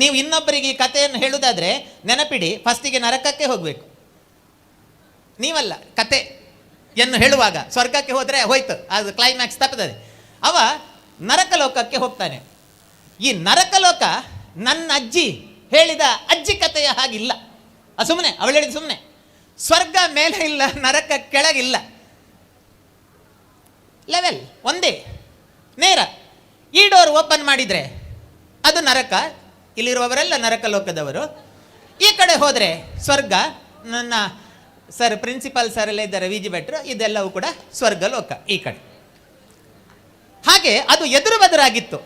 ನೀವು ಇನ್ನೊಬ್ಬರಿಗೆ ಈ ಕಥೆಯನ್ನು ಹೇಳುವುದಾದ್ರೆ ನೆನಪಿಡಿ, ಫಸ್ಟಿಗೆ ನರಕಕ್ಕೆ ಹೋಗಬೇಕು ನೀವಲ್ಲ. ಕಥೆಯನ್ನು ಹೇಳುವಾಗ ಸ್ವರ್ಗಕ್ಕೆ ಹೋದರೆ ಹೋಯ್ತು, ಅದು ಕ್ಲೈಮ್ಯಾಕ್ಸ್ ತಪ್ಪುತ್ತದೆ. ಅವ ನರಕ ಲೋಕಕ್ಕೆ ಹೋಗ್ತಾನೆ. ಈ ನರಕ ಲೋಕ ನನ್ನ ಅಜ್ಜಿ ಹೇಳಿದ ಅಜ್ಜಿ ಕಥೆಯ ಹಾಗಿಲ್ಲ. ಸುಮ್ಮನೆ ಅವಳು ಹೇಳಿದ ಸುಮ್ಮನೆ. ಸ್ವರ್ಗ ಮೇಲೆ ಇಲ್ಲ, ನರಕ ಕೆಳಗಿಲ್ಲ, ಲೆವೆಲ್ ಒಂದೇ, ನೇರ. ಈ ಡೋರ್ ಓಪನ್ ಮಾಡಿದರೆ ಅದು ನರಕ, ಇಲ್ಲಿರುವವರೆಲ್ಲ ನರಕ ಲೋಕದವರು. ಈ ಕಡೆ ಹೋದರೆ ಸ್ವರ್ಗ. ನನ್ನ ಸರ್ ಪ್ರಿನ್ಸಿಪಾಲ್ ಸರ್ ಎಲ್ಲ ಇದ್ದಾರೆ, ವಿ ಜಿ ಭಟ್ರು, ಇದೆಲ್ಲವೂ ಕೂಡ ಸ್ವರ್ಗ ಲೋಕ ಈ ಕಡೆ. ಹಾಗೆ ಅದು ಎದುರು ಬದರಾಗಿತ್ತು.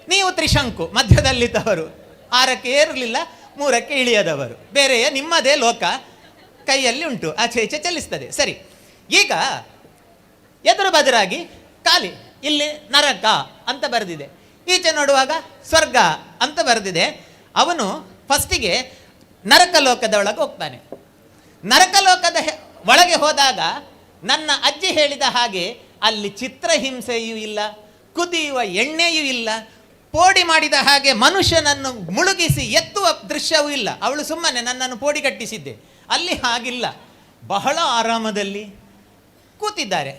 ನೀವು ತ್ರಿಶಂಕು ಮಧ್ಯದಲ್ಲಿದ್ದವರು, 6ಕ್ಕೆ ಏರಲಿಲ್ಲ 3ಕ್ಕೆ ಇಳಿಯದವರು, ಬೇರೆಯೇ ನಿಮ್ಮದೇ ಲೋಕ ಕೈಯಲ್ಲಿ ಉಂಟು, ಆಚೆ ಈಚೆ ಚಲಿಸ್ತದೆ. ಸರಿ, ಈಗ ಎದುರು ಬದರಾಗಿ ಖಾಲಿ, ಇಲ್ಲಿ ನರಕ ಅಂತ ಬರೆದಿದೆ, ಈಚೆ ನೋಡುವಾಗ ಸ್ವರ್ಗ ಅಂತ ಬರೆದಿದೆ. ಅವನು ಫಸ್ಟಿಗೆ ನರಕ ಲೋಕದ ಒಳಗೆ ಹೋಗ್ತಾನೆ. ನರಕ ಲೋಕದ ಒಳಗೆ ಹೋದಾಗ ನನ್ನ ಅಜ್ಜಿ ಹೇಳಿದ ಹಾಗೆ ಅಲ್ಲಿ ಚಿತ್ರಹಿಂಸೆಯೂ ಇಲ್ಲ, ಕುದಿಯುವ ಎಣ್ಣೆಯೂ ಇಲ್ಲ, ಪೋಡಿ ಮಾಡಿದ ಹಾಗೆ ಮನುಷ್ಯನನ್ನು ಮುಳುಗಿಸಿ ಎತ್ತುವ ದೃಶ್ಯವೂ ಇಲ್ಲ. ಅವಳು ಸುಮ್ಮನೆ ನನ್ನನ್ನು ಪೋಡಿ ಕಟ್ಟಿಸಿದ್ದೆ, ಅಲ್ಲಿ ಹಾಗಿಲ್ಲ, ಬಹಳ ಆರಾಮದಲ್ಲಿ ಕೂತಿದ್ದಾರೆ.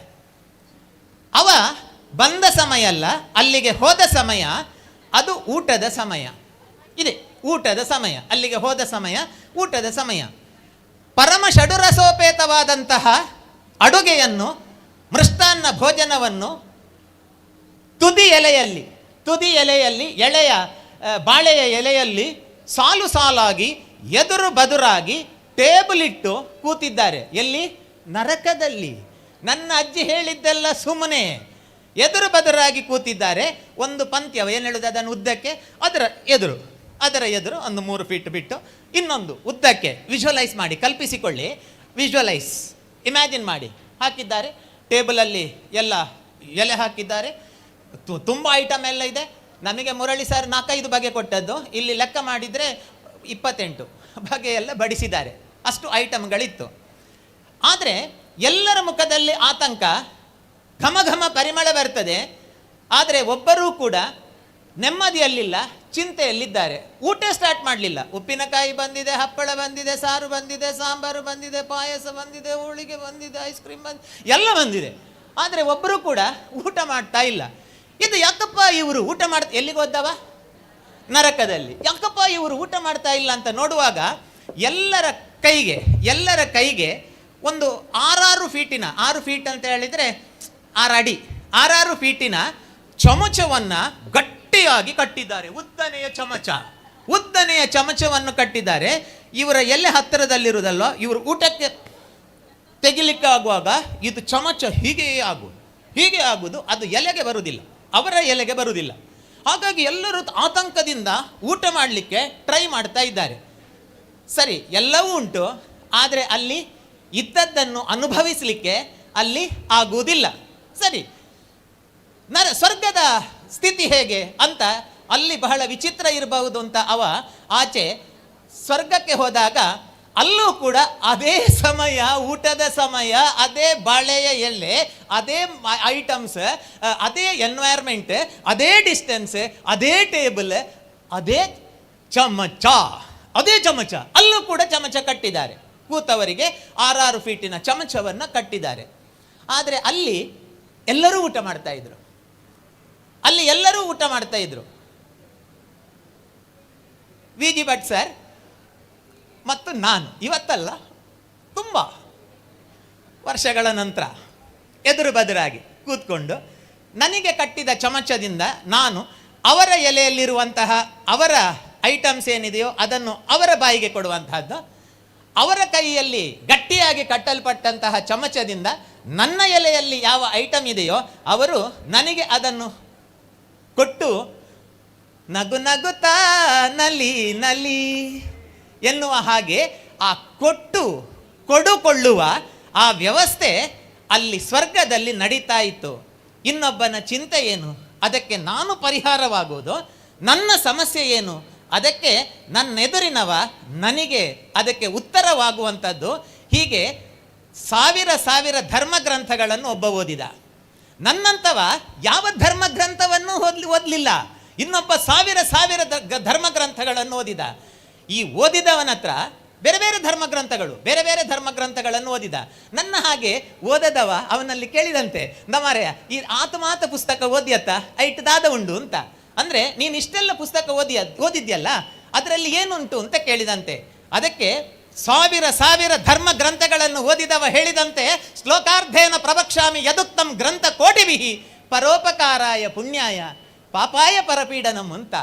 ಅವ ಬಂದ ಸಮಯ ಅಲ್ಲ, ಅಲ್ಲಿಗೆ ಹೋದ ಸಮಯ, ಅದು ಊಟದ ಸಮಯ ಇದೆ, ಊಟದ ಸಮಯ, ಅಲ್ಲಿಗೆ ಹೋದ ಸಮಯ ಊಟದ ಸಮಯ. ಪರಮ ಷಡುರಸೋಪೇತವಾದಂತಹ ಅಡುಗೆಯನ್ನು, ಮೃಷ್ಟಾನ್ನ ಭೋಜನವನ್ನು ತುದಿ ಎಲೆಯಲ್ಲಿ ಎಳೆಯ ಬಾಳೆಯ ಎಲೆಯಲ್ಲಿ ಸಾಲು ಸಾಲಾಗಿ ಎದುರು ಬದುರಾಗಿ ಟೇಬಲ್ ಇಟ್ಟು ಕೂತಿದ್ದಾರೆ. ಎಲ್ಲಿ? ನರಕದಲ್ಲಿ. ನನ್ನ ಅಜ್ಜಿ ಹೇಳಿದ್ದೆಲ್ಲ ಸುಮ್ಮನೆ, ಎದುರು ಬದುರಾಗಿ ಕೂತಿದ್ದಾರೆ. ಒಂದು ಪಂಕ್ತಿ, ಏನು ಹೇಳುದು, ಅದನ್ನು ಉದ್ದಕ್ಕೆ ಅದರ ಎದುರು ಒಂದು 3 ಫೀಟ್ ಬಿಟ್ಟು ಇನ್ನೊಂದು ಉದ್ದಕ್ಕೆ. ವಿಜುವಲೈಸ್ ಮಾಡಿ, ಕಲ್ಪಿಸಿಕೊಳ್ಳಿ, ವಿಜುವಲೈಸ್, ಇಮ್ಯಾಜಿನ್ ಮಾಡಿ ಹಾಕಿದ್ದಾರೆ. ಟೇಬಲಲ್ಲಿ ಎಲ್ಲ ಎಲೆ ಹಾಕಿದ್ದಾರೆ, ತುಂಬ ಐಟಮ್ ಎಲ್ಲ ಇದೆ. ನಮಗೆ ಮುರಳಿ ಸರ್ 4-5 ಬಗೆ ಕೊಟ್ಟದ್ದು, ಇಲ್ಲಿ ಲೆಕ್ಕ ಮಾಡಿದರೆ 28 ಬಗೆ ಎಲ್ಲ ಬಡಿಸಿದ್ದಾರೆ. ಅಷ್ಟು ಐಟಮ್ಗಳಿತ್ತು. ಆದರೆ ಎಲ್ಲರ ಮುಖದಲ್ಲಿ ಆತಂಕ, ಘಮ ಘಮ ಪರಿಮಳ ಬರ್ತದೆ. ಆದರೆ ಒಬ್ಬರೂ ಕೂಡ ನೆಮ್ಮದಿಯಲ್ಲಿಲ್ಲ, ಚಿಂತೆಯಲ್ಲಿದ್ದಾರೆ. ಊಟ ಸ್ಟಾರ್ಟ್ ಮಾಡಲಿಲ್ಲ. ಉಪ್ಪಿನಕಾಯಿ ಬಂದಿದೆ, ಹಪ್ಪಳ ಬಂದಿದೆ, ಸಾರು ಬಂದಿದೆ, ಸಾಂಬಾರು ಬಂದಿದೆ, ಪಾಯಸ ಬಂದಿದೆ, ಹೋಳಿಗೆ ಬಂದಿದೆ, ಐಸ್ ಕ್ರೀಮ್ ಬಂದಿದೆ, ಎಲ್ಲ ಬಂದಿದೆ. ಆದರೆ ಒಬ್ಬರು ಕೂಡ ಊಟ ಮಾಡ್ತಾ ಇಲ್ಲ. ಇದು ಯಾಕಪ್ಪ ಇವರು ಊಟ ಎಲ್ಲಿಗೆ ಹೋದವ? ನರಕದಲ್ಲಿ. ಯಾಕಪ್ಪ ಇವರು ಊಟ ಮಾಡ್ತಾ ಇಲ್ಲ ಅಂತ ನೋಡುವಾಗ ಎಲ್ಲರ ಕೈಗೆ ಒಂದು 6 ಫೀಟಿನ, 6 ಫೀಟ್ ಅಂತ ಹೇಳಿದರೆ 6 ಅಡಿ, 6 ಫೀಟಿನ ಚಮಚವನ್ನು ಗಟ್ಟಿಯಾಗಿ ಕಟ್ಟಿದ್ದಾರೆ. ಉದ್ದನೆಯ ಚಮಚವನ್ನು ಕಟ್ಟಿದ್ದಾರೆ. ಇವರ ಎಲೆ ಹತ್ತಿರದಲ್ಲಿರುವುದಲ್ಲ, ಇವರು ಊಟಕ್ಕೆ ತೆಗಿಲಿಕ್ಕೆ ಆಗುವಾಗ ಇದು ಚಮಚ ಹೀಗೆ ಆಗುವುದು, ಅದು ಎಲೆಗೆ ಬರುವುದಿಲ್ಲ, ಅವರ ಎಲೆಗೆ ಬರುವುದಿಲ್ಲ. ಹಾಗಾಗಿ ಎಲ್ಲರೂ ಆತಂಕದಿಂದ ಊಟ ಮಾಡಲಿಕ್ಕೆ ಟ್ರೈ ಮಾಡ್ತಾ ಇದ್ದಾರೆ. ಸರಿ, ಎಲ್ಲವೂ ಉಂಟು, ಆದರೆ ಅಲ್ಲಿ ಇದ್ದದ್ದನ್ನು ಅನುಭವಿಸಲಿಕ್ಕೆ ಅಲ್ಲಿ ಆಗುವುದಿಲ್ಲ. ಸರಿ, ಸ್ವರ್ಗದ ಸ್ಥಿತಿ ಹೇಗೆ ಅಂತ ಅಲ್ಲಿ ಬಹಳ ವಿಚಿತ್ರ ಇರಬಹುದು ಅಂತ ಅವ ಆಚೆ ಸ್ವರ್ಗಕ್ಕೆ ಹೋದಾಗ ಅಲ್ಲೂ ಕೂಡ ಅದೇ ಸಮಯ, ಊಟದ ಸಮಯ, ಅದೇ ಬಾಳೆಯ ಎಲೆ, ಅದೇ ಐಟಮ್ಸ್, ಅದೇ ಎನ್ವೈರ್ಮೆಂಟ್, ಅದೇ ಡಿಸ್ಟೆನ್ಸ್, ಅದೇ ಟೇಬಲ್, ಅದೇ ಚಮಚ. ಅಲ್ಲೂ ಕೂಡ ಚಮಚ ಕಟ್ಟಿದ್ದಾರೆ. ಕೂತವರಿಗೆ 6 ಫೀಟಿನ ಚಮಚವನ್ನು ಕಟ್ಟಿದ್ದಾರೆ. ಆದರೆ ಅಲ್ಲಿ ಎಲ್ಲರೂ ಊಟ ಮಾಡ್ತಾ ಇದ್ರು. ವಿ ಜಿ ಭಟ್ ಸರ್ ಮತ್ತು ನಾನು ಇವತ್ತಲ್ಲ, ತುಂಬ ವರ್ಷಗಳ ನಂತರ ಎದುರು ಬದುರಾಗಿ ಕೂತ್ಕೊಂಡು ನನಗೆ ಕಟ್ಟಿದ ಚಮಚದಿಂದ ನಾನು ಅವರ ಎಲೆಯಲ್ಲಿರುವಂತಹ ಅವರ ಐಟಮ್ಸ್ ಏನಿದೆಯೋ ಅದನ್ನು ಅವರ ಬಾಯಿಗೆ ಕೊಡುವಂತಹದ್ದು, ಅವರ ಕೈಯಲ್ಲಿ ಗಟ್ಟಿಯಾಗಿ ಕಟ್ಟಲ್ಪಟ್ಟಂತಹ ಚಮಚದಿಂದ ನನ್ನ ಎಲೆಯಲ್ಲಿ ಯಾವ ಐಟಮ್ ಇದೆಯೋ ಅವರು ನನಗೆ ಅದನ್ನು ಕೊಟ್ಟು ನಗು ನಗುತ್ತಾ ನಲಿ ಎನ್ನುವ ಹಾಗೆ ಆ ಕೊಡುಕೊಳ್ಳುವ ಆ ವ್ಯವಸ್ಥೆ ಅಲ್ಲಿ ಸ್ವರ್ಗದಲ್ಲಿ ನಡೀತಾ ಇತ್ತು. ಇನ್ನೊಬ್ಬನ ಚಿಂತೆ ಏನು, ಅದಕ್ಕೆ ನಾನು ಪರಿಹಾರವಾಗುವುದು, ನನ್ನ ಸಮಸ್ಯೆ ಏನು, ಅದಕ್ಕೆ ನನ್ನೆದುರಿನವ ನನಗೆ ಅದಕ್ಕೆ ಉತ್ತರವಾಗುವಂಥದ್ದು. ಹೀಗೆ ಸಾವಿರ ಸಾವಿರ ಧರ್ಮಗ್ರಂಥಗಳನ್ನು ಒಬ್ಬ ಓದಿದ. ನನ್ನಂಥವ ಯಾವ ಧರ್ಮಗ್ರಂಥವನ್ನು ಓದಲಿಲ್ಲ, ಇನ್ನೊಬ್ಬ ಸಾವಿರ ಸಾವಿರ ಧರ್ಮಗ್ರಂಥಗಳನ್ನು ಓದಿದ. ಈ ಓದಿದವನ ಹತ್ರ ಬೇರೆ ಬೇರೆ ಧರ್ಮಗ್ರಂಥಗಳನ್ನು ಓದಿದ. ನನ್ನ ಹಾಗೆ ಓದದವ ಅವನಲ್ಲಿ ಕೇಳಿದಂತೆ, ನಮಾರೆಯ ಈ ಆತ್ಮಾತ ಪುಸ್ತಕ ಓದಿಯತ್ತ ಐಟ್ದಾದ ಉಂಡು ಅಂತ. ಅಂದರೆ ನೀನು ಇಷ್ಟೆಲ್ಲ ಪುಸ್ತಕ ಓದಿದ್ಯಲ್ಲ, ಅದರಲ್ಲಿ ಏನುಂಟು ಅಂತ ಕೇಳಿದಂತೆ. ಅದಕ್ಕೆ ಸಾವಿರ ಸಾವಿರ ಧರ್ಮ ಗ್ರಂಥಗಳನ್ನು ಓದಿದವ ಹೇಳಿದಂತೆ, ಶ್ಲೋಕಾರ್ಧೇನ ಪ್ರವಕ್ಷ್ಯಾಮಿ ಯದುಕ್ತಂ ಗ್ರಂಥ ಕೋಟಿವಿಹಿ ಪರೋಪಕಾರಾಯ ಪುಣ್ಯಾಯ ಪಾಪಾಯ ಪರಪೀಡನಂ ಅಂತ.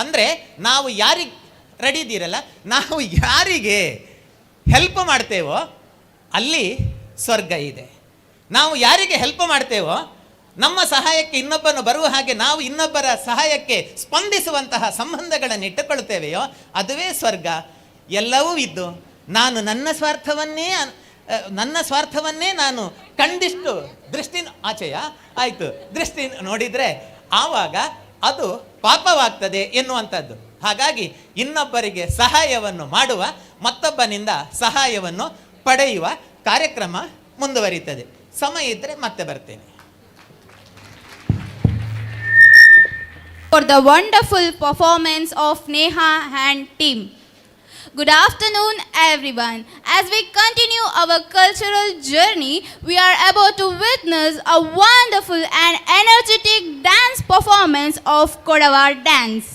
ಅಂದರೆ ನಾವು ಯಾರಿಗೆ ರೆಡಿ ಇದ್ದೀರಲ್ಲ, ನಾವು ಯಾರಿಗೆ ಹೆಲ್ಪ್ ಮಾಡ್ತೇವೋ ಅಲ್ಲಿ ಸ್ವರ್ಗ ಇದೆ. ನಾವು ಯಾರಿಗೆ ಹೆಲ್ಪ್ ಮಾಡ್ತೇವೋ, ನಮ್ಮ ಸಹಾಯಕ್ಕೆ ಇನ್ನೊಬ್ಬನು ಬರುವ ಹಾಗೆ ನಾವು ಇನ್ನೊಬ್ಬರ ಸಹಾಯಕ್ಕೆ ಸ್ಪಂದಿಸುವಂತಹ ಸಂಬಂಧಗಳನ್ನು ಇಟ್ಟುಕೊಳ್ತೇವೆಯೋ ಅದುವೇ ಸ್ವರ್ಗ. ಎಲ್ಲವೂ ಇದ್ದು ನಾನು ನನ್ನ ಸ್ವಾರ್ಥವನ್ನೇ ನಾನು ಕಂಡಿಷ್ಟು ದೃಷ್ಟಿ ಆಚೆಯ ಆಯಿತು ದೃಷ್ಟಿ ನೋಡಿದರೆ ಆವಾಗ ಅದು ಪಾಪವಾಗ್ತದೆ ಎನ್ನುವಂಥದ್ದು. ಹಾಗಾಗಿ ಇನ್ನೊಬ್ಬರಿಗೆ ಸಹಾಯವನ್ನು ಮಾಡುವ, ಮತ್ತೊಬ್ಬನಿಂದ ಸಹಾಯವನ್ನು ಪಡೆಯುವ ಕಾರ್ಯಕ್ರಮ ಮುಂದುವರಿಯುತ್ತದೆ. ಸಮಯ ಇದ್ದರೆ ಮತ್ತೆ ಬರ್ತೇನೆ. For the wonderful performance of Neha and team. Good afternoon, everyone. As we continue our cultural journey, we are about to witness a wonderful and energetic dance performance of Kodava dance.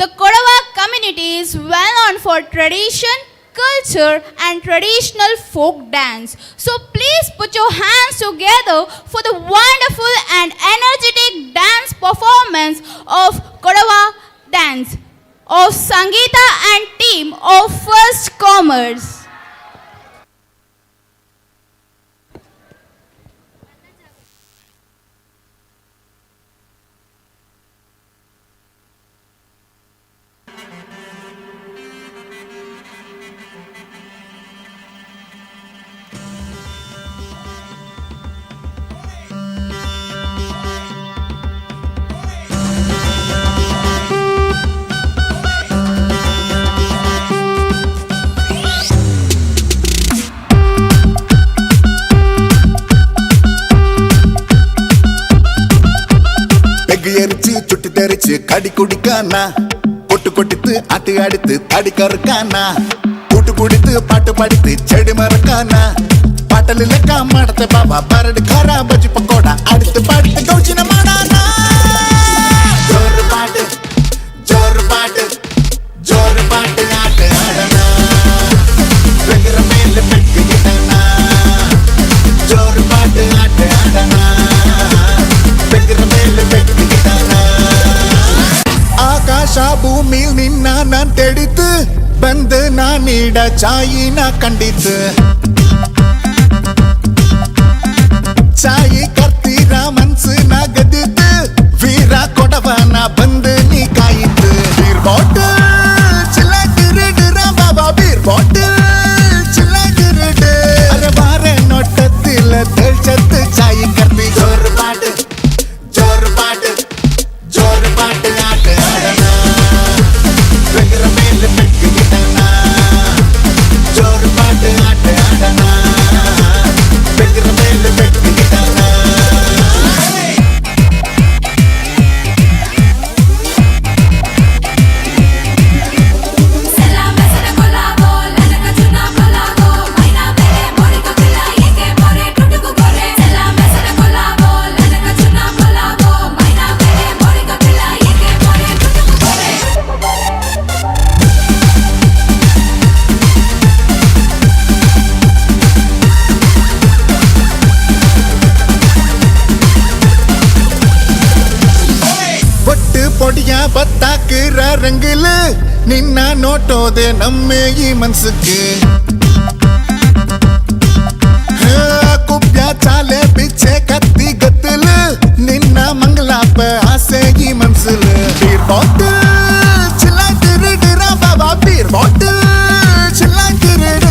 The Kodava community is well known for tradition, culture and traditional folk dance. So please put your hands together for the wonderful and energetic dance performance of Kodava dance of Sangeeta and team of First Commerce. எரிச்சு சுட்டு தெரிச்சு கடி குடிக்கானா, பொட்டு கொட்டித்து ஆட்டி அடித்து தடி கருக்கானா, கூட்டு குடித்து பாட்டு படித்து செடி மறக்கானா, பாட்டல் இல்லக்கா மாடத்தை பாபா பரடு காரா பஜ்ஜி பக்கோடா அடித்து பாடித்து கௌச்சின மாடானா. ஜோரு பாட்டு ஜோரு பாட்டு ஜோரு பாட்டு ஆட்டு ஆடனா, வெகுற மேல பெட்டுகிட்டனா, ஜோரு பாட்டு ஆட்டு ஆடனா, வெகுற மேல பெட்டுகிட்டனா. ಆಕಾಶ ಭೂಮಿ ನಿನ್ನ ನಾನ್ ತೆಡಿತು ಬಂದು ನಾನೀಡ ಚಾಯಿನ ಕಂಡಿತು, ಚಾಯಿ ಕರ್ತೀರ ಮನ್ಸಿನ ಗದಿತು, ವೀರ ಕೊಡವನ ಬಂದು ನೀ ಕಾಯಿತು. ಬೀರ್ ಬಾಟಲ್ ಚಿಲ್ಲಾಗಿರಿಡ ಬಾಬಾ, ಬೀರ್ ಬಾಟಲ್ ಚಿಲ್ಲಾಗಿರಿಡ ಅರೆ ಬಾರ ನೋಟತ್ತಿಲ್ಲ ತಳ್ಚತ್ತು ಚಾಯಿ ಕರ್ತಿ. ಜೋರು ಪಾಟು ಜೋರು ಪಾಟು ಜೋರು ಪಾಟು ಆಟ ಆಡನ, ಬೆಗರ ಮೇಲೆ ಬೆಟ್ಟಿಗಿಡನ, ಜೋರು ಪಾಟು ಆಟ ಆಡನ, ಬೆಗರ ಮೇಲೆ ಬೆಟ್ಟಿಗಿಡನ. ಒಟ್ಟು ಪೊಡಿಯ ಬತ್ತಾಕಿರ ರಂಗಿಲ್ ನಿನ್ನ ನೋಟೋದೆ ನಮ್ಮ ಈ ಮನ್ಸಕ್ಕೆ, ಕುಬ್ಯ ಚಾಲೆ ಬಿಚ್ಚೆ ಕತ್ತಿ ಗತ್ತಲ್ ನಿನ್ನ ಮಂಗಲಾಪ ಆಸೆ ಈ ಮನ್ಸಲ್. ಬೀರ್ ಬಾಟಲ್ ಚಿಲ್ಲಾಗಿರಿಡ ಬಾಬಾ, ಬೀರ್ ಬಾಟಲ್ ಚಿಲ್ಲಾಗಿರಿಡ.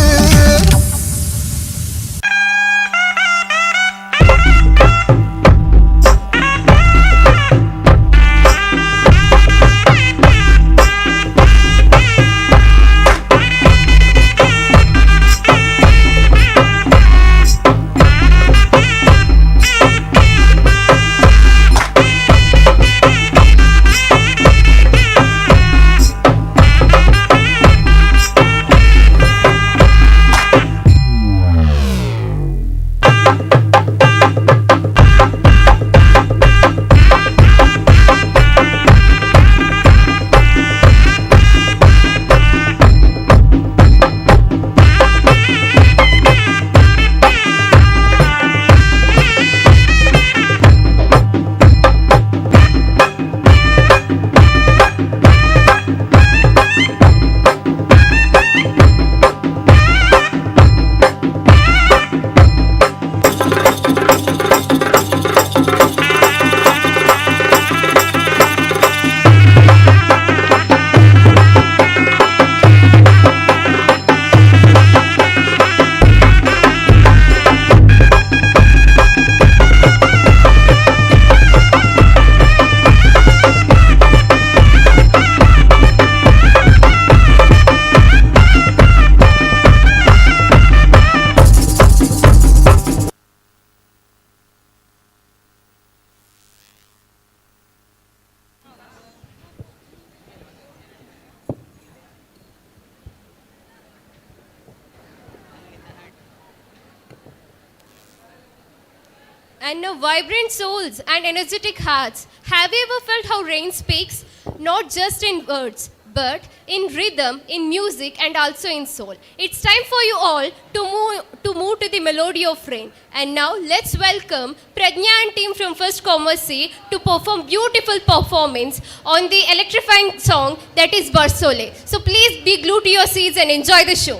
and of vibrant souls and energetic hearts. Have you ever felt how rain speaks? Not just in words, but in rhythm, in music, and also in soul. It's time for you all to move to the melody of rain. And now let's welcome Prajna and team from First Commerce C to perform beautiful performance on the electrifying song that is Barsole. So please be glued to your seats and enjoy the show.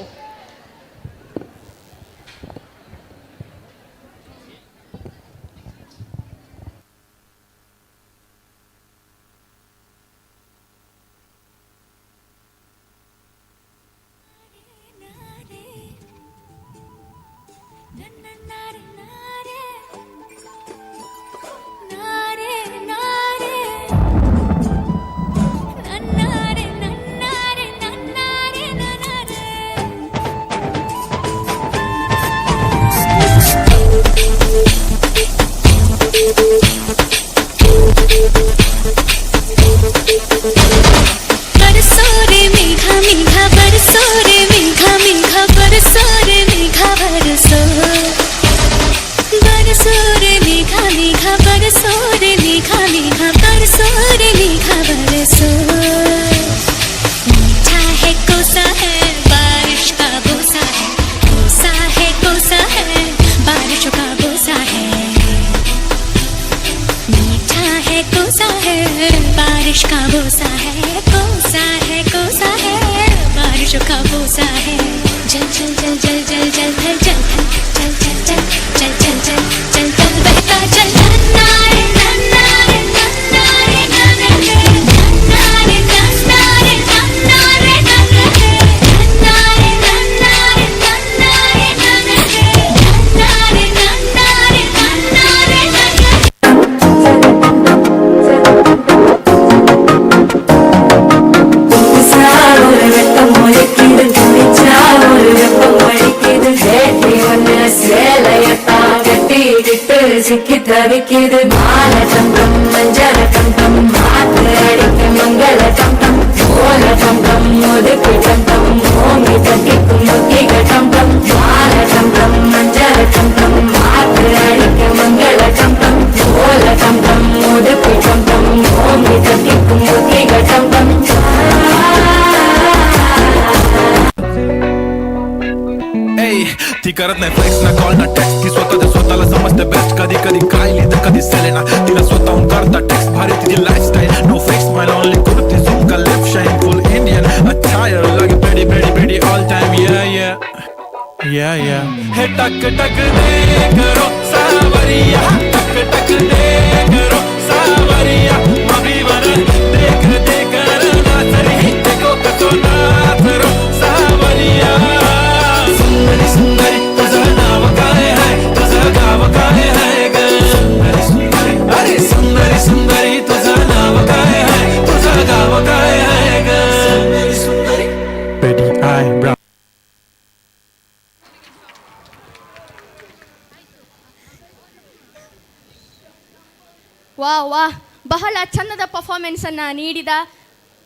बारिश का बोसा है कोसा है बारिश का बोसा है जल जल जल जल जल जल जल जल चल चल चल चल चल चल चल चल बहता चल नन्नारे नन्नारे नन्नारे नन्नारे नन्नारे नन्नारे नन्नारे नन्नारे नन्नारे नन्नारे नन्नारे नन्नारे नन्नारे சிக்கி தவிக்கிது மால டம்டம் மஞ்சள டம்டம் மாத்து அடிக்க மங்கள டம்டம் ஓல டம்டம் முதுக்கு டம்டம் ஓங்கி தட்டிக்கும் முக்கிக டம்டம் மால டம்டம் மஞ்சள டம்டம் மாத்து அடிக்க மங்கள டம்டம் ஓல டம்டம் முதுக்கு டம்டம் ஓங்கி தட்டிக்கும் முக்கிக டம்டம் ती करत नाही फ्लेक्स ना कॉल ना टेक्स्ट ती स्वतः स्वतःला समजते बेस्ट कधी कधी कायली तर कधी सेलेना तिला स्वतःहून करता टेक्स्ट भारी तिची lifestyle no fakes my only kurti झूम का lip shine full Indian attire लगे pretty pretty pretty all time yeah हे टक टक दे करो सावरिया टक टक दे करो सावरिया मभी वर देख देख करना सरी देखो कसो ना करो सावरिया सुंदरी सुंदरी तुझं नाव काय आहे तुझं गाव काय आहे ग सुंदरी अरे सुंदरी सुंदरी तुझं नाव काय आहे तुझं गाव काय आहे ग सुंदरी Betty eyebrow ವಾಹ್ ಬಹಳ ಚಂದದ ಪರ್ಫಾರ್ಮೆನ್ಸನ್ನು ನೀಡಿದ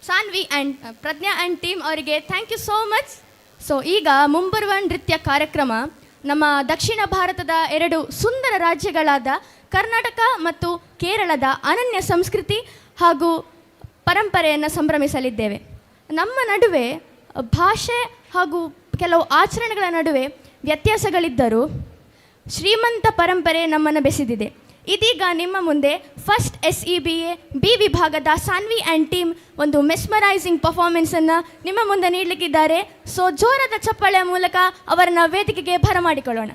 Sanvi and Prajna and team ಅವರಿಗೆ thank you so much. So ಈಗ ಮುಂಬರುವ ನೃತ್ಯ ಕಾರ್ಯಕ್ರಮ ನಮ್ಮ ದಕ್ಷಿಣ ಭಾರತದ ಎರಡು ಸುಂದರ ರಾಜ್ಯಗಳಾದ ಕರ್ನಾಟಕ ಮತ್ತು ಕೇರಳದ ಅನನ್ಯ ಸಂಸ್ಕೃತಿ ಹಾಗೂ ಪರಂಪರೆಯನ್ನು ಸಂಭ್ರಮಿಸಲಿದ್ದೇವೆ. ನಮ್ಮ ನಡುವೆ ಭಾಷೆ ಹಾಗೂ ಕೆಲವು ಆಚರಣೆಗಳ ನಡುವೆ ವ್ಯತ್ಯಾಸಗಳಿದ್ದರೂ ಶ್ರೀಮಂತ ಪರಂಪರೆ ನಮ್ಮನ್ನು ಬೆಸೆದಿದೆ. ಇದೀಗ ನಿಮ್ಮ ಮುಂದೆ ಫಸ್ಟ್ SEBA B ವಿಭಾಗದ ಸಾನ್ವಿ ಆ್ಯಂಡ್ ಟೀಮ್ ಒಂದು ಮೆಸ್ಮರೈಸಿಂಗ್ ಪರ್ಫಾರ್ಮೆನ್ಸನ್ನು ನಿಮ್ಮ ಮುಂದೆ ನೀಡಲಿಕ್ಕಿದ್ದಾರೆ. ಸೊ ಜೋರಾದ ಚಪ್ಪಾಳೆಯ ಮೂಲಕ ಅವರನ್ನು ವೇದಿಕೆಗೆ ಬರಮಾಡಿಕೊಳ್ಳೋಣ.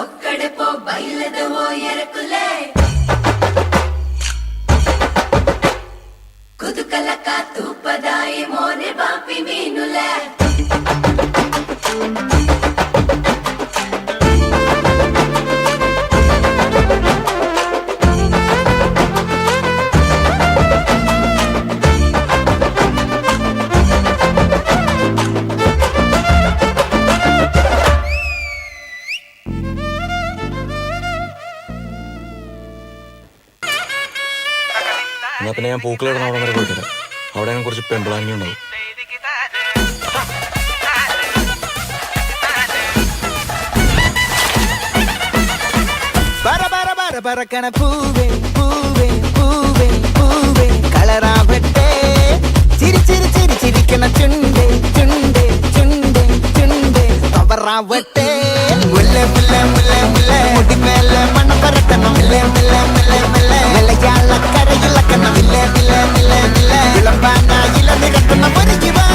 ఒక్కడే పో బయలదవో ఎరకులే కుదుకలక తూపదాయి మోనే బాపి మీనులే എന്നാ പിന്നെ ഞാൻ പൂക്കളിടണം അവിടെ വരെ പോയിട്ടില്ല. അവിടെ ഞാൻ കുറച്ച് പെമ്പിളാങ്ങി ഉണ്ടാവും. പറക്കണ പൂവേ പൂവേ പൂവേ പൂവേ കളറാവട്ടെ ചിരി ചിരി ചിരി ചിരിക്കണ ചുണ്ടേ ചുണ്ടേ ചുണ്ടേ ചുണ്ടേ കവറാവട്ടെ മുല്ല മുല്ല മുല്ല മുല്ല മുടി മേലെ മണം പറക്കണം മുല്ല മുല്ല മുല്ല മുല്ല മലയാള കരയിളക്കണം മില്ല മില്ല മില്ല മില്ല വിളമ്പാനായില നിരക്കണം ഒരുങ്ങി വാ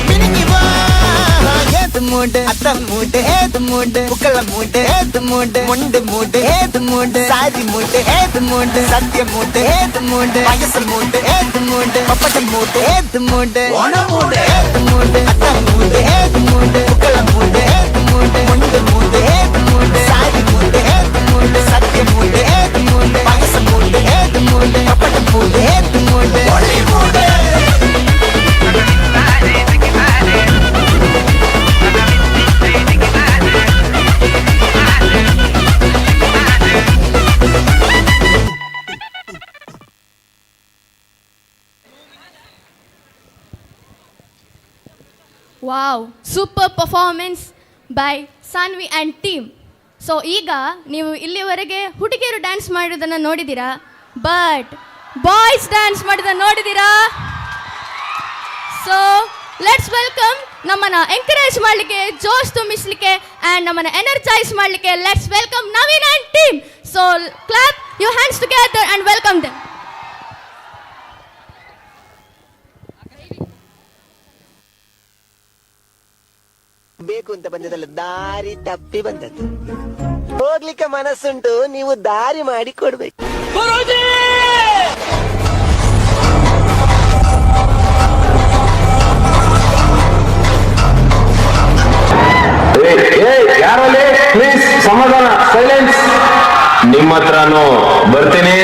മിനുങ്ങി വാ ഏത് മൂട് അത്തം മൂട് ഏത് മൂട് പൂക്കള മൂട് ഏത് മൂട് മുണ്ട് മൂട് ഏത് മൂട് സാരി മൂട് ഏത് മൂട് സദ്യ മൂട് ഏത് മൂട് പായസം മൂട് ഏത് മൂട് പപ്പടം മൂട് ഏത് മൂട് ഓണമൂട് ഏത് മൂട് അത്തം മൂട് ഏത് മൂട് പൂക്കള മൂട് ഏത് മൂട് മുണ്ട് മൂട് ഏത് മൂട് സാരി മൂട് ഏത് മൂട് സദ്യ മൂട് ഏത് മൂട് പായസം മൂട് ഏത് മൂട് പപ്പടം മൂട് ഏത് മൂട് മൂട് wow super performance by Saanvi and team. So ಈಗ ನೀವು ಇಲ್ಲಿವರೆಗೆ ಹುಡುಗಿಯರು ಡ್ಯಾನ್ಸ್ ಮಾಡೋದನ್ನು ನೋಡಿದ್ದೀರಾ, ಬಟ್ ಬಾಯ್ಸ್ ಡ್ಯಾನ್ಸ್ ಮಾಡೋದನ್ನು ನೋಡಿದ್ದೀರಾ? ಸೊ ಲೆಟ್ಸ್ ವೆಲ್ಕಮ್ ನಮ್ಮನ್ನು ಎಂಕರೇಜ್ ಮಾಡಲಿಕ್ಕೆ, ಜೋಶ್ ತುಂಬಿಸಲಿಕ್ಕೆ ಆ್ಯಂಡ್ ನಮ್ಮನ್ನು ಎನರ್ಜೈಸ್ ಮಾಡಲಿಕ್ಕೆ let's welcome Naveen and team. So clap your hands together and welcome them. ಬೇಕು ಅಂತ ಬಂದದಲ್ಲ, ದಾರಿ ತಪ್ಪಿ ಬಂದದ್ದು. ಹೋಗ್ಲಿಕ್ಕೆ ಮನಸ್ಸುಂಟು, ನೀವು ದಾರಿ ಮಾಡಿ ಕೊಡ್ಬೇಕು. ಯಾರಲ್ಲಿ ಪ್ಲೀಸ್ ಸಮಾಧಾನ, ಸೈಲೆನ್ಸ್. ನಿಮ್ಮ ಹತ್ರನೂ ಬರ್ತೀನಿ.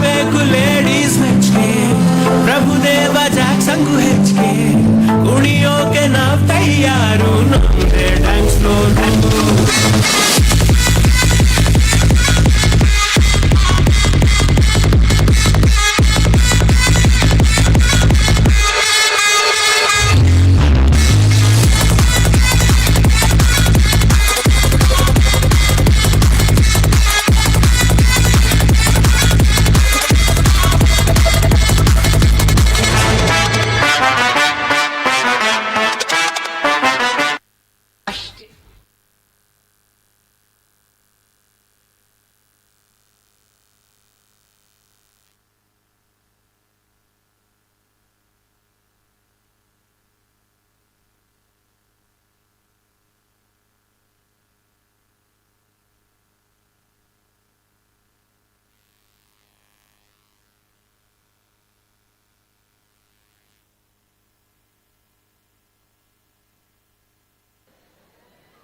ಬೇಕು ಲೇಡೀಸ್ ಮೆಚ್ಚೆ ಪ್ರಭುದೇವ ಜಾಕ್ಸಂಗು ಹೆಚ್ಚಿಗೆ ಕುಣಿಯೋಕೆ ನಾವ್ ತಯಾರು ನಮ್ದೇ ಡ್ಯಾನ್ಸ್ ಫ್ಲೋರು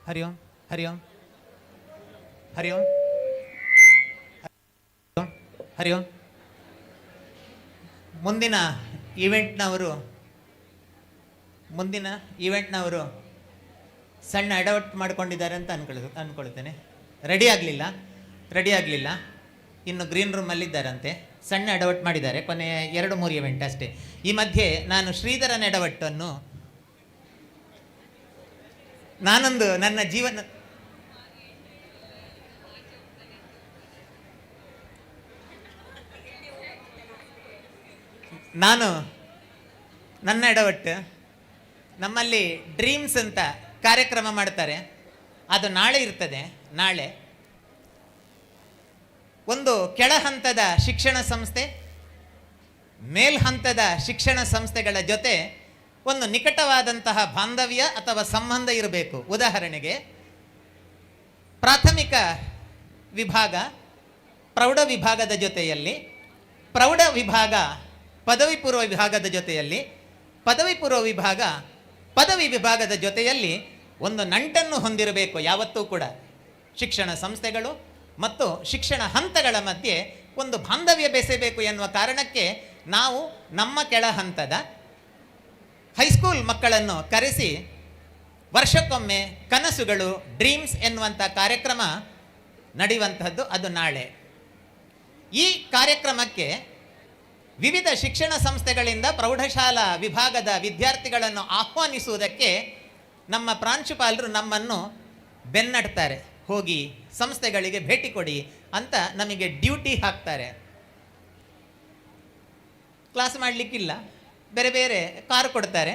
ಹರಿ ಓಂ ಹರಿ ಓಂ ಹರಿ ಓಂ ಹರಿ ಓಂ. ಮುಂದಿನ ಈವೆಂಟ್ನವರು ಸಣ್ಣ ಅಡವಟ್ ಮಾಡ್ಕೊಂಡಿದ್ದಾರೆ ಅಂತ ಅನ್ಕೊಳ್ತೇನೆ. ರೆಡಿ ಆಗಲಿಲ್ಲ, ಇನ್ನು ಗ್ರೀನ್ ರೂಮಲ್ಲಿದ್ದಾರಂತೆ. ಸಣ್ಣ ಎಡವಟ್ಟು ಮಾಡಿದ್ದಾರೆ, ಕೊನೆಯ 2-3 ಇವೆಂಟ್ ಅಷ್ಟೇ. ಈ ಮಧ್ಯೆ ನಾನು ಶ್ರೀಧರನ ಎಡವಟ್ಟನ್ನು ನನ್ನ ಜೀವನ ನನ್ನ ಎಡವಟ್ಟು ನಮ್ಮಲ್ಲಿ ಡ್ರೀಮ್ಸ್ ಅಂತ ಕಾರ್ಯಕ್ರಮ ಮಾಡ್ತಾರೆ, ಅದು ನಾಳೆ ಇರ್ತದೆ. ನಾಳೆ ಒಂದು ಕೆಳ ಹಂತದ ಶಿಕ್ಷಣ ಸಂಸ್ಥೆ, ಮೇಲ್ ಹಂತದ ಶಿಕ್ಷಣ ಸಂಸ್ಥೆಗಳ ಜೊತೆ ಒಂದು ನಿಕಟವಾದಂತಹ ಬಾಂಧವ್ಯ ಅಥವಾ ಸಂಬಂಧ ಇರಬೇಕು. ಉದಾಹರಣೆಗೆ ಪ್ರಾಥಮಿಕ ವಿಭಾಗ ಪ್ರೌಢ ವಿಭಾಗದ ಜೊತೆಯಲ್ಲಿ, ಪ್ರೌಢ ವಿಭಾಗ ಪದವಿ ಪೂರ್ವ ವಿಭಾಗದ ಜೊತೆಯಲ್ಲಿ, ಪದವಿ ಪೂರ್ವ ವಿಭಾಗ ಪದವಿ ವಿಭಾಗದ ಜೊತೆಯಲ್ಲಿ ಒಂದು ನಂಟನ್ನು ಹೊಂದಿರಬೇಕು. ಯಾವತ್ತೂ ಕೂಡ ಶಿಕ್ಷಣ ಸಂಸ್ಥೆಗಳು ಮತ್ತು ಶಿಕ್ಷಣ ಹಂತಗಳ ಮಧ್ಯೆ ಒಂದು ಬಾಂಧವ್ಯ ಬೆಸೆಯಬೇಕು ಎನ್ನುವ ಕಾರಣಕ್ಕೆ ನಾವು ನಮ್ಮ ಕೆಳ ಹಂತದ ಹೈಸ್ಕೂಲ್ ಮಕ್ಕಳನ್ನು ಕರೆಸಿ ವರ್ಷಕ್ಕೊಮ್ಮೆ ಕನಸುಗಳು ಡ್ರೀಮ್ಸ್ ಎನ್ನುವಂಥ ಕಾರ್ಯಕ್ರಮ ನಡೆಯುವಂತಹದ್ದು. ಅದು ನಾಳೆ. ಈ ಕಾರ್ಯಕ್ರಮಕ್ಕೆ ವಿವಿಧ ಶಿಕ್ಷಣ ಸಂಸ್ಥೆಗಳಿಂದ ಪ್ರೌಢಶಾಲಾ ವಿಭಾಗದ ವಿದ್ಯಾರ್ಥಿಗಳನ್ನು ಆಹ್ವಾನಿಸುವುದಕ್ಕೆ ನಮ್ಮ ಪ್ರಾಂಶುಪಾಲರು ನಮ್ಮನ್ನು ಬೆನ್ನಡ್ತಾರೆ. ಹೋಗಿ ಸಂಸ್ಥೆಗಳಿಗೆ ಭೇಟಿ ಕೊಡಿ ಅಂತ ನಮಗೆ ಡ್ಯೂಟಿ ಹಾಕ್ತಾರೆ. ಕ್ಲಾಸ್ ಮಾಡಲಿಕ್ಕಿಲ್ಲ, ಬೇರೆ ಬೇರೆ ಕಾರು ಕೊಡ್ತಾರೆ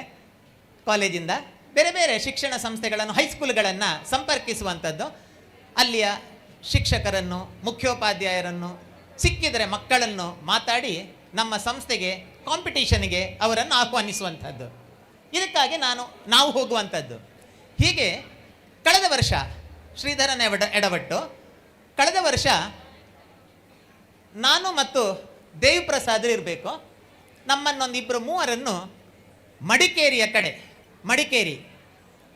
ಕಾಲೇಜಿಂದ. ಬೇರೆ ಬೇರೆ ಶಿಕ್ಷಣ ಸಂಸ್ಥೆಗಳನ್ನು, ಹೈಸ್ಕೂಲ್ಗಳನ್ನು ಸಂಪರ್ಕಿಸುವಂಥದ್ದು. ಅಲ್ಲಿಯ ಶಿಕ್ಷಕರನ್ನು, ಮುಖ್ಯೋಪಾಧ್ಯಾಯರನ್ನು, ಸಿಕ್ಕಿದರೆ ಮಕ್ಕಳನ್ನು ಮಾತಾಡಿ ನಮ್ಮ ಸಂಸ್ಥೆಗೆ ಕಾಂಪಿಟೀಷನ್ಗೆ ಅವರನ್ನು ಆಹ್ವಾನಿಸುವಂಥದ್ದು. ಇದಕ್ಕಾಗಿ ನಾವು ಹೋಗುವಂಥದ್ದು. ಹೀಗೆ ಕಳೆದ ವರ್ಷ ಶ್ರೀಧರನ ಎಡವಟ್ಟು, ಕಳೆದ ವರ್ಷ ನಾನು ಮತ್ತು ದೇವಿಪ್ರಸಾದ್ ಇರಬೇಕು, ನಮ್ಮನ್ನೊಂದಿಬ್ಬರು ಮೂವರನ್ನು ಮಡಿಕೇರಿ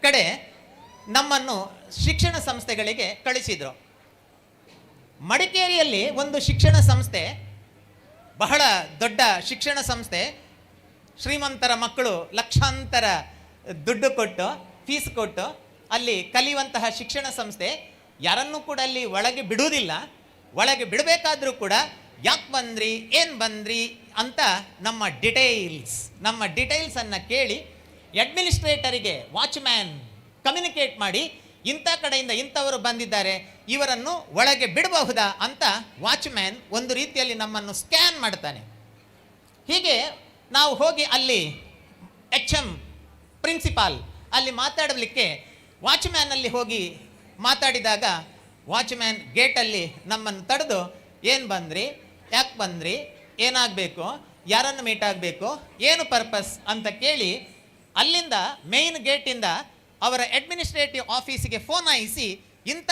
ಕಡೆ ನಮ್ಮನ್ನು ಶಿಕ್ಷಣ ಸಂಸ್ಥೆಗಳಿಗೆ ಕಳಿಸಿದರು. ಮಡಿಕೇರಿಯಲ್ಲಿ ಒಂದು ಶಿಕ್ಷಣ ಸಂಸ್ಥೆ, ಬಹಳ ದೊಡ್ಡ ಶಿಕ್ಷಣ ಸಂಸ್ಥೆ, ಶ್ರೀಮಂತರ ಮಕ್ಕಳು ಲಕ್ಷಾಂತರ ದುಡ್ಡು ಕೊಟ್ಟು ಫೀಸ್ ಕೊಟ್ಟು ಅಲ್ಲಿ ಕಲಿಯುವಂತಹ ಶಿಕ್ಷಣ ಸಂಸ್ಥೆ. ಯಾರನ್ನೂ ಕೂಡ ಅಲ್ಲಿ ಒಳಗೆ ಬಿಡುವುದಿಲ್ಲ. ಒಳಗೆ ಬಿಡಬೇಕಾದ್ರೂ ಕೂಡ ಯಾಕೆ ಬಂದ್ರಿ, ಏನು ಬಂದ್ರಿ ಅಂತ ನಮ್ಮ ಡೀಟೇಲ್ಸನ್ನು ಕೇಳಿ ಅಡ್ಮಿನಿಸ್ಟ್ರೇಟರಿಗೆ ವಾಚ್ಮ್ಯಾನ್ ಕಮ್ಯುನಿಕೇಟ್ ಮಾಡಿ, ಇಂಥ ಕಡೆಯಿಂದ ಇಂಥವರು ಬಂದಿದ್ದಾರೆ, ಇವರನ್ನು ಒಳಗೆ ಬಿಡಬಹುದಾ ಅಂತ ವಾಚ್ಮ್ಯಾನ್ ಒಂದು ರೀತಿಯಲ್ಲಿ ನಮ್ಮನ್ನು ಸ್ಕ್ಯಾನ್ ಮಾಡ್ತಾನೆ. ಹೀಗೆ ನಾವು ಹೋಗಿ ಅಲ್ಲಿ HM ಪ್ರಿನ್ಸಿಪಾಲ್ ಅಲ್ಲಿ ಮಾತಾಡಲಿಕ್ಕೆ ವಾಚ್ಮ್ಯಾನಲ್ಲಿ ಹೋಗಿ ಮಾತಾಡಿದಾಗ ವಾಚ್ಮ್ಯಾನ್ ಗೇಟಲ್ಲಿ ನಮ್ಮನ್ನು ತಡೆದು, ಏನು ಬಂದ್ರಿ, ಯಾಕೆ ಬಂದ್ರಿ, ಏನಾಗಬೇಕು, ಯಾರನ್ನು ಮೀಟ್ ಆಗಬೇಕು, ಏನು ಪರ್ಪಸ್ ಅಂತ ಕೇಳಿ ಅಲ್ಲಿಂದ ಮೇಯ್ನ್ ಗೇಟಿಂದ ಅವರ ಅಡ್ಮಿನಿಸ್ಟ್ರೇಟಿವ್ ಆಫೀಸಿಗೆ ಫೋನ್ ಹಾಯಿಸಿ, ಇಂಥ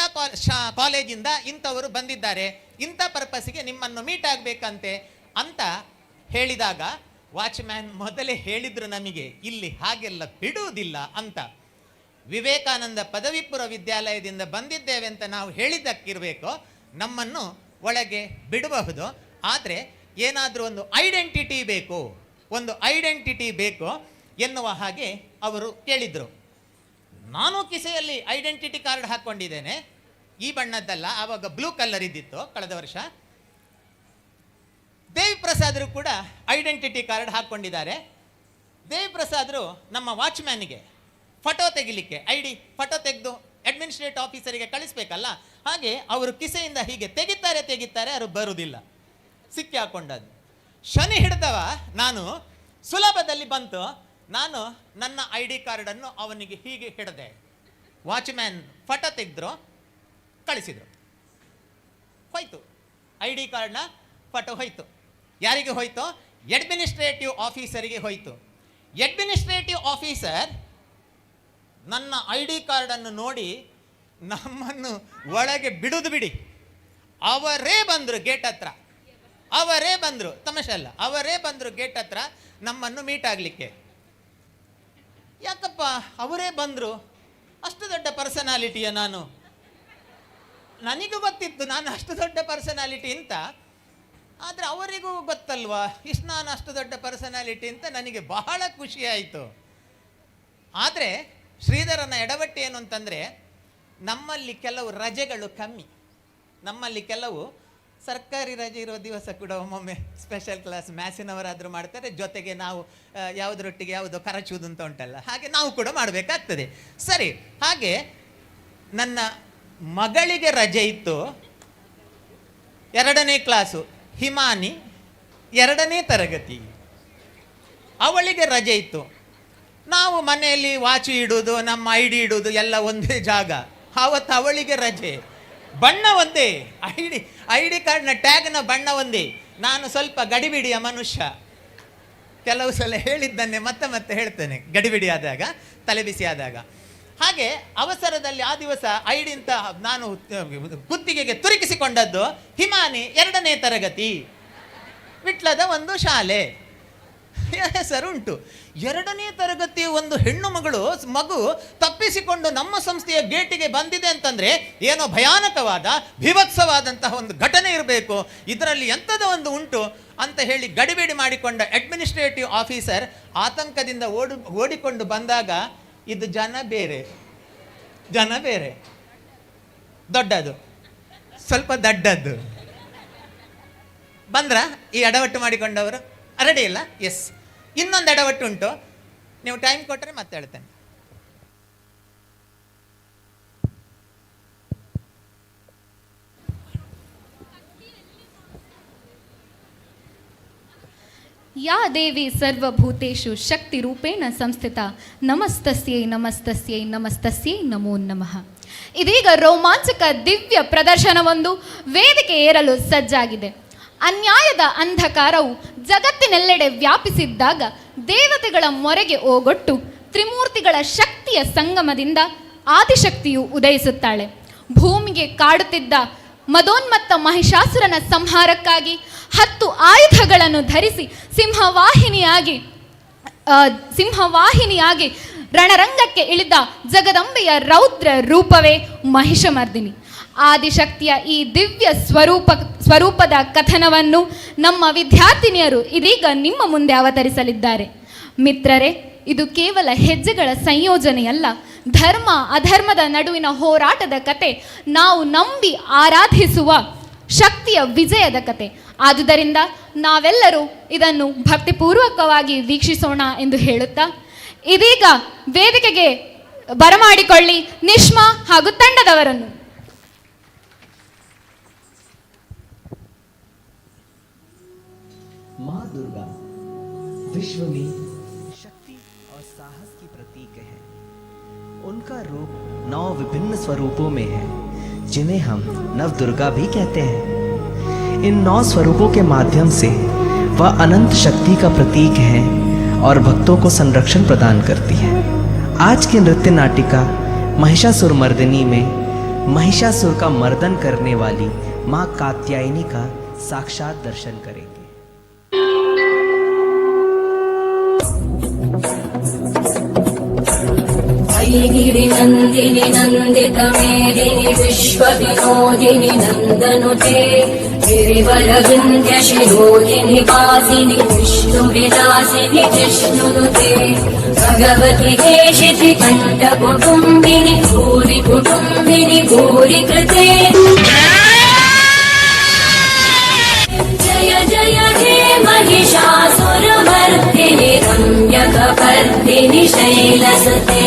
ಕಾಲೇಜಿಂದ ಇಂಥವರು ಬಂದಿದ್ದಾರೆ, ಇಂಥ ಪರ್ಪಸ್ಸಿಗೆ ನಿಮ್ಮನ್ನು ಮೀಟ್ ಆಗಬೇಕಂತೆ ಅಂತ ಹೇಳಿದಾಗ ವಾಚ್ಮ್ಯಾನ್ ಮೊದಲೇ ಹೇಳಿದ್ರು ನಮಗೆ, ಇಲ್ಲಿ ಹಾಗೆಲ್ಲ ಬಿಡುವುದಿಲ್ಲ ಅಂತ. ವಿವೇಕಾನಂದ ಪದವಿ ಪೂರ್ವ ವಿದ್ಯಾಲಯದಿಂದ ಬಂದಿದ್ದೇವೆ ಅಂತ ನಾವು ಹೇಳಿದ್ದಕ್ಕಿರಬೇಕು, ನಮ್ಮನ್ನು ಒಳಗೆ ಬಿಡಬಹುದು. ಆದರೆ ಏನಾದರೂ ಒಂದು ಐಡೆಂಟಿಟಿ ಬೇಕು, ಒಂದು ಐಡೆಂಟಿಟಿ ಬೇಕು ಎನ್ನುವ ಹಾಗೆ ಅವರು ಕೇಳಿದರು. ನಾನು ಕಿಸೆಯಲ್ಲಿ ಐಡೆಂಟಿಟಿ ಕಾರ್ಡ್ ಹಾಕ್ಕೊಂಡಿದ್ದೇನೆ, ಈ ಬಣ್ಣದ್ದಲ್ಲ, ಆವಾಗ ಬ್ಲೂ ಕಲರ್ ಇದ್ದಿತ್ತು ಕಳೆದ ವರ್ಷ. ದೇವಿ ಪ್ರಸಾದರು ಕೂಡ ಐಡೆಂಟಿಟಿ ಕಾರ್ಡ್ ಹಾಕ್ಕೊಂಡಿದ್ದಾರೆ. ದೇವಿ ಪ್ರಸಾದರು ನಮ್ಮ ವಾಚ್ಮ್ಯಾನಿಗೆ ಫೋಟೋ ತೆಗಿಲಿಕ್ಕೆ ಫೋಟೋ ತೆಗೆದು ಅಡ್ಮಿನಿಸ್ಟ್ರೇಟಿವ್ ಆಫೀಸರಿಗೆ ಕಳಿಸ್ಬೇಕಲ್ಲ, ಹಾಗೆ ಅವರು ಕಿಸೆಯಿಂದ ಹೀಗೆ ತೆಗಿತಾರೆ ಅವರು ಬರುವುದಿಲ್ಲ, ಸಿಕ್ಕಿ ಹಾಕೊಂಡದ್ದು. ಶನಿ ಹಿಡಿದವ ನಾನು, ಸುಲಭದಲ್ಲಿ ಬಂತು. ನಾನು ನನ್ನ ID ಕಾರ್ಡನ್ನು ಅವನಿಗೆ ಹೀಗೆ ಹಿಡಿದೆ, ವಾಚ್ಮ್ಯಾನ್ ಫೋಟೋ ತೆಗೆದ್ರು, ಕಳಿಸಿದರು, ಹೋಯ್ತು. ID ಕಾರ್ಡ್ನ ಫೋಟೋ ಹೋಯ್ತು. ಯಾರಿಗೆ ಹೋಯ್ತು? ಅಡ್ಮಿನಿಸ್ಟ್ರೇಟಿವ್ ಆಫೀಸರಿಗೆ ಹೋಯ್ತು. ಅಡ್ಮಿನಿಸ್ಟ್ರೇಟಿವ್ ಆಫೀಸರ್ ನನ್ನ ID ಕಾರ್ಡನ್ನು ನೋಡಿ ನಮ್ಮನ್ನು ಒಳಗೆ ಬಿಡುದು ಬಿಡಿ, ಅವರೇ ಬಂದರು ಗೇಟ್ ಹತ್ರ, ಅವರೇ ಬಂದರು, ತಮಾಷೆ ಅಲ್ಲ, ಅವರೇ ಬಂದರು ಗೇಟ್ ಹತ್ರ ನಮ್ಮನ್ನು ಮೀಟ್ ಆಗಲಿಕ್ಕೆ. ಯಾಕಪ್ಪ ಅವರೇ ಬಂದರು? ಅಷ್ಟು ದೊಡ್ಡ ಪರ್ಸನಾಲಿಟಿಯ ನಾನು? ನನಗೂ ಗೊತ್ತಿತ್ತು ನಾನು ಅಷ್ಟು ದೊಡ್ಡ ಪರ್ಸನಾಲಿಟಿ ಅಂತ, ಆದರೆ ಅವರಿಗೂ ಗೊತ್ತಲ್ವಾ ಇಷ್ಟು ನಾನು ಅಷ್ಟು ದೊಡ್ಡ ಪರ್ಸನಾಲಿಟಿ ಅಂತ. ನನಗೆ ಬಹಳ ಖುಷಿಯಾಯಿತು. ಆದರೆ ಶ್ರೀಧರನ ಎಡವಟ್ಟು ಏನು ಅಂತಂದರೆ, ನಮ್ಮಲ್ಲಿ ಕೆಲವು ರಜೆಗಳು ಕಮ್ಮಿ. ನಮ್ಮಲ್ಲಿ ಕೆಲವು ಸರ್ಕಾರಿ ರಜೆ ಇರೋ ದಿವಸ ಕೂಡ ಒಮ್ಮೊಮ್ಮೆ ಸ್ಪೆಷಲ್ ಕ್ಲಾಸ್ ಮ್ಯಾಥ್ಸಿನವರಾದರೂ ಮಾಡ್ತಾರೆ, ಜೊತೆಗೆ ನಾವು ಯಾವುದರೊಟ್ಟಿಗೆ ಯಾವುದೋ ಕರಚುವುದು ಅಂತ ಉಂಟಲ್ಲ, ಹಾಗೆ ನಾವು ಕೂಡ ಮಾಡಬೇಕಾಗ್ತದೆ. ಸರಿ, ಹಾಗೆ ನನ್ನ ಮಗಳಿಗೆ ರಜೆ ಇತ್ತು, 2ನೇ ಕ್ಲಾಸು, ಹಿಮಾನಿ 2ನೇ ತರಗತಿ, ಅವಳಿಗೆ ರಜೆ ಇತ್ತು. ನಾವು ಮನೆಯಲ್ಲಿ ವಾಚು ಇಡುವುದು, ನಮ್ಮ ID ಇಡುವುದು ಎಲ್ಲ ಒಂದೇ ಜಾಗ. ಆವತ್ತು ಅವಳಿಗೆ ರಜೆ, ಬಣ್ಣ ಒಂದೇ, ಐಡಿ ಕಾರ್ಡ್ನ ಟ್ಯಾಗ್ನ ಬಣ್ಣ ಒಂದೇ. ನಾನು ಸ್ವಲ್ಪ ಗಡಿಬಿಡಿಯ ಮನುಷ್ಯ, ಕೆಲವು ಸಲ ಹೇಳಿದ್ದನ್ನೇ ಮತ್ತೆ ಹೇಳ್ತೇನೆ, ಗಡಿಬಿಡಿ ಆದಾಗ, ತಲೆಬಿಸಿ ಆದಾಗ. ಹಾಗೆ ಅವಸರದಲ್ಲಿ ಆ ದಿವಸ ID ಅಂತ ನಾನು ಕುತ್ತಿಗೆಗೆ ತುರುಕಿಸಿಕೊಂಡದ್ದು ಹಿಮಾನಿ 2ನೇ ತರಗತಿ, ವಿಟ್ಲದ ಒಂದು ಶಾಲೆ, ಹೆಸರುಂಟು. 2ನೇ ತರಗತಿ ಒಂದು ಹೆಣ್ಣು ಮಗು ತಪ್ಪಿಸಿಕೊಂಡು ನಮ್ಮ ಸಂಸ್ಥೆಯ ಗೇಟಿಗೆ ಬಂದಿದೆ ಅಂತಂದರೆ ಏನೋ ಭಯಾನಕವಾದ ಭೀಭತ್ಸವಾದಂತಹ ಒಂದು ಘಟನೆ ಇರಬೇಕು, ಇದರಲ್ಲಿ ಎಂಥದೋ ಒಂದು ಉಂಟು ಅಂತ ಹೇಳಿ ಗಡಿಬಿಡಿ ಮಾಡಿಕೊಂಡ ಅಡ್ಮಿನಿಸ್ಟ್ರೇಟಿವ್ ಆಫೀಸರ್ ಆತಂಕದಿಂದ ಓಡಿಕೊಂಡು ಬಂದಾಗ, ಇದು ಜನ ಬೇರೆ, ದೊಡ್ಡದು, ಸ್ವಲ್ಪ ದಡ್ಡದ್ದು. ಬಂದ್ರ ಈ ಎಡವಟ್ಟು ಮಾಡಿಕೊಂಡವರು? ರೆಡಿ ಇಲ್ಲ? ಎಸ್. ಇನ್ನೊಂದು ಎಡವಟ್ಟು ಉಂಟು, ನೀವು ಟೈಮ್ ಕೊಟ್ಟರೆ ಮತ್ತೆ ಹೇಳ್ತೇನೆ. ಯಾ ದೇವಿ ಸರ್ವಭೂತೇಷು ಶಕ್ತಿ ರೂಪೇಣ ಸಂಸ್ಥಿತ ನಮಸ್ತಸ್ಯೈ ನಮಸ್ತಸ್ಯೈ ನಮಸ್ತಸ್ಯೈ ನಮೋ ನಮಃ. ಇದೀಗ ರೋಮಾಂಚಕ ದಿವ್ಯ ಪ್ರದರ್ಶನವೊಂದು ವೇದಿಕೆ ಏರಲು ಸಜ್ಜಾಗಿದೆ. ಅನ್ಯಾಯದ ಅಂಧಕಾರವು ಜಗತ್ತಿನೆಲ್ಲೆಡೆ ವ್ಯಾಪಿಸಿದ್ದಾಗ ದೇವತೆಗಳ ಮೊರೆಗೆ ಓಗೊಟ್ಟು ತ್ರಿಮೂರ್ತಿಗಳ ಶಕ್ತಿಯ ಸಂಗಮದಿಂದ ಆದಿಶಕ್ತಿಯು ಉದಯಿಸುತ್ತಾಳೆ. ಭೂಮಿಗೆ ಕಾಡುತ್ತಿದ್ದ ಮದೋನ್ಮತ್ತ ಮಹಿಷಾಸುರನ ಸಂಹಾರಕ್ಕಾಗಿ 10 ಆಯುಧಗಳನ್ನು ಧರಿಸಿ ಸಿಂಹವಾಹಿನಿಯಾಗಿ ರಣರಂಗಕ್ಕೆ ಇಳಿದ ಜಗದಂಬೆಯ ರೌದ್ರ ರೂಪವೇ ಮಹಿಷಮರ್ದಿನಿ. ಆದಿಶಕ್ತಿಯ ಈ ದಿವ್ಯ ಸ್ವರೂಪದ ಕಥನವನ್ನು ನಮ್ಮ ವಿದ್ಯಾರ್ಥಿನಿಯರು ಇದೀಗ ನಿಮ್ಮ ಮುಂದೆ ಅವತರಿಸಲಿದ್ದಾರೆ. ಮಿತ್ರರೇ, ಇದು ಕೇವಲ ಹೆಜ್ಜೆಗಳ ಸಂಯೋಜನೆಯಲ್ಲ, ಧರ್ಮ ಅಧರ್ಮದ ನಡುವಿನ ಹೋರಾಟದ ಕತೆ, ನಾವು ನಂಬಿ ಆರಾಧಿಸುವ ಶಕ್ತಿಯ ವಿಜಯದ ಕತೆ. ಆದುದರಿಂದ ನಾವೆಲ್ಲರೂ ಇದನ್ನು ಭಕ್ತಿಪೂರ್ವಕವಾಗಿ ವೀಕ್ಷಿಸೋಣ ಎಂದು ಹೇಳುತ್ತಾ, ಇದೀಗ ವೇದಿಕೆಗೆ ಬರಮಾಡಿಕೊಳ್ಳಿ ನಿಶ್ಮಾ ಹಾಗೂ ತಂಡದವರನ್ನು. माँ दुर्गा विश्व में शक्ति और साहस की प्रतीक है। उनका रूप 9 विभिन्न स्वरूपों में है, जिन्हें हम नव दुर्गा भी कहते हैं। इन 9 स्वरूपों के माध्यम से वह अनंत शक्ति का प्रतीक है और भक्तों को संरक्षण प्रदान करती है। आज की नृत्य नाटिका महिषासुर मर्दिनी में महिषासुर का मर्दन करने वाली माँ कात्यायनी का साक्षात दर्शन करेंगे। गिरि नंदिनी नंदित मेदिनी विश्व विनोदिनी नंदनुते गिरिवरविन्द्यशिरोधिनि वासिनि विष्णुविलासिनि जिष्णुनुते भगवति देशिति कण्ठकुटुम्बिनि भूरि कुटुम्बिनि भूरि कृते जय जय हे महिषासुरमर्दिनि रम्यकपर्दिनि शैलसुते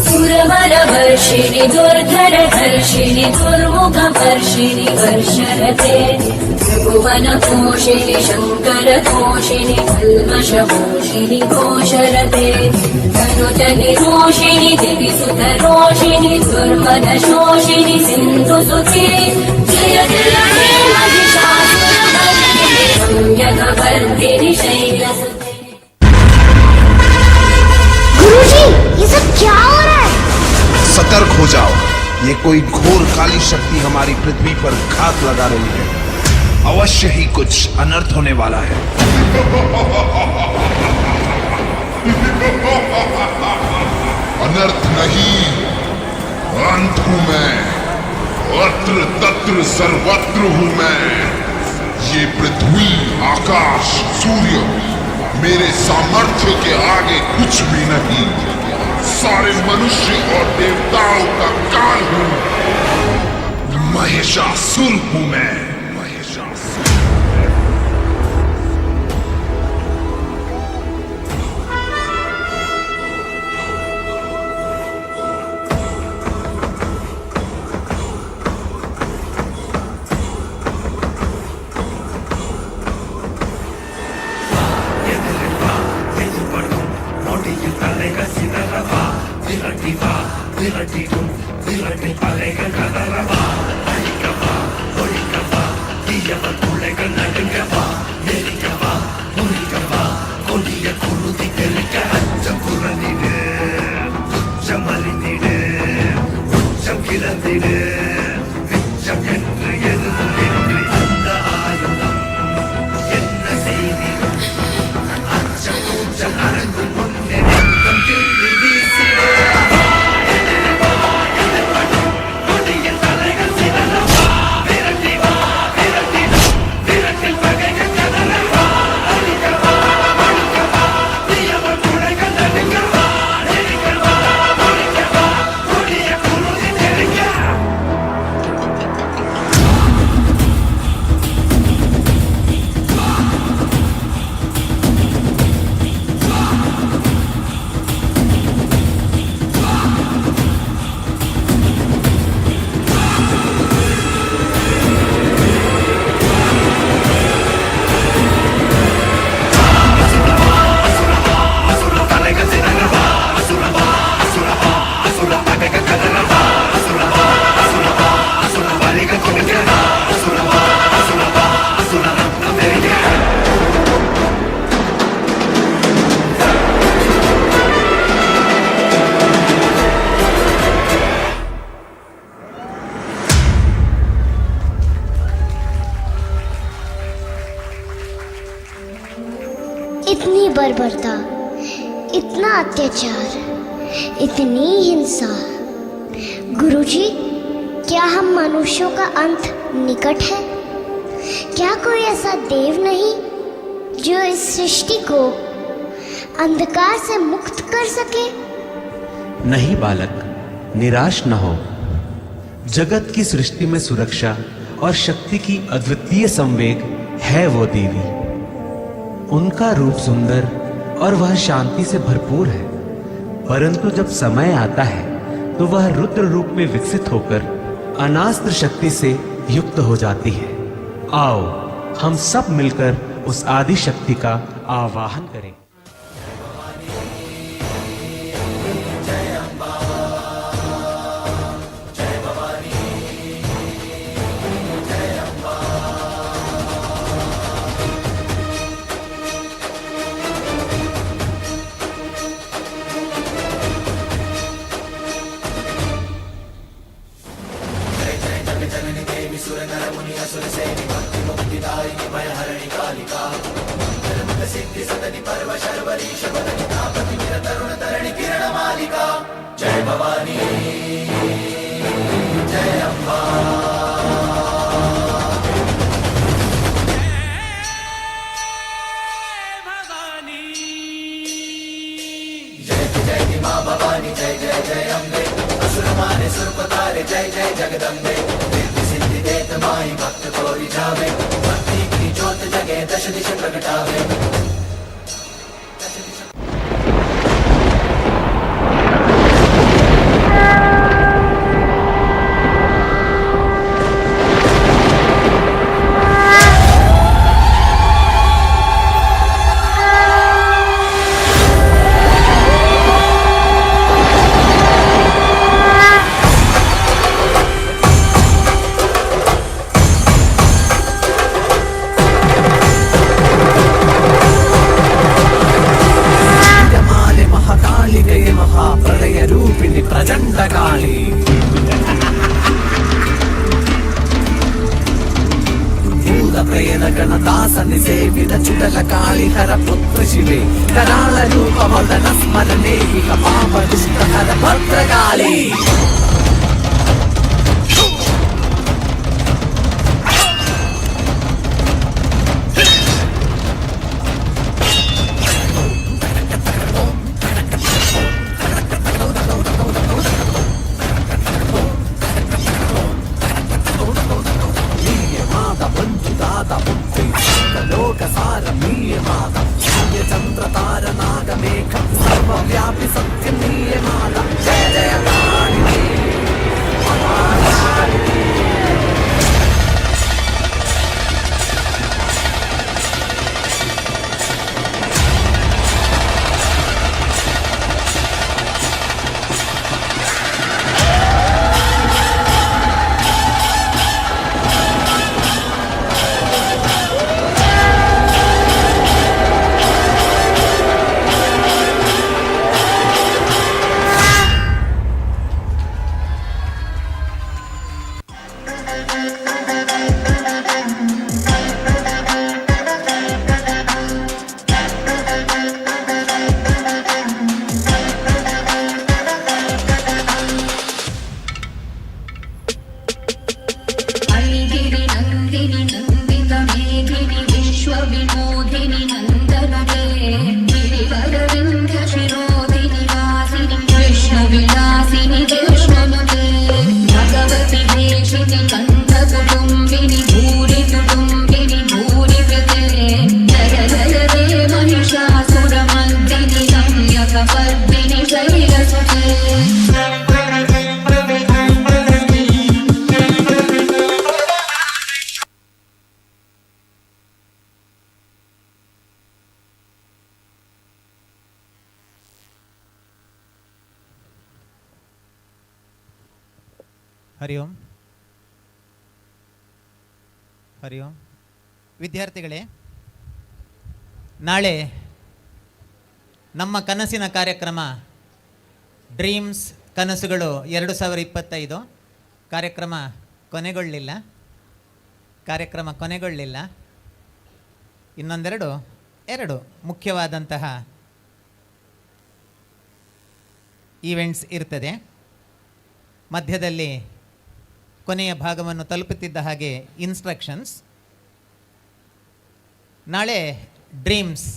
सुरवरवर्षिणि दुर्धरधर्षिणि दुर्मुखवर्षिणि वर्षरते त्रिभुवनपोषिणि शङ्करतोषिणि कल्मषपोषिणि घोषरते धनुजनिरोषिणि दिविसुतरोषिणि दुर्मदशोषिणि सिन्धुसुते जय जय हे महिषासुरमर्दिनि रम्यकपर्दिनि शैलसुते। गुरुजी, ये सब क्या हो रहा है? सतर्क हो जाओ, ये कोई घोर काली शक्ति हमारी पृथ्वी पर घात लगा रही है। अवश्य ही कुछ अनर्थ होने वाला है। अनर्थ नहीं, अंत हूं मैं, अत्र तत्र सर्वत्र हूं मैं। ये पृथ्वी, आकाश, सूर्य मेरे सामर्थ्य के आगे कुछ भी नहीं। सारे मनुष्य और देवताओं का काल हूं। महिषासुर हूं मैं, महिषासुर। इतनी बर्बरता, इतना अत्याचार, इतनी हिंसा। गुरुजी, क्या हम मनुष्यों का अंत निकट है? क्या कोई ऐसा देव नहीं जो इस सृष्टि को अंधकार से मुक्त कर सके? नहीं बालक, निराश न हो। जगत की सृष्टि में सुरक्षा और शक्ति की अद्वितीय संवेग है वो देवी। उनका रूप सुंदर और वह शांति से भरपूर है, परंतु जब समय आता है तो वह रुद्र रूप में विकसित होकर अनास्त्र शक्ति से युक्त हो जाती है। आओ हम सब मिलकर उस आदि शक्ति का आवाहन करें। सुर नर मुनि असुर सेनि भक्ति मुक्ति दायिनी भय हरणि कालिका ಹರಿ ಓಂ. ಹರಿ ಓಂ. ವಿದ್ಯಾರ್ಥಿಗಳೇ, ನಾಳೆ ನಮ್ಮ ಕನಸಿನ ಕಾರ್ಯಕ್ರಮ ಡ್ರೀಮ್ಸ್ ಕನಸುಗಳು 2025 ಕಾರ್ಯಕ್ರಮ ಕೊನೆಗೊಳ್ಳಿಲ್ಲ. ಇನ್ನೊಂದೆರಡು ಮುಖ್ಯವಾದಂತಹ ಈವೆಂಟ್ಸ್ ಇರ್ತದೆ. ಮಧ್ಯದಲ್ಲಿ ಕೊನೆಯ ಭಾಗವನ್ನು ತಲುಪುತ್ತಿದ್ದ ಹಾಗೆ ಇನ್ಸ್ಟ್ರಕ್ಷನ್ಸ್. ನಾಳೆ ಡ್ರೀಮ್ಸ್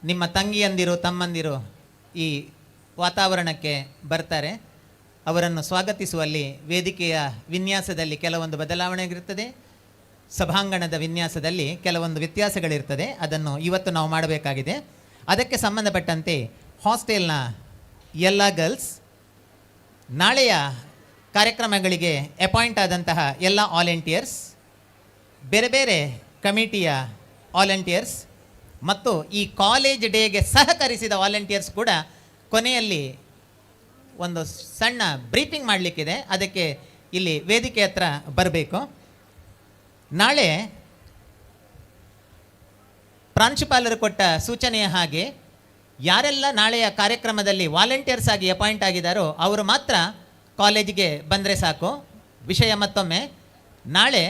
ನಿಮ್ಮ ತಂಗಿಯಂದಿರು ತಮ್ಮಂದಿರು ಈ ವಾತಾವರಣಕ್ಕೆ ಬರ್ತಾರೆ. ಅವರನ್ನು ಸ್ವಾಗತಿಸುವಲ್ಲಿ ವೇದಿಕೆಯ ವಿನ್ಯಾಸದಲ್ಲಿ ಕೆಲವೊಂದು ಬದಲಾವಣೆಗಳಿರ್ತದೆ, ಸಭಾಂಗಣದ ವಿನ್ಯಾಸದಲ್ಲಿ ಕೆಲವೊಂದು ವ್ಯತ್ಯಾಸಗಳಿರ್ತದೆ. ಅದನ್ನು ಇವತ್ತು ನಾವು ಮಾಡಬೇಕಾಗಿದೆ. ಅದಕ್ಕೆ ಸಂಬಂಧಪಟ್ಟಂತೆ ಹಾಸ್ಟೆಲ್ನ ಎಲ್ಲ ಗರ್ಲ್ಸ್, ನಾಳೆಯ ಕಾರ್ಯಕ್ರಮಗಳಿಗೆ ಅಪಾಯಿಂಟ್ ಆದಂತಹ ಎಲ್ಲ ವಾಲಂಟಿಯರ್ಸ್, ಬೇರೆ ಬೇರೆ ಕಮಿಟಿಯ ವಾಲಂಟಿಯರ್ಸ್ ಮತ್ತು ಈ ಕಾಲೇಜ್ ಡೇಗೆ ಸಹಕರಿಸಿದ ವಾಲಂಟಿಯರ್ಸ್ ಕೂಡ ಕೊನೆಯಲ್ಲಿ ಒಂದು ಸಣ್ಣ ಬ್ರೀಫಿಂಗ್ ಮಾಡಲಿಕ್ಕಿದೆ. ಅದಕ್ಕೆ ಇಲ್ಲಿ ವೇದಿಕೆ ಹತ್ರ ಬರಬೇಕು. ನಾಳೆ ಪ್ರಾಂಶುಪಾಲರು ಕೊಟ್ಟ ಸೂಚನೆಯ ಹಾಗೆ ಯಾರೆಲ್ಲ ನಾಳೆಯ ಕಾರ್ಯಕ್ರಮದಲ್ಲಿ ವಾಲಂಟಿಯರ್ಸ್ ಆಗಿ ಅಪಾಯಿಂಟ್ ಆಗಿದ್ದಾರೋ ಅವರು ಮಾತ್ರ ಕಾಲೇಜಿಗೆ ಬಂದರೆ ಸಾಕು. ವಿಷಯ ಮತ್ತೊಮ್ಮೆ, ನಾಳೆ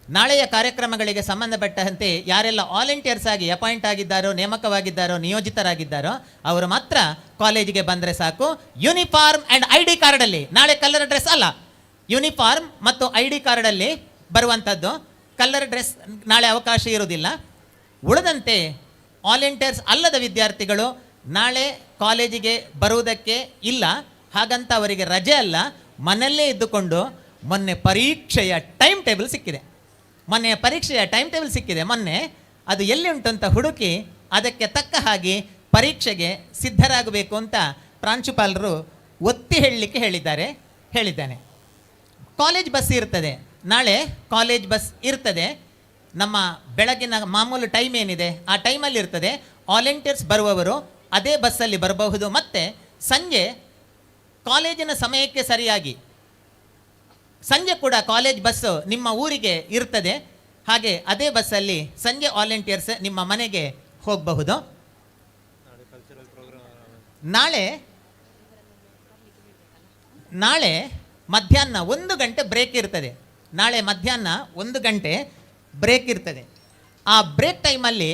ನಾಳೆಯ ಕಾರ್ಯಕ್ರಮಗಳಿಗೆ ಸಂಬಂಧಪಟ್ಟಂತೆ ಯಾರೆಲ್ಲ ವಾಲಂಟಿಯರ್ಸ್ ಆಗಿ ಅಪಾಯಿಂಟ್ ಆಗಿದ್ದಾರೋ, ನೇಮಕವಾಗಿದ್ದಾರೋ, ನಿಯೋಜಿತರಾಗಿದ್ದಾರೋ ಅವರು ಮಾತ್ರ ಕಾಲೇಜಿಗೆ ಬಂದರೆ ಸಾಕು. ಯೂನಿಫಾರ್ಮ್ ಆ್ಯಂಡ್ ID ಕಾರ್ಡಲ್ಲಿ, ನಾಳೆ ಕಲರ್ ಡ್ರೆಸ್ ಅಲ್ಲ, ಯೂನಿಫಾರ್ಮ್ ಮತ್ತು ID ಕಾರ್ಡಲ್ಲಿ ಬರುವಂಥದ್ದು. ಕಲರ್ ಡ್ರೆಸ್ ನಾಳೆ ಅವಕಾಶ ಇರುವುದಿಲ್ಲ. ಉಳಿದಂತೆ ವಾಲಂಟಿಯರ್ಸ್ ಅಲ್ಲದ ವಿದ್ಯಾರ್ಥಿಗಳು ನಾಳೆ ಕಾಲೇಜಿಗೆ ಬರುವುದಕ್ಕೆ ಇಲ್ಲ. ಹಾಗಂತ ಅವರಿಗೆ ರಜೆ ಅಲ್ಲ, ಮನೆಯಲ್ಲೇ ಇದ್ದುಕೊಂಡು ಮೊನ್ನೆ ಪರೀಕ್ಷೆಯ ಟೈಮ್ ಟೇಬಲ್ ಸಿಕ್ಕಿದೆ. ಮೊನ್ನೆ ಅದು ಎಲ್ಲಿ ಉಂಟು ಅಂತ ಹುಡುಕಿ ಅದಕ್ಕೆ ತಕ್ಕ ಹಾಗೆ ಪರೀಕ್ಷೆಗೆ ಸಿದ್ಧರಾಗಬೇಕು ಅಂತ ಪ್ರಾಂಶುಪಾಲರು ಒತ್ತಿ ಹೇಳಲಿಕ್ಕೆ ಹೇಳಿದ್ದಾನೆ. ಕಾಲೇಜ್ ಬಸ್ ಇರ್ತದೆ, ನಾಳೆ ಕಾಲೇಜ್ ಬಸ್ ಇರ್ತದೆ. ನಮ್ಮ ಬೆಳಗಿನ ಮಾಮೂಲು ಟೈಮ್ ಏನಿದೆ ಆ ಟೈಮಲ್ಲಿ ಇರ್ತದೆ. ವಾಲಂಟಿಯರ್ಸ್ ಬರುವವರು ಅದೇ ಬಸ್ಸಲ್ಲಿ ಬರಬಹುದು. ಮತ್ತು ಸಂಜೆ ಕಾಲೇಜಿನ ಸಮಯಕ್ಕೆ ಸರಿಯಾಗಿ ಸಂಜೆ ಕೂಡ ಕಾಲೇಜ್ ಬಸ್ಸು ನಿಮ್ಮ ಊರಿಗೆ ಇರ್ತದೆ. ಹಾಗೆ ಅದೇ ಬಸ್ಸಲ್ಲಿ ಸಂಜೆ ವಾಲಂಟಿಯರ್ಸ್ ನಿಮ್ಮ ಮನೆಗೆ ಹೋಗಬಹುದು. ನಾಳೆ ಮಧ್ಯಾಹ್ನ 1 ಗಂಟೆ ಬ್ರೇಕ್ ಇರ್ತದೆ. ನಾಳೆ ಮಧ್ಯಾಹ್ನ 1 ಗಂಟೆ ಬ್ರೇಕ್ ಇರ್ತದೆ. ಆ ಬ್ರೇಕ್ ಟೈಮಲ್ಲಿ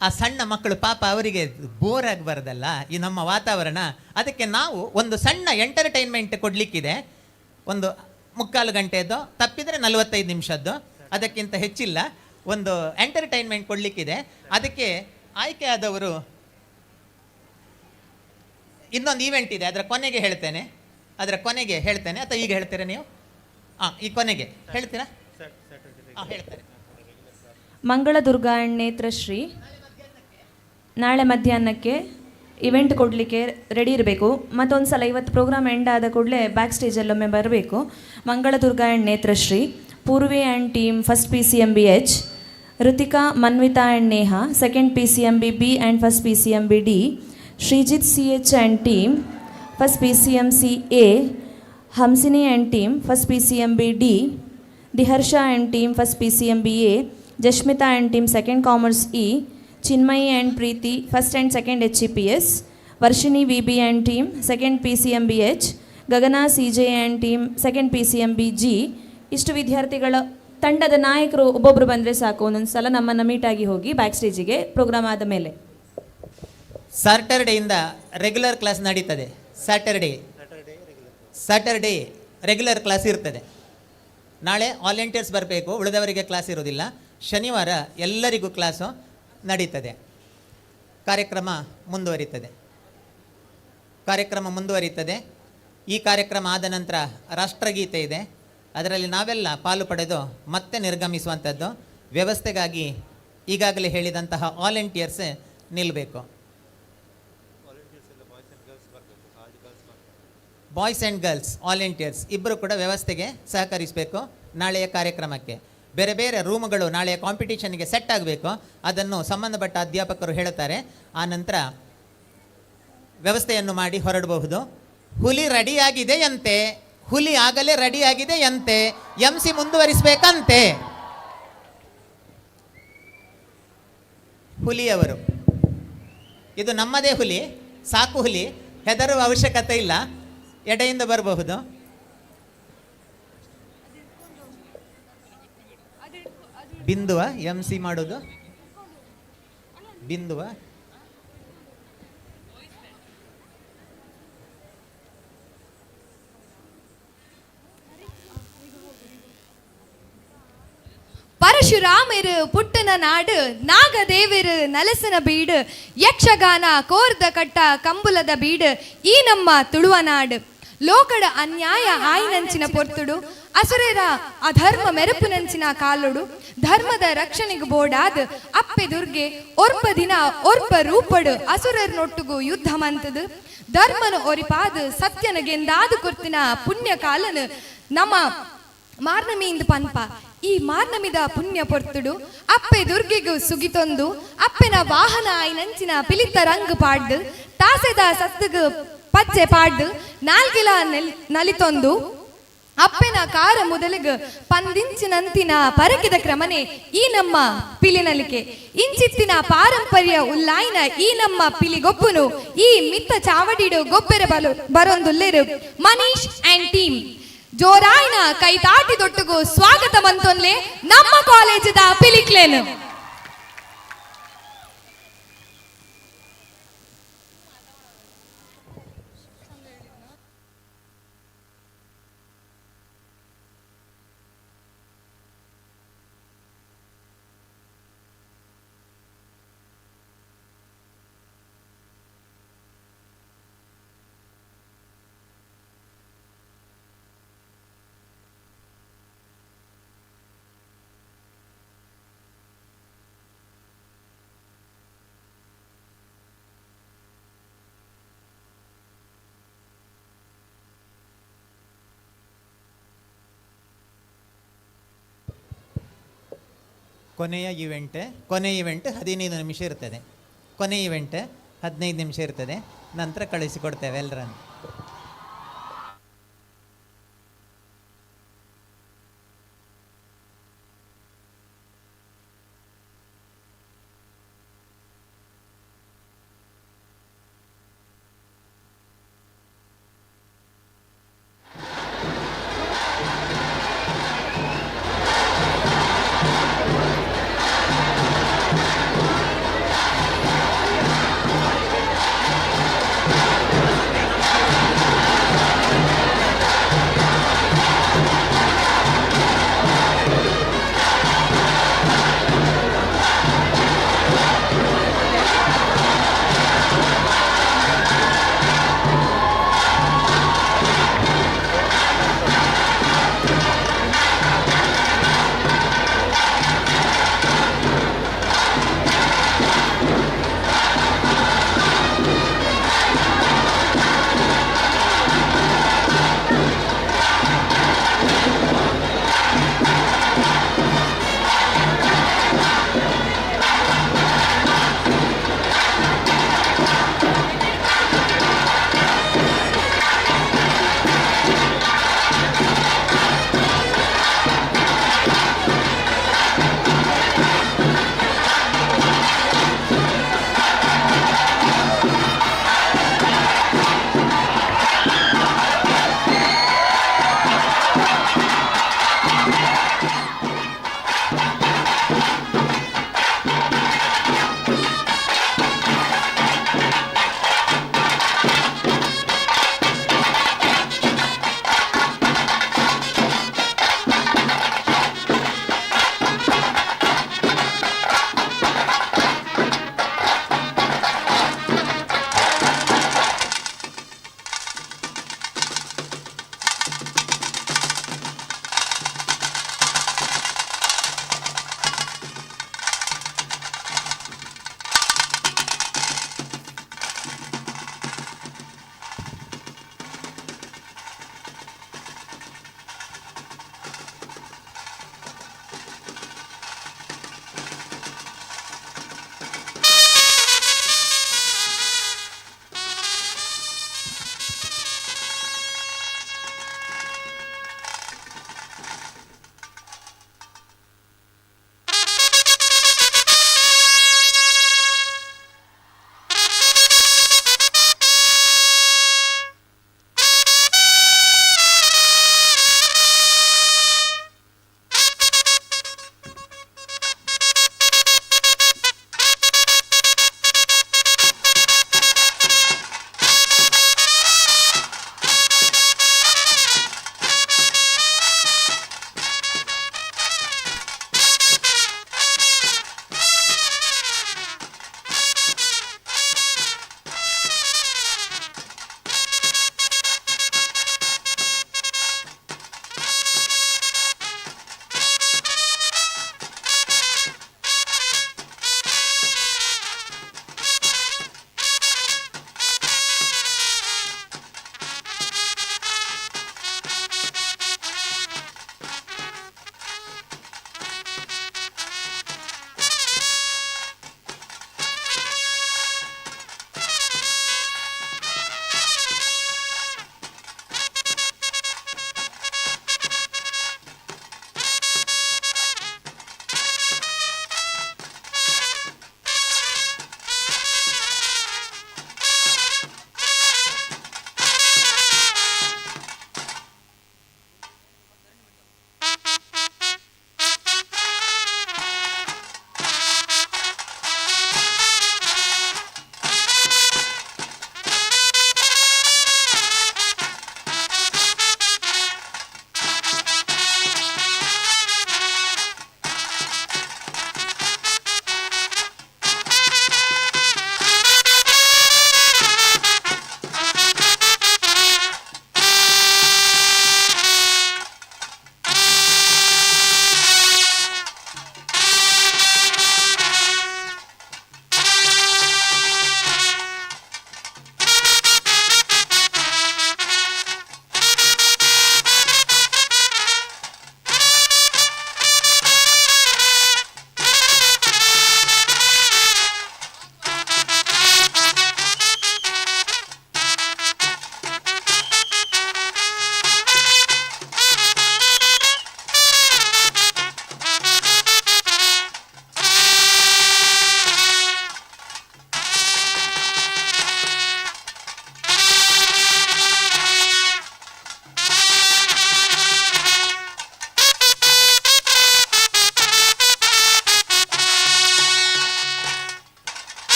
ಆ ಸಣ್ಣ ಮಕ್ಕಳು ಪಾಪ ಅವರಿಗೆ ಬೋರ್ ಆಗಬಾರ್ದಲ್ಲ ಈ ನಮ್ಮ ವಾತಾವರಣ. ಅದಕ್ಕೆ ನಾವು ಒಂದು ಸಣ್ಣ ಎಂಟರ್ಟೈನ್ಮೆಂಟ್ ಕೊಡಲಿಕ್ಕಿದೆ. ಒಂದು 3/4 ಗಂಟೆದ್ದು, ತಪ್ಪಿದರೆ 45 ನಿಮಿಷದ್ದು, ಅದಕ್ಕಿಂತ ಹೆಚ್ಚಿಲ್ಲ. ಒಂದು ಎಂಟರ್ಟೈನ್ಮೆಂಟ್ ಕೊಡಲಿಕ್ಕಿದೆ. ಅದಕ್ಕೆ ಆಯ್ಕೆ ಆದವರು ಇನ್ನೊಂದು ಈವೆಂಟ್ ಇದೆ, ಅದರ ಕೊನೆಗೆ ಹೇಳ್ತೇನೆ ಅಥವಾ ಈಗ ಹೇಳ್ತೀರಾ ನೀವು? ಈ ಕೊನೆಗೆ ಹೇಳ್ತೀರಾ? ಹೇಳ್ತಾರೆ. ಮಂಗಳ ದುರ್ಗಾ ನೇತ್ರಶ್ರೀ ನಾಳೆ ಮಧ್ಯಾಹ್ನಕ್ಕೆ ಇವೆಂಟ್ ಕೊಡಲಿಕ್ಕೆ ರೆಡಿ ಇರಬೇಕು. ಮತ್ತೊಂದು ಸಲ ಇವತ್ತು ಪ್ರೋಗ್ರಾಮ್ ಎಂಡ್ ಆದ ಕೂಡಲೇ ಬ್ಯಾಕ್ ಸ್ಟೇಜಲ್ಲೊಮ್ಮೆ ಬರಬೇಕು. Mangala Durga and Netrashree, Purvi and team first PCMB-H, Ritika, Manvitha and Neha second PCMB-B and first PCMB-D, Srijith CH and team first PCMC-A, Hamsini and team first PCMB-D, Diharsha and team first PCMB-A, Jashmitha and team second commerce E, Chinmayi and Preethi first and second HEPS, Varshini VB and team second PCMB-H, Gagana CJ and team second PCMB-G. ಇಷ್ಟು ವಿದ್ಯಾರ್ಥಿಗಳ ತಂಡದ ನಾಯಕರು ಒಬ್ಬೊಬ್ಬರು ಬಂದರೆ ಸಾಕು. ಒಂದೊಂದು ಸಲ ನಮ್ಮನ್ನು ಮೀಟಾಗಿ ಹೋಗಿ ಬ್ಯಾಕ್ ಸ್ಟೇಜಿಗೆ ಪ್ರೋಗ್ರಾಮ್ ಆದ ಮೇಲೆ. ಸ್ಯಾಟರ್ಡೆಯಿಂದ ರೆಗ್ಯುಲರ್ ಕ್ಲಾಸ್ ನಡೀತದೆ. ಸ್ಯಾಟರ್ಡೇ ರೆಗ್ಯುಲರ್ ಕ್ಲಾಸ್ ಇರ್ತದೆ. ನಾಳೆ ವಾಲಂಟಿಯರ್ಸ್ ಬರಬೇಕು, ಉಳಿದವರಿಗೆ ಕ್ಲಾಸ್ ಇರೋದಿಲ್ಲ. ಶನಿವಾರ ಎಲ್ಲರಿಗೂ ಕ್ಲಾಸು ನಡೀತದೆ. ಕಾರ್ಯಕ್ರಮ ಮುಂದುವರಿತದೆ. ಈ ಕಾರ್ಯಕ್ರಮ ಆದ ನಂತರ ರಾಷ್ಟ್ರಗೀತೆ ಇದೆ, ಅದರಲ್ಲಿ ನಾವೆಲ್ಲ ಪಾಲು ಪಡೆದು ಮತ್ತೆ ನಿರ್ಗಮಿಸುವಂಥದ್ದು. ವ್ಯವಸ್ಥೆಗಾಗಿ ಈಗಾಗಲೇ ಹೇಳಿದಂತಹ ವಾಲಂಟಿಯರ್ಸ್ ನಿಲ್ಲಬೇಕು. ಬಾಯ್ಸ್ ಆ್ಯಂಡ್ ಗರ್ಲ್ಸ್ ವಾಲಂಟಿಯರ್ಸ್ ಇಬ್ಬರು ಕೂಡ ವ್ಯವಸ್ಥೆಗೆ ಸಹಕರಿಸಬೇಕು. ನಾಳೆಯ ಕಾರ್ಯಕ್ರಮಕ್ಕೆ ಬೇರೆ ಬೇರೆ ರೂಮುಗಳು ನಾಳೆಯ ಕಾಂಪಿಟೇಷನ್ಗೆ ಸೆಟ್ ಆಗಬೇಕು. ಅದನ್ನು ಸಂಬಂಧಪಟ್ಟ ಅಧ್ಯಾಪಕರು ಹೇಳುತ್ತಾರೆ. ಆ ನಂತರ ವ್ಯವಸ್ಥೆಯನ್ನು ಮಾಡಿ ಹೊರಡಬಹುದು. ಹುಲಿ ರೆಡಿಯಾಗಿದೆಯಂತೆ, ಹುಲಿ ಆಗಲೇ ರೆಡಿಯಾಗಿದೆಯಂತೆ, MC ಮುಂದುವರಿಸಬೇಕಂತೆ. ಹುಲಿಯವರು, ಇದು ನಮ್ಮದೇ ಹುಲಿ, ಸಾಕು ಹುಲಿ, ಹೆದರುವ ಅವಶ್ಯಕತೆ ಇಲ್ಲ. ಎಡೆಯಿಂದ ಬರಬಹುದು. ಬಿಂದುವ MC ಮಾಡೋದು, ಬಿಂದುವ ಪರಶುರಾಮರು ಪುಟ್ಟನ ನಾಡು, ನಾಗದೇವರು ನಲಸನ ಬೀಡು, ಯಕ್ಷಗಾನ ಕೋರ್ದ ಕಟ್ಟ ಕಂಬುಲದ ಬೀಡು ಈ ನಮ್ಮ ತುಳುವ ನಾಡು. ಲೋಕಡ ಅನ್ಯಾಯ ಆಯ್ನಂಚಿನ ಪೊರ್ತುಡು, ಅಸುರರ ಅಧರ್ಮ ಮೆರುಪು ನಂಚಿನ ಕಾಲುಡು, ಧರ್ಮದ ರಕ್ಷಣೆಗೆ ಬೋಡಾದ ಅಪ್ಪೆ ದುರ್ಗೆ ಒರ್ಪ ದಿನ ಒರ್ಪ ರೂಪಡು ಅಸುರರ್ನೊಟ್ಟುಗು ಯುದ್ಧ ಮಂತದು. ಧರ್ಮನು ಒರಿಪಾದ ಸತ್ಯನ ಗೆಂದಾದ ಕೊರ್ತಿನ ಪುಣ್ಯ ಕಾಲನು ನಮ್ಮ ಮಾರ್ನಮಿಯಿಂದ ಪನ್ಪ. ಈ ಮಾರ್ನಮಿದ ಪುಣ್ಯ ಪೊರ್ತುಡು ಅಪ್ಪೆ ದುರ್ಗೆಗೂ ಸುಗಿತೊಂದು, ಅಪ್ಪೆನ ವಾಹನ ಆಯ್ನಂಚಿನ ಪಿಲಿತ ರಂಗ್ ಪಾಡ್ದು, ತಾಸೆದ ಸತ್ತುಗು ಪಚ್ಚೆ ಪಾಡ್ದು, ನಾಲ್ಗಿಲ ನಲಿತೊಂದು ಅಪ್ಪೆನ ಕಾರ ಮೊದಲಿಗೆ ಪಂದಿಂಚಿನಂತಿನ ಪರಕಿದ ಕ್ರಮನೆ ಈ ನಮ್ಮ ಪಿಲಿನಲಿಕೆ. ಇಂಚಿತ್ತಿನ ಪಾರಂಪರ್ಯ ಉಲ್ಲಾಯ್ನ ಈ ನಮ್ಮ ಪಿಲಿಗೊಬ್ಬನು ಈ ಮಿತ್ತ ಚಾವಡಿಡು ಗೊಬ್ಬರ ಬರೊಂದುಲ್ಲೆರು ಮನೀಶ್ ಆ್ಯಂಡ್ ಟೀಮ್. ಜೋರಾಯ್ನ ಕೈ ತಾಟಿದೊಟ್ಟುಗು ಸ್ವಾಗತ ಮಂತೊನ್ಲೆ ನಮ್ಮ ಕಾಲೇಜದ ಪಿಲಿಕ್ಲೇನು. ಕೊನೆಯ ಇವೆಂಟ್ 15 ನಿಮಿಷ ಇರ್ತದೆ. ಕೊನೆಯ ಇವೆಂಟ್ 15 ನಿಮಿಷ ಇರ್ತದೆ. ನಂತರ ಕಳಿಸಿಕೊಡ್ತೇವೆ ಎಲ್ಲರನ್ನು.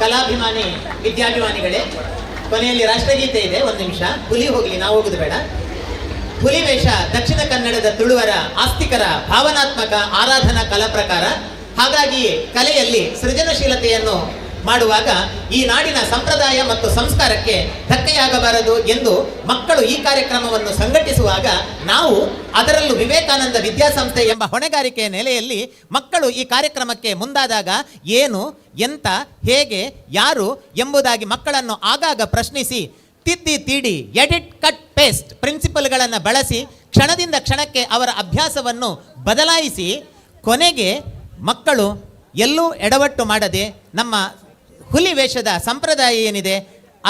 ಕಲಾಭಿಮಾನಿ ವಿದ್ಯಾಭಿಮಾನಿಗಳೇ, ಕೊನೆಯಲ್ಲಿ ರಾಷ್ಟ್ರಗೀತೆ ಇದೆ. ಒಂದು ನಿಮಿಷ, ಹುಲಿ ಹೋಗ್ಲಿ, ನಾವು ಹೋಗುದು ಬೇಡ. ಹುಲಿ ವೇಷ ದಕ್ಷಿಣ ಕನ್ನಡದ ತುಳುವರ ಆಸ್ತಿಕರ ಭಾವನಾತ್ಮಕ ಆರಾಧನಾ ಕಲಾ ಪ್ರಕಾರ. ಹಾಗಾಗಿಯೇ ಕಲೆಯಲ್ಲಿ ಸೃಜನಶೀಲತೆಯನ್ನು ಮಾಡುವಾಗ ಈ ನಾಡಿನ ಸಂಪ್ರದಾಯ ಮತ್ತು ಸಂಸ್ಕಾರಕ್ಕೆ ಧಕ್ಕೆಯಾಗಬಾರದು ಎಂದು ಮಕ್ಕಳು ಈ ಕಾರ್ಯಕ್ರಮವನ್ನು ಸಂಘಟಿಸುವಾಗ ನಾವು ಅದರಲ್ಲೂ ವಿವೇಕಾನಂದ ವಿದ್ಯಾಸಂಸ್ಥೆ ಎಂಬ ಹೊಣೆಗಾರಿಕೆಯ ನೆಲೆಯಲ್ಲಿ ಮಕ್ಕಳು ಈ ಕಾರ್ಯಕ್ರಮಕ್ಕೆ ಮುಂದಾದಾಗ ಏನು, ಎಂತ, ಹೇಗೆ, ಯಾರು ಎಂಬುದಾಗಿ ಮಕ್ಕಳನ್ನು ಆಗಾಗ ಪ್ರಶ್ನಿಸಿ ತಿದ್ದಿ ತೀಡಿ ಎಡಿಟ್ ಕಟ್ ಪೇಸ್ಟ್ ಪ್ರಿನ್ಸಿಪಲ್ಗಳನ್ನು ಬಳಸಿ ಕ್ಷಣದಿಂದ ಕ್ಷಣಕ್ಕೆ ಅವರ ಅಭ್ಯಾಸವನ್ನು ಬದಲಾಯಿಸಿ ಕೊನೆಗೆ ಮಕ್ಕಳು ಎಲ್ಲೂ ಎಡವಟ್ಟು ಮಾಡದೆ ನಮ್ಮ ಹುಲಿ ವೇಷದ ಸಂಪ್ರದಾಯ ಏನಿದೆ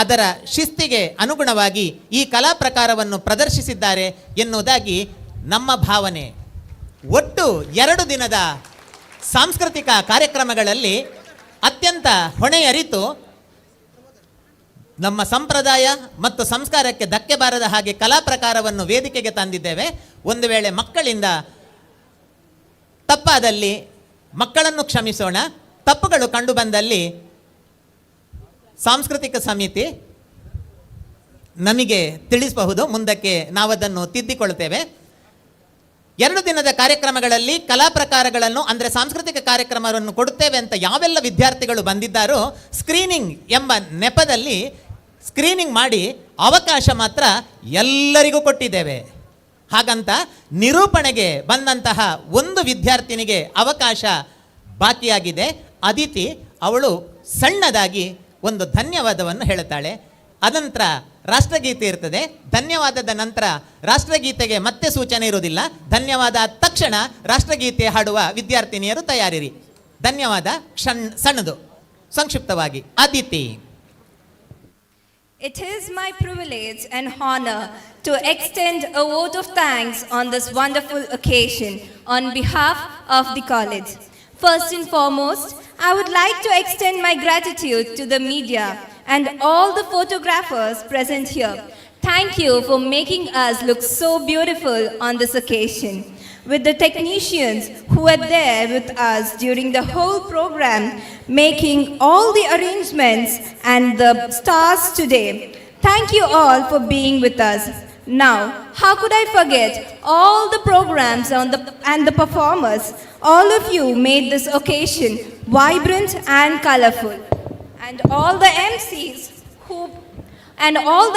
ಅದರ ಶಿಸ್ತಿಗೆ ಅನುಗುಣವಾಗಿ ಈ ಕಲಾ ಪ್ರಕಾರವನ್ನು ಪ್ರದರ್ಶಿಸಿದ್ದಾರೆ ಎನ್ನುವುದಾಗಿ ನಮ್ಮ ಭಾವನೆ. ಒಟ್ಟು 2 ದಿನದ ಸಾಂಸ್ಕೃತಿಕ ಕಾರ್ಯಕ್ರಮಗಳಲ್ಲಿ ಅತ್ಯಂತ ಹೊಣೆಯರಿತು ನಮ್ಮ ಸಂಪ್ರದಾಯ ಮತ್ತು ಸಂಸ್ಕಾರಕ್ಕೆ ಧಕ್ಕೆ ಬಾರದ ಹಾಗೆ ಕಲಾ ಪ್ರಕಾರವನ್ನು ವೇದಿಕೆಗೆ ತಂದಿದ್ದೇವೆ. ಒಂದು ವೇಳೆ ಮಕ್ಕಳಿಂದ ತಪ್ಪಾದಲ್ಲಿ ಮಕ್ಕಳನ್ನು ಕ್ಷಮಿಸೋಣ. ತಪ್ಪುಗಳು ಕಂಡು ಬಂದಲ್ಲಿ ಸಾಂಸ್ಕೃತಿಕ ಸಮಿತಿ ನಮಗೆ ತಿಳಿಸಬಹುದು, ಮುಂದಕ್ಕೆ ನಾವದನ್ನು ತಿದ್ದಿಕೊಳ್ತೇವೆ. 2 ದಿನದ ಕಾರ್ಯಕ್ರಮಗಳಲ್ಲಿ ಕಲಾ ಪ್ರಕಾರಗಳನ್ನು ಅಂದರೆ ಸಾಂಸ್ಕೃತಿಕ ಕಾರ್ಯಕ್ರಮವನ್ನು ಕೊಡುತ್ತೇವೆ ಅಂತ ಯಾವೆಲ್ಲ ವಿದ್ಯಾರ್ಥಿಗಳು ಬಂದಿದ್ದಾರೋ ಸ್ಕ್ರೀನಿಂಗ್ ಎಂಬ ನೆಪದಲ್ಲಿ ಸ್ಕ್ರೀನಿಂಗ್ ಮಾಡಿ ಅವಕಾಶ ಮಾತ್ರ ಎಲ್ಲರಿಗೂ ಕೊಟ್ಟಿದ್ದೇವೆ. ಹಾಗಂತ ನಿರೂಪಣೆಗೆ ಬಂದಂತಹ ಒಂದು ವಿದ್ಯಾರ್ಥಿನಿಗೆ ಅವಕಾಶ ಬಾಕಿಯಾಗಿದೆ. ಅದಿತಿ, ಅವಳು ಸಣ್ಣದಾಗಿ ಒಂದು ಧನ್ಯವಾದವನ್ನು ಹೇಳುತ್ತಾಳೆ. ಅನಂತರ ರಾಷ್ಟ್ರಗೀತೆ ಇರ್ತದೆ. ಧನ್ಯವಾದದ ನಂತರ ರಾಷ್ಟ್ರಗೀತೆಗೆ ಮತ್ತೆ ಸೂಚನೆ ಇರುವುದಿಲ್ಲ. ಧನ್ಯವಾದ ಆದ ತಕ್ಷಣ ರಾಷ್ಟ್ರಗೀತೆ ಹಾಡುವ ವಿದ್ಯಾರ್ಥಿನಿಯರು ತಯಾರಿರಿ. ಧನ್ಯವಾದ ಸಣ್ಣದು ಸಂಕ್ಷಿಪ್ತವಾಗಿ. Aditi. It is my privilege and honor to extend a vote of thanks on this wonderful occasion on behalf of the college. First and foremost, I would like to extend my gratitude to the media and all the photographers present here. Thank you for making us look so beautiful on this occasion. With the technicians who were there with us during the whole program, making all the arrangements and the stars today. Thank you all for being with us. Now, how could I forget all the programs and the performers? All of you made this occasion vibrant and colorful. And all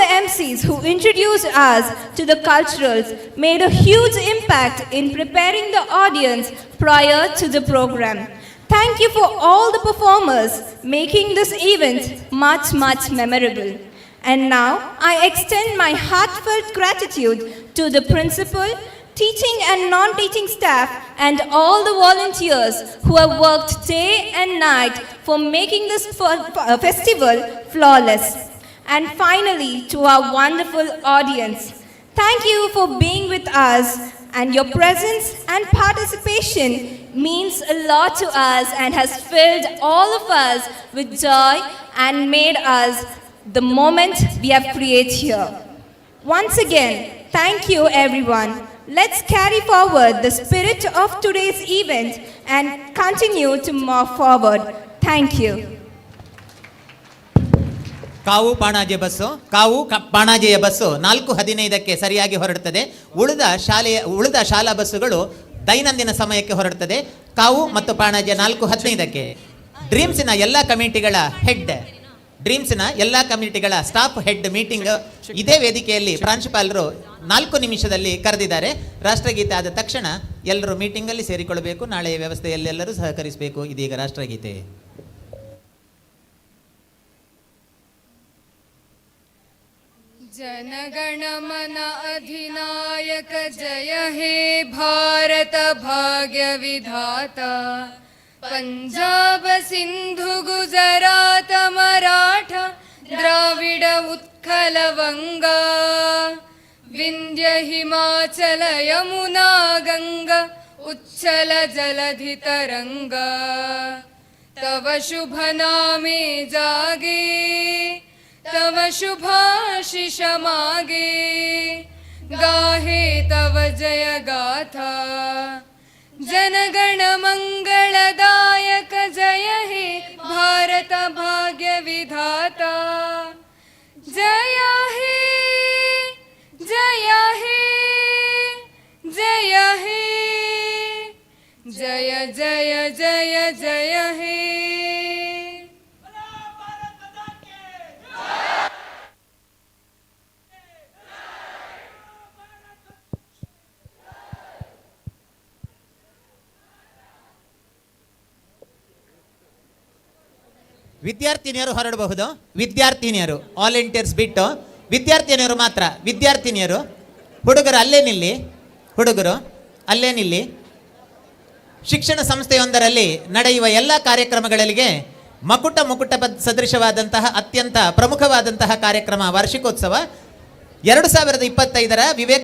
the MCs who introduced us to the culturals made a huge impact in preparing the audience prior to the program. Thank you for all the performers making this event much, much memorable. And now I extend my heartfelt gratitude to the principal, teaching and non-teaching staff and all the volunteers who have worked day and night for making this festival flawless. And finally, to our wonderful audience, thank you for being with us, and your presence and participation means a lot to us and has filled all of us with joy and made us the moment we have created here. Once again, thank you everyone. Let's carry forward the spirit of today's event and continue to move forward. Thank you. ಕಾವು ಪಾಣಾಜೆಯ bus 4:15ಕ್ಕೆ ಸರಿಯಾಗಿ ಹೊರಡುತ್ತದೆ. ಉಳಿದ ಶಾಲಾ ಬಸ್ಸುಗಳು ದೈನಂದಿನ ಸಮಯಕ್ಕೆ ಹೊರಡುತ್ತದೆ. ಕಾವು ಮತ್ತು ಪಾಣಾಜೆ 4:15ಕ್ಕೆ. ಡ್ರೀಮ್ಸಿನ ಎಲ್ಲ ಕಮಿಟಿಗಳ ಸ್ಟಾಫ್ ಹೆಡ್ ಮೀಟಿಂಗ್ ಇದೇ ವೇದಿಕೆಯಲ್ಲಿ ಪ್ರಾಂಶುಪಾಲರು 4 ನಿಮಿಷದಲ್ಲಿ ಕರೆದಿದ್ದಾರೆ. ರಾಷ್ಟ್ರಗೀತೆ ಆದ ತಕ್ಷಣ ಎಲ್ಲರೂ ಮೀಟಿಂಗಲ್ಲಿ ಸೇರಿಕೊಳ್ಳಬೇಕು. ನಾಳೆಯ ವ್ಯವಸ್ಥೆಯಲ್ಲಿ ಎಲ್ಲರೂ ಸಹಕರಿಸಬೇಕು. ಇದೀಗ ರಾಷ್ಟ್ರಗೀತೆ. जनगणमन अधिनायक जय हे भारत भाग्य विधाता पंजाब सिंधु गुजरात मराठा द्राविड उत्कल वंगा विंध्य हिमाचल यमुना गंगा उच्चल जलधि तरंगा तव शुभ नामे जागे तव शुभाशिष मागे गाहे तव जय गाथा जनगण मंगलदायक जय हे भारत भाग्य जय जय जय जय हे ವಿದ್ಯಾರ್ಥಿನಿಯರು ಹೊರಡಬಹುದು. ವಿದ್ಯಾರ್ಥಿನಿಯರು ವಾಲಂಟಿಯರ್ಸ್ ಬಿಟ್ಟು ವಿದ್ಯಾರ್ಥಿನಿಯರು ಮಾತ್ರ. ವಿದ್ಯಾರ್ಥಿನಿಯರು, ಹುಡುಗರು ಅಲ್ಲೇ ನಿಲ್ಲಿ, ಹುಡುಗರು ಅಲ್ಲೇ ನಿಲ್ಲಿ. ಶಿಕ್ಷಣ ಸಂಸ್ಥೆಯೊಂದರಲ್ಲಿ ನಡೆಯುವ ಎಲ್ಲ ಕಾರ್ಯಕ್ರಮಗಳಿಗೆ ಮಕುಟ ಸದೃಶವಾದಂತಹ ಅತ್ಯಂತ ಪ್ರಮುಖವಾದಂತಹ ಕಾರ್ಯಕ್ರಮ ವಾರ್ಷಿಕೋತ್ಸವ 2025 ವಿವೇಕ